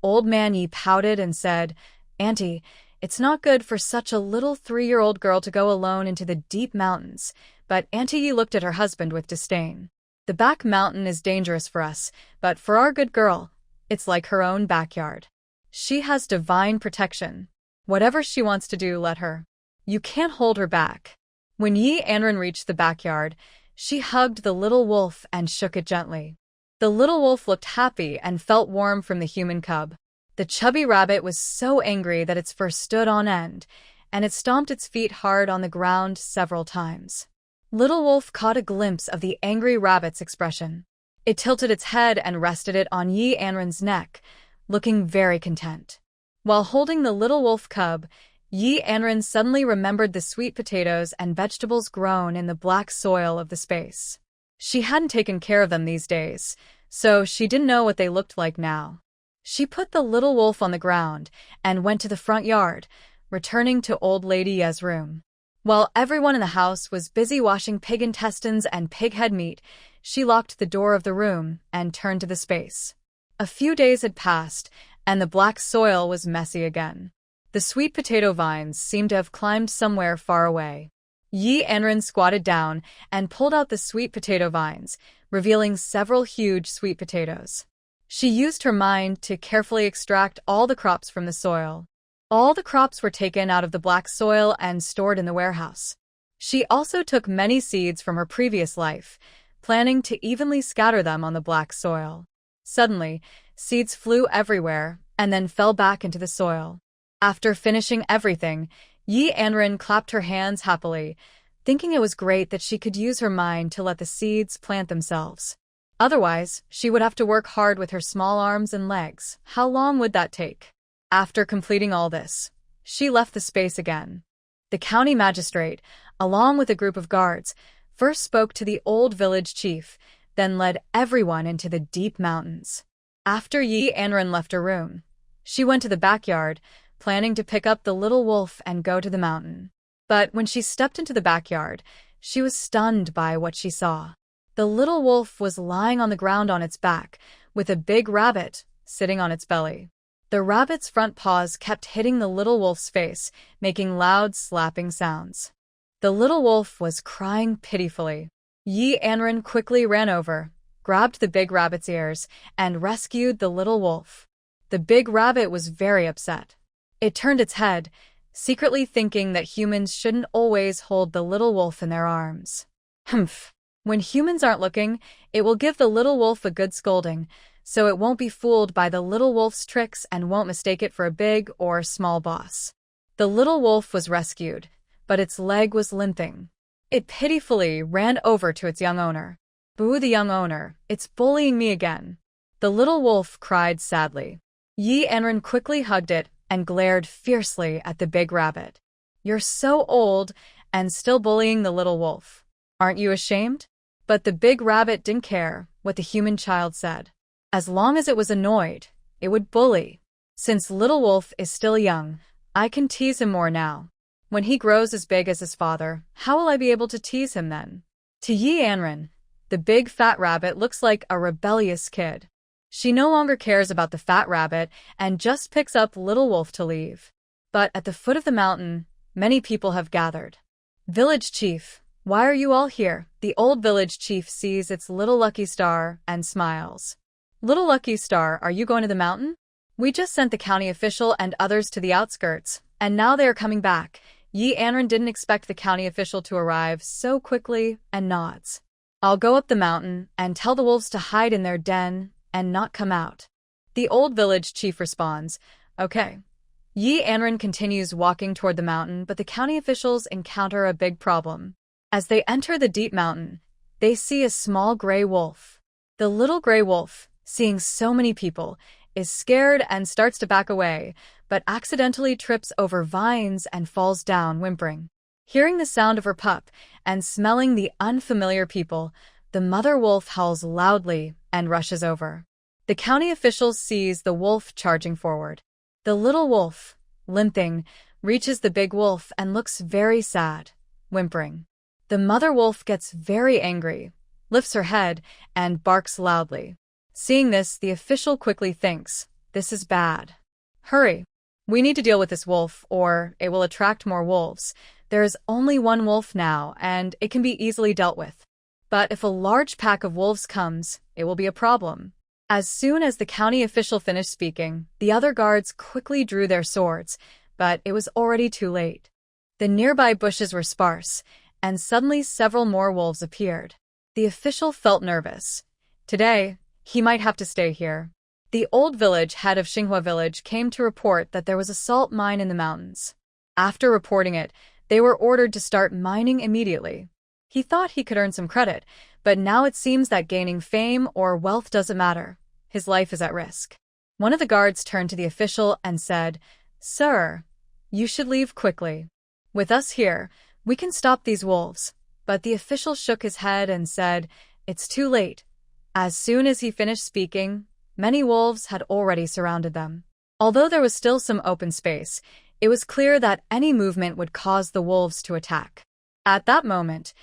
old man Yi pouted and said, Auntie, it's not good for such a little 3-year-old girl to go alone into the deep mountains, but Auntie Yi looked at her husband with disdain. The back mountain is dangerous for us, but for our good girl, it's like her own backyard. She has divine protection. Whatever she wants to do, let her. You can't hold her back. When Yi Anran reached the backyard, she hugged the little wolf and shook it gently. The little wolf looked happy and felt warm from the human cub. The chubby rabbit was so angry that its fur stood on end, and it stomped its feet hard on the ground several times. Little Wolf caught a glimpse of the angry rabbit's expression. It tilted its head and rested it on Yi Anran's neck, looking very content. While holding the little wolf cub, Anran suddenly remembered the sweet potatoes and vegetables grown in the black soil of the space. She hadn't taken care of them these days, so she didn't know what they looked like now. She put the little wolf on the ground and went to the front yard, returning to old Lady Ye's room. While everyone in the house was busy washing pig intestines and pig head meat, she locked the door of the room and turned to the space. A few days had passed, and the black soil was messy again. The sweet potato vines seemed to have climbed somewhere far away. Anran squatted down and pulled out the sweet potato vines, revealing several huge sweet potatoes. She used her mind to carefully extract all the crops from the soil. All the crops were taken out of the black soil and stored in the warehouse. She also took many seeds from her previous life, planning to evenly scatter them on the black soil. Suddenly, seeds flew everywhere and then fell back into the soil. After finishing everything, Anran clapped her hands happily, thinking it was great that she could use her mind to let the seeds plant themselves. Otherwise, she would have to work hard with her small arms and legs. How long would that take? After completing all this, she left the space again. The county magistrate, along with a group of guards, first spoke to the old village chief, then led everyone into the deep mountains. After Anran left her room, she went to the backyard, planning to pick up the little wolf and go to the mountain. But when she stepped into the backyard, she was stunned by what she saw. The little wolf was lying on the ground on its back, with a big rabbit sitting on its belly. The rabbit's front paws kept hitting the little wolf's face, making loud slapping sounds. The little wolf was crying pitifully. Anran quickly ran over, grabbed the big rabbit's ears, and rescued the little wolf. The big rabbit was very upset. It turned its head, secretly thinking that humans shouldn't always hold the little wolf in their arms. Humph. When humans aren't looking, it will give the little wolf a good scolding, so it won't be fooled by the little wolf's tricks and won't mistake it for a big or small boss. The little wolf was rescued, but its leg was limping. It pitifully ran over to its young owner. Boo, the young owner, it's bullying me again. The little wolf cried sadly. Anran quickly hugged it and glared fiercely at the big rabbit. You're so old and still bullying the little wolf. Aren't you ashamed? But the big rabbit didn't care what the human child said. As long as it was annoyed, it would bully. Since little wolf is still young, I can tease him more now. When he grows as big as his father, how will I be able to tease him then? To Anran, the big fat rabbit looks like a rebellious kid. She no longer cares about the fat rabbit and just picks up little wolf to leave. But at the foot of the mountain, many people have gathered. Village chief, why are you all here? The old village chief sees its little lucky star and smiles. Little lucky star, are you going to the mountain? We just sent the county official and others to the outskirts, and now they are coming back. Anran didn't expect the county official to arrive so quickly and nods. I'll go up the mountain and tell the wolves to hide in their den and not come out. The old village chief responds, okay. Anran continues walking toward the mountain, but the county officials encounter a big problem. As they enter the deep mountain, they see a small gray wolf. The little gray wolf, seeing so many people, is scared and starts to back away, but accidentally trips over vines and falls down whimpering. Hearing the sound of her pup and smelling the unfamiliar people, the mother wolf howls loudly and rushes over. The county official sees the wolf charging forward. The little wolf, limping, reaches the big wolf and looks very sad, whimpering. The mother wolf gets very angry, lifts her head, and barks loudly. Seeing this, the official quickly thinks, this is bad. Hurry! We need to deal with this wolf, or it will attract more wolves. There is only one wolf now, and it can be easily dealt with. But if a large pack of wolves comes, it will be a problem. As soon as the county official finished speaking, the other guards quickly drew their swords, but it was already too late. The nearby bushes were sparse, and suddenly several more wolves appeared. The official felt nervous. Today, he might have to stay here. The old village head of Xinghua village came to report that there was a salt mine in the mountains. After reporting it, they were ordered to start mining immediately. He thought he could earn some credit, but now it seems that gaining fame or wealth doesn't matter. His life is at risk. One of the guards turned to the official and said, "Sir, you should leave quickly. With us here, we can stop these wolves." But the official shook his head and said, "It's too late." As soon as he finished speaking, many wolves had already surrounded them. Although there was still some open space, it was clear that any movement would cause the wolves to attack. At that moment,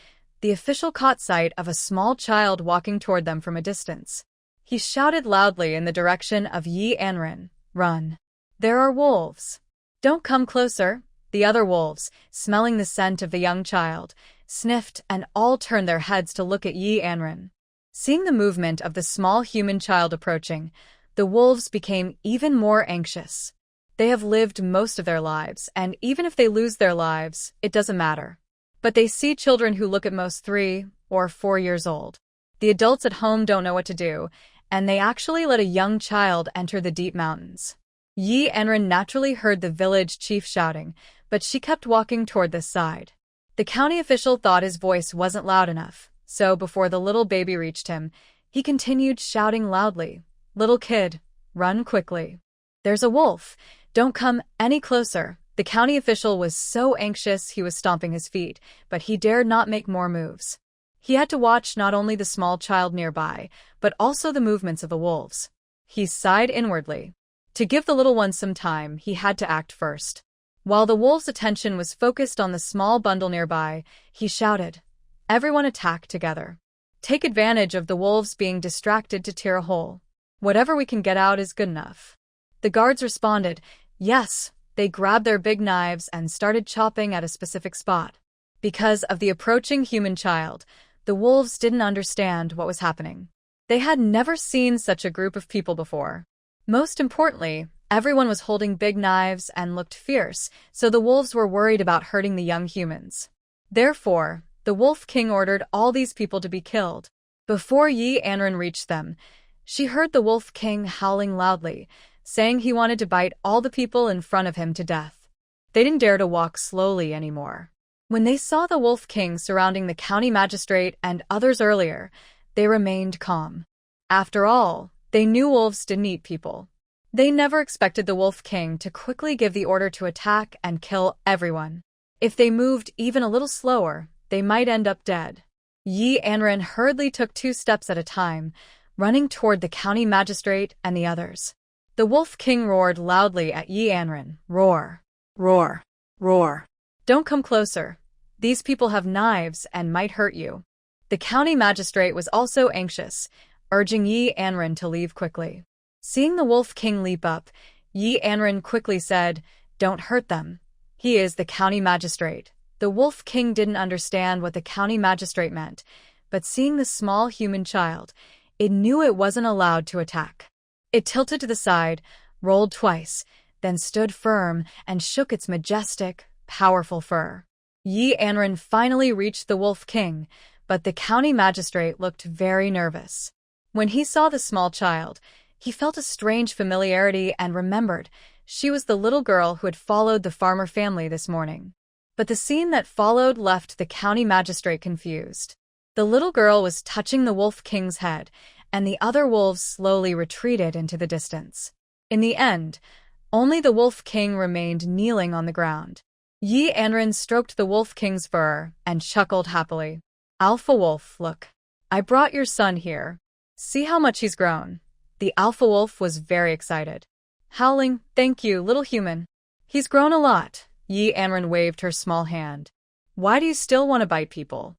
the official caught sight of a small child walking toward them from a distance. He shouted loudly in the direction of Anran, "Run! There are wolves! Don't come closer!" The other wolves, smelling the scent of the young child, sniffed and all turned their heads to look at Anran. Seeing the movement of the small human child approaching, the wolves became even more anxious. They have lived most of their lives, and even if they lose their lives, it doesn't matter. But they see children who look at most 3 or 4 years old. The adults at home don't know what to do, and they actually let a young child enter the deep mountains. Anran naturally heard the village chief shouting, but she kept walking toward this side. The county official thought his voice wasn't loud enough, so before the little baby reached him, he continued shouting loudly, "Little kid, run quickly. There's a wolf. Don't come any closer." The county official was so anxious he was stomping his feet, but he dared not make more moves. He had to watch not only the small child nearby, but also the movements of the wolves. He sighed inwardly. To give the little one some time, he had to act first. While the wolf's attention was focused on the small bundle nearby, he shouted, "Everyone attack together. Take advantage of the wolves being distracted to tear a hole. Whatever we can get out is good enough." The guards responded, "Yes." They grabbed their big knives and started chopping at a specific spot. Because of the approaching human child, the wolves didn't understand what was happening. They had never seen such a group of people before. Most importantly, everyone was holding big knives and looked fierce, so the wolves were worried about hurting the young humans. Therefore, the Wolf King ordered all these people to be killed. Before Anran reached them, she heard the Wolf King howling loudly, saying he wanted to bite all the people in front of him to death. They didn't dare to walk slowly anymore. When they saw the Wolf King surrounding the county magistrate and others earlier, they remained calm. After all, they knew wolves didn't eat people. They never expected the Wolf King to quickly give the order to attack and kill everyone. If they moved even a little slower, they might end up dead. Anran hurriedly took 2 steps at a time, running toward the county magistrate and the others. The Wolf King roared loudly at Anran, "Roar! Roar! Roar! Don't come closer. These people have knives and might hurt you." The county magistrate was also anxious, urging Anran to leave quickly. Seeing the Wolf King leap up, Anran quickly said, "Don't hurt them. He is the county magistrate." The Wolf King didn't understand what the county magistrate meant, but seeing the small human child, it knew it wasn't allowed to attack. It tilted to the side, rolled twice, then stood firm and shook its majestic, powerful fur. Anran finally reached the Wolf King, but the county magistrate looked very nervous. When he saw the small child, he felt a strange familiarity and remembered she was the little girl who had followed the farmer family this morning. But the scene that followed left the county magistrate confused. The little girl was touching the Wolf King's head, and the other wolves slowly retreated into the distance. In the end, only the Wolf King remained kneeling on the ground. Anran stroked the Wolf King's fur and chuckled happily. "Alpha Wolf, look. I brought your son here. See how much he's grown." The Alpha Wolf was very excited. Howling, "Thank you, little human. He's grown a lot." Anran waved her small hand. "Why do you still want to bite people?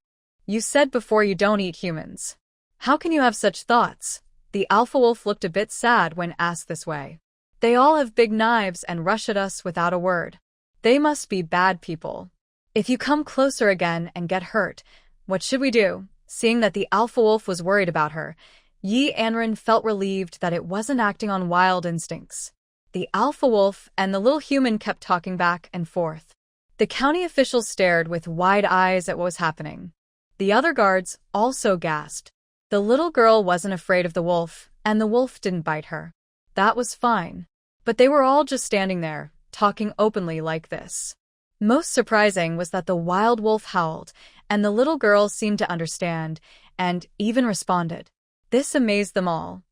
You said before you don't eat humans. How can you have such thoughts?" The Alpha Wolf looked a bit sad when asked this way. "They all have big knives and rush at us without a word. They must be bad people. If you come closer again and get hurt, what should we do?" Seeing that the Alpha Wolf was worried about her, Anran felt relieved that it wasn't acting on wild instincts. The Alpha Wolf and the little human kept talking back and forth. The county official stared with wide eyes at what was happening. The other guards also gasped. The little girl wasn't afraid of the wolf, and the wolf didn't bite her. That was fine. But they were all just standing there, talking openly like this. Most surprising was that the wild wolf howled, and the little girl seemed to understand, and even responded. This amazed them all.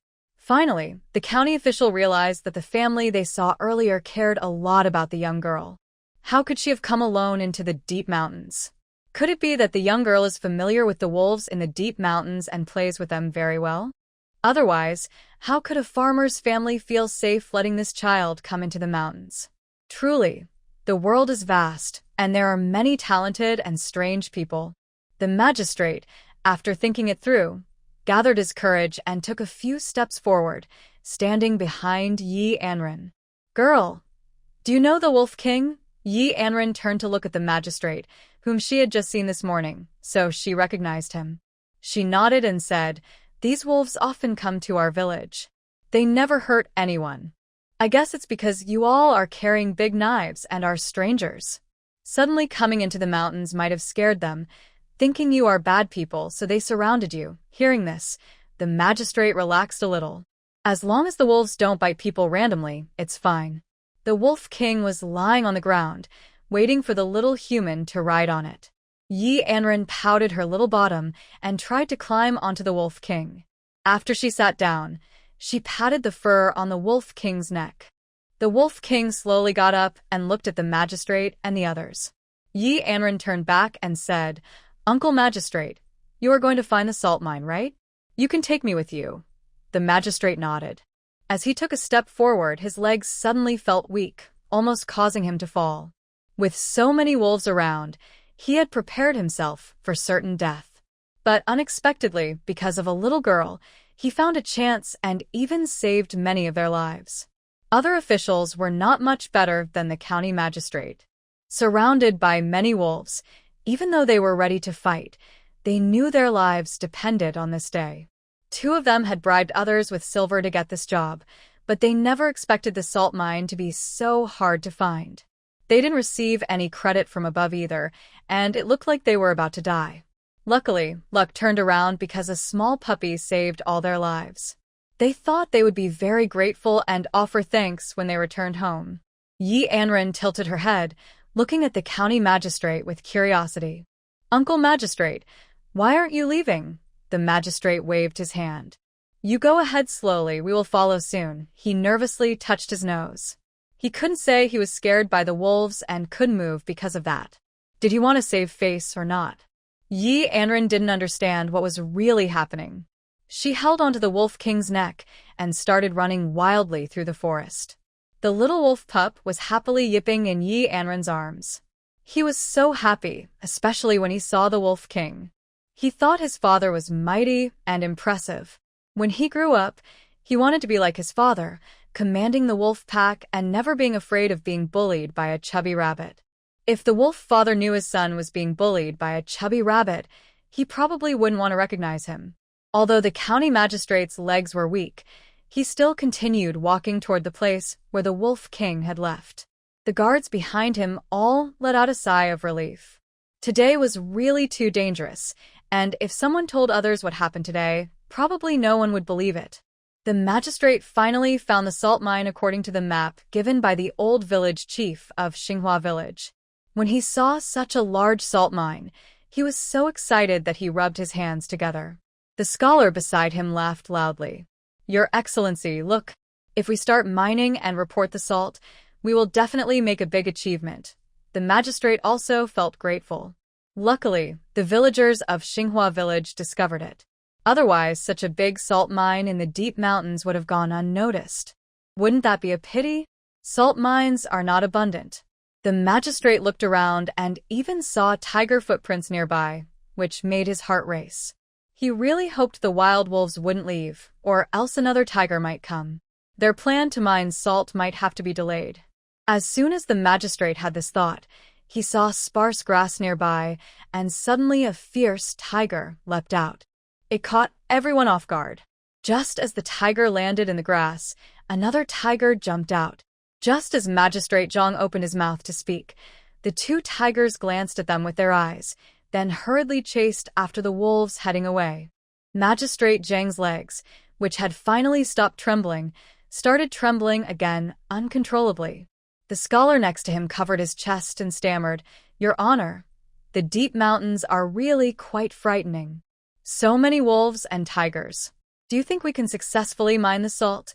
Finally, the county official realized that the family they saw earlier cared a lot about the young girl. How could she have come alone into the deep mountains? Could it be that the young girl is familiar with the wolves in the deep mountains and plays with them very well? Otherwise, how could a farmer's family feel safe letting this child come into the mountains? Truly, the world is vast, and there are many talented and strange people. The magistrate, after thinking it through, gathered his courage and took a few steps forward, standing behind Yi Anran. "Girl, do you know the Wolf King?" Yi Anran turned to look at the magistrate, whom she had just seen this morning, so she recognized him. She nodded and said, "These wolves often come to our village. They never hurt anyone. I guess it's because you all are carrying big knives and are strangers. Suddenly coming into the mountains might have scared them, thinking you are bad people, so they surrounded you." Hearing this, the magistrate relaxed a little. As long as the wolves don't bite people randomly, it's fine. The Wolf King was lying on the ground, waiting for the little human to ride on it. Yi Anran pouted her little bottom and tried to climb onto the Wolf King. After she sat down, she patted the fur on the Wolf King's neck. The Wolf King slowly got up and looked at the magistrate and the others. Yi Anran turned back and said, "Uncle Magistrate, you are going to find the salt mine, right? You can take me with you." The magistrate nodded. As he took a step forward, his legs suddenly felt weak, almost causing him to fall. With so many wolves around, he had prepared himself for certain death. But unexpectedly, because of a little girl, he found a chance and even saved many of their lives. Other officials were not much better than the county magistrate. Surrounded by many wolves, even though they were ready to fight, they knew their lives depended on this day. 2 of them had bribed others with silver to get this job, but they never expected the salt mine to be so hard to find. They didn't receive any credit from above either, and it looked like they were about to die. Luckily, luck turned around because a small puppy saved all their lives. They thought they would be very grateful and offer thanks when they returned home. Yi Anran tilted her head, looking at the county magistrate with curiosity. "Uncle Magistrate, why aren't you leaving?" The magistrate waved his hand. "You go ahead slowly, we will follow soon." He nervously touched his nose. He couldn't say he was scared by the wolves and couldn't move because of that. Did he want to save face or not? Yi Anran didn't understand what was really happening. She held onto the Wolf King's neck and started running wildly through the forest. The little wolf pup was happily yipping in Yi Anran's arms. He was so happy, especially when he saw the Wolf King. He thought his father was mighty and impressive. When he grew up, he wanted to be like his father, commanding the wolf pack and never being afraid of being bullied by a chubby rabbit. If the wolf father knew his son was being bullied by a chubby rabbit, he probably wouldn't want to recognize him. Although the county magistrate's legs were weak, he still continued walking toward the place where the Wolf King had left. The guards behind him all let out a sigh of relief. Today was really too dangerous, and if someone told others what happened today, probably no one would believe it. The magistrate finally found the salt mine according to the map given by the old village chief of Xinghua village. When he saw such a large salt mine, he was so excited that he rubbed his hands together. The scholar beside him laughed loudly. "Your Excellency, look, if we start mining and report the salt, we will definitely make a big achievement." The magistrate also felt grateful. Luckily, the villagers of Xinghua village discovered it. Otherwise, such a big salt mine in the deep mountains would have gone unnoticed. Wouldn't that be a pity? Salt mines are not abundant. The magistrate looked around and even saw tiger footprints nearby, which made his heart race. He really hoped the wild wolves wouldn't leave, or else another tiger might come. Their plan to mine salt might have to be delayed. As soon as the magistrate had this thought, he saw sparse grass nearby, and suddenly a fierce tiger leapt out. It caught everyone off guard. Just as the tiger landed in the grass, another tiger jumped out. Just as Magistrate Zhang opened his mouth to speak, the 2 tigers glanced at them with their eyes, then hurriedly chased after the wolves heading away. Magistrate Zhang's legs, which had finally stopped trembling, started trembling again uncontrollably. The scholar next to him covered his chest and stammered, "Your Honor, the deep mountains are really quite frightening. So many wolves and tigers." Do you think we can successfully mine the salt?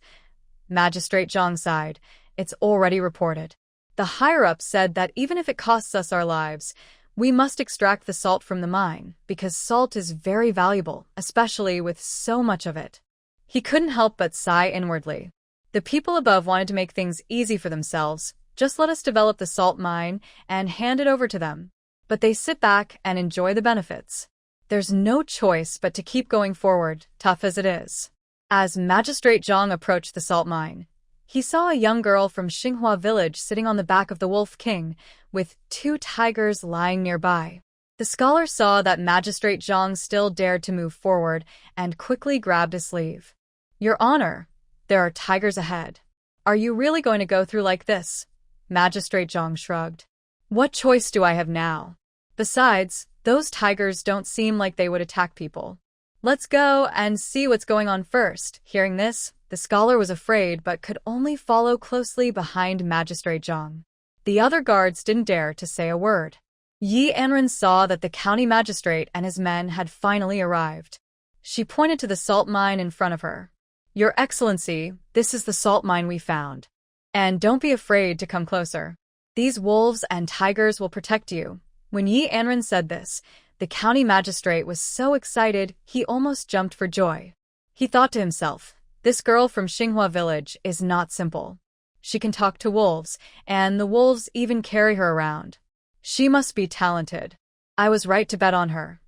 Magistrate Zhang sighed. It's already reported. The higher-ups said that even if it costs us our lives, we must extract the salt from the mine, because salt is very valuable, especially with so much of it. He couldn't help but sigh inwardly. The people above wanted to make things easy for themselves. Just let us develop the salt mine and hand it over to them. But they sit back and enjoy the benefits. There's no choice but to keep going forward, tough as it is. As Magistrate Zhang approached the salt mine, he saw a young girl from Xinghua village sitting on the back of the Wolf King, with 2 tigers lying nearby. The scholar saw that Magistrate Zhang still dared to move forward and quickly grabbed his sleeve. Your Honor, there are tigers ahead. Are you really going to go through like this? Magistrate Zhang shrugged. What choice do I have now? Besides, those tigers don't seem like they would attack people. Let's go and see what's going on first. Hearing this, the scholar was afraid but could only follow closely behind Magistrate Zhang. The other guards didn't dare to say a word. Anran saw that the county magistrate and his men had finally arrived. She pointed to the salt mine in front of her. Your Excellency, this is the salt mine we found. And don't be afraid to come closer. These wolves and tigers will protect you. When Anran said this, the county magistrate was so excited he almost jumped for joy. He thought to himself, this girl from Xinghua village is not simple. She can talk to wolves, and the wolves even carry her around. She must be talented. I was right to bet on her.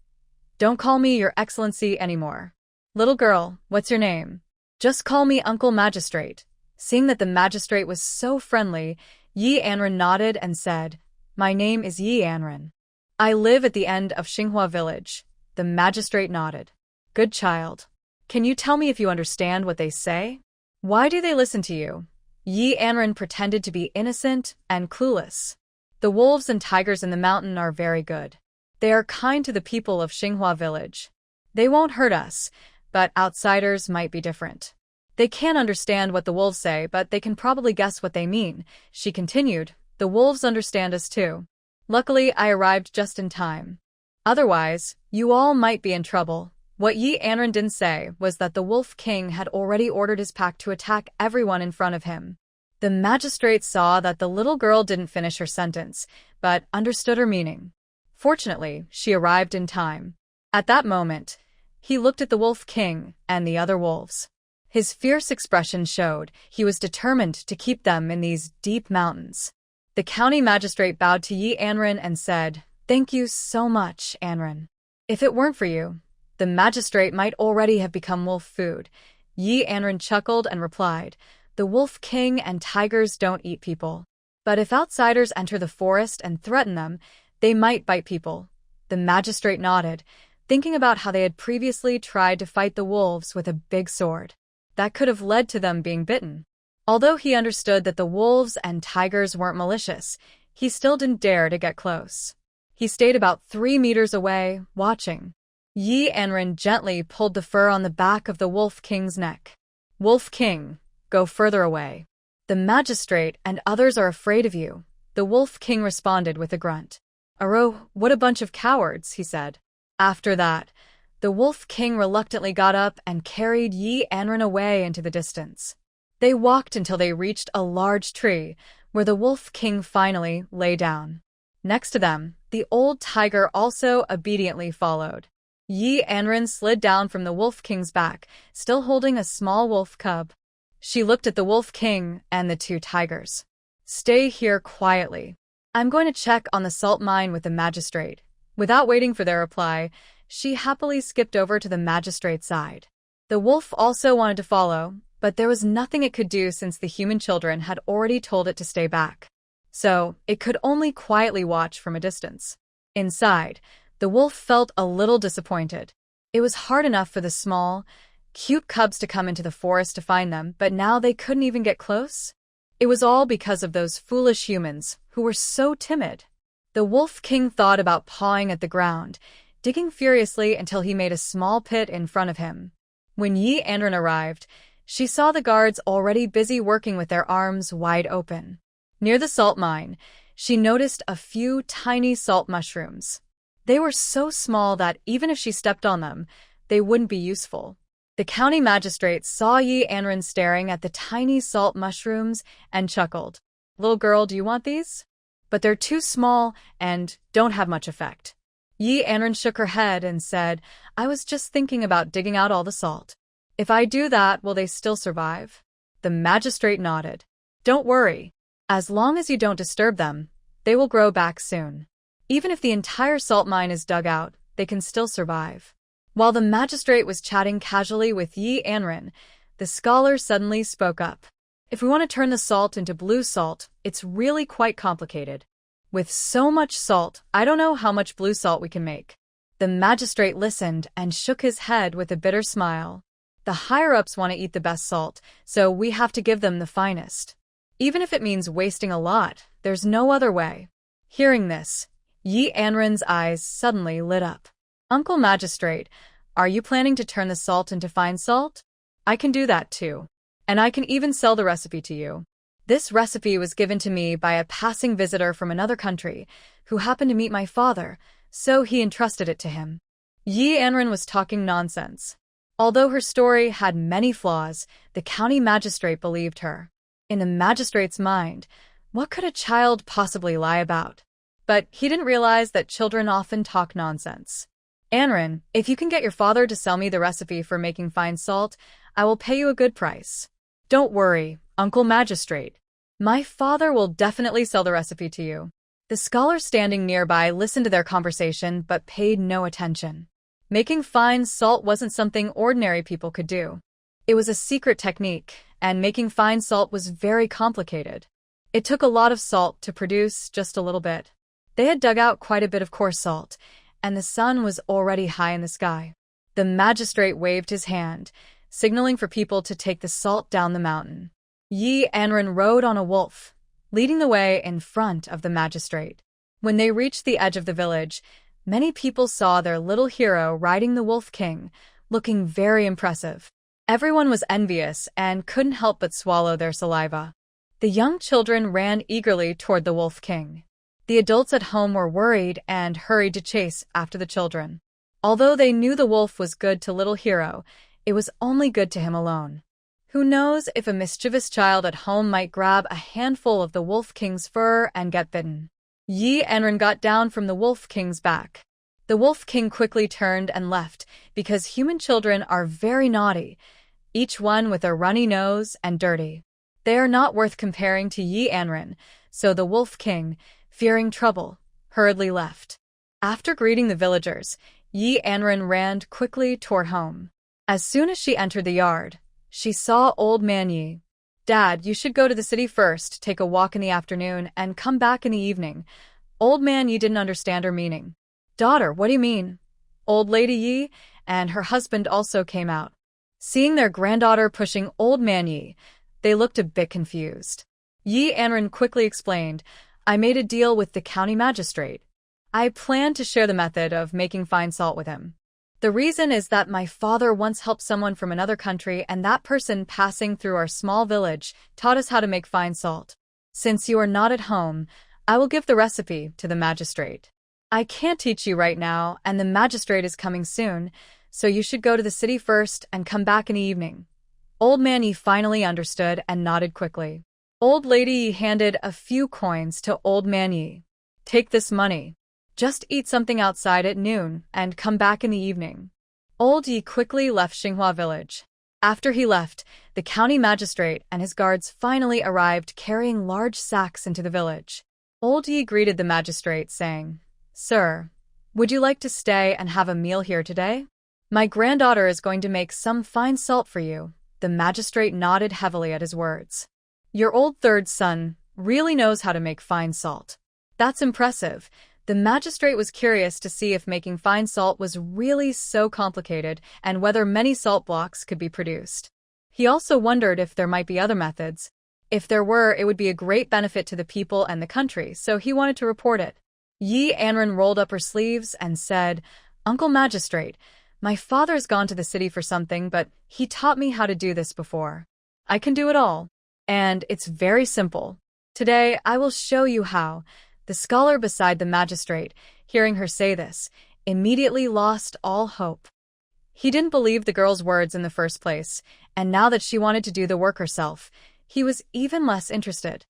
Don't call me Your Excellency anymore. Little girl, what's your name? Just call me Uncle Magistrate. Seeing that the magistrate was so friendly, Anran nodded and said, My name is Anran. I live at the end of Xinghua village. The magistrate nodded. Good child. Can you tell me if you understand what they say? Why do they listen to you? Anran pretended to be innocent and clueless. The wolves and tigers in the mountain are very good. They are kind to the people of Xinghua village. They won't hurt us, but outsiders might be different. They can't understand what the wolves say, but they can probably guess what they mean. She continued, the wolves understand us too. Luckily, I arrived just in time. Otherwise, you all might be in trouble. What Anran didn't say was that the Wolf King had already ordered his pack to attack everyone in front of him. The magistrate saw that the little girl didn't finish her sentence, but understood her meaning. Fortunately, she arrived in time. At that moment, he looked at the Wolf King and the other wolves. His fierce expression showed he was determined to keep them in these deep mountains. The county magistrate bowed to Anran and said, Thank you so much, Anran. If it weren't for you, the magistrate might already have become wolf food. Anran chuckled and replied, The Wolf King and tigers don't eat people. But if outsiders enter the forest and threaten them, they might bite people. The magistrate nodded, thinking about how they had previously tried to fight the wolves with a big sword. That could have led to them being bitten. Although he understood that the wolves and tigers weren't malicious, he still didn't dare to get close. He stayed about 3 meters away, watching. Anran gently pulled the fur on the back of the Wolf King's neck. Wolf King, go further away. The magistrate and others are afraid of you. The Wolf King responded with a grunt. Aro, what a bunch of cowards, he said. After that, the Wolf King reluctantly got up and carried Anran away into the distance. They walked until they reached a large tree, where the Wolf King finally lay down. Next to them, the old tiger also obediently followed. Anran slid down from the Wolf King's back, still holding a small wolf cub. She looked at the Wolf King and the 2 tigers. Stay here quietly. I'm going to check on the salt mine with the magistrate. Without waiting for their reply, she happily skipped over to the magistrate's side. The wolf also wanted to follow, but there was nothing it could do since the human children had already told it to stay back. So, it could only quietly watch from a distance. Inside, the wolf felt a little disappointed. It was hard enough for the small, cute cubs to come into the forest to find them, but now they couldn't even get close? It was all because of those foolish humans who were so timid. The Wolf King thought about pawing at the ground, digging furiously until he made a small pit in front of him. When Anran arrived, she saw the guards already busy working with their arms wide open. Near the salt mine, she noticed a few tiny salt mushrooms. They were so small that even if she stepped on them, they wouldn't be useful. The county magistrate saw Yi Anran staring at the tiny salt mushrooms and chuckled. "Little girl, do you want these? But they're too small and don't have much effect." Yi Anran shook her head and said, "I was just thinking about digging out all the salt. If I do that, will they still survive?" The magistrate nodded. "Don't worry. As long as you don't disturb them, they will grow back soon. Even if the entire salt mine is dug out, they can still survive." While the magistrate was chatting casually with Yi Anran, the scholar suddenly spoke up. "If we want to turn the salt into blue salt, it's really quite complicated. With so much salt, I don't know how much blue salt we can make." The magistrate listened and shook his head with a bitter smile. "The higher-ups want to eat the best salt, so we have to give them the finest. Even if it means wasting a lot, there's no other way." Hearing this, Yi Anran's eyes suddenly lit up. "Uncle Magistrate, are you planning to turn the salt into fine salt? I can do that too. And I can even sell the recipe to you. This recipe was given to me by a passing visitor from another country who happened to meet my father, so he entrusted it to him." Yi Anran was talking nonsense. Although her story had many flaws, the county magistrate believed her. In the magistrate's mind, what could a child possibly lie about? But he didn't realize that children often talk nonsense. "Anran, if you can get your father to sell me the recipe for making fine salt, I will pay you a good price." "Don't worry, Uncle Magistrate. My father will definitely sell the recipe to you." The scholar standing nearby listened to their conversation but paid no attention. Making fine salt wasn't something ordinary people could do. It was a secret technique, and making fine salt was very complicated. It took a lot of salt to produce just a little bit. They had dug out quite a bit of coarse salt, and the sun was already high in the sky. The magistrate waved his hand, signaling for people to take the salt down the mountain. Yi Anran rode on a wolf, leading the way in front of the magistrate. When they reached the edge of the village, many people saw their little hero riding the Wolf King, looking very impressive. Everyone was envious and couldn't help but swallow their saliva. The young children ran eagerly toward the Wolf King. The adults at home were worried and hurried to chase after the children. Although they knew the wolf was good to little hero, it was only good to him alone. Who knows if a mischievous child at home might grab a handful of the Wolf King's fur and get bitten. Yi Anran got down from the Wolf King's back. The Wolf King quickly turned and left because human children are very naughty, each one with a runny nose and dirty. They are not worth comparing to Yi Anran, so the Wolf King, fearing trouble, hurriedly left. After greeting the villagers, Yi Anran ran quickly toward home. As soon as she entered the yard, she saw Old Man Yi. "Dad, you should go to the city first, take a walk in the afternoon, and come back in the evening." Old Man Yi didn't understand her meaning. "Daughter, what do you mean?" Old Lady Yi and her husband also came out. Seeing their granddaughter pushing Old Man Yi, they looked a bit confused. Yi Anran quickly explained, "I made a deal with the county magistrate. I plan to share the method of making fine salt with him. The reason is that my father once helped someone from another country, and that person passing through our small village taught us how to make fine salt. Since you are not at home, I will give the recipe to the magistrate. I can't teach you right now, and the magistrate is coming soon, so you should go to the city first and come back in the evening." Old Man Yi finally understood and nodded quickly. Old Lady Yi handed a few coins to Old Man Yi. "Take this money. Just eat something outside at noon and come back in the evening." Old Yi quickly left Xinghua village. After he left, the county magistrate and his guards finally arrived carrying large sacks into the village. Old Yi greeted the magistrate, saying, "Sir, would you like to stay and have a meal here today? My granddaughter is going to make some fine salt for you." The magistrate nodded heavily at his words. "Your old third son really knows how to make fine salt. That's impressive." The magistrate was curious to see if making fine salt was really so complicated and whether many salt blocks could be produced. He also wondered if there might be other methods. If there were, it would be a great benefit to the people and the country, so he wanted to report it. Yi Anran rolled up her sleeves and said, "Uncle Magistrate, my father's gone to the city for something, but he taught me how to do this before. I can do it all. And it's very simple. Today, I will show you how." The scholar beside the magistrate, hearing her say this, immediately lost all hope. He didn't believe the girl's words in the first place, and now that she wanted to do the work herself, he was even less interested.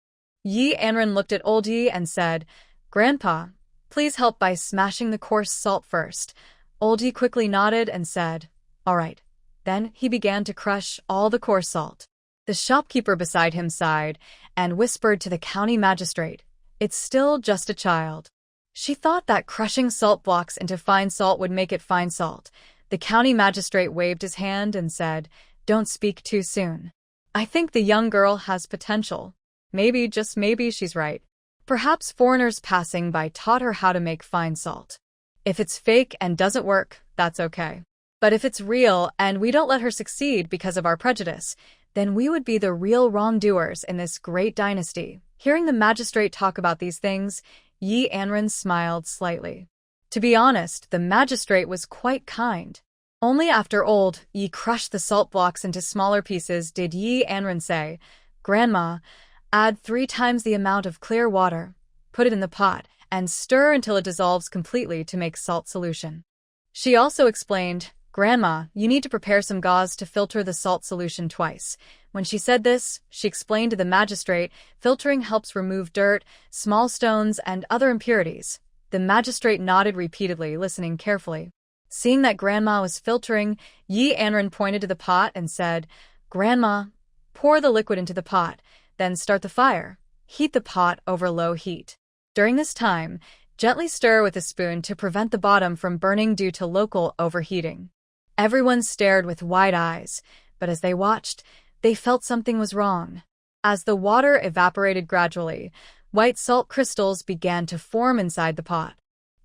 Anran looked at old Yi and said, "Grandpa, please help by smashing the coarse salt first." Old Yi quickly nodded and said, "All right." Then he began to crush all the coarse salt. The shopkeeper beside him sighed and whispered to the county magistrate, "It's still just a child." She thought that crushing salt blocks into fine salt would make it fine salt. The county magistrate waved his hand and said, "Don't speak too soon. I think the young girl has potential. Maybe, just maybe, she's right. Perhaps foreigners passing by taught her how to make fine salt. If it's fake and doesn't work, that's okay. But if it's real and we don't let her succeed because of our prejudice, then we would be the real wrongdoers in this great dynasty." Hearing the magistrate talk about these things, Anran smiled slightly. To be honest, the magistrate was quite kind. Only after old Yi crushed the salt blocks into smaller pieces did Anran say, "Grandma, add 3 times the amount of clear water, put it in the pot, and stir until it dissolves completely to make salt solution." She also explained, "Grandma, you need to prepare some gauze to filter the salt solution twice." When she said this, she explained to the magistrate, filtering helps remove dirt, small stones, and other impurities. The magistrate nodded repeatedly, listening carefully. Seeing that Grandma was filtering, Anran pointed to the pot and said, "Grandma, pour the liquid into the pot, then start the fire. Heat the pot over low heat. During this time, gently stir with a spoon to prevent the bottom from burning due to local overheating." Everyone stared with wide eyes, but as they watched, they felt something was wrong. As the water evaporated gradually, white salt crystals began to form inside the pot.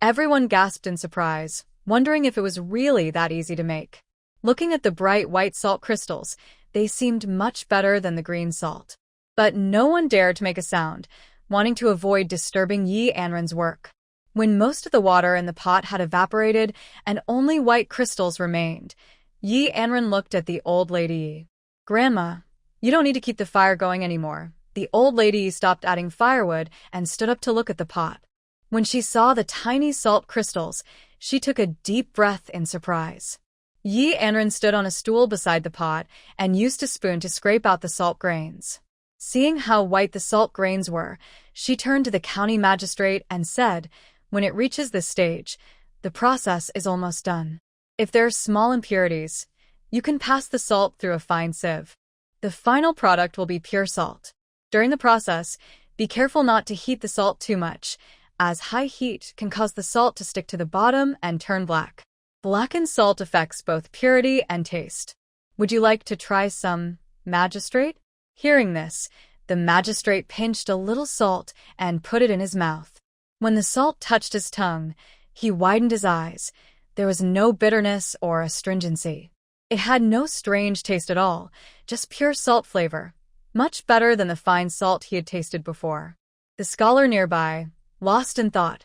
Everyone gasped in surprise, wondering if it was really that easy to make. Looking at the bright white salt crystals, they seemed much better than the green salt. But no one dared to make a sound, wanting to avoid disturbing Anran's work. When most of the water in the pot had evaporated and only white crystals remained, Anran looked at the old lady. "Grandma, you don't need to keep the fire going anymore." The old lady stopped adding firewood and stood up to look at the pot. When she saw the tiny salt crystals, she took a deep breath in surprise. Anran stood on a stool beside the pot and used a spoon to scrape out the salt grains. Seeing how white the salt grains were, she turned to the county magistrate and said, "When it reaches this stage, the process is almost done. If there are small impurities, you can pass the salt through a fine sieve. The final product will be pure salt. During the process, be careful not to heat the salt too much, as high heat can cause the salt to stick to the bottom and turn black. Blackened salt affects both purity and taste. Would you like to try some, magistrate?" Hearing this, the magistrate pinched a little salt and put it in his mouth. When the salt touched his tongue, he widened his eyes. There was no bitterness or astringency. It had no strange taste at all, just pure salt flavor, much better than the fine salt he had tasted before. The scholar nearby, lost in thought,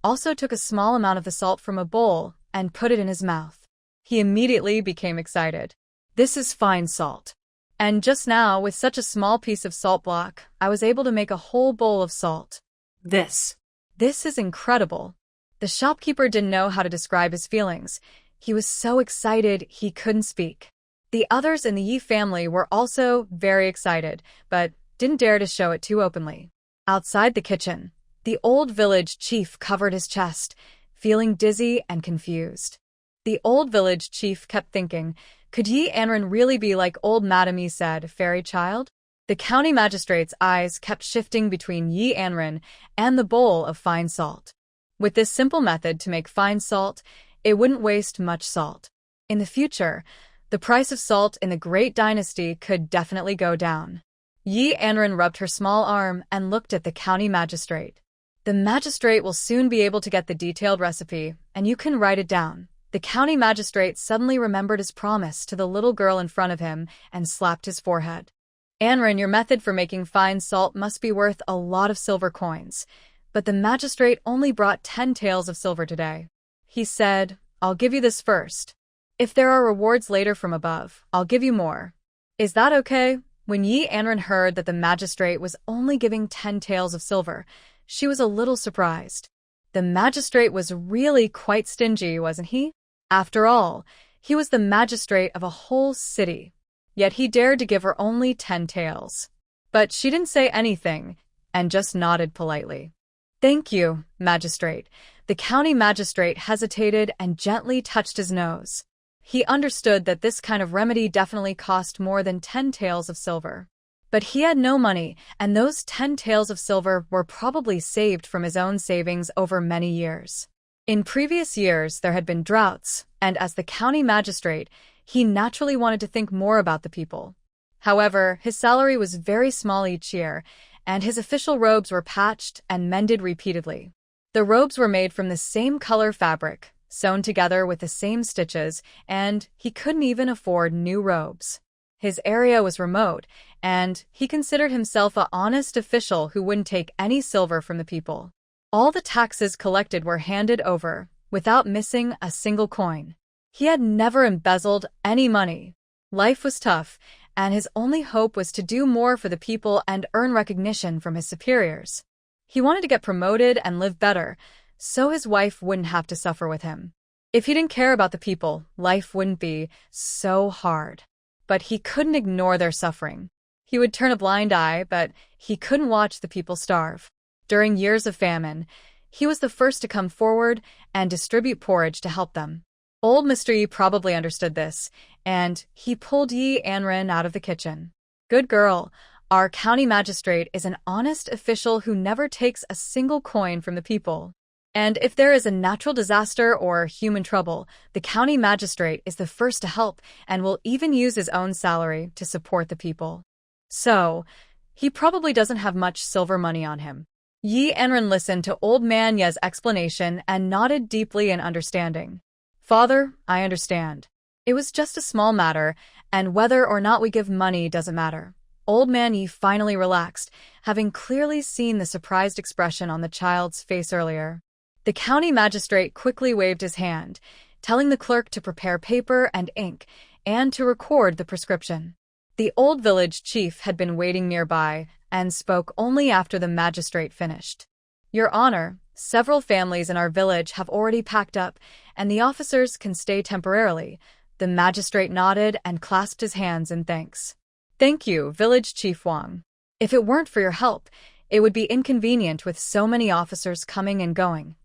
also took a small amount of the salt from a bowl and put it in his mouth. He immediately became excited. "This is fine salt. And just now, with such a small piece of salt block, I was able to make a whole bowl of salt. This is incredible." The shopkeeper didn't know how to describe his feelings. He was so excited he couldn't speak. The others in the Yi family were also very excited, but didn't dare to show it too openly. Outside the kitchen, the old village chief covered his chest, feeling dizzy and confused. The old village chief kept thinking, could Anran really be like old Madame Yi said, fairy child? The county magistrate's eyes kept shifting between Anran and the bowl of fine salt. With this simple method to make fine salt, it wouldn't waste much salt. In the future, the price of salt in the Great Dynasty could definitely go down. Anran rubbed her small arm and looked at the county magistrate. "The magistrate will soon be able to get the detailed recipe, and you can write it down." The county magistrate suddenly remembered his promise to the little girl in front of him and slapped his forehead. "Anran, your method for making fine salt must be worth a lot of silver coins. But the magistrate only brought 10 taels of silver today. He said, I'll give you this first. If there are rewards later from above, I'll give you more. Is that okay?" When Anran heard that the magistrate was only giving 10 taels of silver, she was a little surprised. The magistrate was really quite stingy, wasn't he? After all, He was the magistrate of a whole city, yet he dared to give her only 10 taels. But she didn't say anything and just nodded politely. "Thank you, magistrate." The county magistrate hesitated and gently touched his nose. He understood that this kind of remedy definitely cost more than 10 taels of silver. But he had no money, and those 10 taels of silver were probably saved from his own savings over many years. In previous years, there had been droughts, and as the county magistrate, he naturally wanted to think more about the people. However, his salary was very small each year, and his official robes were patched and mended repeatedly. The robes were made from the same color fabric, sewn together with the same stitches, and he couldn't even afford new robes. His area was remote, and he considered himself an honest official who wouldn't take any silver from the people. All the taxes collected were handed over, without missing a single coin. He had never embezzled any money. Life was tough, and his only hope was to do more for the people and earn recognition from his superiors. He wanted to get promoted and live better, so his wife wouldn't have to suffer with him. If he didn't care about the people, life wouldn't be so hard. But he couldn't ignore their suffering. He would turn a blind eye, but he couldn't watch the people starve. During years of famine, he was the first to come forward and distribute porridge to help them. Old Mr. Yi probably understood this, and he pulled Yi Anran out of the kitchen. "Good girl. Our county magistrate is an honest official who never takes a single coin from the people. And if there is a natural disaster or human trouble, the county magistrate is the first to help and will even use his own salary to support the people. So, he probably doesn't have much silver money on him." Yi Anran listened to Old Man Ye's explanation and nodded deeply in understanding. "Father, I understand. It was just a small matter, and whether or not we give money doesn't matter." Old Man Yi finally relaxed, having clearly seen the surprised expression on the child's face earlier. The county magistrate quickly waved his hand, telling the clerk to prepare paper and ink and to record the prescription. The old village chief had been waiting nearby and spoke only after the magistrate finished. "Your Honor, several families in our village have already packed up, and the officers can stay temporarily." The magistrate nodded and clasped his hands in thanks. "Thank you, Village Chief Wang. If it weren't for your help, it would be inconvenient with so many officers coming and going."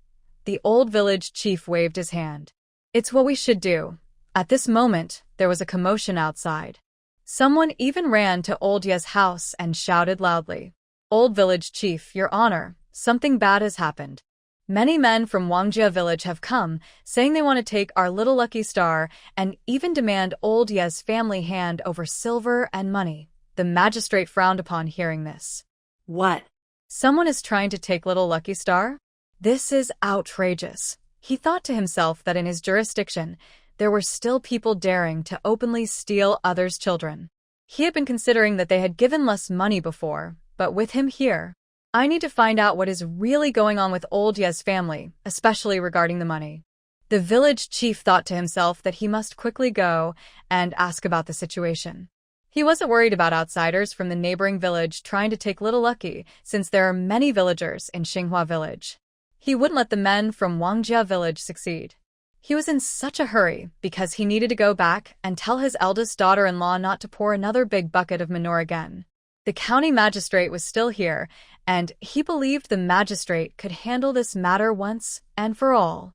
The old village chief waved his hand. "It's what we should do." At this moment, there was a commotion outside. Someone even ran to Old Ye's house and shouted loudly, "Old village chief, Your Honor, something bad has happened. Many men from Wangjia village have come, saying they want to take our little lucky star and even demand Old Ye's family hand over silver and money." The magistrate frowned upon hearing this. What? Someone is trying to take little lucky star? This is outrageous. He thought to himself that in his jurisdiction, there were still people daring to openly steal others' children. He had been considering that they had given less money before, but with him here, I need to find out what is really going on with Old Ye's family, especially regarding the money. The village chief thought to himself that he must quickly go and ask about the situation. He wasn't worried about outsiders from the neighboring village trying to take Little Lucky, since there are many villagers in Xinghua village. He wouldn't let the men from Wangjia village succeed. He was in such a hurry because he needed to go back and tell his eldest daughter-in-law not to pour another big bucket of manure again. The county magistrate was still here, and he believed the magistrate could handle this matter once and for all.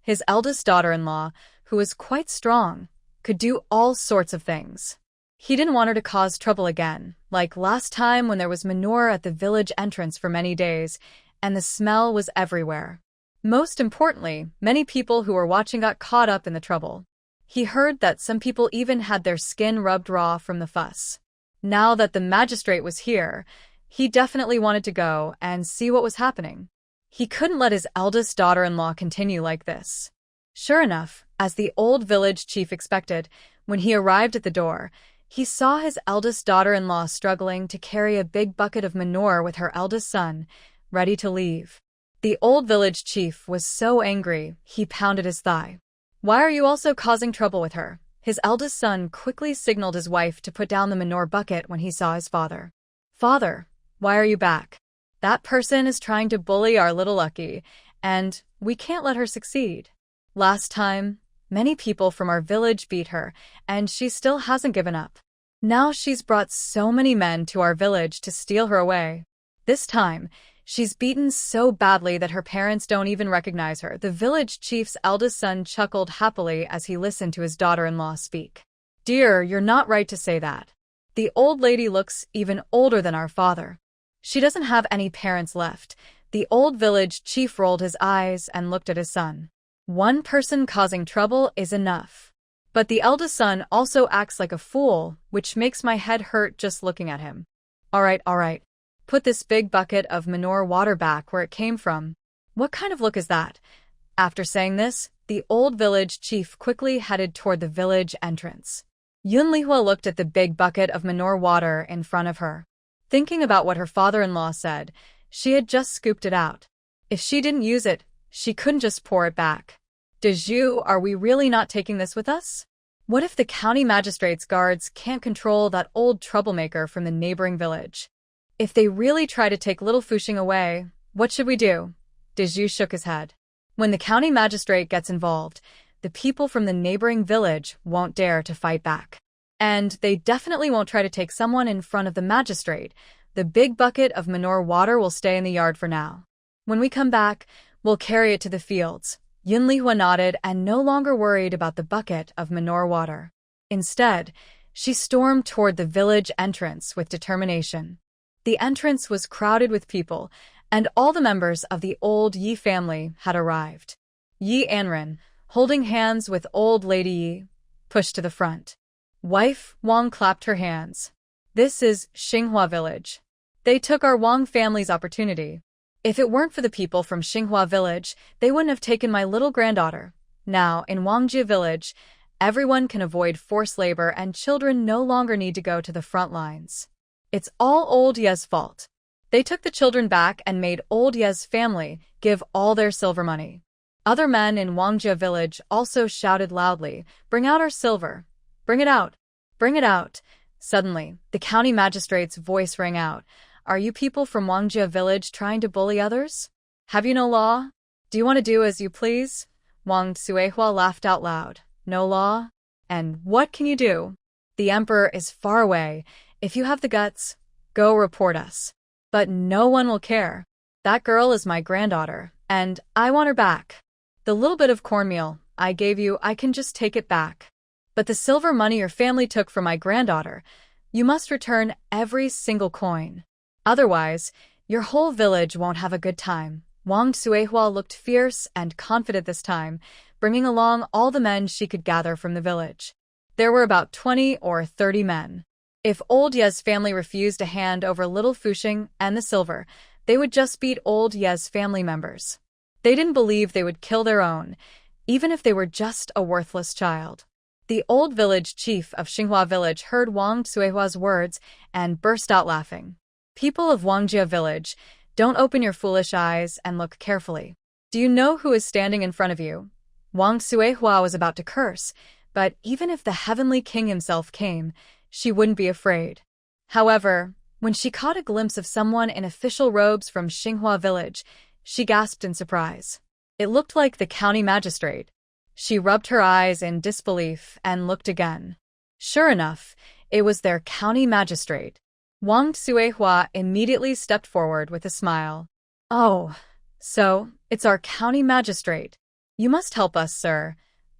His eldest daughter-in-law, who was quite strong, could do all sorts of things. He didn't want her to cause trouble again, like last time when there was manure at the village entrance for many days, and the smell was everywhere. Most importantly, many people who were watching got caught up in the trouble. He heard that some people even had their skin rubbed raw from the fuss. Now that the magistrate was here, he definitely wanted to go and see what was happening. He couldn't let his eldest daughter-in-law continue like this. Sure enough, as the old village chief expected, when he arrived at the door, he saw his eldest daughter-in-law struggling to carry a big bucket of manure with her eldest son, ready to leave. The old village chief was so angry, he pounded his thigh. "Why are you also causing trouble with her?" His eldest son quickly signaled his wife to put down the manure bucket when he saw his father. "Father, why are you back? That person is trying to bully our little Lucky, and we can't let her succeed. Last time, Many people from our village beat her, and she still hasn't given up. Now she's brought so many men to our village to steal her away. This time, she's beaten so badly that her parents don't even recognize her. The village chief's eldest son chuckled happily as he listened to his daughter-in-law speak. Dear, you're not right to say that. The old lady looks even older than our father. She doesn't have any parents left. The old village chief rolled his eyes and looked at his son. One person causing trouble is enough. But the eldest son also acts like a fool, which makes my head hurt just looking at him. All right. Put this big bucket of manure water back where it came from. What kind of look is that? After saying this, the old village chief quickly headed toward the village entrance. Yunlihua looked at the big bucket of manure water in front of her. Thinking about what her father-in-law said, she had just scooped it out. If she didn't use it, she couldn't just pour it back. Dezhu, are we really not taking this with us? What if the county magistrate's guards can't control that old troublemaker from the neighboring village? If they really try to take little Fuxing away, what should we do? Dezhu shook his head. When the county magistrate gets involved, the people from the neighboring village won't dare to fight back. And they definitely won't try to take someone in front of the magistrate. The big bucket of manure water will stay in the yard for now. When we come back, we'll carry it to the fields. Yunlihua nodded and no longer worried about the bucket of manure water. Instead, she stormed toward the village entrance with determination. The entrance was crowded with people, and all the members of the old Yi family had arrived. Yi Anran, holding hands with old Lady Yi, pushed to the front. Wife Wang clapped her hands. This is Xinghua village. They took our Wang family's opportunity. If it weren't for the people from Xinghua village, they wouldn't have taken my little granddaughter. Now, in Wangjie village, everyone can avoid forced labor and children no longer need to go to the front lines. It's all old Ye's fault. They took the children back and made old Ye's family give all their silver money. Other men in Wangjie village also shouted loudly, "Bring out our silver! Bring it out! Bring it out!" Suddenly, the county magistrate's voice rang out. Are you people from Wangjie village trying to bully others? Have you no law? Do you want to do as you please? Wang Suihua laughed out loud. No law? And what can you do? The emperor is far away. If you have the guts, go report us. But no one will care. That girl is my granddaughter, and I want her back. The little bit of cornmeal I gave you, I can just take it back. But the silver money your family took from my granddaughter, you must return every single coin. Otherwise, your whole village won't have a good time. Wang Suihua looked fierce and confident this time, bringing along all the men she could gather from the village. There were about 20 or 30 men. If old Ye's family refused to hand over little Fuxing and the silver, they would just beat old Ye's family members. They didn't believe they would kill their own, even if they were just a worthless child. The old village chief of Xinghua village heard Wang Suihua's words and burst out laughing. People of Wangjie village, don't open your foolish eyes and look carefully. Do you know who is standing in front of you? Wang Suihua was about to curse, but even if the heavenly king himself came, she wouldn't be afraid. However, when she caught a glimpse of someone in official robes from Xinghua village, she gasped in surprise. It looked like the county magistrate. She rubbed her eyes in disbelief and looked again. Sure enough, it was their county magistrate. Wang Suihua immediately stepped forward with a smile. Oh, so it's our county magistrate. You must help us, sir.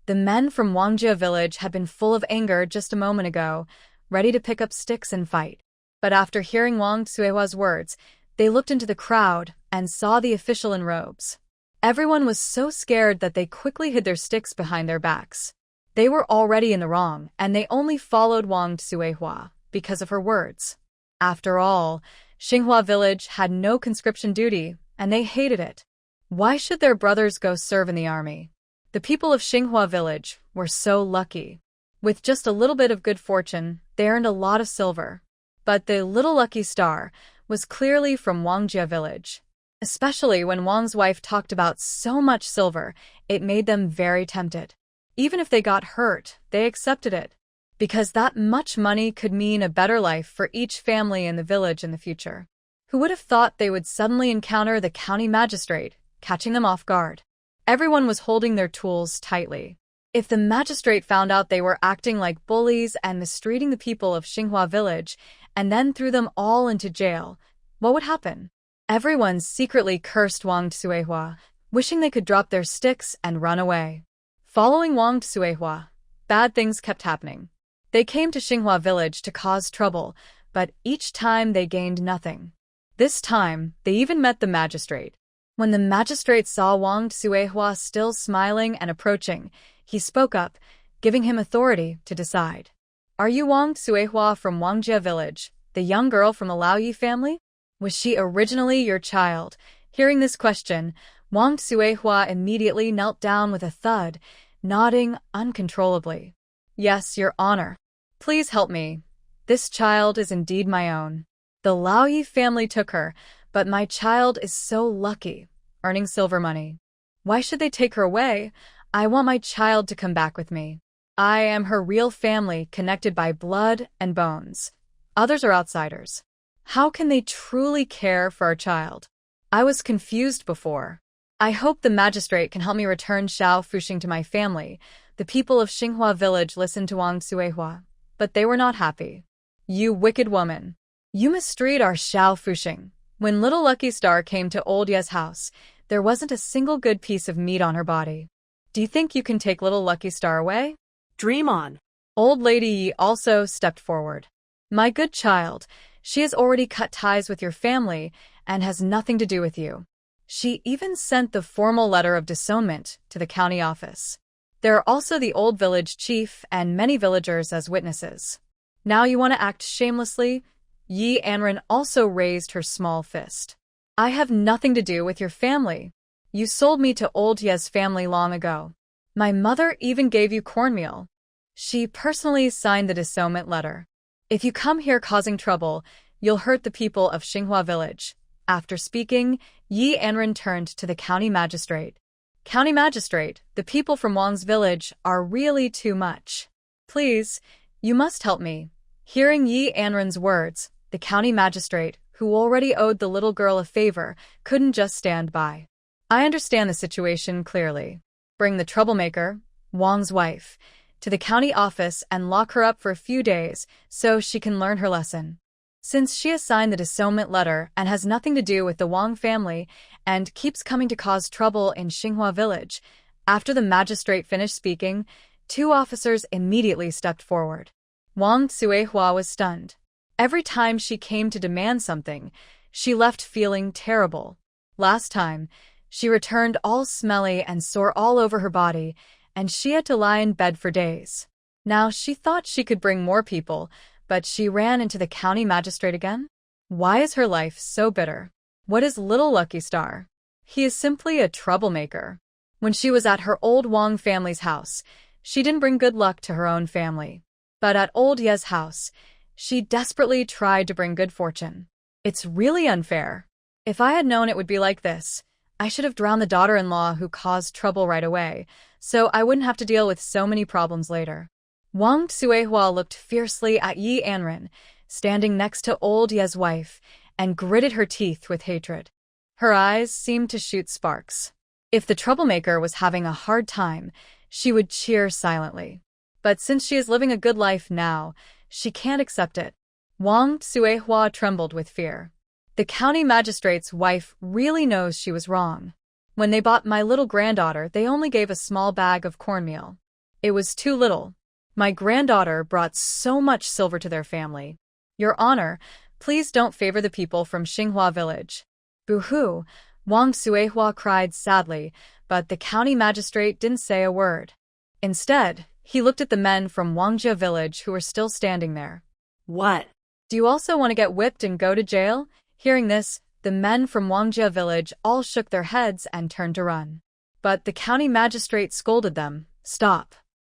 The men from Wangjie village had been full of anger just a moment ago, ready to pick up sticks and fight. But after hearing Wang Suihua's words, they looked into the crowd and saw the official in robes. Everyone was so scared that they quickly hid their sticks behind their backs. They were already in the wrong, and they only followed Wang Suihua because of her words. After all, Xinghua village had no conscription duty, and they hated it. Why should their brothers go serve in the army? The people of Xinghua village were so lucky. With just a little bit of good fortune, they earned a lot of silver. But the little lucky star was clearly from Wangjie village. Especially when Wang's wife talked about so much silver, it made them very tempted. Even if they got hurt, they accepted it. Because that much money could mean a better life for each family in the village in the future. Who would have thought they would suddenly encounter the county magistrate, catching them off guard? Everyone was holding their tools tightly. If the magistrate found out they were acting like bullies and mistreating the people of Xinhua village, and then threw them all into jail, what would happen? Everyone secretly cursed Wang Xuehua, wishing they could drop their sticks and run away. Following Wang Xuehua, bad things kept happening. They came to Xinhua village to cause trouble, but each time they gained nothing. This time, they even met the magistrate. When the magistrate saw Wang Xuehua still smiling and approaching, he spoke up, giving him authority to decide. Are you Wang Xuehua from Wangjia village, the young girl from the Liu family? Was she originally your child? Hearing this question, Wang Xuehua immediately knelt down with a thud, nodding uncontrollably. Yes, Your Honor. Please help me. This child is indeed my own. The Liu family took her, but my child is so lucky, earning silver money. Why should they take her away? I want my child to come back with me. I am her real family, connected by blood and bones. Others are outsiders. How can they truly care for our child? I was confused before. I hope the magistrate can help me return Xiao Fuxing to my family. The people of Xinhua village listened to Wang Xuehua, but they were not happy. You wicked woman. You mistreat our Xiao Fuxing. When little Lucky Star came to Old Ye's house, there wasn't a single good piece of meat on her body. Do you think you can take little Lucky Star away? Dream on. Old Lady Yi also stepped forward. My good child, she has already cut ties with your family and has nothing to do with you. She even sent the formal letter of disownment to the county office. There are also the old village chief and many villagers as witnesses. Now you want to act shamelessly? Yi Anran also raised her small fist. I have nothing to do with your family. You sold me to Old Ye's family long ago. My mother even gave you cornmeal. She personally signed the disownment letter. If you come here causing trouble, you'll hurt the people of Xinhua village. After speaking, Yi Anran turned to the county magistrate. County magistrate, the people from Wang's village are really too much. Please, you must help me. Hearing Yi Anran's words, the county magistrate, who already owed the little girl a favor, couldn't just stand by. I understand the situation clearly. Bring the troublemaker, Wang's wife, to the county office and lock her up for a few days so she can learn her lesson. Since she has signed the disownment letter and has nothing to do with the Wang family and keeps coming to cause trouble in Xinhua village, after the magistrate finished speaking, 2 officers immediately stepped forward. Wang Xuehua was stunned. Every time she came to demand something, she left feeling terrible. Last time, she returned all smelly and sore all over her body, and she had to lie in bed for days. Now she thought she could bring more people, but she ran into the county magistrate again? Why is her life so bitter? What is little Lucky Star? He is simply a troublemaker. When she was at her old Wang family's house, she didn't bring good luck to her own family. But at Old Ye's house, she desperately tried to bring good fortune. It's really unfair. If I had known it would be like this, I should have drowned the daughter-in-law who caused trouble right away, so I wouldn't have to deal with so many problems later. Wang Xuehua looked fiercely at Yi Anran, standing next to Old Ye's wife, and gritted her teeth with hatred. Her eyes seemed to shoot sparks. If the troublemaker was having a hard time, she would cheer silently. But since she is living a good life now, she can't accept it. Wang Xuehua trembled with fear. The county magistrate's wife really knows she was wrong. When they bought my little granddaughter, they only gave a small bag of cornmeal. It was too little. My granddaughter brought so much silver to their family. Your Honor, please don't favor the people from Xinhua village. Boo-hoo, Wang Xuehua cried sadly, but the county magistrate didn't say a word. Instead, he looked at the men from Wangjia village who were still standing there. What? Do you also want to get whipped and go to jail? Hearing this, the men from Wangjia village all shook their heads and turned to run. But the county magistrate scolded them. Stop.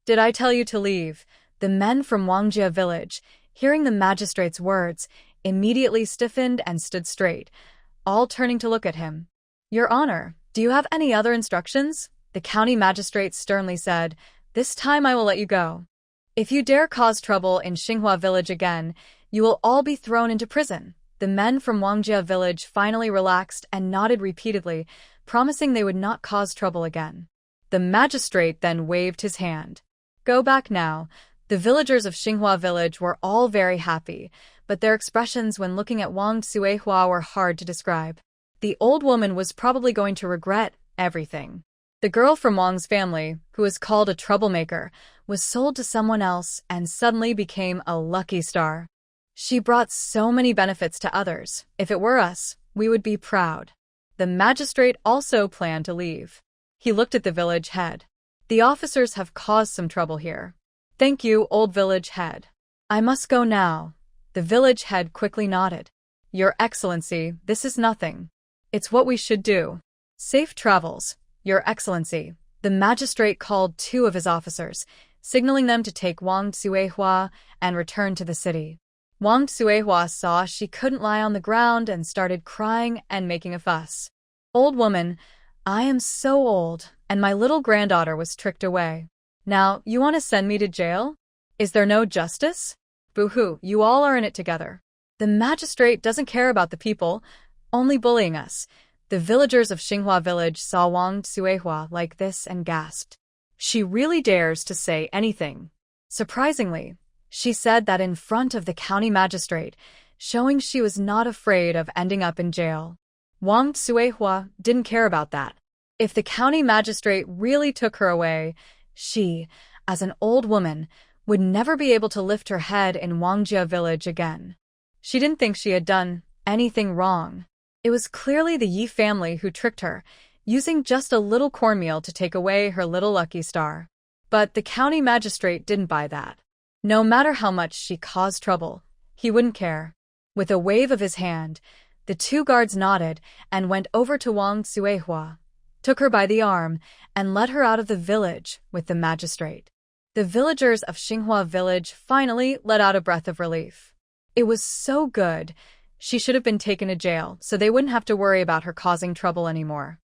Did I tell you to leave? The men from Wangjia village, hearing the magistrate's words, immediately stiffened and stood straight, all turning to look at him. Your Honor, do you have any other instructions? The county magistrate sternly said, This time I will let you go. If you dare cause trouble in Xinhua village again, you will all be thrown into prison. The men from Wangjia village finally relaxed and nodded repeatedly, promising they would not cause trouble again. The magistrate then waved his hand. Go back now. The villagers of Xinghua village were all very happy, but their expressions when looking at Wang Suihua were hard to describe. The old woman was probably going to regret everything. The girl from Wang's family, who was called a troublemaker, was sold to someone else and suddenly became a lucky star. She brought so many benefits to others. If it were us, we would be proud. The magistrate also planned to leave. He looked at the village head. The officers have caused some trouble here. Thank you, old village head. I must go now. The village head quickly nodded. Your Excellency, this is nothing. It's what we should do. Safe travels, Your Excellency. The magistrate called 2 of his officers, signaling them to take Wang Suihua and return to the city. Wang Suihua saw she couldn't lie on the ground and started crying and making a fuss. Old woman, I am so old, and my little granddaughter was tricked away. Now, you want to send me to jail? Is there no justice? Boo-hoo, you all are in it together. The magistrate doesn't care about the people, only bullying us. The villagers of Xinghua village saw Wang Suihua like this and gasped. She really dares to say anything. Surprisingly, she said that in front of the county magistrate, showing she was not afraid of ending up in jail. Wang Suihua didn't care about that. If the county magistrate really took her away, she, as an old woman, would never be able to lift her head in Wangjia village again. She didn't think she had done anything wrong. It was clearly the Yi family who tricked her, using just a little cornmeal to take away her little lucky star. But the county magistrate didn't buy that. No matter how much she caused trouble, he wouldn't care. With a wave of his hand, the 2 guards nodded and went over to Wang Suihua, took her by the arm, and led her out of the village with the magistrate. The villagers of Xinghua village finally let out a breath of relief. It was so good. She should have been taken to jail so they wouldn't have to worry about her causing trouble anymore.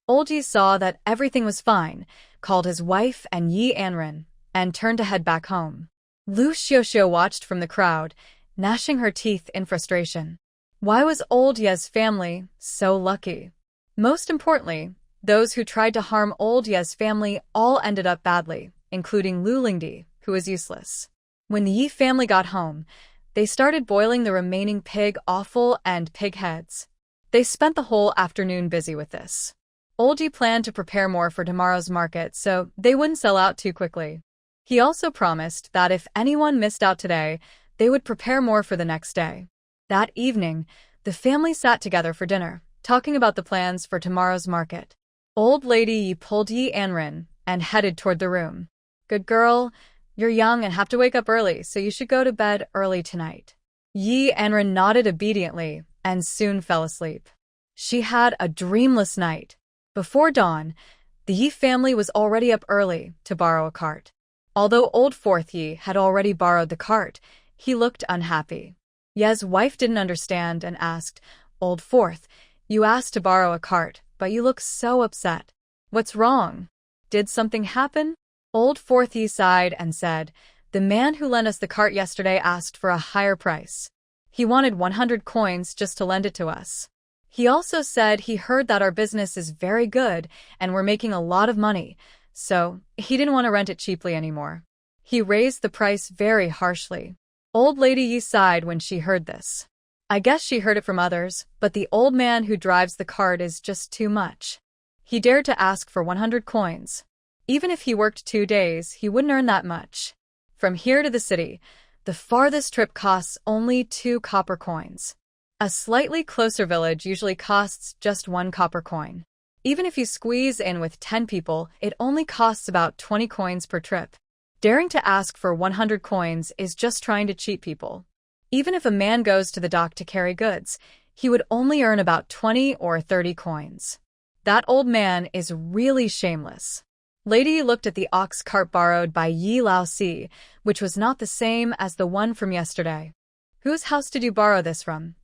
Old Yi saw that everything was fine, called his wife and Yi Anran, and turned to head back home. Liu Xiuxiu watched from the crowd, gnashing her teeth in frustration. Why was old Ye's family so lucky? Most importantly, those who tried to harm old Ye's family all ended up badly, including Lu Lingdi, who was useless. When the Yi family got home, they started boiling the remaining pig offal and pig heads. They spent the whole afternoon busy with this. Old Yi planned to prepare more for tomorrow's market so they wouldn't sell out too quickly. He also promised that if anyone missed out today, they would prepare more for the next day. That evening, the family sat together for dinner, talking about the plans for tomorrow's market. Old Lady Yi pulled Yi Anran and headed toward the room. Good girl, you're young and have to wake up early, so you should go to bed early tonight. Yi Anran nodded obediently and soon fell asleep. She had a dreamless night. Before dawn, the Yi family was already up early to borrow a cart. Although old Fourth Yi had already borrowed the cart, he looked unhappy. Ye's wife didn't understand and asked, Old Fourth, you asked to borrow a cart, but you look so upset. What's wrong? Did something happen? Old Fourth Yi sighed and said, The man who lent us the cart yesterday asked for a higher price. He wanted 100 coins just to lend it to us. He also said he heard that our business is very good and we're making a lot of money, so he didn't want to rent it cheaply anymore. He raised the price very harshly. Old Lady Yi sighed when she heard this. I guess she heard it from others, but the old man who drives the cart is just too much. He dared to ask for 100 coins. Even if he worked 2 days, he wouldn't earn that much. From here to the city, the farthest trip costs only 2 copper coins. A slightly closer village usually costs just 1 copper coin. Even if you squeeze in with 10 people, it only costs about 20 coins per trip. Daring to ask for 100 coins is just trying to cheat people. Even if a man goes to the dock to carry goods, he would only earn about 20 or 30 coins. That old man is really shameless. Lady Yi looked at the ox cart borrowed by Yi Lao Si, which was not the same as the one from yesterday. Whose house did you borrow this from?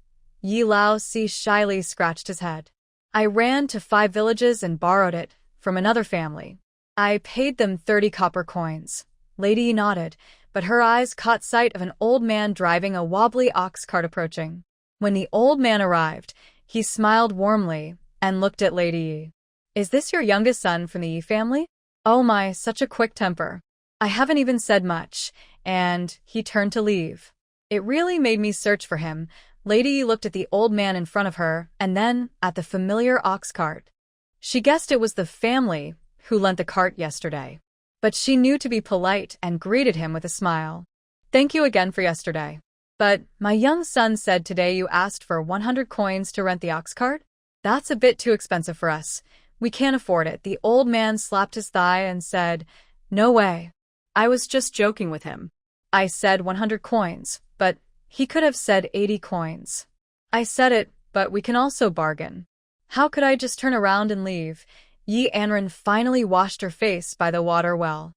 Yi Lao Si shyly scratched his head. I ran to 5 villages and borrowed it from another family. I paid them 30 copper coins. Lady Yi nodded, but her eyes caught sight of an old man driving a wobbly ox cart approaching. When the old man arrived, he smiled warmly and looked at Lady Yi. Is this your youngest son from the Yi family? Oh my, such a quick temper. I haven't even said much, and he turned to leave. It really made me search for him. Lady Yi looked at the old man in front of her, and then at the familiar ox cart. She guessed it was the family who lent the cart yesterday. But she knew to be polite and greeted him with a smile. Thank you again for yesterday. But my young son said today you asked for 100 coins to rent the ox cart? That's a bit too expensive for us. We can't afford it. The old man slapped his thigh and said, No way. I was just joking with him. I said 100 coins, but he could have said 80 coins. I said it, but we can also bargain. How could I just turn around and leave? Anran finally washed her face by the water well.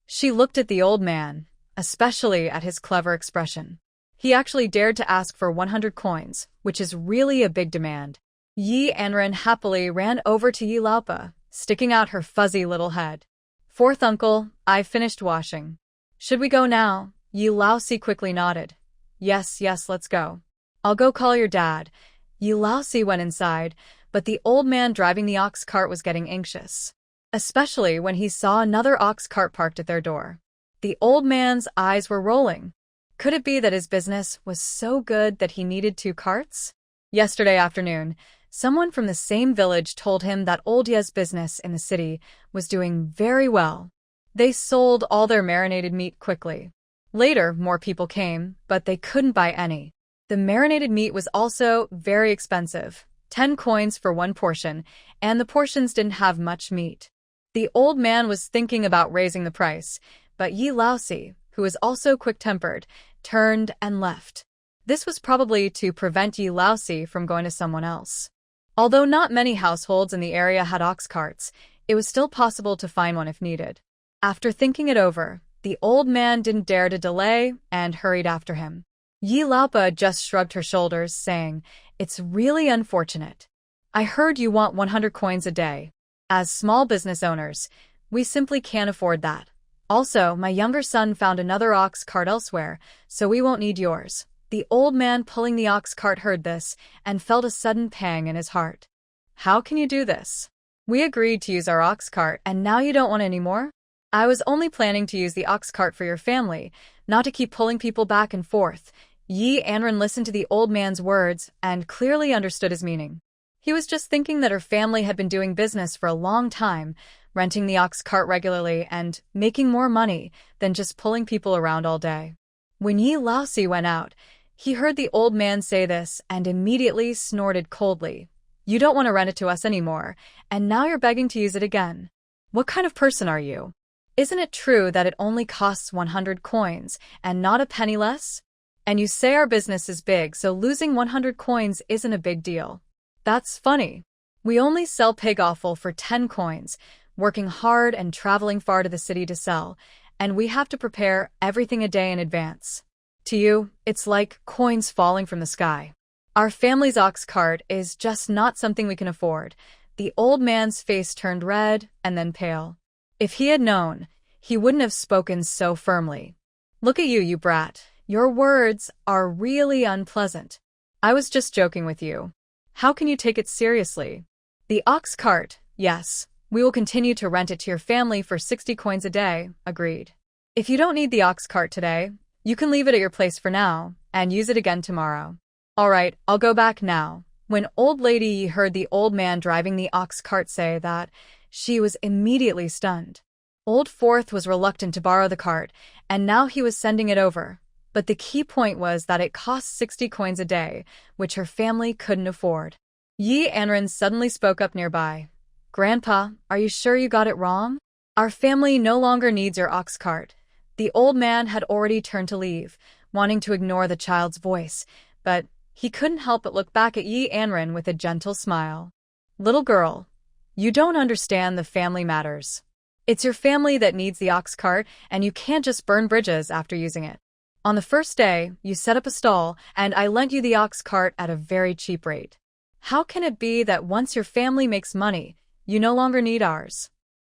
She looked at the old man, especially at his clever expression. He actually dared to ask for 100 coins, which is really a big demand. Anran happily ran over to Laopa, sticking out her fuzzy little head. Fourth uncle, I finished washing. Should we go now? Laosi quickly nodded. Yes, let's go. I'll go call your dad. Laosi went inside, but the old man driving the ox cart was getting anxious, especially when he saw another ox cart parked at their door. The old man's eyes were rolling. Could it be that his business was so good that he needed 2 carts? Yesterday afternoon, someone from the same village told him that Old Ye's business in the city was doing very well. They sold all their marinated meat quickly. Later, more people came, but they couldn't buy any. The marinated meat was also very expensive, 10 coins for 1 portion, and the portions didn't have much meat. The old man was thinking about raising the price, but Laosi, who was also quick-tempered, turned and left. This was probably to prevent Laosi from going to someone else. Although not many households in the area had ox carts, it was still possible to find one if needed. After thinking it over, the old man didn't dare to delay and hurried after him. Laopa just shrugged her shoulders, saying, It's really unfortunate. I heard you want 100 coins a day. As small business owners, we simply can't afford that. Also, my younger son found another ox cart elsewhere, so we won't need yours. The old man pulling the ox cart heard this and felt a sudden pang in his heart. How can you do this? We agreed to use our ox cart and now you don't want any more? I was only planning to use the ox cart for your family, not to keep pulling people back and forth. Anran listened to the old man's words and clearly understood his meaning. He was just thinking that her family had been doing business for a long time, renting the ox cart regularly and making more money than just pulling people around all day. When Laosi went out, he heard the old man say this and immediately snorted coldly. You don't want to rent it to us anymore, and now you're begging to use it again. What kind of person are you? Isn't it true that it only costs 100 coins and not a penny less? And you say our business is big, so losing 100 coins isn't a big deal. That's funny. We only sell pig offal for 10 coins, working hard and traveling far to the city to sell, and we have to prepare everything a day in advance. To you, it's like coins falling from the sky. Our family's ox cart is just not something we can afford. The old man's face turned red and then pale. If he had known, he wouldn't have spoken so firmly. Look at you brat. Your words are really unpleasant. I was just joking with you. How can you take it seriously? The ox cart, yes, we will continue to rent it to your family for 60 coins a day, agreed. If you don't need the ox cart today, you can leave it at your place for now and use it again tomorrow. All right, I'll go back now. When old lady Yi heard the old man driving the ox cart say that, she was immediately stunned. Old Fourth was reluctant to borrow the cart, and now he was sending it over. But the key point was that it cost 60 coins a day, which her family couldn't afford. Anran suddenly spoke up nearby. Grandpa, are you sure you got it wrong? Our family no longer needs your ox cart. The old man had already turned to leave, wanting to ignore the child's voice, but he couldn't help but look back at Anran with a gentle smile. Little girl, you don't understand the family matters. It's your family that needs the ox cart, and you can't just burn bridges after using it. On the first day, you set up a stall, and I lent you the ox cart at a very cheap rate. How can it be that once your family makes money, you no longer need ours?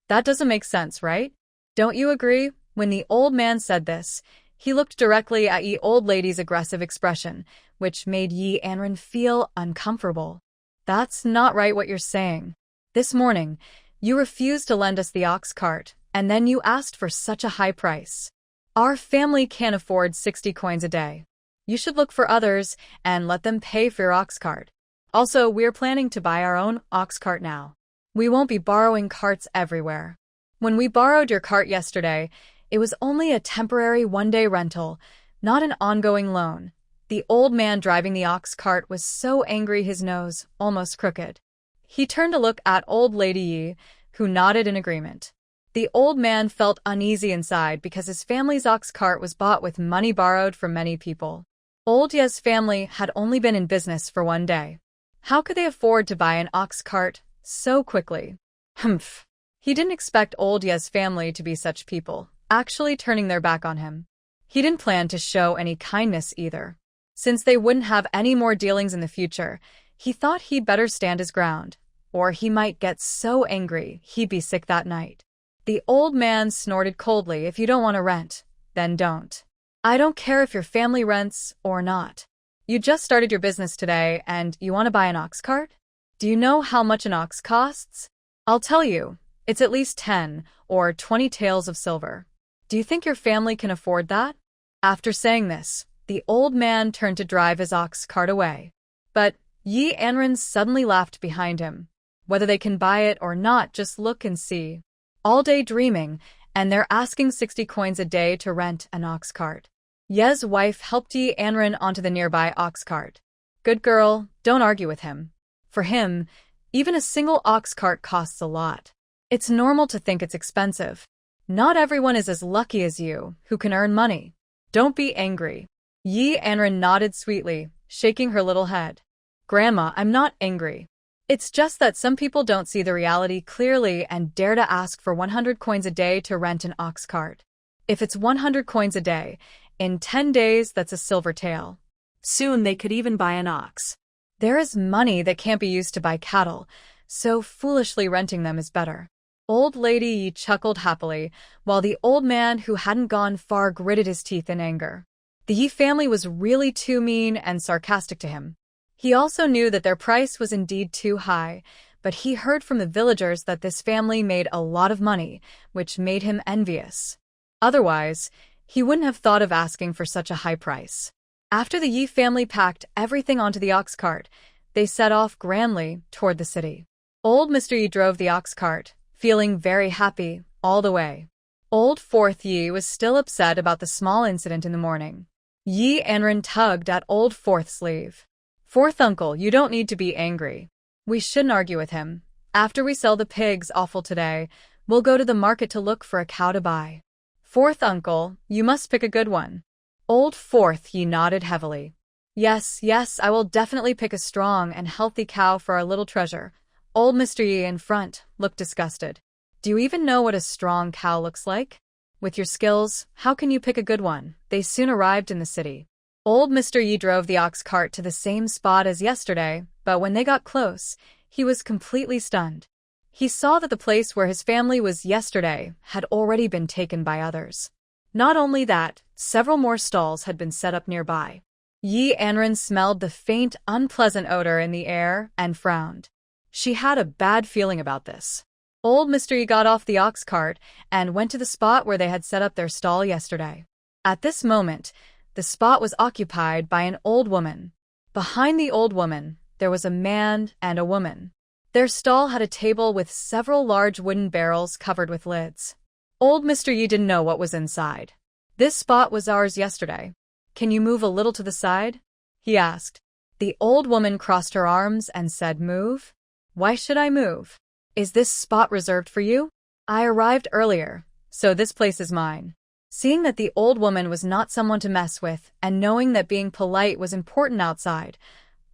That doesn't make sense, right? Don't you agree? When the old man said this, he looked directly at old lady's aggressive expression, which made Anran feel uncomfortable. That's not right what you're saying. This morning, you refused to lend us the ox cart, And then you asked for such a high price. Our family can't afford 60 coins a day. You should look for others and let them pay for your ox cart. Also, we're planning to buy our own ox cart now. We won't be borrowing carts everywhere. When we borrowed your cart yesterday, it was only a temporary one-day rental, not an ongoing loan. The old man driving the ox cart was so angry his nose almost crooked. He turned to look at old Lady Yi, who nodded in agreement. The old man felt uneasy inside because his family's ox cart was bought with money borrowed from many people. Old Ye's family had only been in business for one day. How could they afford to buy an ox cart so quickly? Humph. He didn't expect old Ye's family to be such people, actually turning their back on him. He didn't plan to show any kindness either. Since they wouldn't have any more dealings in the future, he thought he'd better stand his ground, or he might get so angry he'd be sick that night. The old man snorted coldly. If you don't want to rent, then don't. I don't care if your family rents or not. You just started your business today and you want to buy an ox cart? Do you know how much an ox costs? I'll tell you, it's at least 10 or 20 taels of silver. Do you think your family can afford that? After saying this, the old man turned to drive his ox cart away. But Yi Anran suddenly laughed behind him. Whether they can buy it or not, just look and see. All day dreaming, and they're asking 60 coins a day to rent an ox cart. Ye's wife helped Yi Anran onto the nearby ox cart. Good girl, don't argue with him. For him, even a single ox cart costs a lot. It's normal to think it's expensive. Not everyone is as lucky as you, who can earn money. Don't be angry. Yi Anran nodded sweetly, shaking her little head. Grandma, I'm not angry. It's just that some people don't see the reality clearly and dare to ask for 100 coins a day to rent an ox cart. If it's 100 coins a day, in 10 days that's a silver tael. Soon they could even buy an ox. There is money that can't be used to buy cattle, so foolishly renting them is better. Old Lady Yi chuckled happily, while the old man who hadn't gone far gritted his teeth in anger. The Yi family was really too mean and sarcastic to him. He also knew that their price was indeed too high, but he heard from the villagers that this family made a lot of money, which made him envious. Otherwise, he wouldn't have thought of asking for such a high price. After the Yi family packed everything onto the ox cart, they set off grandly toward the city. Old Mr. Yi drove the ox cart, feeling very happy all the way. Old Fourth Yi was still upset about the small incident in the morning. Yi Anran tugged at Old Fourth's sleeve. Fourth uncle, you don't need to be angry. We shouldn't argue with him. After we sell the pigs offal today, we'll go to the market to look for a cow to buy. Fourth uncle, you must pick a good one. Old Fourth Yi nodded heavily. Yes, I will definitely pick a strong and healthy cow for our little treasure. Old Mr. Yi in front looked disgusted. Do you even know what a strong cow looks like? With your skills, how can you pick a good one? They soon arrived in the city. Old Mr. Yi drove the ox cart to the same spot as yesterday, but when they got close, he was completely stunned. He saw that the place where his family was yesterday had already been taken by others. Not only that, several more stalls had been set up nearby. Yi Anran smelled the faint, unpleasant odor in the air and frowned. She had a bad feeling about this. Old Mr. Yi got off the ox cart and went to the spot where they had set up their stall yesterday. At this moment, the spot was occupied by an old woman. Behind the old woman, there was a man and a woman. Their stall had a table with several large wooden barrels covered with lids. Old Mr. Yi didn't know what was inside. This spot was ours yesterday. Can you move a little to the side? He asked. The old woman crossed her arms and said, Move? Why should I move? Is this spot reserved for you? I arrived earlier, so this place is mine. Seeing that the old woman was not someone to mess with, and knowing that being polite was important outside,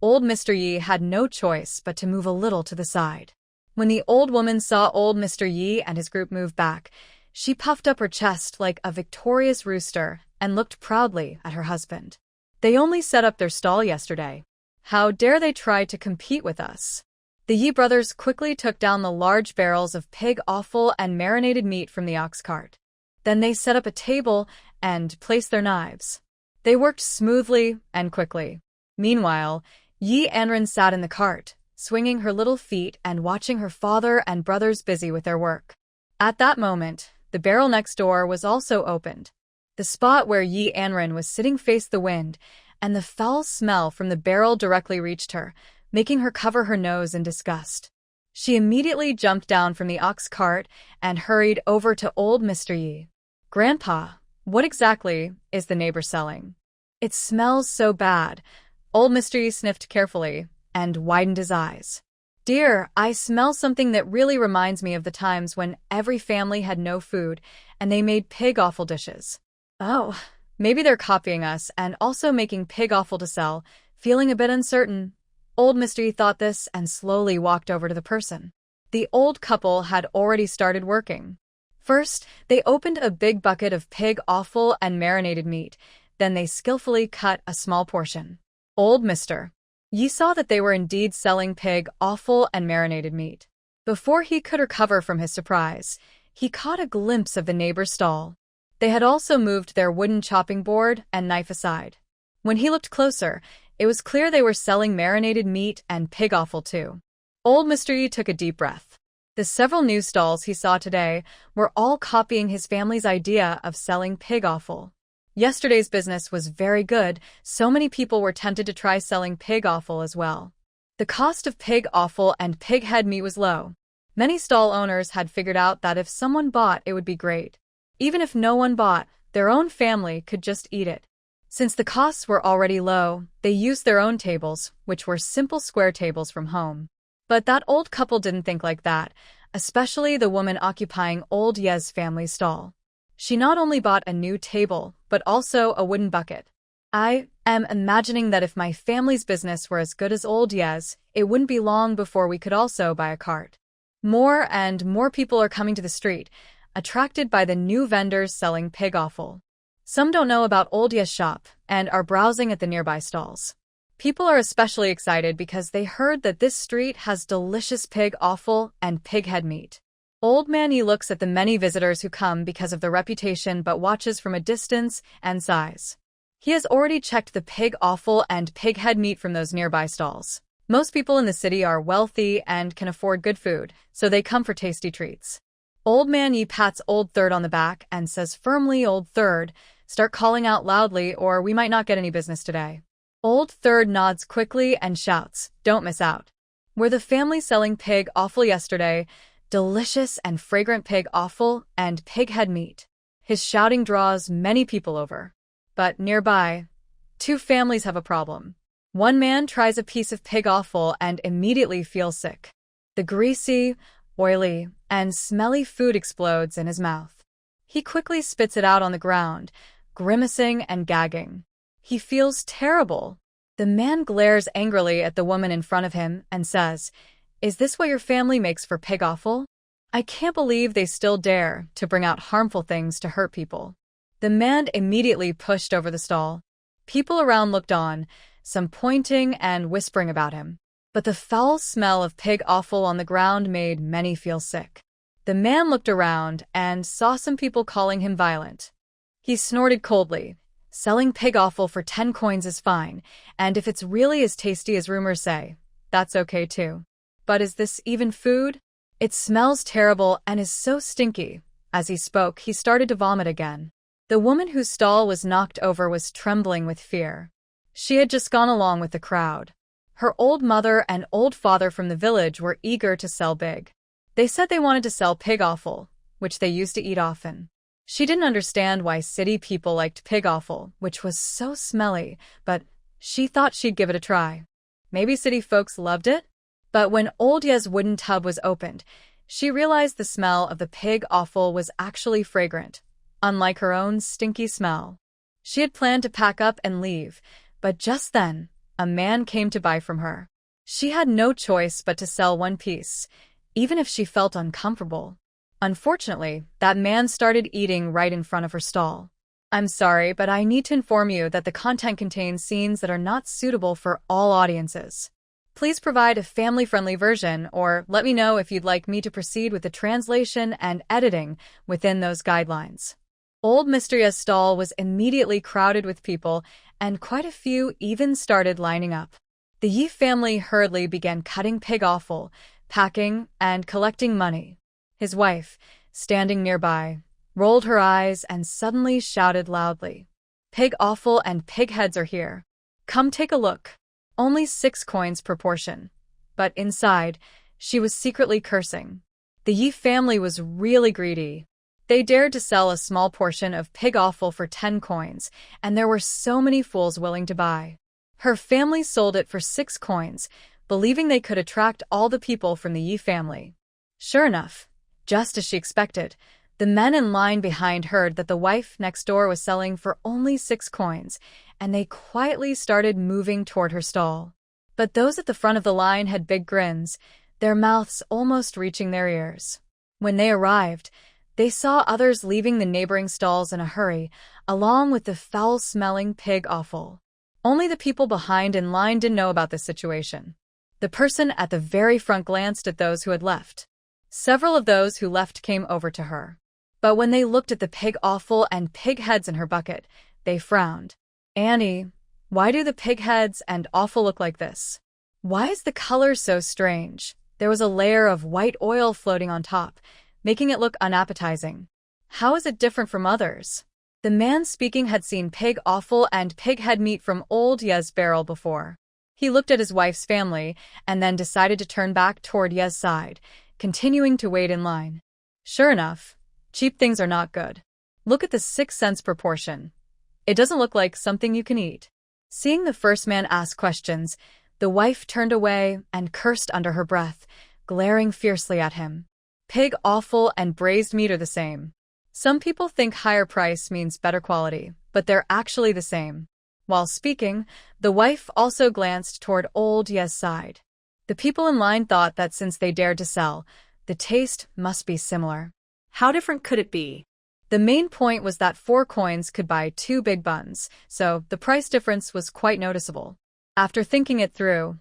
old Mr. Yi had no choice but to move a little to the side. When the old woman saw old Mr. Yi and his group move back, she puffed up her chest like a victorious rooster and looked proudly at her husband. They only set up their stall yesterday. How dare they try to compete with us? The Yi brothers quickly took down the large barrels of pig offal and marinated meat from the ox cart. Then they set up a table and placed their knives. They worked smoothly and quickly. Meanwhile, Yi Anran sat in the cart, swinging her little feet and watching her father and brothers busy with their work. At that moment, the barrel next door was also opened. The spot where Anran was sitting faced the wind, and the foul smell from the barrel directly reached her, making her cover her nose in disgust. She immediately jumped down from the ox cart and hurried over to old Mr. Yi. "Grandpa, what exactly is the neighbor selling? It smells so bad." Old Mr. Yi sniffed carefully and widened his eyes. "Dear, I smell something that really reminds me of the times when every family had no food and they made pig offal dishes." "Oh, maybe they're copying us and also making pig offal to sell," feeling a bit uncertain. Old Mr. Yi thought this and slowly walked over to the person. The old couple had already started working. First, they opened a big bucket of pig offal and marinated meat. Then they skillfully cut a small portion. Old Mr. Yi saw that they were indeed selling pig offal and marinated meat. Before he could recover from his surprise, he caught a glimpse of the neighbor's stall. They had also moved their wooden chopping board and knife aside. When he looked closer, it was clear they were selling marinated meat and pig offal too. Old Mr. Yi took a deep breath. The several new stalls he saw today were all copying his family's idea of selling pig offal. Yesterday's business was very good, so many people were tempted to try selling pig offal as well. The cost of pig offal and pig head meat was low. Many stall owners had figured out that if someone bought, it would be great. Even if no one bought, their own family could just eat it. Since the costs were already low, they used their own tables, which were simple square tables from home. But that old couple didn't think like that, especially the woman occupying old Ye's family stall. She not only bought a new table, but also a wooden bucket. "I am imagining that if my family's business were as good as old Ye's, it wouldn't be long before we could also buy a cart." More and more people are coming to the street, attracted by the new vendors selling pig offal. Some don't know about old Ye's shop and are browsing at the nearby stalls. People are especially excited because they heard that this street has delicious pig offal and pig head meat. Old Man Yi looks at the many visitors who come because of their reputation but watches from a distance and sighs. He has already checked the pig offal and pig head meat from those nearby stalls. Most people in the city are wealthy and can afford good food, so they come for tasty treats. Old Man Yi pats Old Third on the back and says firmly, "Old Third, start calling out loudly or we might not get any business today." Old Third nods quickly and shouts, "Don't miss out." Were the family selling pig offal yesterday? Delicious and fragrant pig offal and pig head meat. His shouting draws many people over. But nearby, two families have a problem. One man tries a piece of pig offal and immediately feels sick. The greasy, oily, and smelly food explodes in his mouth. He quickly spits it out on the ground, grimacing and gagging. He feels terrible. The man glares angrily at the woman in front of him and says, "Is this what your family makes for pig offal? I can't believe they still dare to bring out harmful things to hurt people." The man immediately pushed over the stall. People around looked on, some pointing and whispering about him. But the foul smell of pig offal on the ground made many feel sick. The man looked around and saw some people calling him violent. He snorted coldly. "Selling pig offal for 10 coins is fine, and if it's really as tasty as rumors say, that's okay too. But is this even food? It smells terrible and is so stinky." As he spoke, he started to vomit again. The woman whose stall was knocked over was trembling with fear. She had just gone along with the crowd. Her old mother and old father from the village were eager to sell big. They said they wanted to sell pig offal, which they used to eat often. She didn't understand why city people liked pig offal, which was so smelly, but she thought she'd give it a try. Maybe city folks loved it? But when Old Ye's wooden tub was opened, she realized the smell of the pig offal was actually fragrant, unlike her own stinky smell. She had planned to pack up and leave, but just then, a man came to buy from her. She had no choice but to sell one piece, even if she felt uncomfortable. Unfortunately, that man started eating right in front of her stall. "I'm sorry, but I need to inform you that the content contains scenes that are not suitable for all audiences. Please provide a family-friendly version, or let me know if you'd like me to proceed with the translation and editing within those guidelines." Old Mr. Ye's stall was immediately crowded with people, and quite a few even started lining up. The Yi family hurriedly began cutting pig offal, packing, and collecting money. His wife, standing nearby, rolled her eyes, and suddenly shouted loudly, "Pig offal and pig heads are here. Come take a look." Only 6 coins per portion. But inside, she was secretly cursing. The Yi family was really greedy. They dared to sell a small portion of pig offal for 10 coins, and there were so many fools willing to buy. Her family sold it for 6 coins, believing they could attract all the people from the Yi family. Sure enough, just as she expected, the men in line behind heard that the wife next door was selling for only 6 coins, and they quietly started moving toward her stall. But those at the front of the line had big grins, their mouths almost reaching their ears. When they arrived, they saw others leaving the neighboring stalls in a hurry, along with the foul-smelling pig offal. Only the people behind in line didn't know about this situation. The person at the very front glanced at those who had left. Several of those who left came over to her. But when they looked at the pig offal and pig heads in her bucket, they frowned. "Annie, why do the pig heads and offal look like this? Why is the color so strange?" There was a layer of white oil floating on top, making it look unappetizing. "How is it different from others?" The man speaking had seen pig offal and pig head meat from old Ye's barrel before. He looked at his wife's family and then decided to turn back toward Ye's side, continuing to wait in line. Sure enough, cheap things are not good. Look at the 6 cents per portion. It doesn't look like something you can eat. Seeing the first man ask questions, the wife turned away and cursed under her breath, glaring fiercely at him. Pig offal and braised meat are the same. Some people think higher price means better quality, but they're actually the same. While speaking, the wife also glanced toward old Ye's side. The people in line thought that since they dared to sell, the taste must be similar. How different could it be? The main point was that 4 coins could buy 2 big buns, so the price difference was quite noticeable. After thinking it through,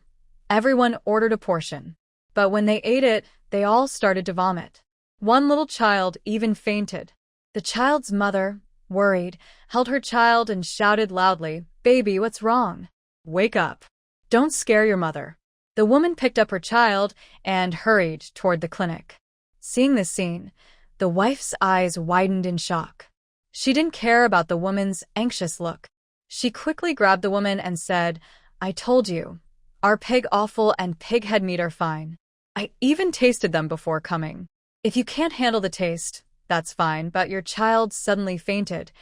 everyone ordered a portion. But when they ate it, they all started to vomit. One little child even fainted. The child's mother, worried, held her child and shouted loudly, "Baby, what's wrong? Wake up. Don't scare your mother." The woman picked up her child and hurried toward the clinic. Seeing this scene, the wife's eyes widened in shock. She didn't care about the woman's anxious look. She quickly grabbed the woman and said, "I told you, our pig offal and pig head meat are fine. I even tasted them before coming. If you can't handle the taste, that's fine, but your child suddenly fainted.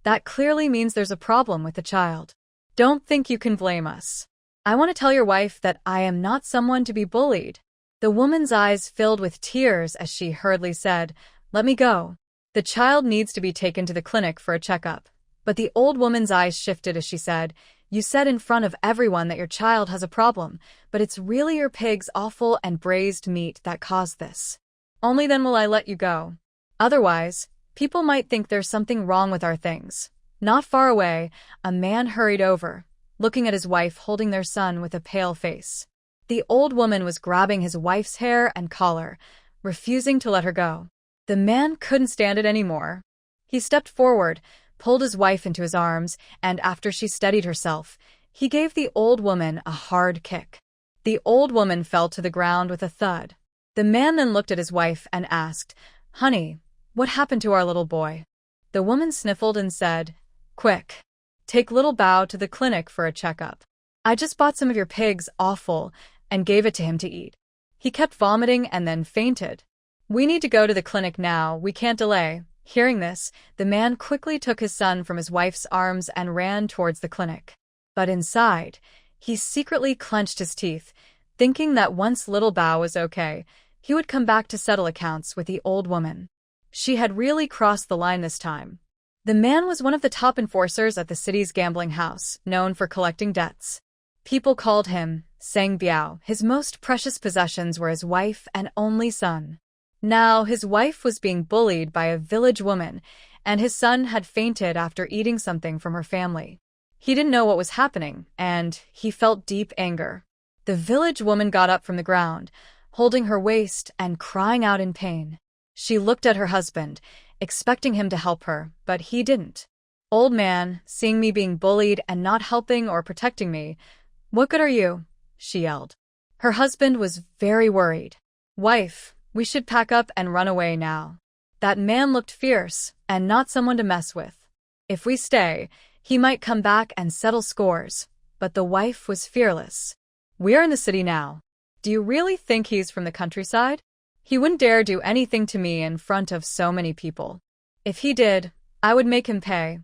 That clearly means there's a problem with the child. Don't think you can blame us. I want to tell your wife that I am not someone to be bullied." The woman's eyes filled with tears as she hurriedly said, "Let me go. The child needs to be taken to the clinic for a checkup." But the old woman's eyes shifted as she said, "You said in front of everyone that your child has a problem, but it's really your pig's offal and braised meat that caused this. Only then will I let you go. Otherwise, people might think there's something wrong with our things." Not far away, a man hurried over, looking at his wife holding their son with a pale face. The old woman was grabbing his wife's hair and collar, refusing to let her go. The man couldn't stand it anymore. He stepped forward, pulled his wife into his arms, and after she steadied herself, he gave the old woman a hard kick. The old woman fell to the ground with a thud. The man then looked at his wife and asked, "Honey, what happened to our little boy?" The woman sniffled and said, "Quick, take little Bao to the clinic for a checkup. I just bought some of your pig's offal and gave it to him to eat. He kept vomiting and then fainted. We need to go to the clinic now, we can't delay." Hearing this, the man quickly took his son from his wife's arms and ran towards the clinic. But inside, he secretly clenched his teeth, thinking that once little Bao was okay, he would come back to settle accounts with the old woman. She had really crossed the line this time. The man was one of the top enforcers at the city's gambling house, known for collecting debts. People called him Sang Biao. His most precious possessions were his wife and only son. Now his wife was being bullied by a village woman, and his son had fainted after eating something from her family. He didn't know what was happening, and he felt deep anger. The village woman got up from the ground, holding her waist and crying out in pain. She looked at her husband, expecting him to help her, but he didn't. "Old man, seeing me being bullied and not helping or protecting me, what good are you?" she yelled. Her husband was very worried. "Wife, we should pack up and run away now. That man looked fierce and not someone to mess with. If we stay, he might come back and settle scores. But the wife was fearless. We're in the city now. Do you really think he's from the countryside? He wouldn't dare do anything to me in front of so many people. If he did, I would make him pay.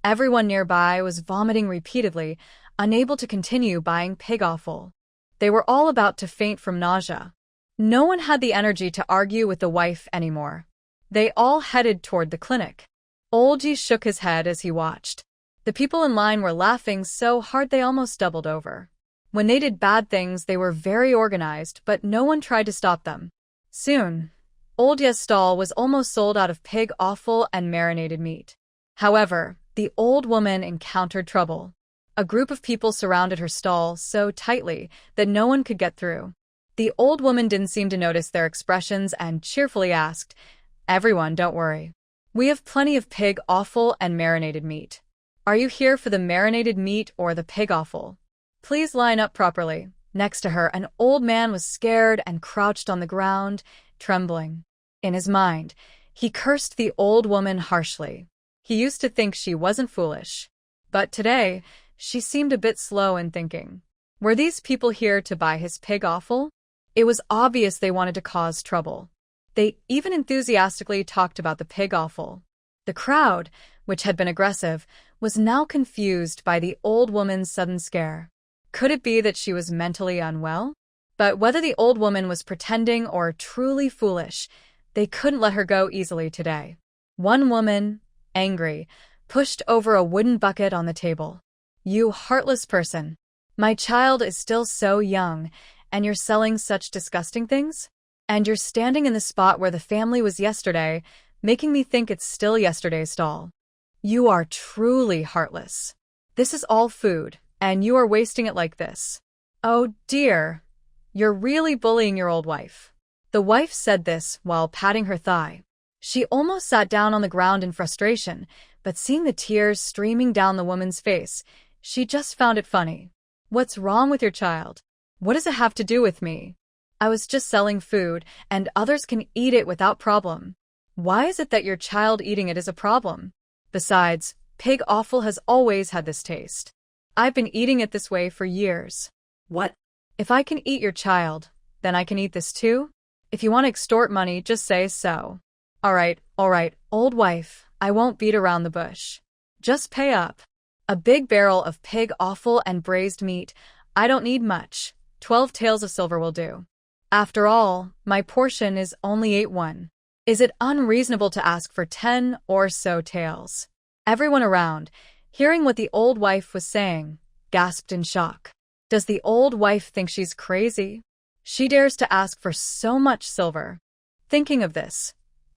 Everyone nearby was vomiting repeatedly, unable to continue buying pig offal. They were all about to faint from nausea. No one had the energy to argue with the wife anymore. They all headed toward the clinic. Old Yi shook his head as he watched. The people in line were laughing so hard they almost doubled over. When they did bad things, they were very organized, but no one tried to stop them. Soon, Old Ye's stall was almost sold out of pig offal and marinated meat. However, the old woman encountered trouble. A group of people surrounded her stall so tightly that no one could get through. The old woman didn't seem to notice their expressions and cheerfully asked, "Everyone, don't worry. We have plenty of pig offal and marinated meat. Are you here for the marinated meat or the pig offal? Please line up properly." Next to her, an old man was scared and crouched on the ground, trembling. In his mind, he cursed the old woman harshly. He used to think she wasn't foolish. But today, she seemed a bit slow in thinking. Were these people here to buy his pig offal? It was obvious they wanted to cause trouble. They even enthusiastically talked about the pig offal. The crowd, which had been aggressive, was now confused by the old woman's sudden scare. Could it be that she was mentally unwell? But whether the old woman was pretending or truly foolish, they couldn't let her go easily today. One woman, angry, pushed over a wooden bucket on the table. "You heartless person. My child is still so young, and you're selling such disgusting things? And you're standing in the spot where the family was yesterday, making me think it's still yesterday's stall. You are truly heartless. This is all food, and you are wasting it like this. Oh dear, you're really bullying your old wife." The wife said this while patting her thigh. She almost sat down on the ground in frustration, but seeing the tears streaming down the woman's face, she just found it funny. "What's wrong with your child? What does it have to do with me? I was just selling food, and others can eat it without problem. Why is it that your child eating it is a problem? Besides, pig offal has always had this taste. I've been eating it this way for years." What? "If I can eat your child, then I can eat this too? If you want to extort money, just say so." All right, old wife, I won't beat around the bush. Just pay up. A big barrel of pig offal and braised meat. I don't need much. 12 taels of silver will do. After all, my portion is only 8 won. Is it unreasonable to ask for 10 or so taels?" Everyone around, hearing what the old wife was saying, gasped in shock. Does the old wife think she's crazy? She dares to ask for so much silver. Thinking of this,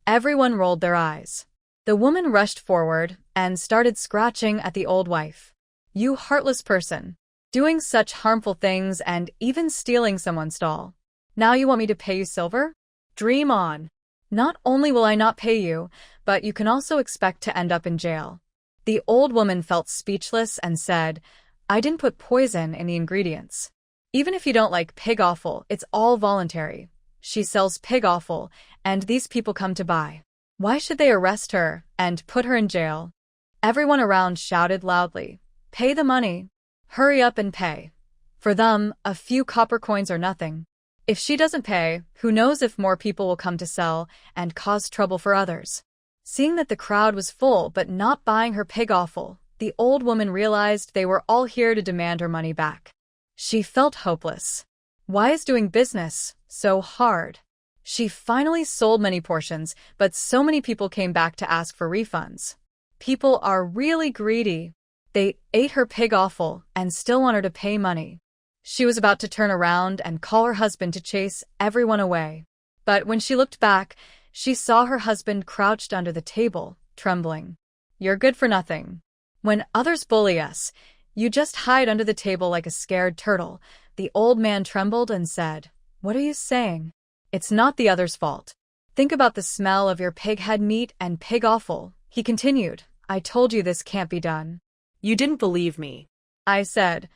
everyone rolled their eyes. The woman rushed forward and started scratching at the old wife. "You heartless person, doing such harmful things and even stealing someone's stall. Now you want me to pay you silver? Dream on. Not only will I not pay you, but you can also expect to end up in jail." The old woman felt speechless and said, "I didn't put poison in the ingredients. Even if you don't like pig offal, it's all voluntary. She sells pig offal, and these people come to buy. Why should they arrest her and put her in jail?" Everyone around shouted loudly, "Pay the money. Hurry up and pay." For them, a few copper coins are nothing. If she doesn't pay, who knows if more people will come to sell and cause trouble for others. Seeing that the crowd was full but not buying her pig offal, the old woman realized they were all here to demand her money back. She felt hopeless. Why is doing business so hard? She finally sold many portions, but so many people came back to ask for refunds. People are really greedy. They ate her pig offal and still want her to pay money. She was about to turn around and call her husband to chase everyone away. But when she looked back, she saw her husband crouched under the table, trembling. "You're good for nothing. When others bully us, you just hide under the table like a scared turtle." The old man trembled and said, "What are you saying? It's not the other's fault. Think about the smell of your pig head meat and pig offal." He continued, "I told you this can't be done." You didn't believe me. I said,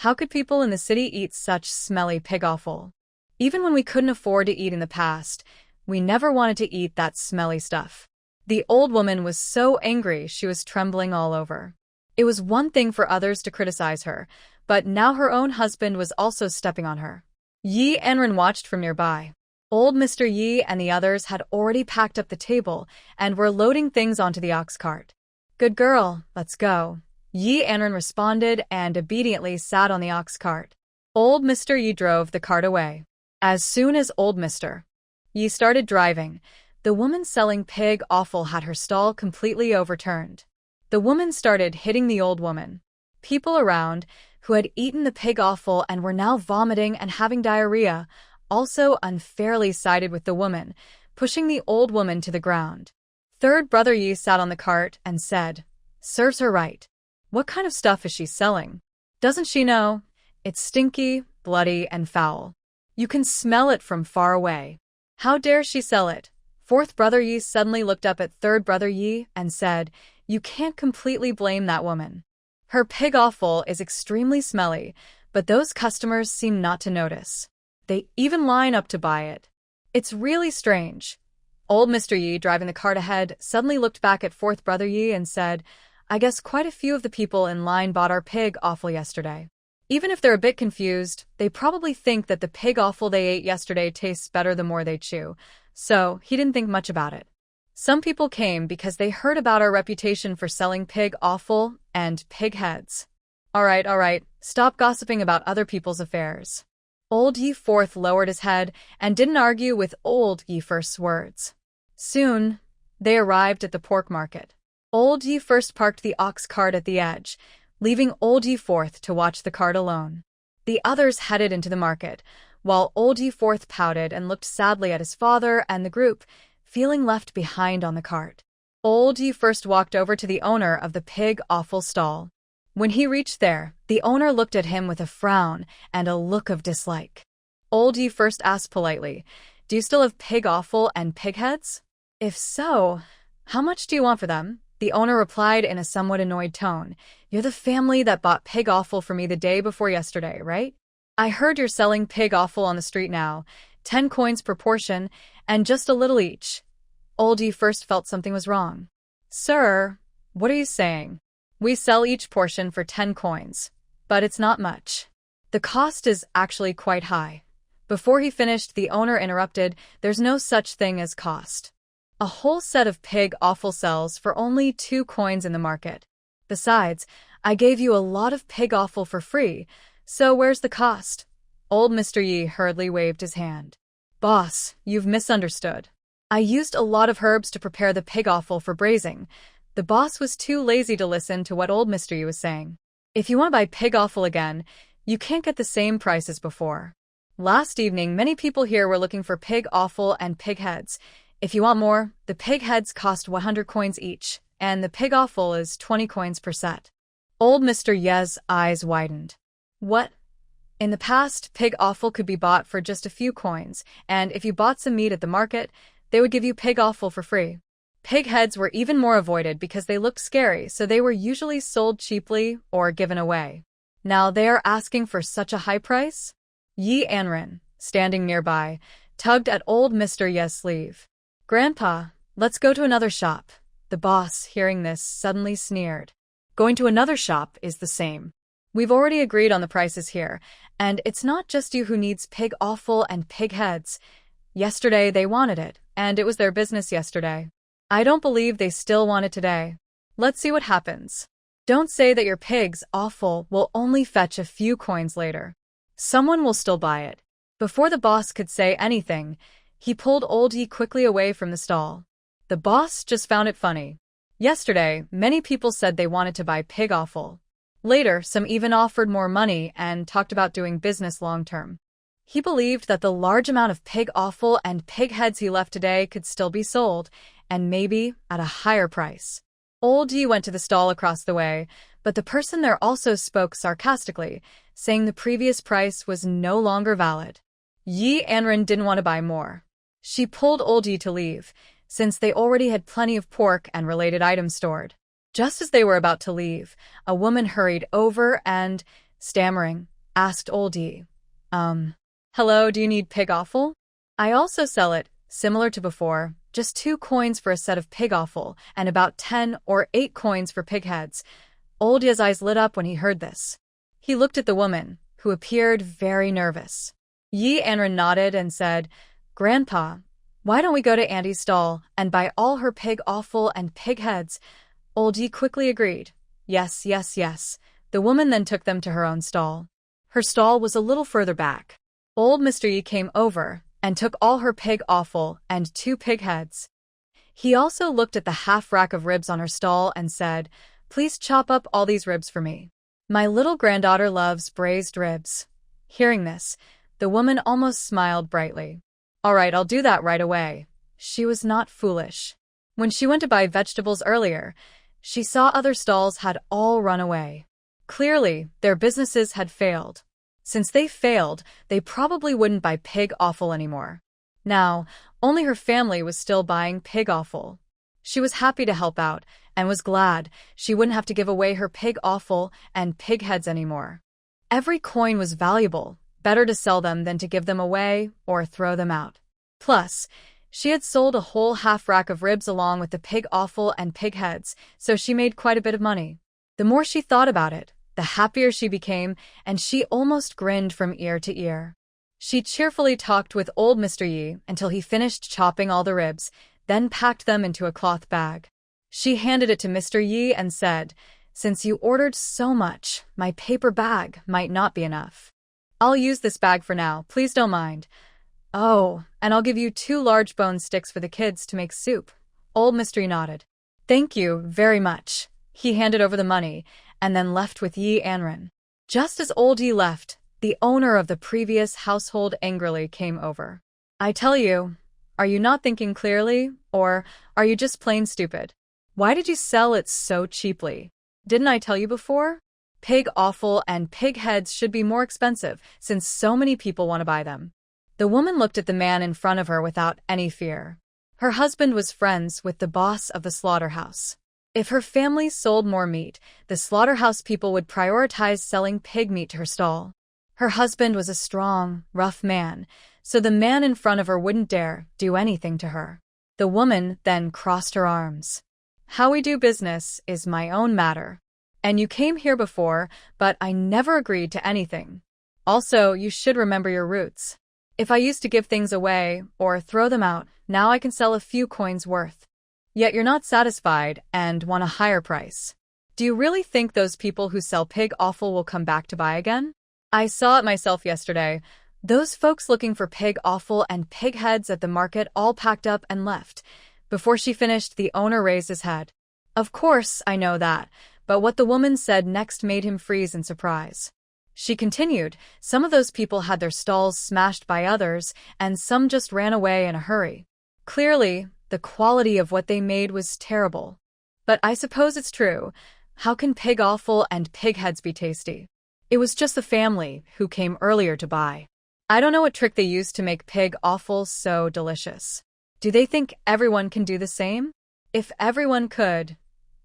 "How could people in the city eat such smelly pig offal? Even when we couldn't afford to eat in the past, We never wanted to eat that smelly stuff. The old woman was so angry she was trembling all over. It was one thing for others to criticize her, but now her own husband was also stepping on her. Yi Anran watched from nearby. Old Mr. Yi and the others had already packed up the table and were loading things onto the ox cart. Good girl, let's go. Yi Anran responded and obediently sat on the ox cart. Old Mr. Yi drove the cart away. As soon as old Mr. Yi started driving, the woman selling pig offal had her stall completely overturned. The woman started hitting the old woman. People around, who had eaten the pig offal and were now vomiting and having diarrhea, also unfairly sided with the woman, pushing the old woman to the ground. Third brother Yi sat on the cart and said, "Serves her right. What kind of stuff is she selling? Doesn't she know? It's stinky, bloody, and foul. You can smell it from far away. How dare she sell it?" Fourth brother Yi suddenly looked up at third brother Yi and said, "You can't completely blame that woman. Her pig offal is extremely smelly, but those customers seem not to notice. They even line up to buy it. It's really strange." Old Mr. Yi, driving the cart ahead, suddenly looked back at fourth brother Yi and said, "I guess quite a few of the people in line bought our pig offal yesterday. Even if they're a bit confused, they probably think that the pig offal they ate yesterday tastes better the more they chew, so he didn't think much about it. Some people came because they heard about our reputation for selling pig offal and pig heads. All right, stop gossiping about other people's affairs." Old Yi Fourth lowered his head and didn't argue with Old Yi First's words. Soon, they arrived at the pork market. Old Yi First parked the ox cart at the edge, leaving Old Yi Fourth to watch the cart alone. The others headed into the market, while Old Yi Fourth pouted and looked sadly at his father and the group, feeling left behind on the cart. Old Yi First walked over to the owner of the pig offal stall. When he reached there, the owner looked at him with a frown and a look of dislike. Old Yi First asked politely, "Do you still have pig offal and pig heads? If so, how much do you want for them?" The owner replied in a somewhat annoyed tone, "You're the family that bought pig offal for me the day before yesterday, right? I heard you're selling pig offal on the street now, 10 coins per portion, and just a little each." Old Yi First felt something was wrong. "Sir, what are you saying? We sell each portion for 10 coins, but it's not much. The cost is actually quite high." Before he finished, the owner interrupted, "There's no such thing as cost. A whole set of pig offal sells for only 2 coins in the market. Besides, I gave you a lot of pig offal for free, so where's the cost?" Old Mr. Yi hurriedly waved his hand. "Boss, you've misunderstood. I used a lot of herbs to prepare the pig offal for braising." The boss was too lazy to listen to what old Mr. Yi was saying. "If you want to buy pig offal again, you can't get the same price as before. Last evening, many people here were looking for pig offal and pig heads. If you want more, the pig heads cost 100 coins each, and the pig offal is 20 coins per set." Old Mr. Yi's eyes widened. "What? In the past, pig offal could be bought for just a few coins, and if you bought some meat at the market, they would give you pig offal for free. Pig heads were even more avoided because they looked scary, so they were usually sold cheaply or given away. Now they are asking for such a high price?" Yi Anran, standing nearby, tugged at old Mr. Yi's sleeve. "Grandpa, let's go to another shop." The boss, hearing this, suddenly sneered. "Going to another shop is the same. We've already agreed on the prices here, and it's not just you who needs pig offal and pig heads. Yesterday they wanted it, and it was their business yesterday. I don't believe they still want it today. Let's see what happens. Don't say that your pig's offal will only fetch a few coins later. Someone will still buy it." Before the boss could say anything, he pulled Old Yi quickly away from the stall. The boss just found it funny. Yesterday, many people said they wanted to buy pig offal. Later, some even offered more money and talked about doing business long-term. He believed that the large amount of pig offal and pig heads he left today could still be sold, and maybe at a higher price. Old Yi went to the stall across the way, but the person there also spoke sarcastically, saying the previous price was no longer valid. Yi Anran didn't want to buy more. She pulled Old Yi to leave, since they already had plenty of pork and related items stored. Just as they were about to leave, a woman hurried over and, stammering, asked Old Yi, Hello, do you need pig offal? I also sell it, Similar to before, just 2 coins for a set of pig offal and about 10 or 8 coins for pig heads. Old Ye's eyes lit up when he heard this. He looked at the woman, who appeared very nervous. Yi Anran nodded and said, "Grandpa, why don't we go to Auntie's stall and buy all her pig offal and pig heads?" Old Yi quickly agreed. Yes, yes, yes. The woman then took them to her own stall. Her stall was a little further back. Old Mr. Yi came over and took all her pig offal and 2 pig heads. He also looked at the half rack of ribs on her stall and said, "Please chop up all these ribs for me. My little granddaughter loves braised ribs." Hearing this, the woman almost smiled brightly. "All right, I'll do that right away." She was not foolish. When she went to buy vegetables earlier, she saw other stalls had all run away. Clearly, their businesses had failed. Since they failed, they probably wouldn't buy pig offal anymore. Now, only her family was still buying pig offal. She was happy to help out, and was glad she wouldn't have to give away her pig offal and pig heads anymore. Every coin was valuable, better to sell them than to give them away or throw them out. Plus, she had sold a whole half rack of ribs along with the pig offal and pig heads, so she made quite a bit of money. The more she thought about it, the happier she became, and she almost grinned from ear to ear. She cheerfully talked with old Mr. Yi until he finished chopping all the ribs, then packed them into a cloth bag. She handed it to Mr. Yi and said, "Since you ordered so much, my paper bag might not be enough. I'll use this bag for now, please don't mind. Oh, and I'll give you 2 large bone sticks for the kids to make soup." Old Mr. Yi nodded. "Thank you very much." He handed over the money, and then left with Yi Anran. Just as old Yi left, the owner of the previous household angrily came over. "I tell you, are you not thinking clearly, or are you just plain stupid? Why did you sell it so cheaply? Didn't I tell you before? Pig offal and pig heads should be more expensive, since so many people want to buy them." The woman looked at the man in front of her without any fear. Her husband was friends with the boss of the slaughterhouse. If her family sold more meat, the slaughterhouse people would prioritize selling pig meat to her stall. Her husband was a strong, rough man, so the man in front of her wouldn't dare do anything to her. The woman then crossed her arms. "How we do business is my own matter. And you came here before, but I never agreed to anything. Also, you should remember your roots. If I used to give things away or throw them out, now I can sell a few coins worth. Yet you're not satisfied and want a higher price. Do you really think those people who sell pig offal will come back to buy again? I saw it myself yesterday. Those folks looking for pig offal and pig heads at the market all packed up and left." Before she finished, the owner raised his head. "Of course, I know that, but what the woman said next made him freeze in surprise." She continued, "Some of those people had their stalls smashed by others, and some just ran away in a hurry. Clearly, the quality of what they made was terrible. But I suppose it's true. How can pig offal and pig heads be tasty? It was just the family who came earlier to buy. I don't know what trick they used to make pig offal so delicious. Do they think everyone can do the same? If everyone could,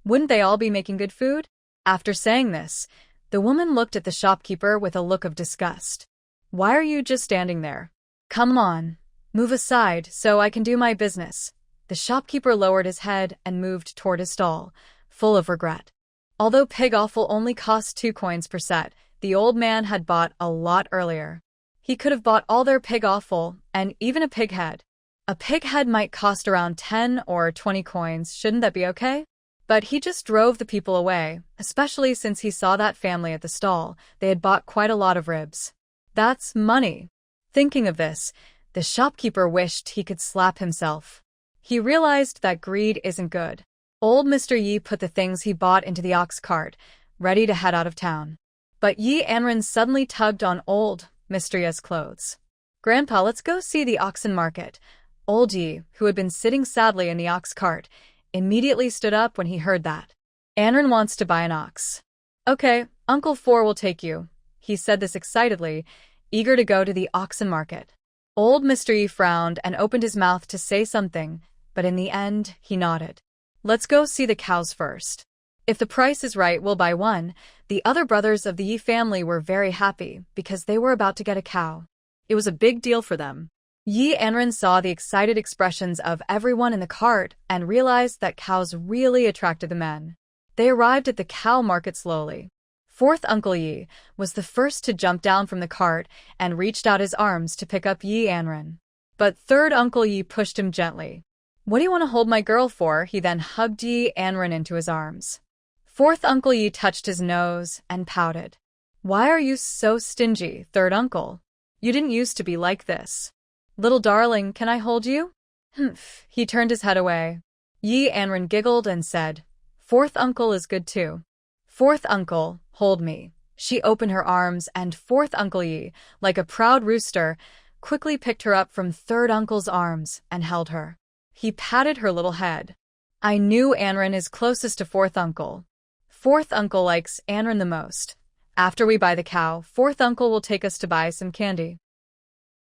wouldn't they all be making good food?" After saying this, the woman looked at the shopkeeper with a look of disgust. "Why are you just standing there? Come on, move aside so I can do my business." The shopkeeper lowered his head and moved toward his stall, full of regret. Although pig offal only cost 2 coins per set, the old man had bought a lot earlier. He could have bought all their pig offal and even a pig head. A pig head might cost around 10 or 20 coins, shouldn't that be okay? But he just drove the people away, especially since he saw that family at the stall. They had bought quite a lot of ribs. That's money. Thinking of this, the shopkeeper wished he could slap himself. He realized that greed isn't good. Old Mr. Yi put the things he bought into the ox cart, ready to head out of town. But Yi Anran suddenly tugged on old Mr. Yi's clothes. "Grandpa, let's go see the oxen market." Old Yi, who had been sitting sadly in the ox cart, immediately stood up when he heard that. "Anran wants to buy an ox." "Okay, Uncle Four will take you." He said this excitedly, eager to go to the oxen market. Old Mr. Yi frowned and opened his mouth to say something, but in the end, he nodded. "Let's go see the cows first. If the price is right, we'll buy one." The other brothers of the Yi family were very happy because they were about to get a cow. It was a big deal for them. Yi Anran saw the excited expressions of everyone in the cart and realized that cows really attracted the men. They arrived at the cow market slowly. Fourth Uncle Yi was the first to jump down from the cart and reached out his arms to pick up Yi Anran. But third Uncle Yi pushed him gently. "What do you want to hold my girl for?" He then hugged Yi Anran into his arms. Fourth Uncle Yi touched his nose and pouted. "Why are you so stingy, third uncle? You didn't used to be like this. Little darling, can I hold you?" Humph. He turned his head away. Yi Anran giggled and said, "Fourth uncle is good too. Fourth uncle, hold me." She opened her arms and fourth Uncle Yi, like a proud rooster, quickly picked her up from third uncle's arms and held her. He patted her little head. "I knew Anran is closest to fourth uncle. Fourth uncle likes Anran the most. After we buy the cow, fourth uncle will take us to buy some candy."